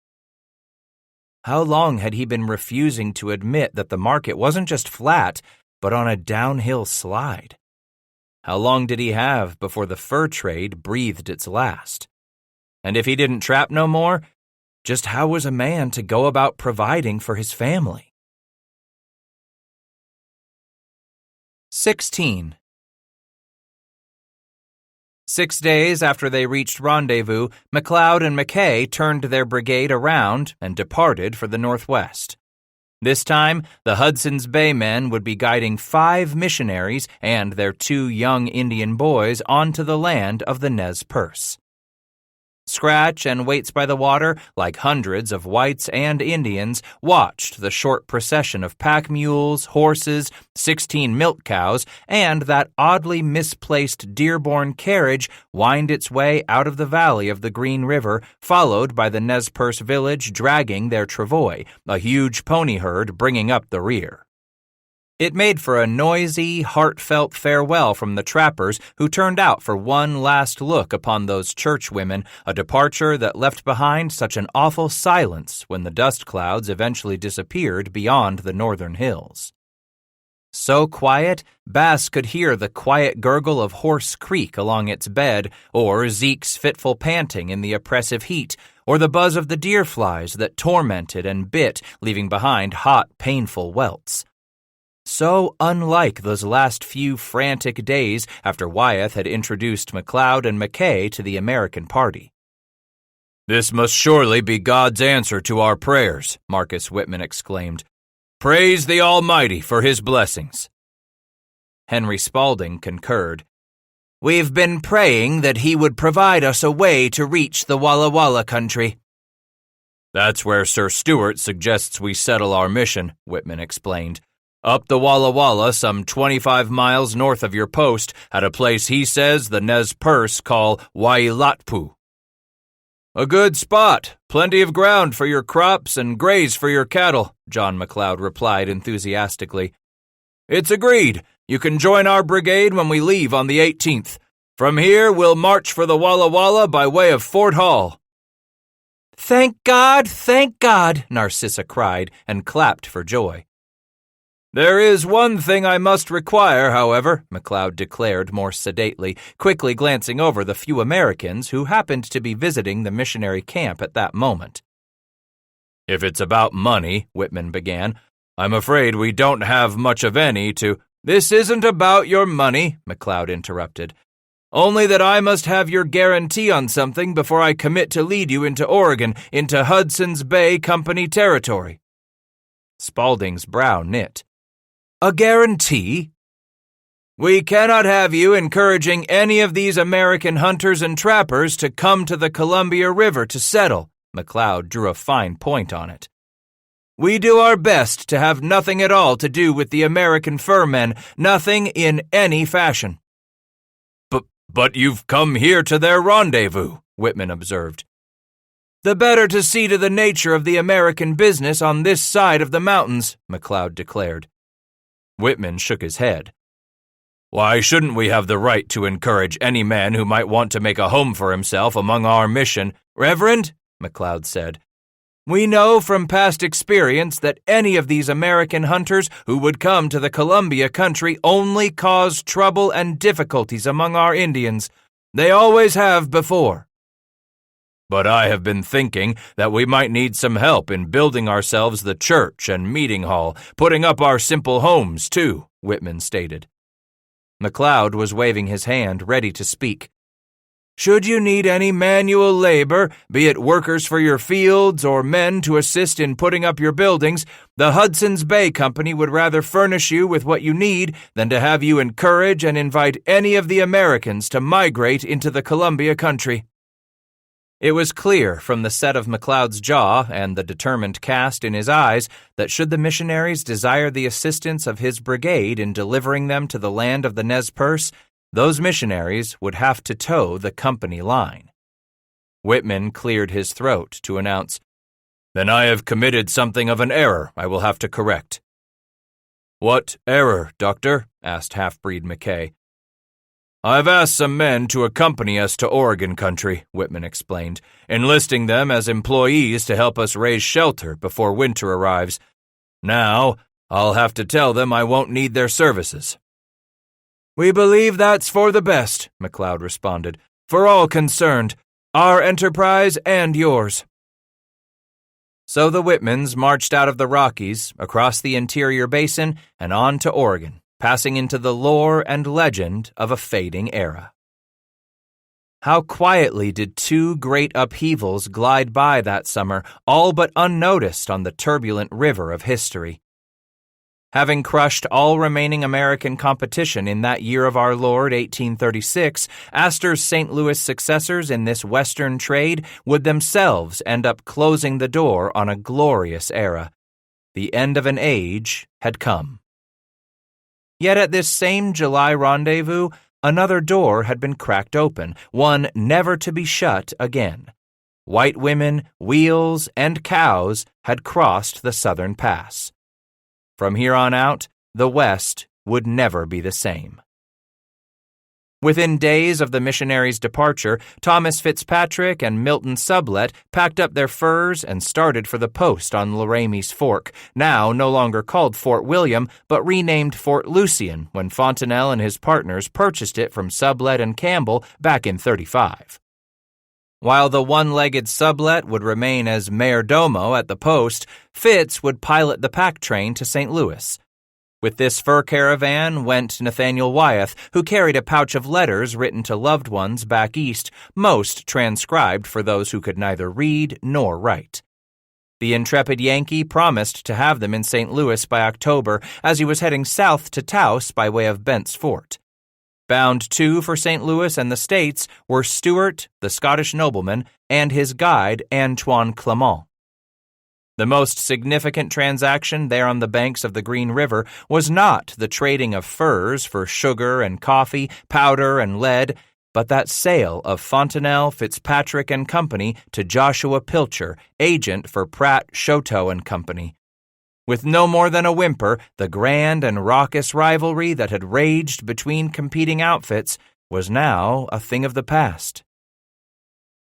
How long had he been refusing to admit that the market wasn't just flat, but on a downhill slide? How long did he have before the fur trade breathed its last? And if he didn't trap no more, just how was a man to go about providing for his family? 16. 6 days after they reached rendezvous, McLeod and McKay turned their brigade around and departed for the northwest. This time, the Hudson's Bay men would be guiding 5 missionaries and their 2 young Indian boys onto the land of the Nez Perce. Scratch and Waits by the Water, like hundreds of whites and Indians, watched the short procession of pack mules, horses, 16 milk cows, and that oddly misplaced Dearborn carriage wind its way out of the valley of the Green River, followed by the Nez Perce village dragging their travois, a huge pony herd bringing up the rear. It made for a noisy, heartfelt farewell from the trappers who turned out for one last look upon those churchwomen, a departure that left behind such an awful silence when the dust clouds eventually disappeared beyond the northern hills. So quiet, Bass could hear the quiet gurgle of Horse Creek along its bed, or Zeke's fitful panting in the oppressive heat, or the buzz of the deer flies that tormented and bit, leaving behind hot, painful welts. So unlike those last few frantic days after Wyeth had introduced McLeod and McKay to the American party. "This must surely be God's answer to our prayers," Marcus Whitman exclaimed. "Praise the Almighty for His blessings." Henry Spaulding concurred. "We've been praying that He would provide us a way to reach the Walla Walla country." "That's where Sir Stuart suggests we settle our mission," Whitman explained. Up the Walla Walla, some 25 miles north of your post, at a place he says the Nez Perce call Wailatpu. A good spot, plenty of ground for your crops and graze for your cattle, John McLeod replied enthusiastically. It's agreed. You can join our brigade when we leave on the 18th. From here, we'll march for the Walla Walla by way of Fort Hall. Thank God, Narcissa cried and clapped for joy. There is one thing I must require, however, McLeod declared more sedately, quickly glancing over the few Americans who happened to be visiting the missionary camp at that moment. If it's about money, Whitman began, I'm afraid we don't have much of any to— This isn't about your money, McLeod interrupted. Only that I must have your guarantee on something before I commit to lead you into Oregon, into Hudson's Bay Company territory. Spaulding's brow knit. A guarantee? We cannot have you encouraging any of these American hunters and trappers to come to the Columbia River to settle, McLeod drew a fine point on it. We do our best to have nothing at all to do with the American fur men, nothing in any fashion. But you've come here to their rendezvous, Whitman observed. The better to see to the nature of the American business on this side of the mountains, McLeod declared. Whitman shook his head. Why shouldn't we have the right to encourage any man who might want to make a home for himself among our mission? Reverend, McLeod said, we know from past experience that any of these American hunters who would come to the Columbia country only cause trouble and difficulties among our Indians. They always have before. But I have been thinking that we might need some help in building ourselves the church and meeting hall, putting up our simple homes, too, Whitman stated. McLeod was waving his hand, ready to speak. Should you need any manual labor, be it workers for your fields or men to assist in putting up your buildings, the Hudson's Bay Company would rather furnish you with what you need than to have you encourage and invite any of the Americans to migrate into the Columbia country. It was clear from the set of McLeod's jaw and the determined cast in his eyes that should the missionaries desire the assistance of his brigade in delivering them to the land of the Nez Perce, those missionaries would have to toe the company line. Whitman cleared his throat to announce, Then I have committed something of an error I will have to correct. What error, Doctor? Asked half-breed McKay. I've asked some men to accompany us to Oregon country, Whitman explained, enlisting them as employees to help us raise shelter before winter arrives. Now, I'll have to tell them I won't need their services. We believe that's for the best, McLeod responded, for all concerned, our enterprise and yours. So the Whitmans marched out of the Rockies, across the interior basin, and on to Oregon, passing into the lore and legend of a fading era. How quietly did two great upheavals glide by that summer, all but unnoticed on the turbulent river of history. Having crushed all remaining American competition in that year of our Lord 1836, Astor's St. Louis successors in this Western trade would themselves end up closing the door on a glorious era. The end of an age had come. Yet at this same July rendezvous, another door had been cracked open, one never to be shut again. White women, wheels, and cows had crossed the southern pass. From here on out, the West would never be the same. Within days of the missionaries' departure, Thomas Fitzpatrick and Milton Sublette packed up their furs and started for the post on Loramie's Fork, now no longer called Fort William, but renamed Fort Lucian when Fontenelle and his partners purchased it from Sublette and Campbell back in '35. While the one-legged Sublette would remain as mayor domo at the post, Fitz would pilot the pack train to St. Louis. With this fur caravan went Nathaniel Wyeth, who carried a pouch of letters written to loved ones back east, most transcribed for those who could neither read nor write. The intrepid Yankee promised to have them in St. Louis by October as he was heading south to Taos by way of Bent's Fort. Bound too for St. Louis and the States were Stuart, the Scottish nobleman, and his guide Antoine Clement. The most significant transaction there on the banks of the Green River was not the trading of furs for sugar and coffee, powder and lead, but that sale of Fontenelle, Fitzpatrick and Company to Joshua Pilcher, agent for Pratt, Choteau and Company. With no more than a whimper, the grand and raucous rivalry that had raged between competing outfits was now a thing of the past.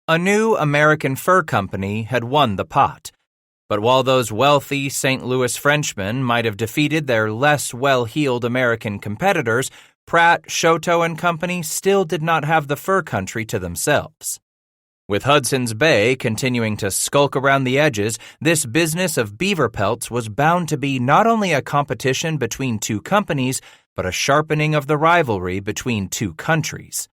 A new American fur company had won the pot. But while those wealthy St. Louis Frenchmen might have defeated their less well-heeled American competitors, Pratt, Choteau and Company still did not have the fur country to themselves. With Hudson's Bay continuing to skulk around the edges, this business of beaver pelts was bound to be not only a competition between two companies, but a sharpening of the rivalry between two countries.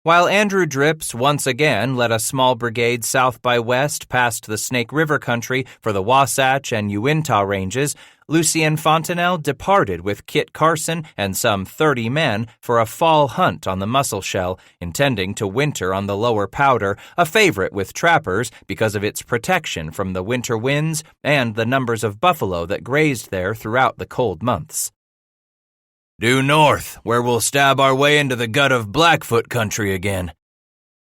While Andrew Drips once again led a small brigade south by west past the Snake River country for the Wasatch and Uintah ranges, Lucien Fontenelle departed with Kit Carson and some 30 men for a fall hunt on the Musselshell, intending to winter on the lower Powder, a favorite with trappers because of its protection from the winter winds and the numbers of buffalo that grazed there throughout the cold months. Due north, where we'll stab our way into the gut of Blackfoot country again.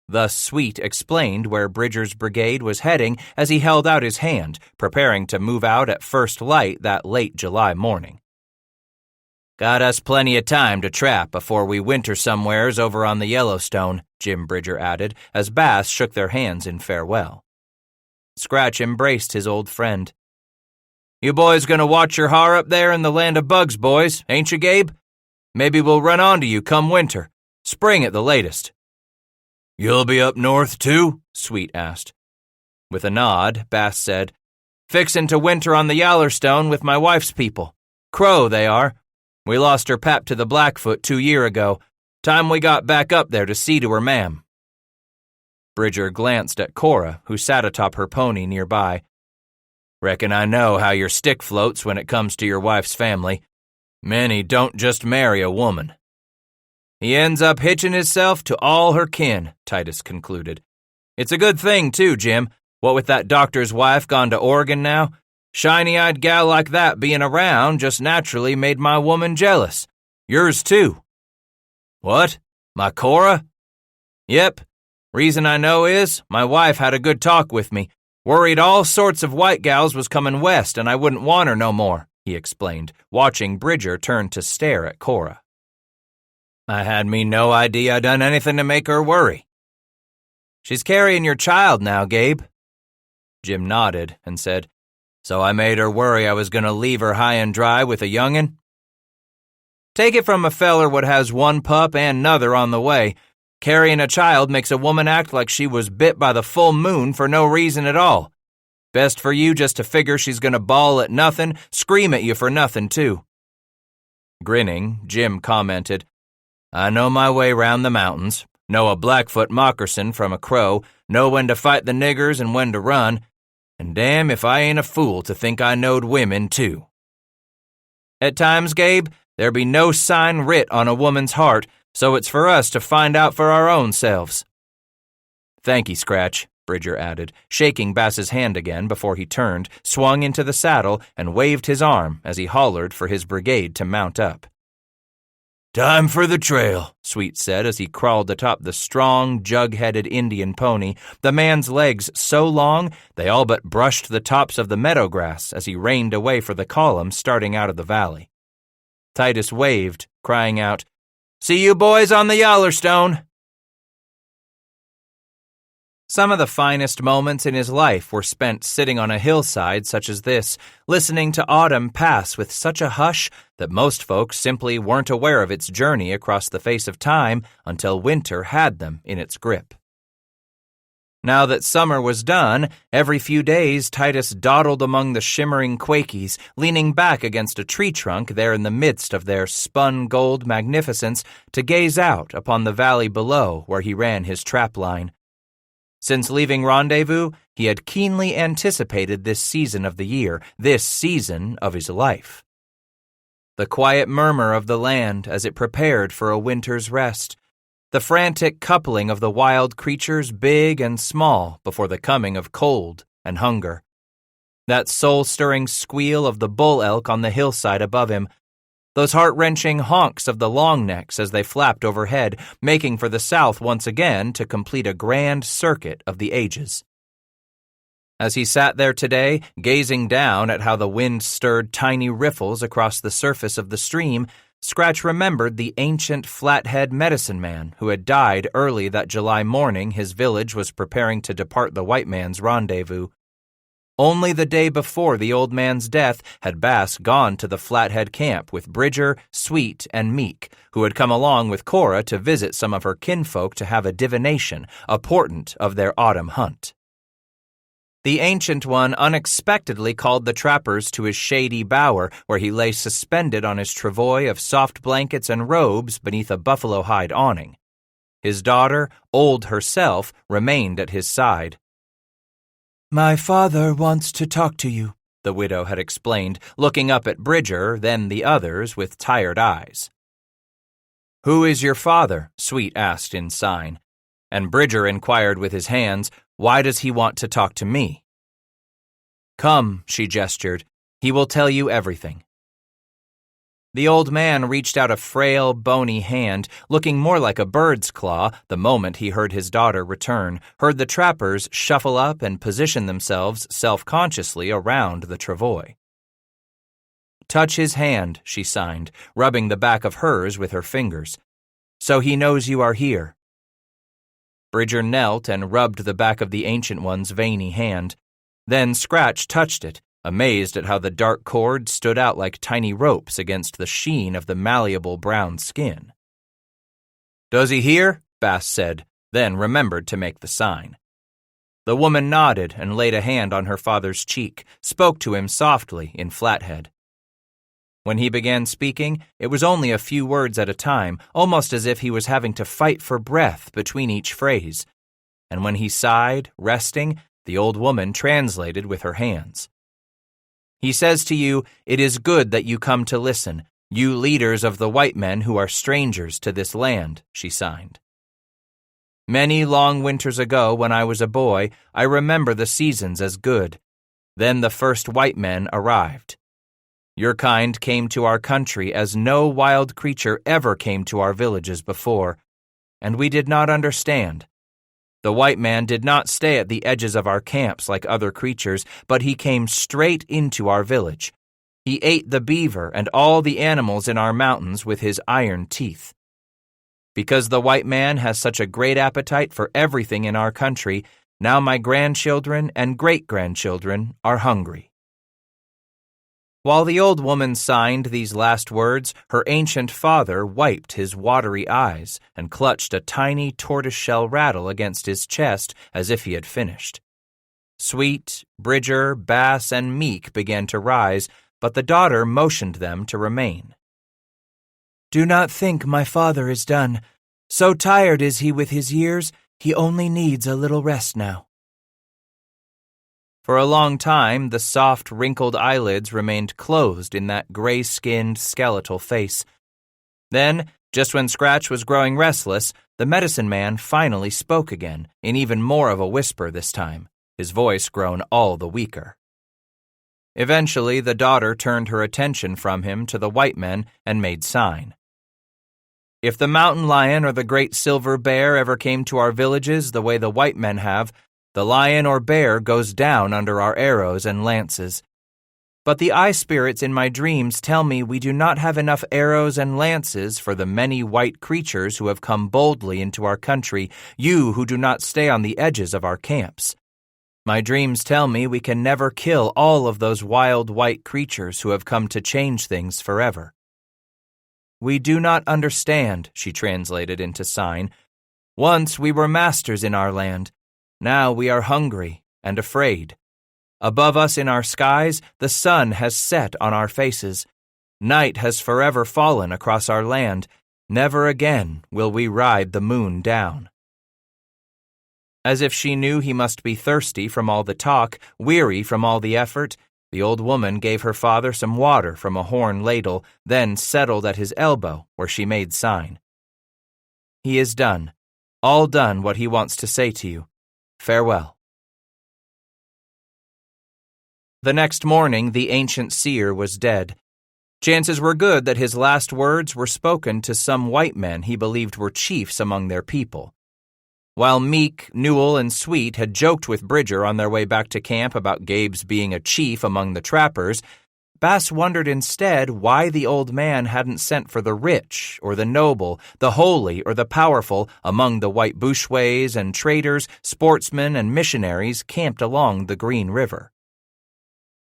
Thus Sweet explained where Bridger's brigade was heading as he held out his hand, preparing to move out at first light that late July morning. Got us plenty of time to trap before we winter somewheres over on the Yellowstone, Jim Bridger added, as Bass shook their hands in farewell. Scratch embraced his old friend. You boys gonna watch your har up there in the land of bugs, boys, ain't you, Gabe? Maybe we'll run onto you come winter. Spring at the latest. You'll be up north, too? Sweet asked. With a nod, Bass said, Fixin' to winter on the Yellowstone with my wife's people. Crow, they are. We lost her pap to the Blackfoot 2 years ago. Time we got back up there to see to her ma'am. Bridger glanced at Cora, who sat atop her pony nearby. Reckon I know how your stick floats when it comes to your wife's family. Many don't just marry a woman. He ends up hitching himself to all her kin, Titus concluded. It's a good thing, too, Jim. What with that doctor's wife gone to Oregon now? Shiny-eyed gal like that being around just naturally made my woman jealous. Yours, too. What? My Cora? Yep. Reason I know is, my wife had a good talk with me. Worried all sorts of white gals was coming west and I wouldn't want her no more, he explained, watching Bridger turn to stare at Cora. I had me no idea I done anything to make her worry. She's carrying your child now, Gabe. Jim nodded and said, So I made her worry I was going to leave her high and dry with a young'un? Take it from a feller what has one pup and 'nother on the way. Carrying a child makes a woman act like she was bit by the full moon for no reason at all. Best for you just to figure she's going to bawl at nothing, scream at you for nothing, too. Grinning, Jim commented, I know my way round the mountains, know a Blackfoot moccasin from a crow, know when to fight the niggers and when to run, and damn if I ain't a fool to think I knowed women, too. At times, Gabe, there be no sign writ on a woman's heart, so it's for us to find out for our own selves. Thanky, Scratch, Bridger added, shaking Bass's hand again before he turned, swung into the saddle, and waved his arm as he hollered for his brigade to mount up. Time for the trail, Sweet said as he crawled atop the strong, jug-headed Indian pony, the man's legs so long they all but brushed the tops of the meadow grass as he reined away for the column starting out of the valley. Titus waved, crying out, See you boys on the Yellowstone! Some of the finest moments in his life were spent sitting on a hillside such as this, listening to autumn pass with such a hush that most folks simply weren't aware of its journey across the face of time until winter had them in its grip. Now that summer was done, every few days Titus dawdled among the shimmering Quakies, leaning back against a tree trunk there in the midst of their spun gold magnificence to gaze out upon the valley below where he ran his trap line. Since leaving Rendezvous, he had keenly anticipated this season of the year, this season of his life. The quiet murmur of the land as it prepared for a winter's rest, the frantic coupling of the wild creatures big and small before the coming of cold and hunger, That soul-stirring squeal of the bull elk on the hillside above him, those heart-wrenching honks of the longnecks as they flapped overhead, making for the south once again to complete a grand circuit of the ages. As he sat there today, gazing down at how the wind stirred tiny riffles across the surface of the stream, Scratch remembered the ancient flathead medicine man who had died early that July morning his village was preparing to depart the white man's rendezvous. Only the day before the old man's death had Bass gone to the Flathead camp with Bridger, Sweet, and Meek, who had come along with Cora to visit some of her kinfolk to have a divination, a portent of their autumn hunt. The Ancient One unexpectedly called the trappers to his shady bower where he lay suspended on his travois of soft blankets and robes beneath a buffalo hide awning. His daughter, old herself, remained at his side. "My father wants to talk to you," the widow had explained, looking up at Bridger, then the others, with tired eyes. "Who is your father?" Sweet asked in sign, and Bridger inquired with his hands, "Why does he want to talk to me?" "Come," she gestured, "he will tell you everything." The old man reached out a frail, bony hand, looking more like a bird's claw the moment he heard his daughter return, heard the trappers shuffle up and position themselves self-consciously around the travois. "Touch his hand," she signed, rubbing the back of hers with her fingers, "so he knows you are here." Bridger knelt and rubbed the back of the Ancient One's veiny hand. Then Scratch touched it, amazed at how the dark cord stood out like tiny ropes against the sheen of the malleable brown skin. "Does he hear?" Bass said, then remembered to make the sign. The woman nodded and laid a hand on her father's cheek, spoke to him softly in Flathead. When he began speaking, it was only a few words at a time, almost as if he was having to fight for breath between each phrase. And when he sighed, resting, the old woman translated with her hands. "He says to you, 'It is good that you come to listen, you leaders of the white men who are strangers to this land,'" she signed. "Many long winters ago, when I was a boy, I remember the seasons as good. Then the first white men arrived. Your kind came to our country as no wild creature ever came to our villages before, and we did not understand. The white man did not stay at the edges of our camps like other creatures, but he came straight into our village. He ate the beaver and all the animals in our mountains with his iron teeth. Because the white man has such a great appetite for everything in our country, now my grandchildren and great-grandchildren are hungry." While the old woman signed these last words, her ancient father wiped his watery eyes and clutched a tiny tortoiseshell rattle against his chest as if he had finished. Sweet, Bridger, Bass, and Meek began to rise, but the daughter motioned them to remain. "Do not think my father is done. So tired is he with his years, he only needs a little rest now." For a long time, the soft, wrinkled eyelids remained closed in that gray-skinned, skeletal face. Then, just when Scratch was growing restless, the medicine man finally spoke again, in even more of a whisper this time, his voice grown all the weaker. Eventually, the daughter turned her attention from him to the white men and made sign. "If the mountain lion or the great silver bear ever came to our villages the way the white men have, the lion or bear goes down under our arrows and lances. But the eye spirits in my dreams tell me we do not have enough arrows and lances for the many white creatures who have come boldly into our country, you who do not stay on the edges of our camps. My dreams tell me we can never kill all of those wild white creatures who have come to change things forever." "We do not understand," she translated into sign. "Once we were masters in our land. Now we are hungry and afraid. Above us in our skies, the sun has set on our faces. Night has forever fallen across our land. Never again will we ride the moon down." As if she knew he must be thirsty from all the talk, weary from all the effort, the old woman gave her father some water from a horn ladle, then settled at his elbow where she made sign. "He is done. All done what he wants to say to you. Farewell." The next morning, the ancient seer was dead. Chances were good that his last words were spoken to some white men he believed were chiefs among their people. While Meek, Newell, and Sweet had joked with Bridger on their way back to camp about Gabe's being a chief among the trappers, Bass wondered instead why the old man hadn't sent for the rich or the noble, the holy or the powerful among the white bushways and traders, sportsmen, and missionaries camped along the Green River.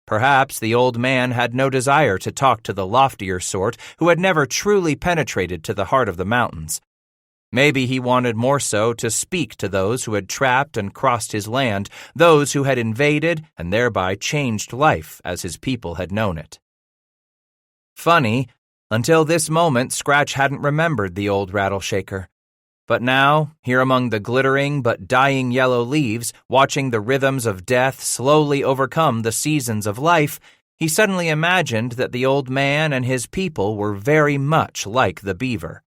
Perhaps the old man had no desire to talk to the loftier sort who had never truly penetrated to the heart of the mountains. Maybe he wanted more so to speak to those who had trapped and crossed his land, those who had invaded and thereby changed life as his people had known it. Funny, until this moment Scratch hadn't remembered the old rattleshaker. But now, here among the glittering but dying yellow leaves, watching the rhythms of death slowly overcome the seasons of life, he suddenly imagined that the old man and his people were very much like the beaver.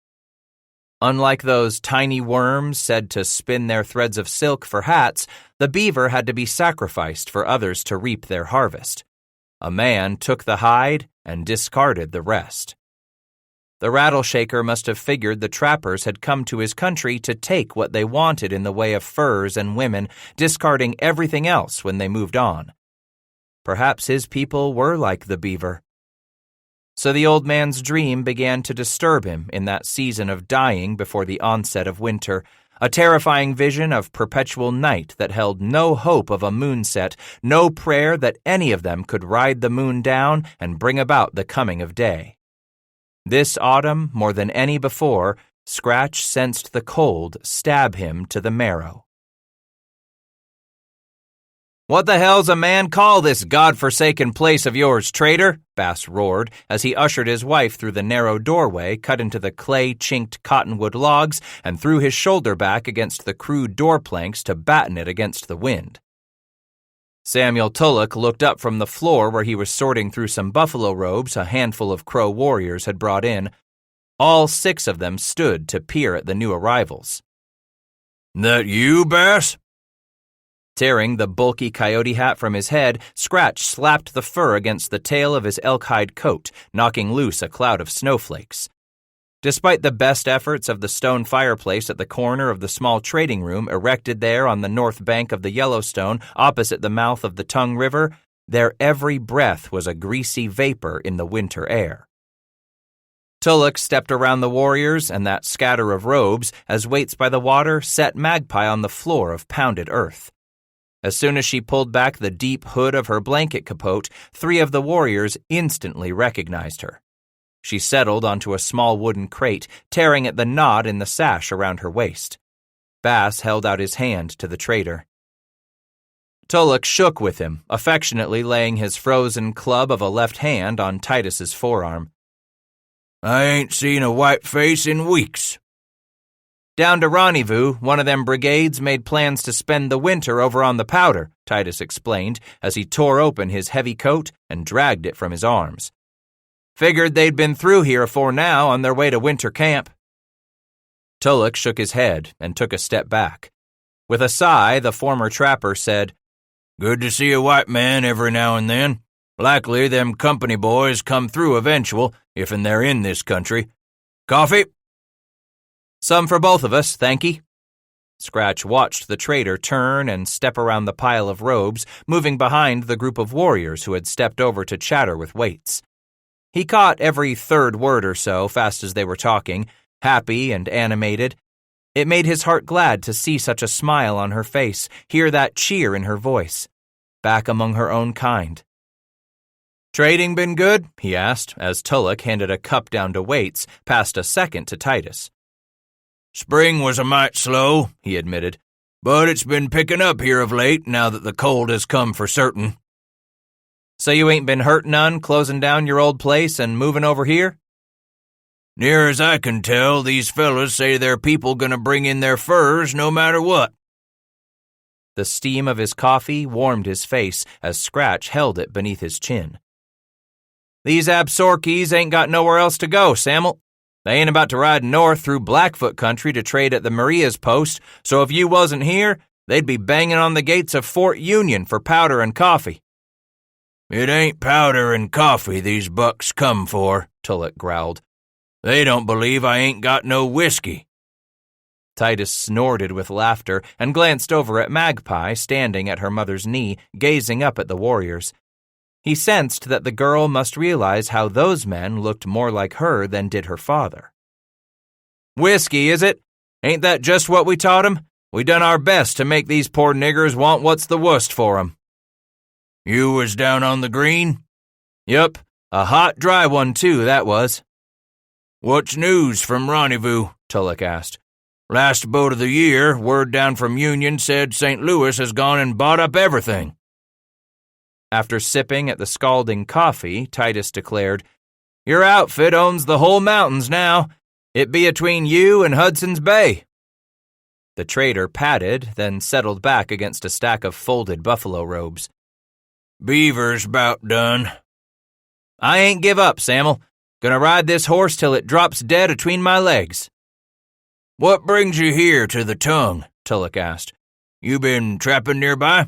Unlike those tiny worms said to spin their threads of silk for hats, the beaver had to be sacrificed for others to reap their harvest. A man took the hide and discarded the rest. The rattleshaker must have figured the trappers had come to his country to take what they wanted in the way of furs and women, discarding everything else when they moved on. Perhaps his people were like the beaver. So the old man's dream began to disturb him in that season of dying before the onset of winter, a terrifying vision of perpetual night that held no hope of a moonset, no prayer that any of them could ride the moon down and bring about the coming of day. This autumn, more than any before, Scratch sensed the cold stab him to the marrow. "What the hell's a man call this God-forsaken place of yours, traitor?" Bass roared as he ushered his wife through the narrow doorway cut into the clay-chinked cottonwood logs and threw his shoulder back against the crude door planks to batten it against the wind. Samuel Tulloch looked up from the floor where he was sorting through some buffalo robes a handful of Crow warriors had brought in. All 6 of them stood to peer at the new arrivals. "That you, Bass?" Tearing the bulky coyote hat from his head, Scratch slapped the fur against the tail of his elk-hide coat, knocking loose a cloud of snowflakes. Despite the best efforts of the stone fireplace at the corner of the small trading room erected there on the north bank of the Yellowstone opposite the mouth of the Tongue River, their every breath was a greasy vapor in the winter air. Tulloch stepped around the warriors and that scatter of robes as Waits by the Water set Magpie on the floor of pounded earth. As soon as she pulled back the deep hood of her blanket capote, 3 of the warriors instantly recognized her. She settled onto a small wooden crate, tearing at the knot in the sash around her waist. Bass held out his hand to the trader. Tulloch shook with him, affectionately laying his frozen club of a left hand on Titus's forearm. "I ain't seen a white face in weeks." "Down to Rendezvous, one of them brigades made plans to spend the winter over on the Powder," Titus explained as he tore open his heavy coat and dragged it from his arms. "Figured they'd been through here afore now on their way to winter camp." Tulloch shook his head and took a step back. With a sigh, the former trapper said, "Good to see a white man every now and then. Likely them company boys come through eventual, if they're in this country. Coffee?" "Some for both of us, thanky." Scratch watched the trader turn and step around the pile of robes, moving behind the group of warriors who had stepped over to chatter with Waits. He caught every third word or so fast as they were talking, happy and animated. It made his heart glad to see such a smile on her face, hear that cheer in her voice. Back among her own kind. "Trading been good?" he asked, as Tulloch handed a cup down to Waits, passed a second to Titus. "Spring was a mite slow," he admitted, "but it's been picking up here of late now that the cold has come for certain." "So you ain't been hurt none closing down your old place and moving over here?" "Near as I can tell, these fellas say their people gonna bring in their furs no matter what." The steam of his coffee warmed his face as Scratch held it beneath his chin. "These Absorkees ain't got nowhere else to go, Samuel. They ain't about to ride north through Blackfoot country to trade at the Maria's post, so if you wasn't here, they'd be banging on the gates of Fort Union for powder and coffee." It ain't powder and coffee these bucks come for, Tulloch growled. They don't believe I ain't got no whiskey. Titus snorted with laughter and glanced over at Magpie standing at her mother's knee, gazing up at the warriors. He sensed that the girl must realize how those men looked more like her than did her father. Whiskey, is it? Ain't that just what we taught 'em? We done our best to make these poor niggers want what's the worst for 'em. You was down on the green? Yup, a hot, dry one too, that was. What's news from Rendezvous? Tulloch asked. Last boat of the year, word down from Union said St. Louis has gone and bought up everything. After sipping at the scalding coffee, Titus declared, Your outfit owns the whole mountains now. It be atween you and Hudson's Bay. The trader patted, then settled back against a stack of folded buffalo robes. Beaver's 'bout done. I ain't give up, Samuel. Gonna ride this horse till it drops dead atween my legs. What brings you here to the Tongue? Tulloch asked. You been trapping nearby?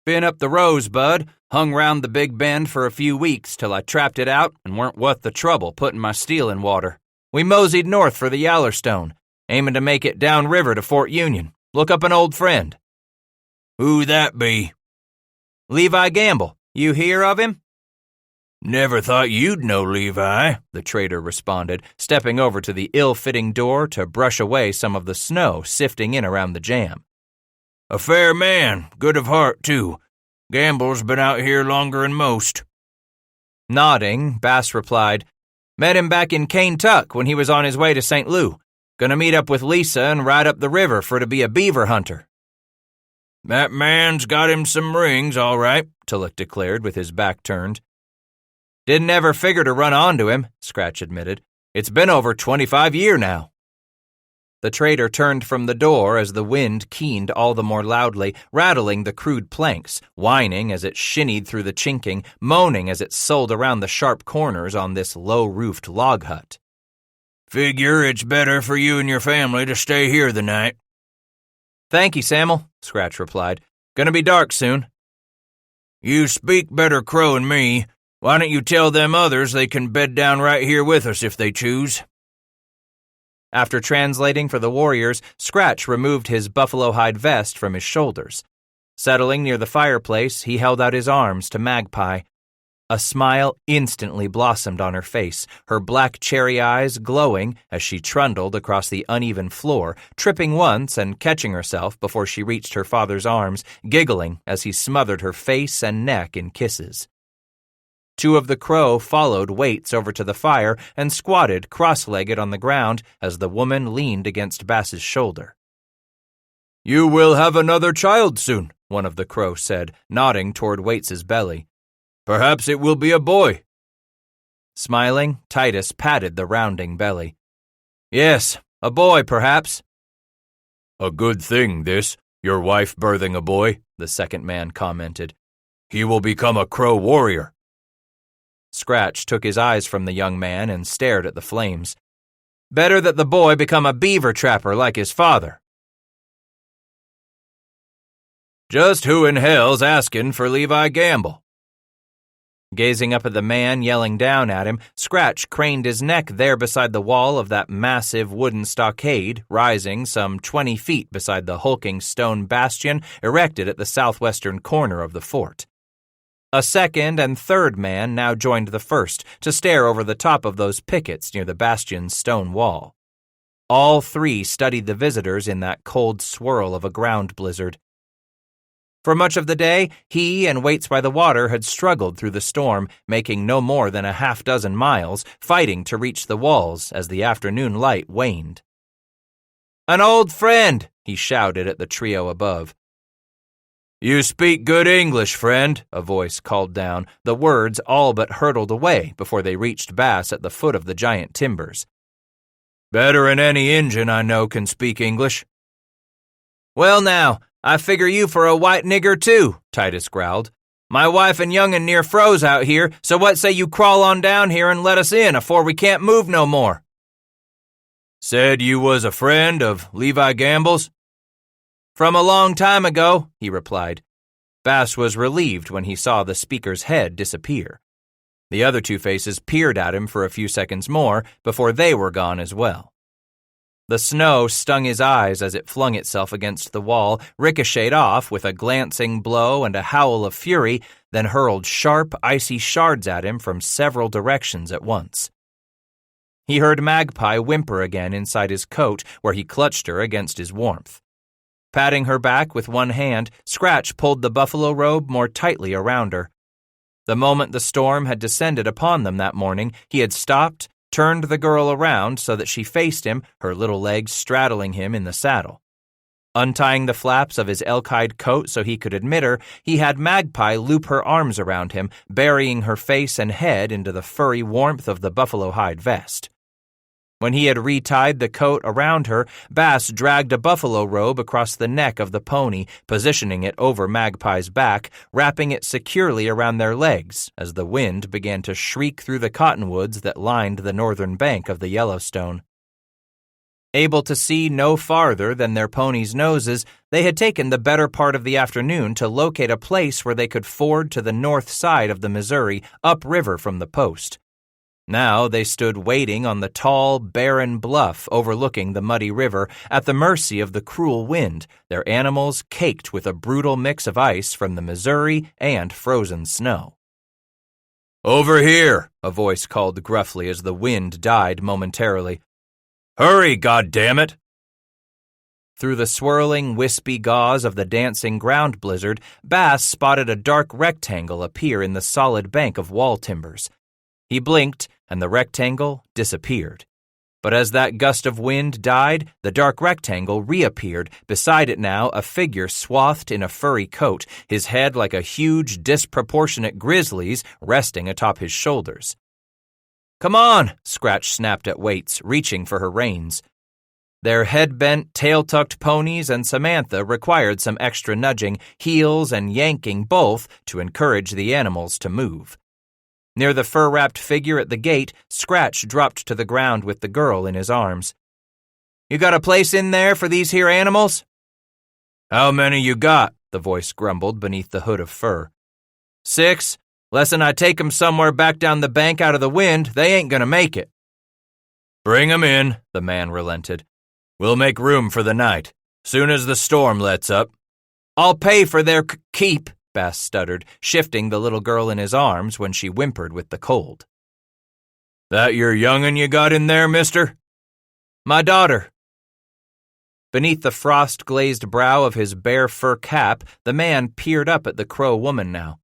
Been up the Rosebud, hung round the Big Bend for a few weeks till I trapped it out and weren't worth the trouble putting my steel in water. We moseyed north for the Yallerstone, aiming to make it down river to Fort Union. Look up an old friend. Who that be? Levi Gamble. You hear of him? Never thought you'd know Levi, the trader responded, stepping over to the ill-fitting door to brush away some of the snow sifting in around the jam. A fair man, good of heart, too. Gamble's been out here longer'n most. Nodding, Bass replied, Met him back in Kaintuck when he was on his way to St. Lou. Gonna meet up with Lisa and ride up the river for to be a beaver hunter. That man's got him some rings, all right, Tulloch declared with his back turned. Didn't ever figure to run onto him, Scratch admitted. It's been over 25 years now. The trader turned from the door as the wind keened all the more loudly, rattling the crude planks, whining as it shinnied through the chinking, moaning as it sold around the sharp corners on this low-roofed log hut. Figure it's better for you and your family to stay here the night. Thank you, Samuel, Scratch replied. Gonna be dark soon. You speak better Crow than me. Why don't you tell them others they can bed down right here with us if they choose? After translating for the warriors, Scratch removed his buffalo hide vest from his shoulders. Settling near the fireplace, he held out his arms to Magpie. A smile instantly blossomed on her face, her black cherry eyes glowing as she trundled across the uneven floor, tripping once and catching herself before she reached her father's arms, giggling as he smothered her face and neck in kisses. Two of the Crow followed Waits over to the fire and squatted cross-legged on the ground as the woman leaned against Bass's shoulder. You will have another child soon, one of the Crow said, nodding toward Waits's belly. Perhaps it will be a boy. Smiling, Titus patted the rounding belly. Yes, a boy, perhaps. A good thing, this, your wife birthing a boy, the second man commented. He will become a Crow warrior. Scratch took his eyes from the young man and stared at the flames. Better that the boy become a beaver trapper like his father. Just who in hell's asking for Levi Gamble? Gazing up at the man yelling down at him, Scratch craned his neck there beside the wall of that massive wooden stockade, rising some 20 feet beside the hulking stone bastion erected at the southwestern corner of the fort. A second and third man now joined the first to stare over the top of those pickets near the bastion's stone wall. All three studied the visitors in that cold swirl of a ground blizzard. For much of the day, he and Waits by the water had struggled through the storm, making no more than a half-dozen miles, fighting to reach the walls as the afternoon light waned. An old friend, he shouted at the trio above. You speak good English, friend, a voice called down, the words all but hurtled away before they reached Bass at the foot of the giant timbers. Better'n any Injun I know can speak English. Well now, I figure you for a white nigger too, Titus growled. My wife and young'un near froze out here, so what say you crawl on down here and let us in afore we can't move no more? Said you was a friend of Levi Gamble's? From a long time ago, he replied. Bass was relieved when he saw the speaker's head disappear. The other two faces peered at him for a few seconds more before they were gone as well. The snow stung his eyes as it flung itself against the wall, ricocheted off with a glancing blow and a howl of fury, then hurled sharp, icy shards at him from several directions at once. He heard Magpie whimper again inside his coat, where he clutched her against his warmth. Patting her back with one hand, Scratch pulled the buffalo robe more tightly around her. The moment the storm had descended upon them that morning, he had stopped, turned the girl around so that she faced him, her little legs straddling him in the saddle. Untying the flaps of his elk-hide coat so he could admit her, he had Magpie loop her arms around him, burying her face and head into the furry warmth of the buffalo hide vest. When he had retied the coat around her, Bass dragged a buffalo robe across the neck of the pony, positioning it over Magpie's back, wrapping it securely around their legs as the wind began to shriek through the cottonwoods that lined the northern bank of the Yellowstone. Able to see no farther than their ponies' noses, they had taken the better part of the afternoon to locate a place where they could ford to the north side of the Missouri, upriver from the post. Now they stood waiting on the tall, barren bluff overlooking the muddy river, at the mercy of the cruel wind, their animals caked with a brutal mix of ice from the Missouri and frozen snow. "Over here," a voice called gruffly as the wind died momentarily. "Hurry, goddammit!" Through the swirling, wispy gauze of the dancing ground blizzard, Bass spotted a dark rectangle appear in the solid bank of wall timbers. He blinked, and the rectangle disappeared. But as that gust of wind died, the dark rectangle reappeared, beside it now a figure swathed in a furry coat, his head like a huge, disproportionate grizzly's resting atop his shoulders. "Come on," Scratch snapped at Waits, reaching for her reins. Their head-bent, tail-tucked ponies and Samantha required some extra nudging, heels and yanking both to encourage the animals to move. Near the fur-wrapped figure at the gate, Scratch dropped to the ground with the girl in his arms. "You got a place in there for these here animals?" "How many you got?" the voice grumbled beneath the hood of fur. 6, less'n I take 'em somewhere back down the bank out of the wind, they ain't gonna make it." "Bring 'em in," the man relented. "We'll make room for the night, soon as the storm lets up." "I'll pay for their keep," Bass stuttered, shifting the little girl in his arms when she whimpered with the cold. "That your young'un you got in there, mister?" "My daughter." Beneath the frost-glazed brow of his bear fur cap, the man peered up at the Crow woman now.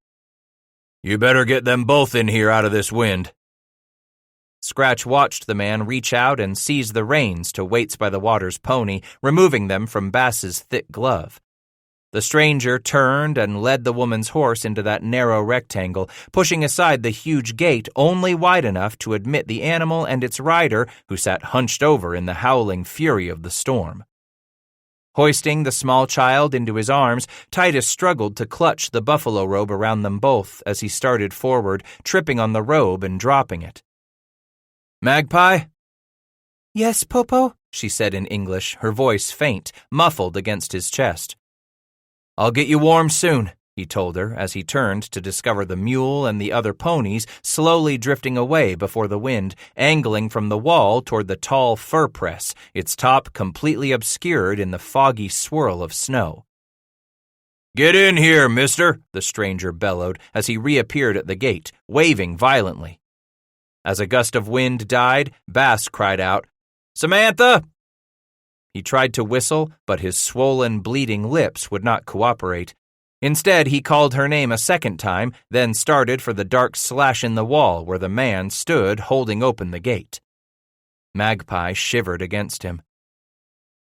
"You better get them both in here out of this wind." Scratch watched the man reach out and seize the reins to Waits by the Water's pony, removing them from Bass's thick glove. The stranger turned and led the woman's horse into that narrow rectangle, pushing aside the huge gate only wide enough to admit the animal and its rider, who sat hunched over in the howling fury of the storm. Hoisting the small child into his arms, Titus struggled to clutch the buffalo robe around them both as he started forward, tripping on the robe and dropping it. "Magpie?" "Yes, Popo?" she said in English, her voice faint, muffled against his chest. "I'll get you warm soon," he told her as he turned to discover the mule and the other ponies slowly drifting away before the wind, angling from the wall toward the tall fir press, its top completely obscured in the foggy swirl of snow. "Get in here, mister," the stranger bellowed as he reappeared at the gate, waving violently. As a gust of wind died, Bass cried out, "Samantha!" He tried to whistle, but his swollen, bleeding lips would not cooperate. Instead, he called her name a second time, then started for the dark slash in the wall where the man stood holding open the gate. Magpie shivered against him.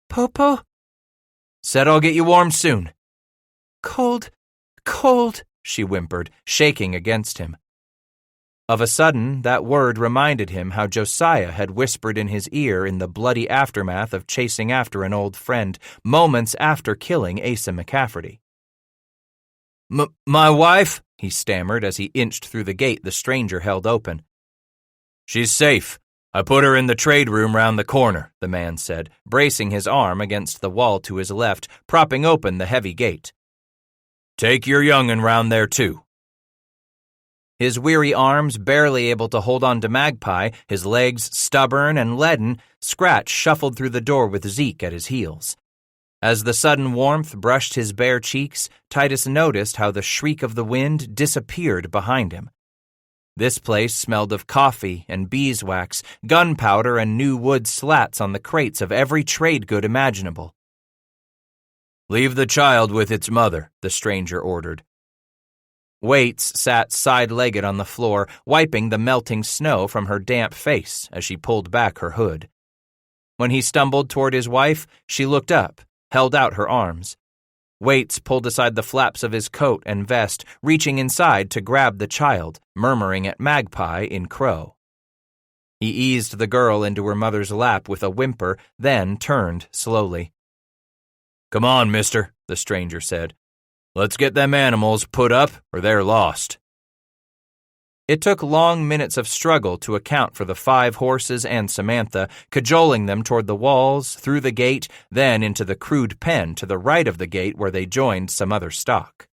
"Popo?" "Said I'll get you warm soon." "Cold, cold," she whimpered, shaking against him. Of a sudden, that word reminded him how Josiah had whispered in his ear in the bloody aftermath of chasing after an old friend, moments after killing Asa McCafferty. My wife?" he stammered as he inched through the gate the stranger held open. "She's safe. I put her in the trade room round the corner," the man said, bracing his arm against the wall to his left, propping open the heavy gate. Take your young'un round there, too. His weary arms barely able to hold on to Magpie, his legs stubborn and leaden, Scratch shuffled through the door with Zeke at his heels. As the sudden warmth brushed his bare cheeks, Titus noticed how the shriek of the wind disappeared behind him. This place smelled of coffee and beeswax, gunpowder, and new wood slats on the crates of every trade good imaginable. Leave the child with its mother, the stranger ordered. Waits sat side-legged on the floor, wiping the melting snow from her damp face as she pulled back her hood. When he stumbled toward his wife, she looked up, held out her arms. Waits pulled aside the flaps of his coat and vest, reaching inside to grab the child, murmuring at Magpie in Crow. He eased the girl into her mother's lap with a whimper, then turned slowly. Come on, mister, the stranger said. Let's get them animals put up or they're lost. It took long minutes of struggle to account for the 5 horses and Samantha, cajoling them toward the walls, through the gate, then into the crude pen to the right of the gate where they joined some other stock.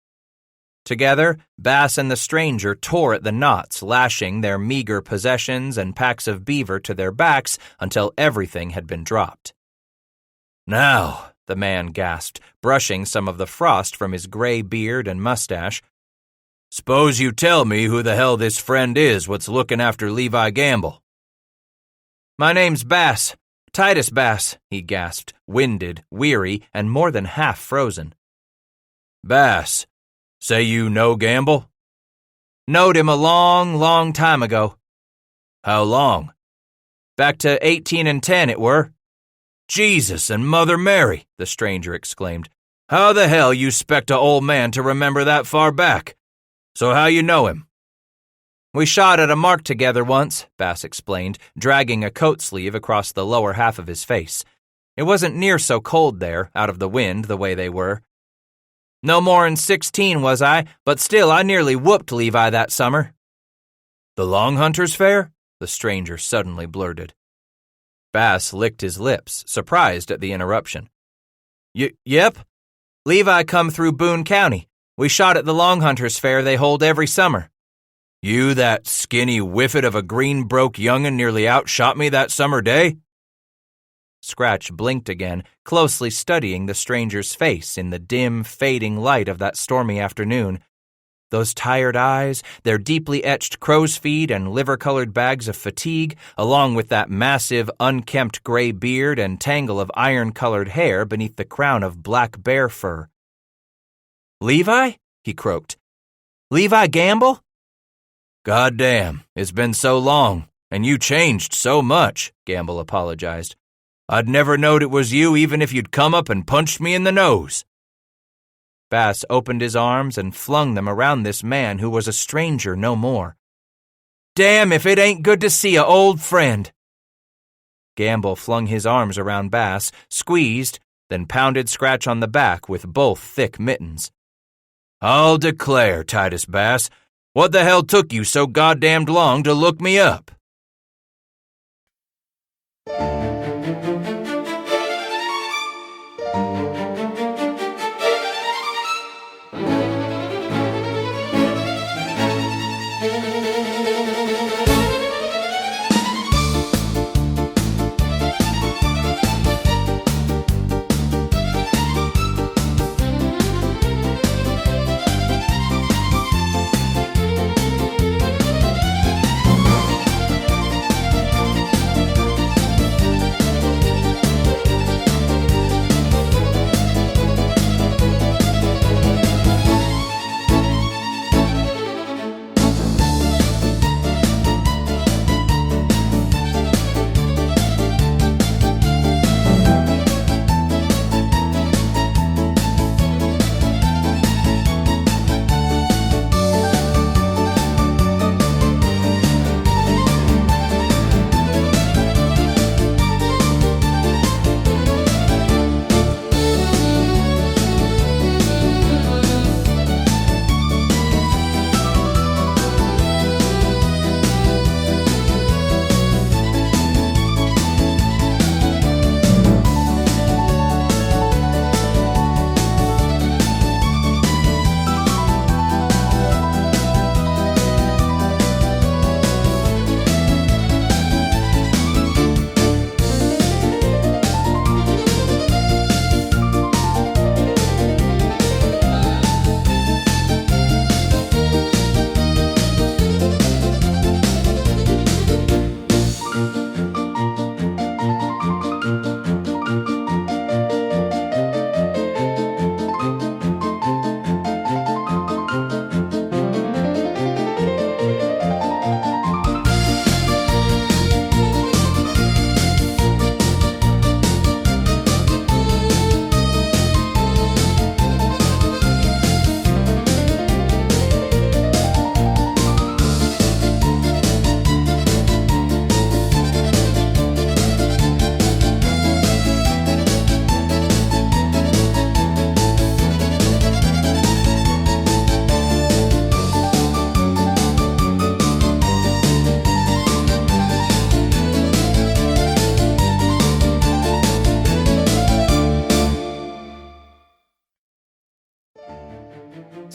Together, Bass and the stranger tore at the knots, lashing their meager possessions and packs of beaver to their backs until everything had been dropped. Now, the man gasped, brushing some of the frost from his gray beard and mustache. Suppose you tell me who the hell this friend is what's looking after Levi Gamble. My name's Bass, Titus Bass, he gasped, winded, weary, and more than half frozen. Bass, say you know Gamble? Knowed him a long, long time ago. How long? Back to 1810 it were. Jesus and Mother Mary, the stranger exclaimed. How the hell you 'spect a old man to remember that far back? So how you know him? We shot at a mark together once, Bass explained, dragging a coat sleeve across the lower half of his face. It wasn't near so cold there, out of the wind, the way they were. No more'n 16 was I, but still I nearly whooped Levi that summer. The Long Hunters Fair? The stranger suddenly blurted. Bass licked his lips, surprised at the interruption. Yep. Levi come through Boone County. We shot at the Long Hunters Fair they hold every summer. You that skinny whiffet of a green-broke young'un nearly outshot me that summer day? Scratch blinked again, closely studying the stranger's face in the dim, fading light of that stormy afternoon. Those tired eyes, their deeply etched crow's feet and liver-colored bags of fatigue, along with that massive, unkempt gray beard and tangle of iron-colored hair beneath the crown of black bear fur. Levi? He croaked. Levi Gamble? Goddamn, it's been so long, and you changed so much, Gamble apologized. I'd never knowed it was you even if you'd come up and punched me in the nose. Bass opened his arms and flung them around this man who was a stranger no more. Damn if it ain't good to see a old friend. Gamble flung his arms around Bass, squeezed, then pounded Scratch on the back with both thick mittens. I'll declare, Titus Bass, what the hell took you so goddamned long to look me up?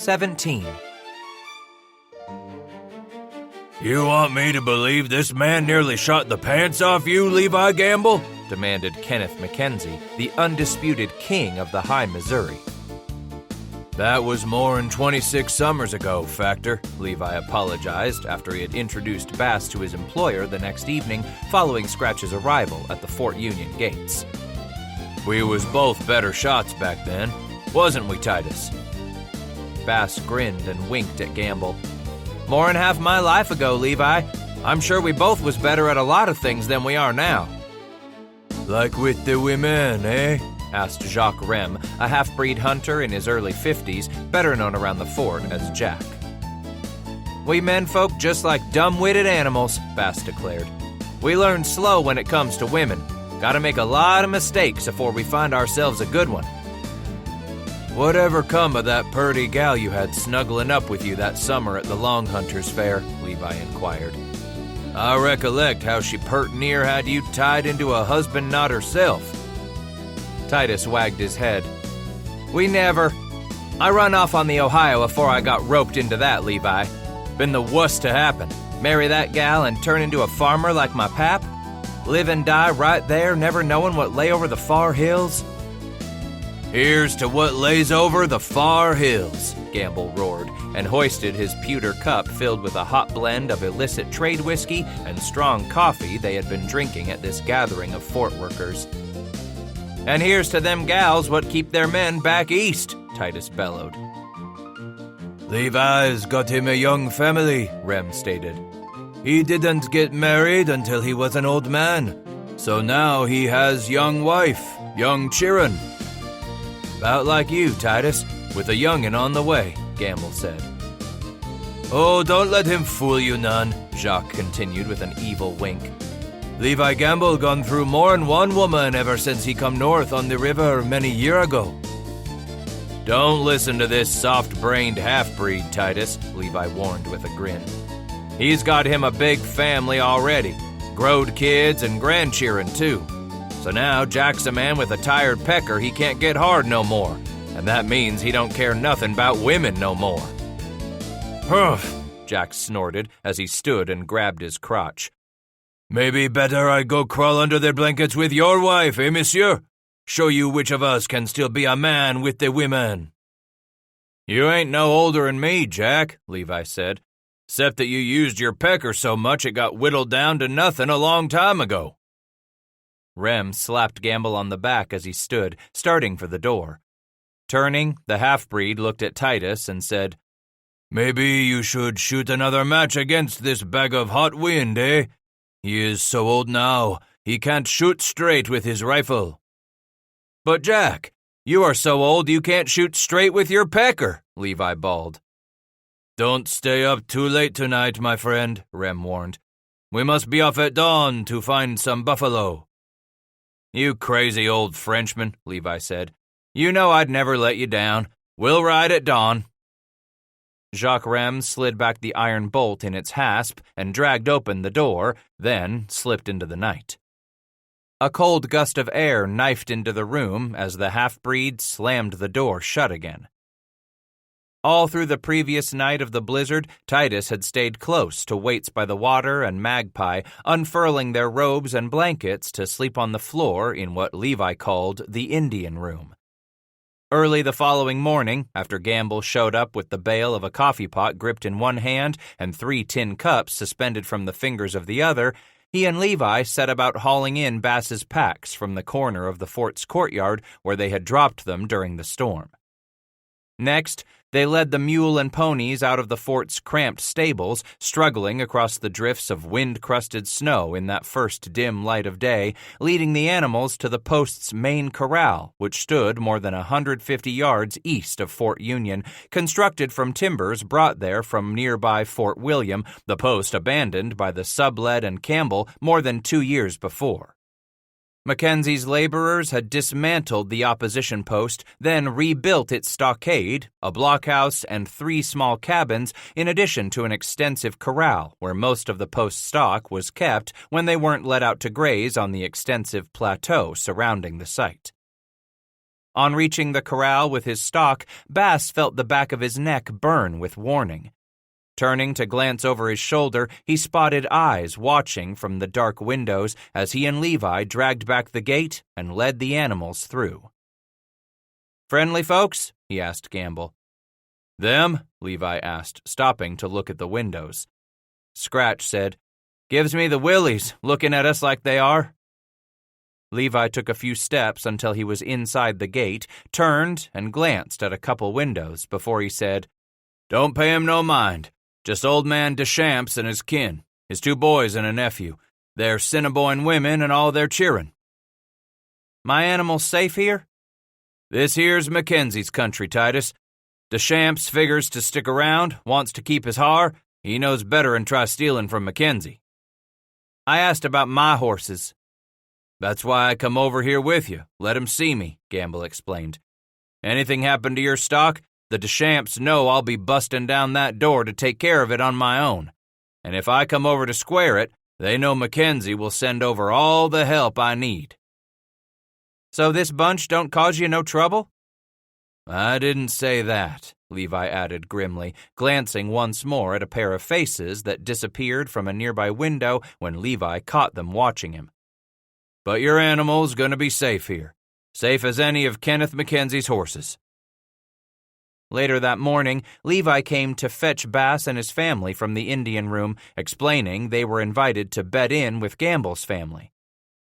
17. You want me to believe this man nearly shot the pants off you, Levi Gamble? Demanded Kenneth Mackenzie, the undisputed king of the High Missouri. That was more'n 26 summers ago, Factor. Levi apologized after he had introduced Bass to his employer the next evening following Scratch's arrival at the Fort Union gates. We was both better shots back then, wasn't we, Titus? Bass grinned and winked at Gamble. More'n half my life ago, Levi. I'm sure we both was better at a lot of things than we are now. Like with the women, eh? Asked Jacques Rem, a half-breed hunter in his early 50s, better known around the fort as Jack. We menfolk just like dumb-witted animals, Bass declared. We learn slow when it comes to women. Gotta make a lot of mistakes before we find ourselves a good one. Whatever come of that purty gal you had snuggling up with you that summer at the Long Hunters Fair? Levi inquired. I recollect how she pert near had you tied into a husband knot herself. Titus wagged his head. We never. I run off on the Ohio afore I got roped into that, Levi. Been the wuss to happen. Marry that gal and turn into a farmer like my pap? Live and die right there, never knowing what lay over the far hills? Here's to what lays over the far hills, Gamble roared, and hoisted his pewter cup filled with a hot blend of illicit trade whiskey and strong coffee they had been drinking at this gathering of fort workers. And here's to them gals what keep their men back east, Titus bellowed. Levi's got him a young family, Rem stated. He didn't get married until he was an old man, so now he has young wife, young children. About like you, Titus, with a young'un on the way, Gamble said. Oh, don't let him fool you none, Jacques continued with an evil wink. Levi Gamble gone through more'n one woman ever since he come north on the river many year ago. Don't listen to this soft-brained half-breed, Titus, Levi warned with a grin. He's got him a big family already, growed kids and grandchildren too. So now Jack's a man with a tired pecker he can't get hard no more, and that means he don't care nothing about women no more. Humph, Jack snorted as he stood and grabbed his crotch. Maybe better I go crawl under their blankets with your wife, eh, monsieur? Show you which of us can still be a man with the women. You ain't no older'n me, Jack, Levi said, except that you used your pecker so much it got whittled down to nothing a long time ago. Rem slapped Gamble on the back as he stood, starting for the door. Turning, the half-breed looked at Titus and said, Maybe you should shoot another match against this bag of hot wind, eh? He is so old now, he can't shoot straight with his rifle. But Jack, you are so old you can't shoot straight with your pecker, Levi bawled. Don't stay up too late tonight, my friend, Rem warned. We must be off at dawn to find some buffalo. You crazy old Frenchman, Levi said. You know I'd never let you down. We'll ride at dawn. Jacques Rem slid back the iron bolt in its hasp and dragged open the door, then slipped into the night. A cold gust of air knifed into the room as the half-breed slammed the door shut again. All through the previous night of the blizzard, Titus had stayed close to Waits by the Water and Magpie, unfurling their robes and blankets to sleep on the floor in what Levi called the Indian room. Early the following morning, after Gamble showed up with the bail of a coffee pot gripped in one hand and 3 tin cups suspended from the fingers of the other, he and Levi set about hauling in Bass's packs from the corner of the fort's courtyard where they had dropped them during the storm. Next, they led the mule and ponies out of the fort's cramped stables, struggling across the drifts of wind-crusted snow in that first dim light of day, leading the animals to the post's main corral, which stood more than 150 yards east of Fort Union, constructed from timbers brought there from nearby Fort William, the post abandoned by the Sublette and Campbell more than 2 years before. Mackenzie's laborers had dismantled the opposition post, then rebuilt its stockade, a blockhouse, and 3 small cabins, in addition to an extensive corral where most of the post's stock was kept when they weren't let out to graze on the extensive plateau surrounding the site. On reaching the corral with his stock, Bass felt the back of his neck burn with warning. Turning to glance over his shoulder, he spotted eyes watching from the dark windows as he and Levi dragged back the gate and led the animals through. "Friendly folks?" he asked Gamble. "Them?" Levi asked, stopping to look at the windows. Scratch said, "Gives me the willies, looking at us like they are." Levi took a few steps until he was inside the gate, turned and glanced at a couple windows before he said, "Don't pay him no mind. Just old man Deschamps and his kin, his 2 boys and a nephew. They're Cinnaboyne women and all their cheerin'." "My animals safe here?" "This here's Mackenzie's country, Titus. Deschamps figures to stick around, wants to keep his har. He knows better'n try stealin' from Mackenzie." "I asked about my horses." "That's why I come over here with you. Let 'em see me," Gamble explained. "Anything happen to your stock, the Deschamps know I'll be bustin' down that door to take care of it on my own. And if I come over to square it, they know Mackenzie will send over all the help I need." "So this bunch don't cause you no trouble?" "I didn't say that," Levi added grimly, glancing once more at a pair of faces that disappeared from a nearby window when Levi caught them watching him. "But your animal's gonna be safe here. Safe as any of Kenneth Mackenzie's horses." Later that morning, Levi came to fetch Bass and his family from the Indian room, explaining they were invited to bed in with Gamble's family.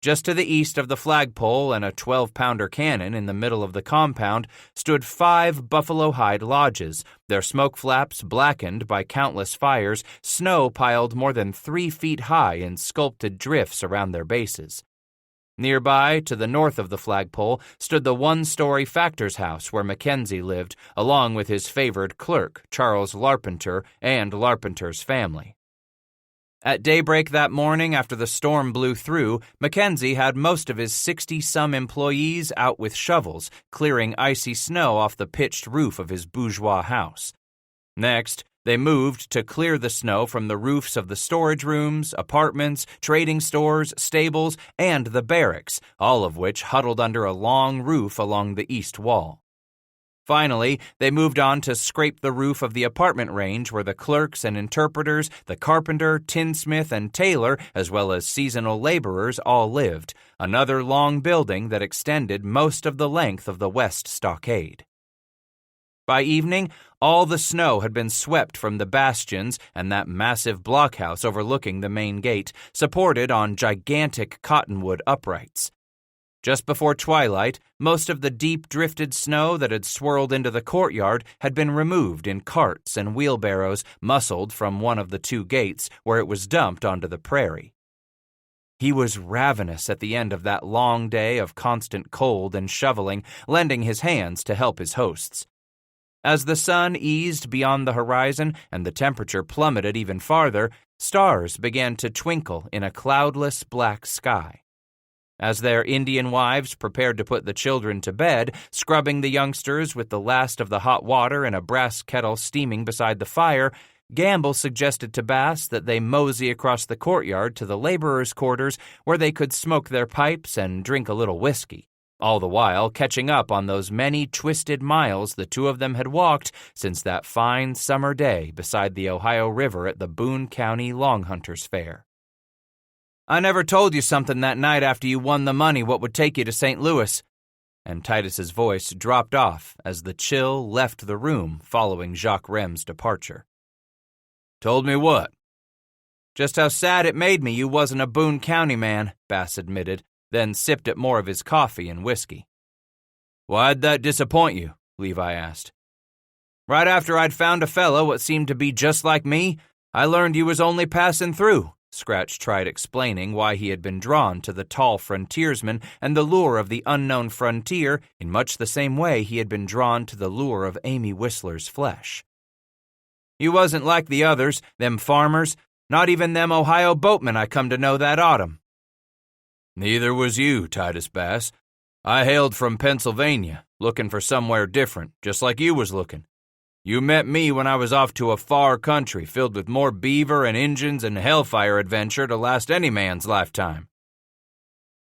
Just to the east of the flagpole and a 12-pounder cannon in the middle of the compound stood 5 buffalo hide lodges, their smoke flaps blackened by countless fires, snow piled more than 3 feet high in sculpted drifts around their bases. Nearby, to the north of the flagpole, stood the 1-story factor's house where Mackenzie lived, along with his favored clerk, Charles Larpenteur, and Larpenteur's family. At daybreak that morning, after the storm blew through, Mackenzie had most of his 60-some employees out with shovels, clearing icy snow off the pitched roof of his bourgeois house. Next, they moved to clear the snow from the roofs of the storage rooms, apartments, trading stores, stables, and the barracks, all of which huddled under a long roof along the east wall. Finally, they moved on to scrape the roof of the apartment range where the clerks and interpreters, the carpenter, tinsmith, and tailor, as well as seasonal laborers, all lived, another long building that extended most of the length of the west stockade. By evening, all the snow had been swept from the bastions and that massive blockhouse overlooking the main gate, supported on gigantic cottonwood uprights. Just before twilight, most of the deep drifted snow that had swirled into the courtyard had been removed in carts and wheelbarrows muscled from one of the 2 gates where it was dumped onto the prairie. He was ravenous at the end of that long day of constant cold and shoveling, lending his hands to help his hosts. As the sun eased beyond the horizon and the temperature plummeted even farther, stars began to twinkle in a cloudless black sky. As their Indian wives prepared to put the children to bed, scrubbing the youngsters with the last of the hot water in a brass kettle steaming beside the fire, Gamble suggested to Bass that they mosey across the courtyard to the laborers' quarters where they could smoke their pipes and drink a little whiskey, all the while catching up on those many twisted miles the 2 of them had walked since that fine summer day beside the Ohio River at the Boone County Long Hunters Fair. "I never told you something that night after you won the money what would take you to St. Louis," and Titus's voice dropped off as the chill left the room following Jacques Rem's departure. "Told me what?" "Just how sad it made me you wasn't a Boone County man," Bass admitted, then sipped at more of his coffee and whiskey. "Why'd that disappoint you?" Levi asked. "Right after I'd found a fellow what seemed to be just like me, I learned you was only passing through." Scratch tried explaining why he had been drawn to the tall frontiersman and the lure of the unknown frontier in much the same way he had been drawn to the lure of Amy Whistler's flesh. "You wasn't like the others, them farmers, not even them Ohio boatmen I come to know that autumn." "Neither was you, Titus Bass. I hailed from Pennsylvania, looking for somewhere different, just like you was looking. You met me when I was off to a far country filled with more beaver and Injuns and hellfire adventure to last any man's lifetime."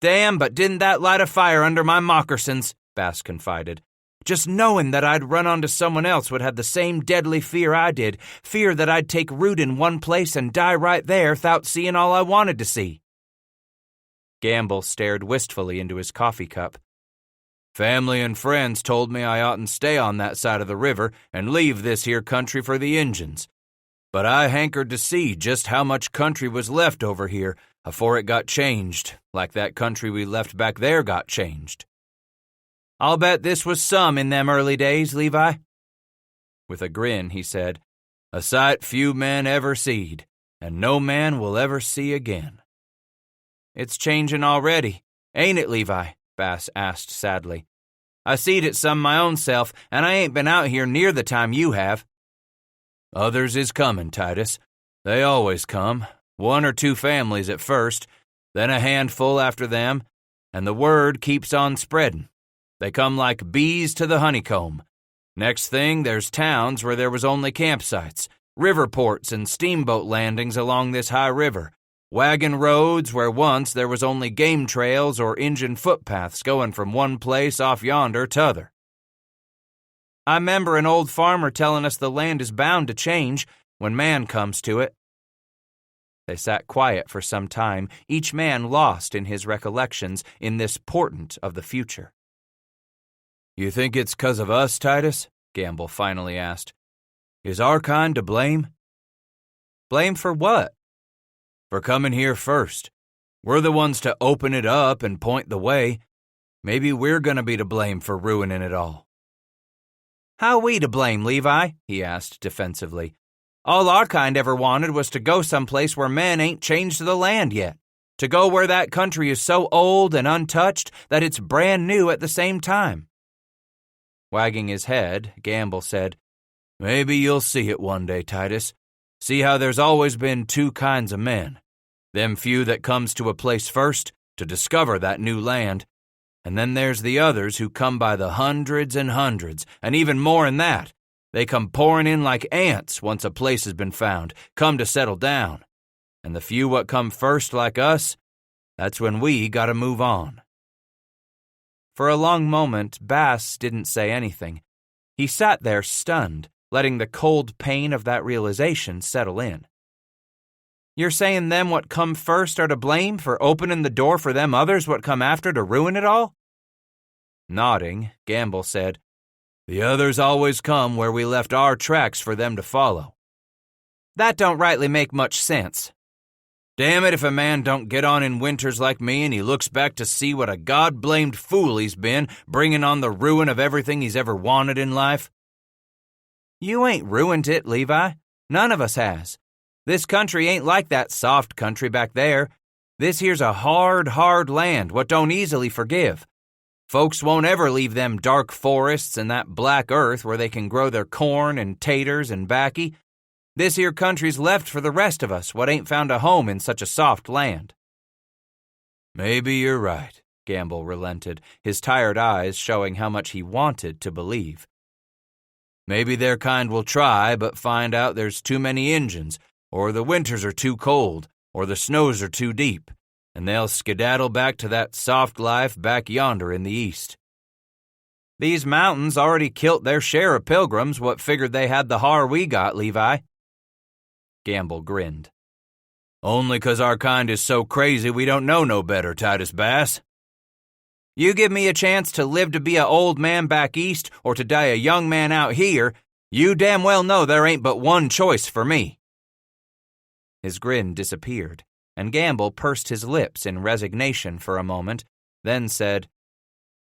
"Damn, but didn't that light a fire under my moccasins?" Bass confided. Just knowing that I'd run onto someone else would have the same deadly fear I did, fear that I'd take root in one place and die right there without seeing all I wanted to see. Gamble stared wistfully into his coffee cup. Family and friends told me I oughtn't stay on that side of the river and leave this here country for the Injuns. But I hankered to see just how much country was left over here afore it got changed, like that country we left back there got changed. I'll bet this was some in them early days, Levi. With a grin, he said, A sight few men ever seed, and no man will ever see again. It's changin' already, ain't it, Levi? Bass asked sadly. I seed it some my own self, and I ain't been out here near the time you have. Others is comin', Titus. They always come, 1 or 2 families at first, then a handful after them, and the word keeps on spreadin'. They come like bees to the honeycomb. Next thing, there's towns where there was only campsites, river ports and steamboat landings along this high river, wagon roads where once there was only game trails or Injun footpaths going from one place off yonder t'other. I remember an old farmer telling us the land is bound to change when man comes to it. They sat quiet for some time, each man lost in his recollections in this portent of the future. You think it's 'cause of us, Titus? Gamble finally asked. Is our kind to blame? Blame for what? For coming here first. We're the ones to open it up and point the way. Maybe we're gonna be to blame for ruining it all. How we to blame, Levi? He asked defensively. All our kind ever wanted was to go someplace where men ain't changed the land yet. To go where that country is so old and untouched that it's brand new at the same time. Wagging his head, Gamble said, Maybe you'll see it one day, Titus. See how there's always been 2 kinds of men. Them few that comes to a place first to discover that new land, and then there's the others who come by the hundreds and hundreds, and even more'n that. They come pouring in like ants once a place has been found, come to settle down. And the few what come first like us, that's when we gotta move on. For a long moment, Bass didn't say anything. He sat there stunned, letting the cold pain of that realization settle in. You're saying them what come first are to blame for opening the door for them others what come after to ruin it all? Nodding, Gamble said, The others always come where we left our tracks for them to follow. That don't rightly make much sense. Damn it if a man don't get on in winters like me and he looks back to see what a God-blamed fool he's been, bringing on the ruin of everything he's ever wanted in life. You ain't ruined it, Levi. None of us has. This country ain't like that soft country back there. This here's a hard land what don't easily forgive. Folks won't ever leave them dark forests and that black earth where they can grow their corn and taters and baccy. This here country's left for the rest of us what ain't found a home in such a soft land. Maybe you're right, Gamble relented, his tired eyes showing how much he wanted to believe. Maybe their kind will try, but find out there's too many Injuns, or the winters are too cold, or the snows are too deep, and they'll skedaddle back to that soft life back yonder in the east. These mountains already kilt their share of pilgrims what figured they had the har we got, Levi. Gamble grinned. Only 'cause our kind is so crazy we don't know no better, Titus Bass. You give me a chance to live to be a old man back east or to die a young man out here, you damn well know there ain't but one choice for me. His grin disappeared, and Gamble pursed his lips in resignation for a moment, then said,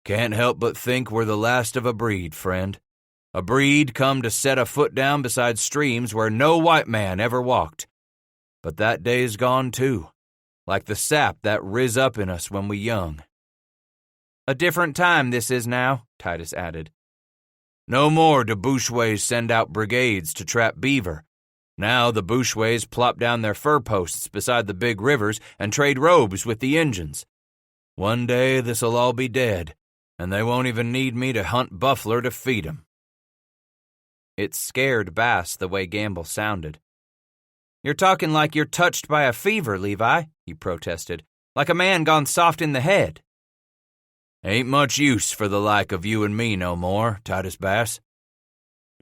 Can't help but think we're the last of a breed, friend. A breed come to set a foot down beside streams where no white man ever walked. But that day's gone too, like the sap that riz up in us when we young. A different time this is now, Titus added. No more do bushways send out brigades to trap beaver. Now the bushways plop down their fur posts beside the big rivers and trade robes with the Injuns. One day this'll all be dead, and they won't even need me to hunt buffler to feed 'em. It scared Bass the way Gamble sounded. You're talking like you're touched by a fever, Levi, he protested, like a man gone soft in the head. Ain't much use for the like of you and me no more, Titus Bass.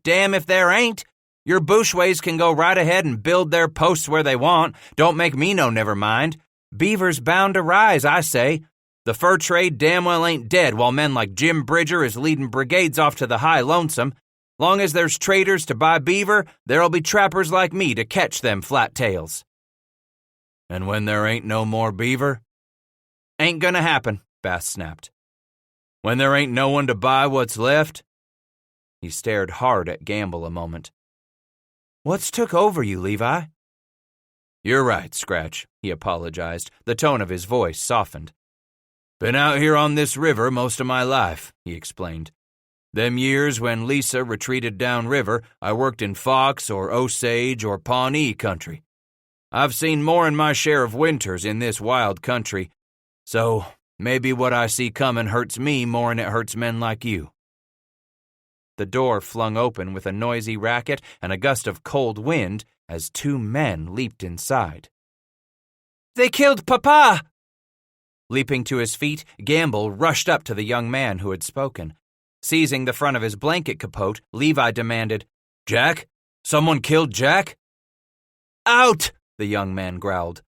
Damn if there ain't. Your bushways can go right ahead and build their posts where they want. Don't make me no never mind. Beaver's bound to rise, I say. The fur trade damn well ain't dead while men like Jim Bridger is leading brigades off to the high lonesome. Long as there's traders to buy beaver, there'll be trappers like me to catch them flat tails. And when there ain't no more beaver? Ain't gonna happen, Bass snapped. When there ain't no one to buy what's left? He stared hard at Gamble a moment. What's took over you, Levi? You're right, Scratch, he apologized. The tone of his voice softened. Been out here on this river most of my life, he explained. Them years when Lisa retreated downriver, I worked in Fox or Osage or Pawnee country. I've seen more than my share of winters in this wild country, so maybe what I see coming hurts me more than it hurts men like you. The door flung open with a noisy racket and a gust of cold wind as two men leaped inside. They killed Papa! Leaping to his feet, Gamble rushed up to the young man who had spoken. Seizing the front of his blanket capote, Levi demanded, Jack? Someone killed Jack? Out! The young man growled.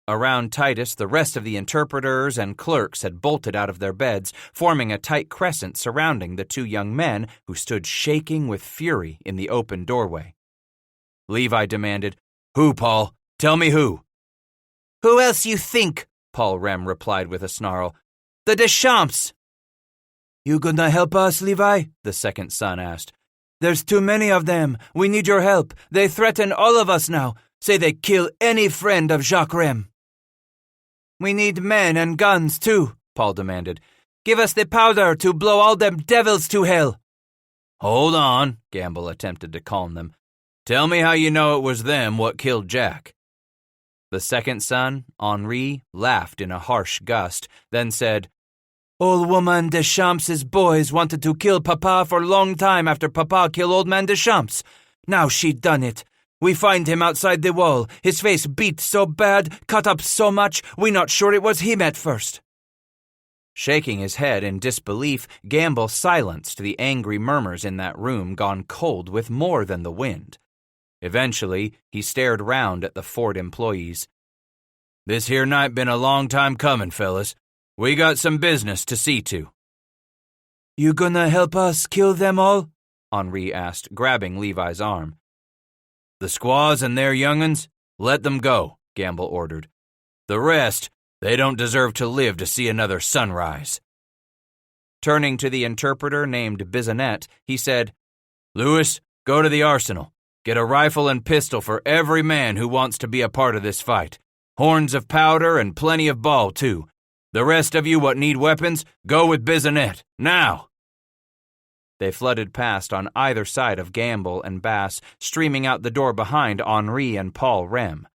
Around Titus, the rest of the interpreters and clerks had bolted out of their beds, forming a tight crescent surrounding the two young men who stood shaking with fury in the open doorway. Levi demanded, Who, Paul? Tell me who. Who else you think? Paul Rem replied with a snarl. The Deschamps! You gonna help us, Levi? The second son asked. There's too many of them. We need your help. They threaten all of us now. Say they kill any friend of Jacques Rem. We need men and guns, too, Paul demanded. Give us the powder to blow all them devils to hell. Hold on, Gamble attempted to calm them. Tell me how you know it was them what killed Jack. The second son, Henri, laughed in a harsh gust, then said, Old woman Deschamps' boys wanted to kill Papa for a long time after Papa killed old man Deschamps. Now she done it. We find him outside the wall, his face beat so bad, cut up so much, we not sure it was him at first. Shaking his head in disbelief, Gamble silenced the angry murmurs in that room gone cold with more than the wind. Eventually, he stared round at the fort employees. This here night been a long time coming, fellas. We got some business to see to. You gonna help us kill them all? Henri asked, grabbing Levi's arm. The squaws and their young'uns, let them go, Gamble ordered. The rest, they don't deserve to live to see another sunrise. Turning to the interpreter named Bissonnette, he said, Lewis, go to the arsenal. Get a rifle and pistol for every man who wants to be a part of this fight. Horns of powder and plenty of ball, too. The rest of you what need weapons, go with Bissonnette, now! They flooded past on either side of Gamble and Bass, streaming out the door behind Henri and Paul Rem.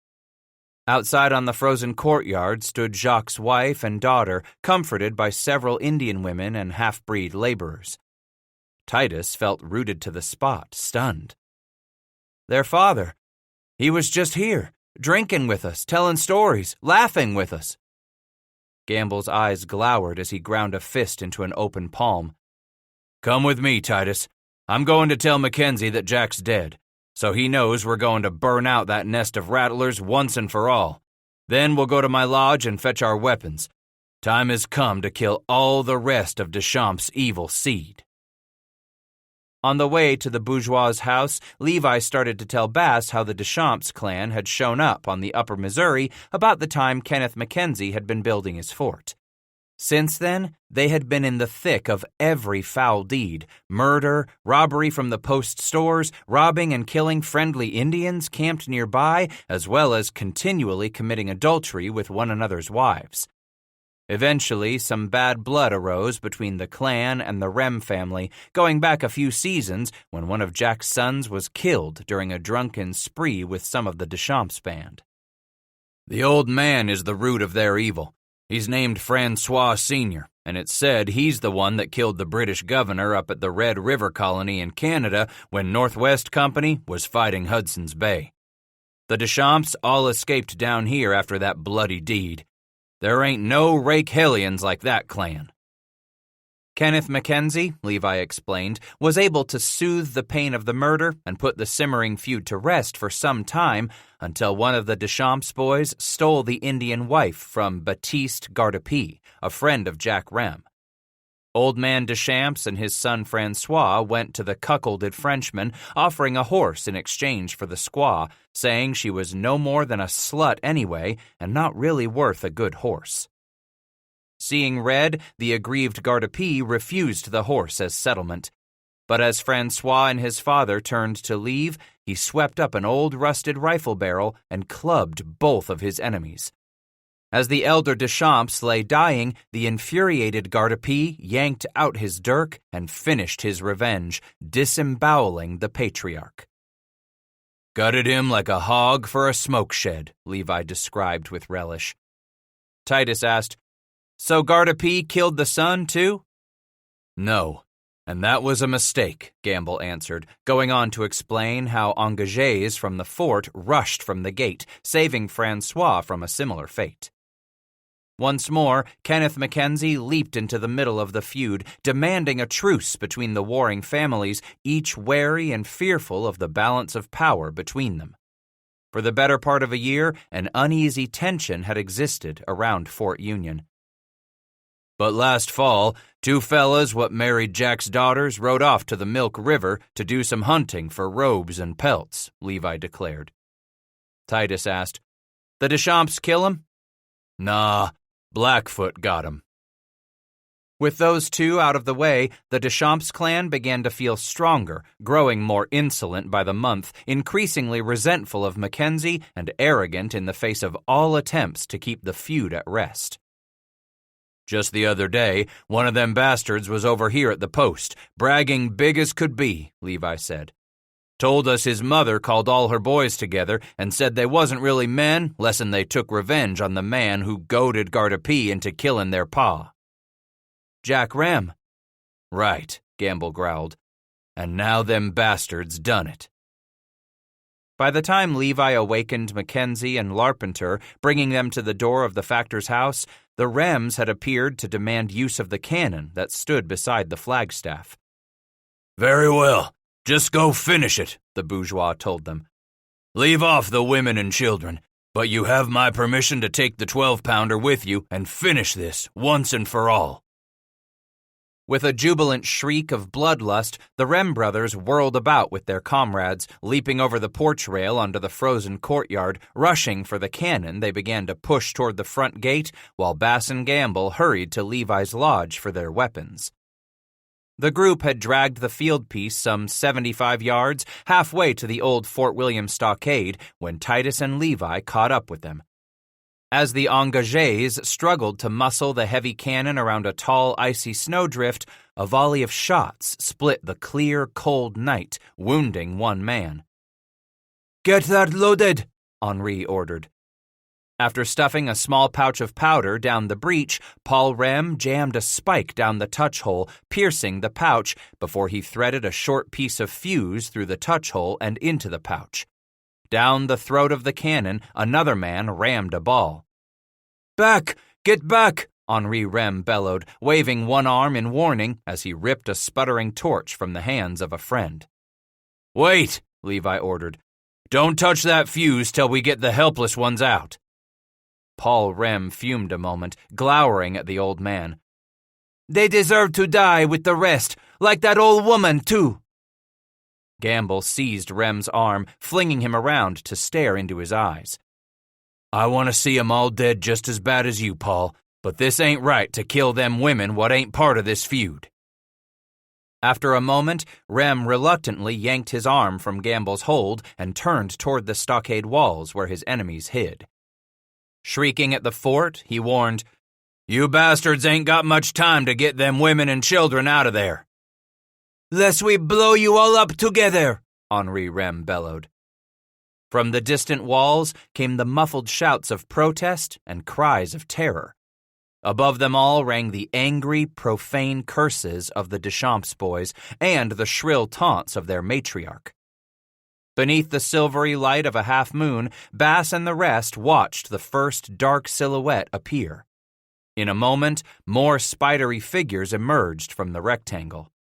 Outside on the frozen courtyard stood Jacques' wife and daughter, comforted by several Indian women and half-breed laborers. Titus felt rooted to the spot, stunned. Their father. He was just here, drinking with us, telling stories, laughing with us. Gamble's eyes glowered as he ground a fist into an open palm. Come with me, Titus. I'm going to tell Mackenzie that Jack's dead, so he knows we're going to burn out that nest of rattlers once and for all. Then we'll go to my lodge and fetch our weapons. Time has come to kill all the rest of Deschamps' evil seed. On the way to the bourgeois' house, Levi started to tell Bass how the Deschamps clan had shown up on the upper Missouri about the time Kenneth Mackenzie had been building his fort. Since then, they had been in the thick of every foul deed: murder, robbery from the post stores, robbing and killing friendly Indians camped nearby, as well as continually committing adultery with one another's wives. Eventually, some bad blood arose between the clan and the Rem family, going back a few seasons when one of Jack's sons was killed during a drunken spree with some of the Deschamps band. The old man is the root of their evil. He's named Francois Sr., and it's said he's the one that killed the British governor up at the Red River Colony in Canada when Northwest Company was fighting Hudson's Bay. The Deschamps all escaped down here after that bloody deed. There ain't no rake hellions like that clan. Kenneth Mackenzie, Levi explained, was able to soothe the pain of the murder and put the simmering feud to rest for some time until one of the Deschamps boys stole the Indian wife from Baptiste Gardepie, a friend of Jack Rem. Old man Deschamps and his son Francois went to the cuckolded Frenchman, offering a horse in exchange for the squaw, saying she was no more than a slut anyway and not really worth a good horse. Seeing red, the aggrieved Gardepie refused the horse as settlement. But as Francois and his father turned to leave, he swept up an old rusted rifle barrel and clubbed both of his enemies. As the elder Deschamps lay dying, the infuriated Gardepie yanked out his dirk and finished his revenge, disemboweling the patriarch. Gutted him like a hog for a smoke shed, Levi described with relish. Titus asked, "So Gardepie killed the son, too?" "No, and that was a mistake," Gamble answered, going on to explain how engagés from the fort rushed from the gate, saving Francois from a similar fate. Once more, Kenneth Mackenzie leaped into the middle of the feud, demanding a truce between the warring families, each wary and fearful of the balance of power between them. For the better part of a year, an uneasy tension had existed around Fort Union. "But last fall, 2 fellas what married Jack's daughters rode off to the Milk River to do some hunting for robes and pelts," Levi declared. Titus asked, "The Deschamps kill 'em?" "Nah, Blackfoot got 'em." With those two out of the way, the Deschamps clan began to feel stronger, growing more insolent by the month, increasingly resentful of Mackenzie and arrogant in the face of all attempts to keep the feud at rest. "Just the other day, one of them bastards was over here at the post, bragging big as could be," Levi said. "Told us his mother called all her boys together and said they wasn't really men lessen they took revenge on the man who goaded Gardepie into killing their pa." "Jack Rem." "Right," Gamble growled. "And now them bastards done it." By the time Levi awakened Mackenzie and Larpenteur, bringing them to the door of the factor's house, the Rems had appeared to demand use of the cannon that stood beside the flagstaff. "Very well. Just go finish it," the bourgeois told them. "Leave off the women and children, but you have my permission to take the 12-pounder with you and finish this once and for all." With a jubilant shriek of bloodlust, the Rem brothers whirled about with their comrades, leaping over the porch rail onto the frozen courtyard. Rushing for the cannon, they began to push toward the front gate, while Bass and Gamble hurried to Levi's lodge for their weapons. The group had dragged the field piece some 75 yards, halfway to the old Fort William stockade, when Titus and Levi caught up with them. As the engagés struggled to muscle the heavy cannon around a tall, icy snowdrift, a volley of shots split the clear, cold night, wounding one man. "Get that loaded," Henri ordered. After stuffing a small pouch of powder down the breech, Paul Rem jammed a spike down the touch hole, piercing the pouch before he threaded a short piece of fuse through the touch hole and into the pouch. Down the throat of the cannon, another man rammed a ball. "Back! Get back!" Henri Rem bellowed, waving one arm in warning as he ripped a sputtering torch from the hands of a friend. "Wait," Levi ordered. "Don't touch that fuse till we get the helpless ones out." Paul Rem fumed a moment, glowering at the old man. "They deserve to die with the rest, like that old woman, too." Gamble seized Rem's arm, flinging him around to stare into his eyes. "I want to see 'em all dead just as bad as you, Paul, but this ain't right to kill them women what ain't part of this feud." After a moment, Rem reluctantly yanked his arm from Gamble's hold and turned toward the stockade walls where his enemies hid. Shrieking at the fort, he warned, "You bastards ain't got much time to get them women and children out of there." "Lest we blow you all up together," Henri Rem bellowed. From the distant walls came the muffled shouts of protest and cries of terror. Above them all rang the angry, profane curses of the Deschamps boys and the shrill taunts of their matriarch. Beneath the silvery light of a half moon, Bass and the rest watched the first dark silhouette appear. In a moment, more spidery figures emerged from the rectangle.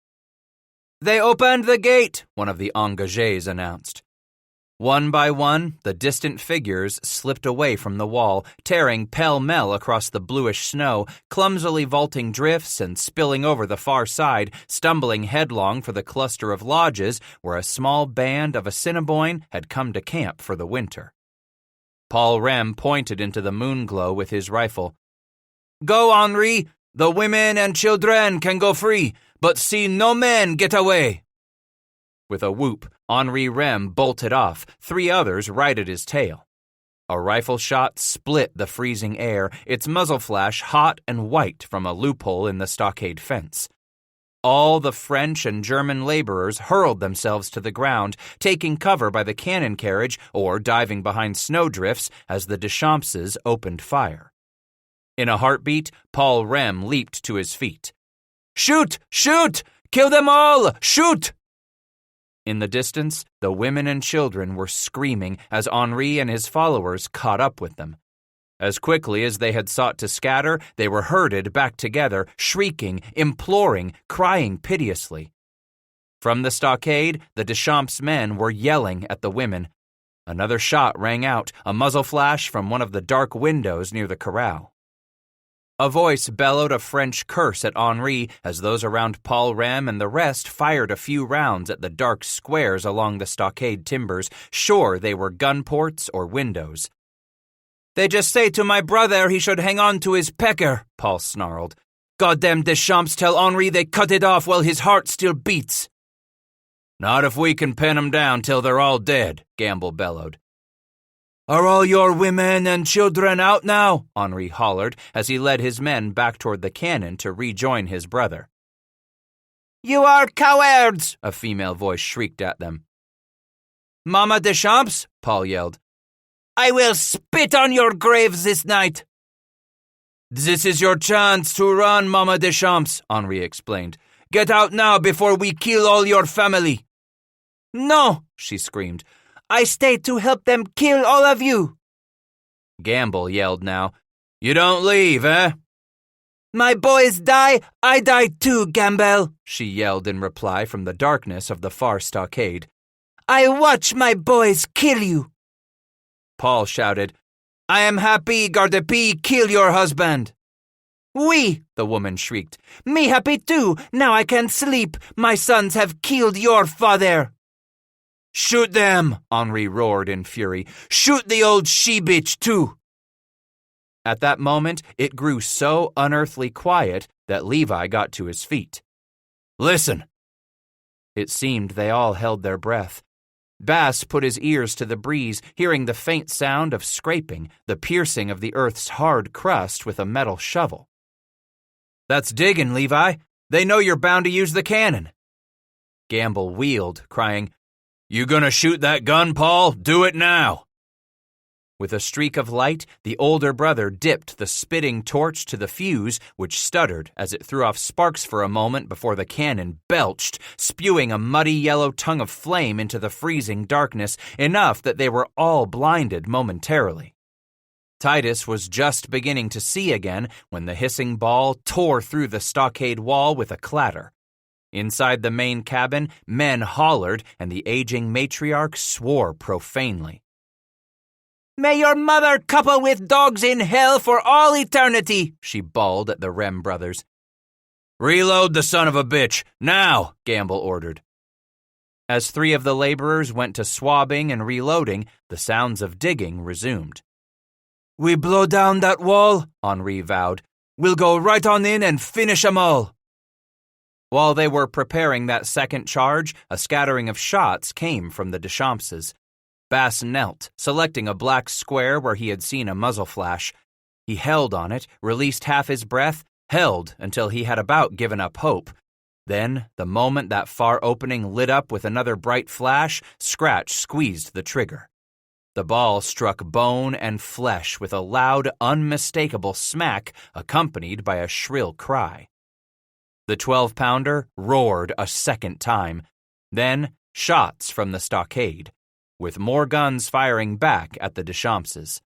"They opened the gate," one of the engagés announced. One by one, the distant figures slipped away from the wall, tearing pell-mell across the bluish snow, clumsily vaulting drifts and spilling over the far side, stumbling headlong for the cluster of lodges where a small band of Assiniboine had come to camp for the winter. Paul Rem pointed into the moonglow with his rifle. "Go, Henri. The women and children can go free, but see no men get away." With a whoop, Henri Rem bolted off, 3 others right at his tail. A rifle shot split the freezing air, its muzzle flash hot and white from a loophole in the stockade fence. All the French and German laborers hurled themselves to the ground, taking cover by the cannon carriage or diving behind snowdrifts as the Deschampses opened fire. In a heartbeat, Paul Rem leaped to his feet. "Shoot! Shoot! Kill them all! Shoot!" In the distance, the women and children were screaming as Henri and his followers caught up with them. As quickly as they had sought to scatter, they were herded back together, shrieking, imploring, crying piteously. From the stockade, the Deschamps men were yelling at the women. Another shot rang out, a muzzle flash from one of the dark windows near the corral. A voice bellowed a French curse at Henri as those around Paul Rem and the rest fired a few rounds at the dark squares along the stockade timbers, sure they were gun ports or windows. "They just say to my brother he should hang on to his pecker," Paul snarled. "Goddamn Deschamps tell Henri they cut it off while his heart still beats." "Not if we can pin 'em down till they're all dead," Gamble bellowed. "Are all your women and children out now?" Henri hollered as he led his men back toward the cannon to rejoin his brother. "You are cowards!" a female voice shrieked at them. "Mama Deschamps," Paul yelled, "I will spit on your graves this night." "This is your chance to run, Mama Deschamps," Henri explained. "Get out now before we kill all your family." "No," she screamed. "I stay to help them kill all of you." Gamble yelled now. "You don't leave, eh?" "My boys die, I die too, Gamble," she yelled in reply from the darkness of the far stockade. "I watch my boys kill you." Paul shouted, "I am happy Gardepi kill your husband." "Oui," the woman shrieked. "Me happy too. Now I can sleep. My sons have killed your father." "Shoot them!" Henri roared in fury. "Shoot the old she-bitch too!" At that moment, it grew so unearthly quiet that Levi got to his feet. "Listen!" It seemed they all held their breath. Bass put his ears to the breeze, hearing the faint sound of scraping, the piercing of the earth's hard crust with a metal shovel. "That's digging, Levi. They know you're bound to use the cannon." Gamble wheeled, crying, "You gonna shoot that gun, Paul? Do it now!" With a streak of light, the older brother dipped the spitting torch to the fuse, which stuttered as it threw off sparks for a moment before the cannon belched, spewing a muddy yellow tongue of flame into the freezing darkness, enough that they were all blinded momentarily. Titus was just beginning to see again when the hissing ball tore through the stockade wall with a clatter. Inside the main cabin, men hollered and the aging matriarch swore profanely. "May your mother couple with dogs in hell for all eternity," she bawled at the Rem brothers. "Reload the son of a bitch, now!" Gamble ordered. As 3 of the laborers went to swabbing and reloading, the sounds of digging resumed. "We blow down that wall," Henri vowed. "We'll go right on in and finish 'em all." While they were preparing that second charge, a scattering of shots came from the Deschampses. Bass knelt, selecting a black square where he had seen a muzzle flash. He held on it, released half his breath, held until he had about given up hope. Then, the moment that far opening lit up with another bright flash, Scratch squeezed the trigger. The ball struck bone and flesh with a loud, unmistakable smack accompanied by a shrill cry. The 12-pounder roared a second time, then shots from the stockade, with more guns firing back at the Deschampses.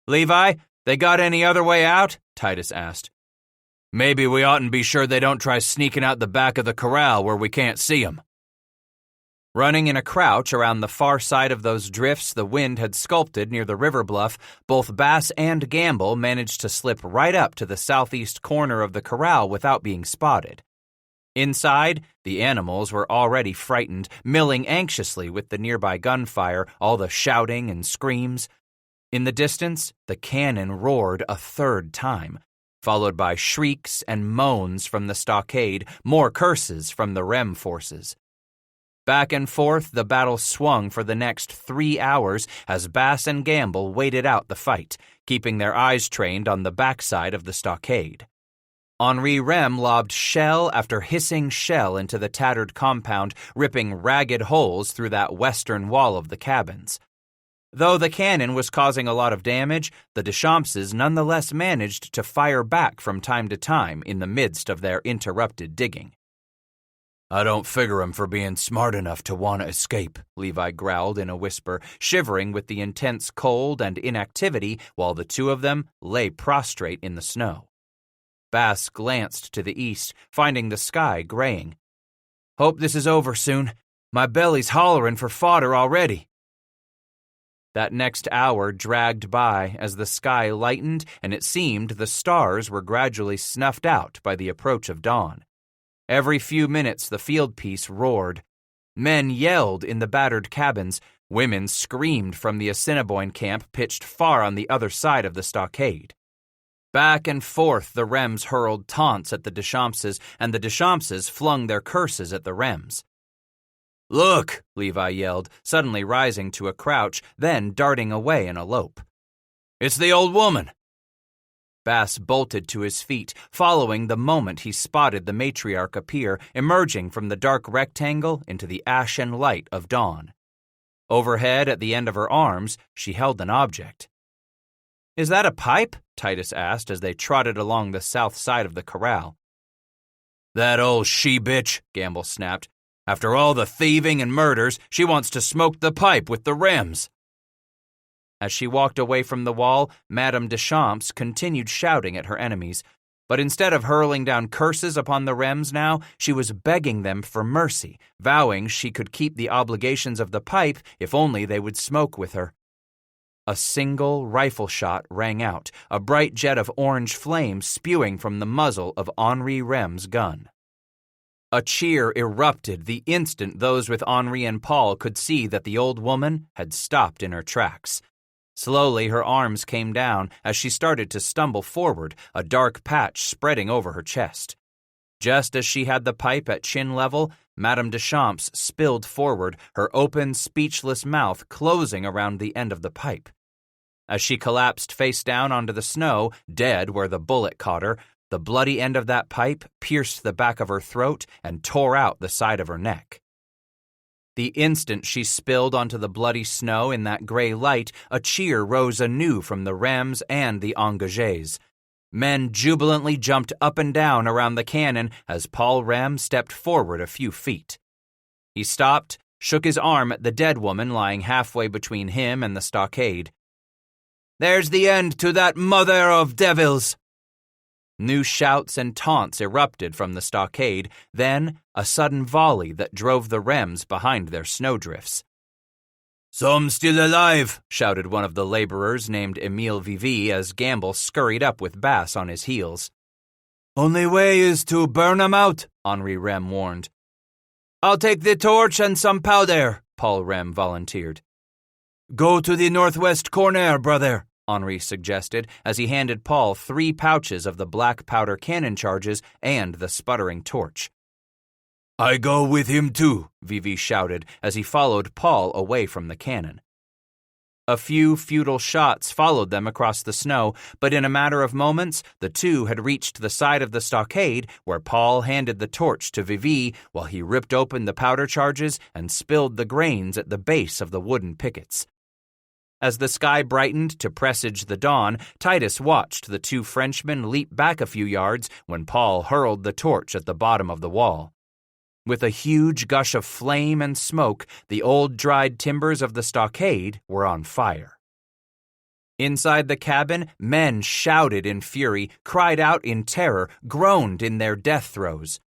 "Levi, They got any other way out? Titus asked. Maybe we oughtn't be sure they don't try sneaking out the back of the corral where we can't see 'em. Running in a crouch around the far side of those drifts the wind had sculpted near the river bluff, both Bass and Gamble managed to slip right up to the southeast corner of the corral without being spotted. Inside, the animals were already frightened, milling anxiously with the nearby gunfire, all the shouting and screams. In the distance, the cannon roared a third time, followed by shrieks and moans from the stockade, more curses from the Rem forces. Back and forth, the battle swung for the next 3 hours as Bass and Gamble waited out the fight, keeping their eyes trained on the backside of the stockade. Henri Rem lobbed shell after hissing shell into the tattered compound, ripping ragged holes through that western wall of the cabins. Though the cannon was causing a lot of damage, the Deschampses nonetheless managed to fire back from time to time in the midst of their interrupted digging. I don't figure 'em for being smart enough to want to escape, Levi growled in a whisper, shivering with the intense cold and inactivity while the two of them lay prostrate in the snow. Bass glanced to the east, finding the sky graying. Hope this is over soon. My belly's hollering for fodder already. That next hour dragged by as the sky lightened and it seemed the stars were gradually snuffed out by the approach of dawn. Every few minutes the field piece roared. Men yelled in the battered cabins. Women screamed from the Assiniboine camp pitched far on the other side of the stockade. Back and forth the Rems hurled taunts at the Deschampses, and the Deschampses flung their curses at the Rems. Look, Levi yelled, suddenly rising to a crouch, then darting away in a lope. It's the old woman. Bass bolted to his feet, following the moment he spotted the matriarch appear, emerging from the dark rectangle into the ashen light of dawn. Overhead, at the end of her arms, she held an object. Is that a pipe? Titus asked as they trotted along the south side of the corral. That old she-bitch, Gamble snapped. After all the thieving and murders, she wants to smoke the pipe with the Rems. As she walked away from the wall, Madame Deschamps continued shouting at her enemies. But instead of hurling down curses upon the Rems now, she was begging them for mercy, vowing she could keep the obligations of the pipe if only they would smoke with her. A single rifle shot rang out, a bright jet of orange flame spewing from the muzzle of Henri Rem's gun. A cheer erupted the instant those with Henri and Paul could see that the old woman had stopped in her tracks. Slowly her arms came down as she started to stumble forward, a dark patch spreading over her chest. Just as she had the pipe at chin level, Madame Deschamps spilled forward, her open, speechless mouth closing around the end of the pipe. As she collapsed face down onto the snow, dead where the bullet caught her, the bloody end of that pipe pierced the back of her throat and tore out the side of her neck. The instant she spilled onto the bloody snow in that gray light, a cheer rose anew from the Rems and the engagés. Men jubilantly jumped up and down around the cannon as Paul Rem stepped forward a few feet. He stopped, shook his arm at the dead woman lying halfway between him and the stockade. There's the end to that mother of devils! New shouts and taunts erupted from the stockade, then a sudden volley that drove the Rems behind their snowdrifts. Some still alive, shouted one of the laborers named Emile Vivi as Gamble scurried up with Bass on his heels. Only way is to burn 'em out, Henri Rem warned. I'll take the torch and some powder, Paul Rem volunteered. Go to the northwest corner, brother, Henri suggested as he handed Paul 3 pouches of the black powder cannon charges and the sputtering torch. I go with him too, Vivi shouted as he followed Paul away from the cannon. A few futile shots followed them across the snow, but in a matter of moments, the two had reached the side of the stockade where Paul handed the torch to Vivi while he ripped open the powder charges and spilled the grains at the base of the wooden pickets. As the sky brightened to presage the dawn, Titus watched the 2 Frenchmen leap back a few yards when Paul hurled the torch at the bottom of the wall. With a huge gush of flame and smoke, the old dried timbers of the stockade were on fire. Inside the cabin, men shouted in fury, cried out in terror, groaned in their death throes.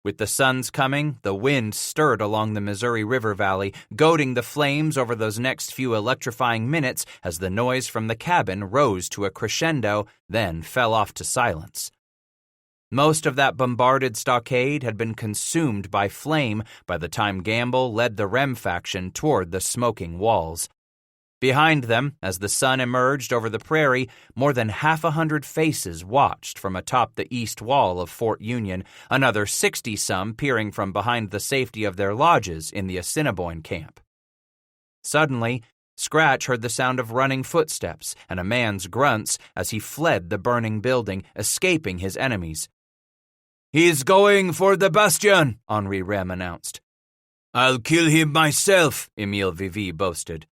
With the sun's coming, the wind stirred along the Missouri River Valley, goading the flames over those next few electrifying minutes as the noise from the cabin rose to a crescendo, then fell off to silence. Most of that bombarded stockade had been consumed by flame by the time Gamble led the Rem faction toward the smoking walls. Behind them, as the sun emerged over the prairie, more than 100 faces watched from atop the east wall of Fort Union, another 60-some peering from behind the safety of their lodges in the Assiniboine camp. Suddenly, Scratch heard the sound of running footsteps and a man's grunts as he fled the burning building, escaping his enemies. "He's going for the bastion," Henri Rem announced. "I'll kill him myself," Emile Vivy boasted.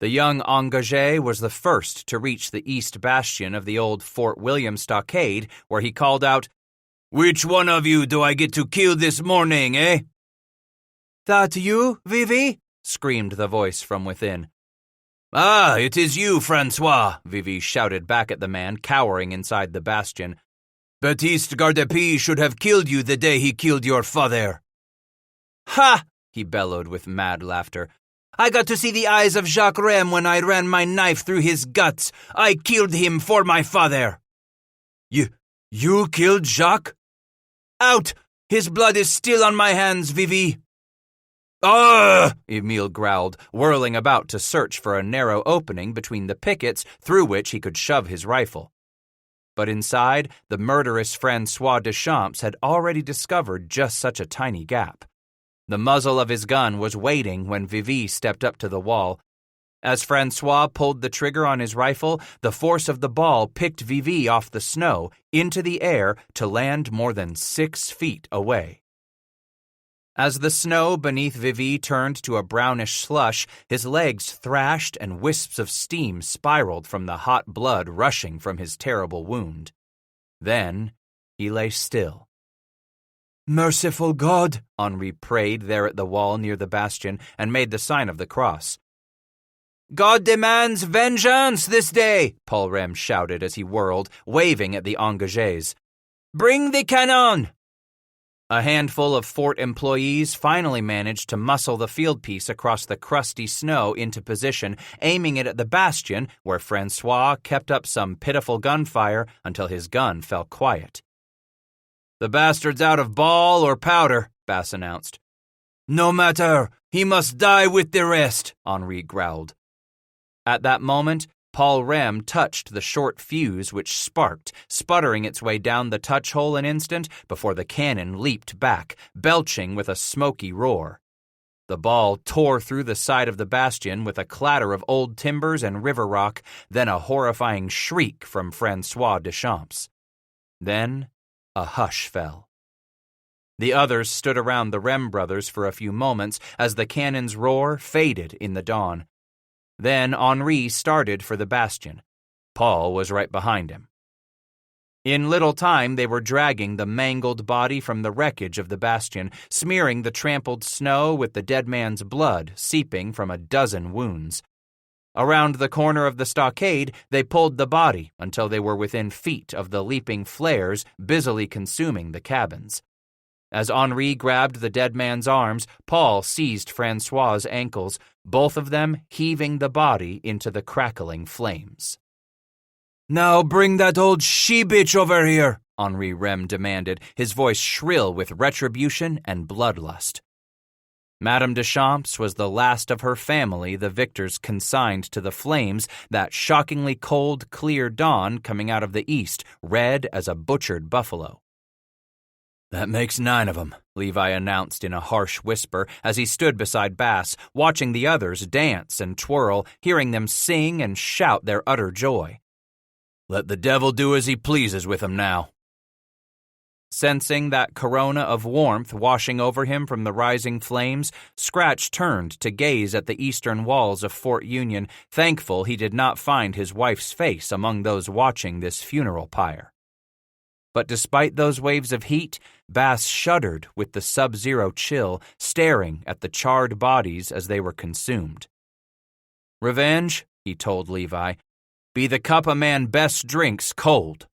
The young engagé was the first to reach the east bastion of the old Fort William stockade, where he called out, "Which one of you do I get to kill this morning, eh?" "That you, Vivy?" screamed the voice from within. "Ah, it is you, Francois," Vivy shouted back at the man cowering inside the bastion. "Baptiste Gardepie should have killed you the day he killed your father." "Ha!" he bellowed with mad laughter. "I got to see the eyes of Jacques Rem when I ran my knife through his guts. I killed him for my father." You killed Jacques?" "Out! His blood is still on my hands, Vivy." "Ugh!" Emile growled, whirling about to search for a narrow opening between the pickets through which he could shove his rifle. But inside, the murderous Francois Deschamps had already discovered just such a tiny gap. The muzzle of his gun was waiting when Vivy stepped up to the wall. As Francois pulled the trigger on his rifle, the force of the ball picked Vivy off the snow into the air to land more than 6 feet away. As the snow beneath Vivy turned to a brownish slush, his legs thrashed and wisps of steam spiraled from the hot blood rushing from his terrible wound. Then he lay still. "Merciful God," Henri prayed there at the wall near the bastion and made the sign of the cross. "God demands vengeance this day," Paul Rem shouted as he whirled, waving at the engagés. "Bring the cannon!" A handful of fort employees finally managed to muscle the field piece across the crusty snow into position, aiming it at the bastion where Francois kept up some pitiful gunfire until his gun fell quiet. "The bastard's out of ball or powder," Bass announced. "No matter. He must die with the rest," Henri growled. At that moment, Paul Rem touched the short fuse which sparked, sputtering its way down the touch hole an instant before the cannon leaped back, belching with a smoky roar. The ball tore through the side of the bastion with a clatter of old timbers and river rock, then a horrifying shriek from Francois Deschamps. Then a hush fell. The others stood around the Rem brothers for a few moments as the cannon's roar faded in the dawn. Then Henri started for the bastion. Paul was right behind him. In little time, they were dragging the mangled body from the wreckage of the bastion, smearing the trampled snow with the dead man's blood seeping from a dozen wounds. Around the corner of the stockade, they pulled the body until they were within feet of the leaping flares busily consuming the cabins. As Henri grabbed the dead man's arms, Paul seized Francois's ankles, both of them heaving the body into the crackling flames. "Now bring that old she-bitch over here," Henri Rem demanded, his voice shrill with retribution and bloodlust. Madame Deschamps was the last of her family the victors consigned to the flames that shockingly cold, clear dawn coming out of the east, red as a butchered buffalo. "That makes 9 of them," Levi announced in a harsh whisper as he stood beside Bass, watching the others dance and twirl, hearing them sing and shout their utter joy. "Let the devil do as he pleases with them now." Sensing that corona of warmth washing over him from the rising flames, Scratch turned to gaze at the eastern walls of Fort Union, thankful he did not find his wife's face among those watching this funeral pyre. But despite those waves of heat, Bass shuddered with the sub-zero chill, staring at the charred bodies as they were consumed. "Revenge," he told Levi, be the cup a man best drinks cold.